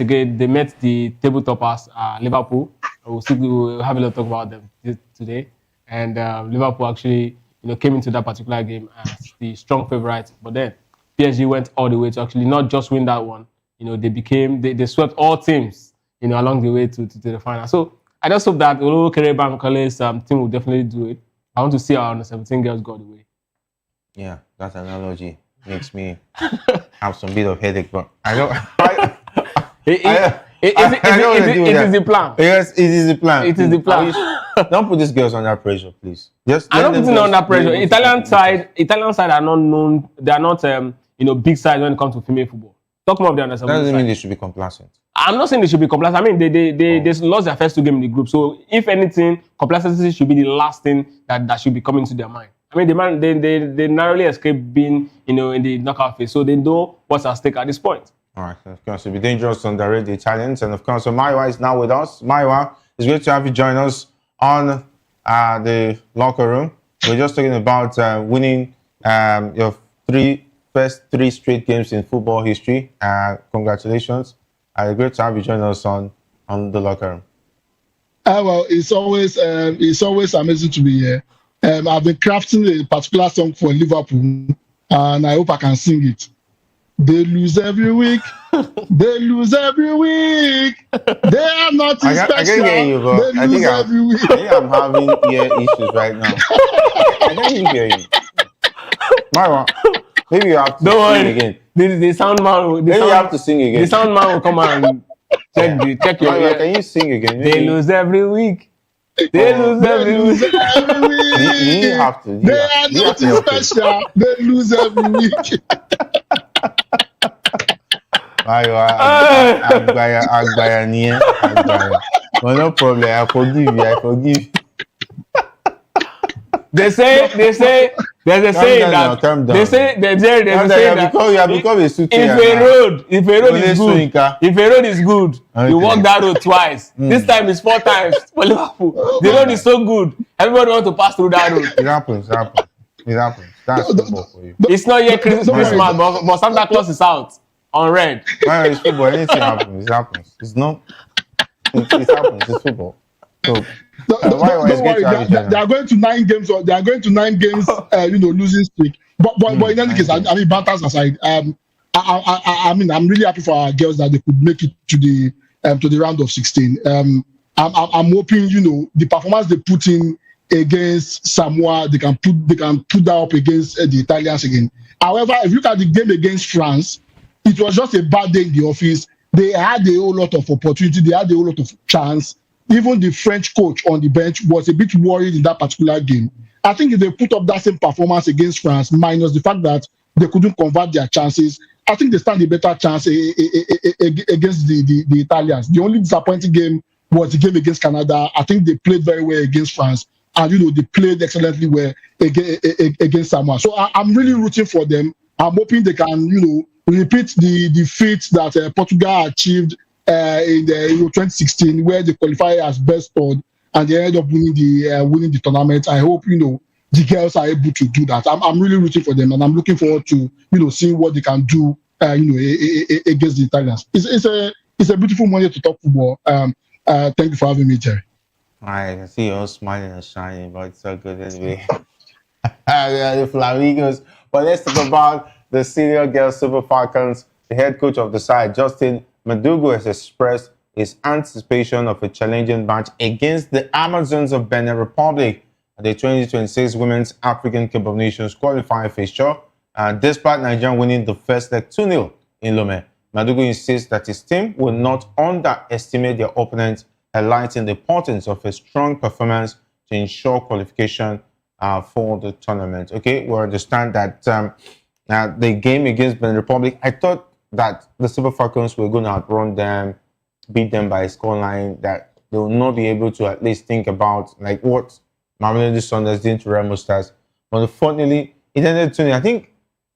the table toppers, Liverpool. We'll have a lot to talk about them today. And Liverpool actually, came into that particular game as the strong favourite. But then PSG went all the way to actually not just win that one. They swept all teams, along the way to the final. So I just hope that Olu Kereba Mkale's team will definitely do it. I want to see our under 17 girls go the way. Yeah, that analogy makes me have some bit of headache, but I don't. It is the plan. Yes, it is the plan. It is the plan. Don't put these girls under pressure, please. I'm not putting them under pressure. Italian side are not known. They are not big sides when it comes to female football. Talk more of the under 17. That doesn't mean they should be complacent. I'm not saying they should be complacent. I mean, they lost their first two games in the group. So if anything, complacency should be the last thing that should be coming to their mind. I mean, they narrowly escaped being in the knockout phase, so they know what's at stake at this point. All right, of course, it'll be dangerous to underrate the Italians, and of course, so Maiwa is now with us. Maiwa, it's great to have you join us on the locker room. We're just talking about winning your first three straight games in football history. Congratulations! Great to have you join us on the locker room. Well, it's always amazing to be here. I've been crafting a particular song for Liverpool, and I hope I can sing it. They lose every week. They lose every week. They are not special. I can hear you, but they lose every week. I think I'm having ear issues right now. I can't hear you. Marwa, maybe you have to sing again. The sound man. Maybe you have to sing again. The sound man will come and check your ear. Can you sing again? Maybe. They lose every week. They lose every week. You have to. They are not special. They lose every week. Agbaya. Well, no problem. I forgive you. They say there's a saying that they say there's a saying that if a road is good, you walk that road twice. This time is 4 times for Liverpool. The road is so good, everybody wants to pass through that road. It happens. That's football for you. It's not yet Christmas, but Santa Claus is out on red. It's football. Anything happens. It happens. It's not. It happens. It's football. So. Don't worry. They are going to 9 games. They are going to 9 games. Losing streak. But in any case, I mean, banters aside, I mean, I'm really happy for our girls that they could make it to the round of 16. I'm hoping the performance they put in against Samoa, they can put that up against the Italians again. However, if you look at the game against France, it was just a bad day in the office. They had a whole lot of opportunity. They had a whole lot of chance. Even the French coach on the bench was a bit worried in that particular game. I think if they put up that same performance against France, minus the fact that they couldn't convert their chances, I think they stand a better chance against the Italians. The only disappointing game was the game against Canada. I think they played very well against France, and they played excellently well against Samoa. So I'm really rooting for them. I'm hoping they can, repeat the feat that Portugal achieved in the Euro 2016, where they qualified as best third and they ended up winning the tournament. I hope the girls are able to do that. I'm really rooting for them, and I'm looking forward to seeing what they can do against the Italians. It's a beautiful morning to talk football. Thank you for having me, Jerry. I can see you all smiling and shining, but it's so good anyway. The Flamingos. But let's talk about the senior girls Super Falcons. The head coach of the side, Justin Madugu, has expressed his anticipation of a challenging match against the Amazons of Benin Republic the 2026 Women's African Cup of Nations qualifying fixture. Despite Nigeria winning the first leg 2-0 in Lome, Madugu insists that his team will not underestimate their opponents, highlighting the importance of a strong performance to ensure qualification for the tournament. Okay, we understand that the game against Benin Republic, I thought that the Super Falcons were going to outrun them, beat them by a scoreline, that they will not be able to at least think about like what Mamelodi Sundowns did to Remo Stars. But unfortunately, it ended 2-0. I think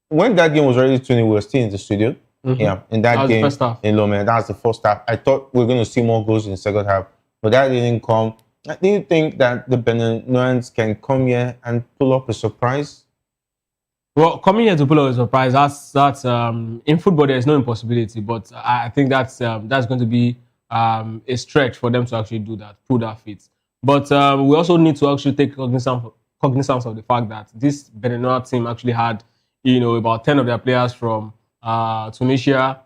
when that game was already 2-0, we were still in the studio. Yeah, in that game in Lome, that was the first half. I thought we were going to see more goals in the second half, but that didn't come. Do you think that the Beninans can come here and pull up a surprise? Well, coming here to pull up a surprise, that's in football there's no impossibility, but I think that's going to be a stretch for them to actually do that, pull that feat. But we also need to actually take cognizance of the fact that this Benin team actually had, about 10 of their players from Tunisia,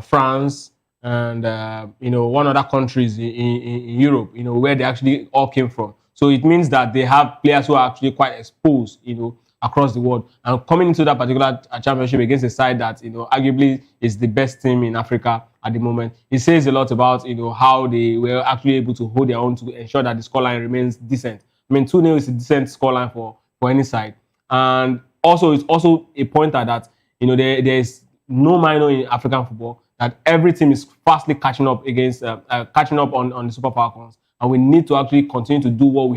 France, and one other countries in Europe, where they actually all came from. So it means that they have players who are actually quite exposed, across the world. And coming into that particular championship against a side that, arguably is the best team in Africa at the moment, it says a lot about, how they were actually able to hold their own to ensure that the scoreline remains decent. I mean, 2-0 is a decent scoreline for any side. And also, it's also a pointer that, there's no minor in African football, that every team is fastly catching up on the Super Falcons, and we need to actually continue to do what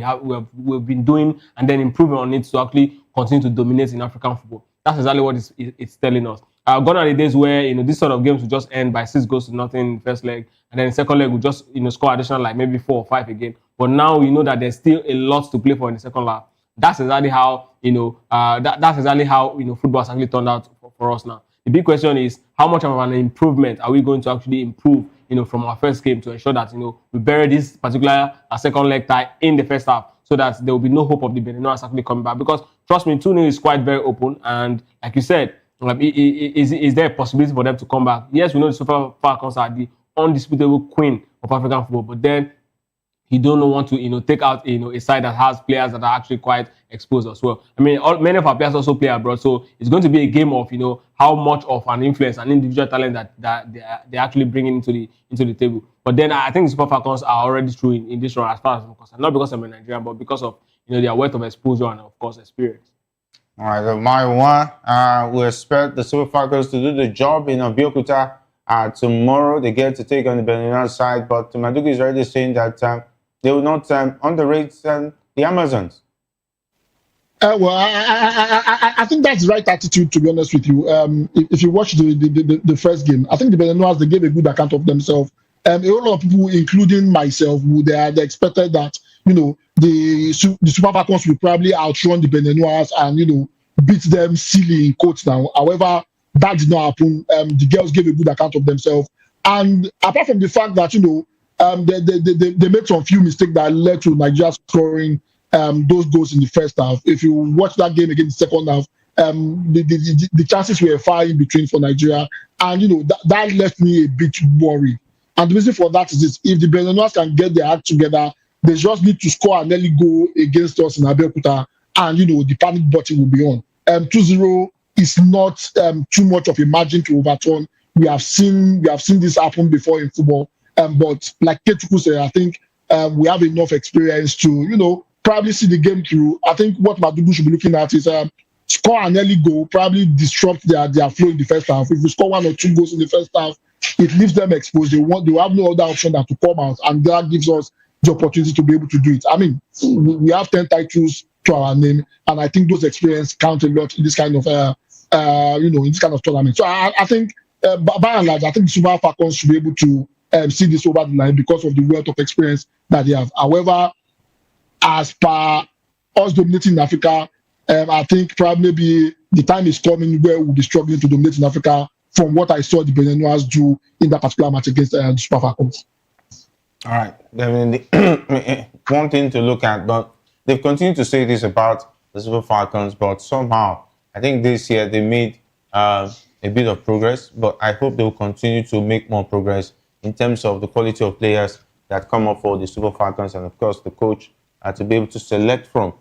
we've been doing, and then improving on it to actually continue to dominate in African football. That's exactly what it's telling us. Gone are the days where this sort of games will just end by 6-0 in the first leg, and then the second leg will just score additional like maybe 4 or 5 again. But now we know that there's still a lot to play for in the second half. That's exactly how football has actually turned out for us now. The big question is, how much of an improvement are we going to actually improve, from our first game to ensure that, we bury this particular second leg tie in the first half, so that there will be no hope of the Beniners actually coming back. Because trust me, 2-0 is quite very open, and like you said, is there a possibility for them to come back? Yes, we know the Super Falcons are the undisputable queen of African football, but then you don't want to, take out, a side that has players that are actually quite exposed as well. I mean, many of our players also play abroad, so it's going to be a game of, how much of an influence and individual talent that they're actually bringing into the table. But then I think the Super Falcons are already through in this run as far as I'm concerned. Not because I'm a Nigerian, but because of, their wealth of exposure and, of course, experience. All right, so my one, we expect the Super Falcons to do the job in Abeokuta tomorrow. They get to take on the Benin side, but Madugu is already saying that they will not underrate the Amazons. Well, I think that's the right attitude, to be honest with you. If you watch the first game, I think the Beniners, they gave a good account of themselves. A lot of people, including myself, they expected that, the Super Falcons will probably outrun the Beniners and, beat them silly in quotes now. However, that did not happen. The girls gave a good account of themselves. And apart from the fact that, they made some few mistakes that led to Nigeria scoring those goals in the first half. If you watch that game again in the second half, the chances were far in between for Nigeria, and that left me a bit worried. And the reason for that is this: if the Beniners can get their act together, they just need to score an early goal against us in Abeokuta, and the panic button will be on. 2-0 is not too much of a margin to overturn. We have seen this happen before in football, but like Ketuku said, I think we have enough experience to probably see the game through. I think what Madugu should be looking at is score an early goal, probably disrupt their flow in the first half. If we score 1 or 2 goals in the first half, it leaves them exposed. They have no other option than to come out, and that gives us the opportunity to be able to do it. I mean, we have 10 titles to our name, and I think those experience count a lot in this kind of in this kind of tournament. So I think by and large, I think the Super Falcons should be able to see this over the line because of the wealth of experience that they have. However, as per us dominating in Africa, I think probably maybe the time is coming where we'll be struggling to dominate in Africa from what I saw the Beniners do in that particular match against the Super Falcons. All right. Definitely. One thing to look at, but they've continued to say this about the Super Falcons, but somehow I think this year they made a bit of progress, but I hope they will continue to make more progress in terms of the quality of players that come up for the Super Falcons, and of course the coach to be able to select from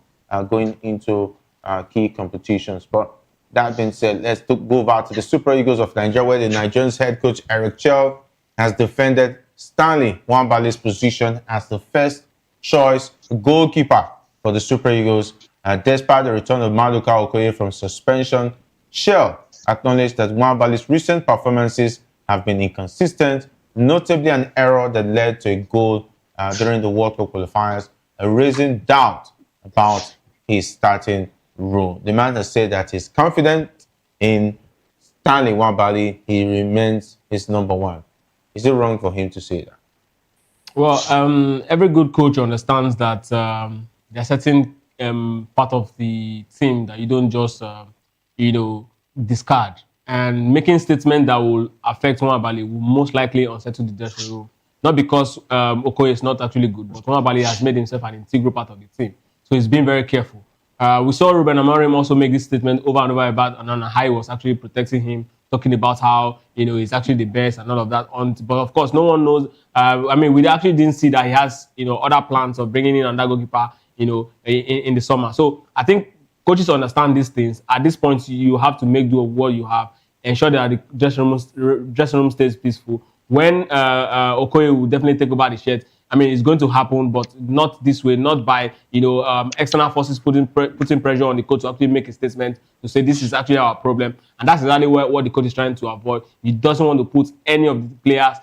going into key competitions. But that being said, let's go back to the Super Eagles of Nigeria, where the Nigerians head coach Eric Chell has defended Stanley Nwabali's position as the first choice goalkeeper for the Super Eagles. Despite the return of Maduka Okoye from suspension, Chell acknowledged that Nwabali's recent performances have been inconsistent, notably an error that led to a goal during the World Cup qualifiers, raising doubt about his starting role. The man has said that he's confident in Stanley Nwabali. He remains his number one. Is it wrong for him to say that? Well, every good coach understands that there's certain part of the team that you don't just, discard. And making statements that will affect Nwabali will most likely unsettle the dressing room. Not because Okoye is not actually good, but Nwabali has made himself an integral part of the team. So he's been very careful. We saw Ruben Amorim also make this statement over and over about Anana, how he was actually protecting him, talking about how he's actually the best and all of that. But of course, no one knows. We actually didn't see that he has other plans of bringing in another goalkeeper in the summer. So I think coaches understand these things. At this point, you have to make do of what you have, ensure that the dressing room stays peaceful. When Okoye will definitely take over the shirt, it's going to happen, but not this way, not by external forces putting pressure on the coach to actually make a statement to say this is actually our problem. And that's exactly what the coach is trying to avoid. He doesn't want to put any of the players,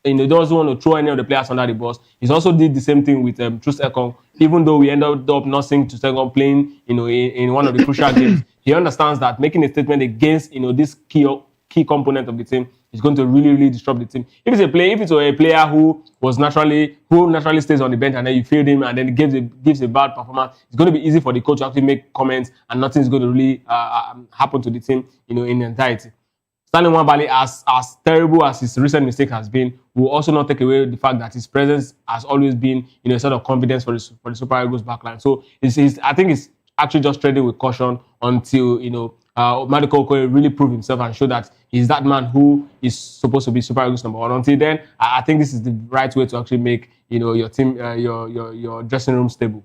he doesn't want to throw any of the players under the bus. He's also did the same thing with Truce Ekong, even though we ended up not seeing Truce Ekong playing in one of the crucial games. He understands that making a statement against this key component of the team is going to really, really disrupt the team. If it's a player who naturally stays on the bench and then you field him and then gives a bad performance, it's going to be easy for the coach to actually make comments and nothing's going to really happen to the team, in entirety. Stanley Nwabali, as terrible as his recent mistake has been, will also not take away the fact that his presence has always been, a sort of confidence for the Super Eagles backline. So I think it's actually just treading with caution until Maduka Okoye really prove himself and show that he's that man who is supposed to be Super Eagles number one. Until then, I think this is the right way to actually make your team, your dressing room stable.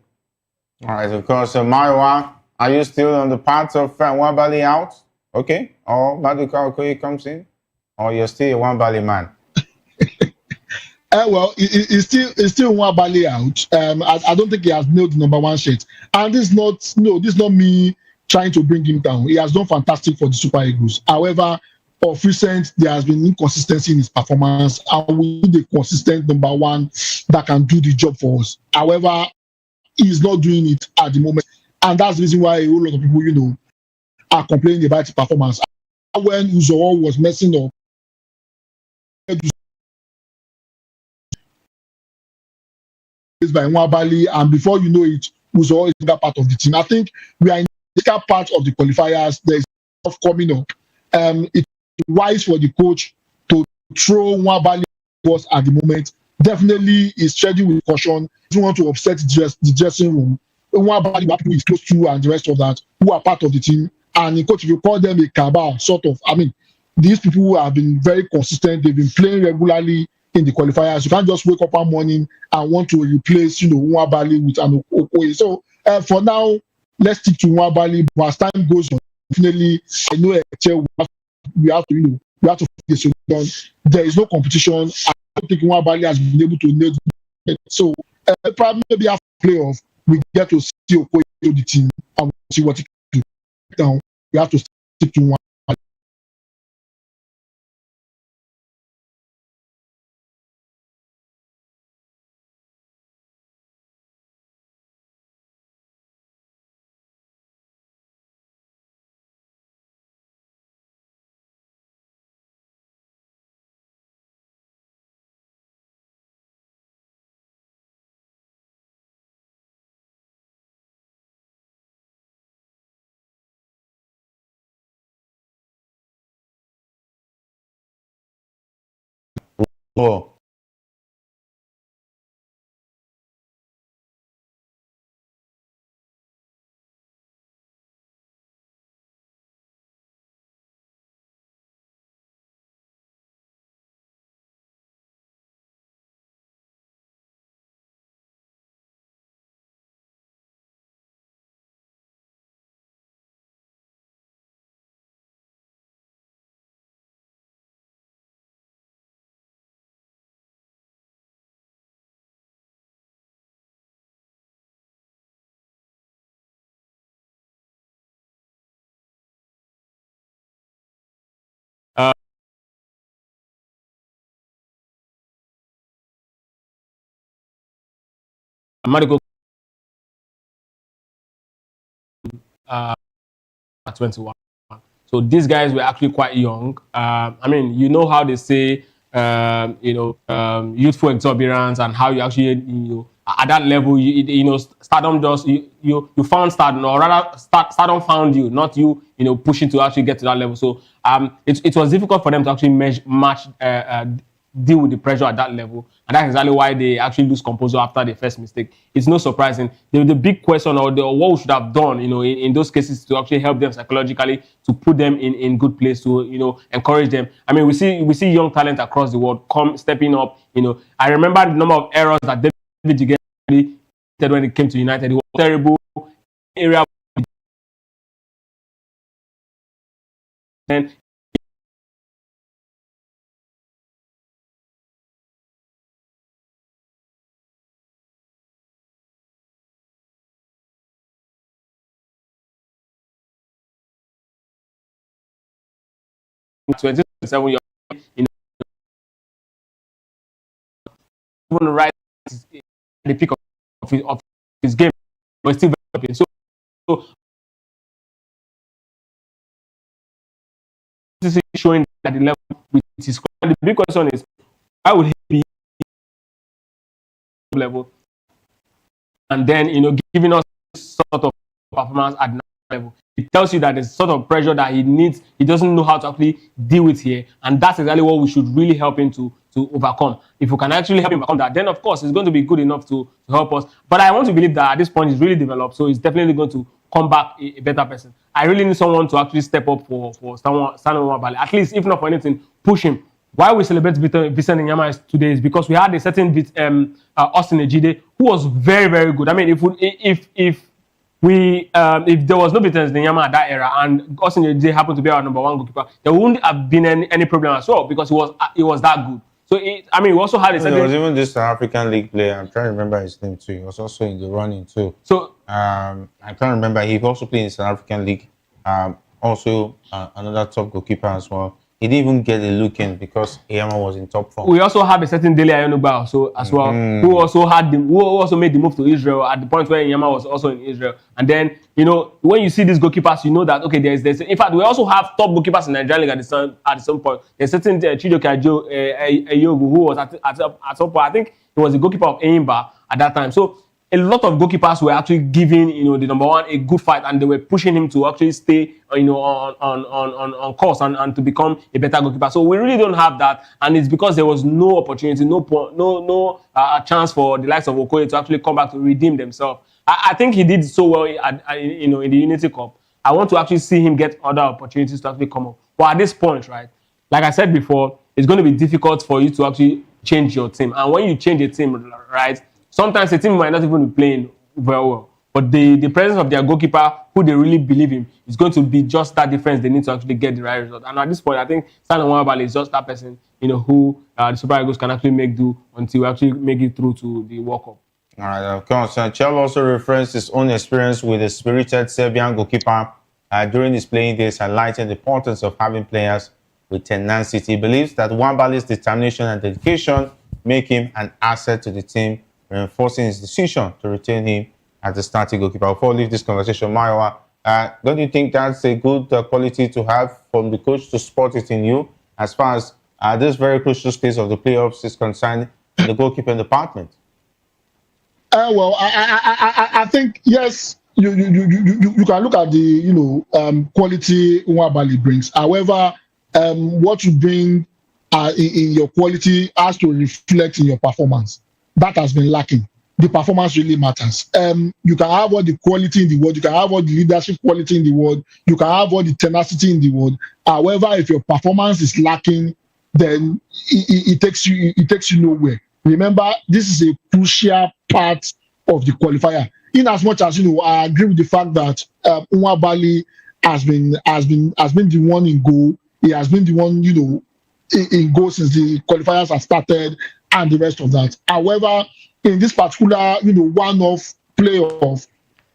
All right, of course, Marwa, are you still on the path of Nwabali out? Okay, or Maduka Okoye comes in, or you're still a Nwabali man? Well, it's still Nwabali out. I don't think he has nailed the number one shirt. And this is not me trying to bring him down. He has done fantastic for the Super Eagles. However, of recent, there has been inconsistency in his performance, and we need a consistent number one that can do the job for us. However, he's not doing it at the moment, and that's the reason why a whole lot of people, are complaining about his performance. When Uzoro was messing up, by Nwabali, and before you know it, Uzoro is that part of the team. I think we are in the part of the qualifiers. There's stuff coming up. It's wise for the coach to throw Nwabali at the moment. Definitely is treading with caution. He doesn't want to upset the dressing room. Nwabali, who is close to, and the rest of that, who are part of the team. And in coach, if you call them a cabal, sort of, these people who have been very consistent. They've been playing regularly in the qualifiers. You can't just wake up one morning and want to replace, Nwabali with an Okoye. So for now, let's stick to Nwabali. But as time goes on, definitely, I know we have to focus on. There is no competition. I don't think Nwabali has been able to nail it. So probably maybe after playoff, we get to see Okoye to the team and we'll see what he can do. Now we have to stick to one. Oh. medical at 21. So these guys were actually quite young. I mean, you know how they say, youthful exuberance, and how you actually, at that level, stardom just you found stardom, or rather, stardom found you, not you, pushing to actually get to that level. So it was difficult for them to actually deal with the pressure at that level, and that's exactly why they actually lose composure after the first mistake. It's no surprising. The big question, or what we should have done, in those cases, to actually help them psychologically, to put them in good place, to encourage them. I mean, we see young talent across the world stepping up. I remember the number of errors that David Jigeli did when it came to United. It was terrible area. And 27 years, even right at the peak of his game, but still developing. So this is showing that the level with his squad. The big question is, why would he be level, and then giving us sort of performance at that level? It tells you that there's sort of pressure that he needs. He doesn't know how to actually deal with here, and that's exactly what we should really help him to overcome. If we can actually help him overcome that, then of course it's going to be good enough to help us. But I want to believe that at this point he's really developed, so he's definitely going to come back a better person. I really need someone to actually step up for Stanley Nwabali. At least, if not for anything, push him. Why we celebrate Vincent Nyama today is because we had a certain Austin Ejide, who was very, very good. I mean, if there was no Vincent Nyama at that era, and Austin Ejide happened to be our #1 goalkeeper, there wouldn't have been any problem as well, because he was that good. So we also had a certain. There was even this African League player. I'm trying to remember his name too. He was also in the running too. So I can't remember. He also played in the South African League. Another top goalkeeper as well. He didn't even get a look in because Nyama was in top form. We also have a certain Dele Ayonugba well, who also made the move to Israel at the point where Nyama was also in Israel. And then, when you see these goalkeepers, you know that, okay, there's in fact, we also have top goalkeepers in Nigeria League at some point. There's certain Chidoke Ayogu, who was at some point, I think he was the goalkeeper of Enyimba at that time. So a lot of goalkeepers were actually giving, the #1 a good fight, and they were pushing him to actually stay, on course and to become a better goalkeeper. So we really don't have that, and it's because there was no opportunity, no chance for the likes of Okoye to actually come back to redeem themselves. I think he did so well in the Unity Cup. I want to actually see him get other opportunities to actually come up. But at this point, right, like I said before, it's going to be difficult for you to actually change your team. And when you change a team, right, sometimes the team might not even be playing very well, but the presence of their goalkeeper, who they really believe in, is going to be just that difference they need to actually get the right result. And at this point, I think Stanley Nwabali is just that person, who the Super Eagles can actually make do until we actually make it through to the World Cup. All right, of course. Chel also referenced his own experience with a spirited Serbian goalkeeper during his playing days, highlighting the importance of having players with tenacity. He believes that Nwabali's determination and dedication make him an asset to the team, reinforcing his decision to retain him as the starting goalkeeper. Before we leave this conversation, Mayowa, don't you think that's a good quality to have from the coach to spot it in you, as far as this very crucial stage of the playoffs is concerned in the goalkeeping department? Well, I think yes, you can look at the quality Nwabali brings. However, what you bring in your quality has to reflect in your performance. That has been lacking. The performance really matters. You can have all the quality in the world, you can have all the leadership quality in the world, you can have all the tenacity in the world. However, if your performance is lacking, then it takes you nowhere. Remember, this is a crucial part of the qualifier. In as much as I agree with the fact that Nwabali has been the one in goal. He has been the one in goal since the qualifiers have started and the rest of that. However, in this particular one-off playoff,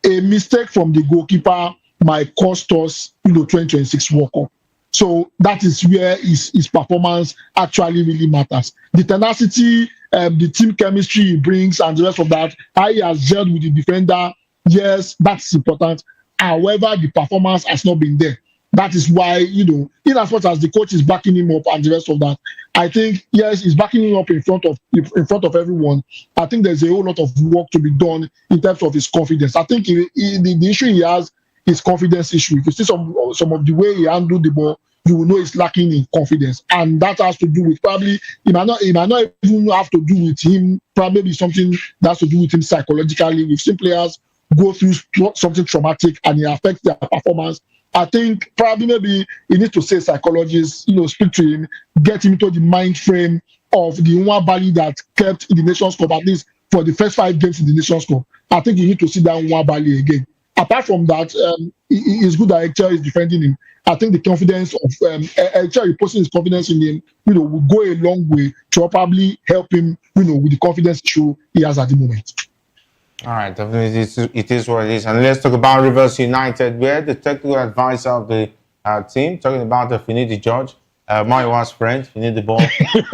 a mistake from the goalkeeper might cost us 2026 World Cup. So that is where his performance actually really matters. The tenacity, the team chemistry he brings, and the rest of that, how he has gelled with the defender, yes, that's important. However, the performance has not been there. That is why, in as much as the coach is backing him up and the rest of that, I think, yes, he's backing him up in front of everyone. I think there's a whole lot of work to be done in terms of his confidence. I think the issue he has is confidence issue. If you see some of the way he handled the ball, you will know he's lacking in confidence. And that has to do with probably, it might not even have to do with him, probably something that has to do with him psychologically. We've seen players go through something traumatic and it affects their performance. I think probably maybe you need to say psychologists, speak to him, get him into the mind frame of the Nwabali that kept in the Nations Cup, at least for the first 5 games in the Nations Cup. I think you need to see that Nwabali again. Apart from that, it's good that Hector is defending him. I think the confidence of Hector reposting his confidence in him, will go a long way to probably help him, with the confidence issue he has at the moment. All right, definitely it is what it is. And let's talk about Rivers United, where the technical advisor of the team, talking about the Finidi George, Maiwa's friend, Finidi Ball,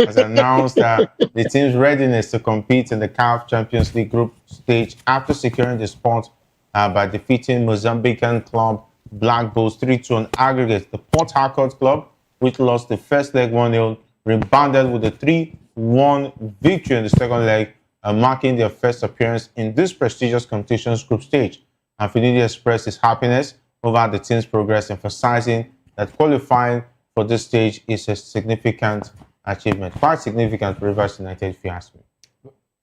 has announced that the team's readiness to compete in the CAF Champions League group stage after securing the spot by defeating Mozambican club Black Bulls 3-2 on aggregate. The Port Harcourt club, which lost the first leg 1-0, rebounded with a 3-1 victory in the second leg, marking their first appearance in this prestigious competition's group stage. And Finidi expressed his happiness over the team's progress, emphasizing that qualifying for this stage is a significant achievement. Quite significant for Rivers United, if you ask me.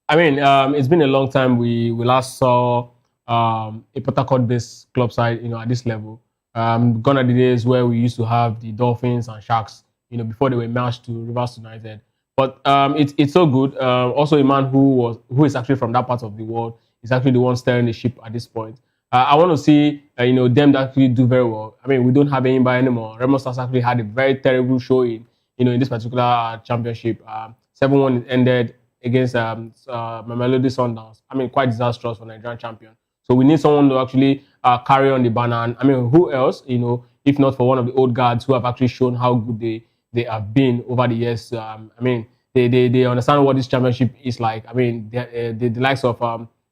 I mean, it's been a long time we last saw a Port Harcourt-based club side, at this level. Gone are the days where we used to have the Dolphins and Sharks, before they were merged to Rivers United. But it's so good. Also, a man who is actually from that part of the world is actually the one steering the ship at this point. I want to see them that actually do very well. I mean, we don't have anybody anymore. Remo Stars actually had a very terrible showing, in this particular championship. 7-1 ended against Mamelodi Sundowns. I mean, quite disastrous for Nigerian champion. So we need someone to actually carry on the banner. And I mean, who else? If not for one of the old guards who have actually shown how good they have been over the years. I mean, they understand what this championship is like. I mean, the likes of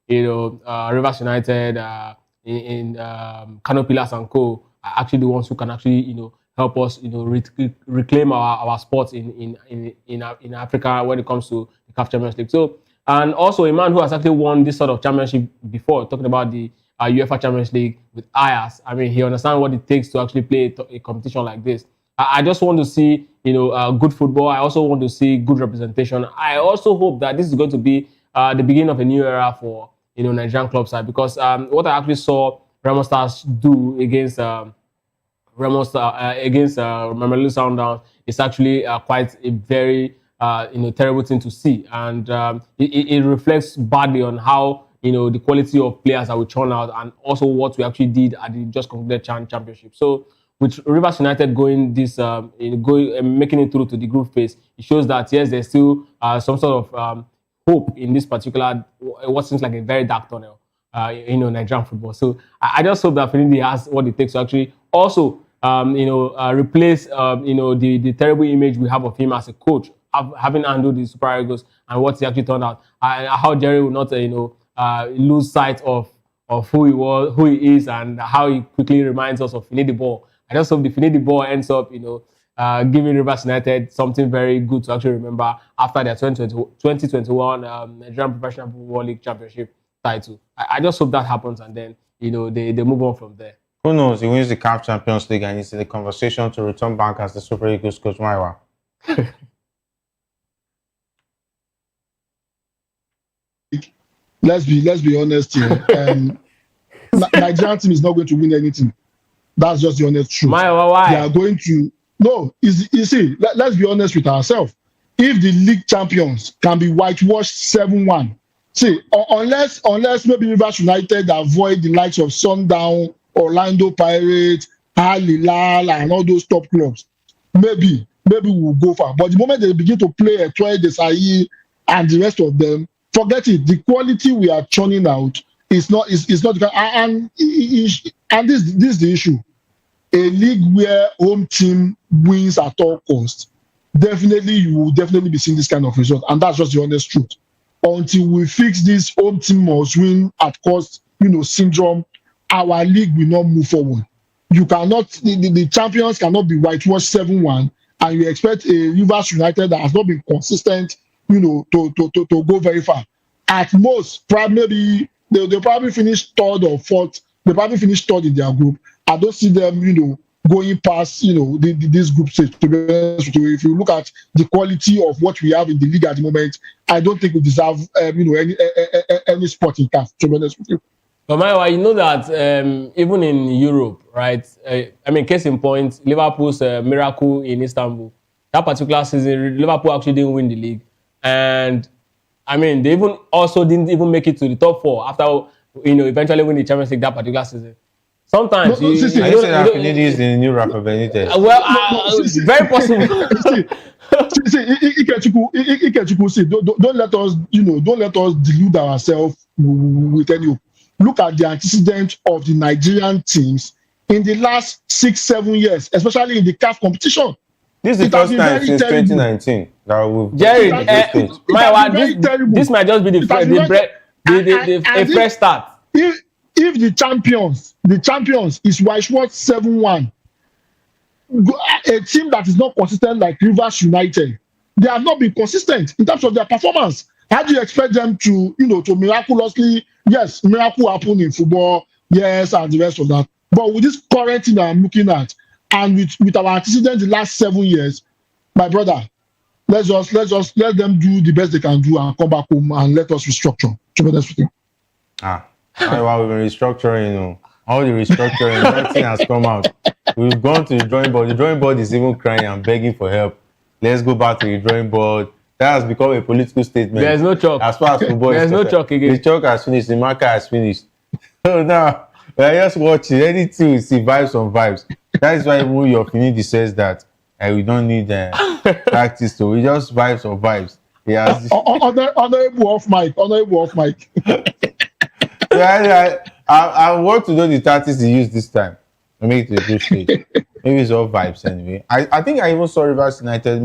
Rivers United, Kano Pillars and Co. are actually the ones who can actually help us reclaim our spots in Africa when it comes to the CAF Champions League. So, and also a man who has actually won this sort of championship before, talking about the UEFA Champions League with Ajax. I mean, he understands what it takes to actually play a competition like this. I just want to see, good football. I also want to see good representation. I also hope that this is going to be the beginning of a new era for, Nigerian club side, because what I actually saw Remo Stars do against Mamelodi Sundowns is actually quite a very, terrible thing to see. And it reflects badly on how, the quality of players that we churn out and also what we actually did at the just concluded championship. So, with Rivers United going this, making it through to the group phase, it shows that yes, there's still some sort of hope in this particular, what seems like a very dark tunnel, Nigerian football. So I just hope that Finidi has what it takes to actually also, replace, the terrible image we have of him as a coach, having handled the Super Eagles and what he actually turned out, and how Jerry will not, lose sight of who he was, who he is, and how he quickly reminds us of Finidi Ball. I just hope the Finidi Ball ends up, giving Rivers United something very good to actually remember after their 2021 Nigerian Professional Football League Championship title. I just hope that happens, and then, they move on from there. Who knows? He wins the CAF Champions League and he's in the conversation to return back as the Super Eagles coach, Maiwa. Let's be honest here. Nigerian team is not going to win anything. That's just the honest truth. Why? They are going to... No, you see, let's be honest with ourselves. If the league champions can be whitewashed 7-1, see, unless maybe Rivers United avoid the likes of Sundown, Orlando Pirates, Al Hilal, and all those top clubs, maybe we'll go far. But the moment they begin to play Etoile Desailly and the rest of them, forget it. The quality we are churning out is not, and this is the issue. a league where home team wins at all costs, definitely you will definitely be seeing this kind of result, and that's just the honest truth. Until we fix this home team must win at cost, syndrome, our league will not move forward. You cannot, the champions cannot be whitewashed 7-1, and you expect a Rivers United that has not been consistent, to go very far. At most, probably they'll probably finish third or fourth. They probably finish third in their group. I don't see them, going past, this group stage. To be honest with you, if you look at the quality of what we have in the league at the moment, I don't think we deserve, any spot in CAF. To be honest with you. But Maiwa, you know that even in Europe, right? Case in point, Liverpool's miracle in Istanbul. That particular season, Liverpool actually didn't win the league, and they didn't even make it to the top 4 after eventually win the Champions League that particular season. Sometimes I say that Finidi is the new Rafa Benitez. Very possible. See, don't let us, don't let us delude ourselves with any. Look at the antecedent of the Nigerian teams in the last 6-7 years, especially in the CAF competition. This is the first time since 2019 that we've. Jerry, this might just be the fresh start. If the champions is whitewashed 7-1, a team that is not consistent like Rivers United, they have not been consistent in terms of their performance. How do you expect them to, to miraculously? Yes, miracle happen in football, yes, and the rest of that. But with this current thing that I'm looking at, and with our antecedents the last 7 years, my brother, let them do the best they can do and come back home and let us restructure. To be honest with you. While we've been restructuring, all the restructuring, nothing has come out. We've gone to the drawing board. The drawing board is even crying and begging for help. Let's go back to the drawing board. That has become a political statement. There's no chalk. As far as football There's no chalk again. The chalk has finished. The marker has finished. So now, we're just watching. Anything we see, vibes on vibes. That is why your Finidi says that we don't need practice. So we just vibes on vibes. Honorable off mic. I want to know the tactics they use this time to make it to the group stage. Maybe it's all vibes anyway. I think I even saw Rivers United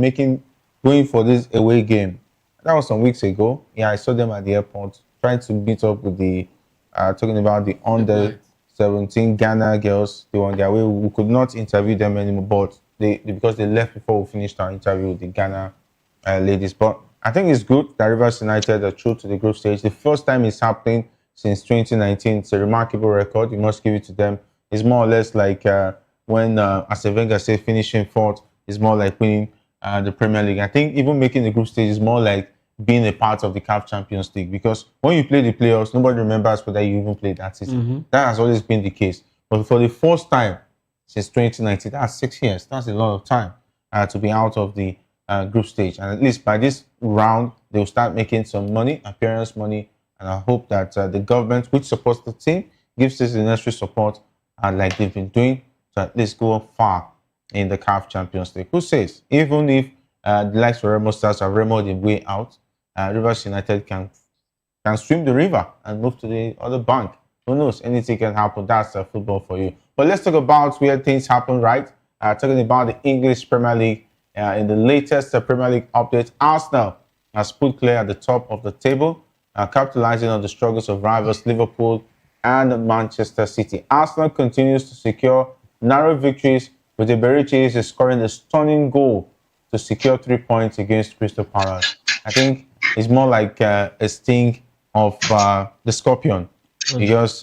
going for this away game. That was some weeks ago. Yeah, I saw them at the airport trying to meet up with the talking about the under-17 Ghana girls. They were on their way. We could not interview them anymore, but because they left before we finished our interview with the Ghana ladies. But I think it's good that Rivers United are through to the group stage. The first time it's happening since 2019. It's a remarkable record. You must give it to them. It's more or less like when Arsene Wenger said finishing fourth is more like winning the Premier League. I think even making the group stage is more like being a part of the CAF Champions League, because when you play the playoffs, nobody remembers whether you even played that season. Mm-hmm. That has always been the case. But for the first time since 2019, that's 6 years. That's a lot of time to be out of the group stage. And at least by this round, they'll start making some money, appearance money. And I hope that the government, which supports the team, gives us the necessary support like they've been doing to at least go far in the CAF Champions League. Who says, even if the likes of Remo Stars have remoed the way out, Rivers United can swim the river and move to the other bank. Who knows? Anything can happen. That's football for you. But let's talk about where things happen, right? Talking about the English Premier League. In the latest Premier League update, Arsenal has put clear at the top of the table, capitalizing on the struggles of rivals Liverpool and Manchester City. Arsenal continues to secure narrow victories, with the Iberiches scoring a stunning goal to secure 3 points against Crystal Palace. I think it's more like a sting of the Scorpion, because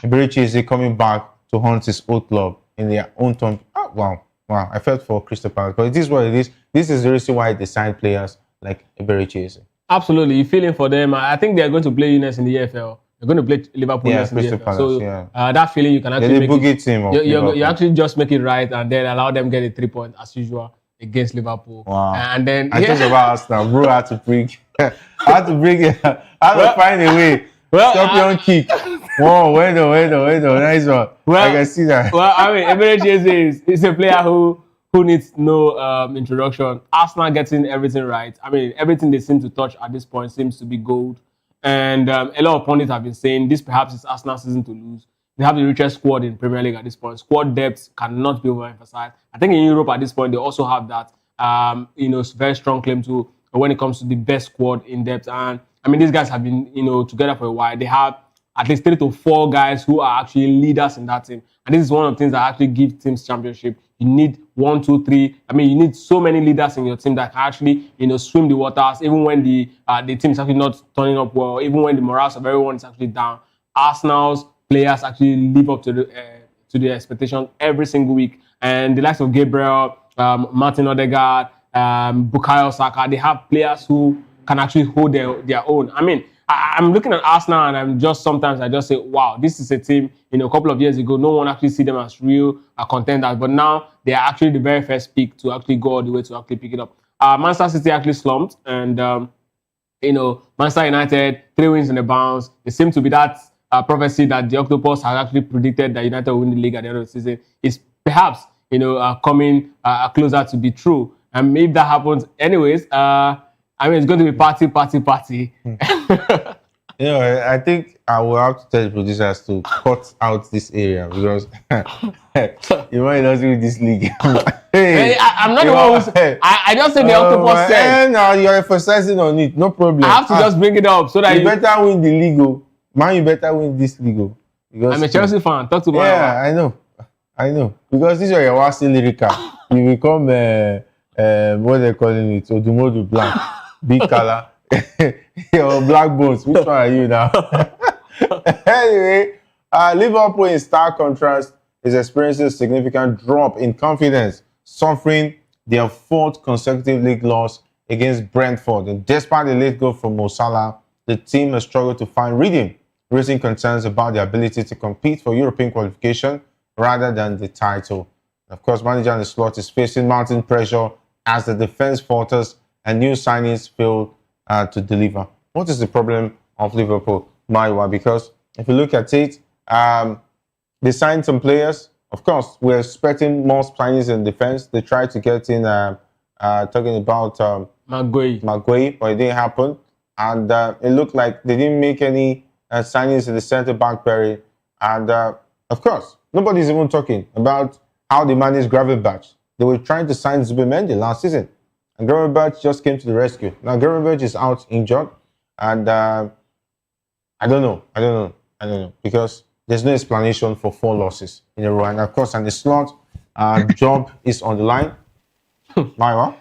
Iberiches is coming back to haunt his old club in their own term. Oh, wow. I felt for Crystal Palace, but it is what it is. This is the reason why they sign players like Iberiches. Absolutely, you're feeling for them. I think they're going to play Younes in the EFL. They're going to play Liverpool in the EFL. Palace, so that feeling you can actually make it. You actually just make it right and then allow them get a 3 point as usual against Liverpool. Wow. And then I think about Arsenal, bro. Had to find a way. Scorpion kick. Whoa, wait, nice one. I can see that. Well, I mean, Iberiches is a player who needs no introduction. Arsenal getting everything right. I mean, everything they seem to touch at this point seems to be gold. And a lot of pundits have been saying this perhaps is Arsenal's season to lose, they have the richest squad in Premier League at this point. Squad depth cannot be overemphasized. I think in Europe at this point, they also have that, very strong claim to when it comes to the best squad in depth. And I mean, these guys have been, together for a while. They have at least 3 to 4 guys who are actually leaders in that team. And this is one of the things that actually give teams championship. You need 1, 2, 3. I mean, you need so many leaders in your team that can actually, swim the waters, even when the team is actually not turning up well, even when the morale of everyone is actually down. Arsenal's players actually live up to the expectation every single week. And the likes of Gabriel, Martin Odegaard, Bukayo Saka, they have players who can actually hold their own. I mean, I'm looking at Arsenal and sometimes I just say, wow, this is a team, a couple of years ago, no one actually see them as real contenders, but now they are actually the very first pick to actually go all the way to actually pick it up. Manchester City actually slumped, and, Manchester United, 3 wins in a bounce. It seemed to be that prophecy that the Octopus had actually predicted that United will win the league at the end of the season is perhaps, coming closer to be true. And if that happens, anyways, it's going to be party. I think I will have to tell the producers to cut out this area because you might not win this league. I'm not the one who's... I just said the Octopus said. Now you're emphasizing on it. No problem. I have to just bring it up so that you better win the league. Man, you better win this league. I'm a Chelsea fan. Talk to me. Yeah, I know. Because this is your Wasi lyrical. You become what they're calling it, Odumodu Black, big color, your black bones. Which one are you now? Anyway, Liverpool, in stark contrast, is experiencing a significant drop in confidence, suffering their 4th consecutive league loss against Brentford. And despite the late goal from Mo Salah, the team has struggled to find rhythm, raising concerns about their ability to compete for European qualification rather than the title. Of course, manager on the slot is facing mounting pressure as the defense falters and new signings fail to deliver. What is the problem of Liverpool, Maiwa? Because if you look at it, they signed some players. Of course, we're expecting more signings in defense. They tried to get in, talking about Maguire, but it didn't happen. And it looked like they didn't make any signings in the centre-back pairing. And of course, nobody's even talking about how they managed Gravenberch. They were trying to sign Zubimendi last season, and Gravenberch just came to the rescue. Now Gravenberch is out injured, and I don't know, because there's no explanation for 4 losses in a row. And of course, on the slot, job is on the line. Maiwa?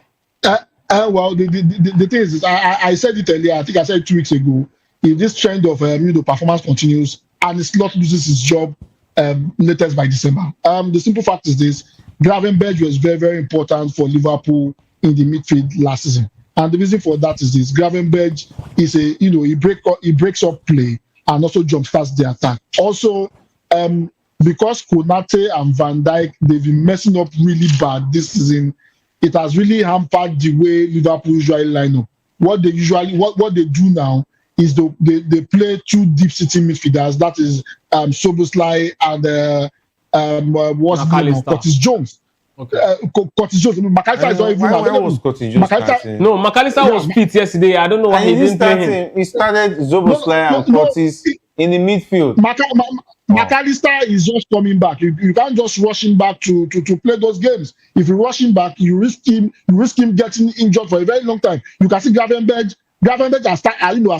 Well, the thing is, I said it earlier. I think I said it 2 weeks ago. If this trend of performance continues and the slot loses his job latest by December, the simple fact is this: Gravenberch was very, very important for Liverpool in the midfield last season, and the reason for that is this: Gravenberch is he breaks up play and also jumpstarts the attack. Also, because Konate and Van Dijk, they've been messing up really bad this season. It has really hampered the way Liverpool usually line up. What they do now is they play 2 deep sitting midfielders. That is Szoboszlai and what's his name? Curtis Jones. Okay. Curtis Jones. McAllister is not even. Why was Curtis Jones starting? No, McAllister was fit yesterday. I don't know why he didn't play him. He started Szoboszlai and Curtis in the midfield. McAllister is just coming back. You can't just rush him back to play those games. If you rush him back, you risk him getting injured for a very long time. You can see Gravenberch has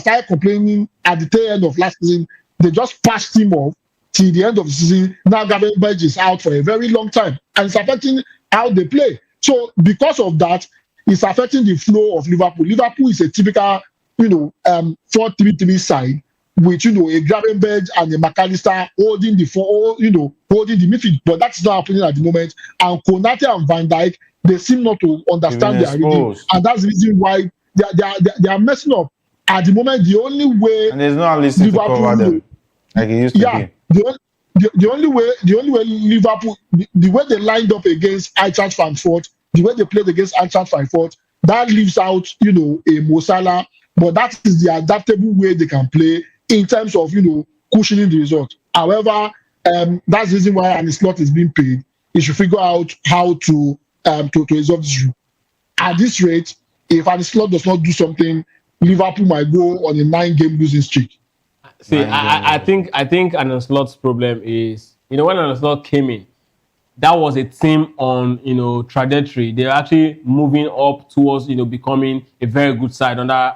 started complaining at the tail end of last season. They just passed him off till the end of the season. Now Gravenberch is out for a very long time, and it's affecting how they play. So because of that, it's affecting the flow of Liverpool. Liverpool is a typical 4-3-3 side, with a Gravenberch and a McAllister holding the midfield, but that's not happening at the moment. And Konate and Van Dijk, they seem not to understand their rhythm, and that's the reason why they are messing up. At the moment, the only way, and there's no analyst to cover them like it used to be. The only way Liverpool, the way they lined up against Eintracht Frankfurt, the way they played against Eintracht Frankfurt, that leaves out a Mo Salah, but that is the adaptable way they can play in terms of cushioning the result. However, that's the reason why an slot is being paid. You should figure out how to resolve this issue. At this rate, if an slot does not do something, Liverpool might go on a 9-game losing streak. See, I think an Slot's problem is, when an Slot came in, that was a team on, trajectory. They're actually moving up towards, becoming a very good side under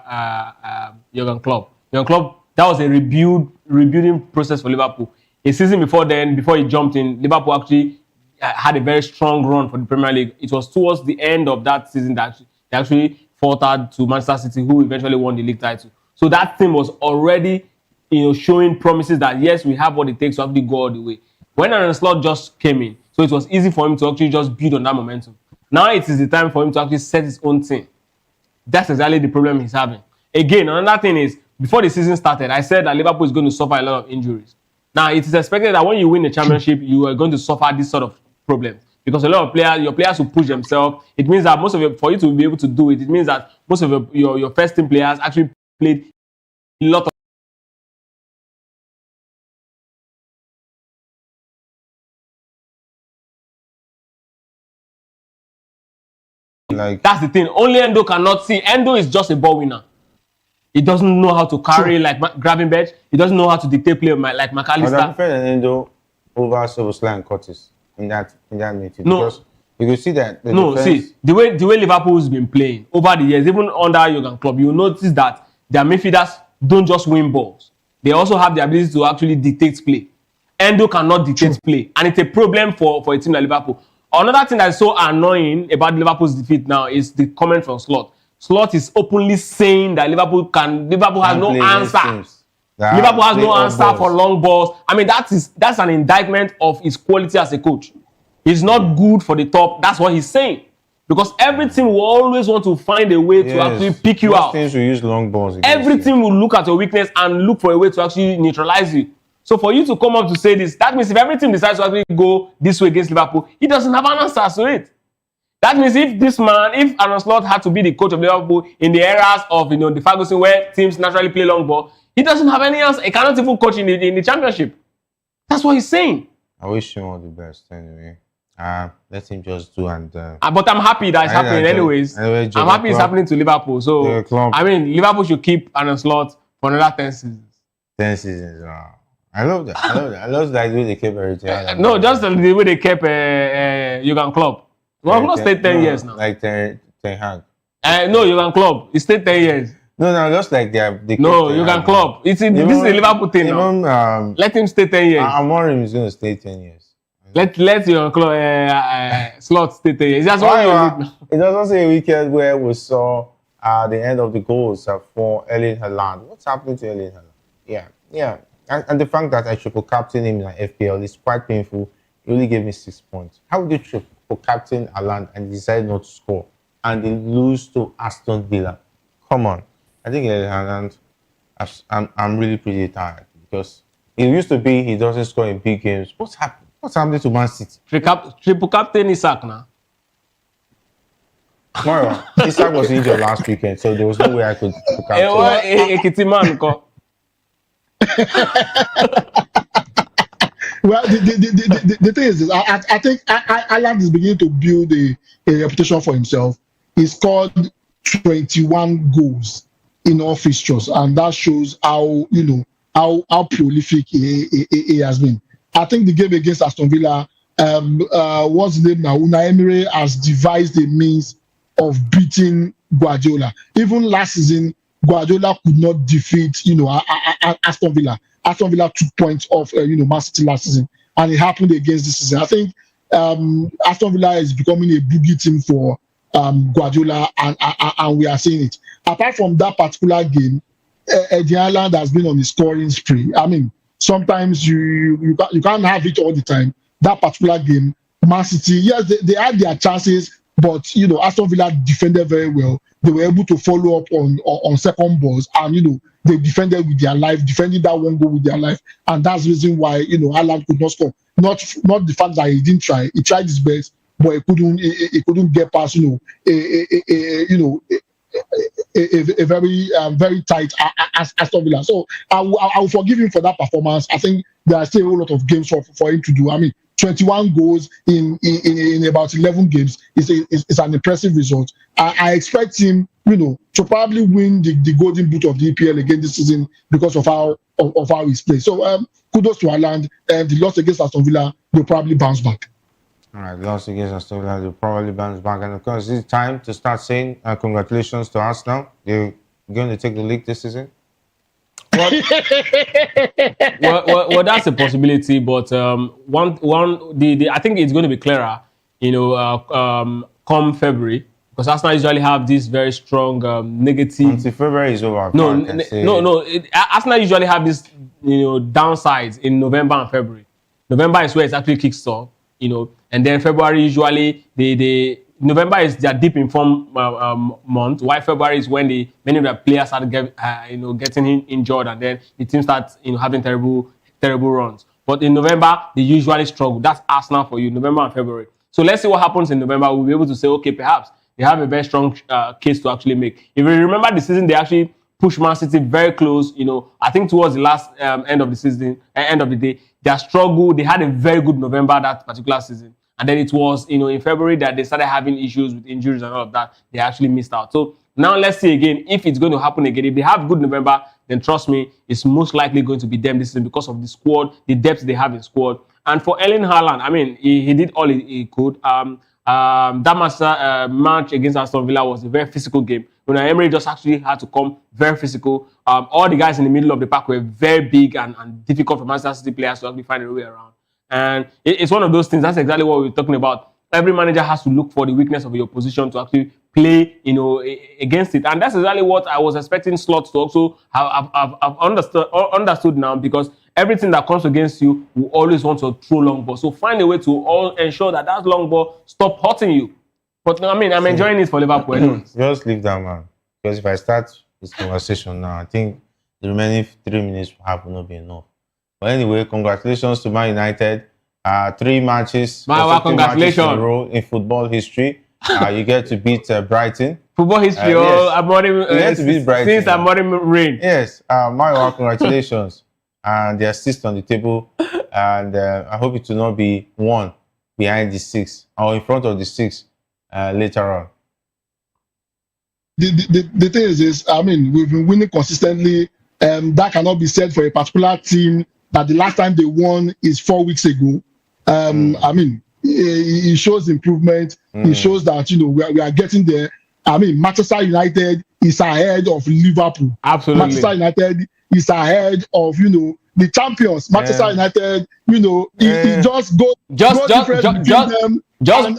Jurgen Klopp. Jurgen Klopp, that was a rebuilding process for Liverpool. A season before then, before he jumped in, Liverpool actually had a very strong run for the Premier League. It was towards the end of that season that they actually faltered to Manchester City, who eventually won the league title. So that team was already, showing promises that, yes, we have what it takes to actually go all the way. When Arne Slot just came in, so it was easy for him to actually just build on that momentum. Now it is the time for him to actually set his own thing. That's exactly the problem he's having. Again, another thing is, before the season started, I said that Liverpool is going to suffer a lot of injuries. Now, it is expected that when you win the championship, you are going to suffer this sort of problems. Because a lot of players, your players will push themselves. It means that for you to be able to do it, it means that most of your first team players actually played a lot of that's the thing. Only Endo cannot see. Endo is just a ball winner. He doesn't know how to carry like Gravenberch. He doesn't know how to dictate play like McAllister. I prefer Endo over Szoboszlai and Curtis in that midfield. No. Because you can see that the way Liverpool's been playing over the years, even under Jurgen Klopp, you notice that their midfielders don't just win balls. They also have the ability to actually dictate play. Endo cannot dictate play, and it's a problem for a team like Liverpool. Another thing that's so annoying about Liverpool's defeat now is the comment from Slot. Slot is openly saying that Liverpool has no answer. Liverpool has no answer for long balls. I mean, that's an indictment of his quality as a coach. He's not good for the top. That's what he's saying. Because every team will always want to find a way to actually pick you out. Teams will use long balls. Every team will look at your weakness and look for a way to actually neutralize you. So for you to come up to say this, that means if every team decides to actually go this way against Liverpool, he doesn't have an answer to it. That means if Arne Slot had to be the coach of Liverpool in the eras of the Ferguson where teams naturally play long ball, he doesn't have any answer. He cannot even coach in the championship. That's what he's saying. I wish him all the best anyway. Let him just do but I'm happy that it's happening anyways. I'm happy it's happening to Liverpool. So I mean, Liverpool should keep Arne Slot for another 10 seasons. 10 seasons. Wow. I love that. I love that way they kept everything. No, just the way they kept Jurgen Klopp. Jurgen Klopp stayed 10 years now. Like Ten Hag. No, Jurgen Klopp. He stayed 10 years. No, just like they no, Jurgen Klopp. This is a Liverpool thing now. Let him stay 10 years. Amorim is going to stay 10 years. Let Jurgen Klopp Slot stay 10 years. That's what it was also a weekend where we saw the end of the goals for Erling Haaland. What's happening to Erling Haaland? Yeah. And the fact that I triple captain him in an FPL is quite painful. He only gave me 6 points. How would you triple captain Haaland and decide not to score and they lose to Aston Villa? Come on. I think Haaland, I'm really pretty tired because it used to be he doesn't score in big games. What's happening? What's happening to Man City? Triple captain Isak now. Tomorrow, Isak was injured last weekend, so there was no way I could captain. Well, the thing is this, I think Haaland is beginning to build a reputation for himself. He scored 21 goals in all fixtures, and that shows how prolific he has been. I think the game against Aston Villa, what's the name now? Unai Emery has devised a means of beating Guardiola. Even last season, Guardiola could not defeat, Aston Villa. Aston Villa took points off, Man City last season, and it happened against this season. I think Aston Villa is becoming a boogie team for Guardiola, and we are seeing it. Apart from that particular game, Eddie Haaland has been on a scoring spree. I mean, sometimes you can't have it all the time. That particular game, Man City, yes, they had their chances, but Aston Villa defended very well. They were able to follow up on second balls, and they defended with their life, defending that one goal with their life, and that's the reason why Haaland could not score. Not the fact that he didn't try; he tried his best, but he couldn't get past a very tight Aston Villa. So I will forgive him for that performance. I think there are still a whole lot of games for him to do. I mean, 21 goals in about 11 games is an impressive result. I expect him, to probably win the Golden Boot of the EPL again this season because of how of how he's played. So kudos to Haaland. The loss against Aston Villa, they'll probably bounce back. All right, loss against Aston Villa, they'll probably bounce back. And of course, it's time to start saying congratulations to Arsenal. They're going to take the league this season. Well, that's a possibility, but I think it's going to be clearer, come February, because Arsenal usually have this very strong negative. Until February is over. Arsenal usually have this, downsides in November and February. November is where it actually kicks off, and then February usually November is their deep in form month, while February is when many of the players start getting injured, and then the team starts having terrible runs. But in November, they usually struggle. That's Arsenal for you, November and February. So let's see what happens in November. We'll be able to say, okay, perhaps they have a very strong case to actually make. If you remember the season, they actually pushed Man City very close. I think towards the last end of the season, end of the day, their struggle, they had a very good November that particular season. And then it was, in February that they started having issues with injuries and all of that. They actually missed out. So now let's see again if it's going to happen again. If they have good November, then trust me, it's most likely going to be them this season because of the squad, the depth they have in squad. And for Erling Haaland, I mean, he did all he could. That match against Aston Villa was a very physical game. Emery just actually had to come very physical. All the guys in the middle of the park were very big and difficult for Manchester City players to actually find a way around. And it's one of those things. That's exactly what we're talking about. Every manager has to look for the weakness of your position to actually play, against it. And that's exactly what I was expecting Slot to also have understood now, because everything that comes against you will always want to throw long ball. So find a way to ensure that long ball stop hurting you. But I mean, I'm enjoying it for Liverpool anyways. Just leave that, man. Because if I start this conversation now, I think the remaining 3 minutes will not be enough. But anyway, congratulations to Man United. 3 matches. Congratulations. In a row in football history. You get to beat Brighton. Football history, since Amorim reign. Yes. Mario, congratulations. And the assist on the table. And I hope it will not be 1 behind the 6 or in front of the 6 later on. The thing is this, I mean, we've been winning consistently. That cannot be said for a particular team that the last time they won is 4 weeks ago. I mean, it shows improvement. It shows that, we are getting there. I mean, Manchester United is ahead of Liverpool. Absolutely. Manchester United is ahead of, the champions. Manchester United, it just goes different between them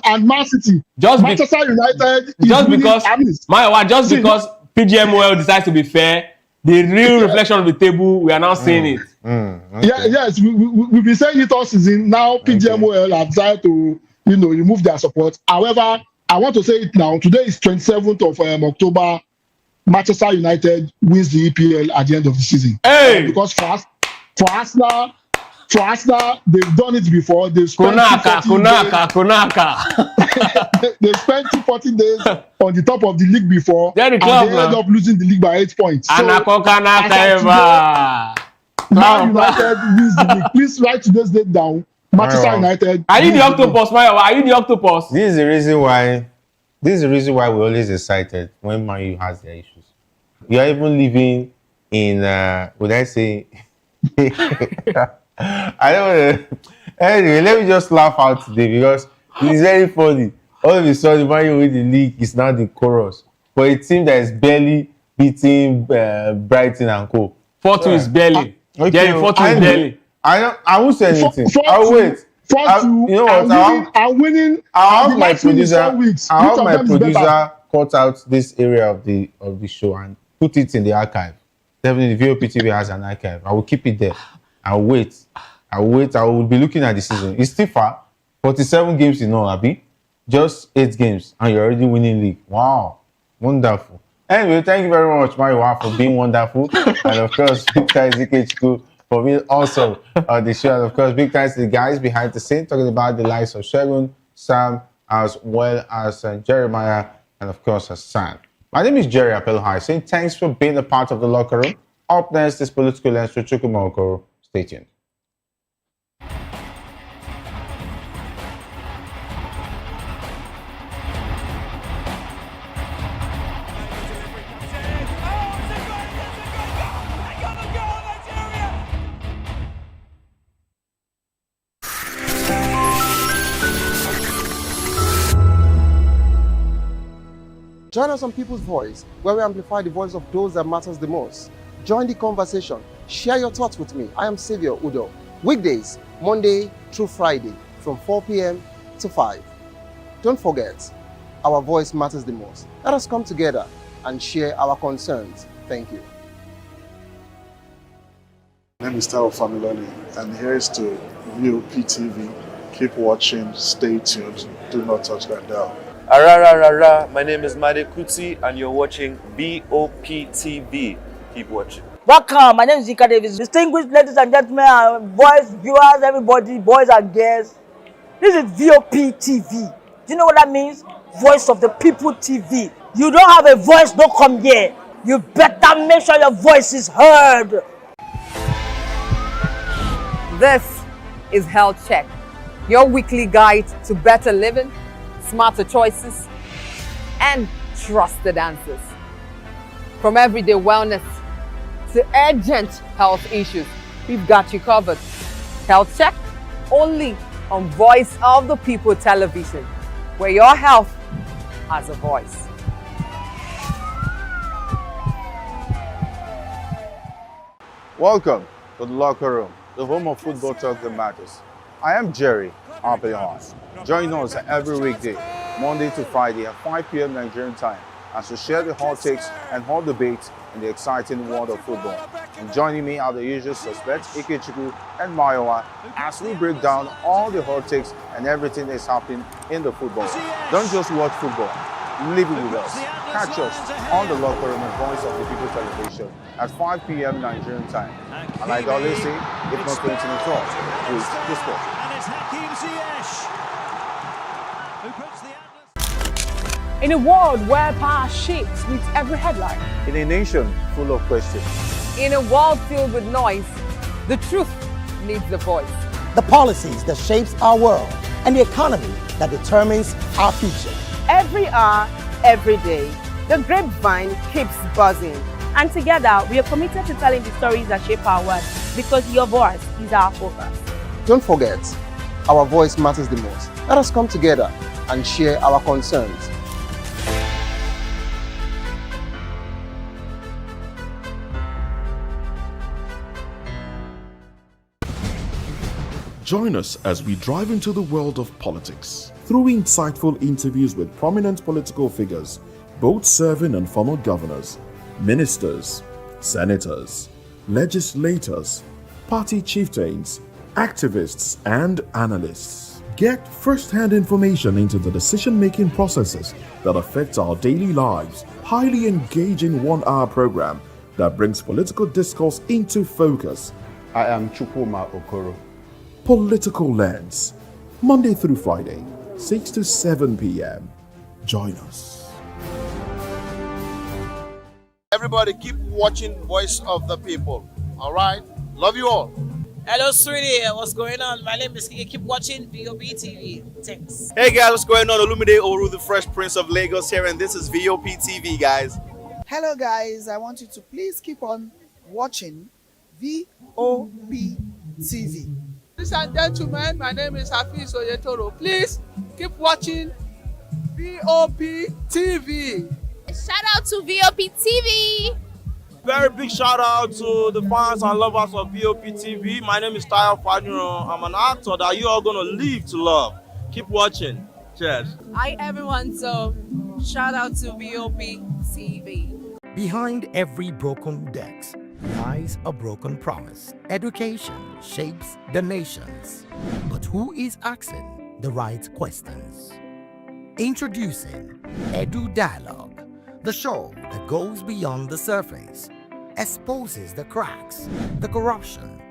and Man City. Manchester United is because PGMOL decides to be fair, the real reflection of the table, we are now seeing it. Okay. Yes, we've been saying it all season. Now PGMOL have decided to, remove their support. However, I want to say it now. Today is 27th of October. Manchester United wins the EPL at the end of the season. Hey! Because for Arsenal, they've done it before. They've spent they spent 40 days on the top of the league before, and they ended up losing the league by 8 points. So, Man United wins the league. Please write today's date down. Manchester United. Are you the octopus, Mayo? Are you the octopus? This is the reason why we're always excited when Man U has their issues. We are even living in, would I say, I don't want to. Anyway, let me just laugh out today because it's very funny. All of a sudden, Man U win the league is now the chorus for a team that is barely beating Brighton and co. 4-2 is barely. Okay, 4-2 is barely. I won't say anything. I'll wait. You know what? I'm winning. I have my producer cut out this area of the show and put it in the archive. Definitely, the VOP TV has an archive. I will keep it there. I'll wait. I will be looking at the season. It's still far. 47 games in all, Abi. Just 8 games, and you're already winning league. Wow, wonderful. Anyway, thank you very much, Mario, for being wonderful, and of course, big thanks to KH2 for being awesome on the show. And of course, big thanks to the guys behind the scene, talking about the likes of Shagun, Sam, as well as Jeremiah, and of course, Hassan. My name is Jerry Apelhai, saying thanks for being a part of the locker room. Up next is Political Lens with Chukwumoko. Stay tuned. Join us on People's Voice, where we amplify the voice of those that matters the most. Join the conversation. Share your thoughts with me. I am Savior Udo. Weekdays, Monday through Friday, from 4 p.m. to 5. Don't forget, our voice matters the most. Let us come together and share our concerns. Thank you. My name is Tao Familoni, and here is to VOP TV. Keep watching, stay tuned, do not touch that dial. Arararara, my name is Made Kuti, and you're watching VOP TV. Keep watching. Welcome, my name is Zika Davis. Distinguished ladies and gentlemen, boys, viewers, everybody, boys and girls. This is VOP TV. Do you know what that means? Voice of the People TV. You don't have a voice, don't come here. You better make sure your voice is heard. This is Health Check, your weekly guide to better living, smarter choices, and trusted answers. From everyday wellness to urgent health issues, we've got you covered. Health Check, only on Voice of the People Television, where your health has a voice. Welcome to the locker room, the home of football talk that matters. I am Jerry Arpillon. Join us every weekday, Monday to Friday at 5 p.m. Nigerian time, as we share the hot takes and hot debates in the exciting world of football. And joining me are the usual suspects, Ikechukwu and Mayowa, as we break down all the hot takes and everything that's happening in the football. Don't just watch football, live it with us. Catch us on the locker room and Voice of the People Television at 5 p.m. Nigerian time. And like I always say, if not going to the talk, please discuss. In a world where power shakes with every headline. In a nation full of questions. In a world filled with noise, the truth needs a voice. The policies that shapes our world and the economy that determines our future. Every hour, every day, the grapevine keeps buzzing. And together, we are committed to telling the stories that shape our world, because your voice is our focus. Don't forget, our voice matters the most. Let us come together and share our concerns. Join us as we drive into the world of politics through insightful interviews with prominent political figures, both serving and former governors, ministers, senators, legislators, party chieftains, activists, and analysts. Get first-hand information into the decision-making processes that affect our daily lives. Highly engaging one-hour program that brings political discourse into focus. I am Chukwuma Okoro. Political Lens, Monday through Friday, 6 to 7 p.m. Join us. Everybody keep watching Voice of the People. All right? Love you all. Hello, sweetie. What's going on? My name is Kiki. Keep watching VOP TV. Thanks. Hey guys, what's going on? Olumide Oru, the Fresh Prince of Lagos here, and this is VOP TV, guys. Hello guys, I want you to please keep on watching VOP TV. Ladies and gentlemen, my name is Hafiz Oyetoro. Please keep watching VOP TV. Shout out to VOP TV. Very big shout out to the fans and lovers of VOP TV. My name is Tayo Fanyuro. I'm an actor that you are going to live to love. Keep watching. Cheers. Hi everyone, so shout out to VOP TV. Behind every broken desk lies a broken promise. Education shapes the nations. But who is asking the right questions? Introducing Edu Dialogue, the show that goes beyond the surface, exposes the cracks, the corruption,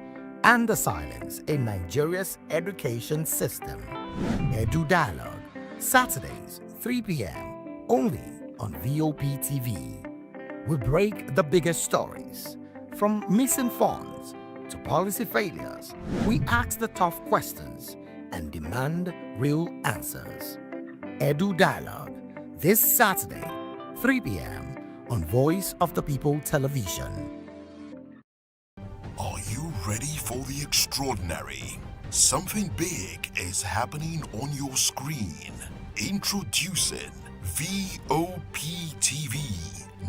and the silence in Nigeria's education system. Edu Dialogue, Saturdays, 3 p.m., only on VOP TV. We break the biggest stories, from missing funds to policy failures. We ask the tough questions and demand real answers. Edu Dialogue, this Saturday, 3 p.m. on Voice of the People Television. Are you ready for the extraordinary? Something big is happening on your screen. Introducing VOP TV,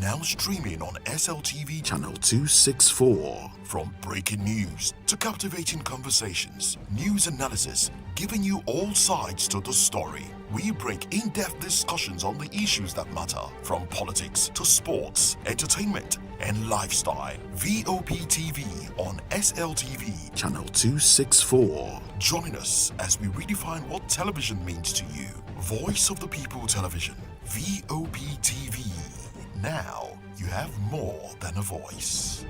now streaming on SLTV channel 264. From breaking news to captivating conversations, news analysis, giving you all sides to the story. We break in-depth discussions on the issues that matter, from politics to sports, entertainment, and lifestyle. VOP TV on SLTV channel 264. Join us as we redefine what television means to you. Voice of the People Television, VOP TV. Now you have more than a voice.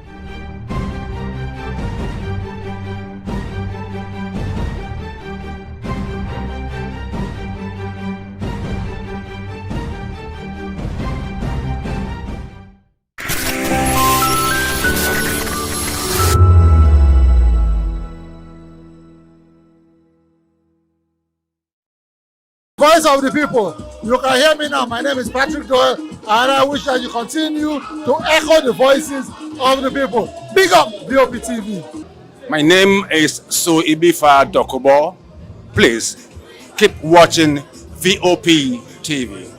Voice of the people. You can hear me now. My name is Patrick Doyle, and I wish that you continue to echo the voices of the people. Big up VOP TV. My name is Suibifa Dokubo. Please keep watching VOP TV.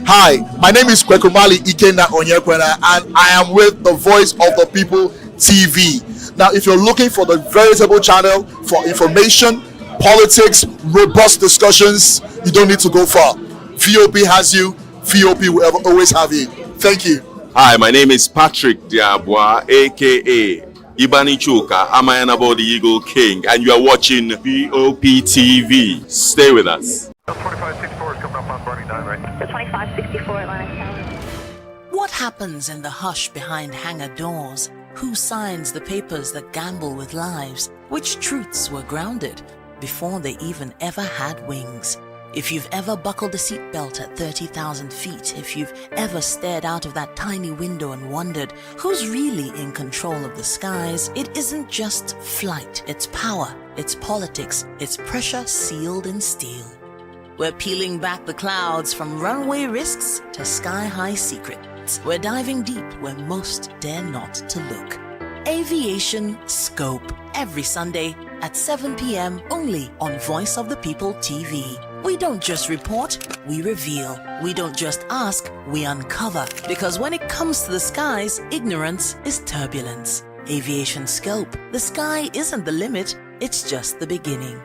Hi, my name is Kwekumali Ikenna Onyekwena, and I am with the Voice of the People TV. Now, if you're looking for the veritable channel for information, politics, robust discussions, you don't need to go far. VOP has you. VOP will always have you. Thank you. Hi, my name is Patrick Diabwa, aka Ibani Chuka, Amayanabo the Eagle King, and you are watching VOP TV. Stay with us. 2564 is coming up on Burning 9, right? 2564 Atlantic. What happens in the hush behind hangar doors? Who signs the papers that gamble with lives? Which truths were grounded before they even ever had wings? If you've ever buckled a seatbelt at 30,000 feet, if you've ever stared out of that tiny window and wondered who's really in control of the skies, it isn't just flight, it's power, it's politics, it's pressure sealed in steel. We're peeling back the clouds from runway risks to sky-high secrets. We're diving deep where most dare not to look. Aviation Scope, every Sunday at 7 p.m. only on Voice of the People TV. We don't just report, we reveal. We don't just ask, we uncover. Because when it comes to the skies, ignorance is turbulence. Aviation Scope, the sky isn't the limit, it's just the beginning.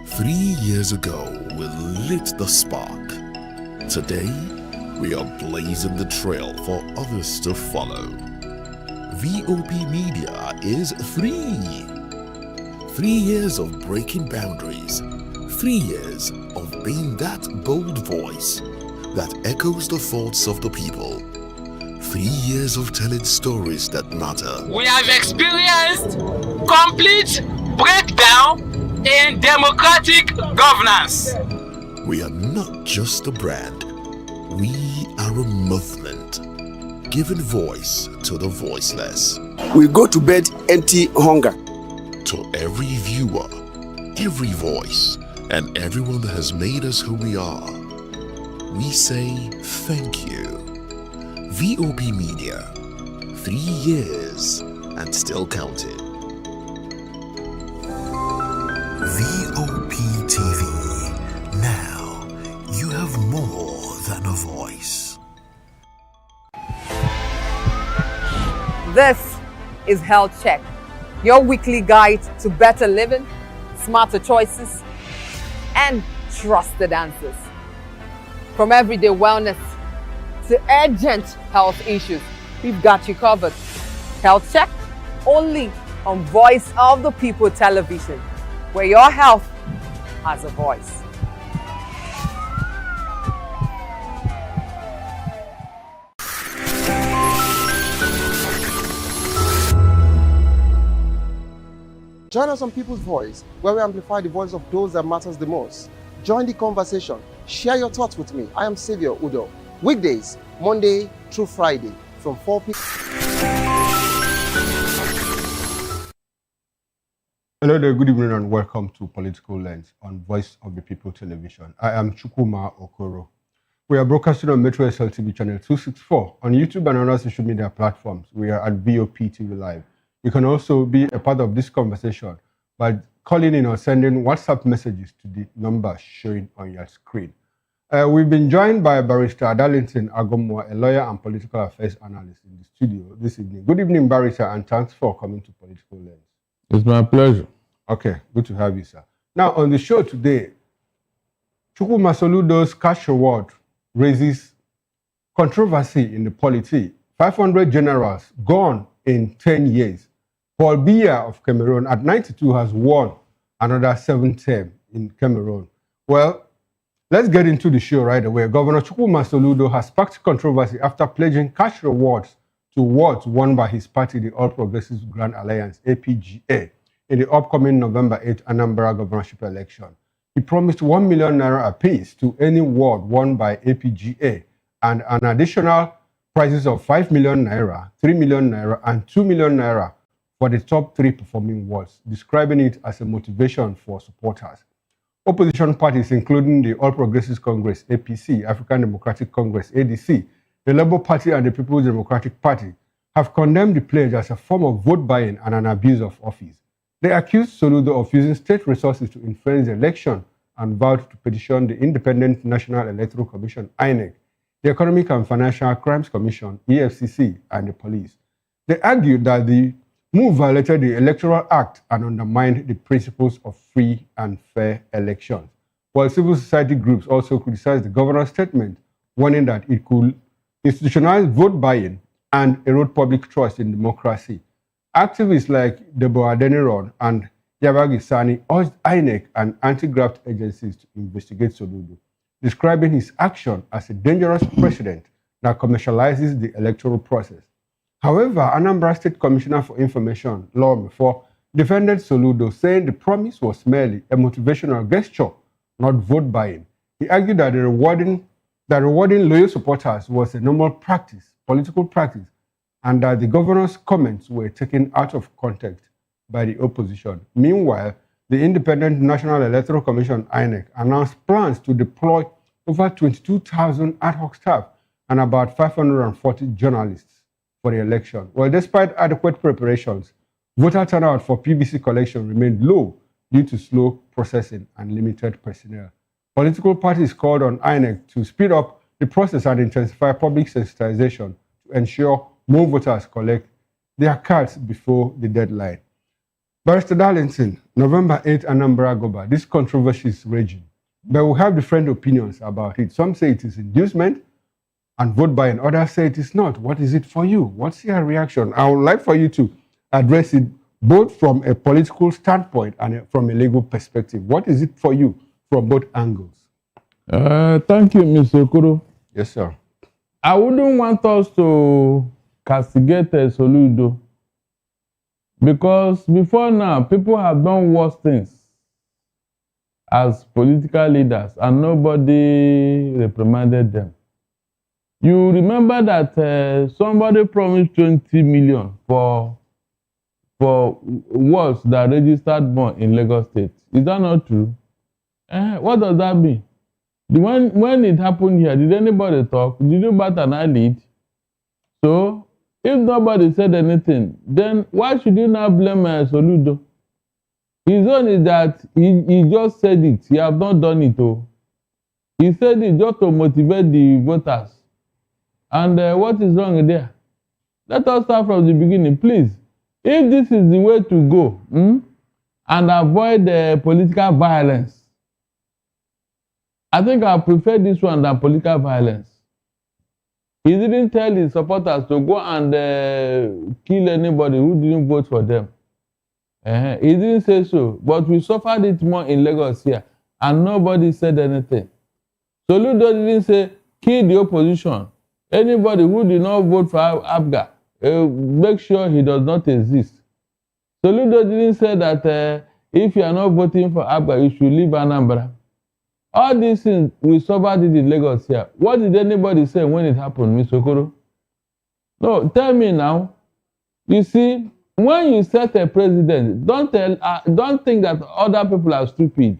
3 years ago, we lit the spark. Today, we are blazing the trail for others to follow. VOP Media is free. 3 years of breaking boundaries. 3 years of being that bold voice that echoes the thoughts of the people. 3 years of telling stories that matter. We have experienced complete breakdown in democratic governance. We are not just a brand. We are a movement, giving voice to the voiceless. We go to bed empty hunger. To every viewer, every voice, and everyone that has made us who we are, we say thank you. VOP Media, 3 years and still counting. VOP TV, now you have more than a voice. This is Health Check, your weekly guide to better living, smarter choices, and trusted answers. From everyday wellness to urgent health issues, we've got you covered. Health Check, only on Voice of the People Television, where your health has a voice. Join us on People's Voice, where we amplify the voice of those that matters the most. Join the conversation. Share your thoughts with me. I am Xavier Udo. Weekdays, Monday through Friday, from 4 p.m. Hello there, good evening and welcome to Political Lens on Voice of the People Television. I am Chukwuma Okoro. We are broadcasting on Metro SLTV channel 264 on YouTube and on other social media platforms. We are at VOP TV Live. You can also be a part of this conversation by calling in or sending WhatsApp messages to the number showing on your screen. We've been joined by Barrister Darlington Agomwa, a lawyer and political affairs analyst in the studio this evening. Good evening, Barrister, and thanks for coming to Political Lens. It's my pleasure. Okay, good to have you, sir. Now, on the show today, Governor Soludo's cash reward raises controversy in the polity. 500 generals gone in 10 years. Paul Biya of Cameroon at 92 has won another 7th term in Cameroon. Well, let's get into the show right away. Governor Governor Soludo has sparked controversy after pledging cash rewards to wards won by his party, the All Progressives Grand Alliance, APGA, in the upcoming November 8th Anambra governorship election. He promised 1 million naira apiece to any ward won by APGA and an additional prizes of 5 million naira, 3 million naira, and 2 million naira for the top 3 performing wards, describing it as a motivation for supporters. Opposition parties, including the All Progressives Congress, APC, African Democratic Congress, ADC, the Labour Party, and the People's Democratic Party, have condemned the pledge as a form of vote buying and an abuse of office. They accused Soludo of using state resources to influence the election and vowed to petition the Independent National Electoral Commission, INEC, the Economic and Financial Crimes Commission, EFCC, and the police. They argued that the move violated the Electoral Act and undermined the principles of free and fair elections, while civil society groups also criticized the governor's statement, warning that it could institutionalize vote buying and erode public trust in democracy. Activists like Deborah Adeniran and Yabagi Sani urged INEC and anti-graft agencies to investigate Soludo, describing his action as a dangerous precedent that commercializes the electoral process. However, Anambra State Commissioner for Information, Law and Reform, defended Soludo, saying the promise was merely a motivational gesture, not vote buying. He argued that rewarding loyal supporters was a normal practice, political practice, and that the governor's comments were taken out of context by the opposition. Meanwhile, the Independent National Electoral Commission, INEC, announced plans to deploy over 22,000 ad hoc staff and about 540 journalists for the election. Well, despite adequate preparations, voter turnout for PVC collection remained low due to slow processing and limited personnel. Political parties called on INEC to speed up the process and intensify public sensitization to ensure more voters collect their cards before the deadline. Barrister Darlington, November 8th Anambra Goba, this controversy is raging, but we have different opinions about it. Some say it is inducement and vote buying, others say it is not. What is it for you? What's your reaction? I would like for you to address it both from a political standpoint and from a legal perspective. What is it for you from both angles? Thank you, Mr. Okoro. Yes, sir. I wouldn't want us to castigate Soludo, because before now, people have done worse things as political leaders and nobody reprimanded them. You remember that somebody promised 20 million for wards that registered born in Lagos State. Is that not true? What does that mean? When it happened here, did anybody talk? Did you bat an eyelid? So, if nobody said anything, then why should you now blame Soludo? His own is that he just said it. He have not done it. He said it just to motivate the voters. And what is wrong there? Let us start from the beginning, please. If this is the way to go and avoid political violence, I think I prefer this one than political violence. He didn't tell his supporters to go and kill anybody who didn't vote for them. He didn't say so, but we suffered it more in Lagos here, and nobody said anything. Soludo didn't say, kill the opposition. Anybody who did not vote for ABGA, make sure he does not exist. Soludo didn't say that if you are not voting for ABGA, you should leave Anambra. All these things, we suffered it in Lagos here. What did anybody say when it happened, Mr. Okoro? No, tell me now. You see, when you set a president, don't think that other people are stupid.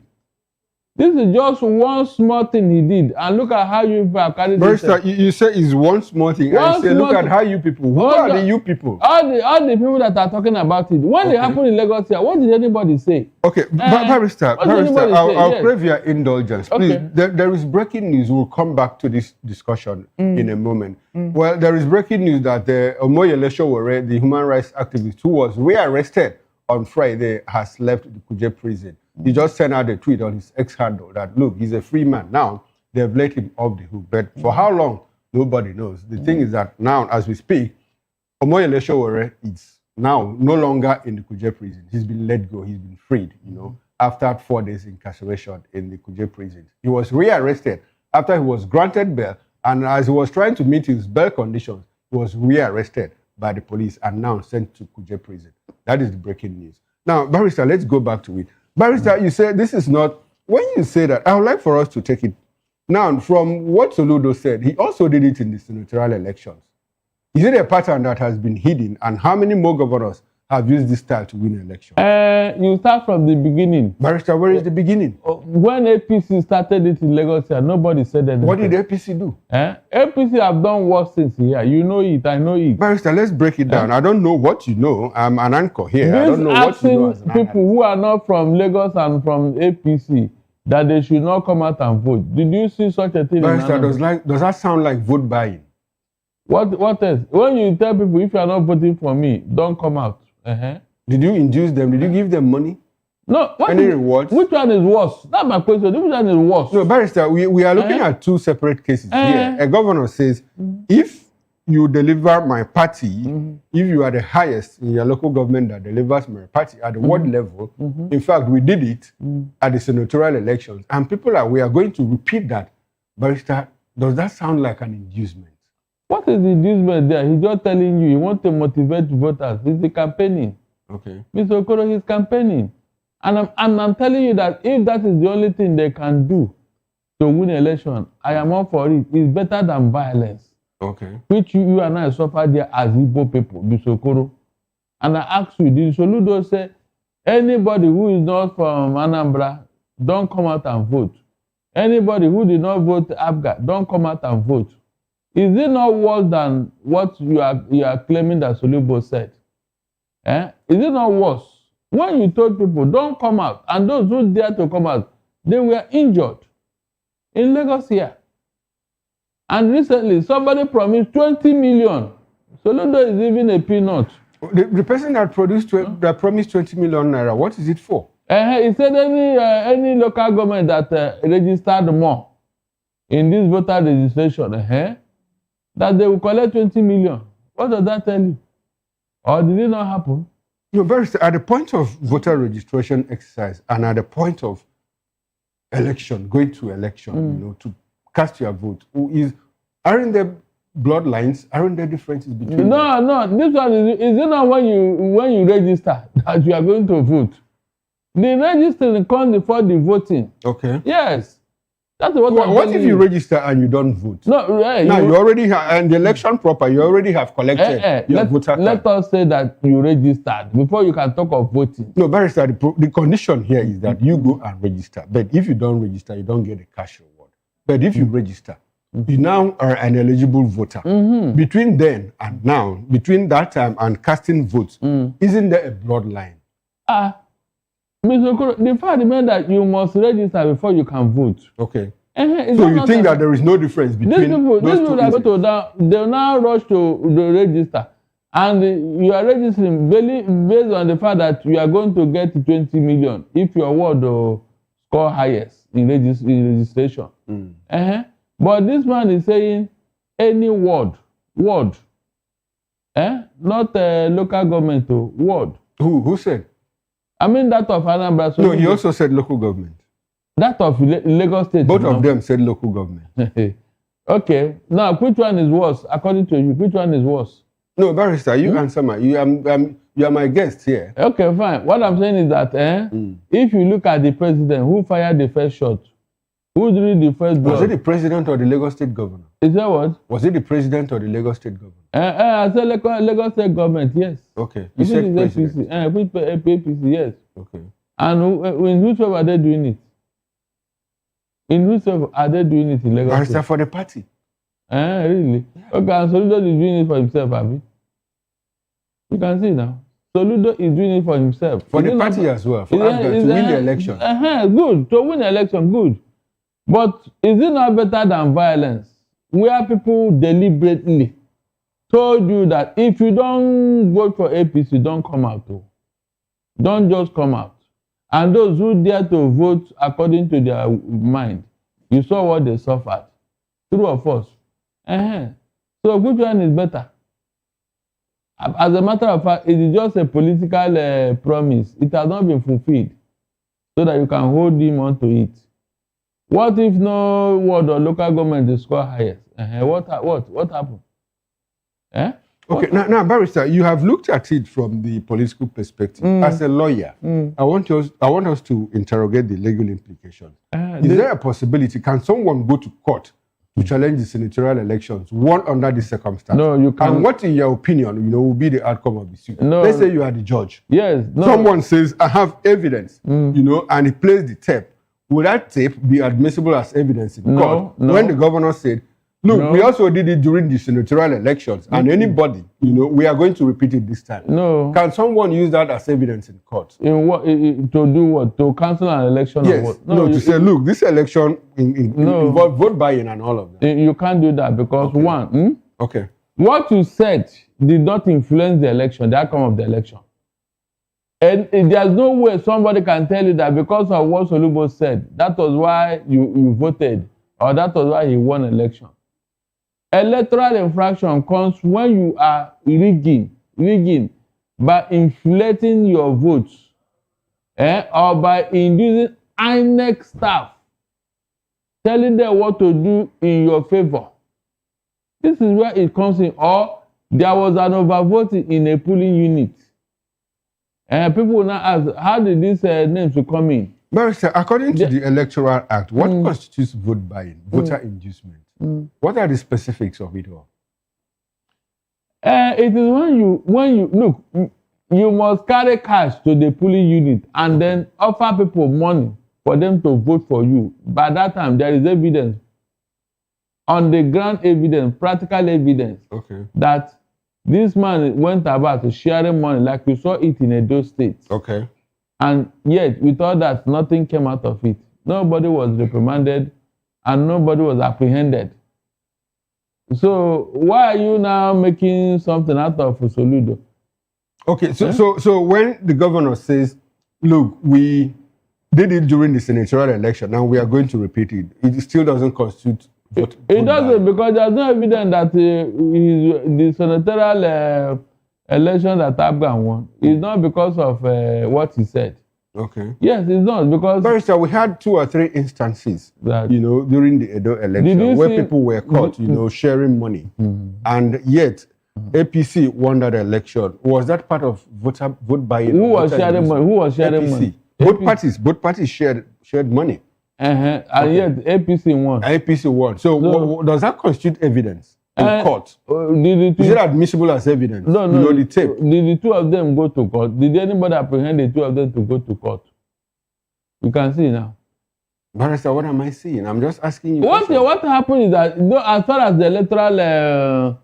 This is just one small thing he did, and look at how you people have carried this. Barrister, you say it's one small thing, and you say, look at how you people. Who are the you people? All the people that are talking about it. When it happened in Lagos here, what did anybody say? Okay, Barrister, I'll crave your indulgence. Please, there is breaking news. We'll come back to this discussion in a moment. Well, there is breaking news that Omoyele Sowore, the human rights activist who was rearrested on Friday, has left the Kuje prison. He just sent out a tweet on his ex-handle that, look, he's a free man. Now, they've let him off the hook. But for how long, nobody knows. The thing is that now, as we speak, Omoyele Sowore is now no longer in the Kuje prison. He's been let go. He's been freed, after 4 days incarceration in the Kuje prison. He was rearrested after he was granted bail. And as he was trying to meet his bail conditions, he was rearrested by the police and now sent to Kuje prison. That is the breaking news. Now, Barrister, let's go back to it. Barrister, you said this is not, when you say that, I would like for us to take it. Now, from what Soludo said, he also did it in the senatorial elections. Is it a pattern that has been hidden, and how many more governors have used this style to win elections? You start from the beginning. Barrister, where is the beginning? When APC started it in Lagos here, nobody said anything. What did APC do? APC have done worse since here. You know it, I know it. Barrister, let's break it down. I don't know what you know. I'm an anchor here. I don't know what you know as an people who are not from Lagos and from APC, that they should not come out and vote. Did you see such a thing? Barrister, does that sound like vote buying? What else? When you tell people, if you are not voting for me, don't come out. Did you induce them? Did you give them money? No. Any rewards? Which one is worse? That's my question. Which one is worse? No, Barrister, we are looking at two separate cases here. A governor says, if you deliver my party, if you are the highest in your local government that delivers my party at the ward level, in fact, we did it at the senatorial elections, and we are going to repeat that. Barrister, does that sound like an inducement? What is the inducement there? He's just telling you he wants to motivate voters. He's campaigning. Okay. Mr. Okoro, he's campaigning. And I'm telling you that if that is the only thing they can do to win election, I am all for it. It's better than violence. Okay. Which you and I suffer there as Igbo people, Mr. Okoro. And I ask you, did Soludo say anybody who is not from Anambra, don't come out and vote? Anybody who did not vote Abga, don't come out and vote. Is it not worse than what you are claiming that Soludo said? Is it not worse? When you told people, don't come out, and those who dared to come out, they were injured in Lagos here. And recently, somebody promised 20 million. Soludo is even a peanut. The person that promised 20 million naira, what is it for? He said any local government that registered more in this voter registration, that they will collect 20 million. What does that tell you? Or did it not happen? No, Barrister, at the point of voter registration exercise and at the point of election, going to election, to cast your vote, aren't there bloodlines? Aren't there differences between them? No. This one is it not when you register that you are going to vote? The registering comes before the voting. Okay. Yes. That's what What if you register and you don't vote? No, you already have, and the election proper, you already have collected your voter card. Let us say that you registered before you can talk of voting. No, Barrister, the condition here is that you go and register. But if you don't register, you don't get a cash reward. But if you register, you now are an eligible voter. Between then and now, between that time and casting votes, isn't there a bloodline? Mr. Okoro, the fact remains that you must register before you can vote. Okay. So you think that there is no difference between those two that they'll now rush to the register. And you are registering based on the fact that you are going to get 20 million if your ward score highest in registration. But this man is saying any ward. Not local government, ward. Who said? I mean that of Anambra. No, he also said local government. That of Lagos State. Both of them said local government. Okay. Now, which one is worse, according to you? Which one is worse? No, Barrister, you answer you are my guest here. Okay, fine. What I'm saying is that if you look at the president, who fired the first shot? Who drew the first blood? Was it the president or the Lagos State governor? Is that what? Was it the president or the Lagos State governor? I said Lagos State government, yes. Okay. You said president. APC, yes. Okay. And in which way were they doing it? In which of are they doing it in Lagos? Barrister for the party. Really? Okay, and Soludo is doing it for himself, Abi. You can see now. Soludo is doing it for himself. For the party as well, for Abga to win the election. Good. To win the election, good. But is it not better than violence? Where people deliberately told you that if you don't vote for APC, don't come out. Don't just come out. And those who dare to vote according to their mind, you saw what they suffered. True or false? So which one is better? As a matter of fact, it is just a political promise. It has not been fulfilled so that you can hold him on to it. What if no ward or local government is score highest? What happened? Okay, now, Barrister, you have looked at it from the political perspective. As a lawyer, I want us to interrogate the legal implications. Is there a possibility, can someone go to court to challenge the senatorial elections, one under this circumstance? No, you can't. And what, in your opinion, will be the outcome of the suit? No. Let's say you are the judge. Yes. No. Someone says, I have evidence, and he plays the tape. Will that tape be admissible as evidence in court? No. When the governor said, look, we also did it during the senatorial elections, and anybody, we are going to repeat it this time. No. Can someone use that as evidence in court? In what, to do what? To cancel an election? Yes. Or what? To say, look, this election involved vote buying and all of that. You can't do that because Okay. What you said did not influence the election, the outcome of the election. And there's no way somebody can tell you that because of what Soludo said, that was why you voted, or that was why he won election. Electoral infraction comes when you are rigging by inflating your votes, or by inducing INEC staff, telling them what to do in your favor. This is where it comes in. Or there was an overvoting in a polling unit. And people will now ask, how did these names come in? Barrister, according to the Electoral Act, what constitutes vote buying, voter inducement? What are the specifics of it all? It is when you look, you must carry cash to the polling unit and then offer people money for them to vote for you. By that time, there is evidence, on the ground evidence, practical evidence, that this man went about sharing money like we saw it in Edo State. Okay. And yet, we thought that nothing came out of it. Nobody was reprimanded and nobody was apprehended. So why are you now making something out of Soludo? Okay, so when the governor says, look, we did it during the senatorial election, now we are going to repeat it, it still doesn't constitute vote. It doesn't, because there's no evidence that the senatorial election that Abga won is not because of what he said. Okay. Yes, it's not because. Barrister, we had 2 or 3 instances, during the Edo election where people were caught, sharing money, and yet APC won that election. Was that part of vote buying? Who was sharing money? Who was sharing APC. money? Both parties shared money. And yet APC won. APC won. So does that constitute evidence in court? Is it admissible as evidence? No. The tape. Did the 2 of them go to court? Did anybody apprehend the 2 of them to go to court? You can see now. Barrister, what am I seeing? I'm just asking you. What happened is that as far as the electoral,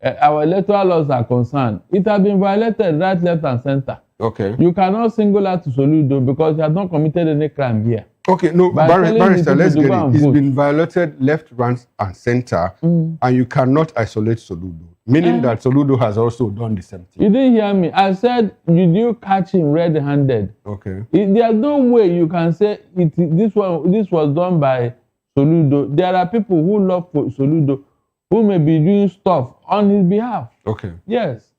our electoral laws are concerned, it has been violated right, left, and center. Okay. You cannot single out Soludo because he has not committed any crime here. Okay, no, Barrister, let's get it. It's been violated left, right, and center, and you cannot isolate Soludo, meaning that Soludo has also done the same thing. You didn't hear me. I said, did you catch him red-handed? Okay. There's no way you can say this was done by Soludo. There are people who love Soludo who may be doing stuff on his behalf. Okay. Yes.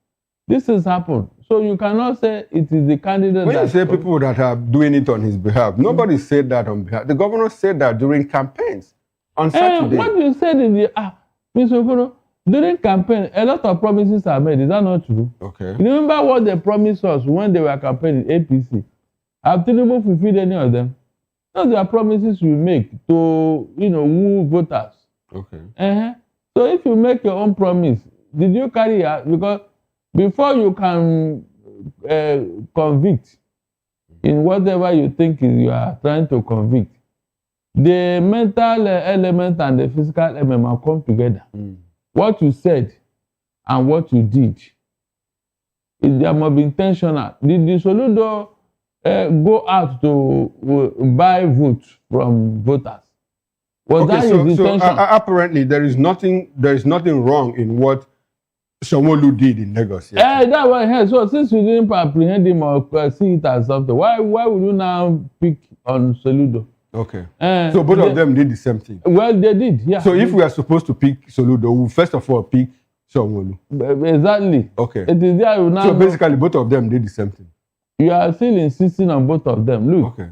This has happened. So you cannot say it is the candidate when you say people that are doing it on his behalf, nobody said that on behalf. The governor said that during campaigns on Saturday. What you said in the Mr. Okoro, during campaign, a lot of promises are made. Is that not true? Okay. Remember what they promised us when they were campaigning APC? Have Tinubu fulfilled any of them? Those are promises you make to woo voters. Okay. So if you make your own promise, did you carry out? Because before you can convict in whatever you think you are trying to convict, The mental element and the physical element come together. What you said and what you did, there must be intentional. Did the Soludo go out to buy votes from voters? Was that his intention? Apparently, there is nothing wrong in what Sanwo-Olu did in Lagos. That was here. So since you didn't apprehend him or see it as something, why would you now pick on Soludo? Okay. So both of them did the same thing. Well, they did, yeah. So if we are supposed to pick Soludo, we first of all pick Sanwo-Olu. Exactly. Okay. It is there you now. So basically, both of them did the same thing. You are still insisting on both of them. Look. Okay.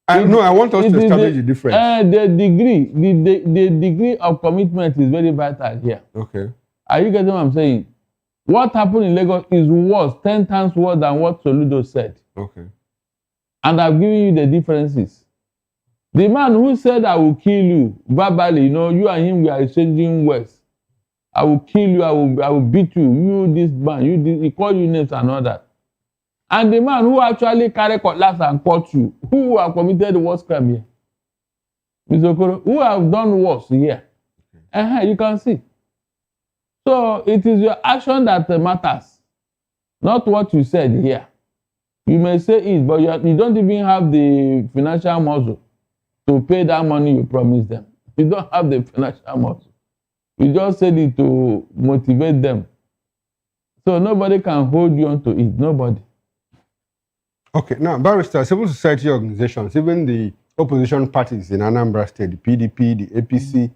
I want us to establish the difference. The degree of commitment is very vital here. Okay. Are you getting what I'm saying? What happened in Lagos is worse, 10 times worse than what Soludo said. Okay. And I've given you the differences. The man who said, I will kill you, verbally, you and him, we are exchanging words. I will kill you, I will beat you, you this man, he called you names and all that. And the man who actually carried cutlass and caught you, who have committed the worst crime here? Mr. Okoro, who have done worse here? You can see. So it is your action that matters, not what you said here. You may say it, but you don't even have the financial muscle to pay that money you promised them. You don't have the financial muscle. You just said it to motivate them. So nobody can hold you on to it. Nobody. Okay, now, barrister, civil society organizations, even the opposition parties in Anambra State, the PDP, the APC,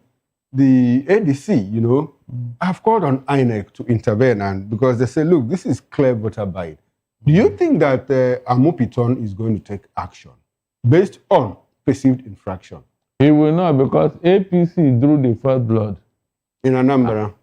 the ADC, have called on INEC to intervene, and because they say, look, this is clear voter buying. Do you think that Amopiton is going to take action based on perceived infraction? He will not, because APC drew the first blood. In Anambra?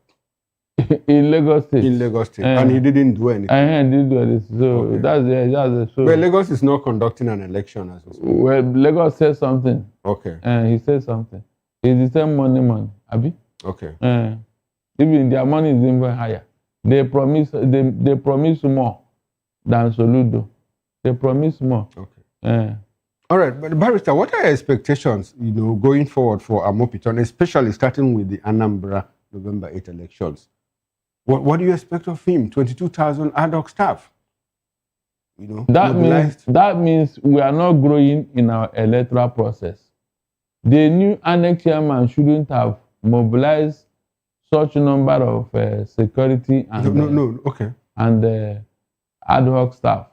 In Lagos State. In Lagos State. And he didn't do anything. He didn't do anything. So okay. That's the so. But Lagos is not conducting an election as we speak. Well, Lagos said something. Okay. He said something. It's the same money, Abi? Okay. Even their money is even higher. They promise more than Soludo. They promise more. Okay. All right, but barrister, what are your expectations, going forward for Amopiton, especially starting with the Anambra November 8 elections? What do you expect of him? 22,000 ad hoc staff. That means we are not growing in our electoral process. The new annex chairman shouldn't have mobilized such a number of security and and ad hoc staff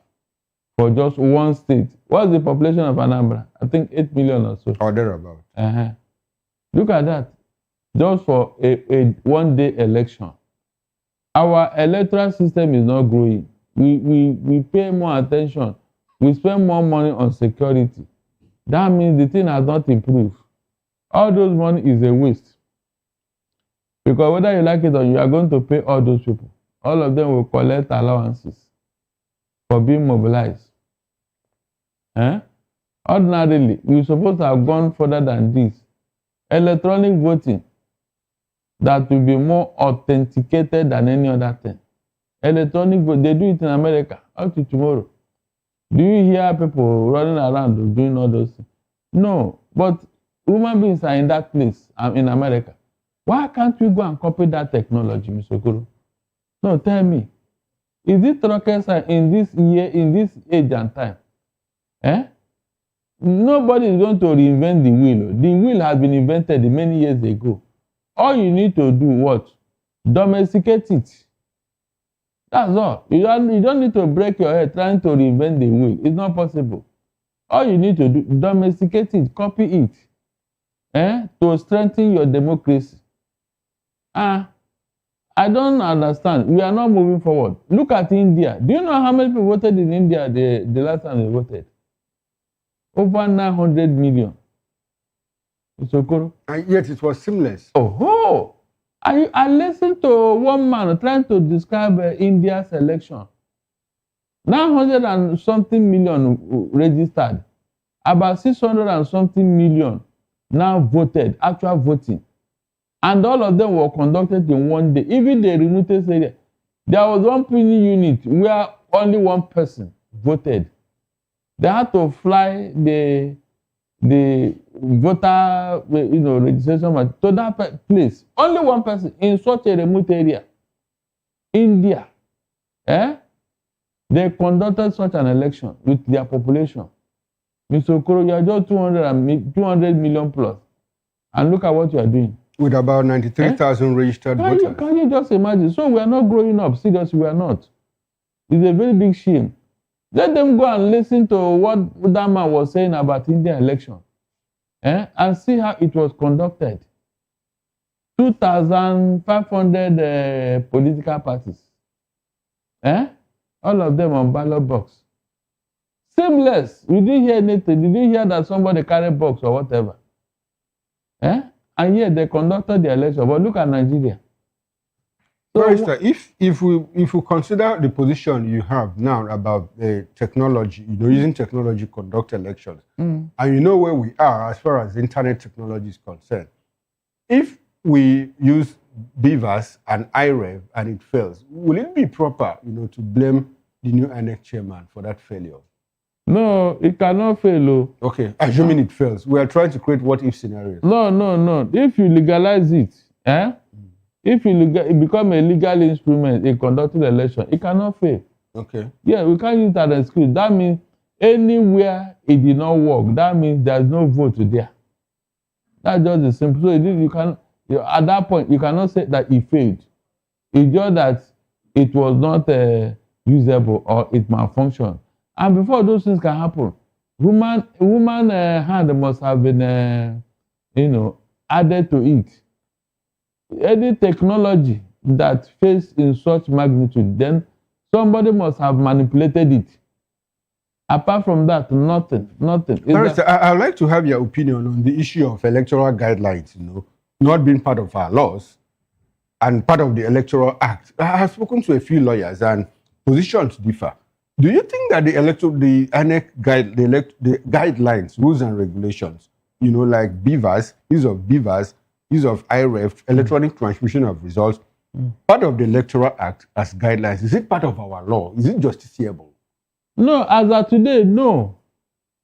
for just one state. What's the population of Anambra? I think 8 million or so. Or thereabout. Look at that. Just for a one-day election. Our electoral system is not growing. We pay more attention. We spend more money on security. That means the thing has not improved. All those money is a waste. Because whether you like it or you are going to pay all those people, all of them will collect allowances for being mobilized. Ordinarily, we're supposed to have gone further than this. Electronic voting that will be more authenticated than any other thing. Electronic vote, they do it in America up to tomorrow. Do you hear people running around doing all those things? No, but human beings are in that place in America. Why can't we go and copy that technology, Mr. Okoro? No, tell me. Is it rocket science in this year, in this age and time? Nobody is going to reinvent the wheel. The wheel has been invented many years ago. All you need to do, what? Domesticate it. That's all. You don't need to break your head trying to reinvent the wheel. It's not possible. All you need to do, domesticate it, copy it, to strengthen your democracy. I don't understand. We are not moving forward. Look at India. Do you know how many people voted in India the last time they voted? Over 900 million. And yet it was seamless. Oh! I listened to one man trying to describe India's election. 900 and something million registered. About 600 and something million now voted, actual voting. And all of them were conducted in one day. Even the remote area. There was one polling unit where only one person voted. They had to fly the the voter, registration to that place. Only one person in such a remote area, India, they conducted such an election with their population. Mr. Okoro, you are just 200 million plus. And look at what you are doing. With about 93,000 registered voters. Can you just imagine? So we are not growing up. Seriously, we are not. It's a very big shame. Let them go and listen to what that man was saying about Indian election. And see how it was conducted. 2,500 political parties. All of them on ballot box. Seamless. We didn't hear anything. Did you hear that somebody carried box or whatever? And yet they conducted the election. But look at Nigeria. So, Barrister, if we consider the position you have now about technology, using technology to conduct elections, and you know where we are as far as internet technology is concerned, if we use BVAS and IREV and it fails, will it be proper, to blame the new INEC chairman for that failure? No, it cannot fail. Okay, assuming it fails, we are trying to create what-if scenarios. No. If you legalize it, if it become a legal instrument in conducting election, it cannot fail. Okay. Yeah, we can't use that as excuse. That means anywhere it did not work, that means there's no vote there. That's just the simple. So you can, at that point, you cannot say that it failed. It's just that it was not usable or it malfunctioned. And before those things can happen, woman hand must have been, added to it. Any technology that fails in such magnitude, then somebody must have manipulated it. Apart from that, nothing. Barrister, I'd like to have your opinion on the issue of electoral guidelines, not being part of our laws and part of the Electoral Act. I have spoken to a few lawyers and positions differ. Do you think that the INEC guidelines, rules and regulations, like BVAS, use of IREF, electronic transmission of results, part of the Electoral Act as guidelines, is it part of our law? Is it justiciable? No, as of today, no.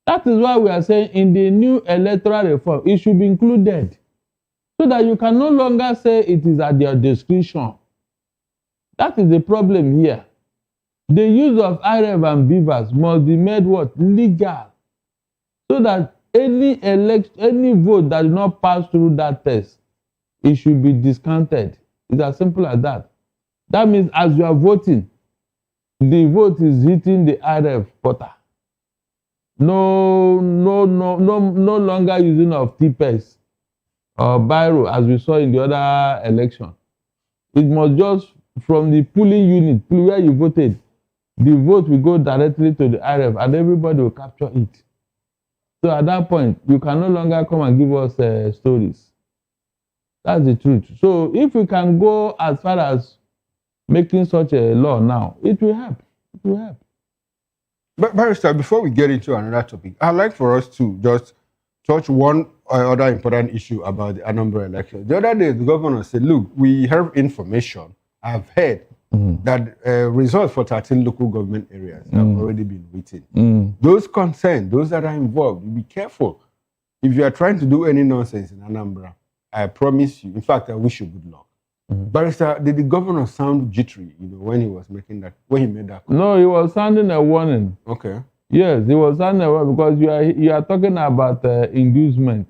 That is why we are saying in the new electoral reform, it should be included. So that you can no longer say it is at your discretion. That is the problem here. The use of IREV and BVAS must be made legal. So that any vote that does not pass through that test, it should be discounted. It's as simple as that. That means as you are voting, the vote is hitting the IREV portal. No longer using of TPES or Biro as we saw in the other election. It must just from the polling unit, where you voted, the vote will go directly to the IREV and everybody will capture it. So at that point, you can no longer come and give us stories. That's the truth. So if we can go as far as making such a law now, it will help. It will help. But Barrister, before we get into another topic, I'd like for us to just touch one other important issue about the Anambra election. The other day, the governor said, look, we have information. I've heard that results for 13 local government areas have already been written. Those concerned, those that are involved, be careful. If you are trying to do any nonsense in Anambra, I promise you, in fact, I wish you good luck. Barrister, did the governor sound jittery, when he was making that, when he made that call? No, he was sounding a warning. Okay. Yes, he was sounding a warning because you are talking about inducement.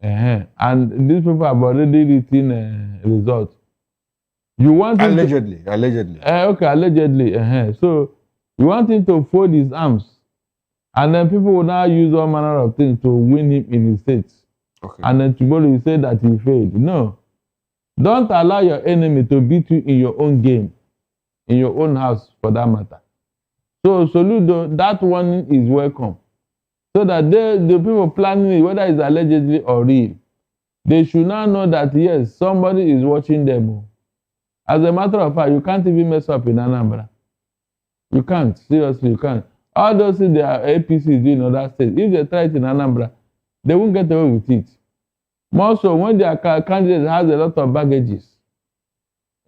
And these people have already written results. You want allegedly. Okay, allegedly. So you want him to fold his arms, and then people will now use all manner of things to win him in the states. Okay. And then tomorrow you say that he failed. No. Don't allow your enemy to beat you in your own game, in your own house for that matter. So Soludo, that one is welcome. So that the people planning it, whether it's allegedly or real, they should now know that yes, somebody is watching them. As a matter of fact, you can't even mess up in Anambra. You can't. Seriously, you can't. All those things they are APCs doing in other states, if they try it in Anambra, they won't get away with it. More so when their candidate has a lot of baggages.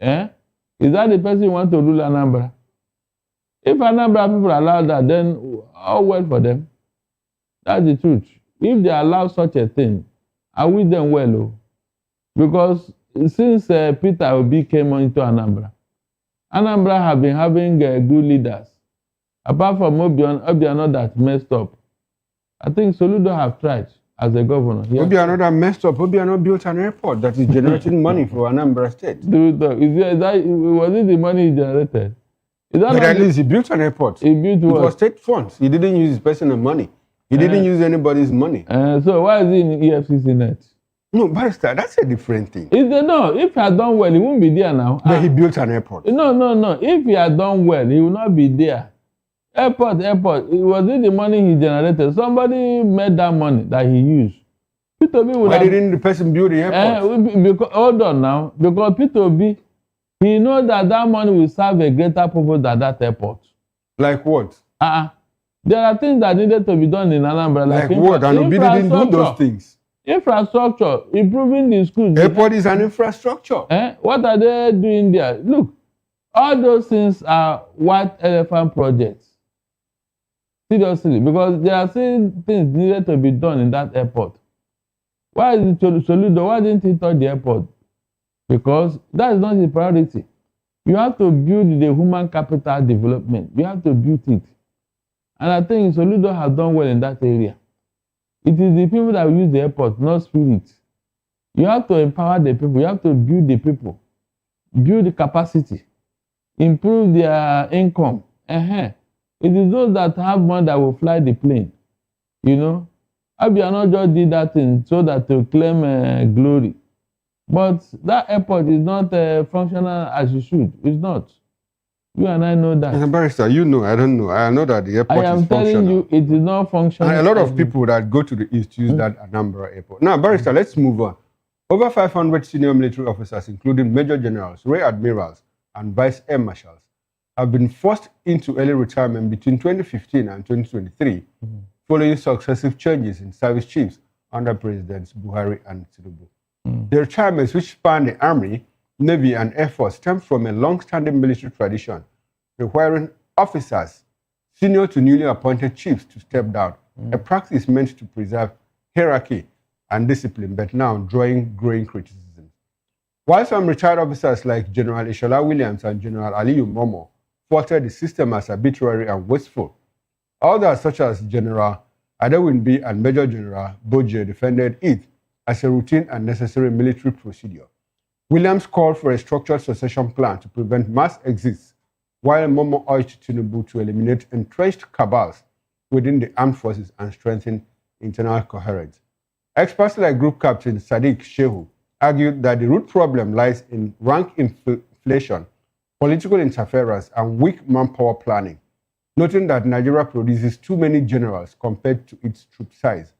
Is that the person you want to rule Anambra? If Anambra people allow that, then all well for them. That's the truth. if they allow such a thing, I wish them well. Oh. Because since Peter Obi came into Anambra, Anambra have been having good leaders. Apart from Obiano that messed up. I think Soludo have tried as a governor. Obiano that messed up. Obiano built an airport that is generating money for Anambra State. Was it the money he generated? But at least he built an airport. He built what? It was state funds. He didn't use his personal money. He didn't use anybody's money. So why is he in EFCC net? No, Barrister, that's a different thing. No, if he had done well, he wouldn't be there now. But he built an airport. No. If he had done well, he would not be there. Airport. Was it the money he generated? Somebody made that money that he used. Why didn't the person build the airport? Hold on now. Because Peter Obi, he knows that money will serve a greater purpose than that airport. Like what? There are things that needed to be done in Anambra. Like what? And Obi didn't do those things. Infrastructure, improving the schools. Airport is an infrastructure. What are they doing there? Look, all those things are white elephant projects. Seriously, because there are still things needed to be done in that airport. Why is it Soludo? Why didn't he touch the airport? Because that is not the priority. You have to build the human capital development. You have to build it. And I think Soludo has done well in that area. It is the people that use the airport, not spirits. You have to empower the people. You have to build the people. Build the capacity. Improve their income. It is those that have money that will fly the plane. You know? Abiano just did that thing so that to claim glory. But that airport is not functional as it should. It's not. You and I know that. As a barrister, you know, I don't know. I know that the airport is functional. I am telling you, it is not functional. And a lot of people that go to the east use that Anambra airport. Now, barrister, let's move on. Over 500 senior military officers, including major generals, rear admirals, and vice air marshals, have been forced into early retirement between 2015 and 2023, following successive changes in service chiefs under Presidents Buhari and Tinubu. The retirements, which span the Army, Navy, and Air Force, stem from a long-standing military tradition requiring officers, senior to newly appointed chiefs, to step down, a practice meant to preserve hierarchy and discipline, but now drawing growing criticism. While some retired officers like General Ishola Williams and General Aliyu Momo faulted the system as arbitrary and wasteful, others, such as General Adewinbi and Major General Boje, defended it as a routine and necessary military procedure. Williams called for a structured succession plan to prevent mass exits, while Momo urged Tinubu to eliminate entrenched cabals within the armed forces and strengthen internal coherence. Experts like Group Captain Sadiq Shehu argued that the root problem lies in rank inflation, political interference, and weak manpower planning, noting that Nigeria produces too many generals compared to its troop size.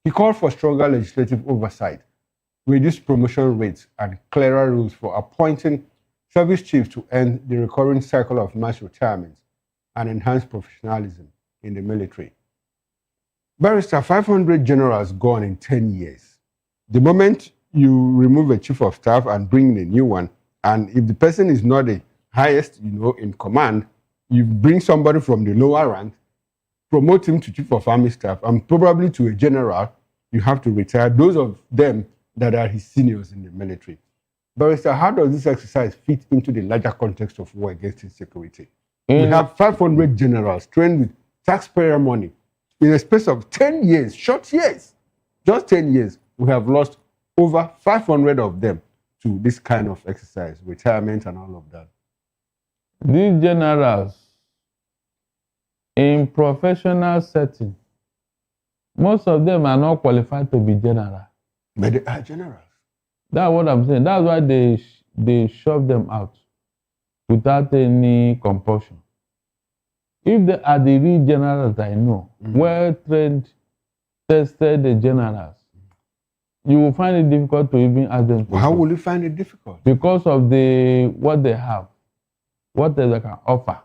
He called for stronger legislative oversight, reduced promotion rates, and clearer rules for appointing service chiefs to end the recurring cycle of mass retirements and enhance professionalism in the military. Barrister, 500 generals gone in 10 years. The moment you remove a chief of staff and bring in a new one, and if the person is not the highest, in command, you bring somebody from the lower rank, promote him to chief of army staff, and probably to a general, you have to retire those of them that are his seniors in the military. Barrister, how does this exercise fit into the larger context of war against insecurity? We have 500 generals trained with taxpayer money. In a space of 10 years, short years, just 10 years, we have lost over 500 of them to this kind of exercise, retirement and all of that. These generals, in professional setting, most of them are not qualified to be general. But they are generals. That's what I'm saying. That's why they shove them out without any compulsion. If they are the real generals I know, well-trained, tested generals, you will find it difficult to even ask them. Well, how will you find it difficult? Because of what they have, what they can offer.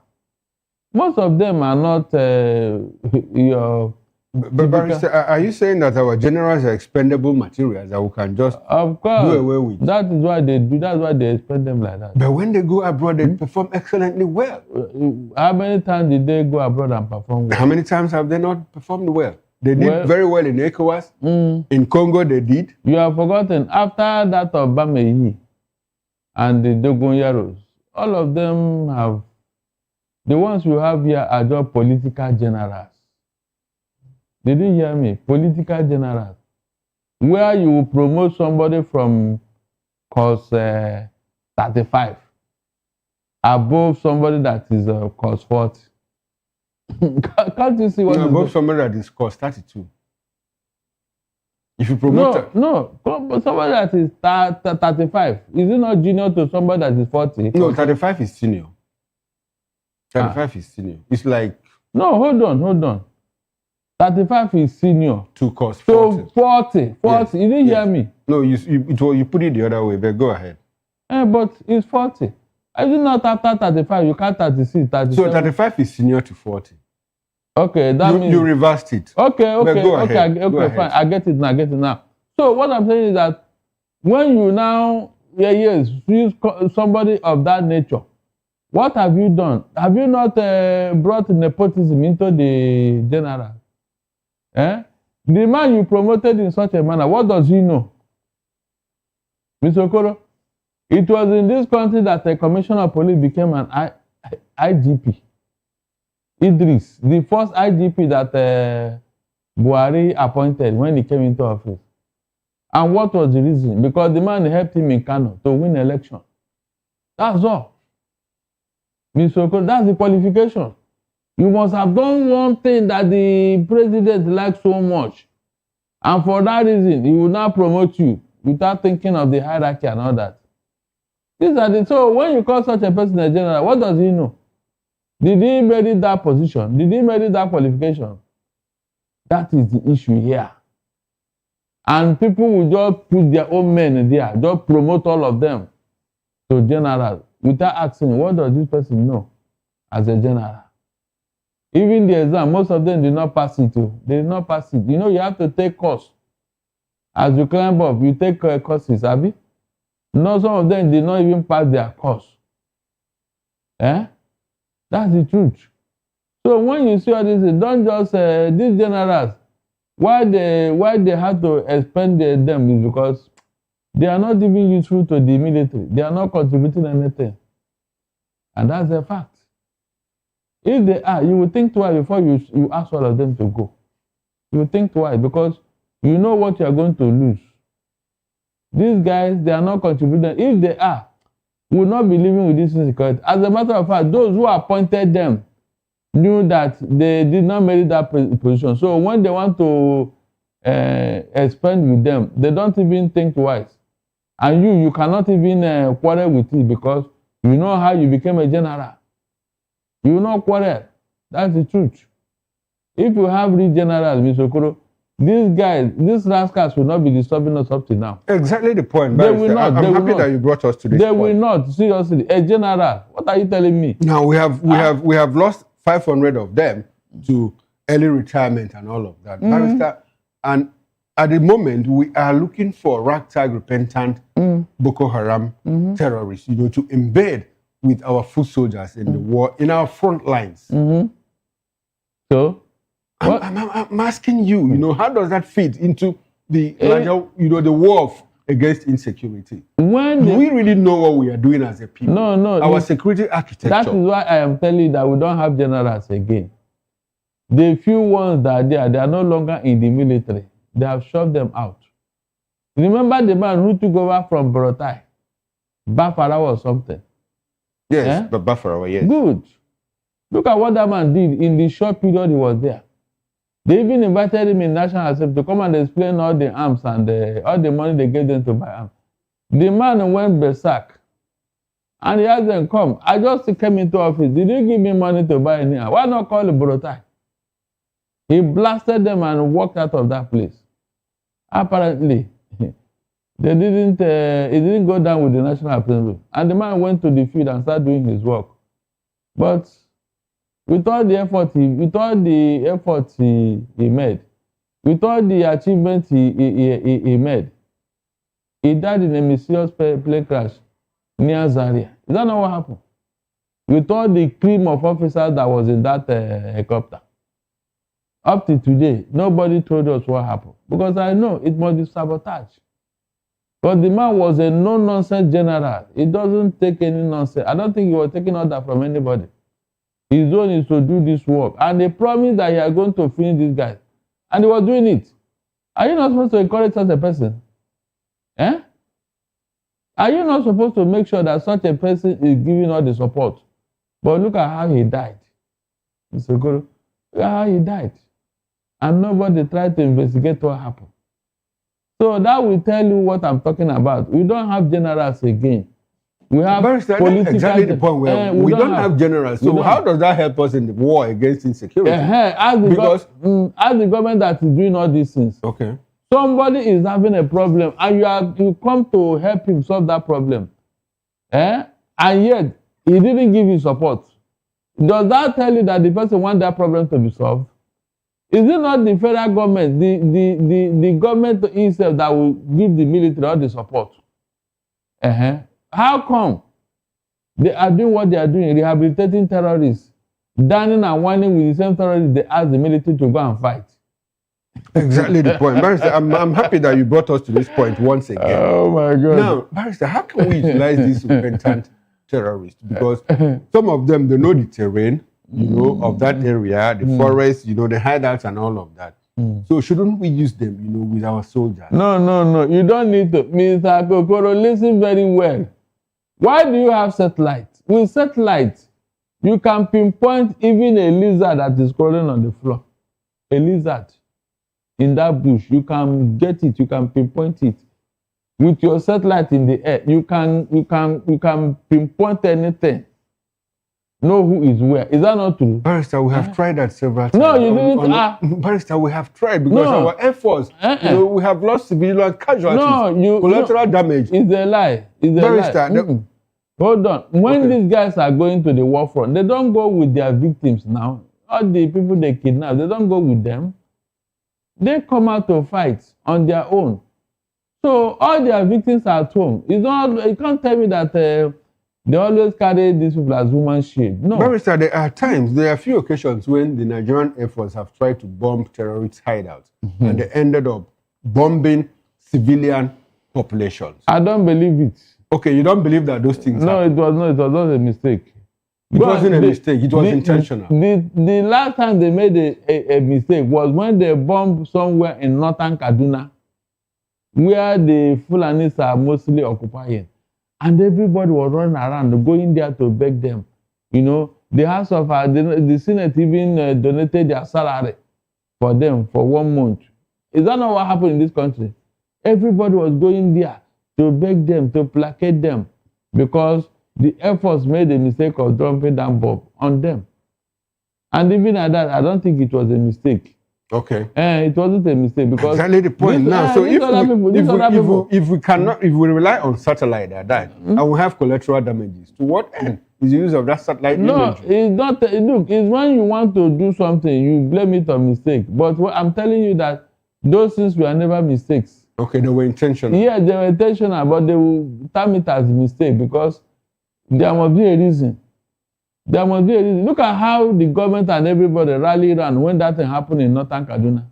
Most of them are not your... But Barrister, are you saying that our generals are expendable materials that we can just do away with? That is why they do. That's why they expend them like that. But when they go abroad, they perform excellently well. How many times did they go abroad and perform well? How many times have they not performed well? They did very well in ECOWAS. In Congo, they did. You have forgotten, after that of Bameyi and the Dogonyaros, all of them have, the ones you have here are just political generals. Did you hear me? Political generals. Where you will promote somebody from cause 35 above somebody that is cause 40. Can't you see what? No, above somebody that is cause 32. If you promote somebody that is 35, is it not junior to somebody that is 40? No, 35 is senior. 35 is senior. It's like... No, hold on. 35 is senior. To cause 40. So 40. Yes. You didn't hear me? No, you put it the other way, but go ahead. But it's 40. I did not after 35, you can't 36, 37. So 35 is senior to 40. Okay, that means... You reversed it. Okay, go ahead. Fine. I get it now. So what I'm saying is that when you now, use somebody of that nature, what have you done? Have you not brought nepotism into the general? The man you promoted in such a manner, what does he know? Mr. Okoro, it was in this country that a commissioner of police became an IGP. Idris, the first IGP that Buhari appointed when he came into office. And what was the reason? Because the man helped him in Kano to win election. That's all. Mr. Okoro, that's the qualification. You must have done one thing that the president likes so much. And for that reason, he will now promote you without thinking of the hierarchy and all that. So when you call such a person a general, what does he know? Did he merit that position? Did he merit that qualification? That is the issue here. And people will just put their own men there, just promote all of them to general without asking, what does this person know as a general? Even the exam, most of them did not pass it too. They did not pass it. You know, you have to take course. As you climb up, you take courses, Abi. No, some of them did not even pass their course. That's the truth. So when you see all this, don't just these generals, why they have to expend them is because they are not even useful to the military. They are not contributing anything. And that's a fact. If they are, you will think twice before you ask all of them to go. You will think twice because you know what you are going to lose. These guys, they are not contributing. If they are, will not be living with this insecurity. As a matter of fact, those who appointed them knew that they did not merit that position. So when they want to expand with them, they don't even think twice. And you cannot even quarrel with it because you know how you became a general. You will not quarrel. That's the truth. If you have real generals, Mr. Okoro, these guys, these rascals will not be disturbing us up to now. Exactly the point. They will not. I'm happy that you brought us to this point. They will not. Seriously, a general. What are you telling me? Now we have lost 500 of them to early retirement and all of that. Barrister, and at the moment we are looking for ragtag repentant Boko Haram terrorists, to embed with our foot soldiers in the war, in our front lines. So. I'm asking you, how does that fit into the larger, the war against insecurity? Do we really know what we are doing as a people? No. Our security architecture. That is why I am telling you that we don't have generals again. The few ones that are there, they are no longer in the military. They have shoved them out. Remember the man who took over from Borotai? Bafarawa or something. Yes, but Bafarawa, yes. Good. Look at what that man did in the short period he was there. They even invited him in National Assembly to come and explain all the arms and all the money they gave them to buy arms. The man went berserk. And he asked them, come, I just came into office. Did you give me money to buy any arms? Why not call the Borotai? He blasted them and walked out of that place. Apparently, it didn't go down with the National Assembly. And the man went to the field and started doing his work. But with all the effort he made, with all the achievements he made, he died in a mysterious plane crash near Zaria. Is that not what happened? With all the cream of officers that was in that helicopter. Up to today, nobody told us what happened. Because I know it must be sabotage. But the man was a no-nonsense general. He doesn't take any nonsense. I don't think he was taking order from anybody. His own is to do this work. And they promised that he are going to finish this guy. And he was doing it. Are you not supposed to encourage such a person? Eh? Are you not supposed to make sure that such a person is giving all the support? But look at how he died. Mr. Guru, look at how he died. And nobody tried to investigate what happened. So that will tell you what I'm talking about. We don't have generals again. We have political... Exactly the point where we don't have generals. So how does that help us in the war against insecurity? Ask the government that is doing all these things. Okay. Somebody is having a problem and you come to help him solve that problem. And yet, he didn't give you support. Does that tell you that the person wants that problem to be solved? Is it not the federal government, the government itself that will give the military all the support? How come they are doing what they are doing, rehabilitating terrorists, dining and whining with the same terrorists they ask the military to go and fight? Exactly the point. Barrister, I'm happy that you brought us to this point once again. Oh my God. Now, Barrister, how can we utilize these repentant terrorists? Because some of them, they know the terrain, of that area, the forest, the hideouts and all of that. So shouldn't we use them, with our soldiers? No. You don't need to. Mr. Kokoro, listen very well. Why do you have satellite? With satellite, you can pinpoint even a lizard that is crawling on the floor. A lizard in that bush, you can get it, you can pinpoint it. With your satellite in the air, you can pinpoint anything. Know who is where. Is that not true? Barrister, we have tried that several times. No, you didn't. Barrister, we have tried because our efforts, we have lost civilian casualties, collateral damage. It's a lie. It's a Barrister, lie. Hold on. When these guys are going to the war front, they don't go with their victims now. All the people they kidnap, they don't go with them. They come out to fight on their own. So all their victims are at home. It's not. You can't tell me that they always carry these people as human shield. No. Barrister, there are a few occasions when the Nigerian Air Force have tried to bomb terrorist hideouts, and they ended up bombing civilian populations. I don't believe it. Okay, you don't believe that those things happen? No, it was not a mistake. It wasn't a mistake, it was intentional. The last time they made a mistake was when they bombed somewhere in northern Kaduna, where the Fulanis are mostly occupying. And everybody was running around, going there to beg them. The House of the Senate even donated their salary for them for 1 month. Is that not what happened in this country? Everybody was going there to beg them, to placate them, because the Air Force made a mistake of dumping that bomb on them. And even at that, I don't think it was a mistake. Okay. It wasn't a mistake because exactly the point now. So if we rely on satellite at that, and we have collateral damages, to what end is the use of that satellite imagery? It's not. Look, it's when you want to do something, you blame it on mistake. But I'm telling you that those things were never mistakes. Okay, they were intentional. Yeah, they were intentional, but they will term it as a mistake because there must be a reason. There must be a reason. Look at how the government and everybody rallied around when that thing happened in northern Kaduna.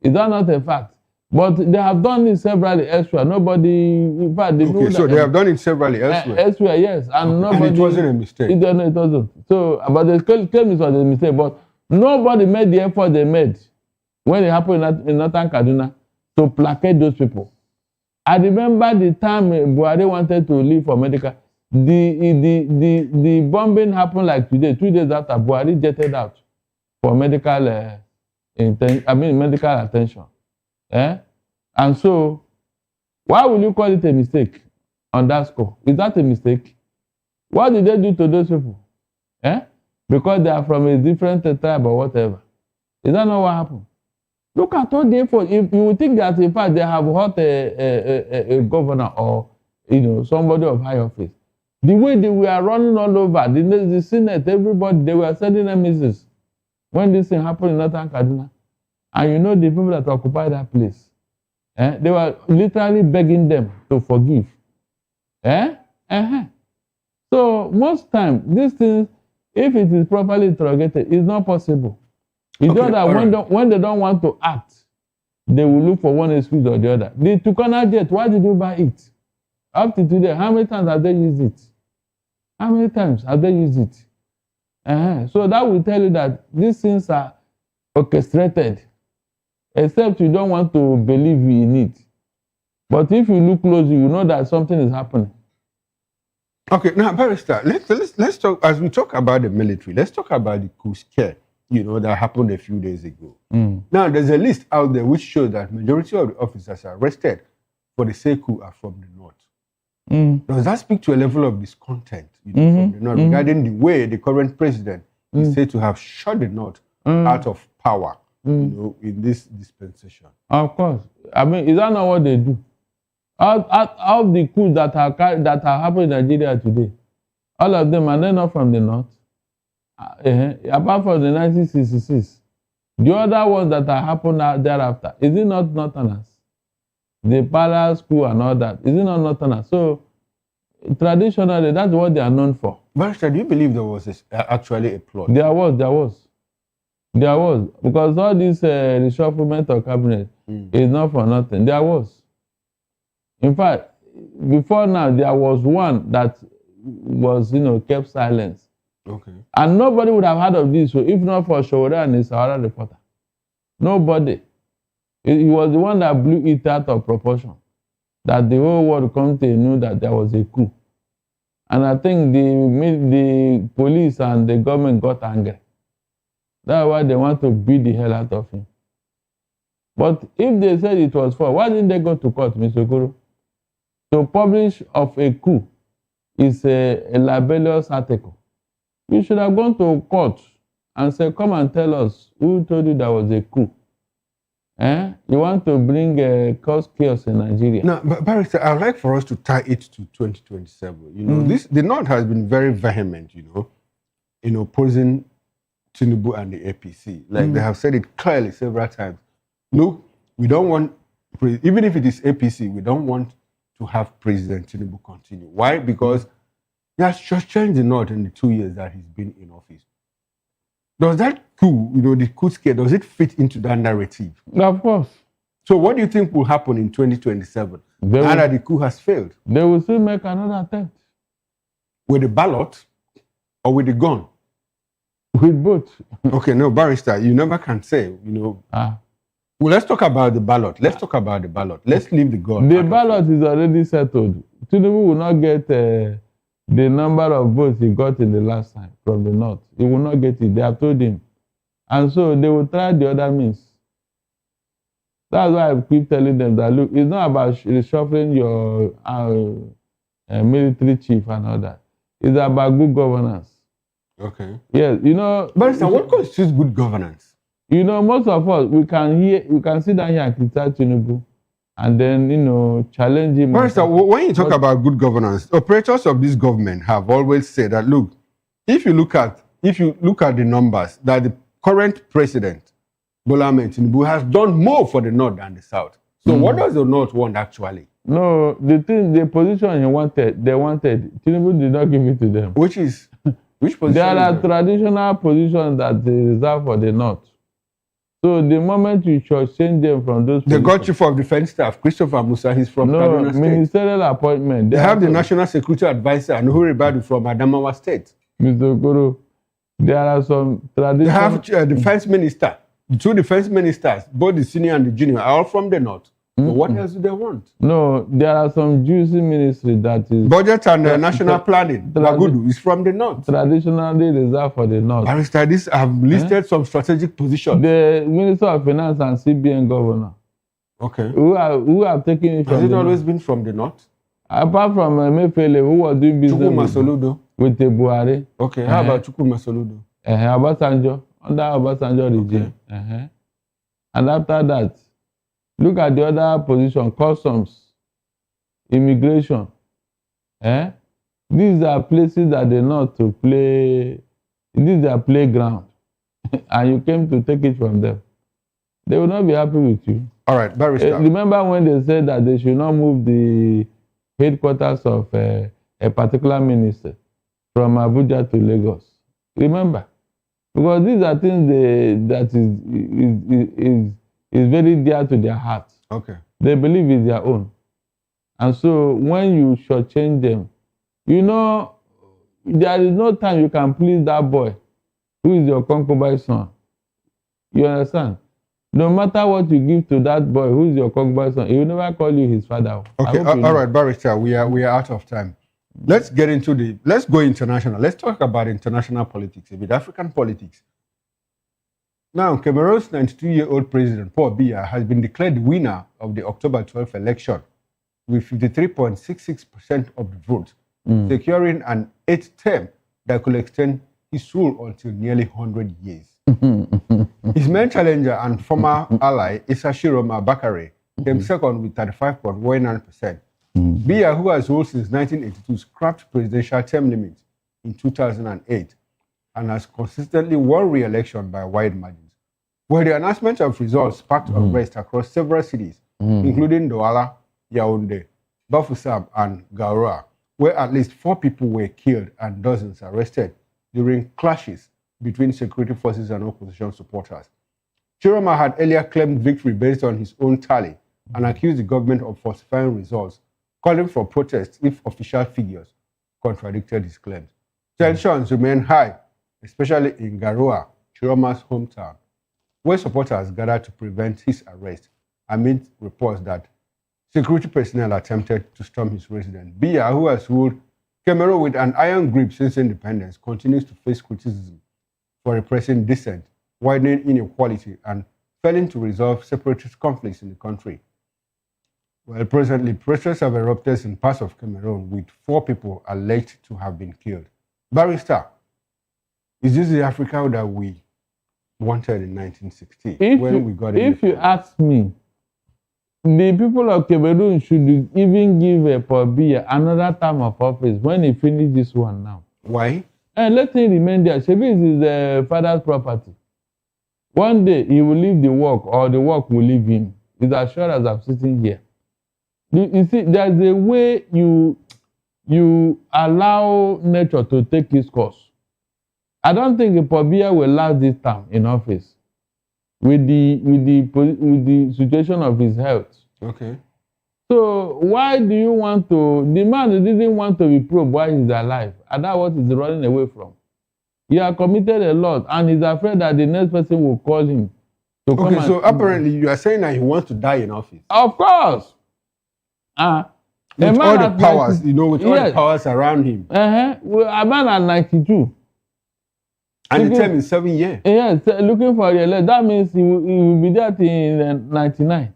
Is that not a fact? But they have done it severally elsewhere. Nobody, in fact, they they have done it severally elsewhere. Elsewhere, yes, and nobody. And it wasn't a mistake. It wasn't. So, but they claim it was a mistake. But nobody made the effort they made when it happened in northern Kaduna to placate those people. I remember the time Buhari wanted to leave for medical. The bombing happened like today, 2 days after Buhari jetted out for medical medical attention. And so, why will you call it a mistake on that score? Is that a mistake? What did they do to those people? Because they are from a different tribe or whatever. Is that not what happened? Look at all the effort. If you would think that in fact they have hurt a governor or somebody of high office, the way they were running all over, the Senate, everybody, they were sending them messages when this thing happened in northern Kaduna. And the people that occupied that place, they were literally begging them to forgive. So most times, these things, if it is properly interrogated, it's not possible. You know that when they don't want to act, they will look for one excuse or the other. The Tukana jet, why did you buy it? Up to today, how many times have they used it? How many times have they used it? So that will tell you that these things are orchestrated, except you don't want to believe in it. But if you look closely, you know that something is happening. Okay, now, Barrister, let's talk, as we talk about the military, let's talk about the coup scare, that happened a few days ago. Now, there's a list out there which shows that majority of the officers arrested for the say coup are from the north. Does that speak to a level of discontent from the north regarding the way the current president is said to have shut the north out of power, in this dispensation? Of course. I mean, is that not what they do? All the coups that are happening in Nigeria today, all of them are they not from the north? Apart from the 1966, the other ones that are happening thereafter, is it not northerners? The palace coup and all that, is it not northerners? So traditionally, that's what they are known for. Barrister, do you believe there was actually a plot? There was. Because all this reshufflement of cabinet is not for nothing. There was. In fact, before now, there was one that was, kept silence. Okay. And nobody would have heard of this if not for Showore and his Sahara reporter. Nobody. He was the one that blew it out of proportion. That the whole world come to know that there was a coup. And I think the police and the government got angry. That's why they want to beat the hell out of him. But if they said it was for, why didn't they go to court, Mr. Guru? To publish of a coup is a libelous article. You should have gone to court and said, come and tell us who told you there was a coup. You want to bring cause chaos in Nigeria. Now, Barrister, I'd like for us to tie it to 2027. The North has been very vehement, in opposing Tinubu and the APC. Like they have said it clearly several times. Look, we don't want, even if it is APC, we don't want to have President Tinubu continue. Why? Because he has just changed the North in the 2 years that he's been in office. Does that coup, the coup scare, does it fit into that narrative? Of course. So what do you think will happen in 2027 now that the coup has failed? They will still make another attempt. With the ballot or with the gun? With both. Okay, no, Barrister, you never can say, Well, let's talk about the ballot. Let's leave the gun. The ballot is already settled. Tinubu will not get the number of votes he got in the last time from the north. He will not get it. They have told him. And so they will try the other means. That's why I keep telling them that, look, it's not about reshuffling your military chief and all that. It's about good governance. Okay. Yes, Barrister, what constitutes good governance? Most of us, we can sit down here and criticize Tinubu and then, challenge him. Barrister, when you talk about good governance, operators of this government have always said that, look, if you look at the numbers, that the current president, Bola Ahmed Tinubu, has done more for the North than the South. So what does the North want actually? No, the position they wanted, Tinubu did not give it to them. Which position? There are traditional positions that they reserve for the North. So the moment you change them from those positions, they got Chief of Defense Staff, Christopher Musa, he's from Kaduna State. Ministerial appointment. They have the National Security Advisor, Nuhu Ribadu, from Adamawa State. Mr. Guru, there are some traditional... They have Defense Minister. The two Defense Ministers, both the senior and the junior, are all from the North. But what else do they want? No, there are some juicy ministries that is... Budget and National Planning. Bagudu is from the North. Traditionally reserved for the North. Barrister, this have listed some strategic positions. The Minister of Finance and CBN Governor. Okay. Who have taken it from Has it always been from the North? Apart from Mefele, who was doing business with the Buhari. Okay, how about Chukuma Soludo? Obasanjo, under Obasanjo regime. Okay. And after that, look at the other position, customs, immigration. These are places that they know to play. This is their playground. And you came to take it from them. They will not be happy with you. All right, Barrister. Remember when they said that they should not move the headquarters of a particular minister from Abuja to Lagos? Remember? Because these are things that is very dear to their hearts. Okay. They believe it's their own. And so when you shortchange them, you know, there is no time you can please that boy who is your concubine's son. You understand? No matter what you give to that boy who is your concubine's son, he will never call you his father. Okay, all right, Barrister, we are out of time. Let's go international. Let's talk about international politics, a bit African politics. Now, Cameroon's 92-year-old president, Paul Biya, has been declared the winner of the October 12th election with 53.66% of the vote, securing an 8th term that could extend his rule until nearly 100 years. His main challenger and former ally, Isashiroma Bakare, came second with 35.19%. Biya, who has ruled since 1982, scrapped presidential term limits in 2008 and has consistently won re-election by wide margins. Well, the announcement of results sparked unrest across several cities, including Douala, Yaoundé, Bafoussam, and Garoua, where at least 4 people were killed and dozens arrested during clashes between security forces and opposition supporters. Chiroma had earlier claimed victory based on his own tally and accused the government of falsifying results, calling for protests if official figures contradicted his claims. Tensions remain high, especially in Garoua, Chiroma's hometown, where supporters gathered to prevent his arrest amid reports that security personnel attempted to storm his residence. Biya, who has ruled Cameroon with an iron grip since independence, continues to face criticism for repressing dissent, widening inequality, and failing to resolve separatist conflicts in the country. Well, presently, protests have erupted in parts of Cameroon with 4 people alleged to have been killed. Barrister, is this the Africa that we wanted in 1960 when we got If you ask me, the people of Cameroon should even give Paul Biya another term of office when he finishes this one now. Why? And let him remain there. Shebi is his father's property. One day he will leave the work or the work will leave him. It's as sure as I'm sitting here. You see, there's a way you allow nature to take its course. I don't think Paul Biya will last this term in office with the situation of his health. Okay. So why do you want to? The man didn't want to be probed while he's alive, and that's what he's running away from. He has committed a lot, and he's afraid that the next person will call him to come. Okay, so apparently you are saying that he wants to die in office. Of course. With all the powers, with all the powers around him. Well, a man at 92. And the term is 7 years. Yes, looking for a that means he will be there in 99.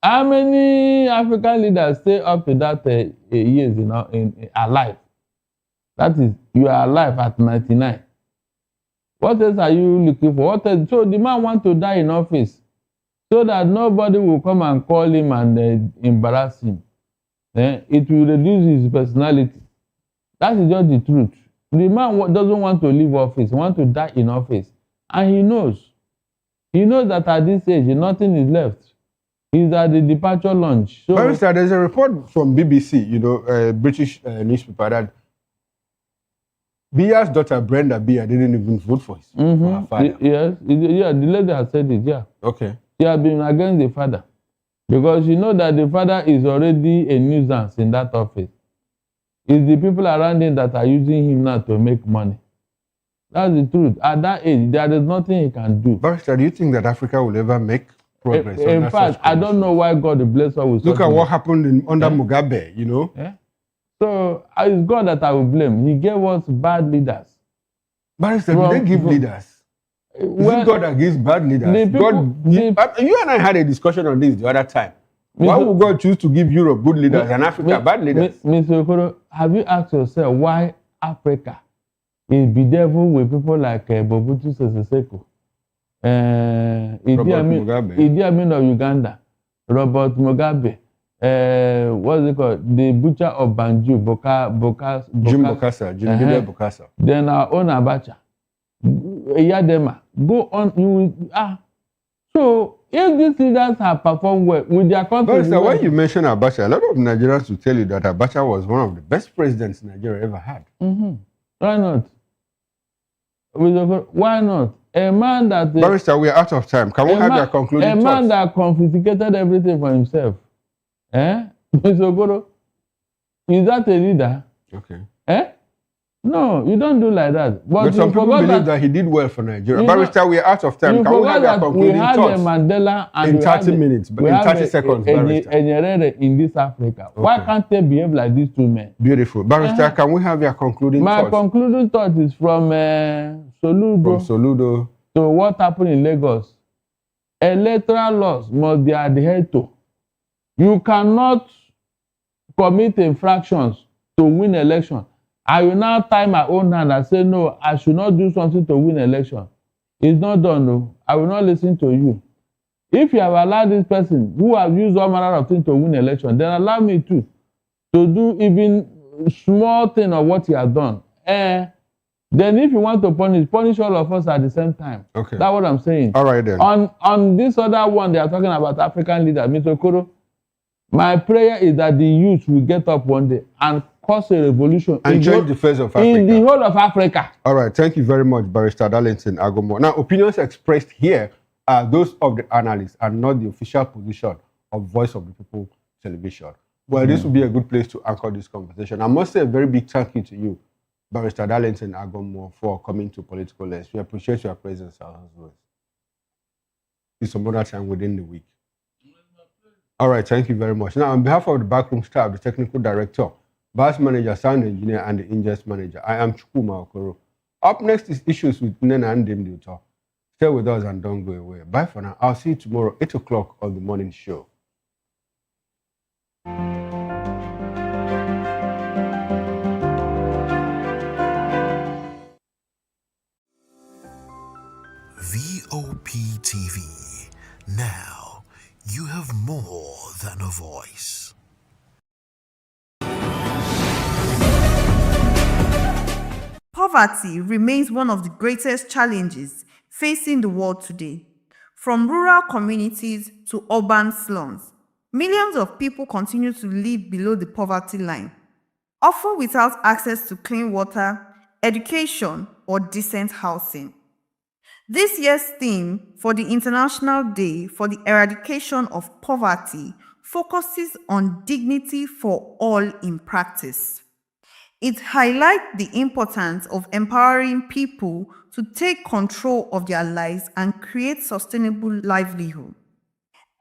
How many African leaders stay up to that years in alive? That is, you are alive at 99. What else are you looking for? What else? So the man wants to die in office so that nobody will come and call him and embarrass him. It will reduce his personality. That is just the truth. The man doesn't want to leave office. He wants to die in office. And he knows. He knows that at this age, nothing is left. He's at the departure lounge. So, Barrister, there's a report from BBC, British newspaper, that Biya's daughter, Brenda Biya, didn't even vote for her father. Yes, the lady has said it, yeah. Okay. She has been against the father. Because she knows that the father is already a nuisance in that office. It's the people around him that are using him now to make money. That's the truth. At that age, there is nothing he can do. Barrister, do you think that Africa will ever make progress? In fact, I don't know why God bless us with. Look at what happened under Mugabe, So it's God that I will blame. He gave us bad leaders. Barrister, did they give leaders? Is it God that gives bad leaders? You and I had a discussion on this the other time. Why would God choose to give Europe good leaders and Africa bad leaders? Mr. Okoro, have you asked yourself why Africa is bedeviled with people like Mobutu Sese Seko, Idi Amin of Uganda, Robert Mugabe, what's it called? The butcher of Banjul, Jim Bokassa. Then our own Abacha, Yadema. Go on. So if these leaders have performed well with their country. But when you mention Abacha, a lot of Nigerians will tell you that Abacha was one of the best presidents Nigeria ever had. Why not? Why not? A man that... Barrister, we are out of time. Can we have your concluding thoughts? A man that confiscated everything for himself. Mr. Okoro, is that a leader? Okay. No, you don't do like that. But some people believe that he did well for Nigeria. Barrister, we are out of time. Can we have your concluding thoughts? We had Mandela and in 30 minutes, but in 30 seconds, Barrister. In this Africa. Okay. Why can't they behave like these two men? Beautiful. Barrister, can we have your concluding thoughts? My concluding thought is from Soludo to what happened in Lagos. Electoral laws must be adhered to. You cannot commit infractions to win election. I will now tie my own hand and say, no, I should not do something to win election. It's not done, no. I will not listen to you. If you have allowed this person who has used all manner of things to win election, then allow me to do even small thing of what he has done. Then if you want to punish all of us at the same time. Okay. That's what I'm saying. All right then. On this other one, they are talking about African leaders. Mr. Okoro, my prayer is that the youth will get up one day and cause a revolution and change the face of Africa. In the whole of Africa. All right. Thank you very much, Barrister Darlington Agomo. Now, opinions expressed here are those of the analysts and not the official position of Voice of the People Television. Well, this would be a good place to anchor this conversation. I must say a very big thank you to you, Barrister Darlington Agomo, for coming to Political Lens. We appreciate your presence as well. It's some other time within the week. All right, thank you very much. Now, on behalf of the backroom staff, the technical director, bus manager, sound engineer, and the ingest manager, I am Chukuma Okoro. Up next is Issues with Nena and Dimduto. Stay with us and don't go away. Bye for now. I'll see you tomorrow, 8 o'clock on the morning show. VOP TV. Now, you have more than a voice. Poverty remains one of the greatest challenges facing the world today. From rural communities to urban slums, millions of people continue to live below the poverty line, often without access to clean water, education, or decent housing. This year's theme for the International Day for the Eradication of Poverty focuses on dignity for all in practice. It highlights the importance of empowering people to take control of their lives and create sustainable livelihood.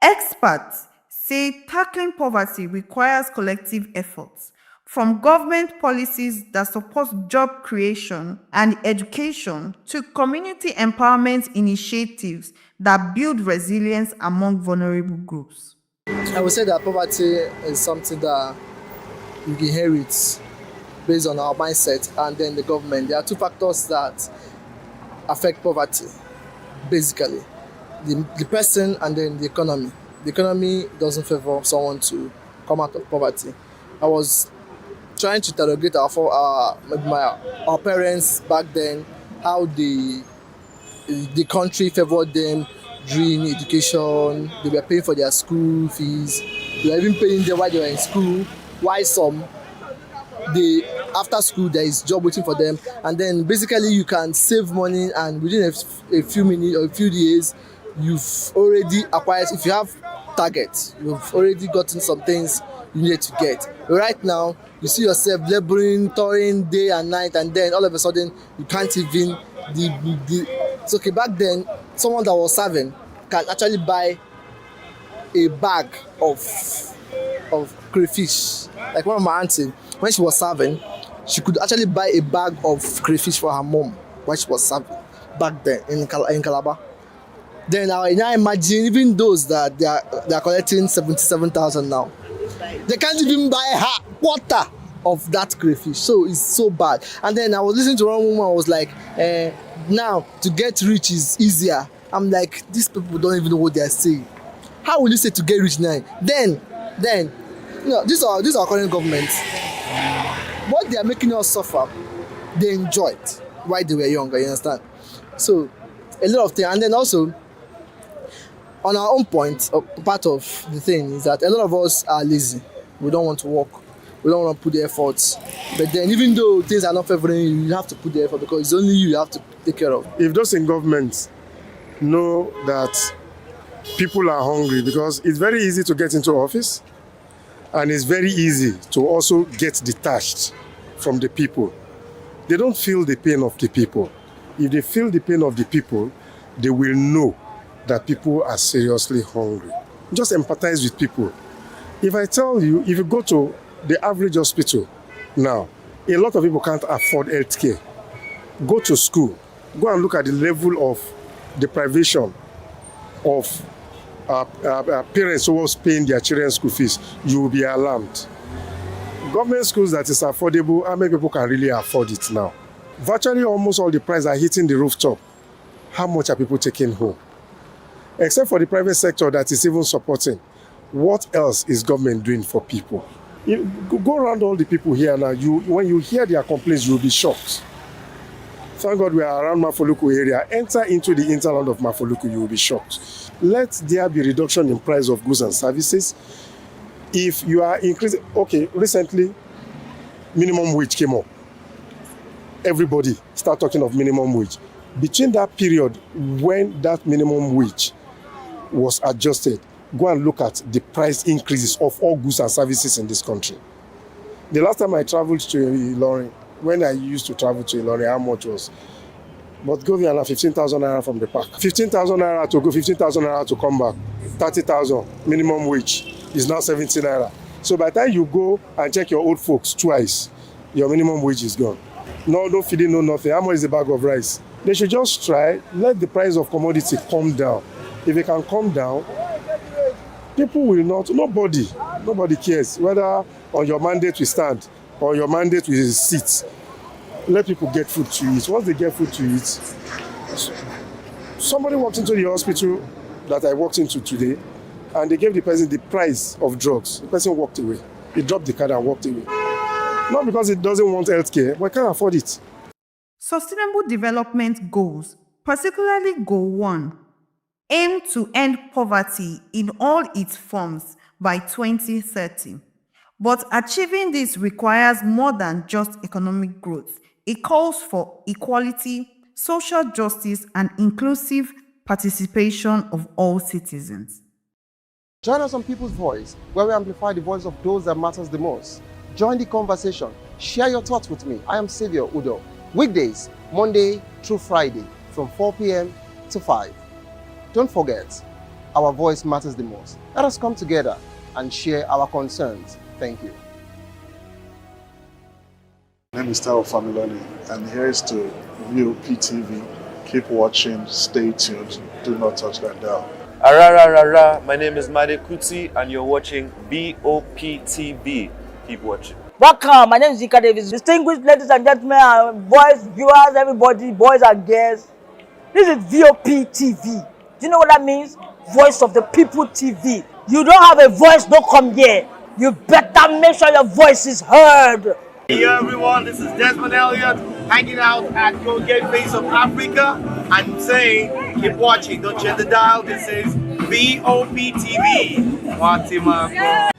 Experts say tackling poverty requires collective efforts, from government policies that support job creation and education to community empowerment initiatives that build resilience among vulnerable groups. I would say that poverty is something that you inherit based on our mindset and then the government. There are two factors that affect poverty, basically. The person and then the economy. The economy doesn't favor someone to come out of poverty. I was trying to interrogate our parents back then, how the country favored them during education. They were paying for their school fees. They were even paying them while they were in school. Why some? After school there is job waiting for them, and then basically you can save money, and within a few minutes or a few days you've already acquired. If you have targets, you've already gotten some things you need to get. Right now you see yourself laboring, toiling day and night, and then all of a sudden you can't even it's okay. Back then someone that was serving can actually buy a bag of crayfish. Like one of my auntie, when she was serving, she could actually buy a bag of crayfish for her mom when she was serving back then in Calabar. Then now imagine even those that they are collecting 77,000 now. They can't even buy a quarter of that crayfish. So it's so bad. And then I was listening to one woman, I was like, now to get rich is easier. I'm like, these people don't even know what they are saying. How will you say to get rich now? Then you know, these are our current governments. What they are making us suffer, they enjoyed while they were younger, you understand? So a lot of things. And then also on our own point, part of the thing is that a lot of us are lazy. We don't want to work. we don't want to put the effort. But then even though things are not favoring you, you have to put the effort because it's only you have to take care of. If those in government know that people are hungry, because it's very easy to get into office and it's very easy to also get detached from the people. They don't feel the pain of the people. If they feel the pain of the people, they will know that people are seriously hungry. Just empathize with people. If I tell you, if you go to the average hospital now, a lot of people can't afford health care. Go to school, go and look at the level of deprivation of parents who was paying their children's school fees. You will be alarmed. Government schools that is affordable, how many people can really afford it now? Virtually almost all the prices are hitting the rooftop. How much are people taking home? Except for the private sector that is even supporting. What else is government doing for people? Go around all the people here now. When you hear their complaints, you'll be shocked. Thank God we are around Mafoluku area. Enter into the hinterland of Mafoluku, you will be shocked. Let there be reduction in price of goods and services. If you are increasing, okay, recently, minimum wage came up. Everybody start talking of minimum wage. Between that period when that minimum wage was adjusted, go and look at the price increases of all goods and services in this country. The last time I traveled to Ilorin, when I used to travel to Ilorin, how much was? But go there and 15,000 naira from the park. 15,000 naira to go, 15,000 naira to come back. 30,000 minimum wage is now 70 naira. So by the time you go and check your old folks twice, your minimum wage is gone. No feeding, no nothing. How much is the bag of rice? They should just try, let the price of commodity come down. If it can come down, people will not, nobody cares whether on your mandate we stand or your mandate we sit. Let people get food to eat. Once they get food to eat, somebody walked into the hospital that I walked into today and they gave the person the price of drugs. The person walked away. He dropped the card and walked away. Not because it doesn't want health care, but can't afford it. Sustainable Development Goals, particularly Goal 1, aim to end poverty in all its forms by 2030. But achieving this requires more than just economic growth. It calls for equality, social justice, and inclusive participation of all citizens. Join us on People's Voice, where we amplify the voice of those that matters the most. Join the conversation. Share your thoughts with me. I am Xavier Udo. Weekdays, Monday through Friday, from 4 p.m. to 5. Don't forget, our voice matters the most. Let us come together and share our concerns. Thank you. My name is Tao Familoni, and here's to VOP TV. Keep watching, stay tuned, do not touch that dial. Arararara, my name is Made Kuti, and you're watching VOP TV. Keep watching. Welcome, my name is Zika Davis. Distinguished ladies and gentlemen, boys, viewers, everybody, boys and girls. This is VOP TV. Do you know what that means? Voice of the People TV. You don't have a voice, don't come here. You better make sure your voice is heard. Hey everyone, this is Desmond Elliott hanging out at Go Get Face of Africa and saying, keep watching, don't change the dial. This is VOP TV. Fatima.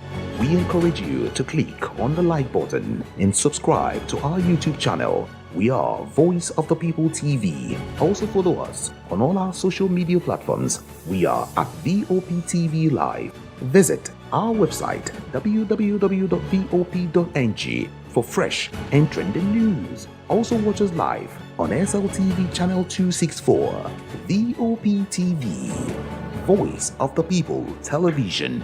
We encourage you to click on the like button and subscribe to our YouTube channel. We are Voice of the People TV. Also follow us on all our social media platforms. We are at VOP TV Live. Visit our website www.vop.ng for fresh and trending news. Also watch us live on SLTV channel 264. VOP TV, Voice of the People Television.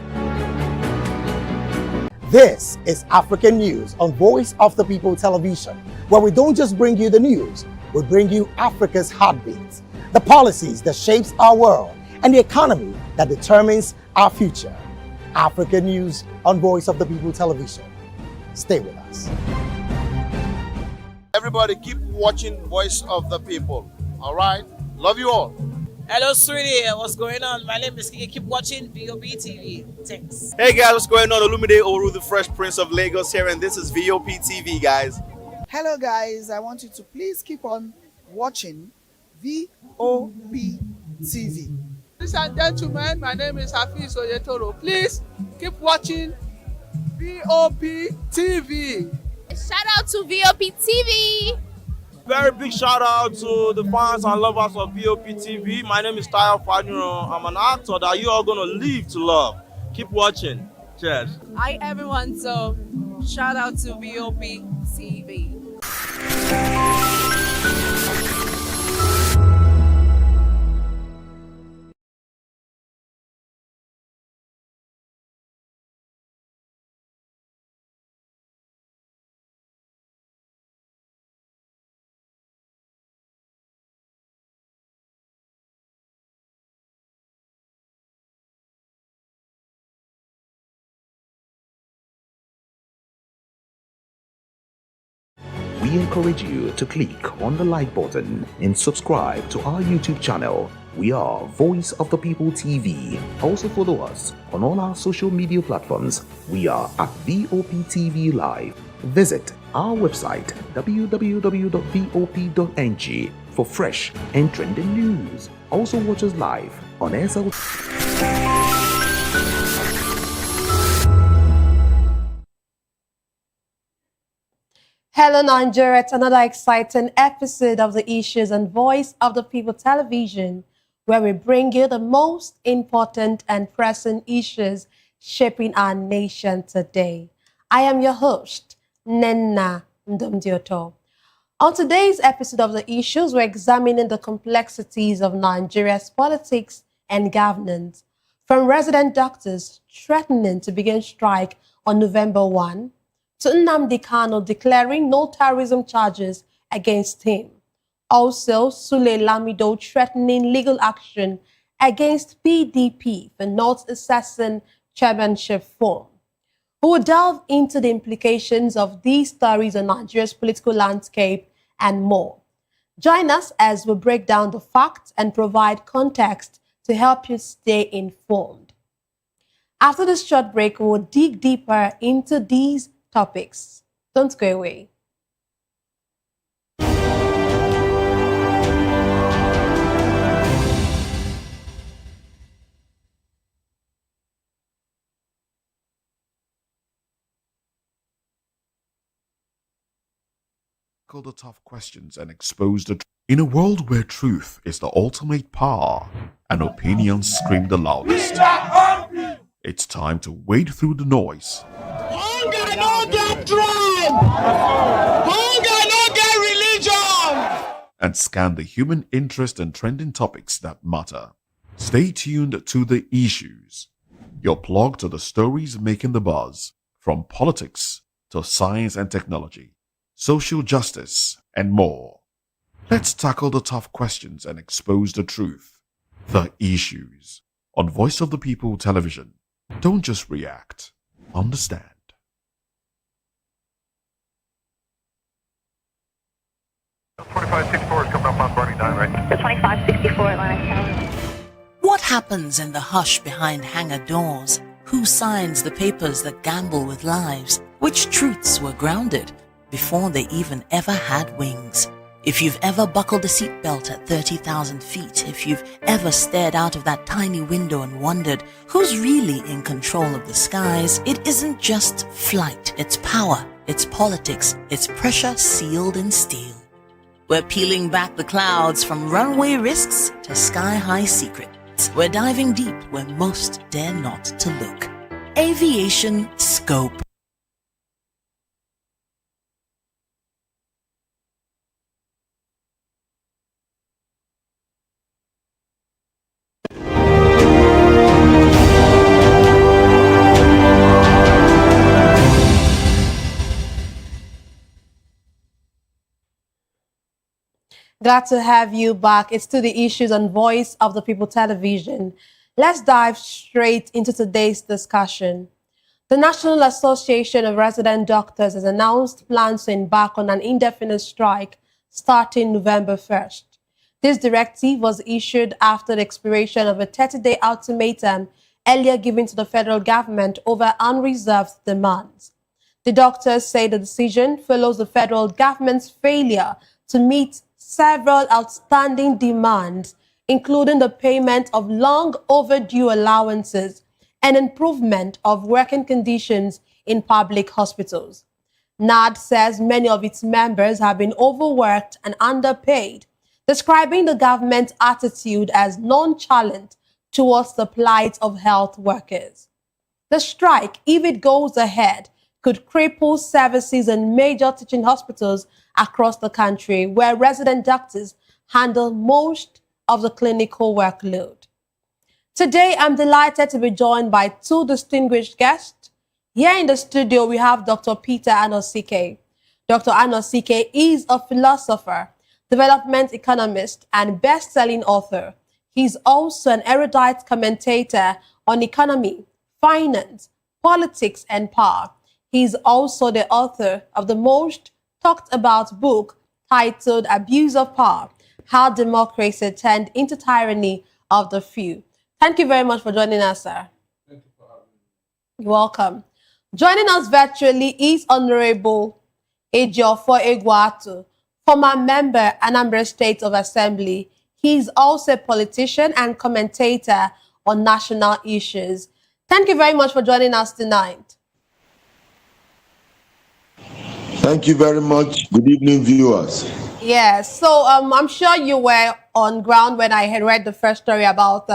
This is African News on Voice of the People Television, where we don't just bring you the news, we bring you Africa's heartbeat, the policies that shapes our world, and the economy that determines our future. African News on Voice of the People Television. Stay with us. Everybody keep watching Voice of the People. All right? Love you all. Hello, sweetie. What's going on? My name is Kiki. Keep watching VOP TV. Thanks. Hey guys, what's going on? Olumide Oru, the Fresh Prince of Lagos here, and this is VOP TV, guys. Hello guys, I want you to please keep on watching VOP TV. Ladies and gentlemen, my name is Hafiz Oyetoro. Please keep watching VOP TV. Shout out to VOP TV. Very big shout out to the fans and lovers of VOP TV. My name is Tayo Fanyuro. I'm an actor that you are going to live to love. Keep watching. Cheers. Hi everyone, so shout out to VOP TV. We encourage you to click on the like button and subscribe to our YouTube channel. We are Voice of the People TV. Also follow us on all our social media platforms. We are at VOP TV Live. Visit our website www.vop.ng for fresh and trending news. Also watch us live on SL. Hello Nigeria, it's another exciting episode of the Issues and Voice of the People television, where we bring you the most important and pressing issues shaping our nation today. I am your host, Nenna Ndumdioto. On today's episode of the Issues, we're examining the complexities of Nigeria's politics and governance, from resident doctors threatening to begin strike on November 1, to Nnamdi Kanu declaring no terrorism charges against him. Also, Sule Lamido threatening legal action against PDP for not assessing chairmanship form. We will delve into the implications of these stories on Nigeria's political landscape and more. Join us as we break down the facts and provide context to help you stay informed. After this short break, we will dig deeper into these topics. Don't go away. Tackle the tough questions and expose the truth. In a world where truth is the ultimate power and opinions scream the loudest, it's time to wade through the noise. Hunger no get tribe. Hunger no get religion. And scan the human interest and trending topics that matter. Stay tuned to The Issues, your plug to the stories making the buzz, from politics to science and technology, social justice, and more. Let's tackle the tough questions and expose the truth. The Issues on Voice of the People television. Don't just react, understand. The 2564 is coming up on Burning 9 right now. The 2564 Atlantic Tower. What happens in the hush behind hangar doors? Who signs the papers that gamble with lives? Which truths were grounded before they even ever had wings? If you've ever buckled a seatbelt at 30,000 feet, if you've ever stared out of that tiny window and wondered who's really in control of the skies, it isn't just flight, it's power, it's politics, it's pressure sealed in steel. We're peeling back the clouds from runway risks to sky-high secrets. We're diving deep where most dare not to look. Aviation Scope. Glad to have you back. It's to the Issues on Voice of the People television. Let's dive straight into today's discussion. The National Association of Resident Doctors has announced plans to embark on an indefinite strike starting November 1st. This directive was issued after the expiration of a 30-day ultimatum earlier given to the federal government over unreserved demands. The doctors say the decision follows the federal government's failure to meet several outstanding demands, including the payment of long overdue allowances and improvement of working conditions in public hospitals. NAD says many of its members have been overworked and underpaid, describing the government's attitude as nonchalant towards the plight of health workers. The strike, if it goes ahead, could cripple services in major teaching hospitals across the country, where resident doctors handle most of the clinical workload. Today, I'm delighted to be joined by two distinguished guests. Here in the studio, we have Dr. Peter Anosike. Dr. Anosike is a philosopher, development economist, and best-selling author. He's also an erudite commentator on economy, finance, politics, and power. He's also the author of the most talked about book titled Abuse of Power: How Democracy Turned into Tyranny of the Few. Thank you very much for joining us, sir. Thank you for having me. You're welcome. Joining us virtually is Honorable Ejiofor Egwuatu, former member, Anambra State of Assembly. He's also a politician and commentator on national issues. Thank you very much for joining us tonight. Thank you very much. Good evening, viewers. Yes, so I'm sure you were on ground when I had read the first story about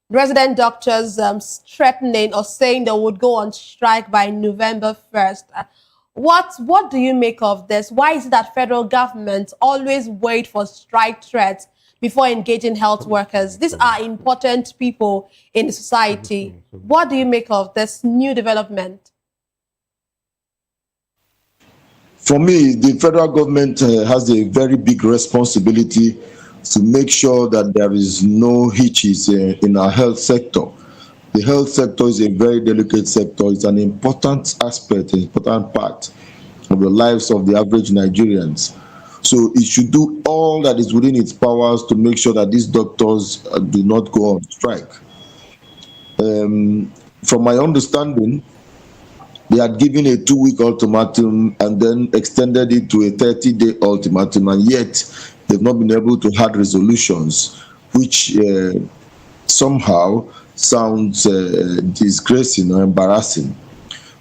resident doctors threatening or saying they would go on strike by November 1st. What do you make of this? Why is it that federal government always wait for strike threats before engaging health workers? These are important people in society. What do you make of this new development? For me, the federal government has a very big responsibility to make sure that there is no hitches in our health sector. The health sector is a very delicate sector. It's an important aspect, an important part of the lives of the average Nigerians. So it should do all that is within its powers to make sure that these doctors do not go on strike. From my understanding, they had given a 2-week ultimatum and then extended it to a 30-day ultimatum, and yet they've not been able to have resolutions, which somehow sounds disgracing or embarrassing.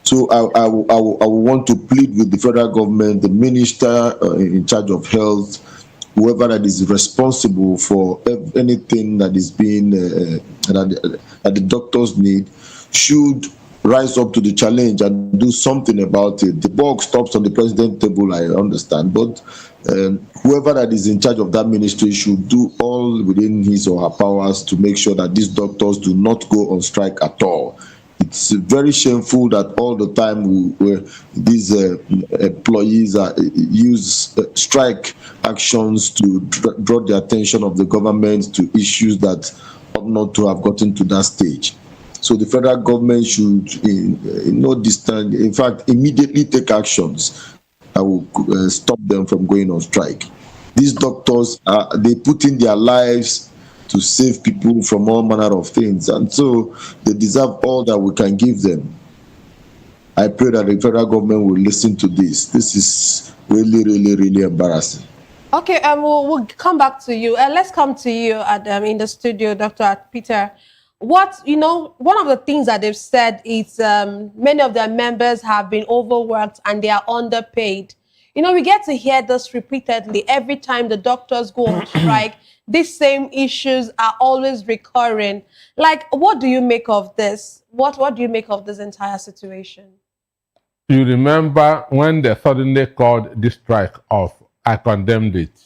So I want to plead with the federal government, the minister in charge of health, whoever that is responsible for anything that is being that the doctors need, should rise up to the challenge and do something about it. The ball stops on the president's table, I understand, but whoever that is in charge of that ministry should do all within his or her powers to make sure that these doctors do not go on strike at all. It's very shameful that all the time these employees use strike actions to draw the attention of the government to issues that ought not to have gotten to that stage. So the federal government should, in no distance, in fact, immediately take actions that will stop them from going on strike. These doctors, they put in their lives to save people from all manner of things, and so they deserve all that we can give them. I pray that the federal government will listen to this. This is really, really, really embarrassing. Okay, we'll come back to you. Let's come to you in the studio, Dr. Peter. One of the things that they've said is many of their members have been overworked and they are underpaid. We get to hear this repeatedly. Every time the doctors go on strike, these same issues are always recurring. Like, what do you make of this? What do you make of this entire situation? You remember when they suddenly called this strike off, I condemned it.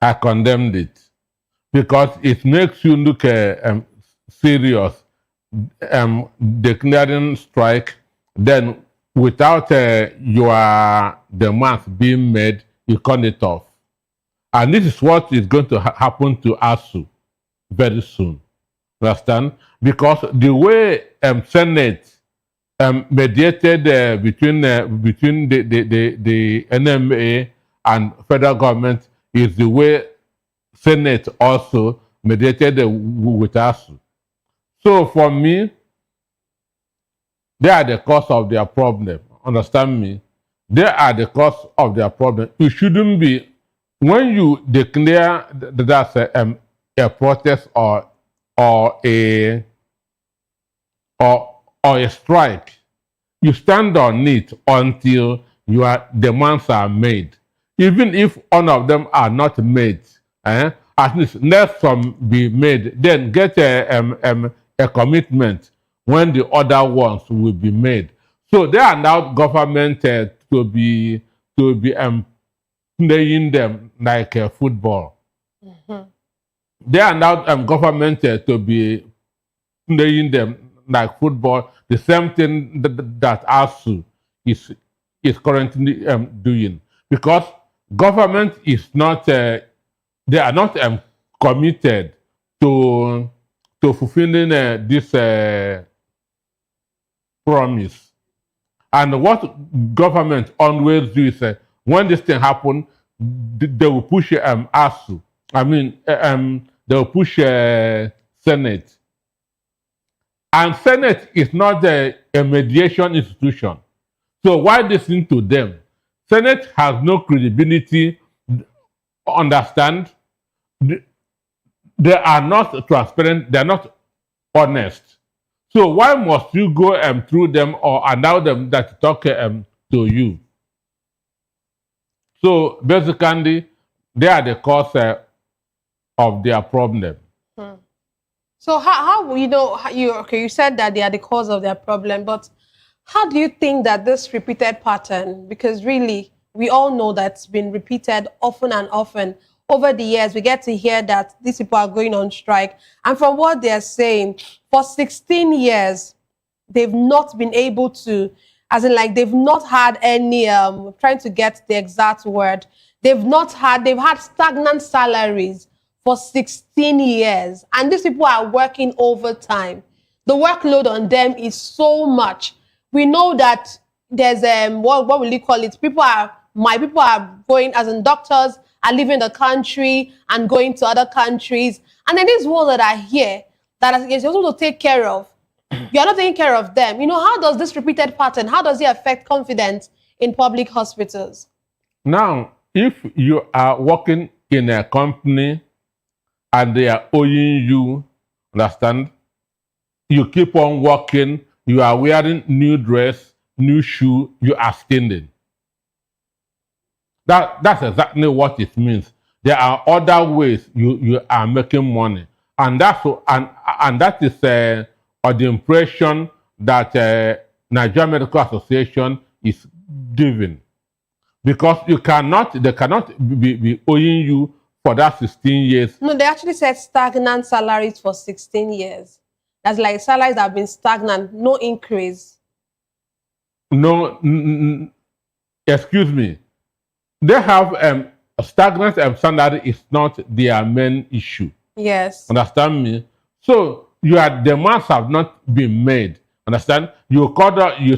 I condemned it. Because it makes you look serious, declaring strike, then without your demands being made, you cut it off. And this is what is going to happen to ASU very soon. Understand? Because the way Senate mediated between the NMA and federal government is the way Senate also mediated with us. So for me, they are the cause of their problem. Understand me? They are the cause of their problem. It shouldn't be when you declare that's a protest or a strike. you stand on it until your demands are made. Even if one of them are not made, at least let some be made. Then get a commitment when the other ones will be made. So they are now government to be playing them like football. They are now government to be playing them like football. The same thing that ASU is currently doing, because government is not. They are not committed to fulfilling this promise. And what government always do is when this thing happen, they will push ASU. I mean, they will push Senate. And Senate is not a mediation institution. So why listen to them? Senate has no credibility. Understand? They are not transparent. They are not honest. So why must you go through them or allow them that talk to you? So basically, they are the cause of their problem. So how you said that they are the cause of their problem, but how do you think that this repeated pattern, because really we all know that it's been repeated often and often over the years, we get to hear that these people are going on strike, and from what they're saying, for 16 years they've not been able to, as in like they've not had any trying to get the exact word, they've had stagnant salaries for 16 years, and these people are working overtime. The workload on them is so much. We know that there's what will you call it? My people are going, as in doctors are leaving the country and going to other countries, and then these ones that are here that you're supposed to take care of, you're not taking care of them. You know, how does this repeated pattern, how does it affect confidence in public hospitals? Now, if you are working in a company and they are owing you, understand? You keep on working, you are wearing new dress, new shoe, you are standing. That's exactly what it means. There are other ways you are making money. And that is the impression that Nigerian Medical Association is giving. Because they cannot be owing you for that 16 years. No, they actually said stagnant salaries for 16 years. That's like salaries that have been stagnant, no increase. No, excuse me. They have a stagnant salary is not their main issue. Yes. Understand me? So your demands have not been made. Understand? You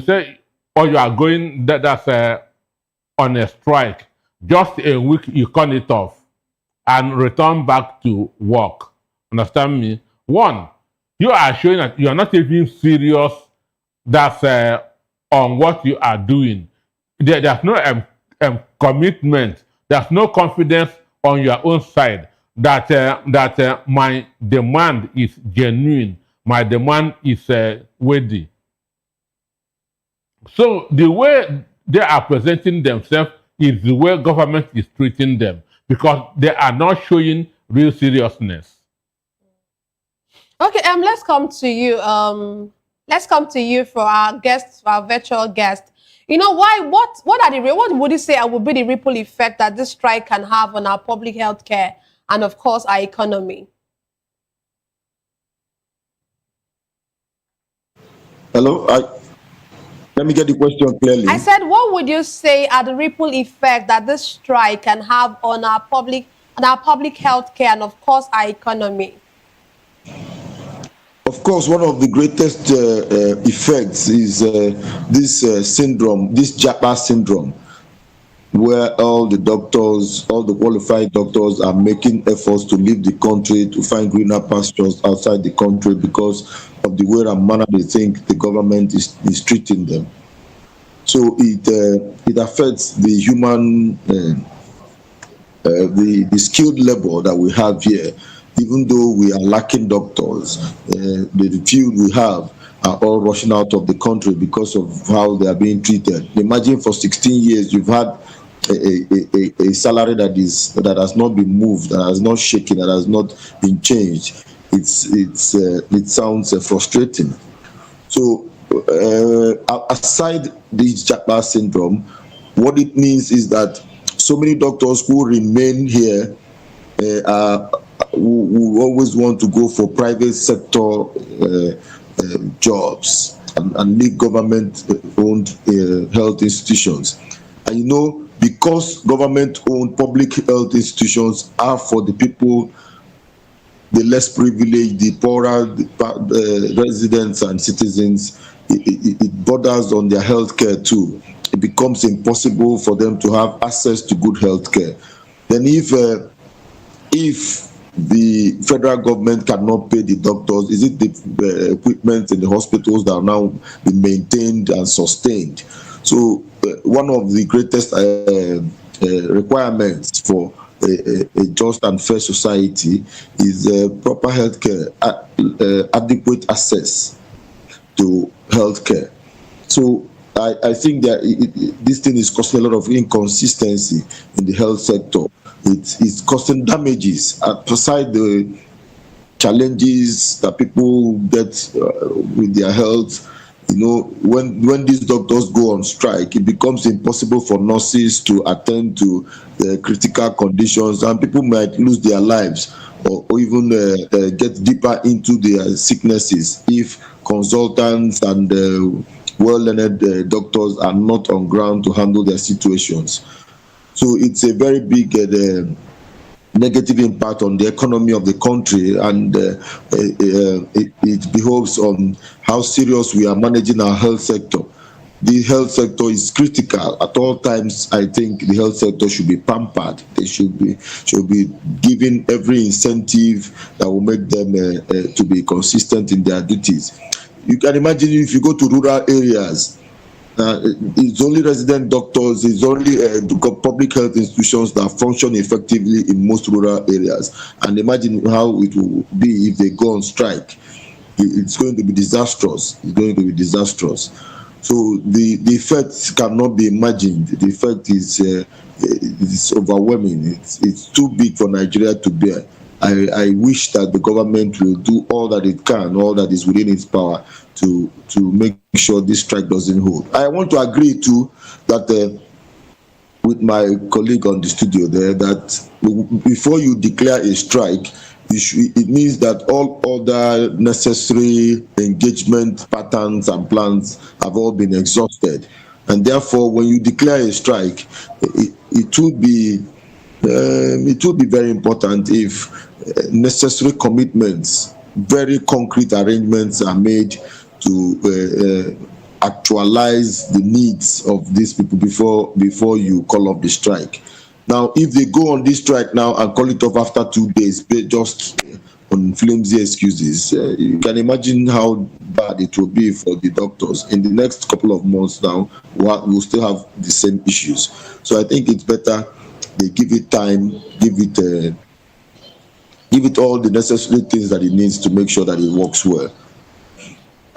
say, or you are going that's on a strike. Just a week you call it off and return back to work. Understand me? One, you are showing that you are not even serious. That's on what you are doing. There's no commitment. There's no confidence on your own side that my demand is genuine. My demand is worthy. So the way they are presenting themselves is the way government is treating them, because they are not showing real seriousness. Okay, let's come to you. Let's come to you for our guests, for our virtual guest. You know, what would you say would be the ripple effect that this strike can have on our public health care and, of course, our economy? Hello, let me get the question clearly. I said, what would you say are the ripple effect that this strike can have on our public health care and, of course, our economy? Of course, one of the greatest effects is this syndrome, this JAPA syndrome, where all the doctors, all the qualified doctors are making efforts to leave the country to find greener pastures outside the country because of the way and manner they think the government is treating them. So it affects the human, the skilled labor that we have here. Even though we are lacking doctors, the field we have are all rushing out of the country because of how they are being treated. Imagine for 16 years you've had a salary that has not been moved, that has not shaken, that has not been changed. It sounds frustrating. So aside this Jackpot syndrome, what it means is that so many doctors who remain here who always want to go for private sector jobs and leave government-owned health institutions. And you know, because government-owned public health institutions are for the people, the less privileged, the poorer residents and citizens, it borders on their health care too. It becomes impossible for them to have access to good health care. Then if the federal government cannot pay the doctors, is it the equipment in the hospitals that are now being maintained and sustained? So one of the greatest requirements for a just and fair society is proper health care, adequate access to health care. So I think that this thing is causing a lot of inconsistency in the health sector. It's causing damages aside the challenges that people get with their health. You know, when these doctors go on strike, it becomes impossible for nurses to attend to critical conditions, and people might lose their lives or even get deeper into their sicknesses if consultants and well-learned doctors are not on ground to handle their situations. So it's a very big negative impact on the economy of the country, and it behoves on how serious we are managing our health sector. The health sector is critical at all times. I think the health sector should be pampered. They should be given every incentive that will make them to be consistent in their duties. You can imagine if you go to rural areas, it's only resident doctors, it's only public health institutions that function effectively in most rural areas. And imagine how it will be if they go on strike. It's going to be disastrous. It's going to be disastrous. So the effect cannot be imagined. The effect is overwhelming. It's too big for Nigeria to bear. I wish that the government will do all that it can, all that is within its power to make sure this strike doesn't hold. I want to agree too that with my colleague on the studio there, that before you declare a strike, it means that all other necessary engagement patterns and plans have all been exhausted. And therefore, when you declare a strike, it would be very important if necessary commitments, very concrete arrangements are made to actualize the needs of these people before you call off the strike. Now, if they go on this strike now and call it off after 2 days, just on flimsy excuses, you can imagine how bad it will be for the doctors. In the next couple of months now, we'll still have the same issues. So I think it's better they give it time, give it all the necessary things that it needs to make sure that it works well.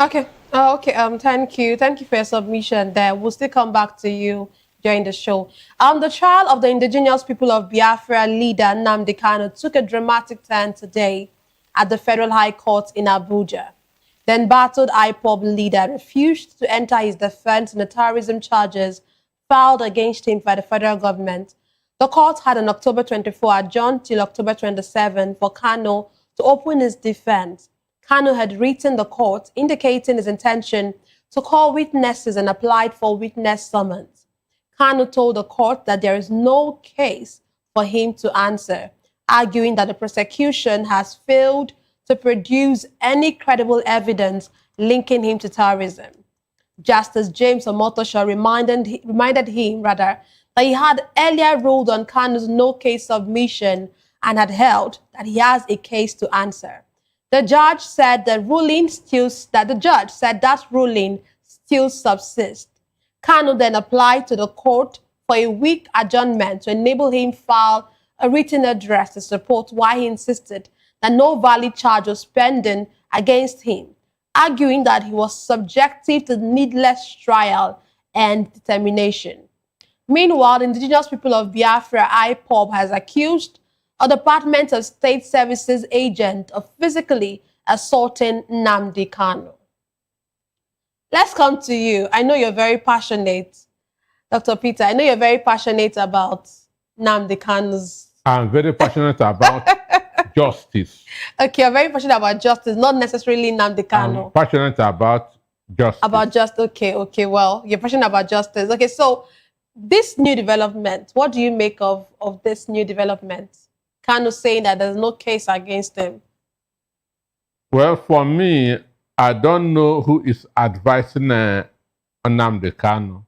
Okay. Thank you for your submission there. We'll still come back to you during the show. The trial of the indigenous people of Biafra leader Nnamdi Kanu took a dramatic turn today at the Federal High Court in Abuja. The embattled IPOB leader refused to enter his defense in the terrorism charges filed against him by the federal government. The court had on October 24 adjourned till October 27 for Kanu to open his defense. Kanu had written the court indicating his intention to call witnesses and applied for witness summons. Kanu told the court that there is no case for him to answer, arguing that the prosecution has failed to produce any credible evidence linking him to terrorism. Justice James Omotosho reminded him that he had earlier ruled on Kanu's no-case submission and had held that he has a case to answer. The judge said that ruling still subsists. Kanu then applied to the court for a week adjournment to enable him file a written address to support why he insisted that no valid charge was pending against him arguing that he was subjective to needless trial and determination. Meanwhile, the indigenous people of Biafra, IPOB, has accused a Department of State Services agent of physically assaulting Nnamdi Kanu. Let's come to you. I know you're very passionate, Dr. Peter. I know you're very passionate about Nnamdi Kanu's... I'm very passionate about justice. Okay, you're very passionate about justice, not necessarily Nnamdi Kanu. I'm passionate about justice. About justice. Okay, well, you're passionate about justice. Okay, so this new development, what do you make of this new development? Kanu saying that there's no case against him. Well, for me, I don't know who is advising Nnamdi Kanu.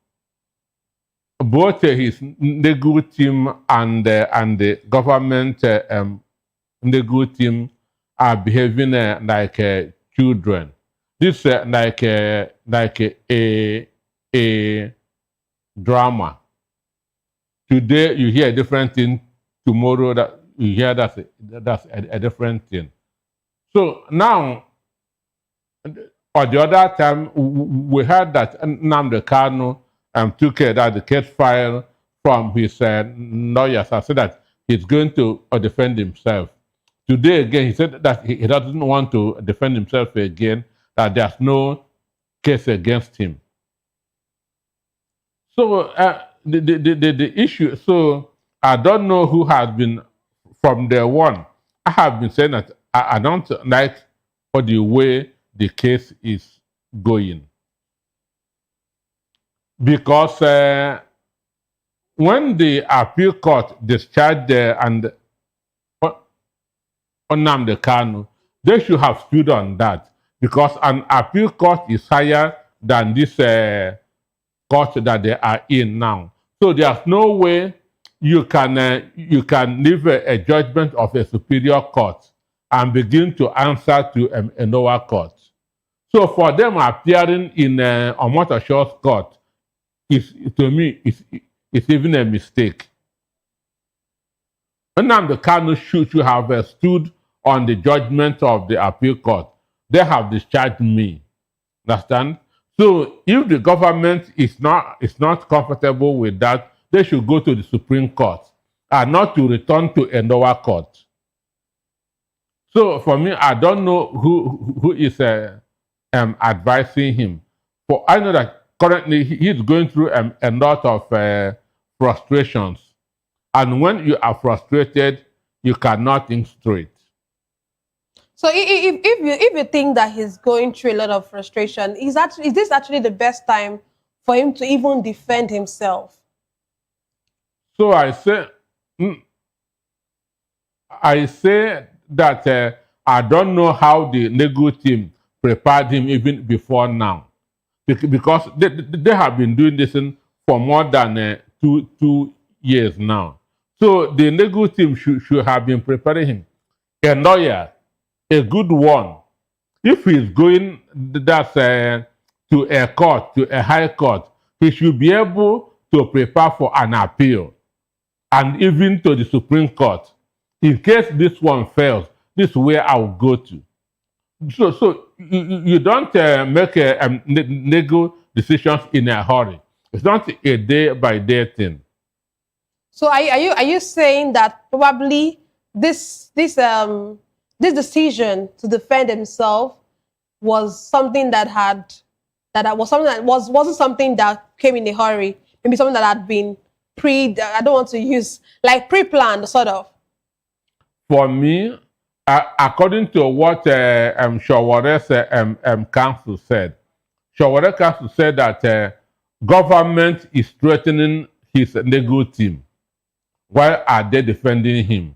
Both his legal team and the government legal team are behaving like children. This like a drama. Today you hear a different thing. Tomorrow that you hear that's a different thing. So now, or the other time, we heard that Nnamdi Kanu took that the case file from his lawyers and said that he's going to defend himself. Today again, he said that he doesn't want to defend himself again, that there's no case against him. So the issue, so I don't know who has been from day one. I have been saying that I don't like for the way the case is going. Because when the appeal court discharged and Nnamdi Kanu, they should have stood on that. Because an appeal court is higher than this court that they are in now. So there's no way you can leave a judgment of a superior court and begin to answer to a lower court. So for them appearing in Omotosho's court, to me, it's even a mistake. Nnamdi Kanu should have stood on the judgment of the appeal court. They have discharged me. Understand? So if the government is not comfortable with that, they should go to the Supreme Court and not to return to a lower court. So for me, I don't know who is advising him. For I know that currently he's going through a lot of frustrations. And when you are frustrated, you cannot think straight. So if you think that he's going through a lot of frustration, is this actually the best time for him to even defend himself? So I say that I don't know how the legal team prepared him even before now. Because they have been doing this for more than 2 years now. So the legal team should have been preparing him. A lawyer, a good one. If he's going to a court, to a high court, he should be able to prepare for an appeal and even to the Supreme Court. In case this one fails, this is where I will go to. So you don't make legal decisions in a hurry. It's not a day-by-day thing. So are you saying that probably this decision to defend himself was something wasn't something that came in a hurry? Maybe something that had been I don't want to use, like pre-planned, sort of. For me, according to what Shaware's council said, Shaware council said that government is threatening his legal team. Why are they defending him?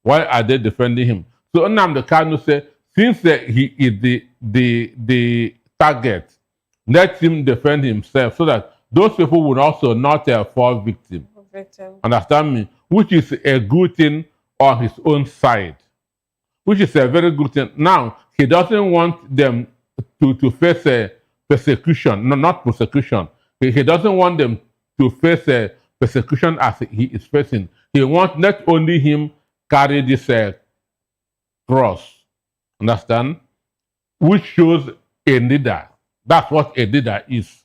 Why are they defending him? So Nnamdi Kanu said, since he is the target, let him defend himself so that those people will also not fall victim. Understand me? Which is a good thing on his own side. Which is a very good thing. Now, he doesn't want them to face a persecution. No, not persecution. He doesn't want them to face a persecution as he is facing. He wants not only him carry this cross. Understand? Which shows a leader. That's what a leader is.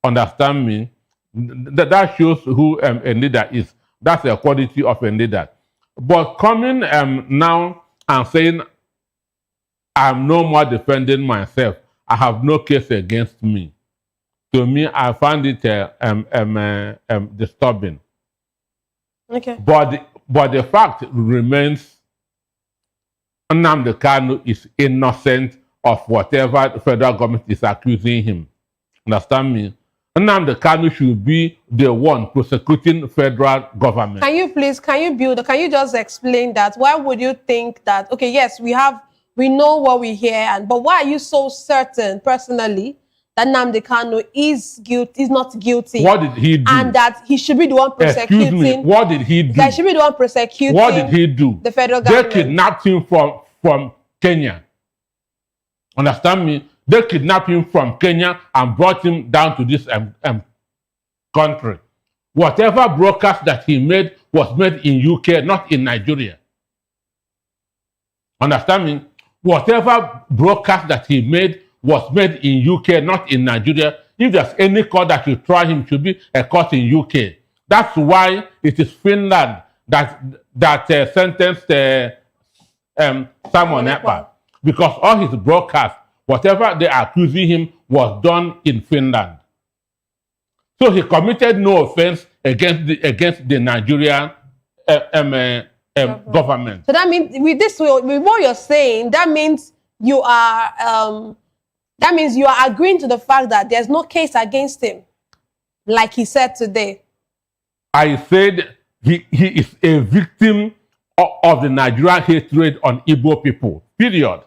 Understand me? That shows who a leader is. That's the quality of a leader. But coming now and saying, I'm no more defending myself, I have no case against me. To me, I find it disturbing. Okay. But the fact remains, Nnamdi Kanu is innocent of whatever the federal government is accusing him. Understand me? Nnamdi Kanu should be the one prosecuting federal government. Can you just explain that? Why would you think that, okay, yes, we know what we hear, but why are you so certain personally that Nnamdi Kanu is not guilty? What did he do? And that he should be the one prosecuting. Excuse me, what did he do? That he should be the one prosecuting. What did he do? The federal government. They kidnapped him from Kenya. Understand me? They kidnapped him from Kenya and brought him down to this country. Whatever broadcast that he made was made in UK, not in Nigeria. Understand me? Whatever broadcast that he made was made in UK, not in Nigeria. If there's any court that should try him, it should be a court in UK. That's why it is Finland that sentenced Simon Ekpa, because all his broadcasts, whatever they are accusing him, was done in Finland. So he committed no offense against the Nigerian government. So that means with what you're saying, that means you are agreeing to the fact that there's no case against him, like he said today. I said he is a victim of the Nigerian hatred on Igbo people. Period.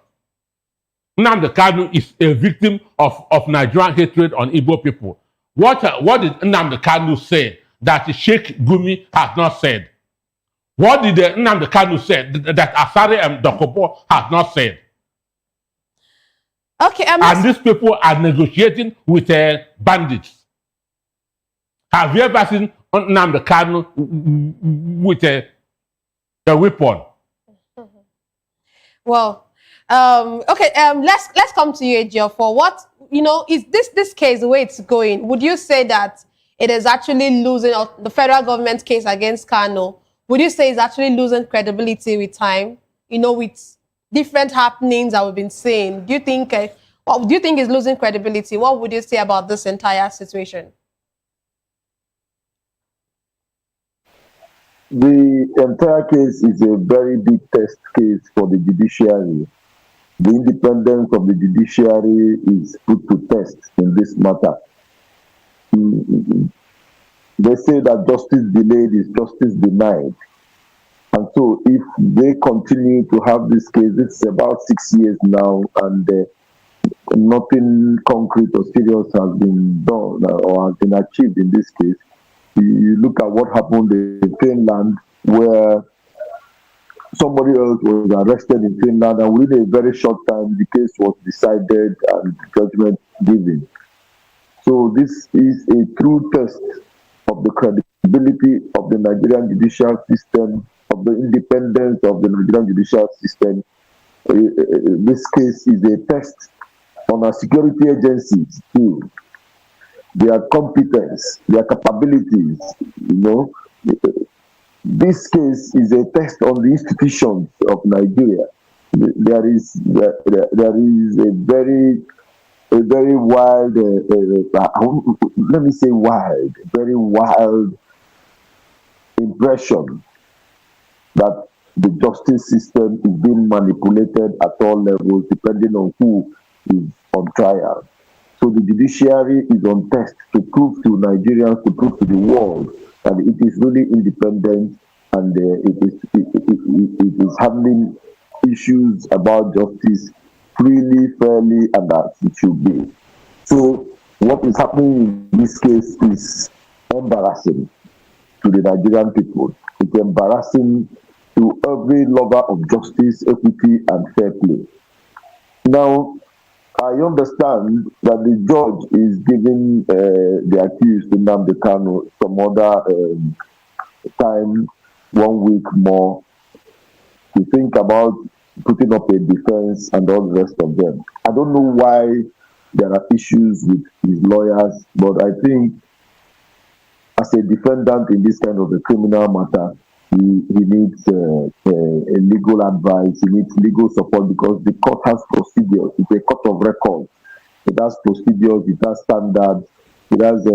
Nnamdi Kanu is a victim of Nigerian hatred on Igbo people. What did Nnamdi Kanu say that Sheikh Gumi has not said? What did Nnamdi Kanu say that Asare and Dokobo has not said? Okay, and these people are negotiating with bandits. Have you ever seen Nnamdi Kanu with a weapon? Well, okay. Let's come to you, Ejio. For what is this case the way it's going? Would you say that it is actually losing the federal government's case against Kanu? Would you say it's actually losing credibility with time? With different happenings that we've been seeing. Do you think it's losing credibility? What would you say about this entire situation? The entire case is a very big test case for the judiciary. The independence of the judiciary is put to test in this matter. They say that justice delayed is justice denied. And so if they continue to have this case, it's about 6 years now, and nothing concrete or serious has been done or has been achieved in this case. You look at what happened in Finland, where somebody else was arrested in Finland, and within a very short time, the case was decided and judgment given. So this is a true test of the credibility of the Nigerian judicial system, of the independence of the Nigerian judicial system. This case is a test on our security agencies too. Their competence, their capabilities, This case is a test on the institutions of Nigeria. There is a very wild, let me say wild, very wild impression that the justice system is being manipulated at all levels, depending on who is on trial. So the judiciary is on test to prove to Nigerians, to prove to the world that it is really independent, and it is handling issues about justice freely, fairly, and as it should be. So what is happening in this case is embarrassing to the Nigerian people. It's embarrassing to every lover of justice, equity, and fair play. Now, I understand that the judge is giving the accused, Nnamdi Kanu, some other time, 1 week more, to think about putting up a defense and all the rest of them. I don't know why there are issues with his lawyers, but I think as a defendant in this kind of a criminal matter, he needs a legal advice, he needs legal support, because the court has procedures. It's a court of record. It has procedures, it has standards, it has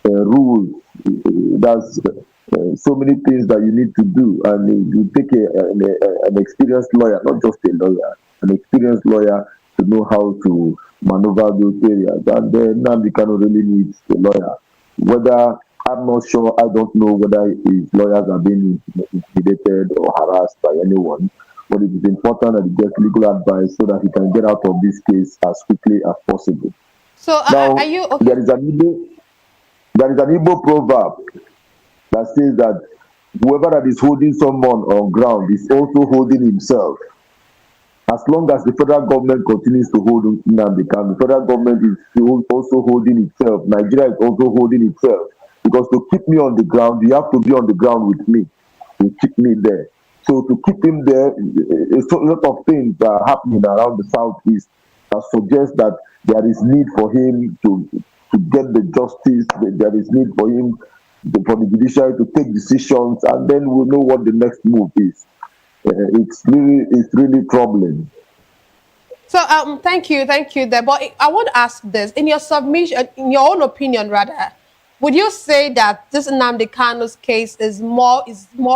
rules, it has so many things that you need to do. And you take an experienced lawyer, not just a lawyer, an experienced lawyer to know how to maneuver those areas. And then Nnamdi Kanu really needs a lawyer. Whether, I'm not sure, I don't know whether his lawyers are being intimidated or harassed by anyone, but it is important that he gets legal advice so that he can get out of this case as quickly as possible. So now, are you okay? There is an Igbo proverb that says that whoever that is holding someone on ground is also holding himself. As long as the federal government continues to hold Nnamdi Kanu, the federal government is also holding itself. Nigeria is also holding itself. Because to keep me on the ground, you have to be on the ground with me to keep me there. So to keep him there, a lot of things are happening around the southeast that suggest that there is need for him to get the justice. There is need for him, for the judiciary to take decisions, and then we'll know what the next move is. It's really troubling. So thank you there. But I want to ask this: in your submission, in your own opinion, rather, would you say that this Nnamdi Kanu's case is more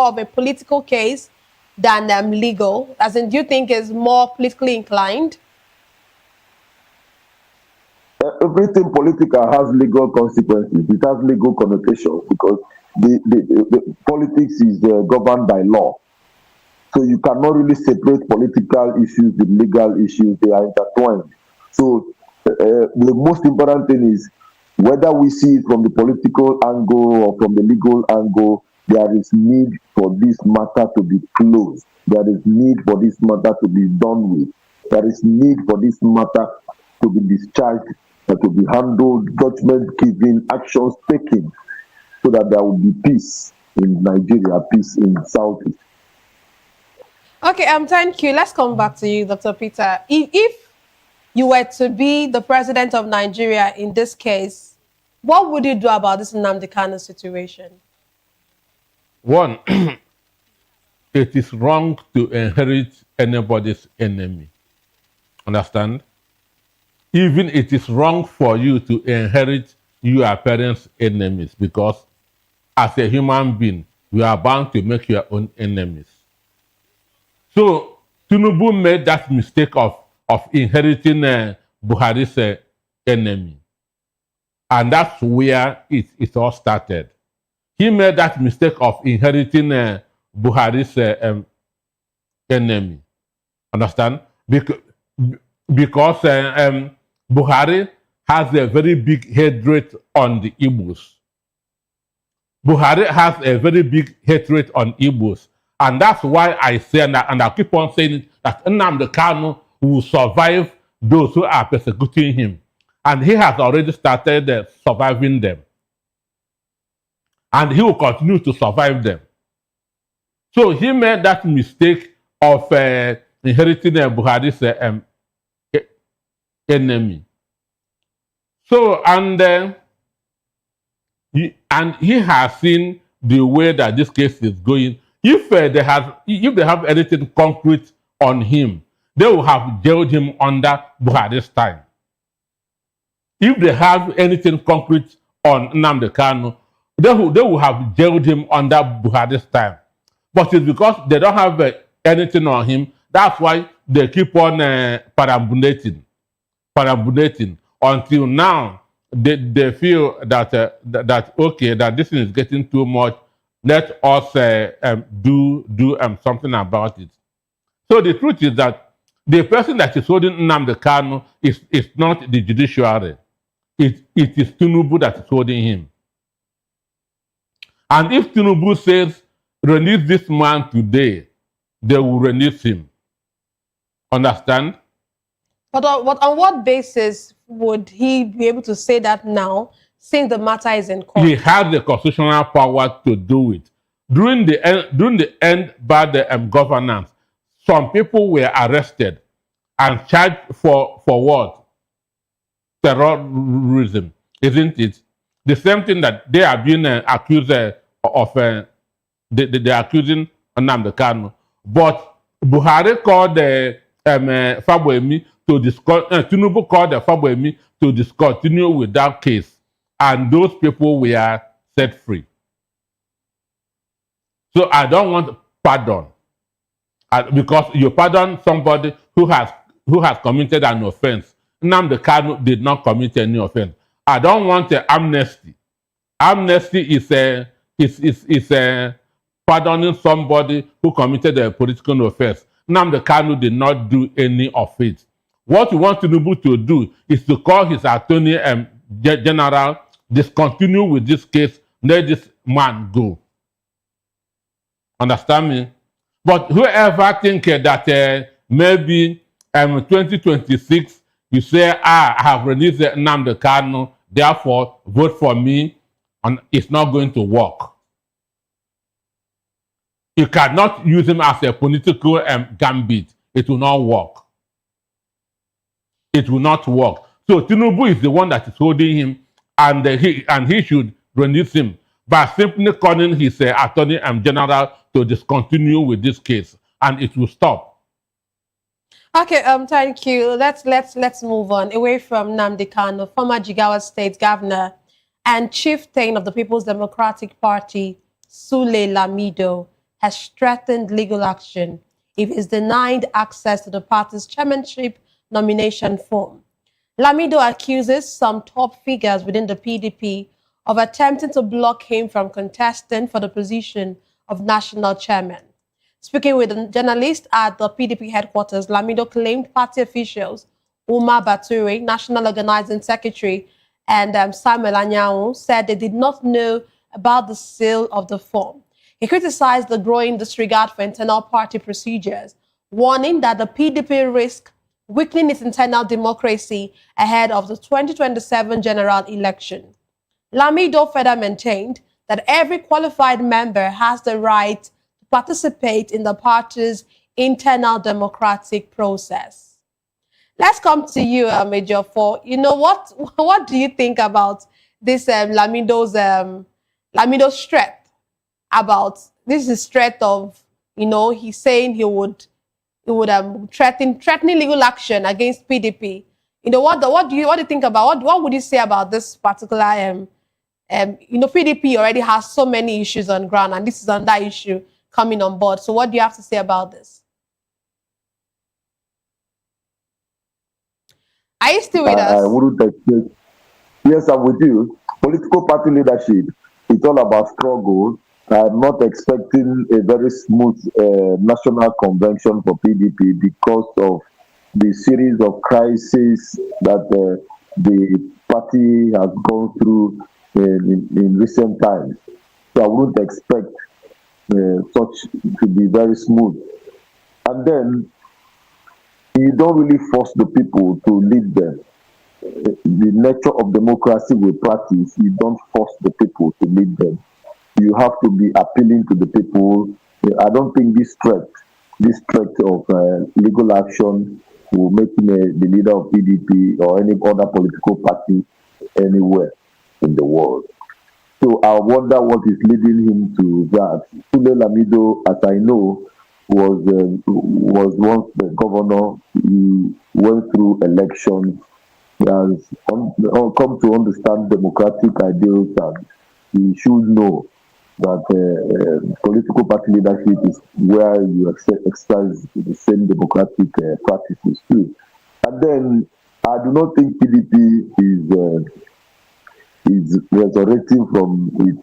of a political case than legal? As in, do you think is more politically inclined? Everything political has legal consequences. It has legal connotations because the politics is governed by law. So you cannot really separate political issues with legal issues. They are intertwined. So the most important thing is whether we see it from the political angle or from the legal angle, there is need for this matter to be closed. There is need for this matter to be done with. There is need for this matter to be discharged, to be handled, judgment given, actions taken, so that there will be peace in Nigeria, peace in the Southeast. Okay, thank you. Let's come back to you, Dr. Peter. If you were to be the president of Nigeria in this case, what would you do about this Nnamdi Kanu situation? One, it is wrong to inherit anybody's enemy. Understand? Even it is wrong for you to inherit your parents' enemies, because as a human being, you are bound to make your own enemies. So Tinubu made that mistake of inheriting Buhari's enemy. And that's where it all started. He made that mistake of inheriting Buhari's enemy. Understand? Because Buhari has a very big hatred on the Igbos. Buhari has a very big hatred on Igbos. And that's why I say, and I keep on saying it, that Nnamdi Kanu will survive those who are persecuting him. And he has already started surviving them. And he will continue to survive them. So he made that mistake of inheriting Buhari's enemy. So, and he has seen the way that this case is going. If they have anything concrete on him, they will have jailed him under Buhari's time. If they have anything concrete on Nnamdi Kanu, they will have jailed him under Buhari's time. But it's because they don't have anything on him. That's why they keep on perambulating until now. They feel that okay, that this is getting too much. Let us do something about it. So the truth is that the person that is holding Nnamdi Kanu is not the judiciary. It is Tinubu that is holding him. And if Tinubu says, release this man today, they will release him. Understand? But on what basis would he be able to say that now, since the matter is in court? He has the constitutional power to do it. During the end bad governance, some people were arrested and charged for what? Terrorism, isn't it? The same thing that they are being accused of, they're accusing Anambra Kanu. But Buhari called Fabuemi to Tinubu called Fabuemi to discontinue with that case, and those people were set free. So I don't want pardon, because you pardon somebody who has committed an offense. Anambra Kanu did not commit any offense. I don't want amnesty. Amnesty is pardoning somebody who committed a political offense. Anambra Kanu did not do any of it. What we want Tinubu to do is to call his attorney general, discontinue with this case, let this man go. Understand me? But whoever think that maybe 2026, you say, I have released Anambra Kanu, therefore vote for me, and it's not going to work. You cannot use him as a political gambit. It will not work. It will not work. So Tinubu is the one that is holding him, and he should release him by simply calling his attorney general to discontinue with this case, and it will stop. Okay, thank you. Let's move on away from Nnamdi Kanu, former Jigawa State Governor and chieftain of the People's Democratic Party, Sule Lamido, has threatened legal action if he is denied access to the party's chairmanship nomination form. Lamido accuses some top figures within the PDP of attempting to block him from contesting for the position of national chairman. Speaking with a journalist at the PDP headquarters, Lamido claimed party officials Umar Baturi, National Organizing Secretary, and Samuel Anyanwu said they did not know about the sale of the form. He criticized the growing disregard for internal party procedures, warning that the PDP risks weakening its internal democracy ahead of the 2027 general election. Lamido further maintained that every qualified member has the right to participate in the party's internal democratic process. Let's come to you, Major, for, what do you think about this Lamido's threat about, this is threat of, he's saying he would threatening legal action against PDP. What do you think about, what would you say about this particular, PDP already has so many issues on ground, and this is another issue coming on board. So what do you have to say about this? Are you still with us? I wouldn't expect. Yes, I'm with you. Political party leadership, it's all about struggle. I'm not expecting a very smooth national convention for PDP because of the series of crises that the party has gone through in recent times. So I wouldn't expect such to be very smooth. And then you don't really force the people to lead them. The nature of democracy we practice, you don't force the people to lead them. You have to be appealing to the people. I don't think this threat of legal action will make him the leader of PDP or any other political party anywhere in the world. So I wonder what is leading him to that. Sule Lamido, as I know, was once the governor. He went through elections. He has come to understand democratic ideals, and he should know that political party leadership is where you exercise the same democratic practices too. And then I do not think PDP is resurrecting from its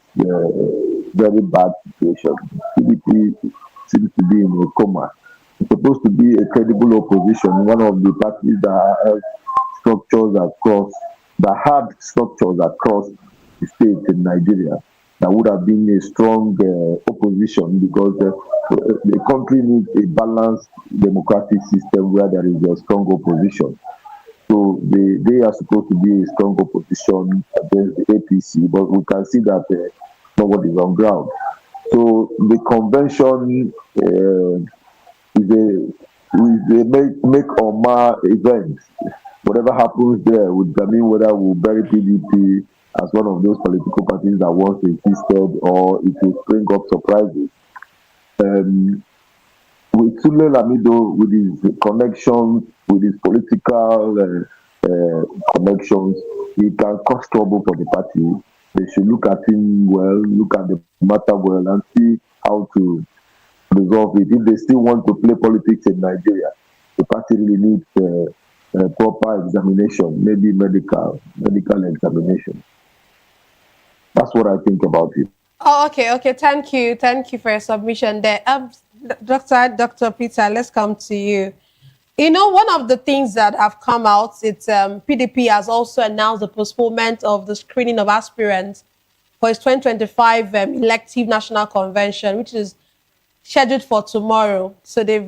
very bad situation. PDP seems to be in a coma. It's supposed to be a credible opposition, one of the parties that have structures across the state in Nigeria. That would have been a strong opposition, because the country needs a balanced democratic system where there is a strong opposition. So they are supposed to be a strong opposition against the APC, but we can see that nobody is on ground. So the convention make or mar event. Whatever happens there would determine whether we'll bury PDP as one of those political parties that once existed, or it will bring up surprises. With Sule Lamido, with his connections, with his political connections, he can cause trouble for the party. They should look at him well, look at the matter well, and see how to resolve it. If they still want to play politics in Nigeria, the party really needs a proper examination, maybe medical examination. That's what I think about it. Oh, okay. Thank you for your submission there. Dr. Peter, let's come to you. You know, one of the things that have come out, it's PDP has also announced the postponement of the screening of aspirants for its 2025 elective national convention, which is scheduled for tomorrow. So they've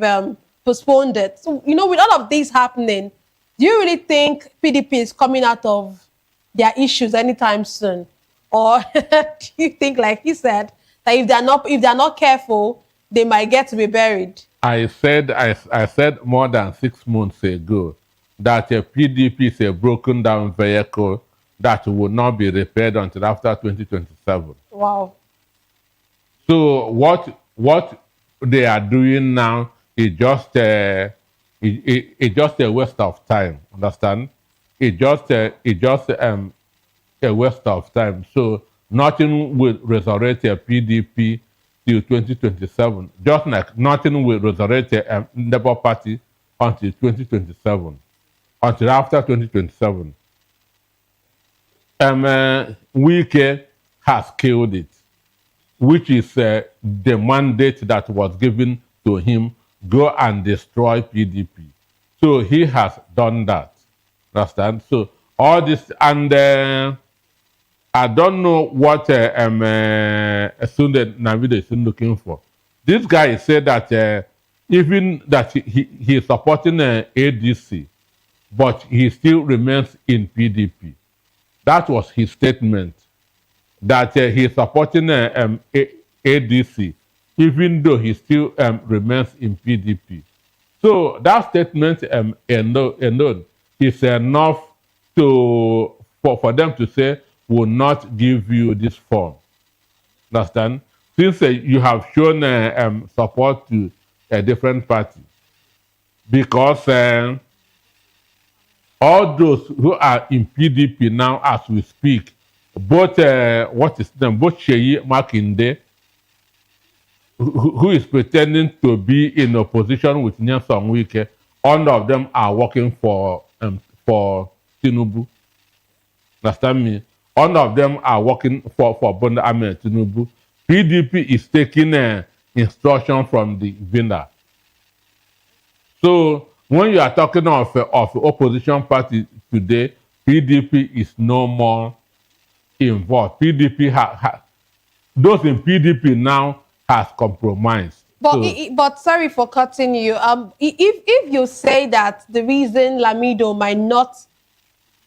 postponed it. So, you know, with all of this happening, do you really think PDP is coming out of their issues anytime soon? Or do you think, like he said, that if they're not careful, they might get to be buried? I said more than 6 months ago that a PDP is a broken down vehicle that will not be repaired until after 2027. Wow. So what they are doing now is just a waste of time. Understand? It's just a waste of time. So nothing will resurrect a PDP till 2027. Just like nothing will resurrect a Labour Party until 2027. Until after 2027. Wike has killed it, which is the mandate that was given to him, go and destroy PDP. So he has done that. Understand? So all this, and I don't know what Sunday Navido is looking for. This guy said that even that he is supporting ADC, but he still remains in PDP. That was his statement, that he is supporting ADC, even though he still remains in PDP. So that statement alone is enough for them to say, will not give you this form. Understand? Since you have shown support to a different party, because all those who are in PDP now, as we speak, both both Sheyi Makinde, who is pretending to be in opposition with Nyesom Wike, all of them are working for Tinubu. Understand me? All of them are working for Bola Ahmed Tinubu. PDP is taking instruction from the winner. So when you are talking of opposition party today, PDP is no more involved. PDP those in PDP now has compromised. But sorry for cutting you. If you say that the reason Lamido might not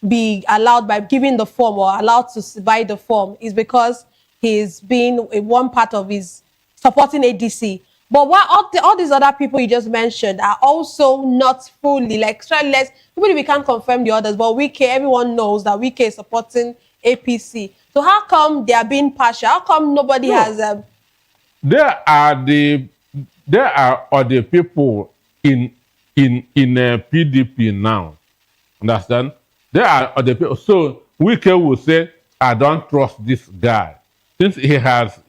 be allowed by giving the form or allowed to buy the form is because he's been one part of his supporting ADC. But what all these other people you just mentioned are also not fully, like, less, even if we can't confirm the others, but Wike, everyone knows that Wike is supporting APC. So how come they are being partial? How come nobody has There are other people in PDP now. Understand? There are other people. So Wike will say, I don't trust this guy. Since he has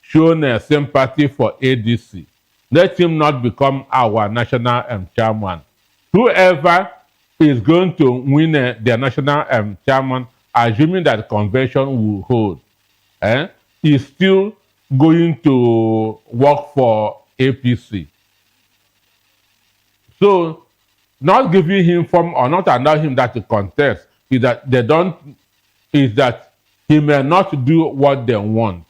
shown sympathy for ADC, let him not become our national chairman. Whoever is going to win the national chairman, assuming that convention will hold, is still going to work for APC. So not giving him form or not allowing him that to contest is that he may not do what they want.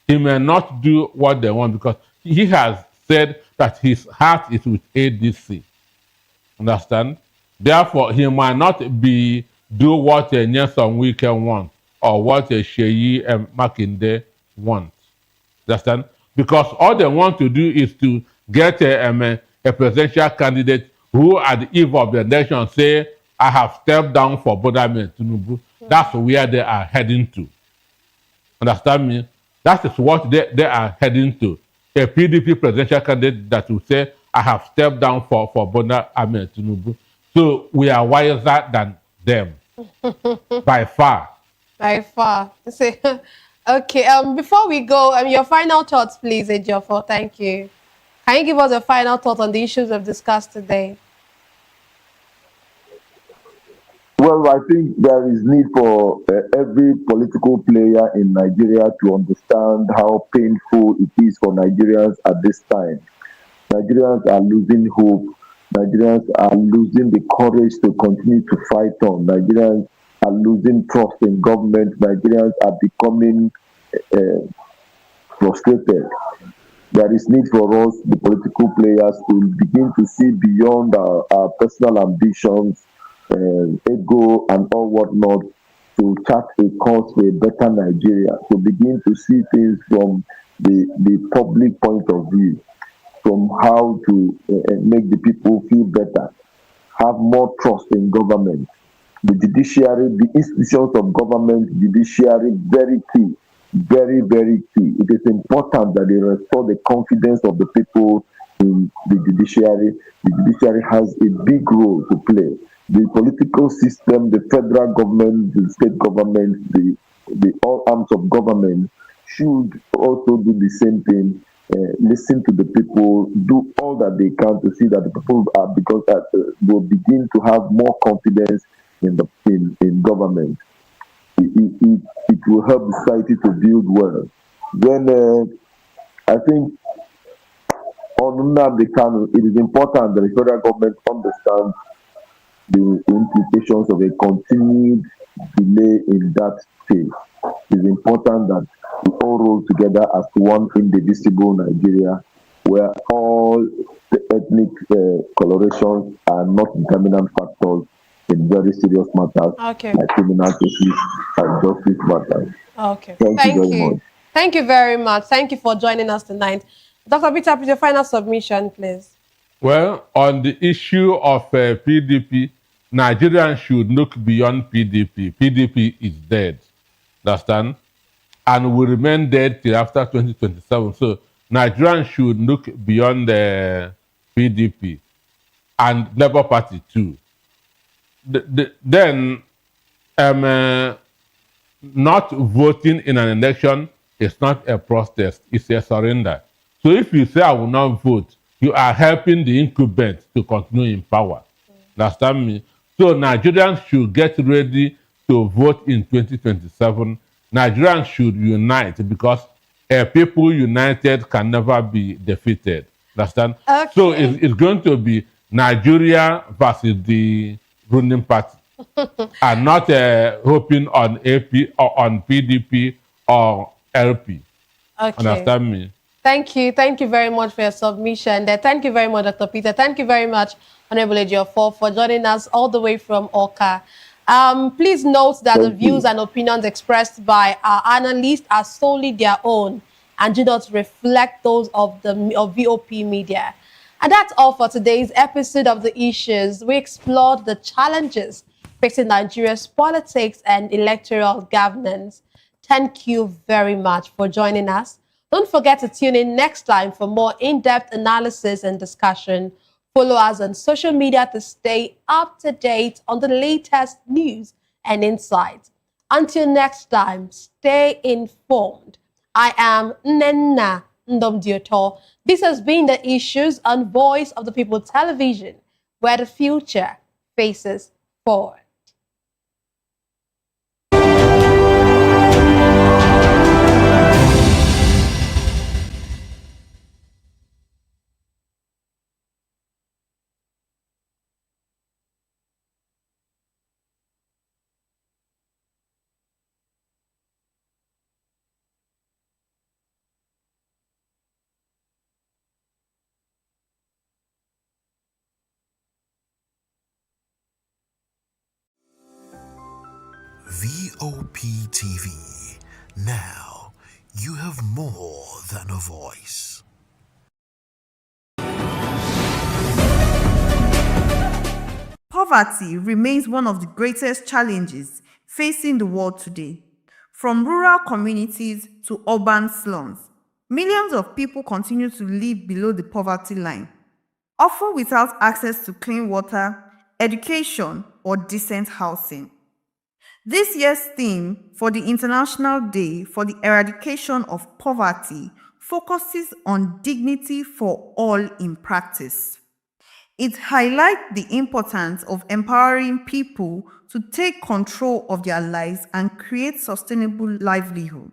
He may not do what they want because he has said that his heart is with ADC. Understand? Therefore, he might not do what Nyesom Wike wants or what Sheyi Makinde wants. Understand? because all they want to do is to get a presidential candidate who, at the eve of the election, say, I have stepped down for Bola Tinubu. That's where they are heading to. Understand me? That is what they are heading to. A PDP presidential candidate that will say, I have stepped down for Bola Tinubu. So we are wiser than them. By far. By far. Okay, before we go, your final thoughts, please, Ejiofor. Thank you. Can you give us a final thought on the issues we've discussed today? Well, I think there is need for every political player in Nigeria to understand how painful it is for Nigerians at this time. Nigerians are losing hope. Nigerians are losing the courage to continue to fight on. Nigerians are losing trust in government. Nigerians are becoming frustrated. There is need for us, the political players, to begin to see beyond our personal ambitions, ego, and all whatnot, to chart a course for a better Nigeria, to begin to see things from the public point of view, from how to make the people feel better, have more trust in government. The judiciary, the institutions of government, judiciary, very key, very, very key. It is important that they restore the confidence of the people in the judiciary. The judiciary has a big role to play. The political system, the federal government, the state government, the all arms of government should also do the same thing. Listen to the people, do all that they can to see that the people are, because that will begin to have more confidence in government. It will help society to build well. Then I think on Nnamdi Kanu, it is important that the federal government understands the implications of a continued delay in that case. It is important that we all roll together as one indivisible Nigeria, where all the ethnic colorations are not determinant factors in very serious matters, okay, like criminal cases and justice matters. Okay. Thank you very much. Thank you very much. Thank you for joining us tonight. Dr. Peter, your final submission, please. Well, on the issue of PDP, Nigerians should look beyond PDP. PDP is dead. Understand? And will remain dead till after 2027. So Nigerians should look beyond the PDP and Labour Party too. Then not voting in an election is not a protest, it's a surrender. So if you say I will not vote, you are helping the incumbent to continue in power. Understand me? So Nigerians should get ready to vote in 2027. Nigerians should unite, because people united can never be defeated. Understand? Okay. So it's going to be Nigeria versus the ruling party, and not hoping on AP or on PDP or LP. Okay. Understand me? Thank you. Thank you very much for your submission. Thank you very much, Dr. Peter. Thank you very much, Honorable Ejiofor, for joining us all the way from Oka. Please note that the views and opinions expressed by our analysts are solely their own and do not reflect those of VOP Media. And that's all for today's episode of The Issues. We explored the challenges facing Nigeria's politics and electoral governance. Thank you very much for joining us. Don't forget to tune in next time for more in-depth analysis and discussion. Follow us on social media to stay up to date on the latest news and insights. Until next time, stay informed. I am Nnenna Ndomdioto. This has been The Issues on Voice of the People Television, where the future faces forward. VOP TV. Now You have more than a voice. Poverty remains one of the greatest challenges facing the world today. From rural communities to urban slums, millions of people continue to live below the poverty line, often without access to clean water, education, or decent housing. This year's theme for the International Day for the Eradication of Poverty focuses on dignity for all in practice. It highlights the importance of empowering people to take control of their lives and create sustainable livelihood.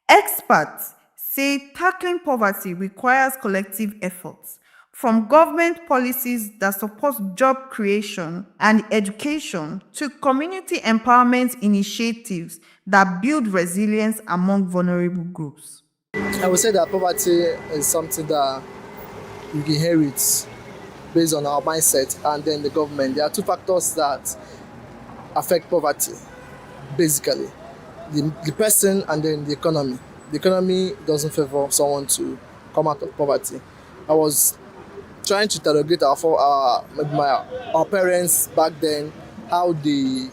Experts say tackling poverty requires collective efforts, from government policies that support job creation and education to community empowerment initiatives that build resilience among vulnerable groups. I would say that poverty is something that you inherit based on our mindset and then the government. There are two factors that affect poverty, basically. The person and then the economy. The economy doesn't favor someone to come out of poverty. I was trying to interrogate our parents back then, how the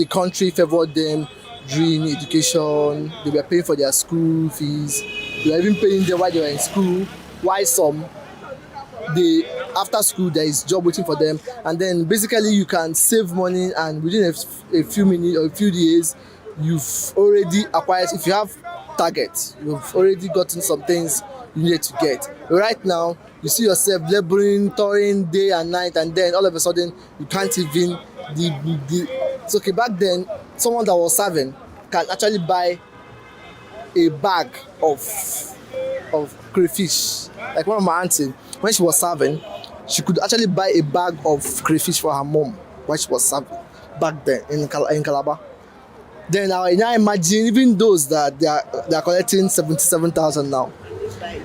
country favored them during education. They were paying for their school fees. They were even paying them while they were in school. Why some? After school there is job waiting for them, and then basically you can save money, and within a few minutes or a few days you've already acquired. If you have targets, you've already gotten some things you need to get. Right now you see yourself laboring, touring day and night, and then all of a sudden you can't even so okay, back then someone that was serving can actually buy a bag of crayfish. Like one of my auntie, when she was serving, she could actually buy a bag of crayfish for her mom when she was serving back then in Calabar. Then now imagine even those that they are collecting 77,000 now.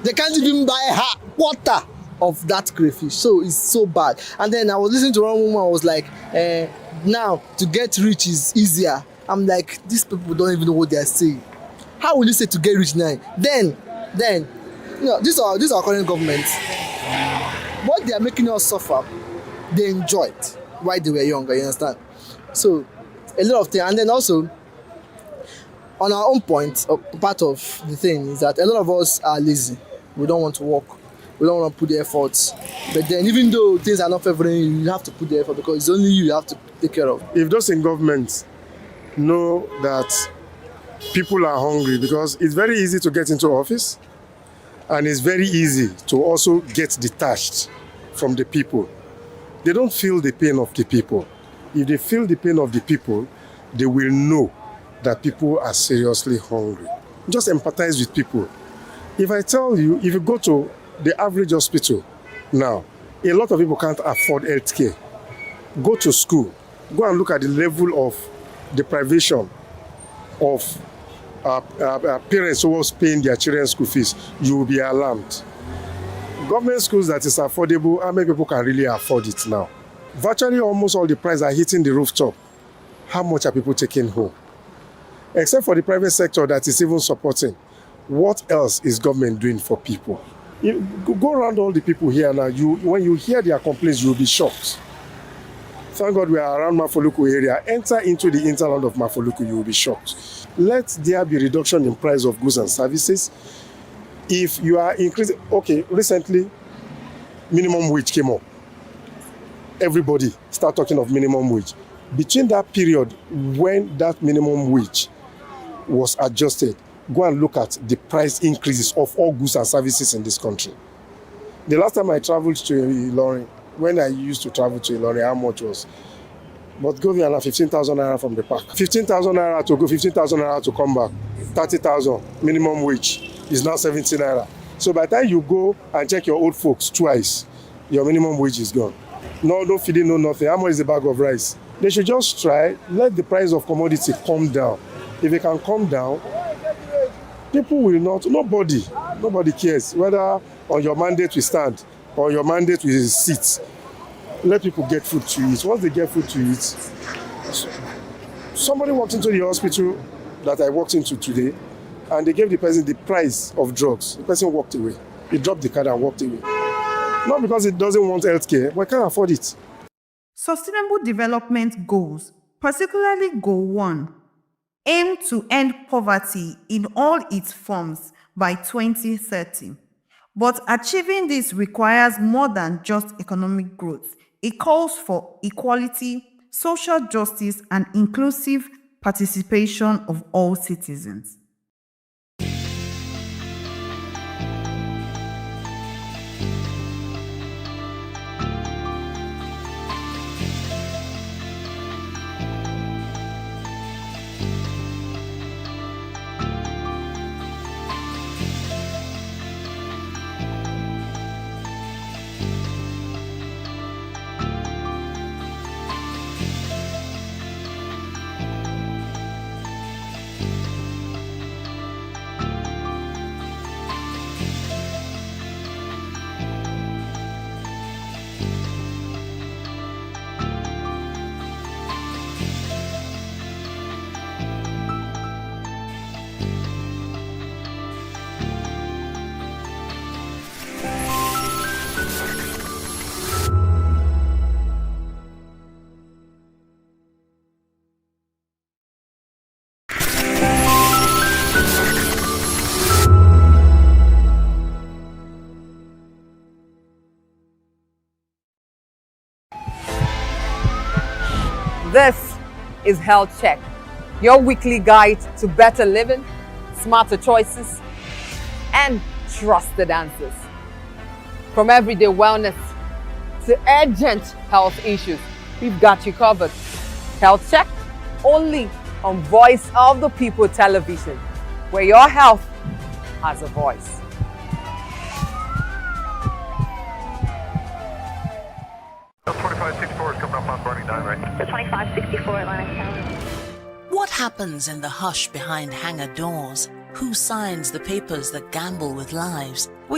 They can't even buy a quarter of that crayfish. So it's so bad. And then I was listening to one woman who was like, now to get rich is easier. I'm like, these people don't even know what they are saying. How will you say to get rich now? Then you know, these are our current governments. What they are making us suffer, they enjoyed while they were younger, you understand? So a lot of things. And then also on our own point, part of the thing is that a lot of us are lazy. We don't want to work. We don't want to put the efforts. But then even though things are not favoring you, you have to put the effort because it's only you have to take care of. If those in government know that people are hungry, because it's very easy to get into office and it's very easy to also get detached from the people. They don't feel the pain of the people. If they feel the pain of the people, they will know that people are seriously hungry. Just empathize with people. If I tell you, if you go to the average hospital now, a lot of people can't afford healthcare. Go to school, go and look at the level of deprivation of parents who was paying their children's school fees. You will be alarmed. Government schools that is affordable, how many people can really afford it now? Virtually almost all the prices are hitting the rooftop. How much are people taking home? Except for the private sector that is even supporting. What else is government doing for people? You go around all the people here now, when you hear their complaints, you'll be shocked. Thank God we are around Mafoluku area. Enter into the hinterland of Mafoluku, you will be shocked. Let there be reduction in price of goods and services. If you are increasing, okay, recently, minimum wage came up. Everybody start talking of minimum wage. Between that period when that minimum wage was adjusted, go and look at the price increases of all goods and services in this country. The last time I traveled to Ilorin, when I used to travel to Ilorin, how much was? But go there 15,000 naira from the park. 15,000 naira to go, 15,000 naira to come back. 30,000 minimum wage is now 70 naira. So by the time you go and check your old folks twice, your minimum wage is gone. No feeding, no nothing. How much is a bag of rice? They should just try, let the price of commodity come down. If it can come down, people will not, nobody cares whether on your mandate we stand or your mandate we sit. Let people get food to eat. Once they get food to eat, somebody walked into the hospital that I walked into today, and they gave the person the price of drugs. The person walked away. He dropped the card and walked away. Not because he doesn't want healthcare, but he can't afford it. Sustainable Development Goals, particularly Goal 1, aim to end poverty in all its forms by 2030. But achieving this requires more than just economic growth. It calls for equality, social justice, and inclusive participation of all citizens. This is Health Check, your weekly guide to better living, smarter choices, and trusted answers. From everyday wellness to urgent health issues, we've got you covered. Health Check, only on Voice of the People television, where your health has a voice. The 2564 is coming up on Barney 9 right. The 2564 Atlantic County. What happens in the hush behind hangar doors? Who signs the papers that gamble with lives? Which